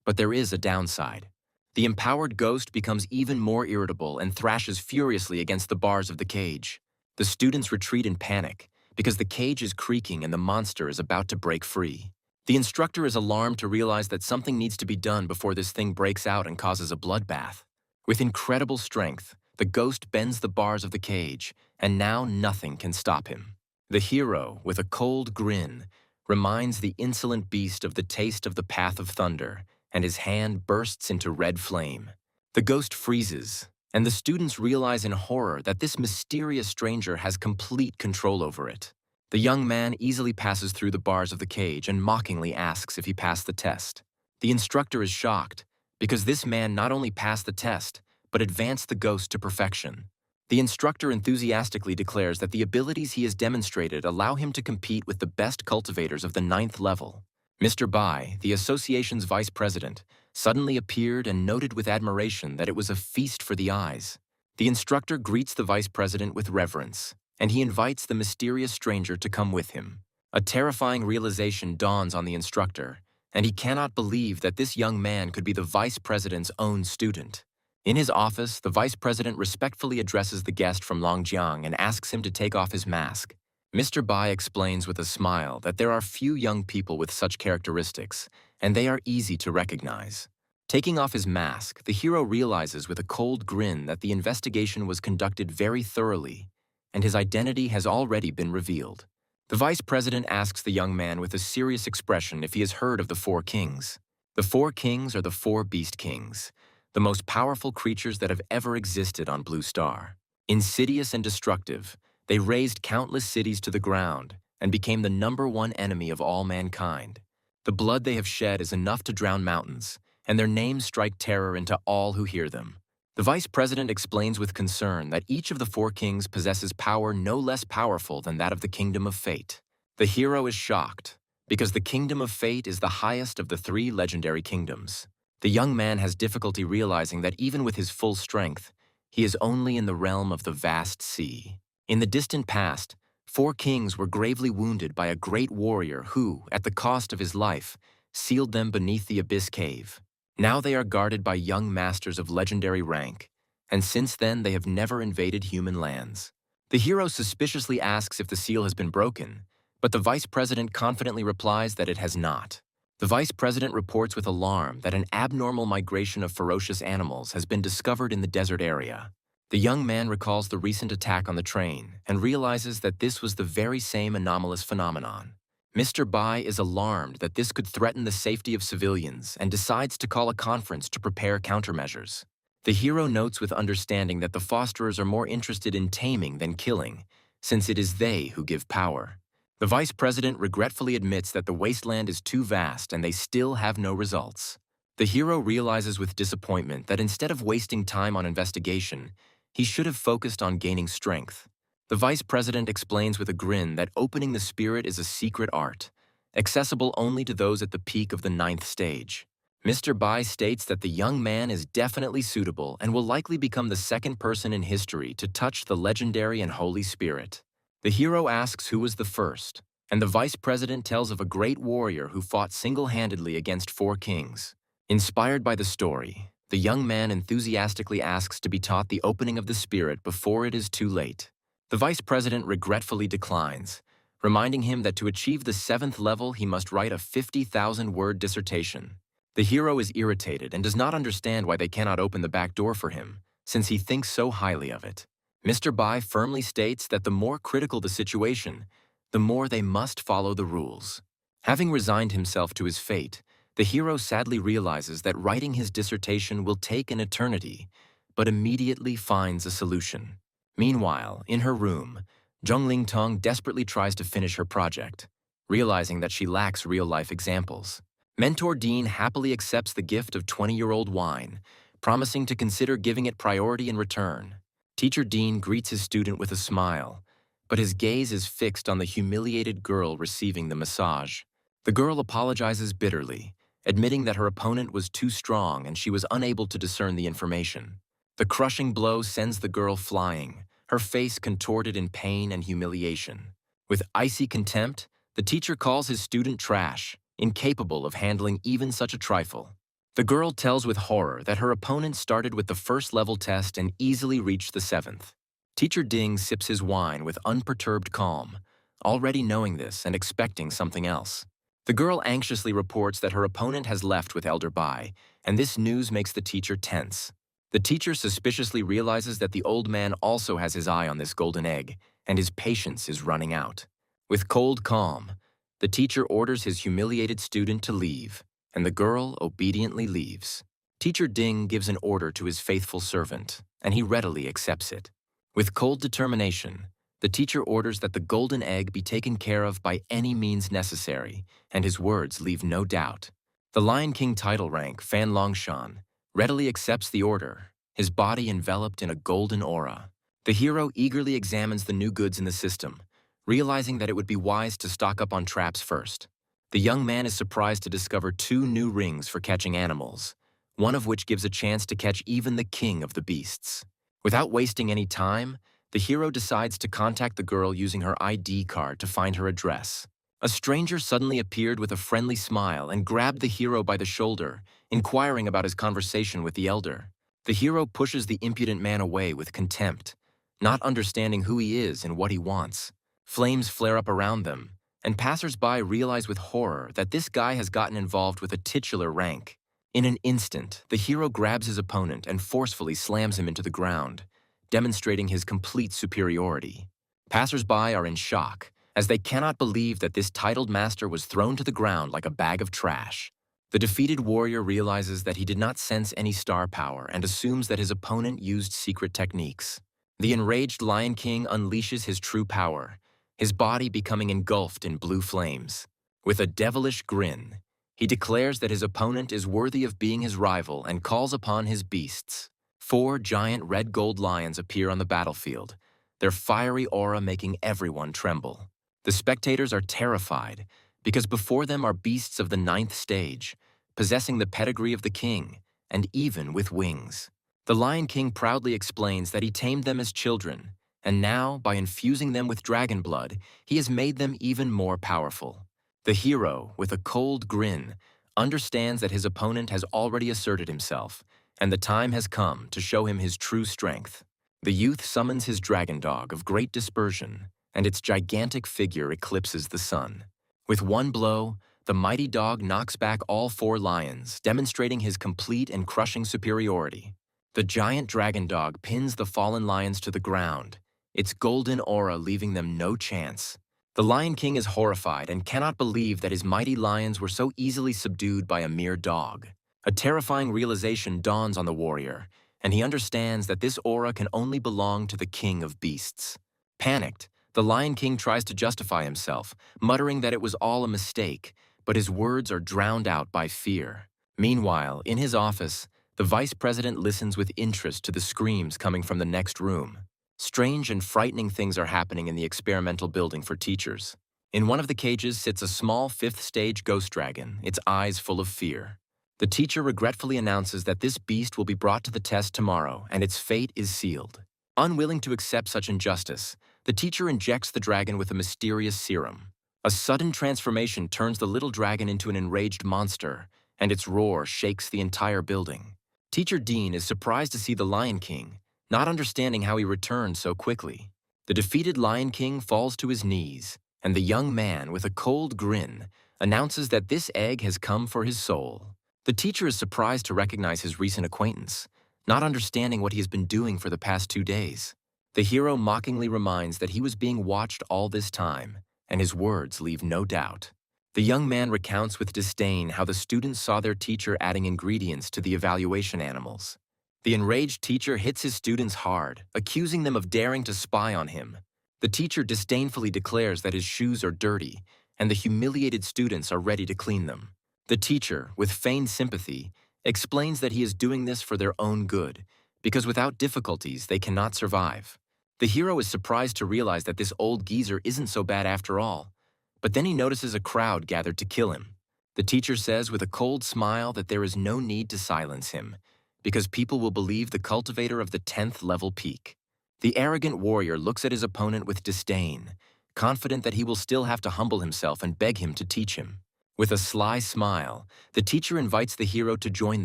But there is a downside. The empowered ghost becomes even more irritable and thrashes furiously against the bars of the cage. The students retreat in panic, because the cage is creaking and the monster is about to break free. The instructor is alarmed to realize that something needs to be done before this thing breaks out and causes a bloodbath. With incredible strength, the ghost bends the bars of the cage, and now nothing can stop him. The hero, with a cold grin, reminds the insolent beast of the taste of the Path of Thunder, and his hand bursts into red flame. The ghost freezes, and the students realize in horror that this mysterious stranger has complete control over it. The young man easily passes through the bars of the cage and mockingly asks if he passed the test. The instructor is shocked, because this man not only passed the test, but advanced the ghost to perfection. The instructor enthusiastically declares that the abilities he has demonstrated allow him to compete with the best cultivators of the 9th level. Mr. Bai, the association's vice president, suddenly appeared and noted with admiration that it was a feast for the eyes. The instructor greets the vice president with reverence, and he invites the mysterious stranger to come with him. A terrifying realization dawns on the instructor, and he cannot believe that this young man could be the vice president's own student. In his office, the vice president respectfully addresses the guest from Longjiang and asks him to take off his mask. Mr. Bai explains with a smile that there are few young people with such characteristics, and they are easy to recognize. Taking off his mask, the hero realizes with a cold grin that the investigation was conducted very thoroughly, and his identity has already been revealed. The vice president asks the young man with a serious expression if he has heard of the 4 kings. The 4 kings are the 4 beast kings, the most powerful creatures that have ever existed on Blue Star. Insidious and destructive, they razed countless cities to the ground and became the #1 enemy of all mankind. The blood they have shed is enough to drown mountains, and their names strike terror into all who hear them. The vice president explains with concern that each of the four kings possesses power no less powerful than that of the kingdom of fate. The hero is shocked, because the kingdom of fate is the highest of the three legendary kingdoms. The young man has difficulty realizing that even with his full strength, he is only in the realm of the vast sea. In the distant past, four kings were gravely wounded by a great warrior who, at the cost of his life, sealed them beneath the abyss cave. Now they are guarded by young masters of legendary rank, and since then they have never invaded human lands. The hero suspiciously asks if the seal has been broken, but the vice president confidently replies that it has not. The vice president reports with alarm that an abnormal migration of ferocious animals has been discovered in the desert area. The young man recalls the recent attack on the train and realizes that this was the very same anomalous phenomenon. Mr. Bai is alarmed that this could threaten the safety of civilians and decides to call a conference to prepare countermeasures. The hero notes with understanding that the fosterers are more interested in taming than killing, since it is they who give power. The vice president regretfully admits that the wasteland is too vast and they still have no results. The hero realizes with disappointment that instead of wasting time on investigation, he should have focused on gaining strength. The vice president explains with a grin that opening the spirit is a secret art, accessible only to those at the peak of the 9th stage. Mr. Bai states that the young man is definitely suitable and will likely become the second person in history to touch the legendary and holy spirit. The hero asks who was the first, and the vice president tells of a great warrior who fought single-handedly against four kings. Inspired by the story, the young man enthusiastically asks to be taught the opening of the spirit before it is too late. The vice president regretfully declines, reminding him that to achieve the 7th level he must write a 50,000-word dissertation. The hero is irritated and does not understand why they cannot open the back door for him, since he thinks so highly of it. Mr. Bai firmly states that the more critical the situation, the more they must follow the rules. Having resigned himself to his fate, the hero sadly realizes that writing his dissertation will take an eternity, but immediately finds a solution. Meanwhile, in her room, Zhongling Tong desperately tries to finish her project, realizing that she lacks real-life examples. Mentor Dean happily accepts the gift of 20-year-old wine, promising to consider giving it priority in return. Teacher Dean greets his student with a smile, but his gaze is fixed on the humiliated girl receiving the massage. The girl apologizes bitterly, admitting that her opponent was too strong and she was unable to discern the information. The crushing blow sends the girl flying, her face contorted in pain and humiliation. With icy contempt, the teacher calls his student trash, incapable of handling even such a trifle. The girl tells with horror that her opponent started with the first level test and easily reached the 7th. Teacher Ding sips his wine with unperturbed calm, already knowing this and expecting something else. The girl anxiously reports that her opponent has left with Elder Bai, and this news makes the teacher tense. The teacher suspiciously realizes that the old man also has his eye on this golden egg, and his patience is running out. With cold calm, the teacher orders his humiliated student to leave, and the girl obediently leaves. Teacher Ding gives an order to his faithful servant, and he readily accepts it. With cold determination, the teacher orders that the golden egg be taken care of by any means necessary, and his words leave no doubt. The Lion King title rank, Fan Longshan, readily accepts the order, his body enveloped in a golden aura. The hero eagerly examines the new goods in the system, realizing that it would be wise to stock up on traps first. The young man is surprised to discover 2 new rings for catching animals, one of which gives a chance to catch even the king of the beasts. Without wasting any time, the hero decides to contact the girl using her ID card to find her address. A stranger suddenly appeared with a friendly smile and grabbed the hero by the shoulder, inquiring about his conversation with the elder. The hero pushes the impudent man away with contempt, not understanding who he is and what he wants. Flames flare up around them, and passers-by realize with horror that this guy has gotten involved with a titular rank. In an instant, the hero grabs his opponent and forcefully slams him into the ground, demonstrating his complete superiority. Passers-by are in shock, as they cannot believe that this titled master was thrown to the ground like a bag of trash. The defeated warrior realizes that he did not sense any star power and assumes that his opponent used secret techniques. The enraged Lion King unleashes his true power, his body becoming engulfed in blue flames. With a devilish grin, He declares that his opponent is worthy of being his rival and calls upon his beasts. 4 giant red-gold lions appear on the battlefield, their fiery aura making everyone tremble. The spectators are terrified because before them are beasts of the 9th stage, possessing the pedigree of the king, and even with wings. The Lion King proudly explains that he tamed them as children, and now, by infusing them with dragon blood, he has made them even more powerful. The hero, with a cold grin, understands that his opponent has already asserted himself, and the time has come to show him his true strength. The youth summons his dragon dog of great dispersion, and its gigantic figure eclipses the sun. With one blow, the mighty dog knocks back all 4 lions, demonstrating his complete and crushing superiority. The giant dragon dog pins the fallen lions to the ground, its golden aura leaving them no chance. The Lion King is horrified and cannot believe that his mighty lions were so easily subdued by a mere dog. A terrifying realization dawns on the warrior, and he understands that this aura can only belong to the king of beasts. Panicked, the Lion King tries to justify himself, muttering that it was all a mistake, but his words are drowned out by fear. Meanwhile, in his office, the vice president listens with interest to the screams coming from the next room. Strange and frightening things are happening in the experimental building for teachers. In one of the cages sits a small 5th stage ghost dragon, its eyes full of fear. The teacher regretfully announces that this beast will be brought to the test tomorrow, and its fate is sealed. Unwilling to accept such injustice, the teacher injects the dragon with a mysterious serum. A sudden transformation turns the little dragon into an enraged monster, and its roar shakes the entire building. Teacher Dean is surprised to see the Lion King, not understanding how he returned so quickly. The defeated Lion King falls to his knees, and the young man, with a cold grin, announces that this egg has come for his soul. The teacher is surprised to recognize his recent acquaintance, not understanding what he has been doing for the past 2 days. The hero mockingly reminds that he was being watched all this time, and his words leave no doubt. The young man recounts with disdain how the students saw their teacher adding ingredients to the evaluation animals. The enraged teacher hits his students hard, accusing them of daring to spy on him. The teacher disdainfully declares that his shoes are dirty, and the humiliated students are ready to clean them. The teacher, with feigned sympathy, explains that he is doing this for their own good, because without difficulties they cannot survive. The hero is surprised to realize that this old geezer isn't so bad after all, but then he notices a crowd gathered to kill him. The teacher says with a cold smile that there is no need to silence him, because people will believe the cultivator of the 10th level peak. The arrogant warrior looks at his opponent with disdain, confident that he will still have to humble himself and beg him to teach him. With a sly smile, the teacher invites the hero to join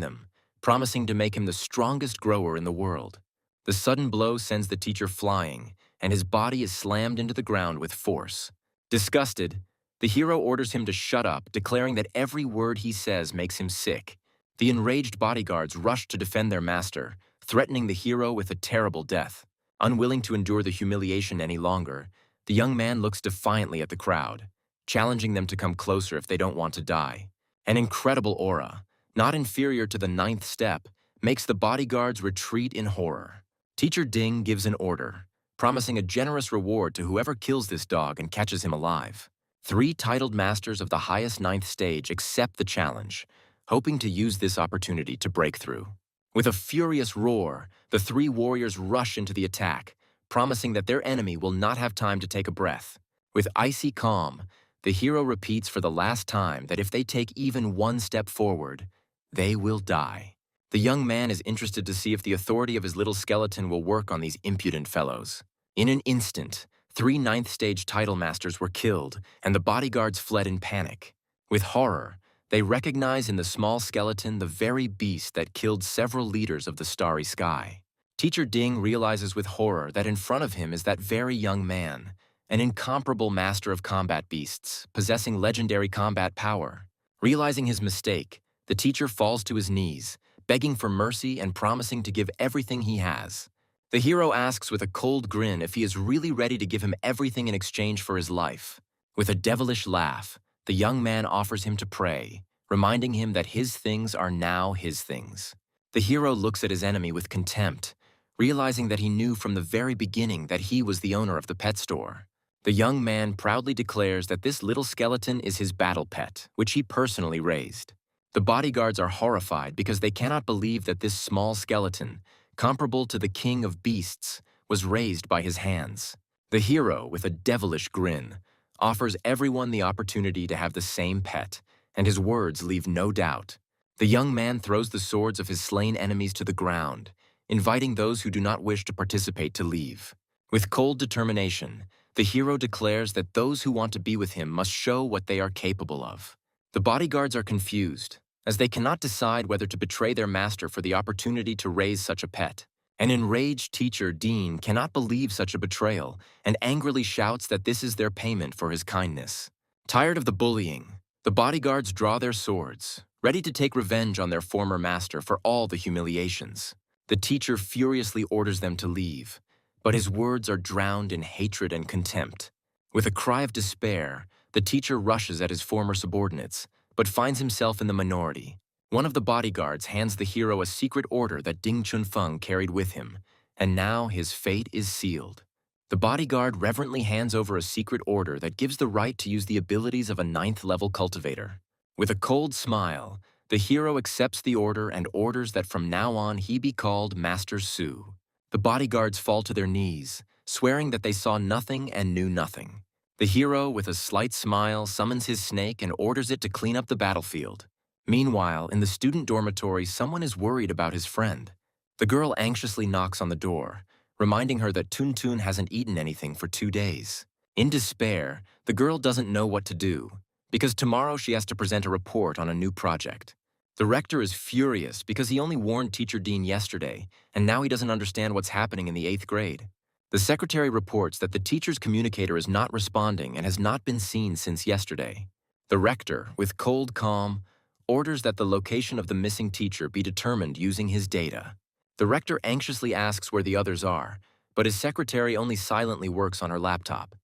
them, promising to make him the strongest grower in the world. The sudden blow sends the teacher flying, and his body is slammed into the ground with force. Disgusted, the hero orders him to shut up, declaring that every word he says makes him sick. The enraged bodyguards rush to defend their master, threatening the hero with a terrible death. Unwilling to endure the humiliation any longer, the young man looks defiantly at the crowd, challenging them to come closer if they don't want to die. An incredible aura, not inferior to the 9th step, makes the bodyguards retreat in horror. Teacher Ding gives an order, promising a generous reward to whoever kills this dog and catches him alive. 3 titled masters of the highest 9th stage accept the challenge, hoping to use this opportunity to break through. With a furious roar, the 3 warriors rush into the attack, promising that their enemy will not have time to take a breath. With icy calm, the hero repeats for the last time that if they take even 1 step forward, they will die. The young man is interested to see if the authority of his little skeleton will work on these impudent fellows. In an instant, 3 9th stage title masters were killed, and the bodyguards fled in panic. With horror, they recognize in the small skeleton the very beast that killed several leaders of the starry sky. Teacher Ding realizes with horror that in front of him is that very young man, an incomparable master of combat beasts, possessing legendary combat power. Realizing his mistake, the teacher falls to his knees, begging for mercy and promising to give everything he has. The hero asks with a cold grin if he is really ready to give him everything in exchange for his life. With a devilish laugh, the young man offers him to pray, reminding him that his things are now his things. The hero looks at his enemy with contempt, realizing that he knew from the very beginning that he was the owner of the pet store. The young man proudly declares that this little skeleton is his battle pet, which he personally raised. The bodyguards are horrified because they cannot believe that this small skeleton, comparable to the king of beasts, was raised by his hands. The hero, with a devilish grin, offers everyone the opportunity to have the same pet, and his words leave no doubt. The young man throws the swords of his slain enemies to the ground, inviting those who do not wish to participate to leave. With cold determination, the hero declares that those who want to be with him must show what they are capable of. The bodyguards are confused, as they cannot decide whether to betray their master for the opportunity to raise such a pet. An enraged teacher, Dean, cannot believe such a betrayal and angrily shouts that this is their payment for his kindness. Tired of the bullying, the bodyguards draw their swords, ready to take revenge on their former master for all the humiliations. The teacher furiously orders them to leave, but his words are drowned in hatred and contempt. With a cry of despair, the teacher rushes at his former subordinates, but finds himself in the minority. One of the bodyguards hands the hero a secret order that Ding Chunfeng carried with him, and now his fate is sealed. The bodyguard reverently hands over a secret order that gives the right to use the abilities of a 9th-level cultivator. With a cold smile, the hero accepts the order and orders that from now on he be called Master Su. The bodyguards fall to their knees, swearing that they saw nothing and knew nothing. The hero, with a slight smile, summons his snake and orders it to clean up the battlefield. Meanwhile, in the student dormitory, someone is worried about his friend. The girl anxiously knocks on the door, reminding her that Tuntun hasn't eaten anything for 2 days. In despair, the girl doesn't know what to do, because tomorrow she has to present a report on a new project. The rector is furious because he only warned Teacher Dean yesterday, and now he doesn't understand what's happening in the 8th grade. The secretary reports that the teacher's communicator is not responding and has not been seen since yesterday. The rector, with cold calm, orders that the location of the missing teacher be determined using his data. The rector anxiously asks where the others are, but his secretary only silently works on her laptop.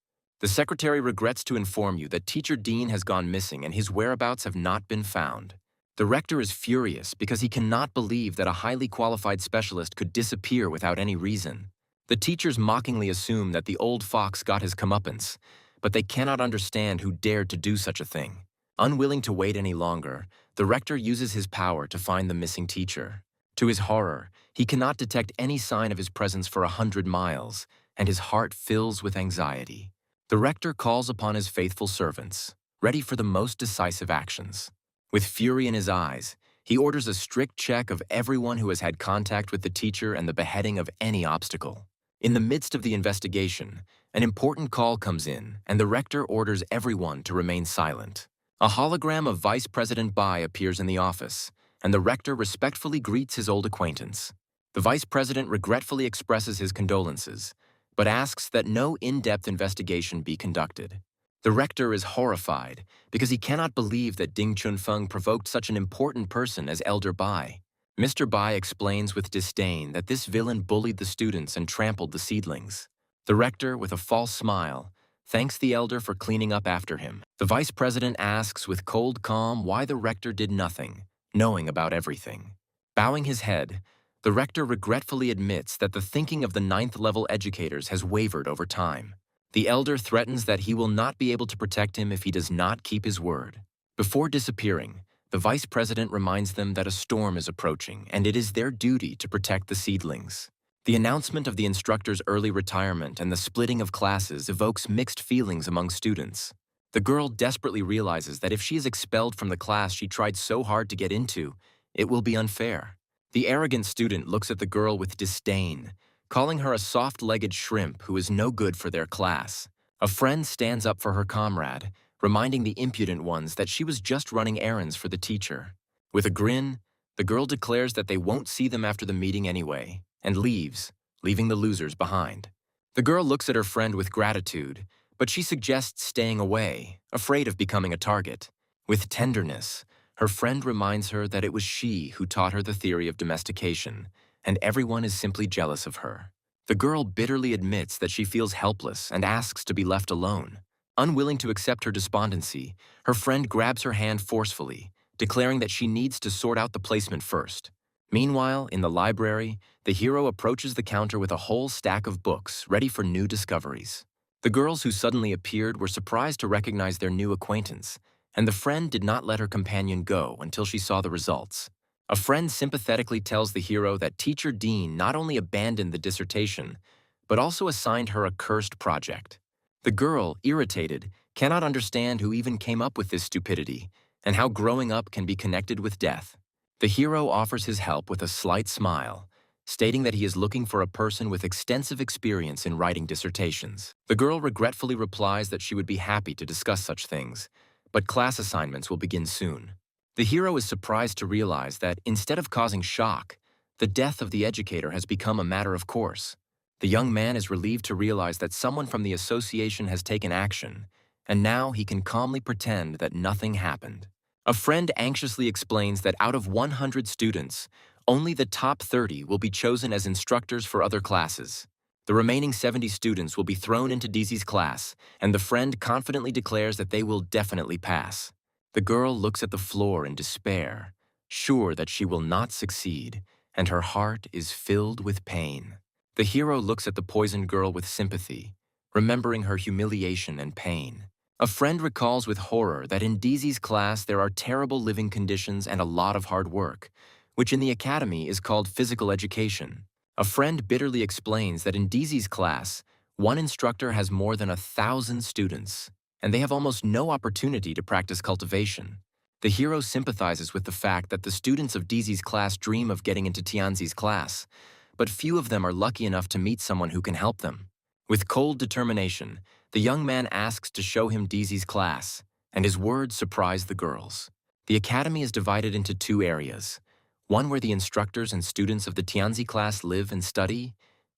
The secretary regrets to inform you that Teacher Dean has gone missing and his whereabouts have not been found. The rector is furious because he cannot believe that a highly qualified specialist could disappear without any reason. The teachers mockingly assume that the old fox got his comeuppance, but they cannot understand who dared to do such a thing. Unwilling to wait any longer, the rector uses his power to find the missing teacher. To his horror, he cannot detect any sign of his presence for 100 miles, and his heart fills with anxiety. The rector calls upon his faithful servants, ready for the most decisive actions. With fury in his eyes, he orders a strict check of everyone who has had contact with the teacher and the beheading of any obstacle. In the midst of the investigation, an important call comes in, and the rector orders everyone to remain silent. A hologram of Vice President Bai appears in the office, and the rector respectfully greets his old acquaintance. The vice president regretfully expresses his condolences, but asks that no in-depth investigation be conducted. The rector is horrified because he cannot believe that Ding Chunfeng provoked such an important person as Elder Bai. Mr. Bai explains with disdain that this villain bullied the students and trampled the seedlings. The rector, with a false smile, thanks the elder for cleaning up after him. The vice president asks with cold calm why the rector did nothing, knowing about everything. Bowing his head, the rector regretfully admits that the thinking of the 9th-level educators has wavered over time. The elder threatens that he will not be able to protect him if he does not keep his word. Before disappearing, the vice president reminds them that a storm is approaching and it is their duty to protect the seedlings. The announcement of the instructor's early retirement and the splitting of classes evokes mixed feelings among students. The girl desperately realizes that if she is expelled from the class she tried so hard to get into, it will be unfair. The arrogant student looks at the girl with disdain, calling her a soft-legged shrimp who is no good for their class. A friend stands up for her comrade, reminding the impudent ones that she was just running errands for the teacher. With a grin, the girl declares that they won't see them after the meeting anyway, and leaves, leaving the losers behind. The girl looks at her friend with gratitude, but she suggests staying away, afraid of becoming a target. With tenderness, her friend reminds her that it was she who taught her the theory of domestication, and everyone is simply jealous of her. The girl bitterly admits that she feels helpless and asks to be left alone. Unwilling to accept her despondency, her friend grabs her hand forcefully, declaring that she needs to sort out the placement first. Meanwhile, in the library, the hero approaches the counter with a whole stack of books ready for new discoveries. The girls who suddenly appeared were surprised to recognize their new acquaintance, and the friend did not let her companion go until she saw the results. A friend sympathetically tells the hero that Teacher Dean not only abandoned the dissertation, but also assigned her a cursed project. The girl, irritated, cannot understand who even came up with this stupidity and how growing up can be connected with death. The hero offers his help with a slight smile, stating that he is looking for a person with extensive experience in writing dissertations. The girl regretfully replies that she would be happy to discuss such things, but class assignments will begin soon. The hero is surprised to realize that, instead of causing shock, the death of the educator has become a matter of course. The young man is relieved to realize that someone from the association has taken action, and now he can calmly pretend that nothing happened. A friend anxiously explains that out of 100 students, only the top 30 will be chosen as instructors for other classes. The remaining 70 students will be thrown into Daisy's class, and the friend confidently declares that they will definitely pass. The girl looks at the floor in despair, sure that she will not succeed, and her heart is filled with pain. The hero looks at the poisoned girl with sympathy, remembering her humiliation and pain. A friend recalls with horror that in Daisy's class there are terrible living conditions and a lot of hard work, which in the academy is called physical education. A friend bitterly explains that in Daisy's class, one instructor has more than 1,000 students, and they have almost no opportunity to practice cultivation. The hero sympathizes with the fact that the students of Daisy's class dream of getting into Tianzi's class, but few of them are lucky enough to meet someone who can help them. With cold determination, the young man asks to show him Daisy's class, and his words surprise the girls. The academy is divided into two areas, one where the instructors and students of the Tianzi class live and study,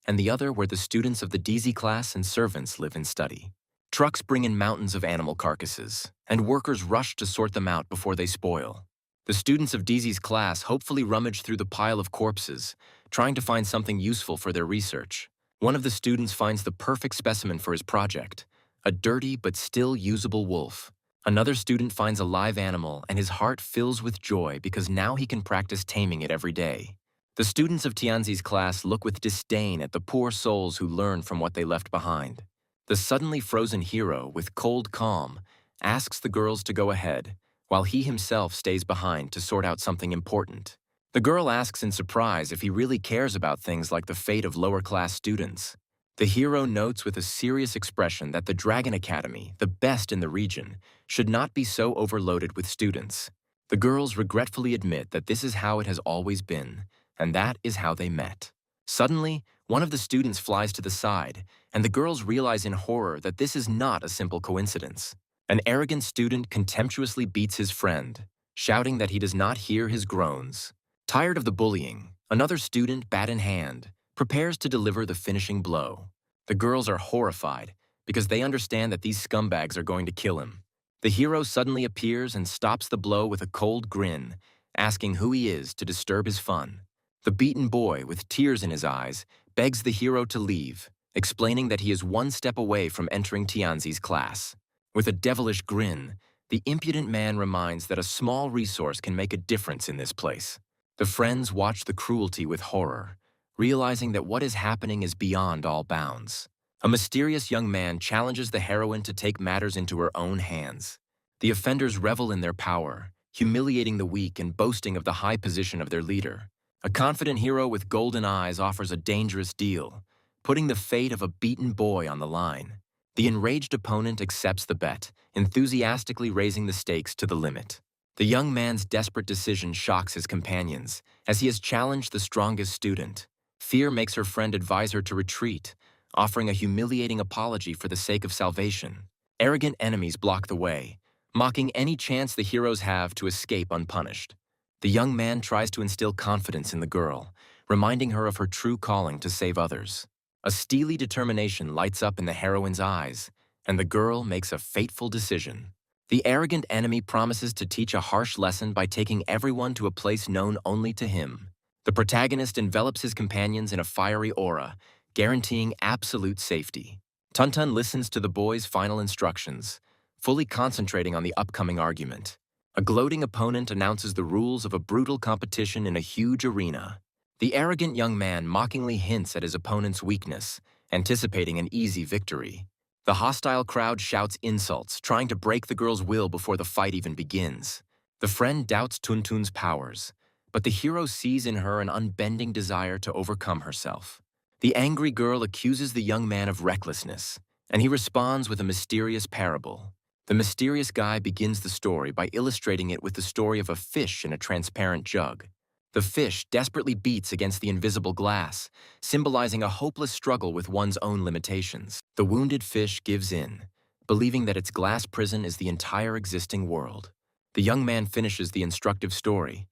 and the other where the students of the Daisy class and servants live and study. Trucks bring in mountains of animal carcasses, and workers rush to sort them out before they spoil. The students of Daisy's class hopefully rummage through the pile of corpses, trying to find something useful for their research. One of the students finds the perfect specimen for his project, a dirty but still usable wolf. Another student finds a live animal and his heart fills with joy because now he can practice taming it every day. The students of Tianzi's class look with disdain at the poor souls who learn from what they left behind. The suddenly frozen hero, with cold calm, asks the girls to go ahead, while he himself stays behind to sort out something important. The girl asks in surprise if he really cares about things like the fate of lower-class students. The hero notes with a serious expression that the Dragon Academy, the best in the region, should not be so overloaded with students. The girls regretfully admit that this is how it has always been, and that is how they met. Suddenly, one of the students flies to the side, and the girls realize in horror that this is not a simple coincidence. An arrogant student contemptuously beats his friend, shouting that he does not hear his groans. Tired of the bullying, another student, bat in hand, prepares to deliver the finishing blow. The girls are horrified because they understand that these scumbags are going to kill him. The hero suddenly appears and stops the blow with a cold grin, asking who he is to disturb his fun. The beaten boy, with tears in his eyes, begs the hero to leave, explaining that he is one step away from entering Tianzi's class. With a devilish grin, the impudent man reminds that a small resource can make a difference in this place. The friends watch the cruelty with horror, realizing that what is happening is beyond all bounds. A mysterious young man challenges the heroine to take matters into her own hands. The offenders revel in their power, humiliating the weak and boasting of the high position of their leader. A confident hero with golden eyes offers a dangerous deal, putting the fate of a beaten boy on the line. The enraged opponent accepts the bet, enthusiastically raising the stakes to the limit. The young man's desperate decision shocks his companions, as he has challenged the strongest student. Fear makes her friend advise her to retreat, offering a humiliating apology for the sake of salvation. Arrogant enemies block the way, mocking any chance the heroes have to escape unpunished. The young man tries to instill confidence in the girl, reminding her of her true calling to save others. A steely determination lights up in the heroine's eyes, and the girl makes a fateful decision. The arrogant enemy promises to teach a harsh lesson by taking everyone to a place known only to him. The protagonist envelops his companions in a fiery aura, guaranteeing absolute safety. Tuntun listens to the boy's final instructions, fully concentrating on the upcoming argument. A gloating opponent announces the rules of a brutal competition in a huge arena. The arrogant young man mockingly hints at his opponent's weakness, anticipating an easy victory. The hostile crowd shouts insults, trying to break the girl's will before the fight even begins. The friend doubts Tuntun's powers, but the hero sees in her an unbending desire to overcome herself. The angry girl accuses the young man of recklessness, and he responds with a mysterious parable. The mysterious guy begins the story by illustrating it with the story of a fish in a transparent jug. The fish desperately beats against the invisible glass, symbolizing a hopeless struggle with one's own limitations. The wounded fish gives in, believing that its glass prison is the entire existing world. The young man finishes the instructive story,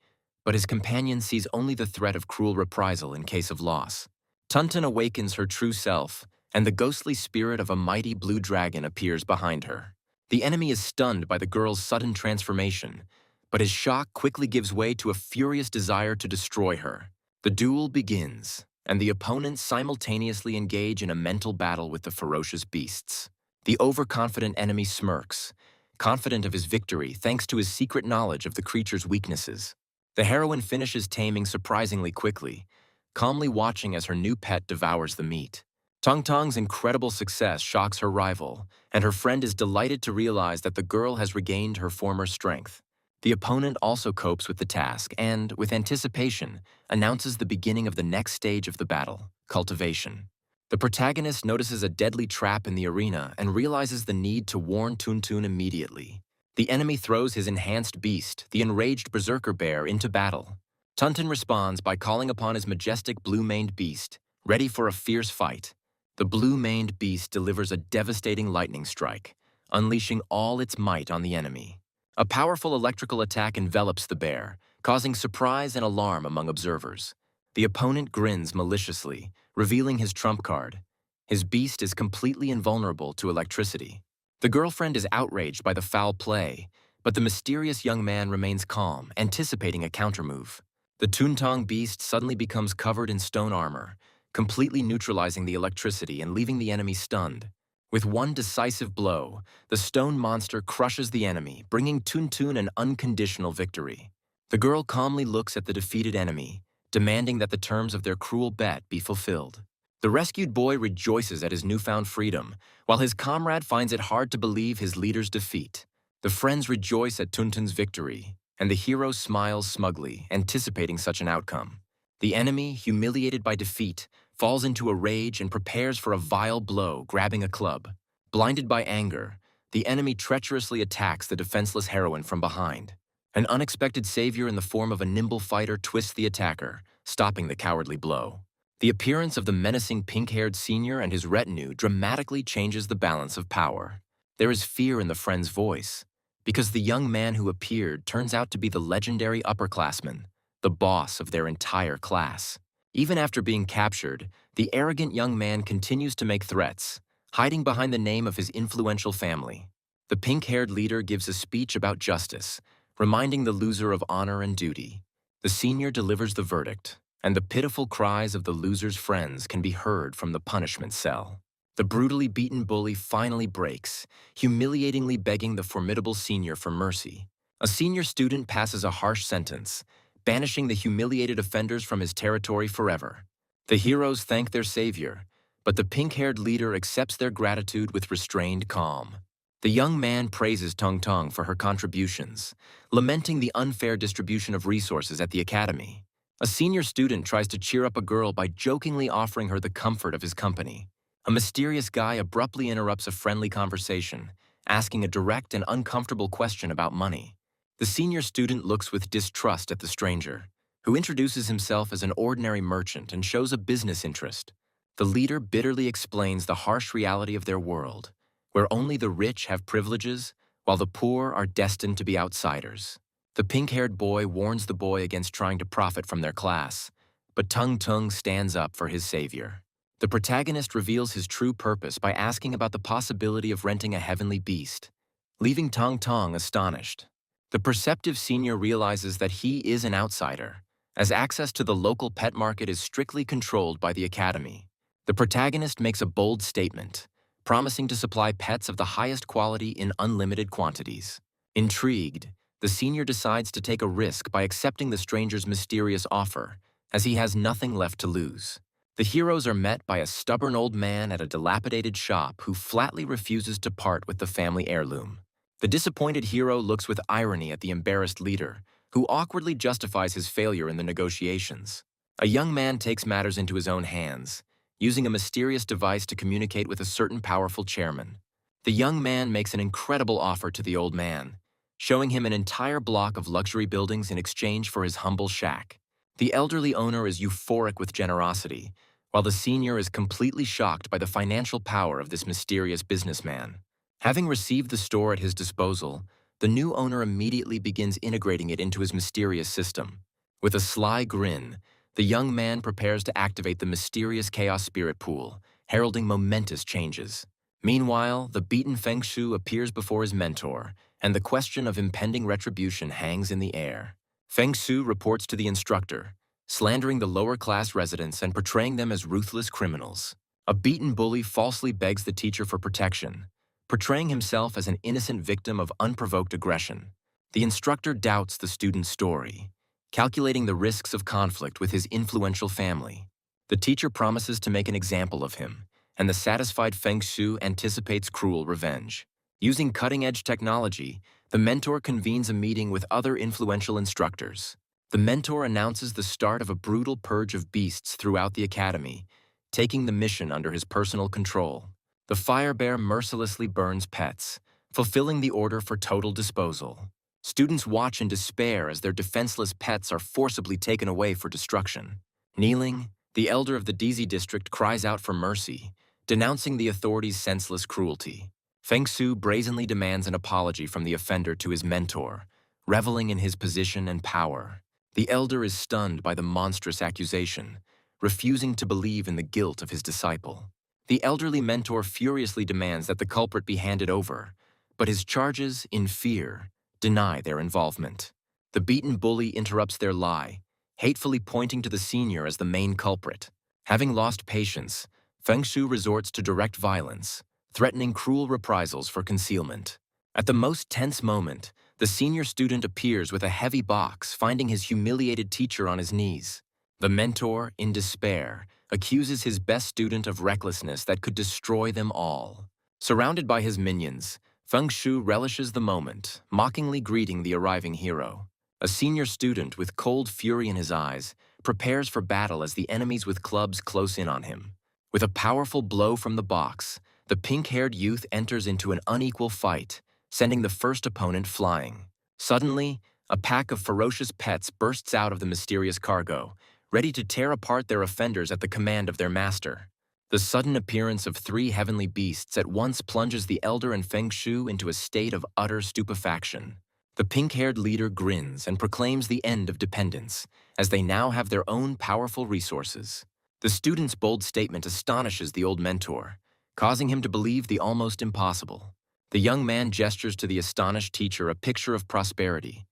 but his companion sees only the threat of cruel reprisal in case of loss. Tuntun awakens her true self, and the ghostly spirit of a mighty blue dragon appears behind her. The enemy is stunned by the girl's sudden transformation, but his shock quickly gives way to a furious desire to destroy her. The duel begins, and the opponents simultaneously engage in a mental battle with the ferocious beasts. The overconfident enemy smirks, confident of his victory thanks to his secret knowledge of the creature's weaknesses. The heroine finishes taming surprisingly quickly, calmly watching as her new pet devours the meat. Tongtong's incredible success shocks her rival, and her friend is delighted to realize that the girl has regained her former strength. The opponent also copes with the task and, with anticipation, announces the beginning of the next stage of the battle, cultivation. The protagonist notices a deadly trap in the arena and realizes the need to warn Tuntun immediately. The enemy throws his enhanced beast, the enraged berserker bear, into battle. Tuntun responds by calling upon his majestic blue-maned beast, ready for a fierce fight. The blue-maned beast delivers a devastating lightning strike, unleashing all its might on the enemy. A powerful electrical attack envelops the bear, causing surprise and alarm among observers. The opponent grins maliciously, revealing his trump card. His beast is completely invulnerable to electricity. The girlfriend is outraged by the foul play, but the mysterious young man remains calm, anticipating a countermove. The Tuntong beast suddenly becomes covered in stone armor, completely neutralizing the electricity and leaving the enemy stunned. With one decisive blow, the stone monster crushes the enemy, bringing Tuntun an unconditional victory. The girl calmly looks at the defeated enemy, demanding that the terms of their cruel bet be fulfilled. The rescued boy rejoices at his newfound freedom, while his comrade finds it hard to believe his leader's defeat. The friends rejoice at Tuntun's victory, and the hero smiles smugly, anticipating such an outcome. The enemy, humiliated by defeat, falls into a rage and prepares for a vile blow, grabbing a club. Blinded by anger, the enemy treacherously attacks the defenseless heroine from behind. An unexpected savior in the form of a nimble fighter twists the attacker, stopping the cowardly blow. The appearance of the menacing pink-haired senior and his retinue dramatically changes the balance of power. There is fear in the friend's voice, because the young man who appeared turns out to be the legendary upperclassman, the boss of their entire class. Even after being captured, the arrogant young man continues to make threats, hiding behind the name of his influential family. The pink-haired leader gives a speech about justice, reminding the loser of honor and duty. The senior delivers the verdict, and the pitiful cries of the loser's friends can be heard from the punishment cell. The brutally beaten bully finally breaks, humiliatingly begging the formidable senior for mercy. A senior student passes a harsh sentence, banishing the humiliated offenders from his territory forever. The heroes thank their savior, but the pink-haired leader accepts their gratitude with restrained calm. The young man praises Tongtong for her contributions, lamenting the unfair distribution of resources at the academy. A senior student tries to cheer up a girl by jokingly offering her the comfort of his company. A mysterious guy abruptly interrupts a friendly conversation, asking a direct and uncomfortable question about money. The senior student looks with distrust at the stranger, who introduces himself as an ordinary merchant and shows a business interest. The leader bitterly explains the harsh reality of their world, where only the rich have privileges, while the poor are destined to be outsiders. The pink-haired boy warns the boy against trying to profit from their class, but Tung Tung stands up for his savior. The protagonist reveals his true purpose by asking about the possibility of renting a heavenly beast, leaving Tong Tong astonished. The perceptive senior realizes that he is an outsider, as access to the local pet market is strictly controlled by the academy. The protagonist makes a bold statement, promising to supply pets of the highest quality in unlimited quantities. Intrigued, the senior decides to take a risk by accepting the stranger's mysterious offer, as he has nothing left to lose. The heroes are met by a stubborn old man at a dilapidated shop who flatly refuses to part with the family heirloom. The disappointed hero looks with irony at the embarrassed leader, who awkwardly justifies his failure in the negotiations. A young man takes matters into his own hands, using a mysterious device to communicate with a certain powerful chairman. The young man makes an incredible offer to the old man, showing him an entire block of luxury buildings in exchange for his humble shack. The elderly owner is euphoric with generosity, while the senior is completely shocked by the financial power of this mysterious businessman. Having received the store at his disposal, the new owner immediately begins integrating it into his mysterious system. With a sly grin, the young man prepares to activate the mysterious chaos spirit pool, heralding momentous changes. Meanwhile, the beaten Feng Shui appears before his mentor, and the question of impending retribution hangs in the air. Feng Shui reports to the instructor, slandering the lower-class residents and portraying them as ruthless criminals. A beaten bully falsely begs the teacher for protection, portraying himself as an innocent victim of unprovoked aggression. The instructor doubts the student's story, calculating the risks of conflict with his influential family. The teacher promises to make an example of him, and the satisfied Feng Shui anticipates cruel revenge. Using cutting-edge technology, the mentor convenes a meeting with other influential instructors. The mentor announces the start of a brutal purge of beasts throughout the academy, taking the mission under his personal control. The fire bear mercilessly burns pets, fulfilling the order for total disposal. Students watch in despair as their defenseless pets are forcibly taken away for destruction. Kneeling, the elder of the DZ district cries out for mercy, denouncing the authorities' senseless cruelty. Feng Shui brazenly demands an apology from the offender to his mentor, reveling in his position and power. The elder is stunned by the monstrous accusation, refusing to believe in the guilt of his disciple. The elderly mentor furiously demands that the culprit be handed over, but his charges, in fear, deny their involvement. The beaten bully interrupts their lie, hatefully pointing to the senior as the main culprit. Having lost patience, Feng Shui resorts to direct violence, threatening cruel reprisals for concealment. At the most tense moment, the senior student appears with a heavy box, finding his humiliated teacher on his knees. The mentor, in despair, accuses his best student of recklessness that could destroy them all. Surrounded by his minions, Feng Shui relishes the moment, mockingly greeting the arriving hero. A senior student with cold fury in his eyes prepares for battle as the enemies with clubs close in on him. With a powerful blow from the box, the pink-haired youth enters into an unequal fight, sending the first opponent flying. Suddenly, a pack of ferocious pets bursts out of the mysterious cargo, ready to tear apart their offenders at the command of their master. The sudden appearance of three heavenly beasts at once plunges the elder and Feng Shui into a state of utter stupefaction. The pink-haired leader grins and proclaims the end of dependence, as they now have their own powerful resources. The student's bold statement astonishes the old mentor, causing him to believe the almost impossible. The young man gestures to the astonished teacher a picture of prosperity,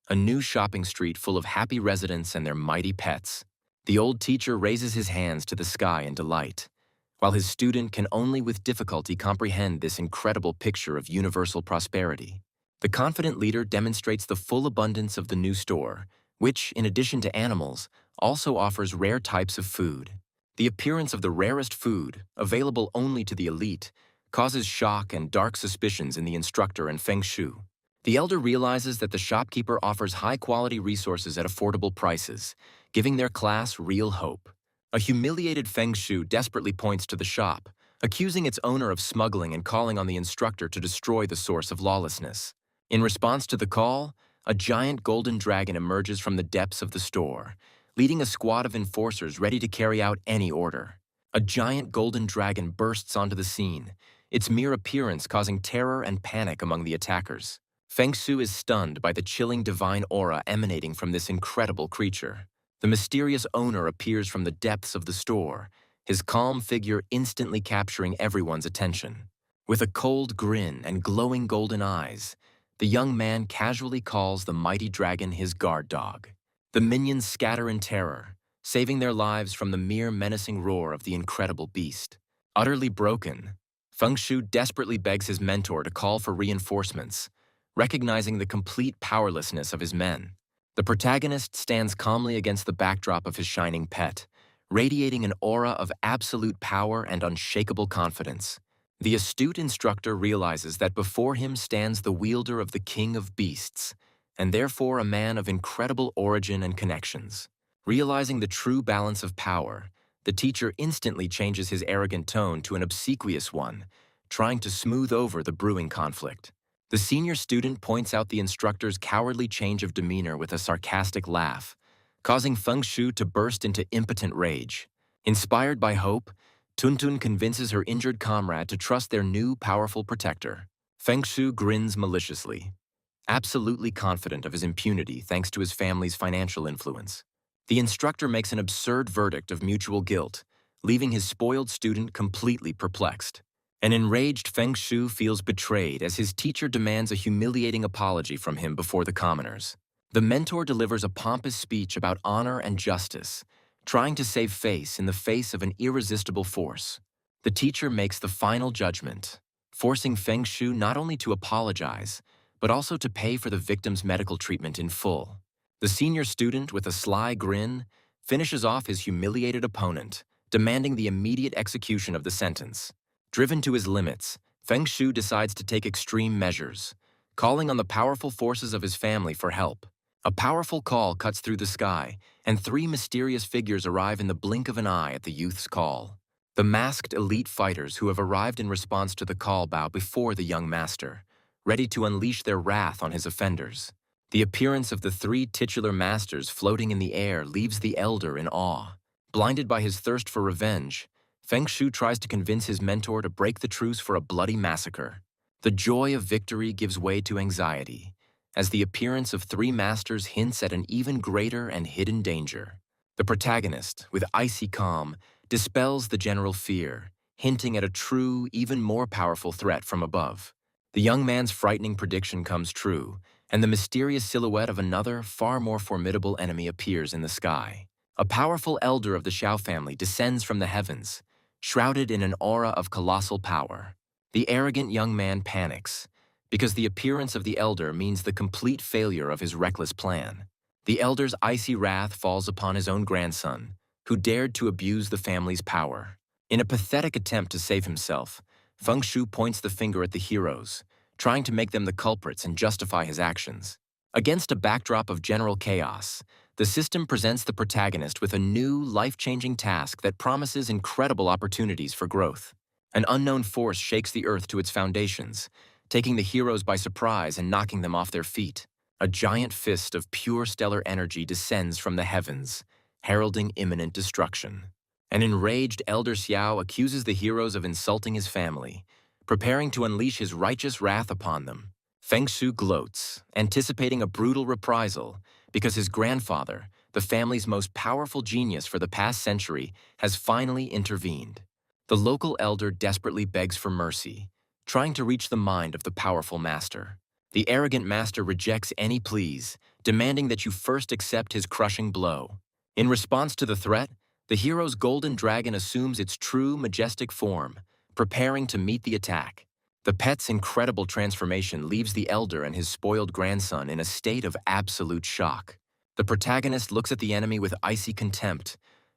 a new shopping street full of happy residents and their mighty pets. The old teacher raises his hands to the sky in delight, while his student can only with difficulty comprehend this incredible picture of universal prosperity. The confident leader demonstrates the full abundance of the new store, which, in addition to animals, also offers rare types of food. The appearance of the rarest food, available only to the elite, causes shock and dark suspicions in the instructor and Feng Shui. The elder realizes that the shopkeeper offers high-quality resources at affordable prices, giving their class real hope. A humiliated Feng Shui desperately points to the shop, accusing its owner of smuggling and calling on the instructor to destroy the source of lawlessness. In response to the call, a giant golden dragon emerges from the depths of the store, leading a squad of enforcers ready to carry out any order. A giant golden dragon bursts onto the scene, its mere appearance causing terror and panic among the attackers. Feng Shui is stunned by the chilling divine aura emanating from this incredible creature. The mysterious owner appears from the depths of the store, his calm figure instantly capturing everyone's attention. With a cold grin and glowing golden eyes, the young man casually calls the mighty dragon his guard dog. The minions scatter in terror, saving their lives from the mere menacing roar of the incredible beast. Utterly broken, Feng Shui desperately begs his mentor to call for reinforcements, recognizing the complete powerlessness of his men. The protagonist stands calmly against the backdrop of his shining pet, radiating an aura of absolute power and unshakable confidence. The astute instructor realizes that before him stands the wielder of the king of beasts, and therefore a man of incredible origin and connections. Realizing the true balance of power, the teacher instantly changes his arrogant tone to an obsequious one, trying to smooth over the brewing conflict. The senior student points out the instructor's cowardly change of demeanor with a sarcastic laugh, causing Feng Shu to burst into impotent rage. Inspired by hope, Tuntun convinces her injured comrade to trust their new powerful protector. Feng Shu grins maliciously, absolutely confident of his impunity thanks to his family's financial influence. The instructor makes an absurd verdict of mutual guilt, leaving his spoiled student completely perplexed. An enraged Feng Shu feels betrayed as his teacher demands a humiliating apology from him before the commoners. The mentor delivers a pompous speech about honor and justice, trying to save face in the face of an irresistible force. The teacher makes the final judgment, forcing Feng Shu not only to apologize, but also to pay for the victim's medical treatment in full. The senior student, with a sly grin, finishes off his humiliated opponent, demanding the immediate execution of the sentence. Driven to his limits, Feng Shu decides to take extreme measures, calling on the powerful forces of his family for help. A powerful call cuts through the sky, and three mysterious figures arrive in the blink of an eye at the youth's call. The masked elite fighters who have arrived in response to the call bow before the young master, ready to unleash their wrath on his offenders. The appearance of the three titular masters floating in the air leaves the elder in awe. Blinded by his thirst for revenge, Feng Shu tries to convince his mentor to break the truce for a bloody massacre. The joy of victory gives way to anxiety, as the appearance of three masters hints at an even greater and hidden danger. The protagonist, with icy calm, dispels the general fear, hinting at a true, even more powerful threat from above. The young man's frightening prediction comes true, and the mysterious silhouette of another, far more formidable enemy appears in the sky. A powerful elder of the Xiao family descends from the heavens, shrouded in an aura of colossal power. The arrogant young man panics, because the appearance of the elder means the complete failure of his reckless plan. The elder's icy wrath falls upon his own grandson, who dared to abuse the family's power. In a pathetic attempt to save himself, Feng Shu points the finger at the heroes, trying to make them the culprits and justify his actions. Against a backdrop of general chaos, the system presents the protagonist with a new, life-changing task that promises incredible opportunities for growth. An unknown force shakes the earth to its foundations, taking the heroes by surprise and knocking them off their feet. A giant fist of pure stellar energy descends from the heavens, heralding imminent destruction. An enraged Elder Xiao accuses the heroes of insulting his family, preparing to unleash his righteous wrath upon them. Feng Shu gloats, anticipating a brutal reprisal, because his grandfather, the family's most powerful genius for the past century, has finally intervened. The local elder desperately begs for mercy, trying to reach the mind of the powerful master. The arrogant master rejects any pleas, demanding that you first accept his crushing blow. In response to the threat, the hero's golden dragon assumes its true, majestic form, preparing to meet the attack. The pet's incredible transformation leaves the elder and his spoiled grandson in a state of absolute shock. The protagonist looks at the enemy with icy contempt,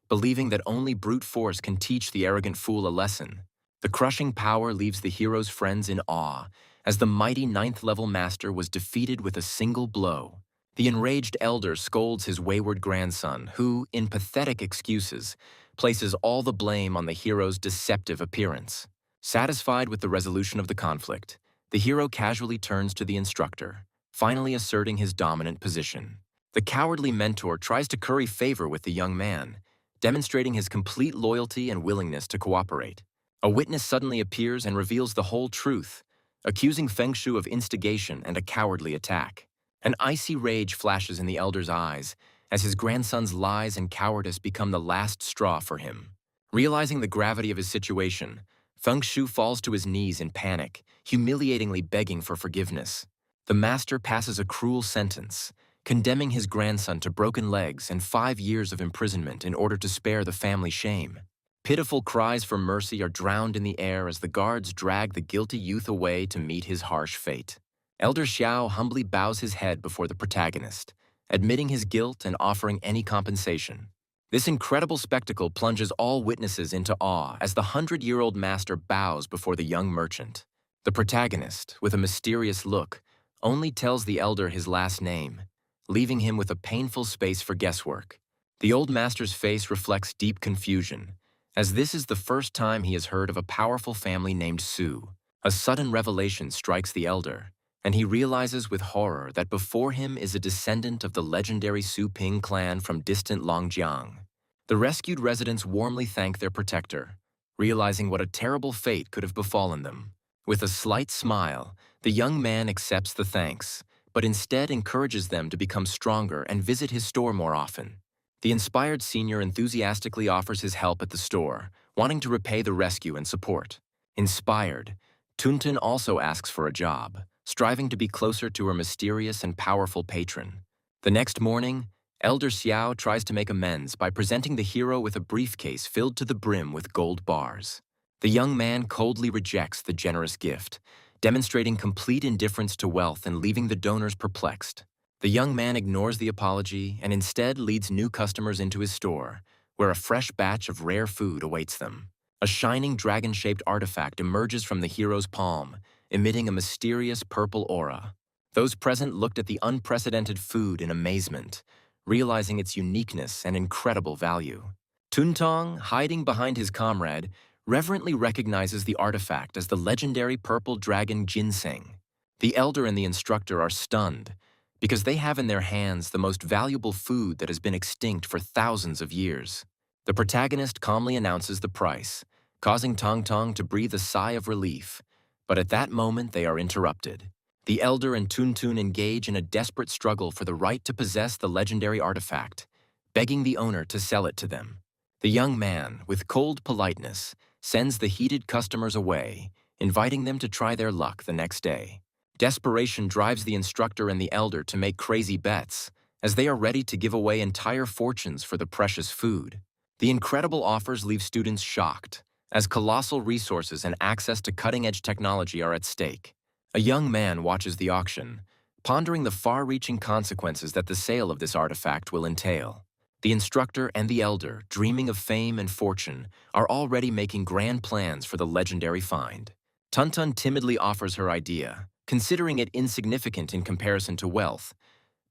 believing that only brute force can teach the arrogant fool a lesson. The crushing power leaves the hero's friends in awe, as the mighty 9th-level master was defeated with a single blow. The enraged elder scolds his wayward grandson, who, in pathetic excuses, places all the blame on the hero's deceptive appearance. Satisfied with the resolution of the conflict, the hero casually turns to the instructor, finally asserting his dominant position. The cowardly mentor tries to curry favor with the young man, demonstrating his complete loyalty and willingness to cooperate. A witness suddenly appears and reveals the whole truth, accusing Feng Shu of instigation and a cowardly attack. An icy rage flashes in the elder's eyes as his grandson's lies and cowardice become the last straw for him. Realizing the gravity of his situation, Feng Shu falls to his knees in panic, humiliatingly begging for forgiveness. The master passes a cruel sentence, condemning his grandson to broken legs and 5 years of imprisonment in order to spare the family shame. Pitiful cries for mercy are drowned in the air as the guards drag the guilty youth away to meet his harsh fate. Elder Xiao humbly bows his head before the protagonist, admitting his guilt and offering any compensation. This incredible spectacle plunges all witnesses into awe as the 100-year-old master bows before the young merchant. The protagonist, with a mysterious look, only tells the elder his last name, leaving him with a painful space for guesswork. The old master's face reflects deep confusion, as this is the first time he has heard of a powerful family named Su. A sudden revelation strikes the elder, and he realizes with horror that before him is a descendant of the legendary Su Ping clan from distant Longjiang. The rescued residents warmly thank their protector, realizing what a terrible fate could have befallen them. With a slight smile, the young man accepts the thanks, but instead encourages them to become stronger and visit his store more often. The inspired senior enthusiastically offers his help at the store, wanting to repay the rescue and support. Inspired, Tuntun also asks for a job, striving to be closer to her mysterious and powerful patron. The next morning, Elder Xiao tries to make amends by presenting the hero with a briefcase filled to the brim with gold bars. The young man coldly rejects the generous gift, demonstrating complete indifference to wealth and leaving the donors perplexed. The young man ignores the apology and instead leads new customers into his store, where a fresh batch of rare food awaits them. A shining dragon-shaped artifact emerges from the hero's palm, emitting a mysterious purple aura. Those present looked at the unprecedented food in amazement, realizing its uniqueness and incredible value. Tuntong, hiding behind his comrade, reverently recognizes the artifact as the legendary purple dragon ginseng. The elder and the instructor are stunned, because they have in their hands the most valuable food that has been extinct for thousands of years. The protagonist calmly announces the price, causing Tong Tong to breathe a sigh of relief, but at that moment they are interrupted. The elder and Tuntun engage in a desperate struggle for the right to possess the legendary artifact, begging the owner to sell it to them. The young man, with cold politeness, sends the heated customers away, inviting them to try their luck the next day. Desperation drives the instructor and the elder to make crazy bets, as they are ready to give away entire fortunes for the precious food. The incredible offers leave students shocked, as colossal resources and access to cutting-edge technology are at stake. A young man watches the auction, pondering the far-reaching consequences that the sale of this artifact will entail. The instructor and the elder, dreaming of fame and fortune, are already making grand plans for the legendary find. Tuntun timidly offers her idea, considering it insignificant in comparison to wealth,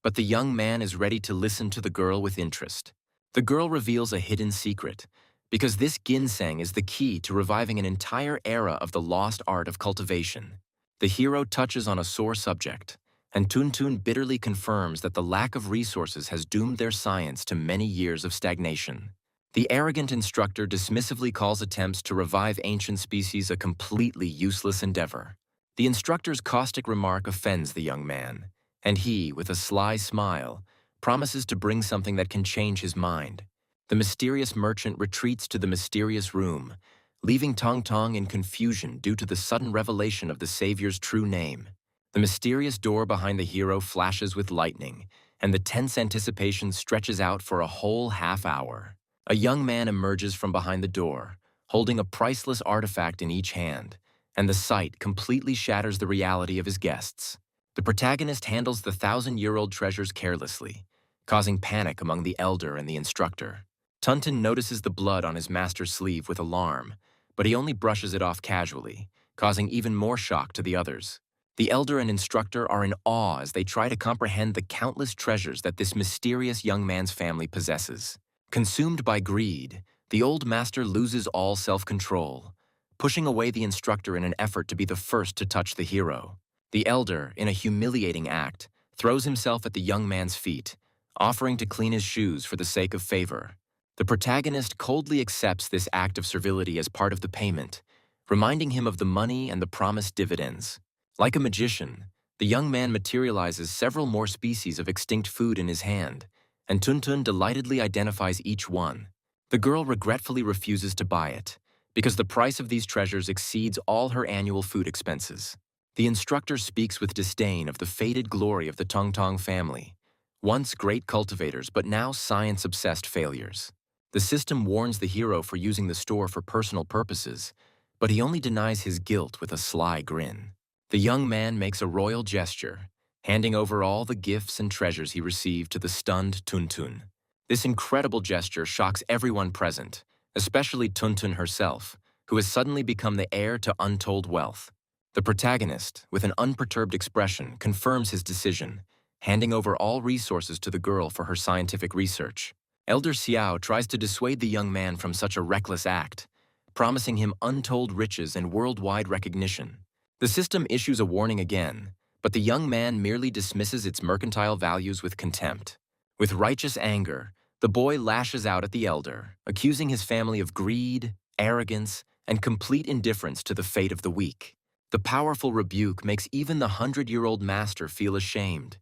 but the young man is ready to listen to the girl with interest. The girl reveals a hidden secret, because this ginseng is the key to reviving an entire era of the lost art of cultivation. The hero touches on a sore subject, and Tuntun bitterly confirms that the lack of resources has doomed their science to many years of stagnation. The arrogant instructor dismissively calls attempts to revive ancient species a completely useless endeavor. The instructor's caustic remark offends the young man, and he, with a sly smile, promises to bring something that can change his mind. The mysterious merchant retreats to the mysterious room, leaving Tong Tong in confusion due to the sudden revelation of the savior's true name. The mysterious door behind the hero flashes with lightning, and the tense anticipation stretches out for a whole half hour. A young man emerges from behind the door, holding a priceless artifact in each hand, and the sight completely shatters the reality of his guests. The protagonist handles the 1,000-year-old treasures carelessly, causing panic among the elder and the instructor. Tuntun notices the blood on his master's sleeve with alarm, but he only brushes it off casually, causing even more shock to the others. The elder and instructor are in awe as they try to comprehend the countless treasures that this mysterious young man's family possesses. Consumed by greed, the old master loses all self-control, pushing away the instructor in an effort to be the first to touch the hero. The elder, in a humiliating act, throws himself at the young man's feet, offering to clean his shoes for the sake of favor. The protagonist coldly accepts this act of servility as part of the payment, reminding him of the money and the promised dividends. Like a magician, the young man materializes several more species of extinct food in his hand, and Tuntun delightedly identifies each one. The girl regretfully refuses to buy it, because the price of these treasures exceeds all her annual food expenses. The instructor speaks with disdain of the faded glory of the Tong Tong family, once great cultivators but now science-obsessed failures. The system warns the hero for using the store for personal purposes, but he only denies his guilt with a sly grin. The young man makes a royal gesture, handing over all the gifts and treasures he received to the stunned Tuntun. This incredible gesture shocks everyone present, especially Tuntun herself, who has suddenly become the heir to untold wealth. The protagonist, with an unperturbed expression, confirms his decision, handing over all resources to the girl for her scientific research. Elder Xiao tries to dissuade the young man from such a reckless act, promising him untold riches and worldwide recognition. The system issues a warning again, but the young man merely dismisses its mercantile values with contempt. With righteous anger, the boy lashes out at the elder, accusing his family of greed, arrogance, and complete indifference to the fate of the weak. The powerful rebuke makes even the 100-year-old master feel ashamed,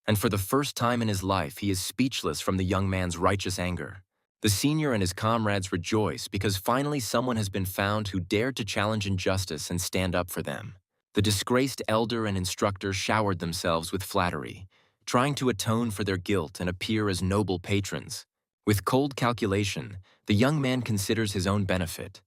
and for the first time in his life he is speechless from the young man's righteous anger. The senior and his comrades rejoice because finally someone has been found who dared to challenge injustice and stand up for them. The disgraced elder and instructor showered themselves with flattery, trying to atone for their guilt and appear as noble patrons. With cold calculation, the young man considers his own benefit,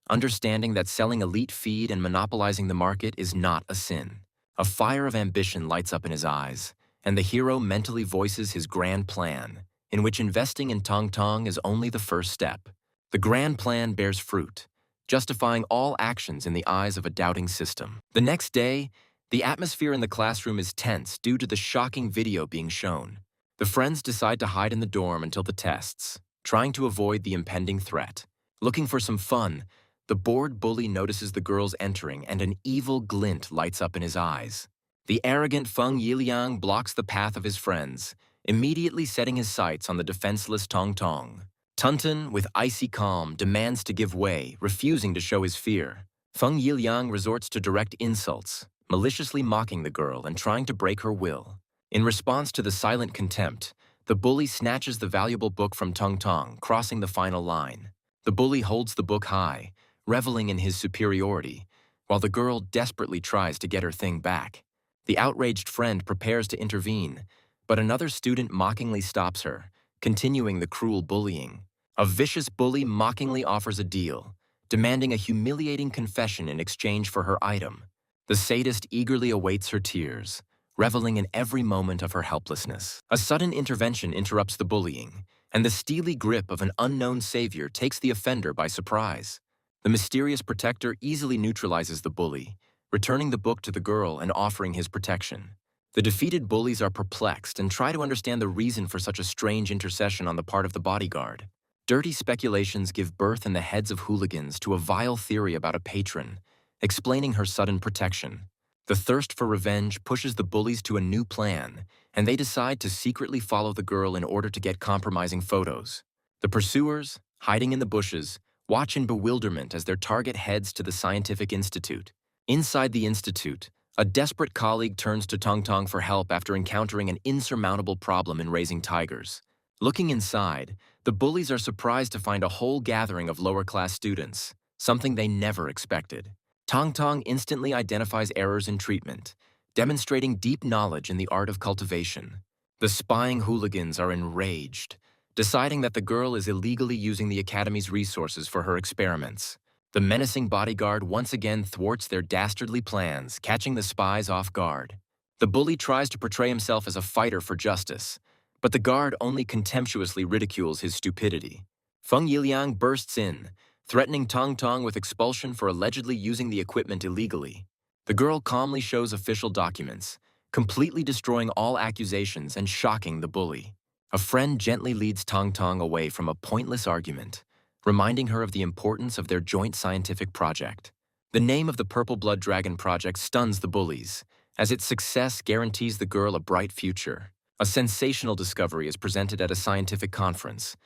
understanding that selling elite feed and monopolizing the market is not a sin. A fire of ambition lights up in his eyes, and the hero mentally voices his grand plan, in which investing in Tong Tong is only the first step. The grand plan bears fruit, justifying all actions in the eyes of a doubting system. The next day, the atmosphere in the classroom is tense due to the shocking video being shown. The friends decide to hide in the dorm until the tests, trying to avoid the impending threat. Looking for some fun, the bored bully notices the girls entering and an evil glint lights up in his eyes. The arrogant Feng Yiliang blocks the path of his friends, immediately setting his sights on the defenseless Tong Tong. Tuntun, with icy calm, demands to give way, refusing to show his fear. Feng Yiliang resorts to direct insults, maliciously mocking the girl and trying to break her will. In response to the silent contempt, the bully snatches the valuable book from Tong Tong, crossing the final line. The bully holds the book high, reveling in his superiority, while the girl desperately tries to get her thing back. The outraged friend prepares to intervene, but another student mockingly stops her, continuing the cruel bullying. A vicious bully mockingly offers a deal, demanding a humiliating confession in exchange for her item. The sadist eagerly awaits her tears, reveling in every moment of her helplessness. A sudden intervention interrupts the bullying, and the steely grip of an unknown savior takes the offender by surprise. The mysterious protector easily neutralizes the bully, returning the book to the girl and offering his protection. The defeated bullies are perplexed and try to understand the reason for such a strange intercession on the part of the bodyguard. Dirty speculations give birth in the heads of hooligans to a vile theory about a patron, explaining her sudden protection. The thirst for revenge pushes the bullies to a new plan, and they decide to secretly follow the girl in order to get compromising photos. The pursuers, hiding in the bushes, watch in bewilderment as their target heads to the scientific institute. Inside the institute, a desperate colleague turns to Tong Tong for help after encountering an insurmountable problem in raising tigers. Looking inside, the bullies are surprised to find a whole gathering of lower-class students, something they never expected. Tong Tong instantly identifies errors in treatment, demonstrating deep knowledge in the art of cultivation. The spying hooligans are enraged, deciding that the girl is illegally using the academy's resources for her experiments. The menacing bodyguard once again thwarts their dastardly plans, catching the spies off guard. The bully tries to portray himself as a fighter for justice, but the guard only contemptuously ridicules his stupidity. Feng Yiliang bursts in, threatening Tong Tong with expulsion for allegedly using the equipment illegally. The girl calmly shows official documents, completely destroying all accusations and shocking the bully. A friend gently leads Tong Tong away from a pointless argument, reminding her of the importance of their joint scientific project. The name of the Purple Blood Dragon project stuns the bullies, as its success guarantees the girl a bright future. A sensational discovery is presented at a scientific conference.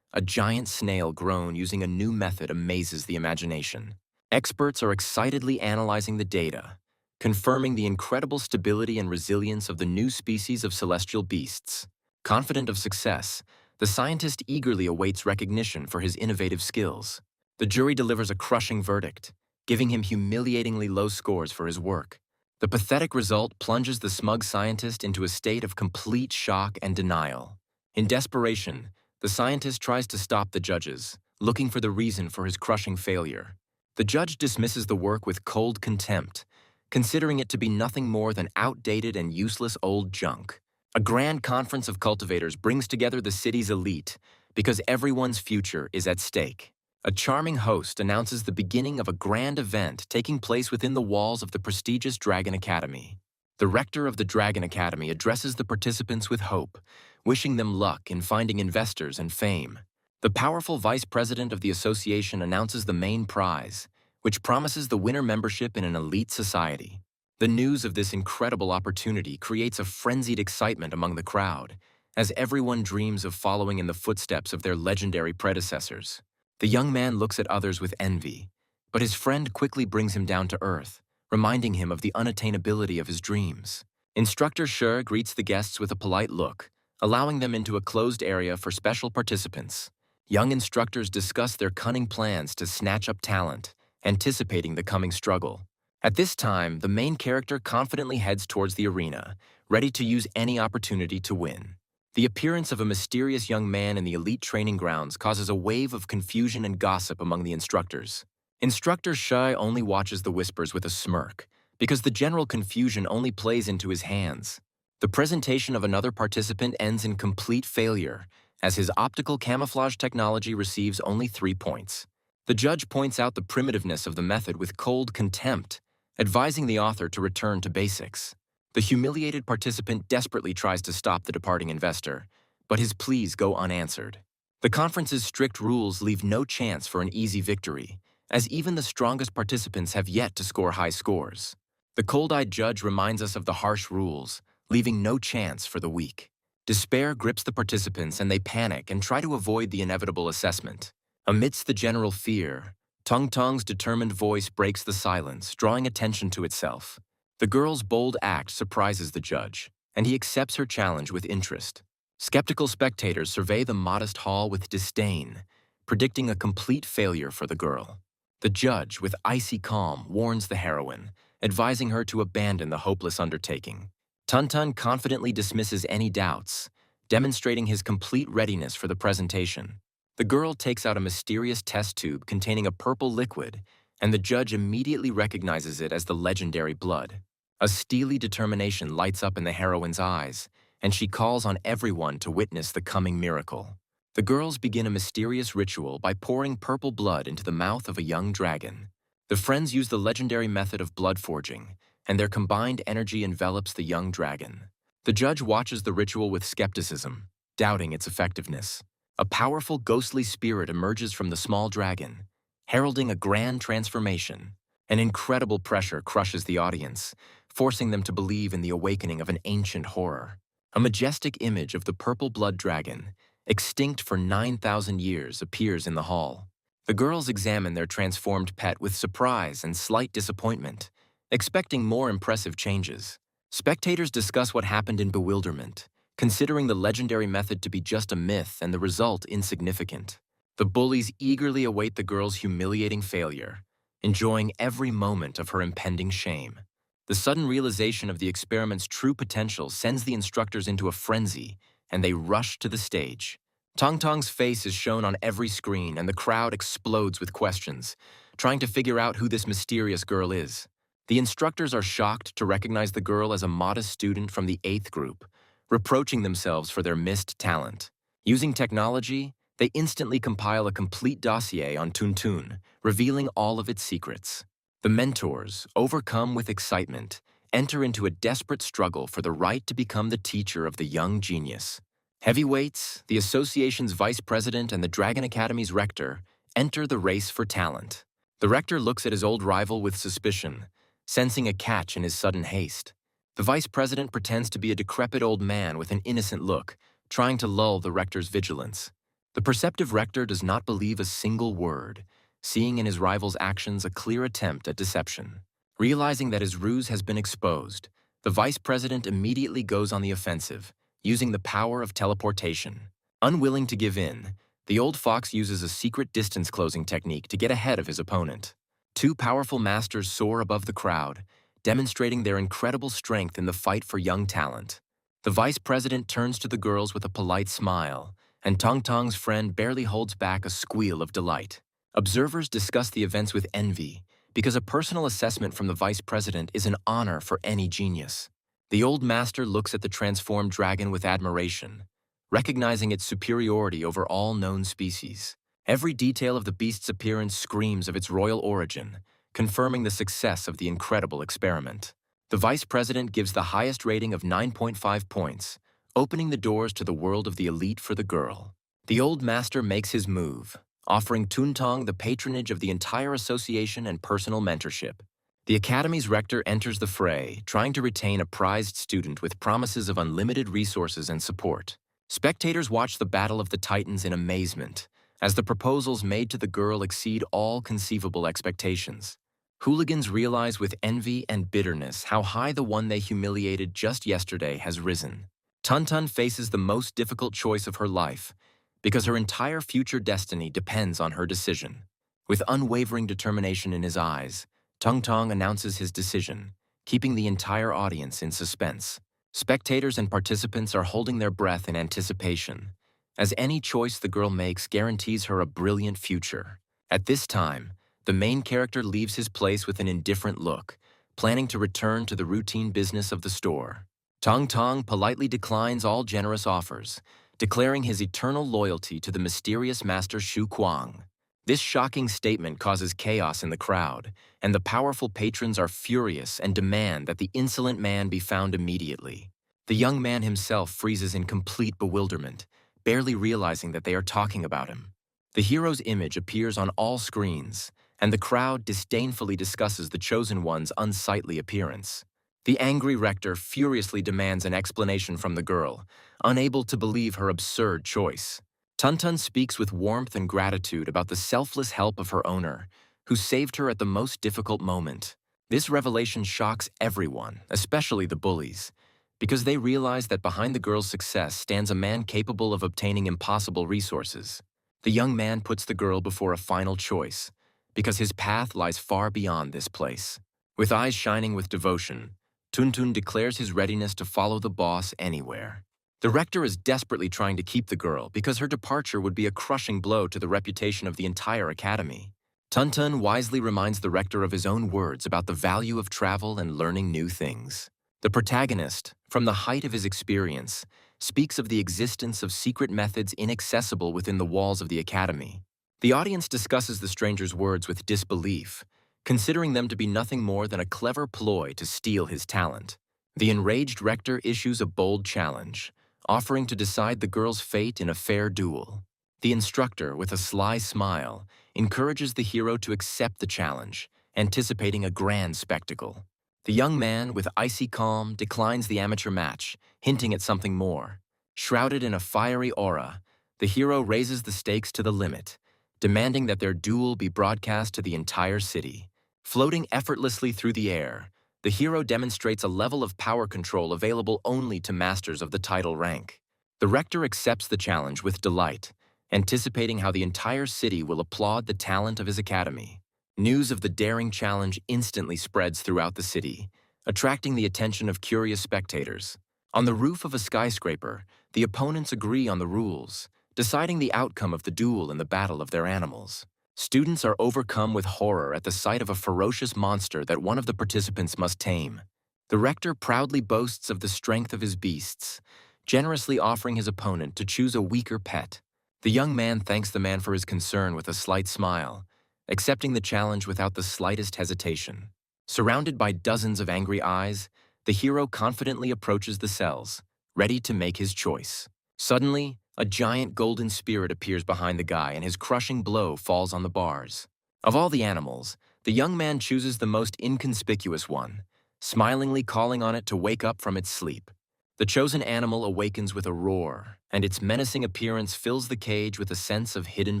A giant snail grown using a new method amazes the imagination. Experts are excitedly analyzing the data, confirming the incredible stability and resilience of the new species of celestial beasts. Confident of success, the scientist eagerly awaits recognition for his innovative skills. The jury delivers a crushing verdict, giving him humiliatingly low scores for his work. The pathetic result plunges the smug scientist into a state of complete shock and denial. In desperation, the scientist tries to stop the judges, looking for the reason for his crushing failure. The judge dismisses the work with cold contempt, considering it to be nothing more than outdated and useless old junk. A grand conference of cultivators brings together the city's elite because everyone's future is at stake. A charming host announces the beginning of a grand event taking place within the walls of the prestigious Dragon Academy. The rector of the Dragon Academy addresses the participants with hope, wishing them luck in finding investors and fame. The powerful vice president of the association announces the main prize, which promises the winner membership in an elite society. The news of this incredible opportunity creates a frenzied excitement among the crowd, as everyone dreams of following in the footsteps of their legendary predecessors. The young man looks at others with envy, but his friend quickly brings him down to earth, reminding him of the unattainability of his dreams. Instructor Shi greets the guests with a polite look, allowing them into a closed area for special participants. Young instructors discuss their cunning plans to snatch up talent, anticipating the coming struggle. At this time, the main character confidently heads towards the arena, ready to use any opportunity to win. The appearance of a mysterious young man in the elite training grounds causes a wave of confusion and gossip among the instructors. Instructor Shi only watches the whispers with a smirk, because the general confusion only plays into his hands. The presentation of another participant ends in complete failure, as his optical camouflage technology receives only 3 points. The judge points out the primitiveness of the method with cold contempt, advising the author to return to basics. The humiliated participant desperately tries to stop the departing investor, but his pleas go unanswered. The conference's strict rules leave no chance for an easy victory, as even the strongest participants have yet to score high scores. The cold-eyed judge reminds us of the harsh rules, leaving no chance for the weak. Despair grips the participants and they panic and try to avoid the inevitable assessment. Amidst the general fear, Tong Tong's determined voice breaks the silence, drawing attention to itself. The girl's bold act surprises the judge, and he accepts her challenge with interest. Skeptical spectators survey the modest hall with disdain, predicting a complete failure for the girl. The judge, with icy calm, warns the heroine, advising her to abandon the hopeless undertaking. Tun Tun confidently dismisses any doubts, demonstrating his complete readiness for the presentation. The girl takes out a mysterious test tube containing a purple liquid, and the judge immediately recognizes it as the legendary blood. A steely determination lights up in the heroine's eyes, and she calls on everyone to witness the coming miracle. The girls begin a mysterious ritual by pouring purple blood into the mouth of a young dragon. The friends use the legendary method of blood forging, and their combined energy envelops the young dragon. The judge watches the ritual with skepticism, doubting its effectiveness. A powerful ghostly spirit emerges from the small dragon, heralding a grand transformation. An incredible pressure crushes the audience, forcing them to believe in the awakening of an ancient horror. A majestic image of the purple blood dragon, extinct for 9,000 years, appears in the hall. The girls examine their transformed pet with surprise and slight disappointment, expecting more impressive changes. Spectators discuss what happened in bewilderment, considering the legendary method to be just a myth and the result insignificant. The bullies eagerly await the girl's humiliating failure, enjoying every moment of her impending shame. The sudden realization of the experiment's true potential sends the instructors into a frenzy, and they rush to the stage. Tong Tong's face is shown on every screen, and the crowd explodes with questions, trying to figure out who this mysterious girl is. The instructors are shocked to recognize the girl as a modest student from the 8th group, reproaching themselves for their missed talent. Using technology, they instantly compile a complete dossier on Tuntun, revealing all of its secrets. The mentors, overcome with excitement, enter into a desperate struggle for the right to become the teacher of the young genius. Heavyweights, the association's vice president and the Dragon Academy's rector, enter the race for talent. The rector looks at his old rival with suspicion, sensing a catch in his sudden haste. The vice president pretends to be a decrepit old man with an innocent look, trying to lull the rector's vigilance. The perceptive rector does not believe a single word, seeing in his rival's actions a clear attempt at deception. Realizing that his ruse has been exposed, the vice president immediately goes on the offensive, using the power of teleportation. Unwilling to give in, the old fox uses a secret distance-closing technique to get ahead of his opponent. 2 powerful masters soar above the crowd, demonstrating their incredible strength in the fight for young talent. The vice president turns to the girls with a polite smile, and Tong Tong's friend barely holds back a squeal of delight. Observers discuss the events with envy, because a personal assessment from the vice president is an honor for any genius. The old master looks at the transformed dragon with admiration, recognizing its superiority over all known species. Every detail of the beast's appearance screams of its royal origin, confirming the success of the incredible experiment. The vice president gives the highest rating of 9.5 points, opening the doors to the world of the elite for the girl. The old master makes his move, offering Tuntong the patronage of the entire association and personal mentorship. The academy's rector enters the fray, trying to retain a prized student with promises of unlimited resources and support. Spectators watch the battle of the titans in amazement, as the proposals made to the girl exceed all conceivable expectations. Hooligans realize with envy and bitterness how high the one they humiliated just yesterday has risen. Tuntun faces the most difficult choice of her life, because her entire future destiny depends on her decision. With unwavering determination in his eyes, Tung Tong announces his decision, keeping the entire audience in suspense. Spectators and participants are holding their breath in anticipation, as any choice the girl makes guarantees her a brilliant future. At this time, the main character leaves his place with an indifferent look, planning to return to the routine business of the store. Tong Tong politely declines all generous offers, declaring his eternal loyalty to the mysterious master Shu Kuang. This shocking statement causes chaos in the crowd, and the powerful patrons are furious and demand that the insolent man be found immediately. The young man himself freezes in complete bewilderment, barely realizing that they are talking about him. The hero's image appears on all screens, and the crowd disdainfully discusses the chosen one's unsightly appearance. The angry rector furiously demands an explanation from the girl, unable to believe her absurd choice. Tuntun speaks with warmth and gratitude about the selfless help of her owner, who saved her at the most difficult moment. This revelation shocks everyone, especially the bullies, because they realize that behind the girl's success stands a man capable of obtaining impossible resources. The young man puts the girl before a final choice, because his path lies far beyond this place. With eyes shining with devotion, Tuntun declares his readiness to follow the boss anywhere. The rector is desperately trying to keep the girl because her departure would be a crushing blow to the reputation of the entire academy. Tuntun wisely reminds the rector of his own words about the value of travel and learning new things. The protagonist, from the height of his experience, speaks of the existence of secret methods inaccessible within the walls of the academy. The audience discusses the stranger's words with disbelief, considering them to be nothing more than a clever ploy to steal his talent. The enraged rector issues a bold challenge, offering to decide the girl's fate in a fair duel. The instructor, with a sly smile, encourages the hero to accept the challenge, anticipating a grand spectacle. The young man, with icy calm, declines the amateur match, hinting at something more. Shrouded in a fiery aura, the hero raises the stakes to the limit, demanding that their duel be broadcast to the entire city. Floating effortlessly through the air, the hero demonstrates a level of power control available only to masters of the title rank. The rector accepts the challenge with delight, anticipating how the entire city will applaud the talent of his academy. News of the daring challenge instantly spreads throughout the city, attracting the attention of curious spectators. On the roof of a skyscraper, the opponents agree on the rules, deciding the outcome of the duel in the battle of their animals. Students are overcome with horror at the sight of a ferocious monster that one of the participants must tame. The rector proudly boasts of the strength of his beasts, generously offering his opponent to choose a weaker pet. The young man thanks the man for his concern with a slight smile, accepting the challenge without the slightest hesitation. Surrounded by dozens of angry eyes, the hero confidently approaches the cells, ready to make his choice. Suddenly, a giant golden spirit appears behind the guy and his crushing blow falls on the bars. Of all the animals, the young man chooses the most inconspicuous one, smilingly calling on it to wake up from its sleep. The chosen animal awakens with a roar, and its menacing appearance fills the cage with a sense of hidden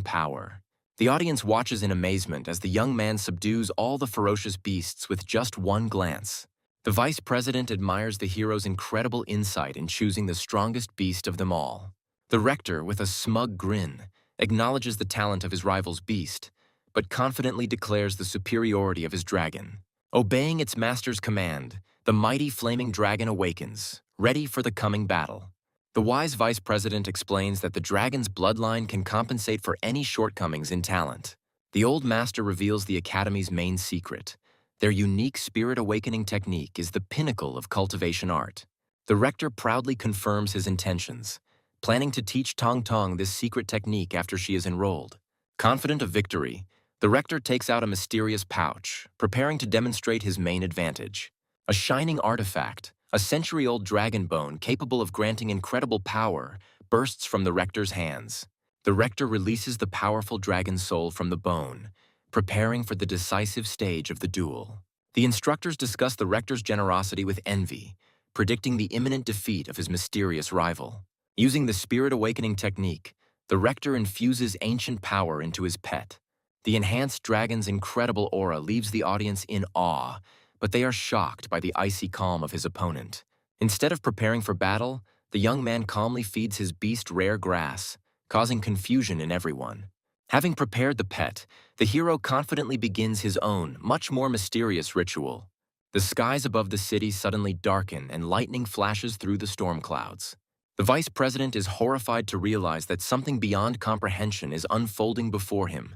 power. The audience watches in amazement as the young man subdues all the ferocious beasts with just one glance. The vice president admires the hero's incredible insight in choosing the strongest beast of them all. The rector, with a smug grin, acknowledges the talent of his rival's beast, but confidently declares the superiority of his dragon. Obeying its master's command, the mighty flaming dragon awakens, ready for the coming battle. The wise vice president explains that the dragon's bloodline can compensate for any shortcomings in talent. The old master reveals the academy's main secret, Their unique spirit awakening technique is the pinnacle of cultivation art. The rector proudly confirms his intentions, planning to teach Tong Tong this secret technique after she is enrolled. Confident of victory, the rector takes out a mysterious pouch, preparing to demonstrate his main advantage. A shining artifact, a century-old dragon bone capable of granting incredible power, bursts from the rector's hands. The rector releases the powerful dragon soul from the bone, preparing for the decisive stage of the duel. The instructors discuss the rector's generosity with envy, predicting the imminent defeat of his mysterious rival. Using the spirit awakening technique, the rector infuses ancient power into his pet. The enhanced dragon's incredible aura leaves the audience in awe, but they are shocked by the icy calm of his opponent. Instead of preparing for battle, the young man calmly feeds his beast rare grass, causing confusion in everyone. Having prepared the pet, the hero confidently begins his own, much more mysterious ritual. The skies above the city suddenly darken and lightning flashes through the storm clouds. The vice president is horrified to realize that something beyond comprehension is unfolding before him,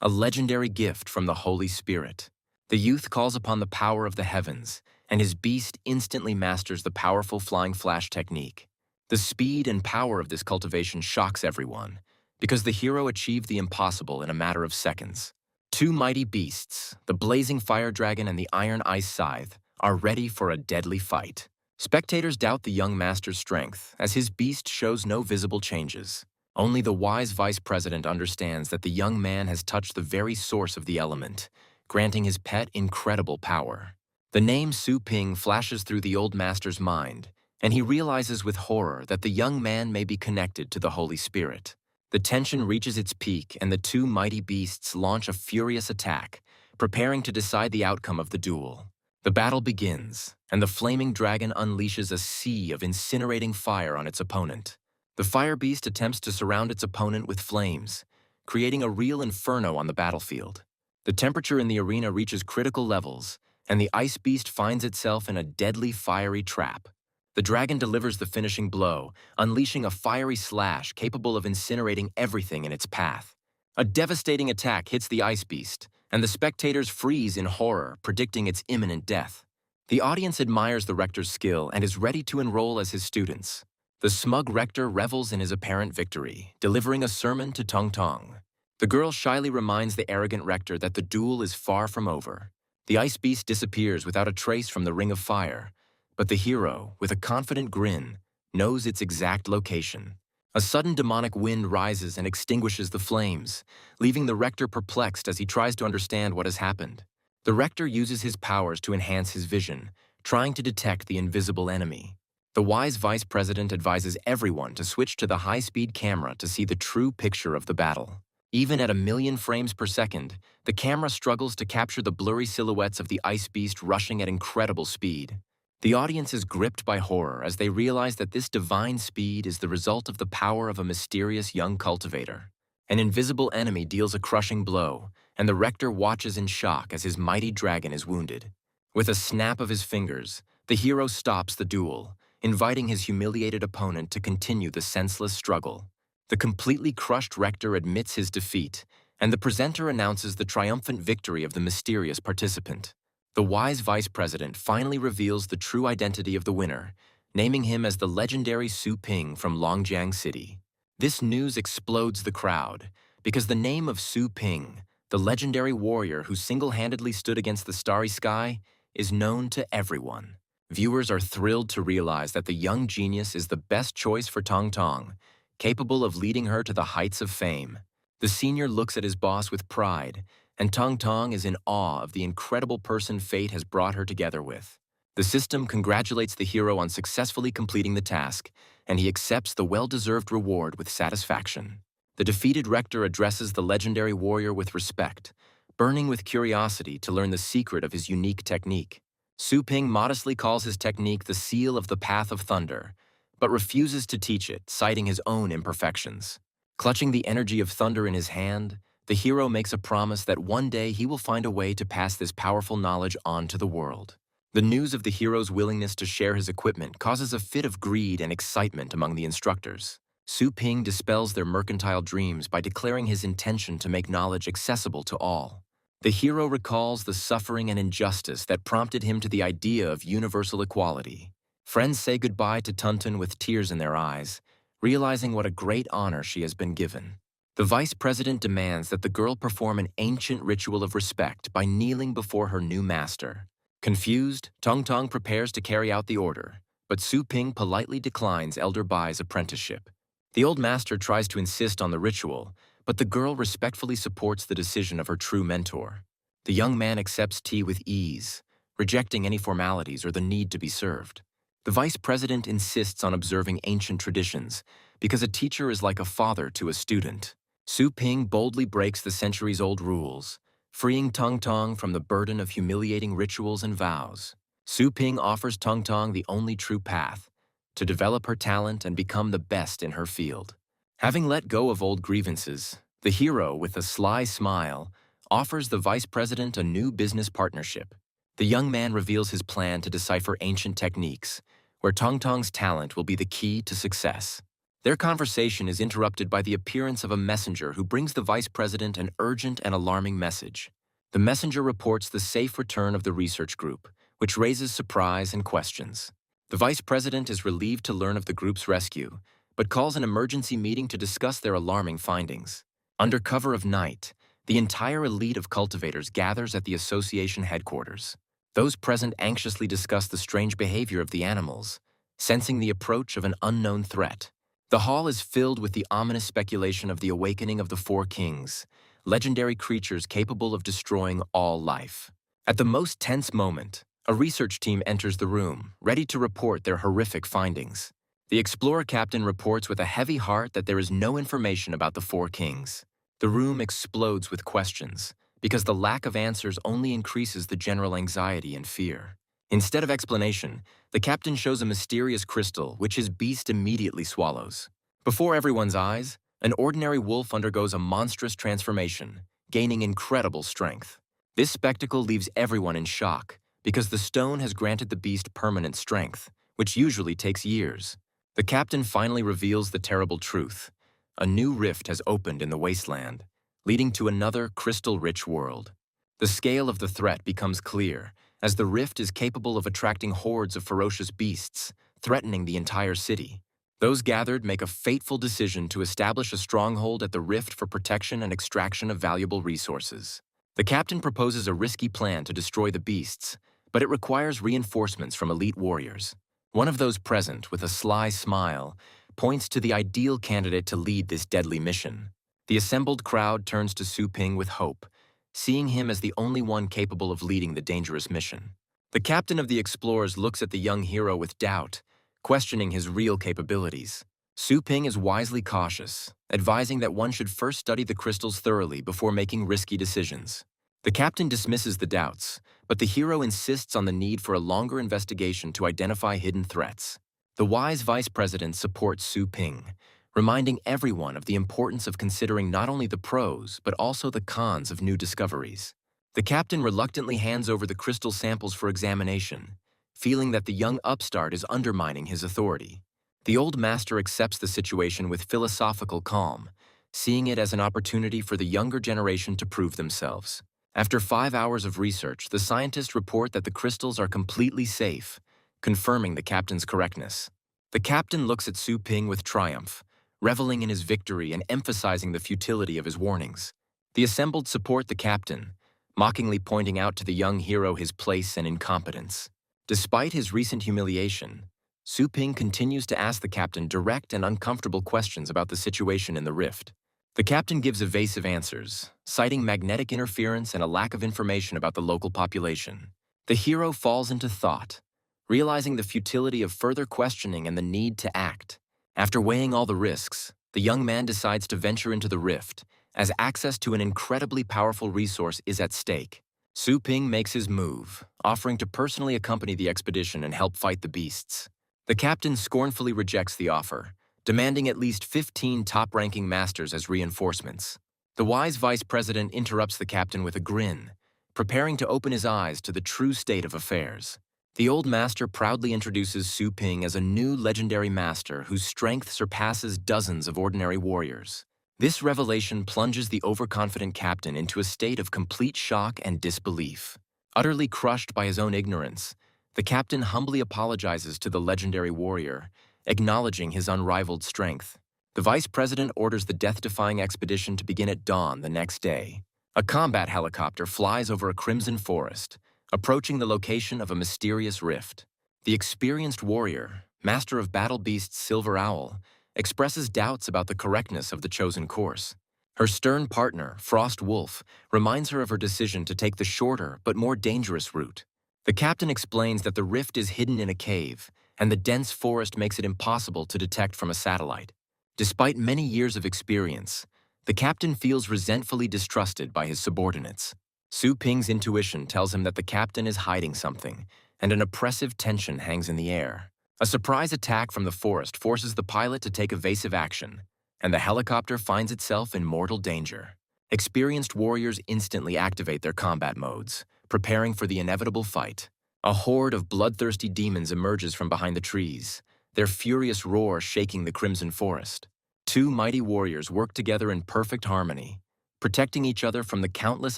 a legendary gift from the Holy Spirit. The youth calls upon the power of the heavens, and his beast instantly masters the powerful flying flash technique. The speed and power of this cultivation shocks everyone, because the hero achieved the impossible in a matter of seconds. Two mighty beasts, the blazing fire dragon and the iron ice scythe, are ready for a deadly fight. Spectators doubt the young master's strength, as his beast shows no visible changes. Only the wise vice president understands that the young man has touched the very source of the element, granting his pet incredible power. The name Su Ping flashes through the old master's mind, and he realizes with horror that the young man may be connected to the Holy Spirit. The tension reaches its peak, and the two mighty beasts launch a furious attack, preparing to decide the outcome of the duel. The battle begins, and the flaming dragon unleashes a sea of incinerating fire on its opponent. The fire beast attempts to surround its opponent with flames, creating a real inferno on the battlefield. The temperature in the arena reaches critical levels, and the ice beast finds itself in a deadly fiery trap. The dragon delivers the finishing blow, unleashing a fiery slash capable of incinerating everything in its path. A devastating attack hits the ice beast, and the spectators freeze in horror, predicting its imminent death. The audience admires the rector's skill and is ready to enroll as his students. The smug rector revels in his apparent victory, delivering a sermon to Tong Tong. The girl shyly reminds the arrogant rector that the duel is far from over. The ice beast disappears without a trace from the ring of fire, but the hero, with a confident grin, knows its exact location. A sudden demonic wind rises and extinguishes the flames, leaving the rector perplexed as he tries to understand what has happened. The rector uses his powers to enhance his vision, trying to detect the invisible enemy. The wise vice president advises everyone to switch to the high-speed camera to see the true picture of the battle. Even at 1,000,000 frames per second, the camera struggles to capture the blurry silhouettes of the ice beast rushing at incredible speed. The audience is gripped by horror as they realize that this divine speed is the result of the power of a mysterious young cultivator. An invisible enemy deals a crushing blow, and the rector watches in shock as his mighty dragon is wounded. With a snap of his fingers, the hero stops the duel, inviting his humiliated opponent to continue the senseless struggle. The completely crushed rector admits his defeat, and the presenter announces the triumphant victory of the mysterious participant. The wise vice president finally reveals the true identity of the winner, naming him as the legendary Su Ping from Longjiang City. This news explodes the crowd, because the name of Su Ping, the legendary warrior who single-handedly stood against the starry sky, is known to everyone. Viewers are thrilled to realize that the young genius is the best choice for Tong Tong, capable of leading her to the heights of fame. The senior looks at his boss with pride, and Tong Tong is in awe of the incredible person fate has brought her together with. The system congratulates the hero on successfully completing the task, and he accepts the well-deserved reward with satisfaction. The defeated rector addresses the legendary warrior with respect, burning with curiosity to learn the secret of his unique technique. Su Ping modestly calls his technique the seal of the path of thunder, but refuses to teach it, citing his own imperfections. Clutching the energy of thunder in his hand, the hero makes a promise that one day he will find a way to pass this powerful knowledge on to the world. The news of the hero's willingness to share his equipment causes a fit of greed and excitement among the instructors. Su Ping dispels their mercantile dreams by declaring his intention to make knowledge accessible to all. The hero recalls the suffering and injustice that prompted him to the idea of universal equality. Friends say goodbye to Tuntun with tears in their eyes, realizing what a great honor she has been given. The vice president demands that the girl perform an ancient ritual of respect by kneeling before her new master. Confused, Tong Tong prepares to carry out the order, but Su Ping politely declines Elder Bai's apprenticeship. The old master tries to insist on the ritual, but the girl respectfully supports the decision of her true mentor. The young man accepts tea with ease, rejecting any formalities or the need to be served. The vice president insists on observing ancient traditions because a teacher is like a father to a student. Su Ping boldly breaks the centuries-old rules, freeing Tong Tong from the burden of humiliating rituals and vows. Su Ping offers Tong Tong the only true path, to develop her talent and become the best in her field. Having let go of old grievances, the hero, with a sly smile, offers the vice president a new business partnership. The young man reveals his plan to decipher ancient techniques, where Tong Tong's talent will be the key to success. Their conversation is interrupted by the appearance of a messenger who brings the vice president an urgent and alarming message. The messenger reports the safe return of the research group, which raises surprise and questions. The vice president is relieved to learn of the group's rescue, but calls an emergency meeting to discuss their alarming findings. Under cover of night, the entire elite of cultivators gathers at the association headquarters. Those present anxiously discuss the strange behavior of the animals, sensing the approach of an unknown threat. The hall is filled with the ominous speculation of the awakening of the Four Kings, legendary creatures capable of destroying all life. At the most tense moment, a research team enters the room, ready to report their horrific findings. The explorer captain reports with a heavy heart that there is no information about the Four Kings. The room explodes with questions, because the lack of answers only increases the general anxiety and fear. Instead of explanation, the captain shows a mysterious crystal which his beast immediately swallows. Before everyone's eyes, an ordinary wolf undergoes a monstrous transformation, gaining incredible strength. This spectacle leaves everyone in shock, because the stone has granted the beast permanent strength, which usually takes years. The captain finally reveals the terrible truth. A new rift has opened in the wasteland, leading to another crystal-rich world. The scale of the threat becomes clear, as the rift is capable of attracting hordes of ferocious beasts, threatening the entire city. Those gathered make a fateful decision to establish a stronghold at the rift for protection and extraction of valuable resources. The captain proposes a risky plan to destroy the beasts, but it requires reinforcements from elite warriors. One of those present, with a sly smile, points to the ideal candidate to lead this deadly mission. The assembled crowd turns to Su Ping with hope, seeing him as the only one capable of leading the dangerous mission. The captain of the explorers looks at the young hero with doubt, questioning his real capabilities. Su Ping is wisely cautious, advising that one should first study the crystals thoroughly before making risky decisions. The captain dismisses the doubts, but the hero insists on the need for a longer investigation to identify hidden threats. The wise vice president supports Su Ping, reminding everyone of the importance of considering not only the pros but also the cons of new discoveries. The captain reluctantly hands over the crystal samples for examination, feeling that the young upstart is undermining his authority. The old master accepts the situation with philosophical calm, seeing it as an opportunity for the younger generation to prove themselves. After 5 hours of research, the scientists report that the crystals are completely safe, confirming the captain's correctness. The captain looks at Su Ping with triumph, reveling in his victory and emphasizing the futility of his warnings. The assembled support the captain, mockingly pointing out to the young hero his place and incompetence. Despite his recent humiliation, Su Ping continues to ask the captain direct and uncomfortable questions about the situation in the rift. The captain gives evasive answers, citing magnetic interference and a lack of information about the local population. The hero falls into thought, realizing the futility of further questioning and the need to act. After weighing all the risks, the young man decides to venture into the rift, as access to an incredibly powerful resource is at stake. Su Ping makes his move, offering to personally accompany the expedition and help fight the beasts. The captain scornfully rejects the offer, demanding at least 15 top-ranking masters as reinforcements. The wise vice president interrupts the captain with a grin, preparing to open his eyes to the true state of affairs. The old master proudly introduces Su Ping as a new legendary master whose strength surpasses dozens of ordinary warriors. This revelation plunges the overconfident captain into a state of complete shock and disbelief. Utterly crushed by his own ignorance, the captain humbly apologizes to the legendary warrior, acknowledging his unrivaled strength. The vice president orders the death-defying expedition to begin at dawn the next day. A combat helicopter flies over a crimson forest, approaching the location of a mysterious rift. The experienced warrior, master of battle beasts Silver Owl, expresses doubts about the correctness of the chosen course. Her stern partner, Frost Wolf, reminds her of her decision to take the shorter but more dangerous route. The captain explains that the rift is hidden in a cave, and the dense forest makes it impossible to detect from a satellite. Despite many years of experience, the captain feels resentfully distrusted by his subordinates. Su Ping's intuition tells him that the captain is hiding something, and an oppressive tension hangs in the air. A surprise attack from the forest forces the pilot to take evasive action, and the helicopter finds itself in mortal danger. Experienced warriors instantly activate their combat modes, preparing for the inevitable fight. A horde of bloodthirsty demons emerges from behind the trees, their furious roar shaking the crimson forest. Two mighty warriors work together in perfect harmony, protecting each other from the countless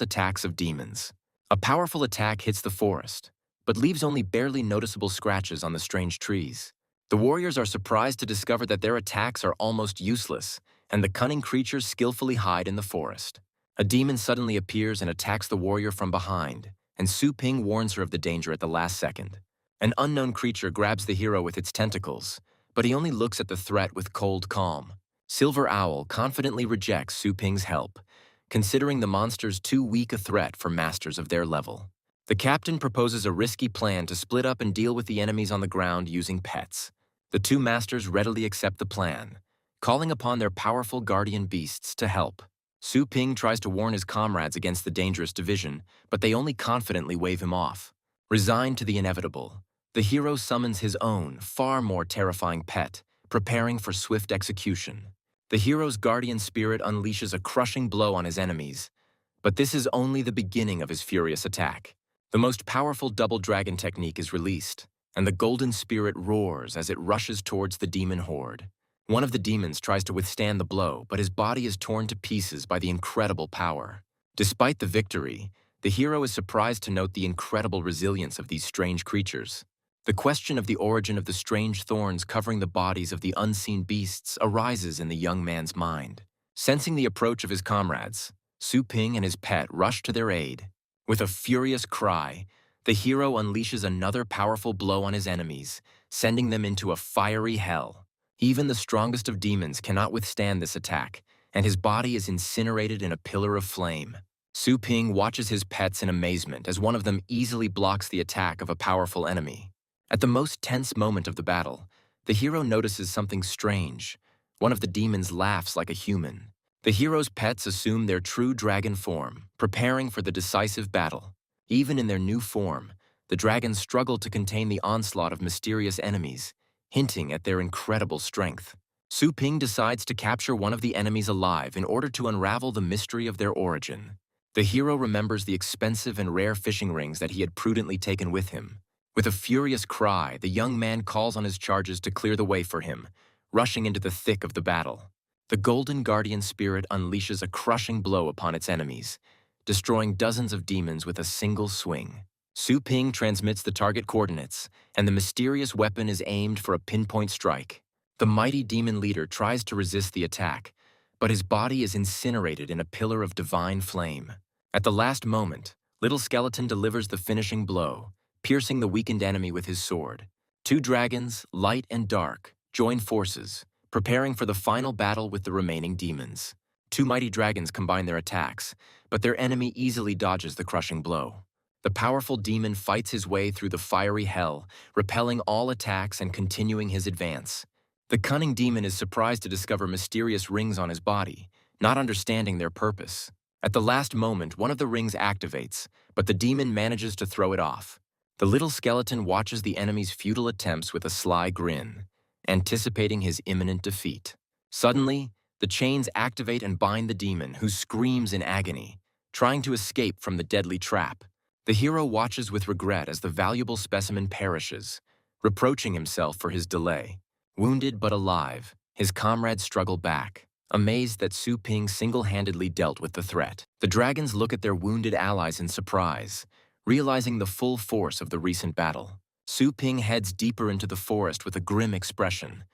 attacks of demons. A powerful attack hits the forest, but leaves only barely noticeable scratches on the strange trees. The warriors are surprised to discover that their attacks are almost useless, and the cunning creatures skillfully hide in the forest. A demon suddenly appears and attacks the warrior from behind, and Su Ping warns her of the danger at the last second. An unknown creature grabs the hero with its tentacles, but he only looks at the threat with cold calm. Silver Owl confidently rejects Su Ping's help, considering the monsters too weak a threat for masters of their level. The captain proposes a risky plan to split up and deal with the enemies on the ground using pets. The two masters readily accept the plan, calling upon their powerful guardian beasts to help. Su Ping tries to warn his comrades against the dangerous division, but they only confidently wave him off. Resigned to the inevitable, the hero summons his own, far more terrifying pet, preparing for swift execution. The hero's guardian spirit unleashes a crushing blow on his enemies, but this is only the beginning of his furious attack. The most powerful double dragon technique is released, and the golden spirit roars as it rushes towards the demon horde. One of the demons tries to withstand the blow, but his body is torn to pieces by the incredible power. Despite the victory, the hero is surprised to note the incredible resilience of these strange creatures. The question of the origin of the strange thorns covering the bodies of the unseen beasts arises in the young man's mind. Sensing the approach of his comrades, Su Ping and his pet rush to their aid. With a furious cry, the hero unleashes another powerful blow on his enemies, sending them into a fiery hell. Even the strongest of demons cannot withstand this attack, and his body is incinerated in a pillar of flame. Su Ping watches his pets in amazement as one of them easily blocks the attack of a powerful enemy. At the most tense moment of the battle, the hero notices something strange. One of the demons laughs like a human. The hero's pets assume their true dragon form, preparing for the decisive battle. Even in their new form, the dragons struggle to contain the onslaught of mysterious enemies, hinting at their incredible strength. Su Ping decides to capture one of the enemies alive in order to unravel the mystery of their origin. The hero remembers the expensive and rare fishing rings that he had prudently taken with him. With a furious cry, the young man calls on his charges to clear the way for him, rushing into the thick of the battle. The golden guardian spirit unleashes a crushing blow upon its enemies, destroying dozens of demons with a single swing. Su Ping transmits the target coordinates, and the mysterious weapon is aimed for a pinpoint strike. The mighty demon leader tries to resist the attack, but his body is incinerated in a pillar of divine flame. At the last moment, Little Skeleton delivers the finishing blow, piercing the weakened enemy with his sword. Two dragons, light and dark, join forces, preparing for the final battle with the remaining demons. Two mighty dragons combine their attacks, but their enemy easily dodges the crushing blow. The powerful demon fights his way through the fiery hell, repelling all attacks and continuing his advance. The cunning demon is surprised to discover mysterious rings on his body, not understanding their purpose. At the last moment, one of the rings activates, but the demon manages to throw it off. The little skeleton watches the enemy's futile attempts with a sly grin, anticipating his imminent defeat. Suddenly, the chains activate and bind the demon, who screams in agony, trying to escape from the deadly trap. The hero watches with regret as the valuable specimen perishes, reproaching himself for his delay. Wounded but alive, his comrades struggle back. amazed that Su Ping single-handedly dealt with the threat. The dragons look at their wounded allies in surprise, realizing the full force of the recent battle. Su Ping heads deeper into the forest with a grim expression,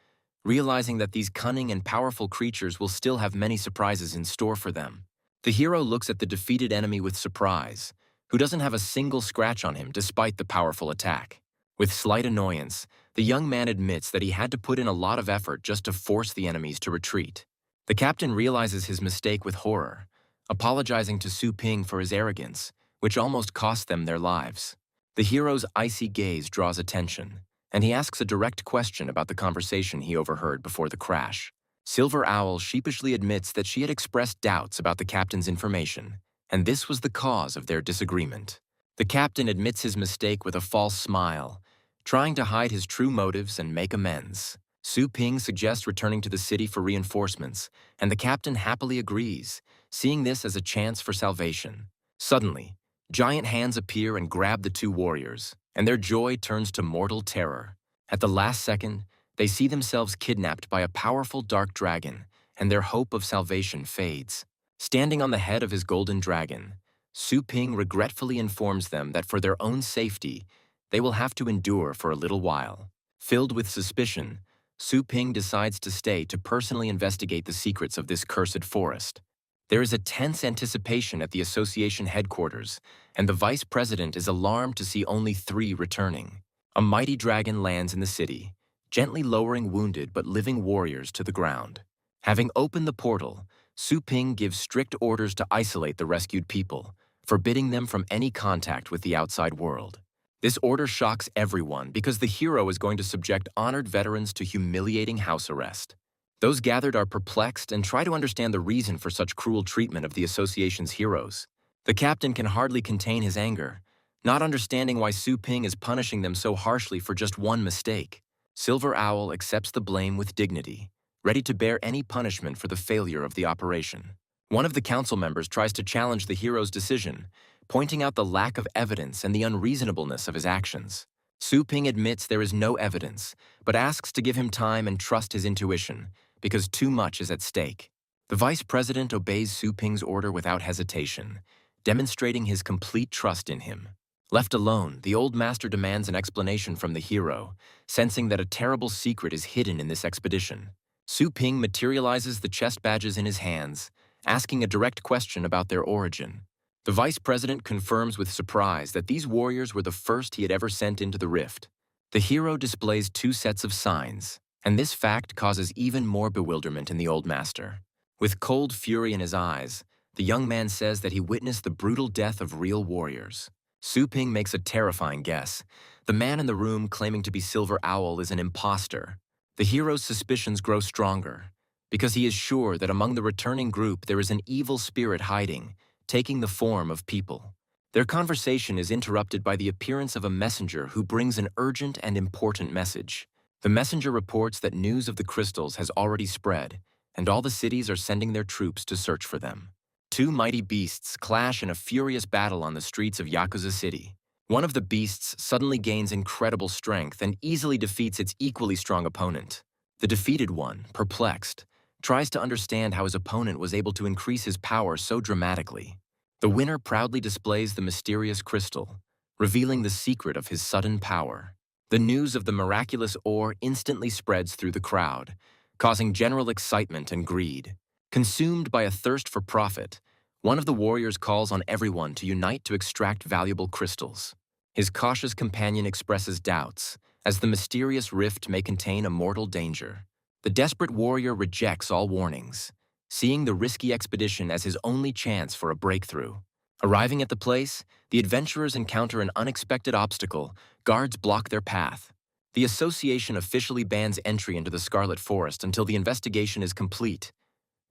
realizing that these cunning and powerful creatures will still have many surprises in store for them. The hero looks at the defeated enemy with surprise, who doesn't have a single scratch on him despite the powerful attack. With slight annoyance, the young man admits that he had to put in a lot of effort just to force the enemies to retreat. The captain realizes his mistake with horror, apologizing to Su Ping for his arrogance, which almost cost them their lives. The hero's icy gaze draws attention, and he asks a direct question about the conversation he overheard before the crash. Silver Owl sheepishly admits that she had expressed doubts about the captain's information, and this was the cause of their disagreement. The captain admits his mistake with a false smile, trying to hide his true motives and make amends. Su Ping suggests returning to the city for reinforcements, and the captain happily agrees, seeing this as a chance for salvation. Suddenly, giant hands appear and grab the two warriors, and their joy turns to mortal terror. At the last second, they see themselves kidnapped by a powerful dark dragon, and their hope of salvation fades. Standing on the head of his golden dragon, Su Ping regretfully informs them that for their own safety, they will have to endure for a little while. Filled with suspicion, Su Ping decides to stay to personally investigate the secrets of this cursed forest. There is a tense anticipation at the association headquarters, and the vice president is alarmed to see only 3 returning. A mighty dragon lands in the city, gently lowering wounded but living warriors to the ground. Having opened the portal, Su Ping gives strict orders to isolate the rescued people, forbidding them from any contact with the outside world. This order shocks everyone because the hero is going to subject honored veterans to humiliating house arrest. Those gathered are perplexed and try to understand the reason for such cruel treatment of the association's heroes. The captain can hardly contain his anger, not understanding why Su Ping is punishing them so harshly for just one mistake. Silver Owl accepts the blame with dignity, ready to bear any punishment for the failure of the operation. One of the council members tries to challenge the hero's decision, pointing out the lack of evidence and the unreasonableness of his actions. Su Ping admits there is no evidence, but asks to give him time and trust his intuition, because too much is at stake. The vice president obeys Su Ping's order without hesitation, demonstrating his complete trust in him. Left alone, the old master demands an explanation from the hero, sensing that a terrible secret is hidden in this expedition. Su Ping materializes the chest badges in his hands, asking a direct question about their origin. The vice president confirms with surprise that these warriors were the first he had ever sent into the rift. The hero displays 2 sets of signs, and this fact causes even more bewilderment in the old master. With cold fury in his eyes, the young man says that he witnessed the brutal death of real warriors. Su Ping makes a terrifying guess. The man in the room claiming to be Silver Owl is an imposter. The hero's suspicions grow stronger, because he is sure that among the returning group there is an evil spirit hiding, taking the form of people. Their conversation is interrupted by the appearance of a messenger who brings an urgent and important message. The messenger reports that news of the crystals has already spread, and all the cities are sending their troops to search for them. 2 mighty beasts clash in a furious battle on the streets of Yakuza City. One of the beasts suddenly gains incredible strength and easily defeats its equally strong opponent. The defeated one, perplexed, tries to understand how his opponent was able to increase his power so dramatically. The winner proudly displays the mysterious crystal, revealing the secret of his sudden power. The news of the miraculous ore instantly spreads through the crowd, causing general excitement and greed. Consumed by a thirst for profit, one of the warriors calls on everyone to unite to extract valuable crystals. His cautious companion expresses doubts, as the mysterious rift may contain a mortal danger. The desperate warrior rejects all warnings, seeing the risky expedition as his only chance for a breakthrough. Arriving at the place, the adventurers encounter an unexpected obstacle. Guards block their path. The association officially bans entry into the Scarlet Forest until the investigation is complete.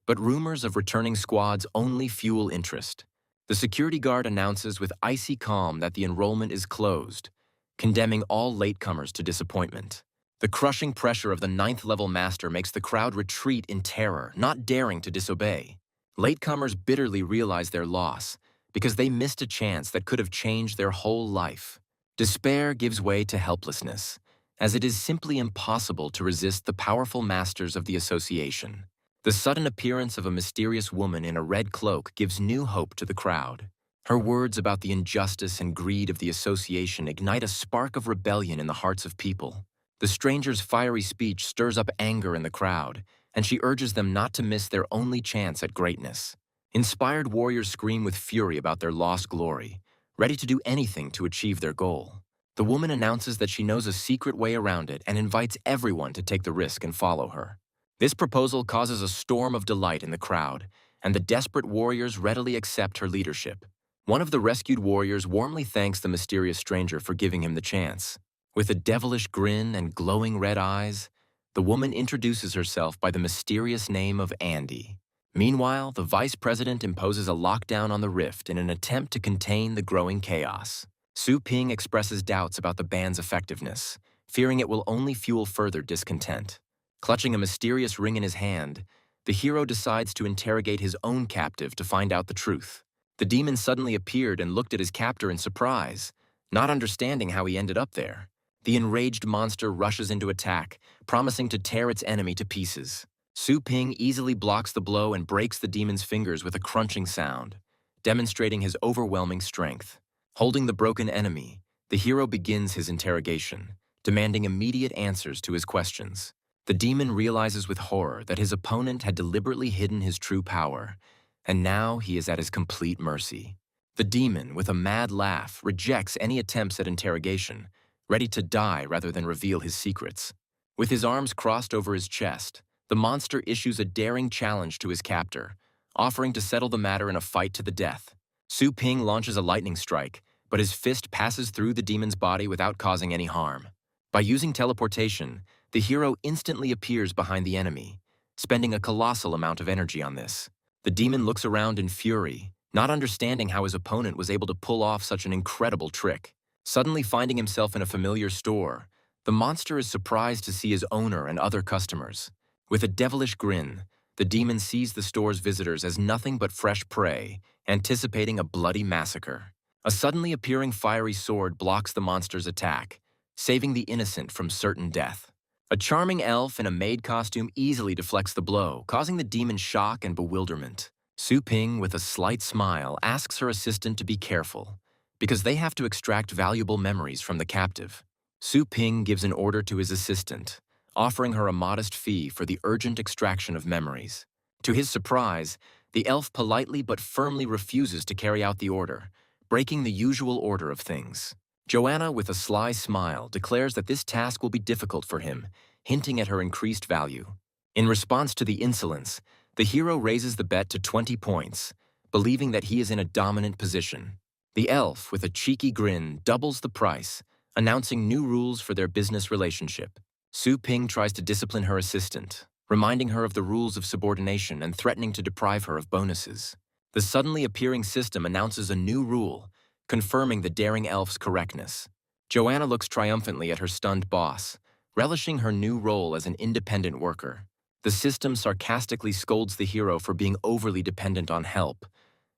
But rumors of returning squads only fuel interest. The security guard announces with icy calm that the enrollment is closed, condemning all latecomers to disappointment. The crushing pressure of the 9th-level master makes the crowd retreat in terror, not daring to disobey. Latecomers bitterly realize their loss because they missed a chance that could have changed their whole life. Despair gives way to helplessness, as it is simply impossible to resist the powerful masters of the association. The sudden appearance of a mysterious woman in a red cloak gives new hope to the crowd. Her words about the injustice and greed of the association ignite a spark of rebellion in the hearts of people. The stranger's fiery speech stirs up anger in the crowd, and she urges them not to miss their only chance at greatness. Inspired warriors scream with fury about their lost glory, ready to do anything to achieve their goal. The woman announces that she knows a secret way around it and invites everyone to take the risk and follow her. This proposal causes a storm of delight in the crowd, and the desperate warriors readily accept her leadership. One of the rescued warriors warmly thanks the mysterious stranger for giving him the chance. With a devilish grin and glowing red eyes, the woman introduces herself by the mysterious name of Andy. Meanwhile, the vice president imposes a lockdown on the rift in an attempt to contain the growing chaos. Su Ping expresses doubts about the ban's effectiveness, fearing it will only fuel further discontent. Clutching a mysterious ring in his hand, the hero decides to interrogate his own captive to find out the truth. The demon suddenly appeared and looked at his captor in surprise, not understanding how he ended up there. The enraged monster rushes into attack, promising to tear its enemy to pieces. Su Ping easily blocks the blow and breaks the demon's fingers with a crunching sound, demonstrating his overwhelming strength. Holding the broken enemy, the hero begins his interrogation, demanding immediate answers to his questions. The demon realizes with horror that his opponent had deliberately hidden his true power, and now he is at his complete mercy. The demon, with a mad laugh, rejects any attempts at interrogation, ready to die rather than reveal his secrets. With his arms crossed over his chest, the monster issues a daring challenge to his captor, offering to settle the matter in a fight to the death. Su Ping launches a lightning strike, but his fist passes through the demon's body without causing any harm. By using teleportation, the hero instantly appears behind the enemy, spending a colossal amount of energy on this. The demon looks around in fury, not understanding how his opponent was able to pull off such an incredible trick. Suddenly finding himself in a familiar store, the monster is surprised to see his owner and other customers. With a devilish grin, the demon sees the store's visitors as nothing but fresh prey, anticipating a bloody massacre. A suddenly appearing fiery sword blocks the monster's attack, saving the innocent from certain death. A charming elf in a maid costume easily deflects the blow, causing the demon shock and bewilderment. Su Ping, with a slight smile, asks her assistant to be careful, because they have to extract valuable memories from the captive. Su Ping gives an order to his assistant, offering her a modest fee for the urgent extraction of memories. To his surprise, the elf politely but firmly refuses to carry out the order, breaking the usual order of things. Joanna, with a sly smile, declares that this task will be difficult for him, hinting at her increased value. In response to the insolence, the hero raises the bet to 20 points, believing that he is in a dominant position. The elf, with a cheeky grin, doubles the price, announcing new rules for their business relationship. Su Ping tries to discipline her assistant, reminding her of the rules of subordination and threatening to deprive her of bonuses. The suddenly appearing system announces a new rule, confirming the daring elf's correctness. Joanna looks triumphantly at her stunned boss, relishing her new role as an independent worker. The system sarcastically scolds the hero for being overly dependent on help,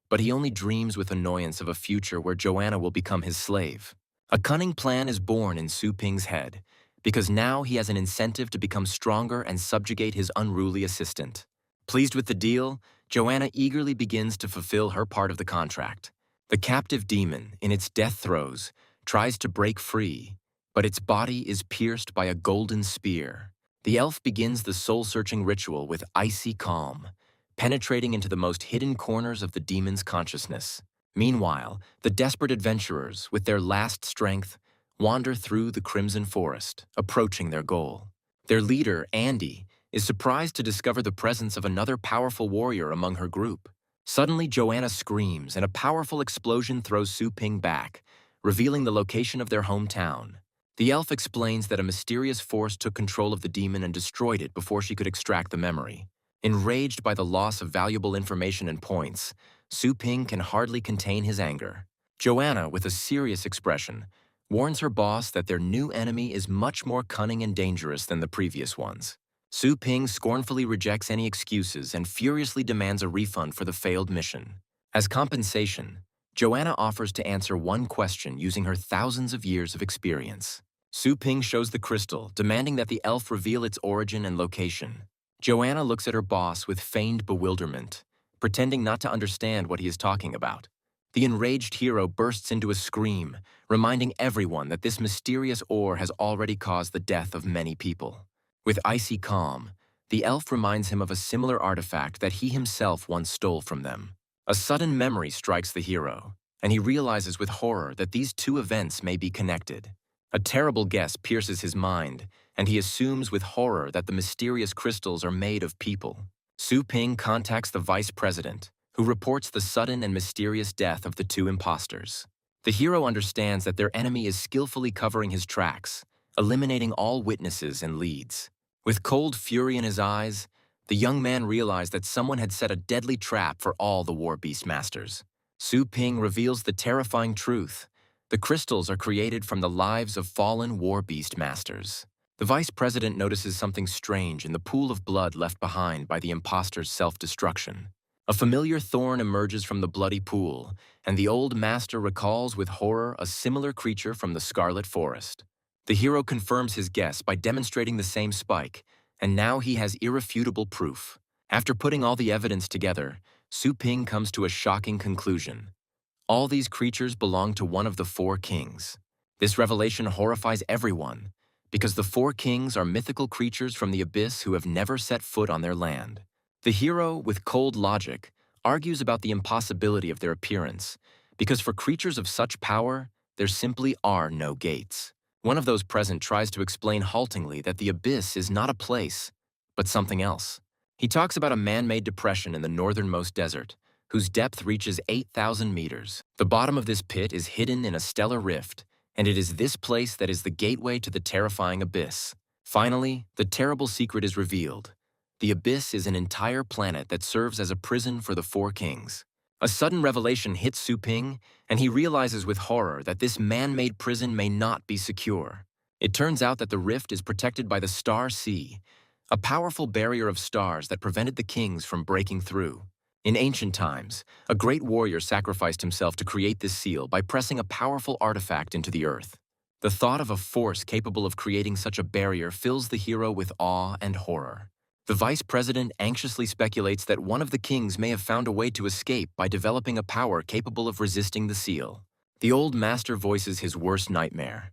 but he only dreams with annoyance of a future where Joanna will become his slave. A cunning plan is born in Su Ping's head, because now he has an incentive to become stronger and subjugate his unruly assistant. Pleased with the deal, Joanna eagerly begins to fulfill her part of the contract. The captive demon, in its death throes, tries to break free, but its body is pierced by a golden spear. The elf begins the soul-searching ritual with icy calm, penetrating into the most hidden corners of the demon's consciousness. Meanwhile, the desperate adventurers, with their last strength, wander through the Crimson Forest, approaching their goal. Their leader, Andy, is surprised to discover the presence of another powerful warrior among her group. Suddenly, Joanna screams, and a powerful explosion throws Su Ping back, revealing the location of their hometown. The elf explains that a mysterious force took control of the demon and destroyed it before she could extract the memory. Enraged by the loss of valuable information and points, Su Ping can hardly contain his anger. Joanna, with a serious expression, warns her boss that their new enemy is much more cunning and dangerous than the previous ones. Su Ping scornfully rejects any excuses and furiously demands a refund for the failed mission. As compensation, Joanna offers to answer one question using her thousands of years of experience. Su Ping shows the crystal, demanding that the elf reveal its origin and location. Joanna looks at her boss with feigned bewilderment, pretending not to understand what he is talking about. The enraged hero bursts into a scream, reminding everyone that this mysterious ore has already caused the death of many people. With icy calm, the elf reminds him of a similar artifact that he himself once stole from them. A sudden memory strikes the hero, and he realizes with horror that these two events may be connected. A terrible guess pierces his mind, and he assumes with horror that the mysterious crystals are made of people. Su Ping contacts the vice president, who reports the sudden and mysterious death of the two imposters. The hero understands that their enemy is skillfully covering his tracks, eliminating all witnesses and leads. With cold fury in his eyes, the young man realized that someone had set a deadly trap for all the War Beastmasters. Su Ping reveals the terrifying truth. The crystals are created from the lives of fallen War Beastmasters. The vice president notices something strange in the pool of blood left behind by the imposter's self-destruction. A familiar thorn emerges from the bloody pool, and the old master recalls with horror a similar creature from the Scarlet Forest. The hero confirms his guess by demonstrating the same spike, and now he has irrefutable proof. After putting all the evidence together, Su Ping comes to a shocking conclusion. All these creatures belong to one of the four kings. This revelation horrifies everyone, because the four kings are mythical creatures from the abyss who have never set foot on their land. The hero, with cold logic, argues about the impossibility of their appearance, because for creatures of such power, there simply are no gates. One of those present tries to explain haltingly that the abyss is not a place, but something else. He talks about a man-made depression in the northernmost desert, whose depth reaches 8,000 meters. The bottom of this pit is hidden in a stellar rift, and it is this place that is the gateway to the terrifying abyss. Finally, the terrible secret is revealed. The abyss is an entire planet that serves as a prison for the four kings. A sudden revelation hits Su Ping, and he realizes with horror that this man-made prison may not be secure. It turns out that the rift is protected by the Star Sea, a powerful barrier of stars that prevented the kings from breaking through. In ancient times, a great warrior sacrificed himself to create this seal by pressing a powerful artifact into the earth. The thought of a force capable of creating such a barrier fills the hero with awe and horror. The vice president anxiously speculates that one of the kings may have found a way to escape by developing a power capable of resisting the seal. The old master voices his worst nightmare.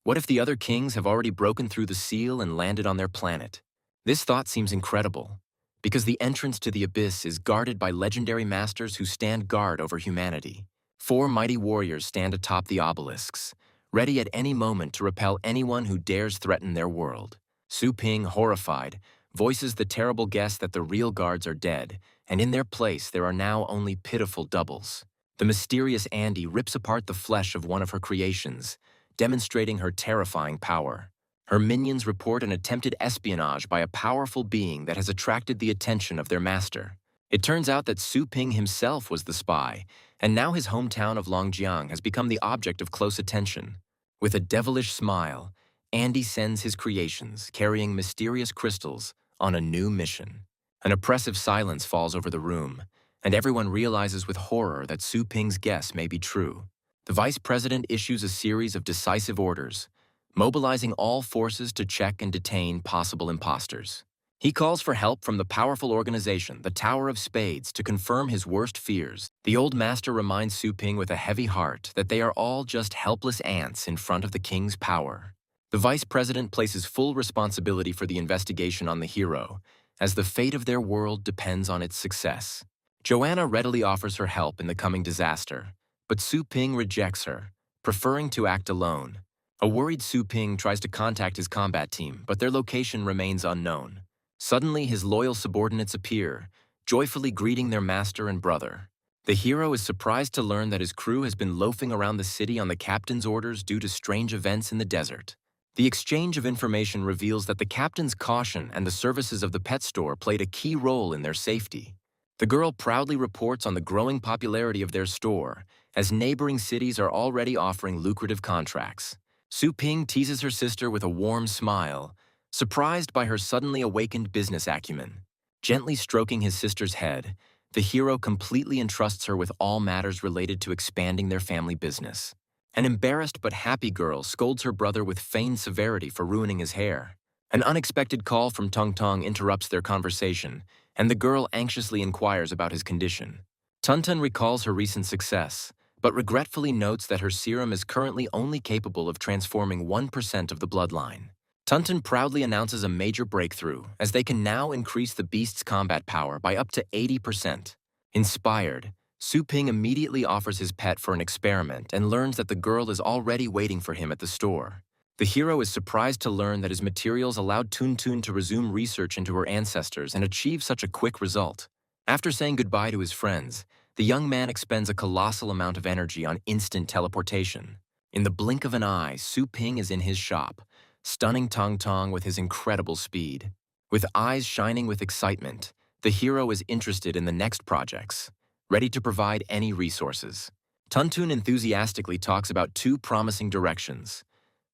What if the other kings have already broken through the seal and landed on their planet? This thought seems incredible, because the entrance to the abyss is guarded by legendary masters who stand guard over humanity. Four mighty warriors stand atop the obelisks, ready at any moment to repel anyone who dares threaten their world. Su Ping, horrified, voices the terrible guess that the real guards are dead, and in their place there are now only pitiful doubles. The mysterious Andy rips apart the flesh of one of her creations, demonstrating her terrifying power. Her minions report an attempted espionage by a powerful being that has attracted the attention of their master. It turns out that Su Ping himself was the spy, and now his hometown of Longjiang has become the object of close attention. With a devilish smile, Andy sends his creations, carrying mysterious crystals, on a new mission. An oppressive silence falls over the room, and everyone realizes with horror that Su Ping's guess may be true. The vice president issues a series of decisive orders, mobilizing all forces to check and detain possible imposters. He calls for help from the powerful organization, the Tower of Spades, to confirm his worst fears. The old master reminds Su Ping with a heavy heart that they are all just helpless ants in front of the king's power. The vice president places full responsibility for the investigation on the hero, as the fate of their world depends on its success. Joanna readily offers her help in the coming disaster, but Su Ping rejects her, preferring to act alone. A worried Su Ping tries to contact his combat team, but their location remains unknown. Suddenly, his loyal subordinates appear, joyfully greeting their master and brother. The hero is surprised to learn that his crew has been loafing around the city on the captain's orders due to strange events in the desert. The exchange of information reveals that the captain's caution and the services of the pet store played a key role in their safety. The girl proudly reports on the growing popularity of their store, as neighboring cities are already offering lucrative contracts. Su Ping teases her sister with a warm smile, surprised by her suddenly awakened business acumen. Gently stroking his sister's head, the hero completely entrusts her with all matters related to expanding their family business. An embarrassed but happy girl scolds her brother with feigned severity for ruining his hair. An unexpected call from Tong Tong interrupts their conversation, and the girl anxiously inquires about his condition. Tun Tun recalls her recent success, but regretfully notes that her serum is currently only capable of transforming 1% of the bloodline. Tun Tun proudly announces a major breakthrough, as they can now increase the beast's combat power by up to 80%. Inspired, Su Ping immediately offers his pet for an experiment and learns that the girl is already waiting for him at the store. The hero is surprised to learn that his materials allowed Tun Tun to resume research into her ancestors and achieve such a quick result. After saying goodbye to his friends, the young man expends a colossal amount of energy on instant teleportation. In the blink of an eye, Su Ping is in his shop, stunning Tong Tong with his incredible speed. With eyes shining with excitement, the hero is interested in the next projects, ready to provide any resources. Tun Tun enthusiastically talks about two promising directions: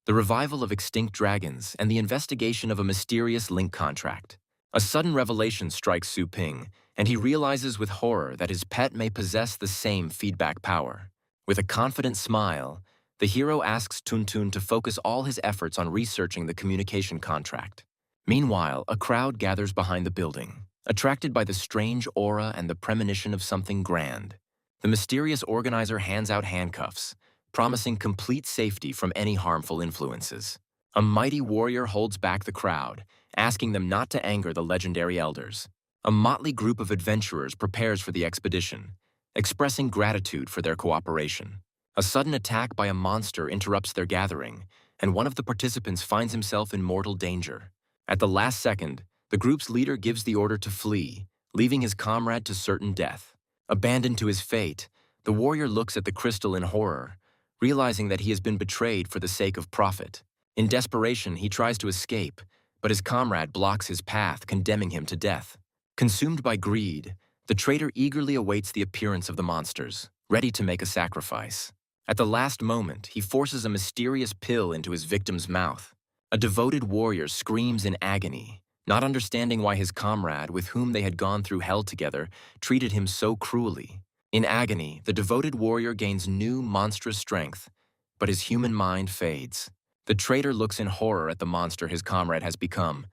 the revival of extinct dragons and the investigation of a mysterious link contract. A sudden revelation strikes Su Ping, and he realizes with horror that his pet may possess the same feedback power. With a confident smile, the hero asks Tun Tun to focus all his efforts on researching the communication contract. Meanwhile, a crowd gathers behind the building, attracted by the strange aura and the premonition of something grand. The mysterious organizer hands out handcuffs, promising complete safety from any harmful influences. A mighty warrior holds back the crowd, asking them not to anger the legendary elders. A motley group of adventurers prepares for the expedition, expressing gratitude for their cooperation. A sudden attack by a monster interrupts their gathering, and one of the participants finds himself in mortal danger. At the last second, the group's leader gives the order to flee, leaving his comrade to certain death. Abandoned to his fate, the warrior looks at the crystal in horror, realizing that he has been betrayed for the sake of profit. In desperation, he tries to escape, but his comrade blocks his path, condemning him to death. Consumed by greed, the traitor eagerly awaits the appearance of the monsters, ready to make a sacrifice. At the last moment, he forces a mysterious pill into his victim's mouth. A devoted warrior screams in agony, not understanding why his comrade, with whom they had gone through hell together, treated him so cruelly. In agony, the devoted warrior gains new, monstrous strength, but his human mind fades. The traitor looks in horror at the monster his comrade has become,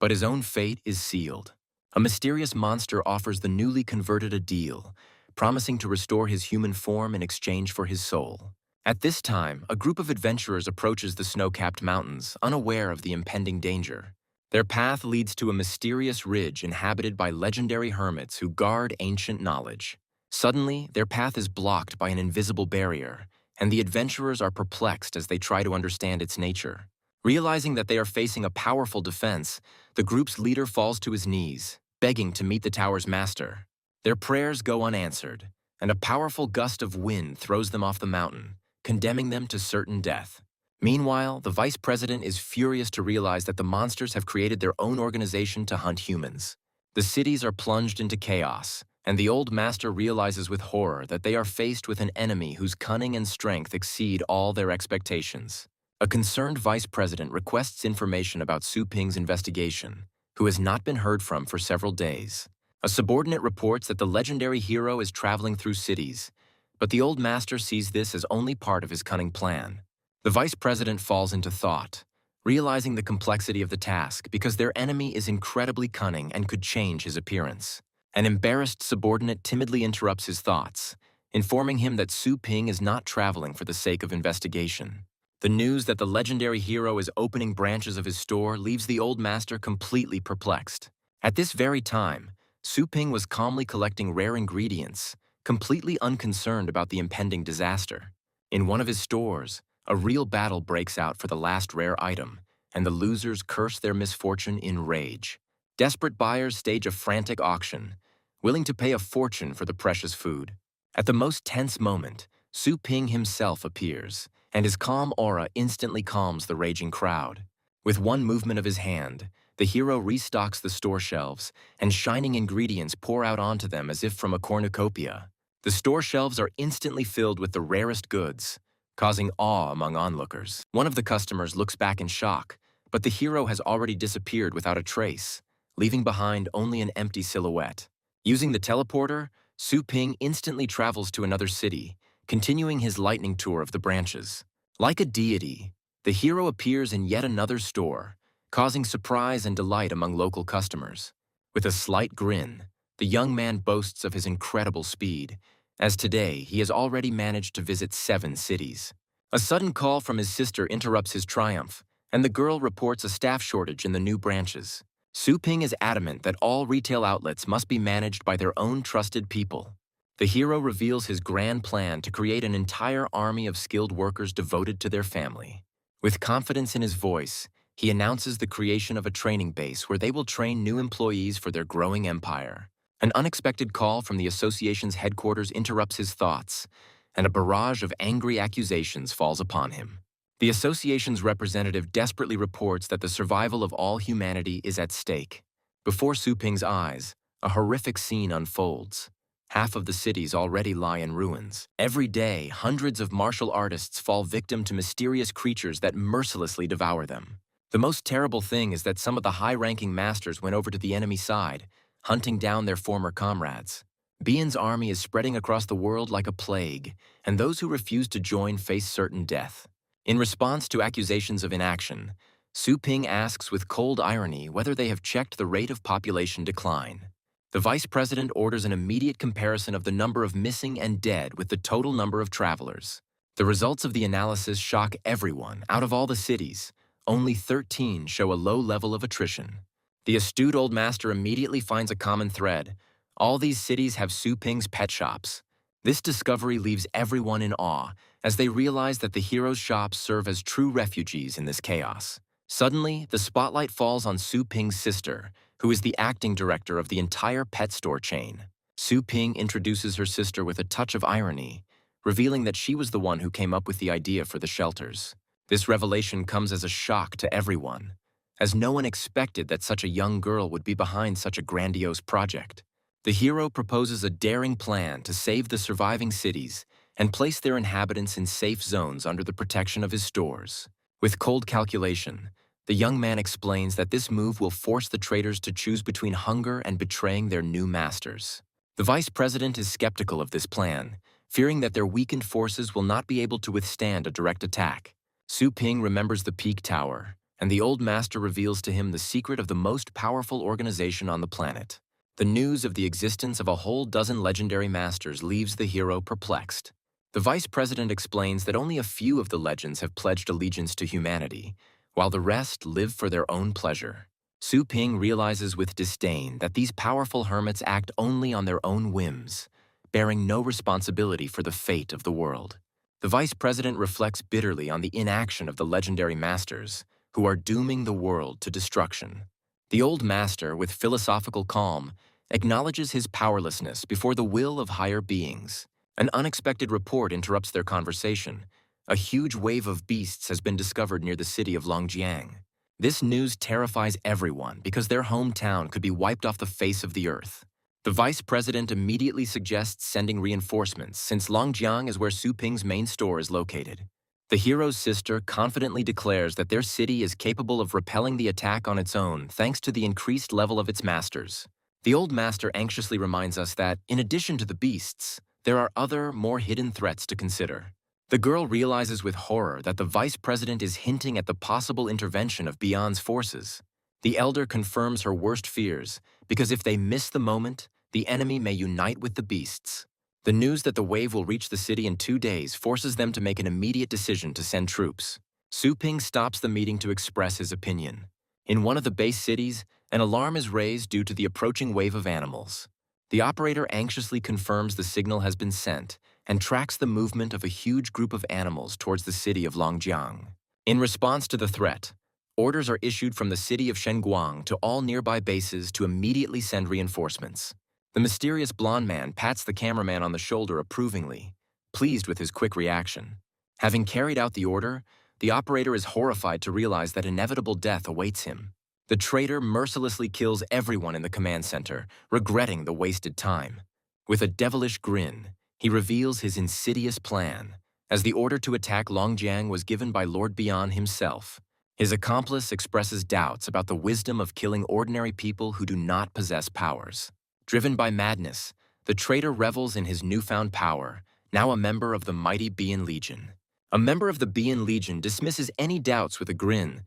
but his own fate is sealed. A mysterious monster offers the newly converted a deal, promising to restore his human form in exchange for his soul. At this time, a group of adventurers approaches the snow-capped mountains, unaware of the impending danger. Their path leads to a mysterious ridge inhabited by legendary hermits who guard ancient knowledge. Suddenly, their path is blocked by an invisible barrier, and the adventurers are perplexed as they try to understand its nature. Realizing that they are facing a powerful defense, the group's leader falls to his knees, begging to meet the tower's master. Their prayers go unanswered, and a powerful gust of wind throws them off the mountain, condemning them to certain death. Meanwhile, the vice president is furious to realize that the monsters have created their own organization to hunt humans. The cities are plunged into chaos, and the old master realizes with horror that they are faced with an enemy whose cunning and strength exceed all their expectations. A concerned vice president requests information about Su Ping's investigation, who has not been heard from for several days. A subordinate reports that the legendary hero is traveling through cities, but the old master sees this as only part of his cunning plan. The vice president falls into thought, realizing the complexity of the task because their enemy is incredibly cunning and could change his appearance. An embarrassed subordinate timidly interrupts his thoughts, informing him that Su Ping is not traveling for the sake of investigation. The news that the legendary hero is opening branches of his store leaves the old master completely perplexed. At this very time, Su Ping was calmly collecting rare ingredients, completely unconcerned about the impending disaster. In one of his stores, a real battle breaks out for the last rare item, and the losers curse their misfortune in rage. Desperate buyers stage a frantic auction, willing to pay a fortune for the precious food. At the most tense moment, Su Ping himself appears, and his calm aura instantly calms the raging crowd. With one movement of his hand, the hero restocks the store shelves, and shining ingredients pour out onto them as if from a cornucopia. The store shelves are instantly filled with the rarest goods, causing awe among onlookers. One of the customers looks back in shock, but the hero has already disappeared without a trace, leaving behind only an empty silhouette. Using the teleporter, Su Ping instantly travels to another city, continuing his lightning tour of the branches. Like a deity, the hero appears in yet another store, causing surprise and delight among local customers. With a slight grin, the young man boasts of his incredible speed, as today he has already managed to visit 7 cities. A sudden call from his sister interrupts his triumph, and the girl reports a staff shortage in the new branches. Su Ping is adamant that all retail outlets must be managed by their own trusted people. The hero reveals his grand plan to create an entire army of skilled workers devoted to their family. With confidence in his voice, he announces the creation of a training base where they will train new employees for their growing empire. An unexpected call from the association's headquarters interrupts his thoughts, and a barrage of angry accusations falls upon him. The association's representative desperately reports that the survival of all humanity is at stake. Before Su Ping's eyes, a horrific scene unfolds. Half of the cities already lie in ruins. Every day, hundreds of martial artists fall victim to mysterious creatures that mercilessly devour them. The most terrible thing is that some of the high-ranking masters went over to the enemy side, hunting down their former comrades. Bian's army is spreading across the world like a plague, and those who refuse to join face certain death. In response to accusations of inaction, Su Ping asks with cold irony whether they have checked the rate of population decline. The vice president orders an immediate comparison of the number of missing and dead with the total number of travelers. The results of the analysis shock everyone. Out of all the cities, only 13 show a low level of attrition. The astute old master immediately finds a common thread. All these cities have Su Ping's pet shops. This discovery leaves everyone in awe, as they realize that the hero's shops serve as true refugees in this chaos. Suddenly, the spotlight falls on Su Ping's sister, who is the acting director of the entire pet store chain. Su Ping introduces her sister with a touch of irony, revealing that she was the one who came up with the idea for the shelters. This revelation comes as a shock to everyone, as no one expected that such a young girl would be behind such a grandiose project. The hero proposes a daring plan to save the surviving cities and place their inhabitants in safe zones under the protection of his stores. With cold calculation, the young man explains that this move will force the traders to choose between hunger and betraying their new masters. The vice president is skeptical of this plan, fearing that their weakened forces will not be able to withstand a direct attack. Su Ping remembers the peak tower, and the old master reveals to him the secret of the most powerful organization on the planet. The news of the existence of a whole dozen legendary masters leaves the hero perplexed. The vice president explains that only a few of the legends have pledged allegiance to humanity, while the rest live for their own pleasure. Su Ping realizes with disdain that these powerful hermits act only on their own whims, bearing no responsibility for the fate of the world. The vice president reflects bitterly on the inaction of the legendary masters, who are dooming the world to destruction. The old master, with philosophical calm, acknowledges his powerlessness before the will of higher beings. An unexpected report interrupts their conversation. A huge wave of beasts has been discovered near the city of Longjiang. This news terrifies everyone because their hometown could be wiped off the face of the earth. The vice president immediately suggests sending reinforcements, since Longjiang is where Su Ping's main store is located. The hero's sister confidently declares that their city is capable of repelling the attack on its own thanks to the increased level of its masters. The old master anxiously reminds us that, in addition to the beasts, there are other, more hidden threats to consider. The girl realizes with horror that the vice president is hinting at the possible intervention of Bian's forces. The elder confirms her worst fears, because if they miss the moment, the enemy may unite with the beasts. The news that the wave will reach the city in 2 days forces them to make an immediate decision to send troops. Su Ping stops the meeting to express his opinion. In one of the base cities, an alarm is raised due to the approaching wave of animals. The operator anxiously confirms the signal has been sent and tracks the movement of a huge group of animals towards the city of Longjiang. In response to the threat, orders are issued from the city of Shenguang to all nearby bases to immediately send reinforcements. The mysterious blonde man pats the cameraman on the shoulder approvingly, pleased with his quick reaction. Having carried out the order, the operator is horrified to realize that inevitable death awaits him. The traitor mercilessly kills everyone in the command center, regretting the wasted time. With a devilish grin, he reveals his insidious plan, as the order to attack Longjiang was given by Lord Bian himself. His accomplice expresses doubts about the wisdom of killing ordinary people who do not possess powers. Driven by madness, the traitor revels in his newfound power, now a member of the mighty Bian Legion. A member of the Bian Legion dismisses any doubts with a grin,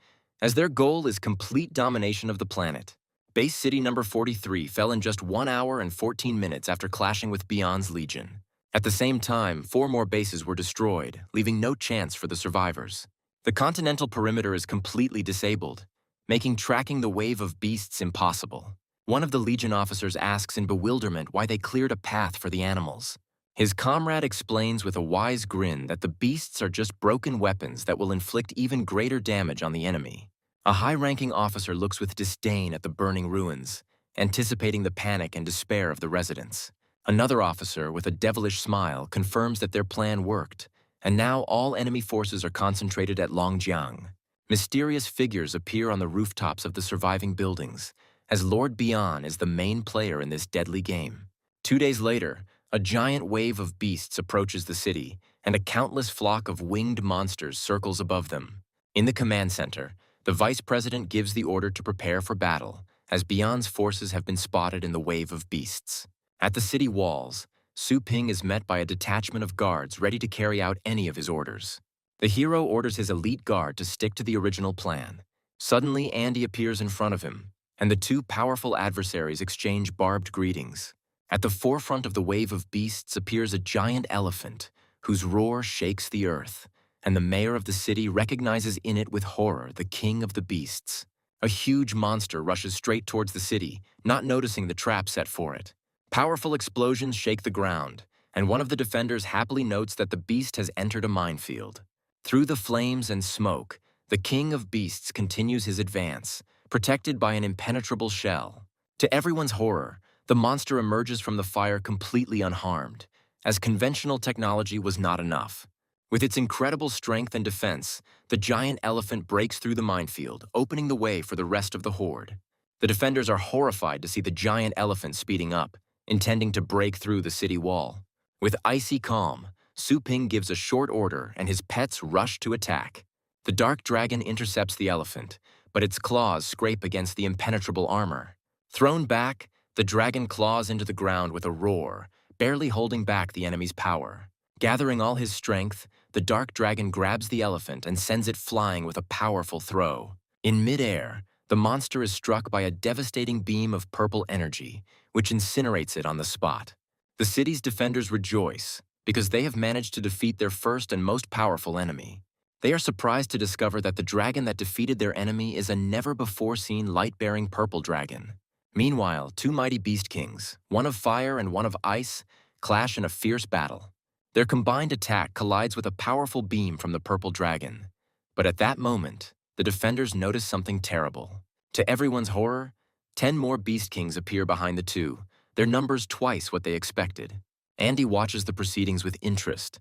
as their goal is complete domination of the planet. Base City number 43 fell in just 1 hour and 14 minutes after clashing with Beyond's Legion. At the same time, 4 more bases were destroyed, leaving no chance for the survivors. The continental perimeter is completely disabled, making tracking the wave of beasts impossible. One of the Legion officers asks in bewilderment why they cleared a path for the animals. His comrade explains with a wise grin that the beasts are just broken weapons that will inflict even greater damage on the enemy. A high-ranking officer looks with disdain at the burning ruins, anticipating the panic and despair of the residents. Another officer, with a devilish smile, confirms that their plan worked, and now all enemy forces are concentrated at Longjiang. Mysterious figures appear on the rooftops of the surviving buildings, as Lord Bian is the main player in this deadly game. 2 days later, a giant wave of beasts approaches the city, and a countless flock of winged monsters circles above them. In the command center, the vice president gives the order to prepare for battle, as Bian's forces have been spotted in the wave of beasts. At the city walls, Su Ping is met by a detachment of guards ready to carry out any of his orders. The hero orders his elite guard to stick to the original plan. Suddenly, Andy appears in front of him, and the two powerful adversaries exchange barbed greetings. At the forefront of the wave of beasts appears a giant elephant, whose roar shakes the earth, and the mayor of the city recognizes in it with horror the king of the beasts. A huge monster rushes straight towards the city, not noticing the trap set for it. Powerful explosions shake the ground, and one of the defenders happily notes that the beast has entered a minefield. Through the flames and smoke, the king of beasts continues his advance, protected by an impenetrable shell. To everyone's horror, the monster emerges from the fire completely unharmed, as conventional technology was not enough. With its incredible strength and defense, the giant elephant breaks through the minefield, opening the way for the rest of the horde. The defenders are horrified to see the giant elephant speeding up, intending to break through the city wall. With icy calm, Su Ping gives a short order and his pets rush to attack. The dark dragon intercepts the elephant, but its claws scrape against the impenetrable armor. Thrown back, the dragon claws into the ground with a roar, barely holding back the enemy's power. Gathering all his strength, the dark dragon grabs the elephant and sends it flying with a powerful throw. In midair, the monster is struck by a devastating beam of purple energy, which incinerates it on the spot. The city's defenders rejoice, because they have managed to defeat their first and most powerful enemy. They are surprised to discover that the dragon that defeated their enemy is a never-before-seen light-bearing purple dragon. Meanwhile, 2 mighty beast kings, one of fire and one of ice, clash in a fierce battle. Their combined attack collides with a powerful beam from the purple dragon. But at that moment, the defenders notice something terrible. To everyone's horror, 10 more beast kings appear behind the two, their numbers twice what they expected. Andy watches the proceedings with interest,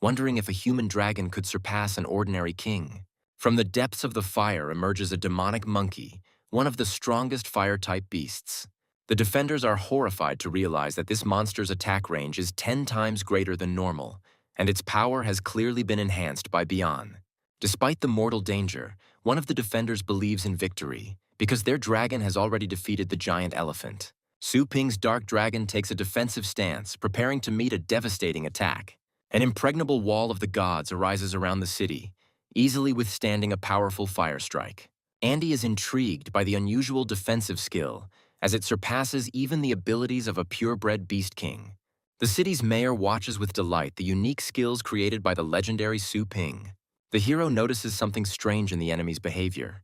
wondering if a human dragon could surpass an ordinary king. From the depths of the fire emerges a demonic monkey, one of the strongest fire-type beasts. The defenders are horrified to realize that this monster's attack range is 10 times greater than normal, and its power has clearly been enhanced by Bian. Despite the mortal danger, one of the defenders believes in victory, because their dragon has already defeated the giant elephant. Su Ping's dark dragon takes a defensive stance, preparing to meet a devastating attack. An impregnable wall of the gods arises around the city, easily withstanding a powerful fire strike. Andy is intrigued by the unusual defensive skill, as it surpasses even the abilities of a purebred beast king. The city's mayor watches with delight the unique skills created by the legendary Su Ping. The hero notices something strange in the enemy's behavior.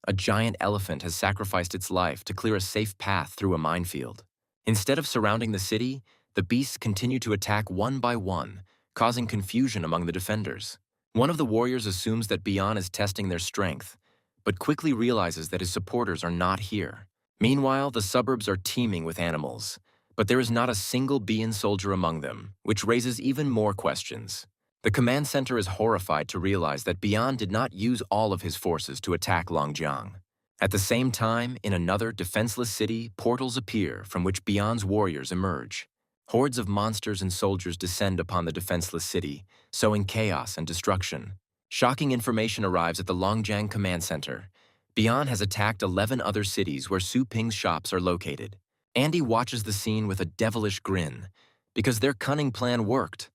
A giant elephant has sacrificed its life to clear a safe path through a minefield. Instead of surrounding the city, the beasts continue to attack one by one, causing confusion among the defenders. One of the warriors assumes that Bian is testing their strength, but quickly realizes that his supporters are not here. Meanwhile, the suburbs are teeming with animals, but there is not a single Bian soldier among them, which raises even more questions. The command center is horrified to realize that Bian did not use all of his forces to attack Longjiang. At the same time, in another defenseless city, portals appear from which Bian's warriors emerge. Hordes of monsters and soldiers descend upon the defenseless city, sowing chaos and destruction. Shocking information arrives at the Longjiang command center. Bian has attacked 11 other cities where Su Ping's shops are located. Andy watches the scene with a devilish grin, because their cunning plan worked,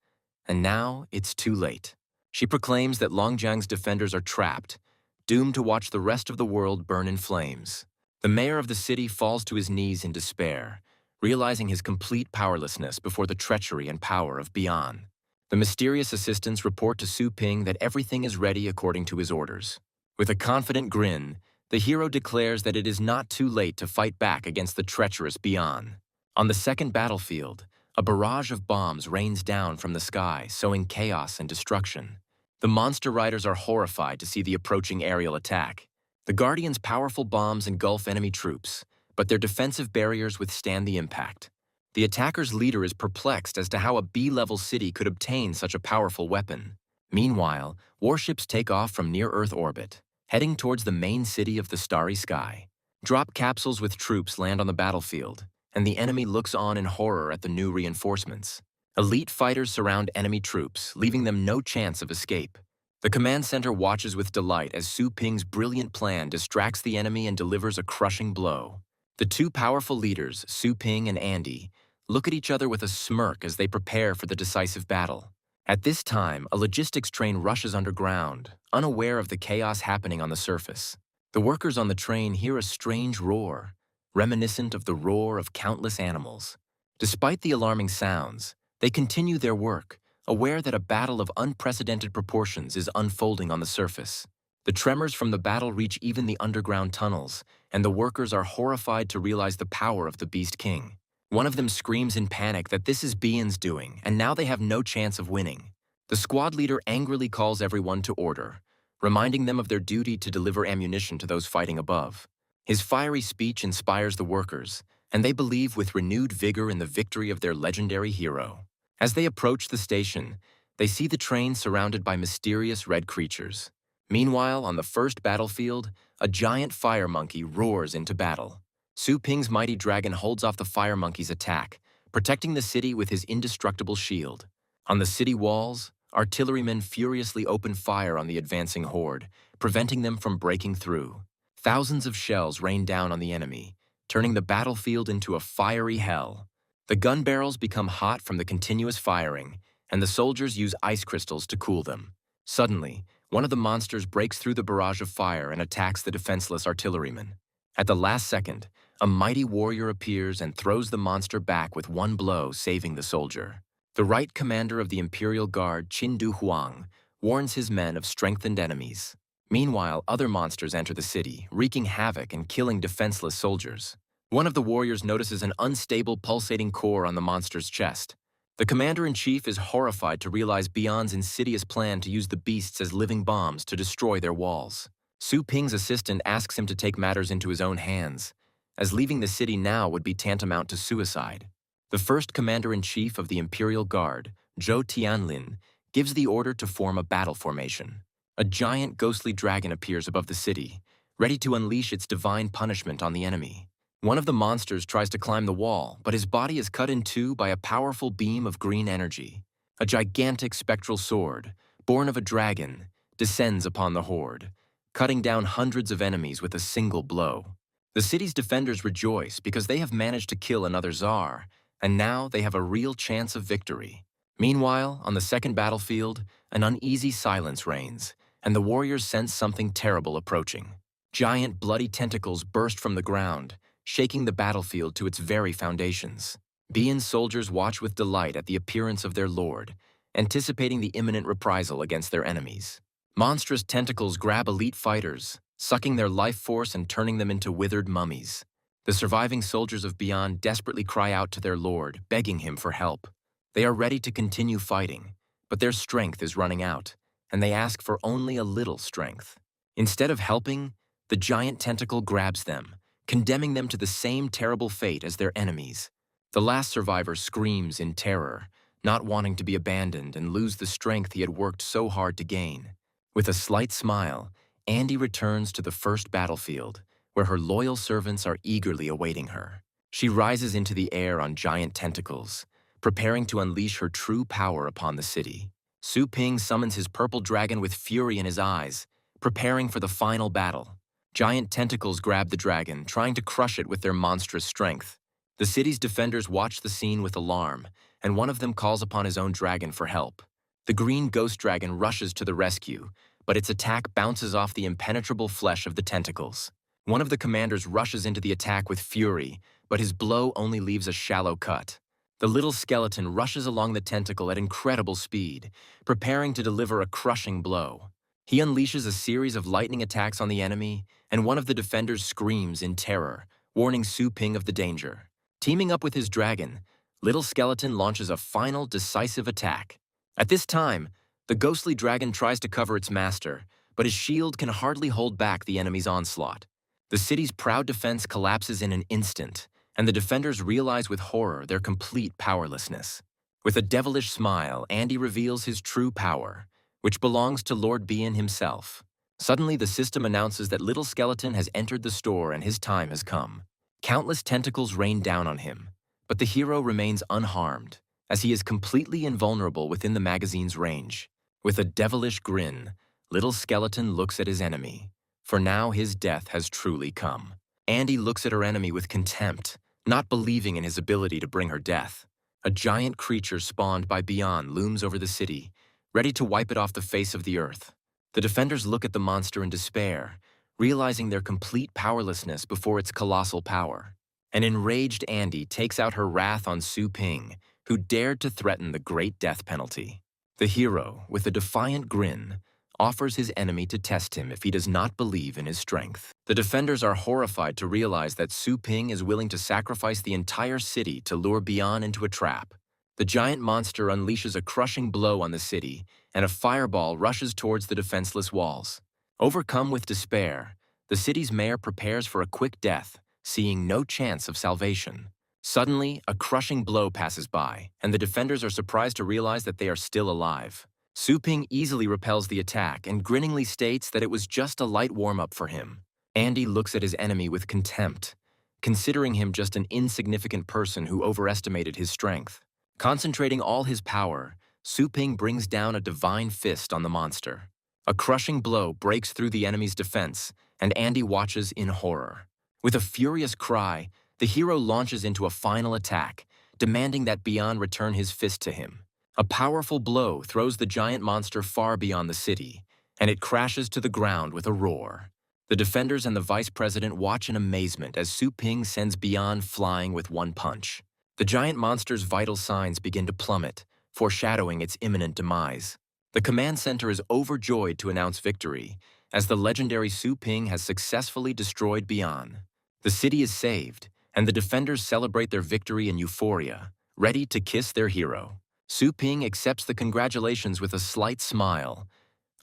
and now it's too late. She proclaims that Longjiang's defenders are trapped, doomed to watch the rest of the world burn in flames. The mayor of the city falls to his knees in despair, realizing his complete powerlessness before the treachery and power of Bian. The mysterious assistants report to Su Ping that everything is ready according to his orders. With a confident grin, the hero declares that it is not too late to fight back against the treacherous Bian. On the second battlefield, a barrage of bombs rains down from the sky, sowing chaos and destruction. The monster riders are horrified to see the approaching aerial attack. The Guardians' powerful bombs engulf enemy troops, but their defensive barriers withstand the impact. The attacker's leader is perplexed as to how a B-level city could obtain such a powerful weapon. Meanwhile, warships take off from near-Earth orbit, heading towards the main city of the starry sky. Drop capsules with troops land on the battlefield, and the enemy looks on in horror at the new reinforcements. Elite fighters surround enemy troops, leaving them no chance of escape. The command center watches with delight as Su Ping's brilliant plan distracts the enemy and delivers a crushing blow. The two powerful leaders, Su Ping and Andy, look at each other with a smirk as they prepare for the decisive battle. At this time, a logistics train rushes underground, unaware of the chaos happening on the surface. The workers on the train hear a strange roar, reminiscent of the roar of countless animals. Despite the alarming sounds, they continue their work, aware that a battle of unprecedented proportions is unfolding on the surface. The tremors from the battle reach even the underground tunnels, and the workers are horrified to realize the power of the Beast King. One of them screams in panic that this is Bian's doing, and now they have no chance of winning. The squad leader angrily calls everyone to order, reminding them of their duty to deliver ammunition to those fighting above. His fiery speech inspires the workers, and they believe with renewed vigor in the victory of their legendary hero. As they approach the station, they see the train surrounded by mysterious red creatures. Meanwhile, on the first battlefield, a giant fire monkey roars into battle. Su Ping's mighty dragon holds off the fire monkey's attack, protecting the city with his indestructible shield. On the city walls, artillerymen furiously open fire on the advancing horde, preventing them from breaking through. Thousands of shells rain down on the enemy, turning the battlefield into a fiery hell. The gun barrels become hot from the continuous firing, and the soldiers use ice crystals to cool them. Suddenly, one of the monsters breaks through the barrage of fire and attacks the defenseless artillerymen. At the last second, a mighty warrior appears and throws the monster back with one blow, saving the soldier. The right commander of the Imperial Guard, Qin Du Huang, warns his men of strengthened enemies. Meanwhile, other monsters enter the city, wreaking havoc and killing defenseless soldiers. One of the warriors notices an unstable, pulsating core on the monster's chest. The commander-in-chief is horrified to realize Bian's insidious plan to use the beasts as living bombs to destroy their walls. Su Ping's assistant asks him to take matters into his own hands, as leaving the city now would be tantamount to suicide. The first commander-in-chief of the Imperial Guard, Zhou Tianlin, gives the order to form a battle formation. A giant ghostly dragon appears above the city, ready to unleash its divine punishment on the enemy. One of the monsters tries to climb the wall, but his body is cut in two by a powerful beam of green energy. A gigantic spectral sword, born of a dragon, descends upon the horde, cutting down hundreds of enemies with a single blow. The city's defenders rejoice because they have managed to kill another czar, and now they have a real chance of victory. Meanwhile, on the second battlefield, an uneasy silence reigns, and the warriors sense something terrible approaching. Giant bloody tentacles burst from the ground, shaking the battlefield to its very foundations. Bian's soldiers watch with delight at the appearance of their lord, anticipating the imminent reprisal against their enemies. Monstrous tentacles grab elite fighters, sucking their life force and turning them into withered mummies. The surviving soldiers of Bian desperately cry out to their lord, begging him for help. They are ready to continue fighting, but their strength is running out, and they ask for only a little strength. Instead of helping, the giant tentacle grabs them, condemning them to the same terrible fate as their enemies. The last survivor screams in terror, not wanting to be abandoned and lose the strength he had worked so hard to gain. With a slight smile, Andy returns to the first battlefield, where her loyal servants are eagerly awaiting her. She rises into the air on giant tentacles, preparing to unleash her true power upon the city. Su Ping summons his purple dragon with fury in his eyes, preparing for the final battle. Giant tentacles grab the dragon, trying to crush it with their monstrous strength. The city's defenders watch the scene with alarm, and one of them calls upon his own dragon for help. The green ghost dragon rushes to the rescue, but its attack bounces off the impenetrable flesh of the tentacles. One of the commanders rushes into the attack with fury, but his blow only leaves a shallow cut. The little skeleton rushes along the tentacle at incredible speed, preparing to deliver a crushing blow. He unleashes a series of lightning attacks on the enemy, and one of the defenders screams in terror, warning Su Ping of the danger. Teaming up with his dragon, Little Skeleton launches a final decisive attack. At this time, the ghostly dragon tries to cover its master, but his shield can hardly hold back the enemy's onslaught. The city's proud defense collapses in an instant, and the defenders realize with horror their complete powerlessness. With a devilish smile, Andy reveals his true power, which belongs to Lord Bien himself. Suddenly, the system announces that Little Skeleton has entered the store and his time has come. Countless tentacles rain down on him, but the hero remains unharmed, as he is completely invulnerable within the magazine's range. With a devilish grin, Little Skeleton looks at his enemy, for now his death has truly come. Andy looks at her enemy with contempt, not believing in his ability to bring her death. A giant creature spawned by Beyond looms over the city, ready to wipe it off the face of the earth. The defenders look at the monster in despair, realizing their complete powerlessness before its colossal power. An enraged Andy takes out her wrath on Su Ping, who dared to threaten the great death penalty. The hero, with a defiant grin, offers his enemy to test him if he does not believe in his strength. The defenders are horrified to realize that Su Ping is willing to sacrifice the entire city to lure Beyond into a trap. The giant monster unleashes a crushing blow on the city, and a fireball rushes towards the defenseless walls. Overcome with despair, the city's mayor prepares for a quick death, seeing no chance of salvation. Suddenly, a crushing blow passes by, and the defenders are surprised to realize that they are still alive. Su Ping easily repels the attack and grinningly states that it was just a light warm-up for him. Andy looks at his enemy with contempt, considering him just an insignificant person who overestimated his strength. Concentrating all his power, Su Ping brings down a divine fist on the monster. A crushing blow breaks through the enemy's defense, and Andy watches in horror. With a furious cry, the hero launches into a final attack, demanding that Beyond return his fist to him. A powerful blow throws the giant monster far beyond the city, and it crashes to the ground with a roar. The defenders and the vice president watch in amazement as Su Ping sends Beyond flying with one punch. The giant monster's vital signs begin to plummet, foreshadowing its imminent demise. The command center is overjoyed to announce victory, as the legendary Su Ping has successfully destroyed Beyond. The city is saved, and the defenders celebrate their victory in euphoria, ready to kiss their hero. Su Ping accepts the congratulations with a slight smile,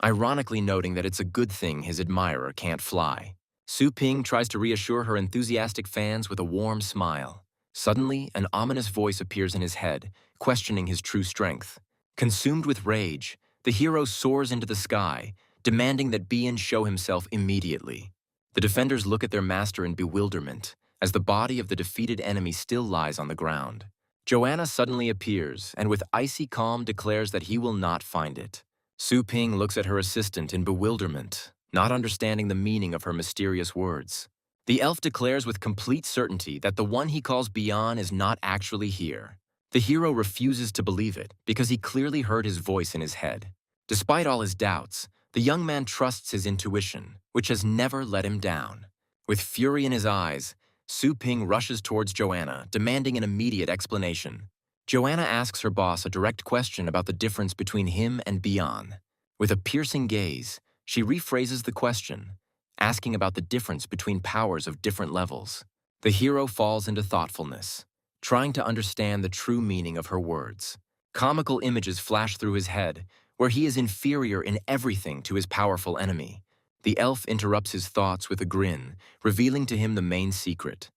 ironically noting that it's a good thing his admirer can't fly. Su Ping tries to reassure her enthusiastic fans with a warm smile. Suddenly, an ominous voice appears in his head, questioning his true strength. Consumed with rage, the hero soars into the sky, demanding that Bien show himself immediately. The defenders look at their master in bewilderment, as the body of the defeated enemy still lies on the ground. Joanna suddenly appears, and with icy calm declares that he will not find it. Su Ping looks at her assistant in bewilderment, not understanding the meaning of her mysterious words. The elf declares with complete certainty that the one he calls Beyond is not actually here. The hero refuses to believe it, because he clearly heard his voice in his head. Despite all his doubts, the young man trusts his intuition, which has never let him down. With fury in his eyes, Su Ping rushes towards Joanna, demanding an immediate explanation. Joanna asks her boss a direct question about the difference between him and Beyond. With a piercing gaze, she rephrases the question, asking about the difference between powers of different levels. The hero falls into thoughtfulness, trying to understand the true meaning of her words. Comical images flash through his head, where he is inferior in everything to his powerful enemy. The elf interrupts his thoughts with a grin, revealing to him the main secret.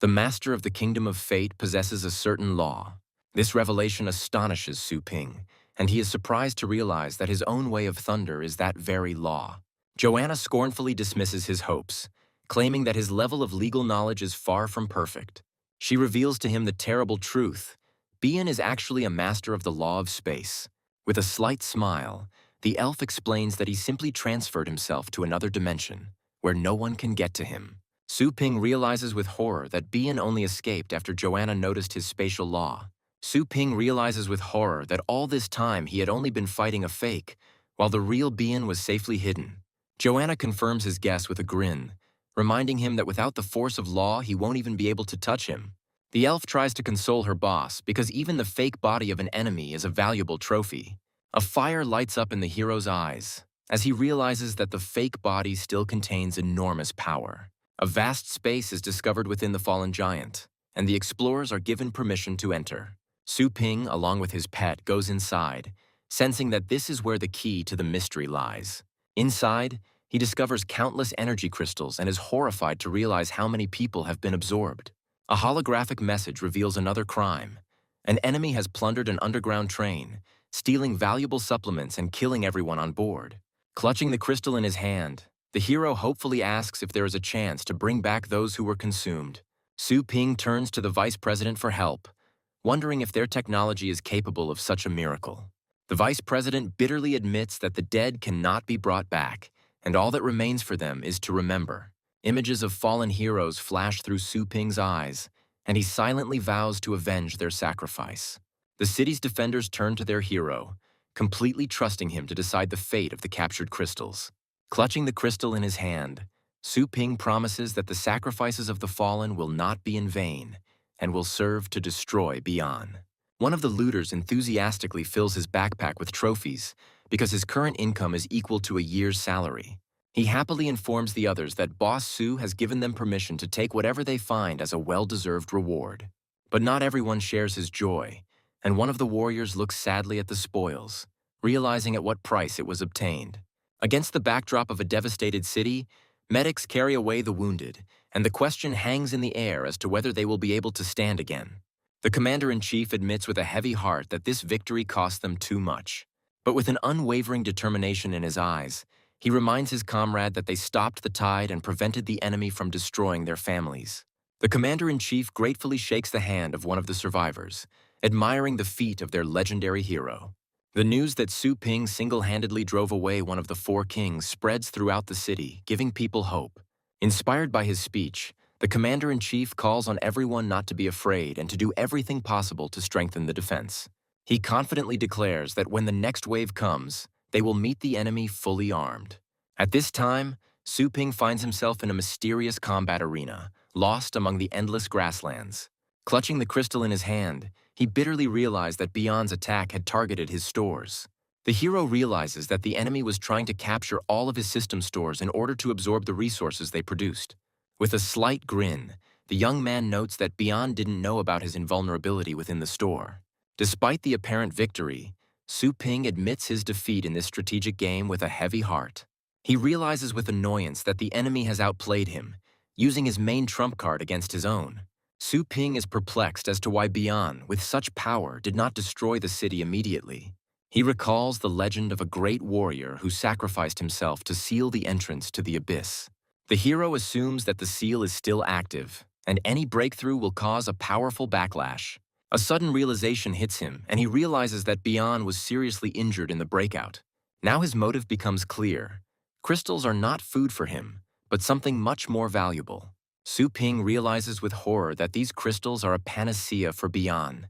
The master of the kingdom of fate possesses a certain law. This revelation astonishes Su Ping, and he is surprised to realize that his own way of thunder is that very law. Joanna scornfully dismisses his hopes, claiming that his level of legal knowledge is far from perfect. She reveals to him the terrible truth. Bien is actually a master of the law of space. With a slight smile, the elf explains that he simply transferred himself to another dimension, where no one can get to him. Su Ping realizes with horror that Bien only escaped after Joanna noticed his spatial law. Su Ping realizes with horror that all this time he had only been fighting a fake, while the real Bian was safely hidden. Joanna confirms his guess with a grin, reminding him that without the force of law, he won't even be able to touch him. The elf tries to console her boss because even the fake body of an enemy is a valuable trophy. A fire lights up in the hero's eyes as he realizes that the fake body still contains enormous power. A vast space is discovered within the fallen giant, and the explorers are given permission to enter. Su Ping, along with his pet, goes inside, sensing that this is where the key to the mystery lies. Inside, he discovers countless energy crystals and is horrified to realize how many people have been absorbed. A holographic message reveals another crime. An enemy has plundered an underground train, stealing valuable supplements and killing everyone on board. Clutching the crystal in his hand, the hero hopefully asks if there is a chance to bring back those who were consumed. Su Ping turns to the vice president for help, wondering if their technology is capable of such a miracle. The vice president bitterly admits that the dead cannot be brought back, and all that remains for them is to remember. Images of fallen heroes flash through Su Ping's eyes, and he silently vows to avenge their sacrifice. The city's defenders turn to their hero, completely trusting him to decide the fate of the captured crystals. Clutching the crystal in his hand, Su Ping promises that the sacrifices of the fallen will not be in vain and will serve to destroy Bian. One of the looters enthusiastically fills his backpack with trophies because his current income is equal to a year's salary. He happily informs the others that Boss Su has given them permission to take whatever they find as a well-deserved reward. But not everyone shares his joy, and one of the warriors looks sadly at the spoils, realizing at what price it was obtained. Against the backdrop of a devastated city, medics carry away the wounded, and the question hangs in the air as to whether they will be able to stand again. The commander-in-chief admits with a heavy heart that this victory cost them too much. But with an unwavering determination in his eyes, he reminds his comrade that they stopped the tide and prevented the enemy from destroying their families. The commander-in-chief gratefully shakes the hand of one of the survivors, admiring the feat of their legendary hero. The news that Su Ping single-handedly drove away one of the four kings spreads throughout the city, giving people hope. Inspired by his speech, the commander-in-chief calls on everyone not to be afraid and to do everything possible to strengthen the defense. He confidently declares that when the next wave comes, they will meet the enemy fully armed. At this time, Su Ping finds himself in a mysterious combat arena, lost among the endless grasslands. Clutching the crystal in his hand, he bitterly realized that Bian's attack had targeted his stores. The hero realizes that the enemy was trying to capture all of his system stores in order to absorb the resources they produced. With a slight grin, the young man notes that Bian didn't know about his invulnerability within the store. Despite the apparent victory, Su Ping admits his defeat in this strategic game with a heavy heart. He realizes with annoyance that the enemy has outplayed him, using his main trump card against his own. Su Ping is perplexed as to why Bian, with such power, did not destroy the city immediately. He recalls the legend of a great warrior who sacrificed himself to seal the entrance to the abyss. The hero assumes that the seal is still active, and any breakthrough will cause a powerful backlash. A sudden realization hits him, and he realizes that Bian was seriously injured in the breakout. Now his motive becomes clear. Crystals are not food for him, but something much more valuable. Su Ping realizes with horror that these crystals are a panacea for Bian,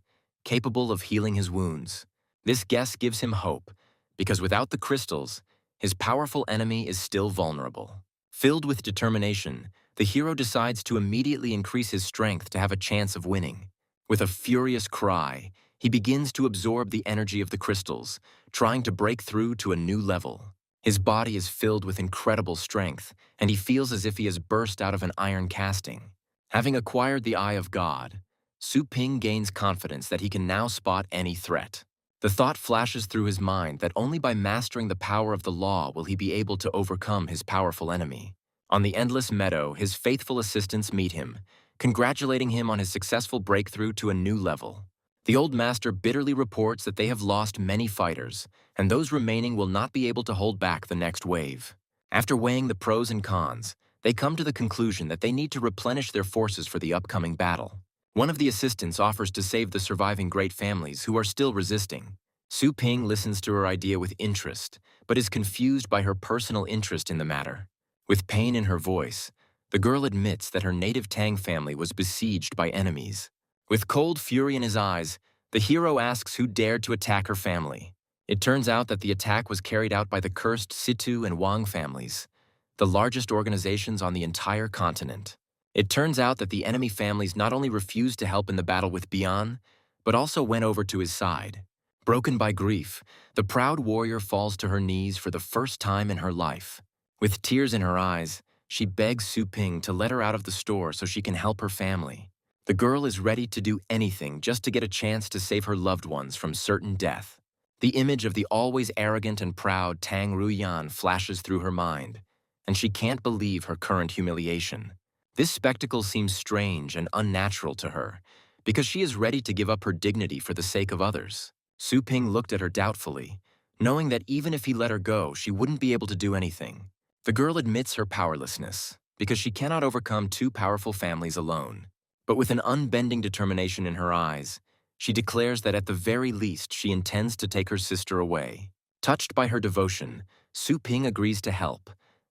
capable of healing his wounds. This guess gives him hope, because without the crystals, his powerful enemy is still vulnerable. Filled with determination, the hero decides to immediately increase his strength to have a chance of winning. With a furious cry, he begins to absorb the energy of the crystals, trying to break through to a new level. His body is filled with incredible strength, and he feels as if he has burst out of an iron casting. Having acquired the Eye of God, Su Ping gains confidence that he can now spot any threat. The thought flashes through his mind that only by mastering the power of the law will he be able to overcome his powerful enemy. On the endless meadow, his faithful assistants meet him, congratulating him on his successful breakthrough to a new level. The old master bitterly reports that they have lost many fighters, and those remaining will not be able to hold back the next wave. After weighing the pros and cons, they come to the conclusion that they need to replenish their forces for the upcoming battle. One of the assistants offers to save the surviving great families who are still resisting. Su Ping listens to her idea with interest, but is confused by her personal interest in the matter. With pain in her voice, the girl admits that her native Tang family was besieged by enemies. With cold fury in his eyes, the hero asks who dared to attack her family. It turns out that the attack was carried out by the cursed Situ and Wang families, the largest organizations on the entire continent. It turns out that the enemy families not only refused to help in the battle with Bian, but also went over to his side. Broken by grief, the proud warrior falls to her knees for the first time in her life. With tears in her eyes, she begs Su Ping to let her out of the store so she can help her family. The girl is ready to do anything just to get a chance to save her loved ones from certain death. The image of the always arrogant and proud Tang Ruyan flashes through her mind, and she can't believe her current humiliation. This spectacle seems strange and unnatural to her, because she is ready to give up her dignity for the sake of others. Su Ping looked at her doubtfully, knowing that even if he let her go, she wouldn't be able to do anything. The girl admits her powerlessness, because she cannot overcome two powerful families alone. But with an unbending determination in her eyes, she declares that at the very least she intends to take her sister away. Touched by her devotion, Su Ping agrees to help,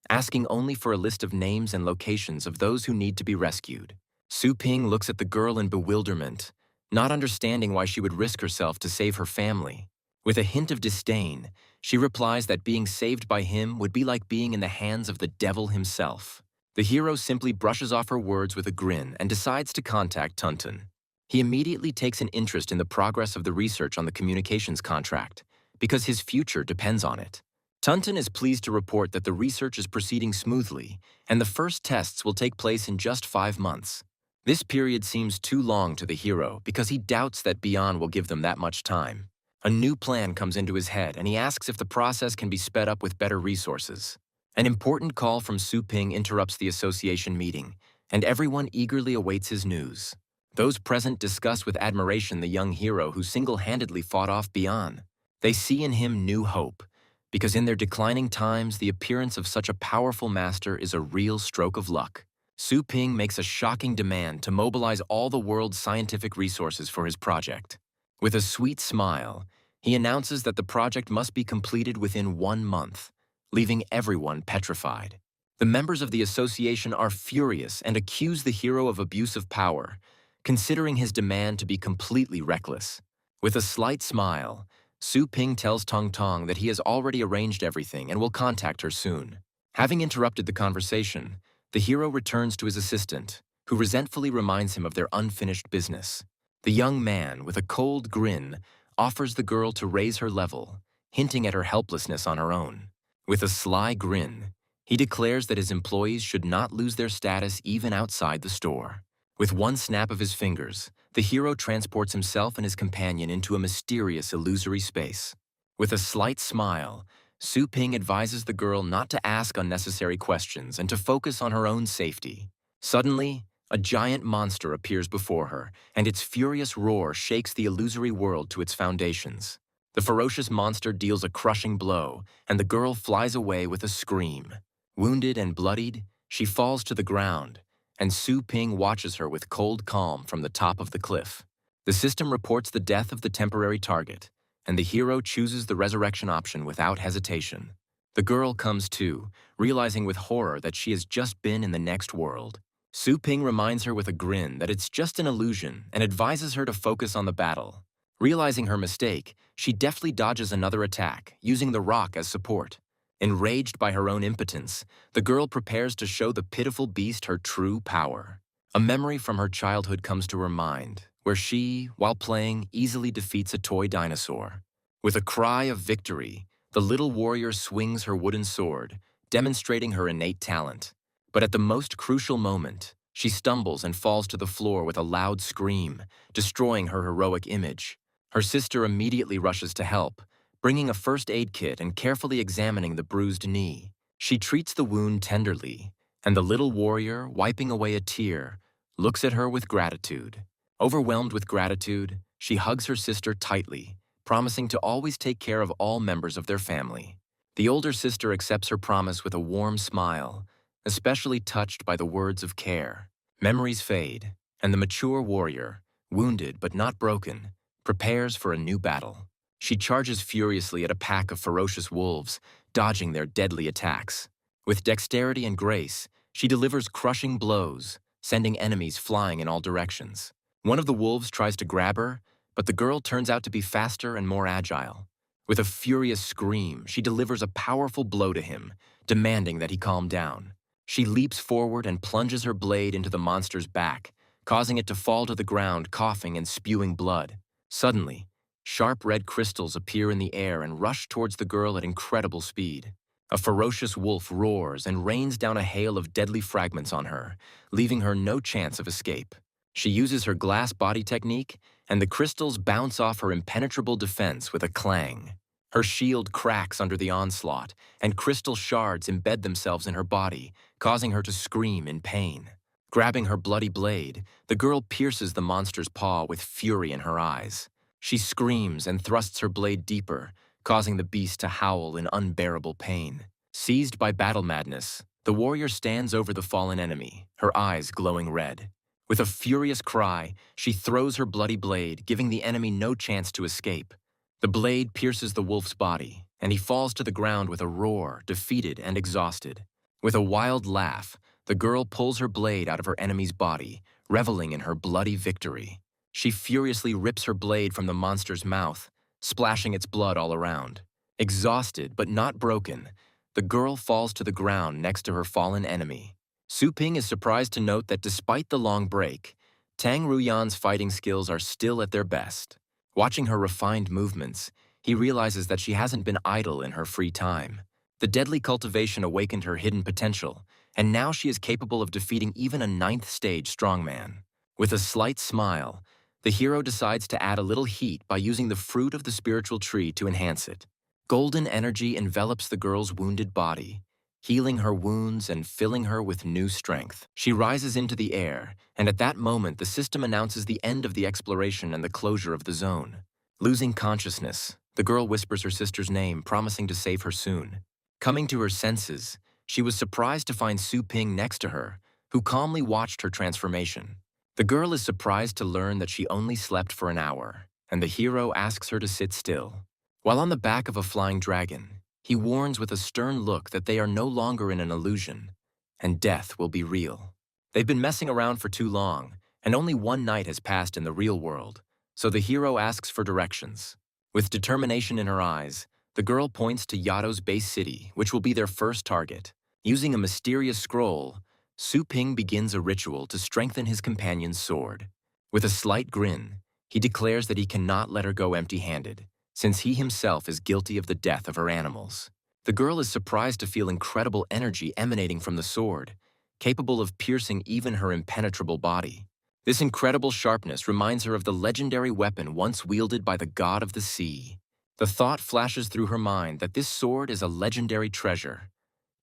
asking only for a list of names and locations of those who need to be rescued. Su Ping looks at the girl in bewilderment, not understanding why she would risk herself to save her family. With a hint of disdain, she replies that being saved by him would be like being in the hands of the devil himself. The hero simply brushes off her words with a grin and decides to contact Tuntun. He immediately takes an interest in the progress of the research on the communications contract, because his future depends on it. Tuntun is pleased to report that the research is proceeding smoothly, and the first tests will take place in just 5 months. This period seems too long to the hero because he doubts that Bian will give them that much time. A new plan comes into his head, and he asks if the process can be sped up with better resources. An important call from Su Ping interrupts the association meeting, and everyone eagerly awaits his news. Those present discuss with admiration the young hero who single-handedly fought off Bian. They see in him new hope, because in their declining times, the appearance of such a powerful master is a real stroke of luck. Su Ping makes a shocking demand to mobilize all the world's scientific resources for his project. With a sweet smile, he announces that the project must be completed within 1 month, leaving everyone petrified. The members of the association are furious and accuse the hero of abuse of power, considering his demand to be completely reckless. With a slight smile, Su Ping tells Tong Tong that he has already arranged everything and will contact her soon. Having interrupted the conversation, the hero returns to his assistant, who resentfully reminds him of their unfinished business. The young man, with a cold grin, offers the girl to raise her level, hinting at her helplessness on her own. With a sly grin, he declares that his employees should not lose their status even outside the store. With one snap of his fingers, the hero transports himself and his companion into a mysterious, illusory space. With a slight smile, Su Ping advises the girl not to ask unnecessary questions and to focus on her own safety. Suddenly, a giant monster appears before her, and its furious roar shakes the illusory world to its foundations. The ferocious monster deals a crushing blow, and the girl flies away with a scream. Wounded and bloodied, she falls to the ground, and Su Ping watches her with cold calm from the top of the cliff. The system reports the death of the temporary target, and the hero chooses the resurrection option without hesitation. The girl comes to, realizing with horror that she has just been in the next world. Su Ping reminds her with a grin that it's just an illusion and advises her to focus on the battle. Realizing her mistake, she deftly dodges another attack, using the rock as support. Enraged by her own impotence, the girl prepares to show the pitiful beast her true power. A memory from her childhood comes to her mind, where she, while playing, easily defeats a toy dinosaur. With a cry of victory, the little warrior swings her wooden sword, demonstrating her innate talent. But at the most crucial moment, she stumbles and falls to the floor with a loud scream, destroying her heroic image. Her sister immediately rushes to help, bringing a first aid kit and carefully examining the bruised knee. She treats the wound tenderly, and the little warrior, wiping away a tear, looks at her with gratitude. Overwhelmed with gratitude, she hugs her sister tightly, promising to always take care of all members of their family. The older sister accepts her promise with a warm smile, especially touched by the words of care. Memories fade, and the mature warrior, wounded but not broken, prepares for a new battle. She charges furiously at a pack of ferocious wolves, dodging their deadly attacks. With dexterity and grace, she delivers crushing blows, sending enemies flying in all directions. One of the wolves tries to grab her, but the girl turns out to be faster and more agile. With a furious scream, she delivers a powerful blow to him, demanding that he calm down. She leaps forward and plunges her blade into the monster's back, causing it to fall to the ground, coughing and spewing blood. Suddenly, sharp red crystals appear in the air and rush towards the girl at incredible speed. A ferocious wolf roars and rains down a hail of deadly fragments on her, leaving her no chance of escape. She uses her glass body technique, and the crystals bounce off her impenetrable defense with a clang. Her shield cracks under the onslaught, and crystal shards embed themselves in her body, causing her to scream in pain. Grabbing her bloody blade, the girl pierces the monster's paw with fury in her eyes. She screams and thrusts her blade deeper, causing the beast to howl in unbearable pain. Seized by battle madness, the warrior stands over the fallen enemy, her eyes glowing red. With a furious cry, she throws her bloody blade, giving the enemy no chance to escape. The blade pierces the wolf's body, and he falls to the ground with a roar, defeated and exhausted. With a wild laugh, the girl pulls her blade out of her enemy's body, reveling in her bloody victory. She furiously rips her blade from the monster's mouth, splashing its blood all around. Exhausted but not broken, the girl falls to the ground next to her fallen enemy. Su Ping is surprised to note that despite the long break, Tang Ruyan's fighting skills are still at their best. Watching her refined movements, he realizes that she hasn't been idle in her free time. The deadly cultivation awakened her hidden potential, and now she is capable of defeating even a 9th-stage strongman. With a slight smile, the hero decides to add a little heat by using the fruit of the spiritual tree to enhance it. Golden energy envelops the girl's wounded body, healing her wounds and filling her with new strength. She rises into the air, and at that moment the system announces the end of the exploration and the closure of the zone. Losing consciousness, the girl whispers her sister's name, promising to save her soon. Coming to her senses, she was surprised to find Su Ping next to her, who calmly watched her transformation. The girl is surprised to learn that she only slept for an hour, and the hero asks her to sit still. While on the back of a flying dragon, he warns with a stern look that they are no longer in an illusion, and death will be real. They've been messing around for too long, and only one night has passed in the real world, so the hero asks for directions. With determination in her eyes, the girl points to Yato's base city, which will be their first target. Using a mysterious scroll, Su Ping begins a ritual to strengthen his companion's sword. With a slight grin, he declares that he cannot let her go empty-handed, since he himself is guilty of the death of her animals. The girl is surprised to feel incredible energy emanating from the sword, capable of piercing even her impenetrable body. This incredible sharpness reminds her of the legendary weapon once wielded by the god of the sea. The thought flashes through her mind that this sword is a legendary treasure,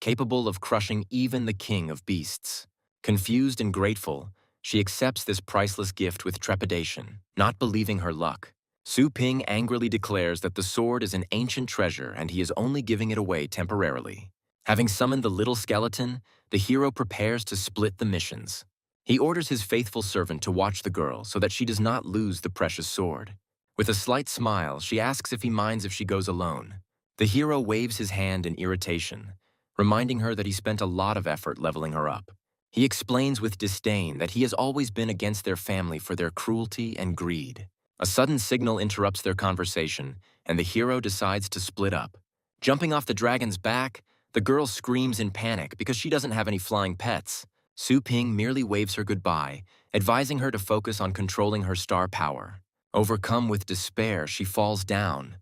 capable of crushing even the king of beasts. Confused and grateful, she accepts this priceless gift with trepidation, not believing her luck. Su Ping angrily declares that the sword is an ancient treasure and he is only giving it away temporarily. Having summoned the little skeleton, the hero prepares to split the missions. He orders his faithful servant to watch the girl so that she does not lose the precious sword. With a slight smile, she asks if he minds if she goes alone. The hero waves his hand in irritation, reminding her that he spent a lot of effort leveling her up. He explains with disdain that he has always been against their family for their cruelty and greed. A sudden signal interrupts their conversation, and the hero decides to split up. Jumping off the dragon's back, the girl screams in panic because she doesn't have any flying pets. Su Ping merely waves her goodbye, advising her to focus on controlling her star power. Overcome with despair, she falls down,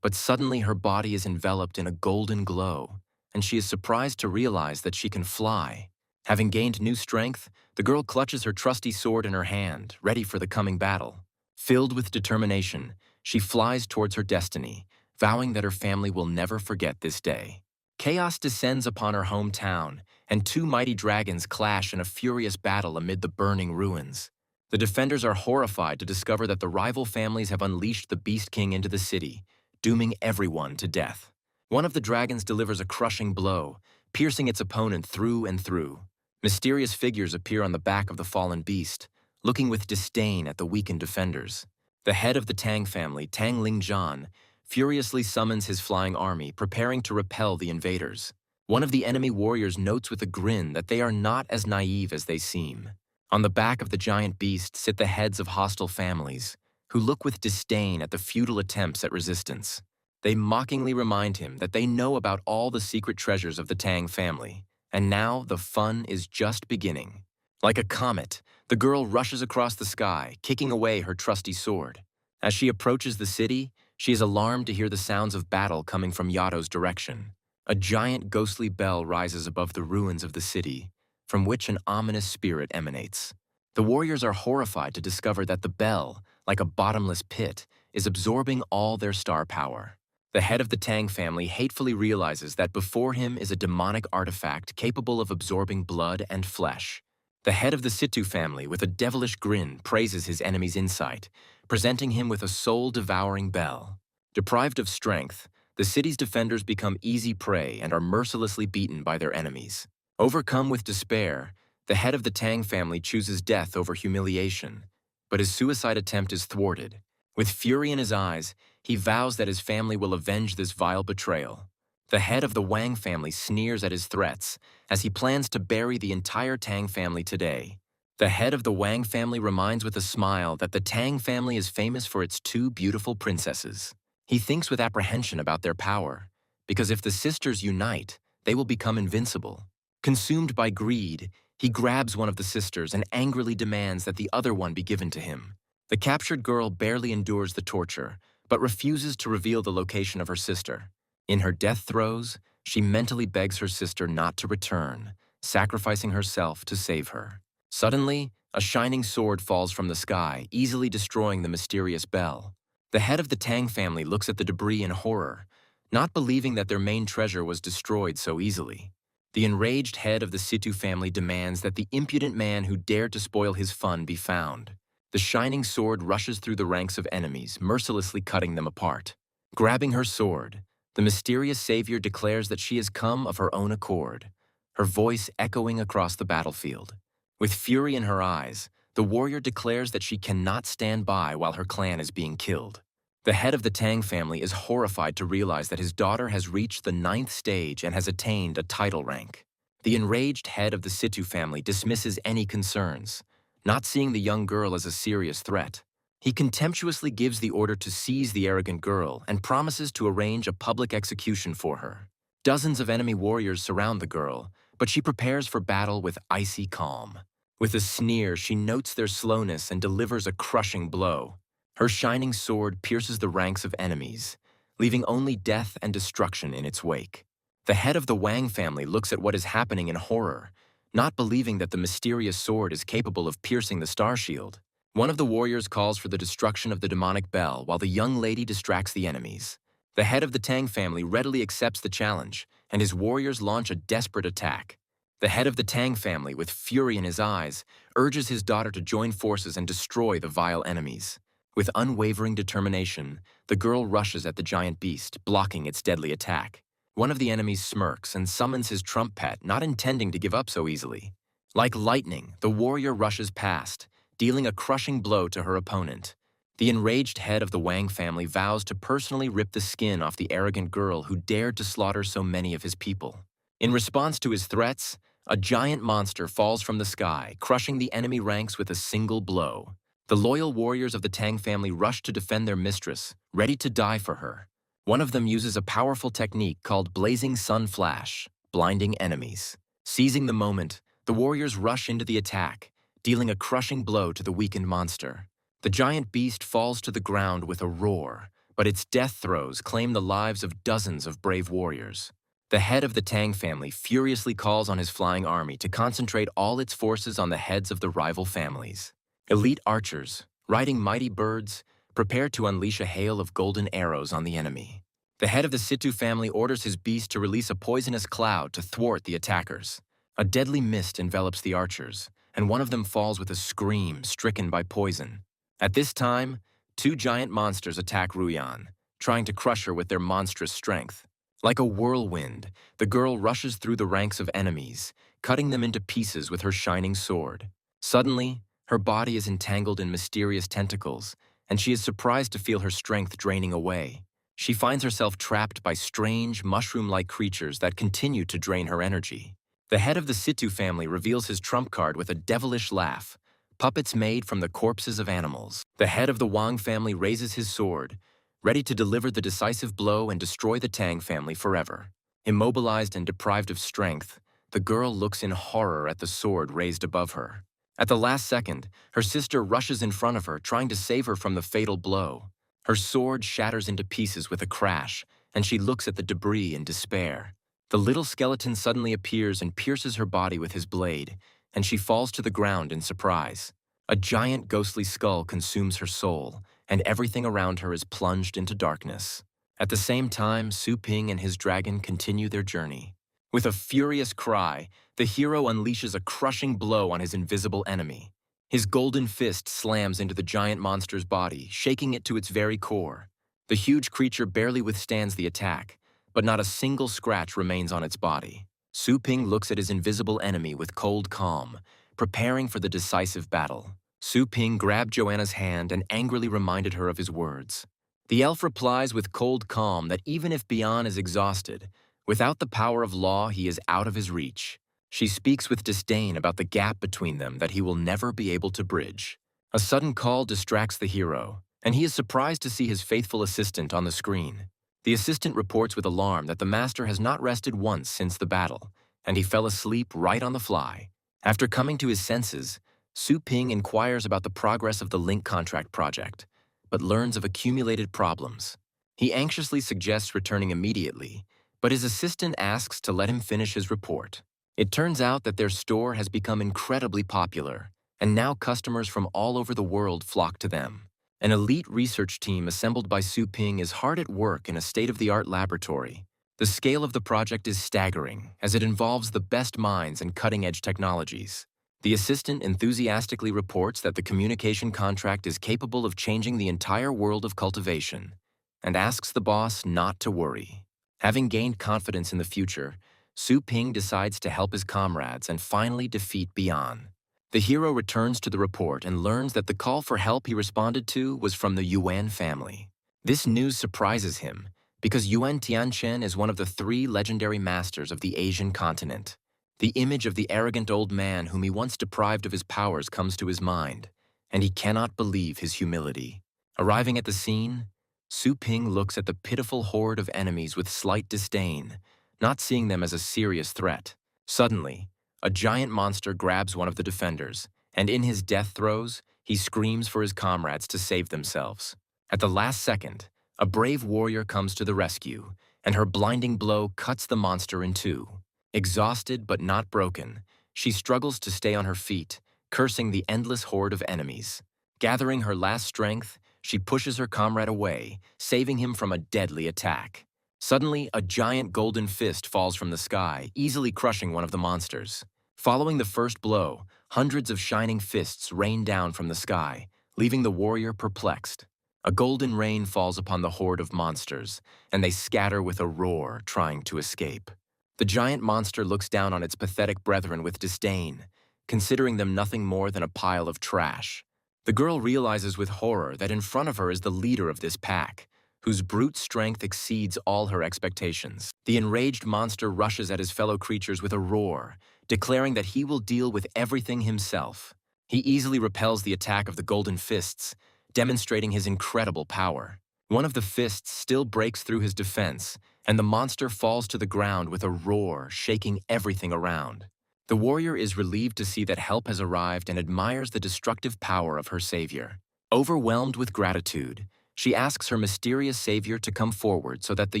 but suddenly her body is enveloped in a golden glow, and she is surprised to realize that she can fly. Having gained new strength, the girl clutches her trusty sword in her hand, ready for the coming battle. Filled with determination, she flies towards her destiny, vowing that her family will never forget this day. Chaos descends upon her hometown, and two mighty dragons clash in a furious battle amid the burning ruins. The defenders are horrified to discover that the rival families have unleashed the Beast King into the city, dooming everyone to death. One of the dragons delivers a crushing blow, piercing its opponent through and through. Mysterious figures appear on the back of the fallen beast, looking with disdain at the weakened defenders. The head of the Tang family, Tang Lingzhan, furiously summons his flying army, preparing to repel the invaders. One of the enemy warriors notes with a grin that they are not as naive as they seem. On the back of the giant beast sit the heads of hostile families, who look with disdain at the futile attempts at resistance. They mockingly remind him that they know about all the secret treasures of the Tang family, and now the fun is just beginning. Like a comet, the girl rushes across the sky, kicking away her trusty sword. As she approaches the city, she is alarmed to hear the sounds of battle coming from Yato's direction. A giant ghostly bell rises above the ruins of the city, from which an ominous spirit emanates. The warriors are horrified to discover that the bell, like a bottomless pit, is absorbing all their star power. The head of the Tang family hatefully realizes that before him is a demonic artifact capable of absorbing blood and flesh. The head of the Situ family, with a devilish grin, praises his enemy's insight, presenting him with a soul-devouring bell. Deprived of strength, the city's defenders become easy prey and are mercilessly beaten by their enemies. Overcome with despair, the head of the Tang family chooses death over humiliation, but his suicide attempt is thwarted. With fury in his eyes, he vows that his family will avenge this vile betrayal. The head of the Wang family sneers at his threats, as he plans to bury the entire Tang family today. The head of the Wang family reminds with a smile that the Tang family is famous for its two beautiful princesses. He thinks with apprehension about their power, because if the sisters unite, they will become invincible. Consumed by greed, he grabs one of the sisters and angrily demands that the other one be given to him. The captured girl barely endures the torture, but refuses to reveal the location of her sister. In her death throes, she mentally begs her sister not to return, sacrificing herself to save her. Suddenly, a shining sword falls from the sky, easily destroying the mysterious bell. The head of the Tang family looks at the debris in horror, not believing that their main treasure was destroyed so easily. The enraged head of the Situ family demands that the impudent man who dared to spoil his fun be found. The shining sword rushes through the ranks of enemies, mercilessly cutting them apart. Grabbing her sword, the mysterious savior declares that she has come of her own accord, her voice echoing across the battlefield. With fury in her eyes, the warrior declares that she cannot stand by while her clan is being killed. The head of the Tang family is horrified to realize that his daughter has reached the 9th stage and has attained a title rank. The enraged head of the Situ family dismisses any concerns, not seeing the young girl as a serious threat. He contemptuously gives the order to seize the arrogant girl and promises to arrange a public execution for her. Dozens of enemy warriors surround the girl, but she prepares for battle with icy calm. With a sneer, she notes their slowness and delivers a crushing blow. Her shining sword pierces the ranks of enemies, leaving only death and destruction in its wake. The head of the Wang family looks at what is happening in horror, not believing that the mysterious sword is capable of piercing the star shield. One of the warriors calls for the destruction of the demonic bell while the young lady distracts the enemies. The head of the Tang family readily accepts the challenge, and his warriors launch a desperate attack. The head of the Tang family, with fury in his eyes, urges his daughter to join forces and destroy the vile enemies. With unwavering determination, the girl rushes at the giant beast, blocking its deadly attack. One of the enemies smirks and summons his trump pet, not intending to give up so easily. Like lightning, the warrior rushes past, dealing a crushing blow to her opponent. The enraged head of the Wang family vows to personally rip the skin off the arrogant girl who dared to slaughter so many of his people. In response to his threats, a giant monster falls from the sky, crushing the enemy ranks with a single blow. The loyal warriors of the Tang family rush to defend their mistress, ready to die for her. One of them uses a powerful technique called Blazing Sun Flash, blinding enemies. Seizing the moment, the warriors rush into the attack, dealing a crushing blow to the weakened monster. The giant beast falls to the ground with a roar, but its death throes claim the lives of dozens of brave warriors. The head of the Tang family furiously calls on his flying army to concentrate all its forces on the heads of the rival families. Elite archers, riding mighty birds, prepare to unleash a hail of golden arrows on the enemy. The head of the Situ family orders his beast to release a poisonous cloud to thwart the attackers. A deadly mist envelops the archers, and one of them falls with a scream, stricken by poison. At this time, two giant monsters attack Ruyan, trying to crush her with their monstrous strength. Like a whirlwind, the girl rushes through the ranks of enemies, cutting them into pieces with her shining sword. Suddenly, her body is entangled in mysterious tentacles, and she is surprised to feel her strength draining away. She finds herself trapped by strange, mushroom-like creatures that continue to drain her energy. The head of the Situ family reveals his trump card with a devilish laugh, puppets made from the corpses of animals. The head of the Wang family raises his sword, ready to deliver the decisive blow and destroy the Tang family forever. Immobilized and deprived of strength, the girl looks in horror at the sword raised above her. At the last second, her sister rushes in front of her, trying to save her from the fatal blow. Her sword shatters into pieces with a crash, and she looks at the debris in despair. The little skeleton suddenly appears and pierces her body with his blade, and she falls to the ground in surprise. A giant ghostly skull consumes her soul, and everything around her is plunged into darkness. At the same time, Su Ping and his dragon continue their journey. With a furious cry, the hero unleashes a crushing blow on his invisible enemy. His golden fist slams into the giant monster's body, shaking it to its very core. The huge creature barely withstands the attack, but not a single scratch remains on its body. Su Ping looks at his invisible enemy with cold calm, preparing for the decisive battle. Su Ping grabbed Joanna's hand and angrily reminded her of his words. The elf replies with cold calm that even if Bian is exhausted, without the power of law he is out of his reach. She speaks with disdain about the gap between them that he will never be able to bridge. A sudden call distracts the hero, and he is surprised to see his faithful assistant on the screen. The assistant reports with alarm that the master has not rested once since the battle, and he fell asleep right on the fly. After coming to his senses, Su Ping inquires about the progress of the Link contract project, but learns of accumulated problems. He anxiously suggests returning immediately, but his assistant asks to let him finish his report. It turns out that their store has become incredibly popular, and now customers from all over the world flock to them. An elite research team assembled by Su Ping is hard at work in a state-of-the-art laboratory. The scale of the project is staggering, as it involves the best minds and cutting-edge technologies. The assistant enthusiastically reports that the communication contract is capable of changing the entire world of cultivation, and asks the boss not to worry. Having gained confidence in the future, Su Ping decides to help his comrades and finally defeat Bian. The hero returns to the report and learns that the call for help he responded to was from the Yuan family. This news surprises him, because Yuan Tianchen is one of the 3 legendary masters of the Asian continent. The image of the arrogant old man whom he once deprived of his powers comes to his mind, and he cannot believe his humility. Arriving at the scene, Su Ping looks at the pitiful horde of enemies with slight disdain, not seeing them as a serious threat. Suddenly, a giant monster grabs one of the defenders, and in his death throes, he screams for his comrades to save themselves. At the last second, a brave warrior comes to the rescue, and her blinding blow cuts the monster in two. Exhausted but not broken, she struggles to stay on her feet, cursing the endless horde of enemies. Gathering her last strength, she pushes her comrade away, saving him from a deadly attack. Suddenly, a giant golden fist falls from the sky, easily crushing one of the monsters. Following the first blow, hundreds of shining fists rain down from the sky, leaving the warrior perplexed. A golden rain falls upon the horde of monsters, and they scatter with a roar, trying to escape. The giant monster looks down on its pathetic brethren with disdain, considering them nothing more than a pile of trash. The girl realizes with horror that in front of her is the leader of this pack, whose brute strength exceeds all her expectations. The enraged monster rushes at his fellow creatures with a roar, declaring that he will deal with everything himself. He easily repels the attack of the golden fists, demonstrating his incredible power. One of the fists still breaks through his defense, and the monster falls to the ground with a roar, shaking everything around. The warrior is relieved to see that help has arrived and admires the destructive power of her savior. Overwhelmed with gratitude, she asks her mysterious savior to come forward so that the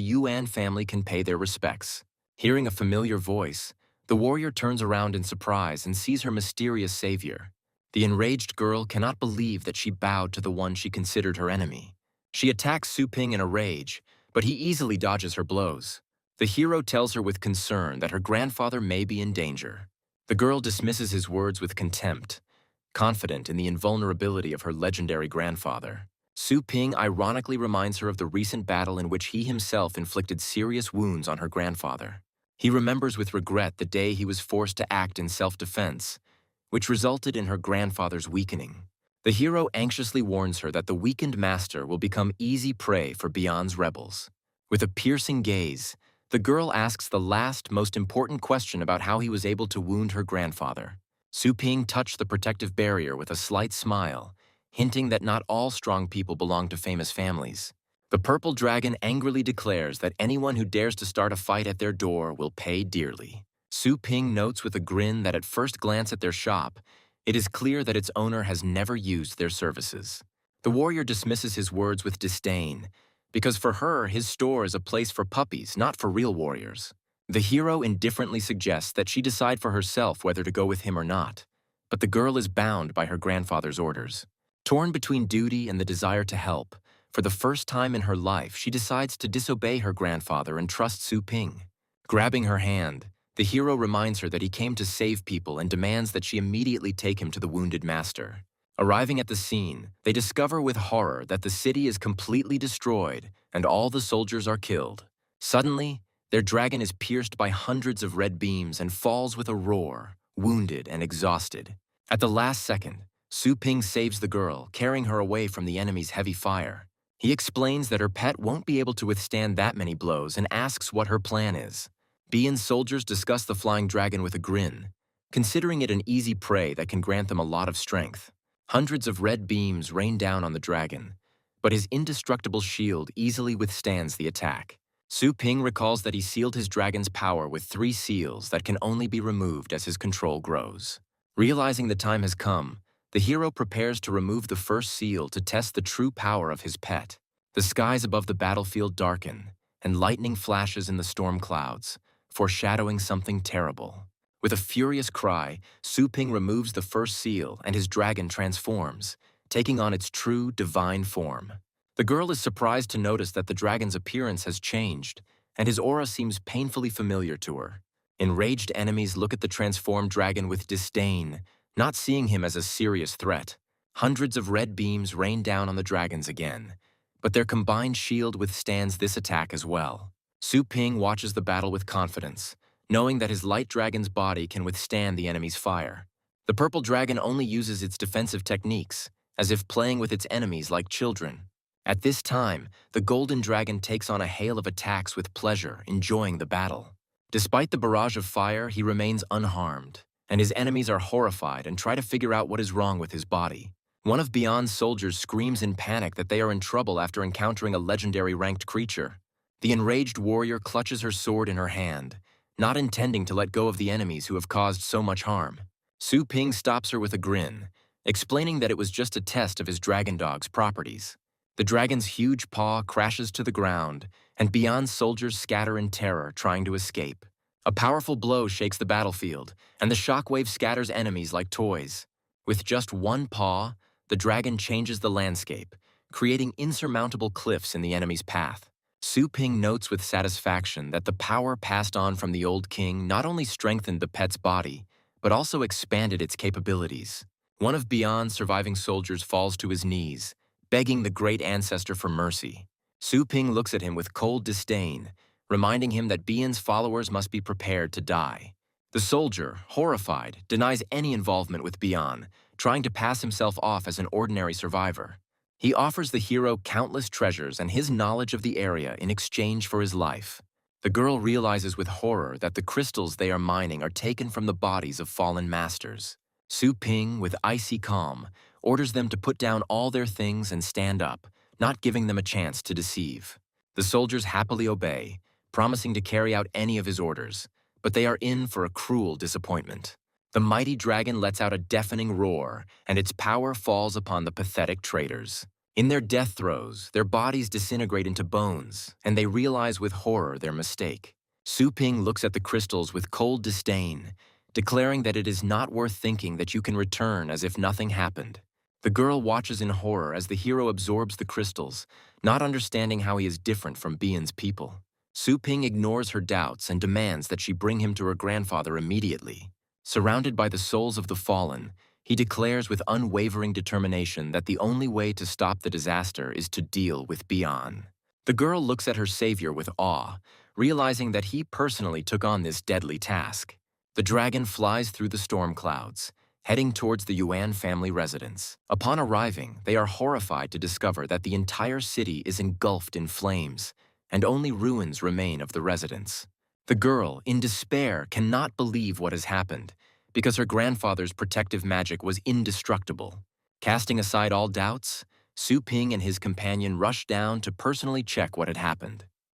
Yuan family can pay their respects. Hearing a familiar voice, the warrior turns around in surprise and sees her mysterious savior. The enraged girl cannot believe that she bowed to the one she considered her enemy. She attacks Su Ping in a rage, but he easily dodges her blows. The hero tells her with concern that her grandfather may be in danger. The girl dismisses his words with contempt, confident in the invulnerability of her legendary grandfather. Su Ping ironically reminds her of the recent battle in which he himself inflicted serious wounds on her grandfather. He remembers with regret the day he was forced to act in self-defense, which resulted in her grandfather's weakening. The hero anxiously warns her that the weakened master will become easy prey for Bian's rebels. With a piercing gaze, the girl asks the last, most important question about how he was able to wound her grandfather. Su Ping touched the protective barrier with a slight smile, hinting that not all strong people belong to famous families. The purple dragon angrily declares that anyone who dares to start a fight at their door will pay dearly. Su Ping notes with a grin that at first glance at their shop, it is clear that its owner has never used their services. The warrior dismisses his words with disdain, because for her, his store is a place for puppies, not for real warriors. The hero indifferently suggests that she decide for herself whether to go with him or not, but the girl is bound by her grandfather's orders. Torn between duty and the desire to help, for the first time in her life, she decides to disobey her grandfather and trust Su Ping. Grabbing her hand, the hero reminds her that he came to save people and demands that she immediately take him to the wounded master. Arriving at the scene, they discover with horror that the city is completely destroyed and all the soldiers are killed. Suddenly, their dragon is pierced by hundreds of red beams and falls with a roar, wounded and exhausted. At the last second, Su Ping saves the girl, carrying her away from the enemy's heavy fire. He explains that her pet won't be able to withstand that many blows and asks what her plan is. Bian's soldiers discuss the flying dragon with a grin, considering it an easy prey that can grant them a lot of strength. Hundreds of red beams rain down on the dragon, but his indestructible shield easily withstands the attack. Su Ping recalls that he sealed his dragon's power with 3 seals that can only be removed as his control grows. Realizing the time has come, the hero prepares to remove the first seal to test the true power of his pet. The skies above the battlefield darken, and lightning flashes in the storm clouds, foreshadowing something terrible. With a furious cry, Su Ping removes the first seal and his dragon transforms, taking on its true divine form. The girl is surprised to notice that the dragon's appearance has changed, and his aura seems painfully familiar to her. Enraged enemies look at the transformed dragon with disdain, not seeing him as a serious threat. Hundreds of red beams rain down on the dragons again, but their combined shield withstands this attack as well. Su Ping watches the battle with confidence, knowing that his light dragon's body can withstand the enemy's fire. The purple dragon only uses its defensive techniques, as if playing with its enemies like children. At this time, the golden dragon takes on a hail of attacks with pleasure, enjoying the battle. Despite the barrage of fire, he remains unharmed, and his enemies are horrified and try to figure out what is wrong with his body. One of Beyond's soldiers screams in panic that they are in trouble after encountering a legendary ranked creature. The enraged warrior clutches her sword in her hand, not intending to let go of the enemies who have caused so much harm. Su Ping stops her with a grin, explaining that it was just a test of his dragon dog's properties. The dragon's huge paw crashes to the ground, and Beyond's soldiers scatter in terror, trying to escape. A powerful blow shakes the battlefield, and the shockwave scatters enemies like toys. With just one paw, the dragon changes the landscape, creating insurmountable cliffs in the enemy's path. Su Ping notes with satisfaction that the power passed on from the old king not only strengthened the pet's body, but also expanded its capabilities. One of Beyond's surviving soldiers falls to his knees, begging the great ancestor for mercy. Su Ping looks at him with cold disdain, reminding him that Beyond's followers must be prepared to die. The soldier, horrified, denies any involvement with Beyond, trying to pass himself off as an ordinary survivor. He offers the hero countless treasures and his knowledge of the area in exchange for his life. The girl realizes with horror that the crystals they are mining are taken from the bodies of fallen masters. Su Ping, with icy calm, orders them to put down all their things and stand up, not giving them a chance to deceive. The soldiers happily obey, promising to carry out any of his orders, but they are in for a cruel disappointment. The mighty dragon lets out a deafening roar, and its power falls upon the pathetic traitors. In their death throes, their bodies disintegrate into bones, and they realize with horror their mistake. Su Ping looks at the crystals with cold disdain, declaring that it is not worth thinking that you can return as if nothing happened. The girl watches in horror as the hero absorbs the crystals, not understanding how he is different from Beyond's people. Su Ping ignores her doubts and demands that she bring him to her grandfather immediately. Surrounded by the souls of the fallen, he declares with unwavering determination that the only way to stop the disaster is to deal with Beyond. The girl looks at her savior with awe, realizing that he personally took on this deadly task. The dragon flies through the storm clouds, heading towards the Yuan family residence. Upon arriving, they are horrified to discover that the entire city is engulfed in flames, and only ruins remain of the residence. The girl, in despair, cannot believe what has happened, because her grandfather's protective magic was indestructible. Casting aside all doubts, Su Ping and his companion rushed down to personally check what had happened.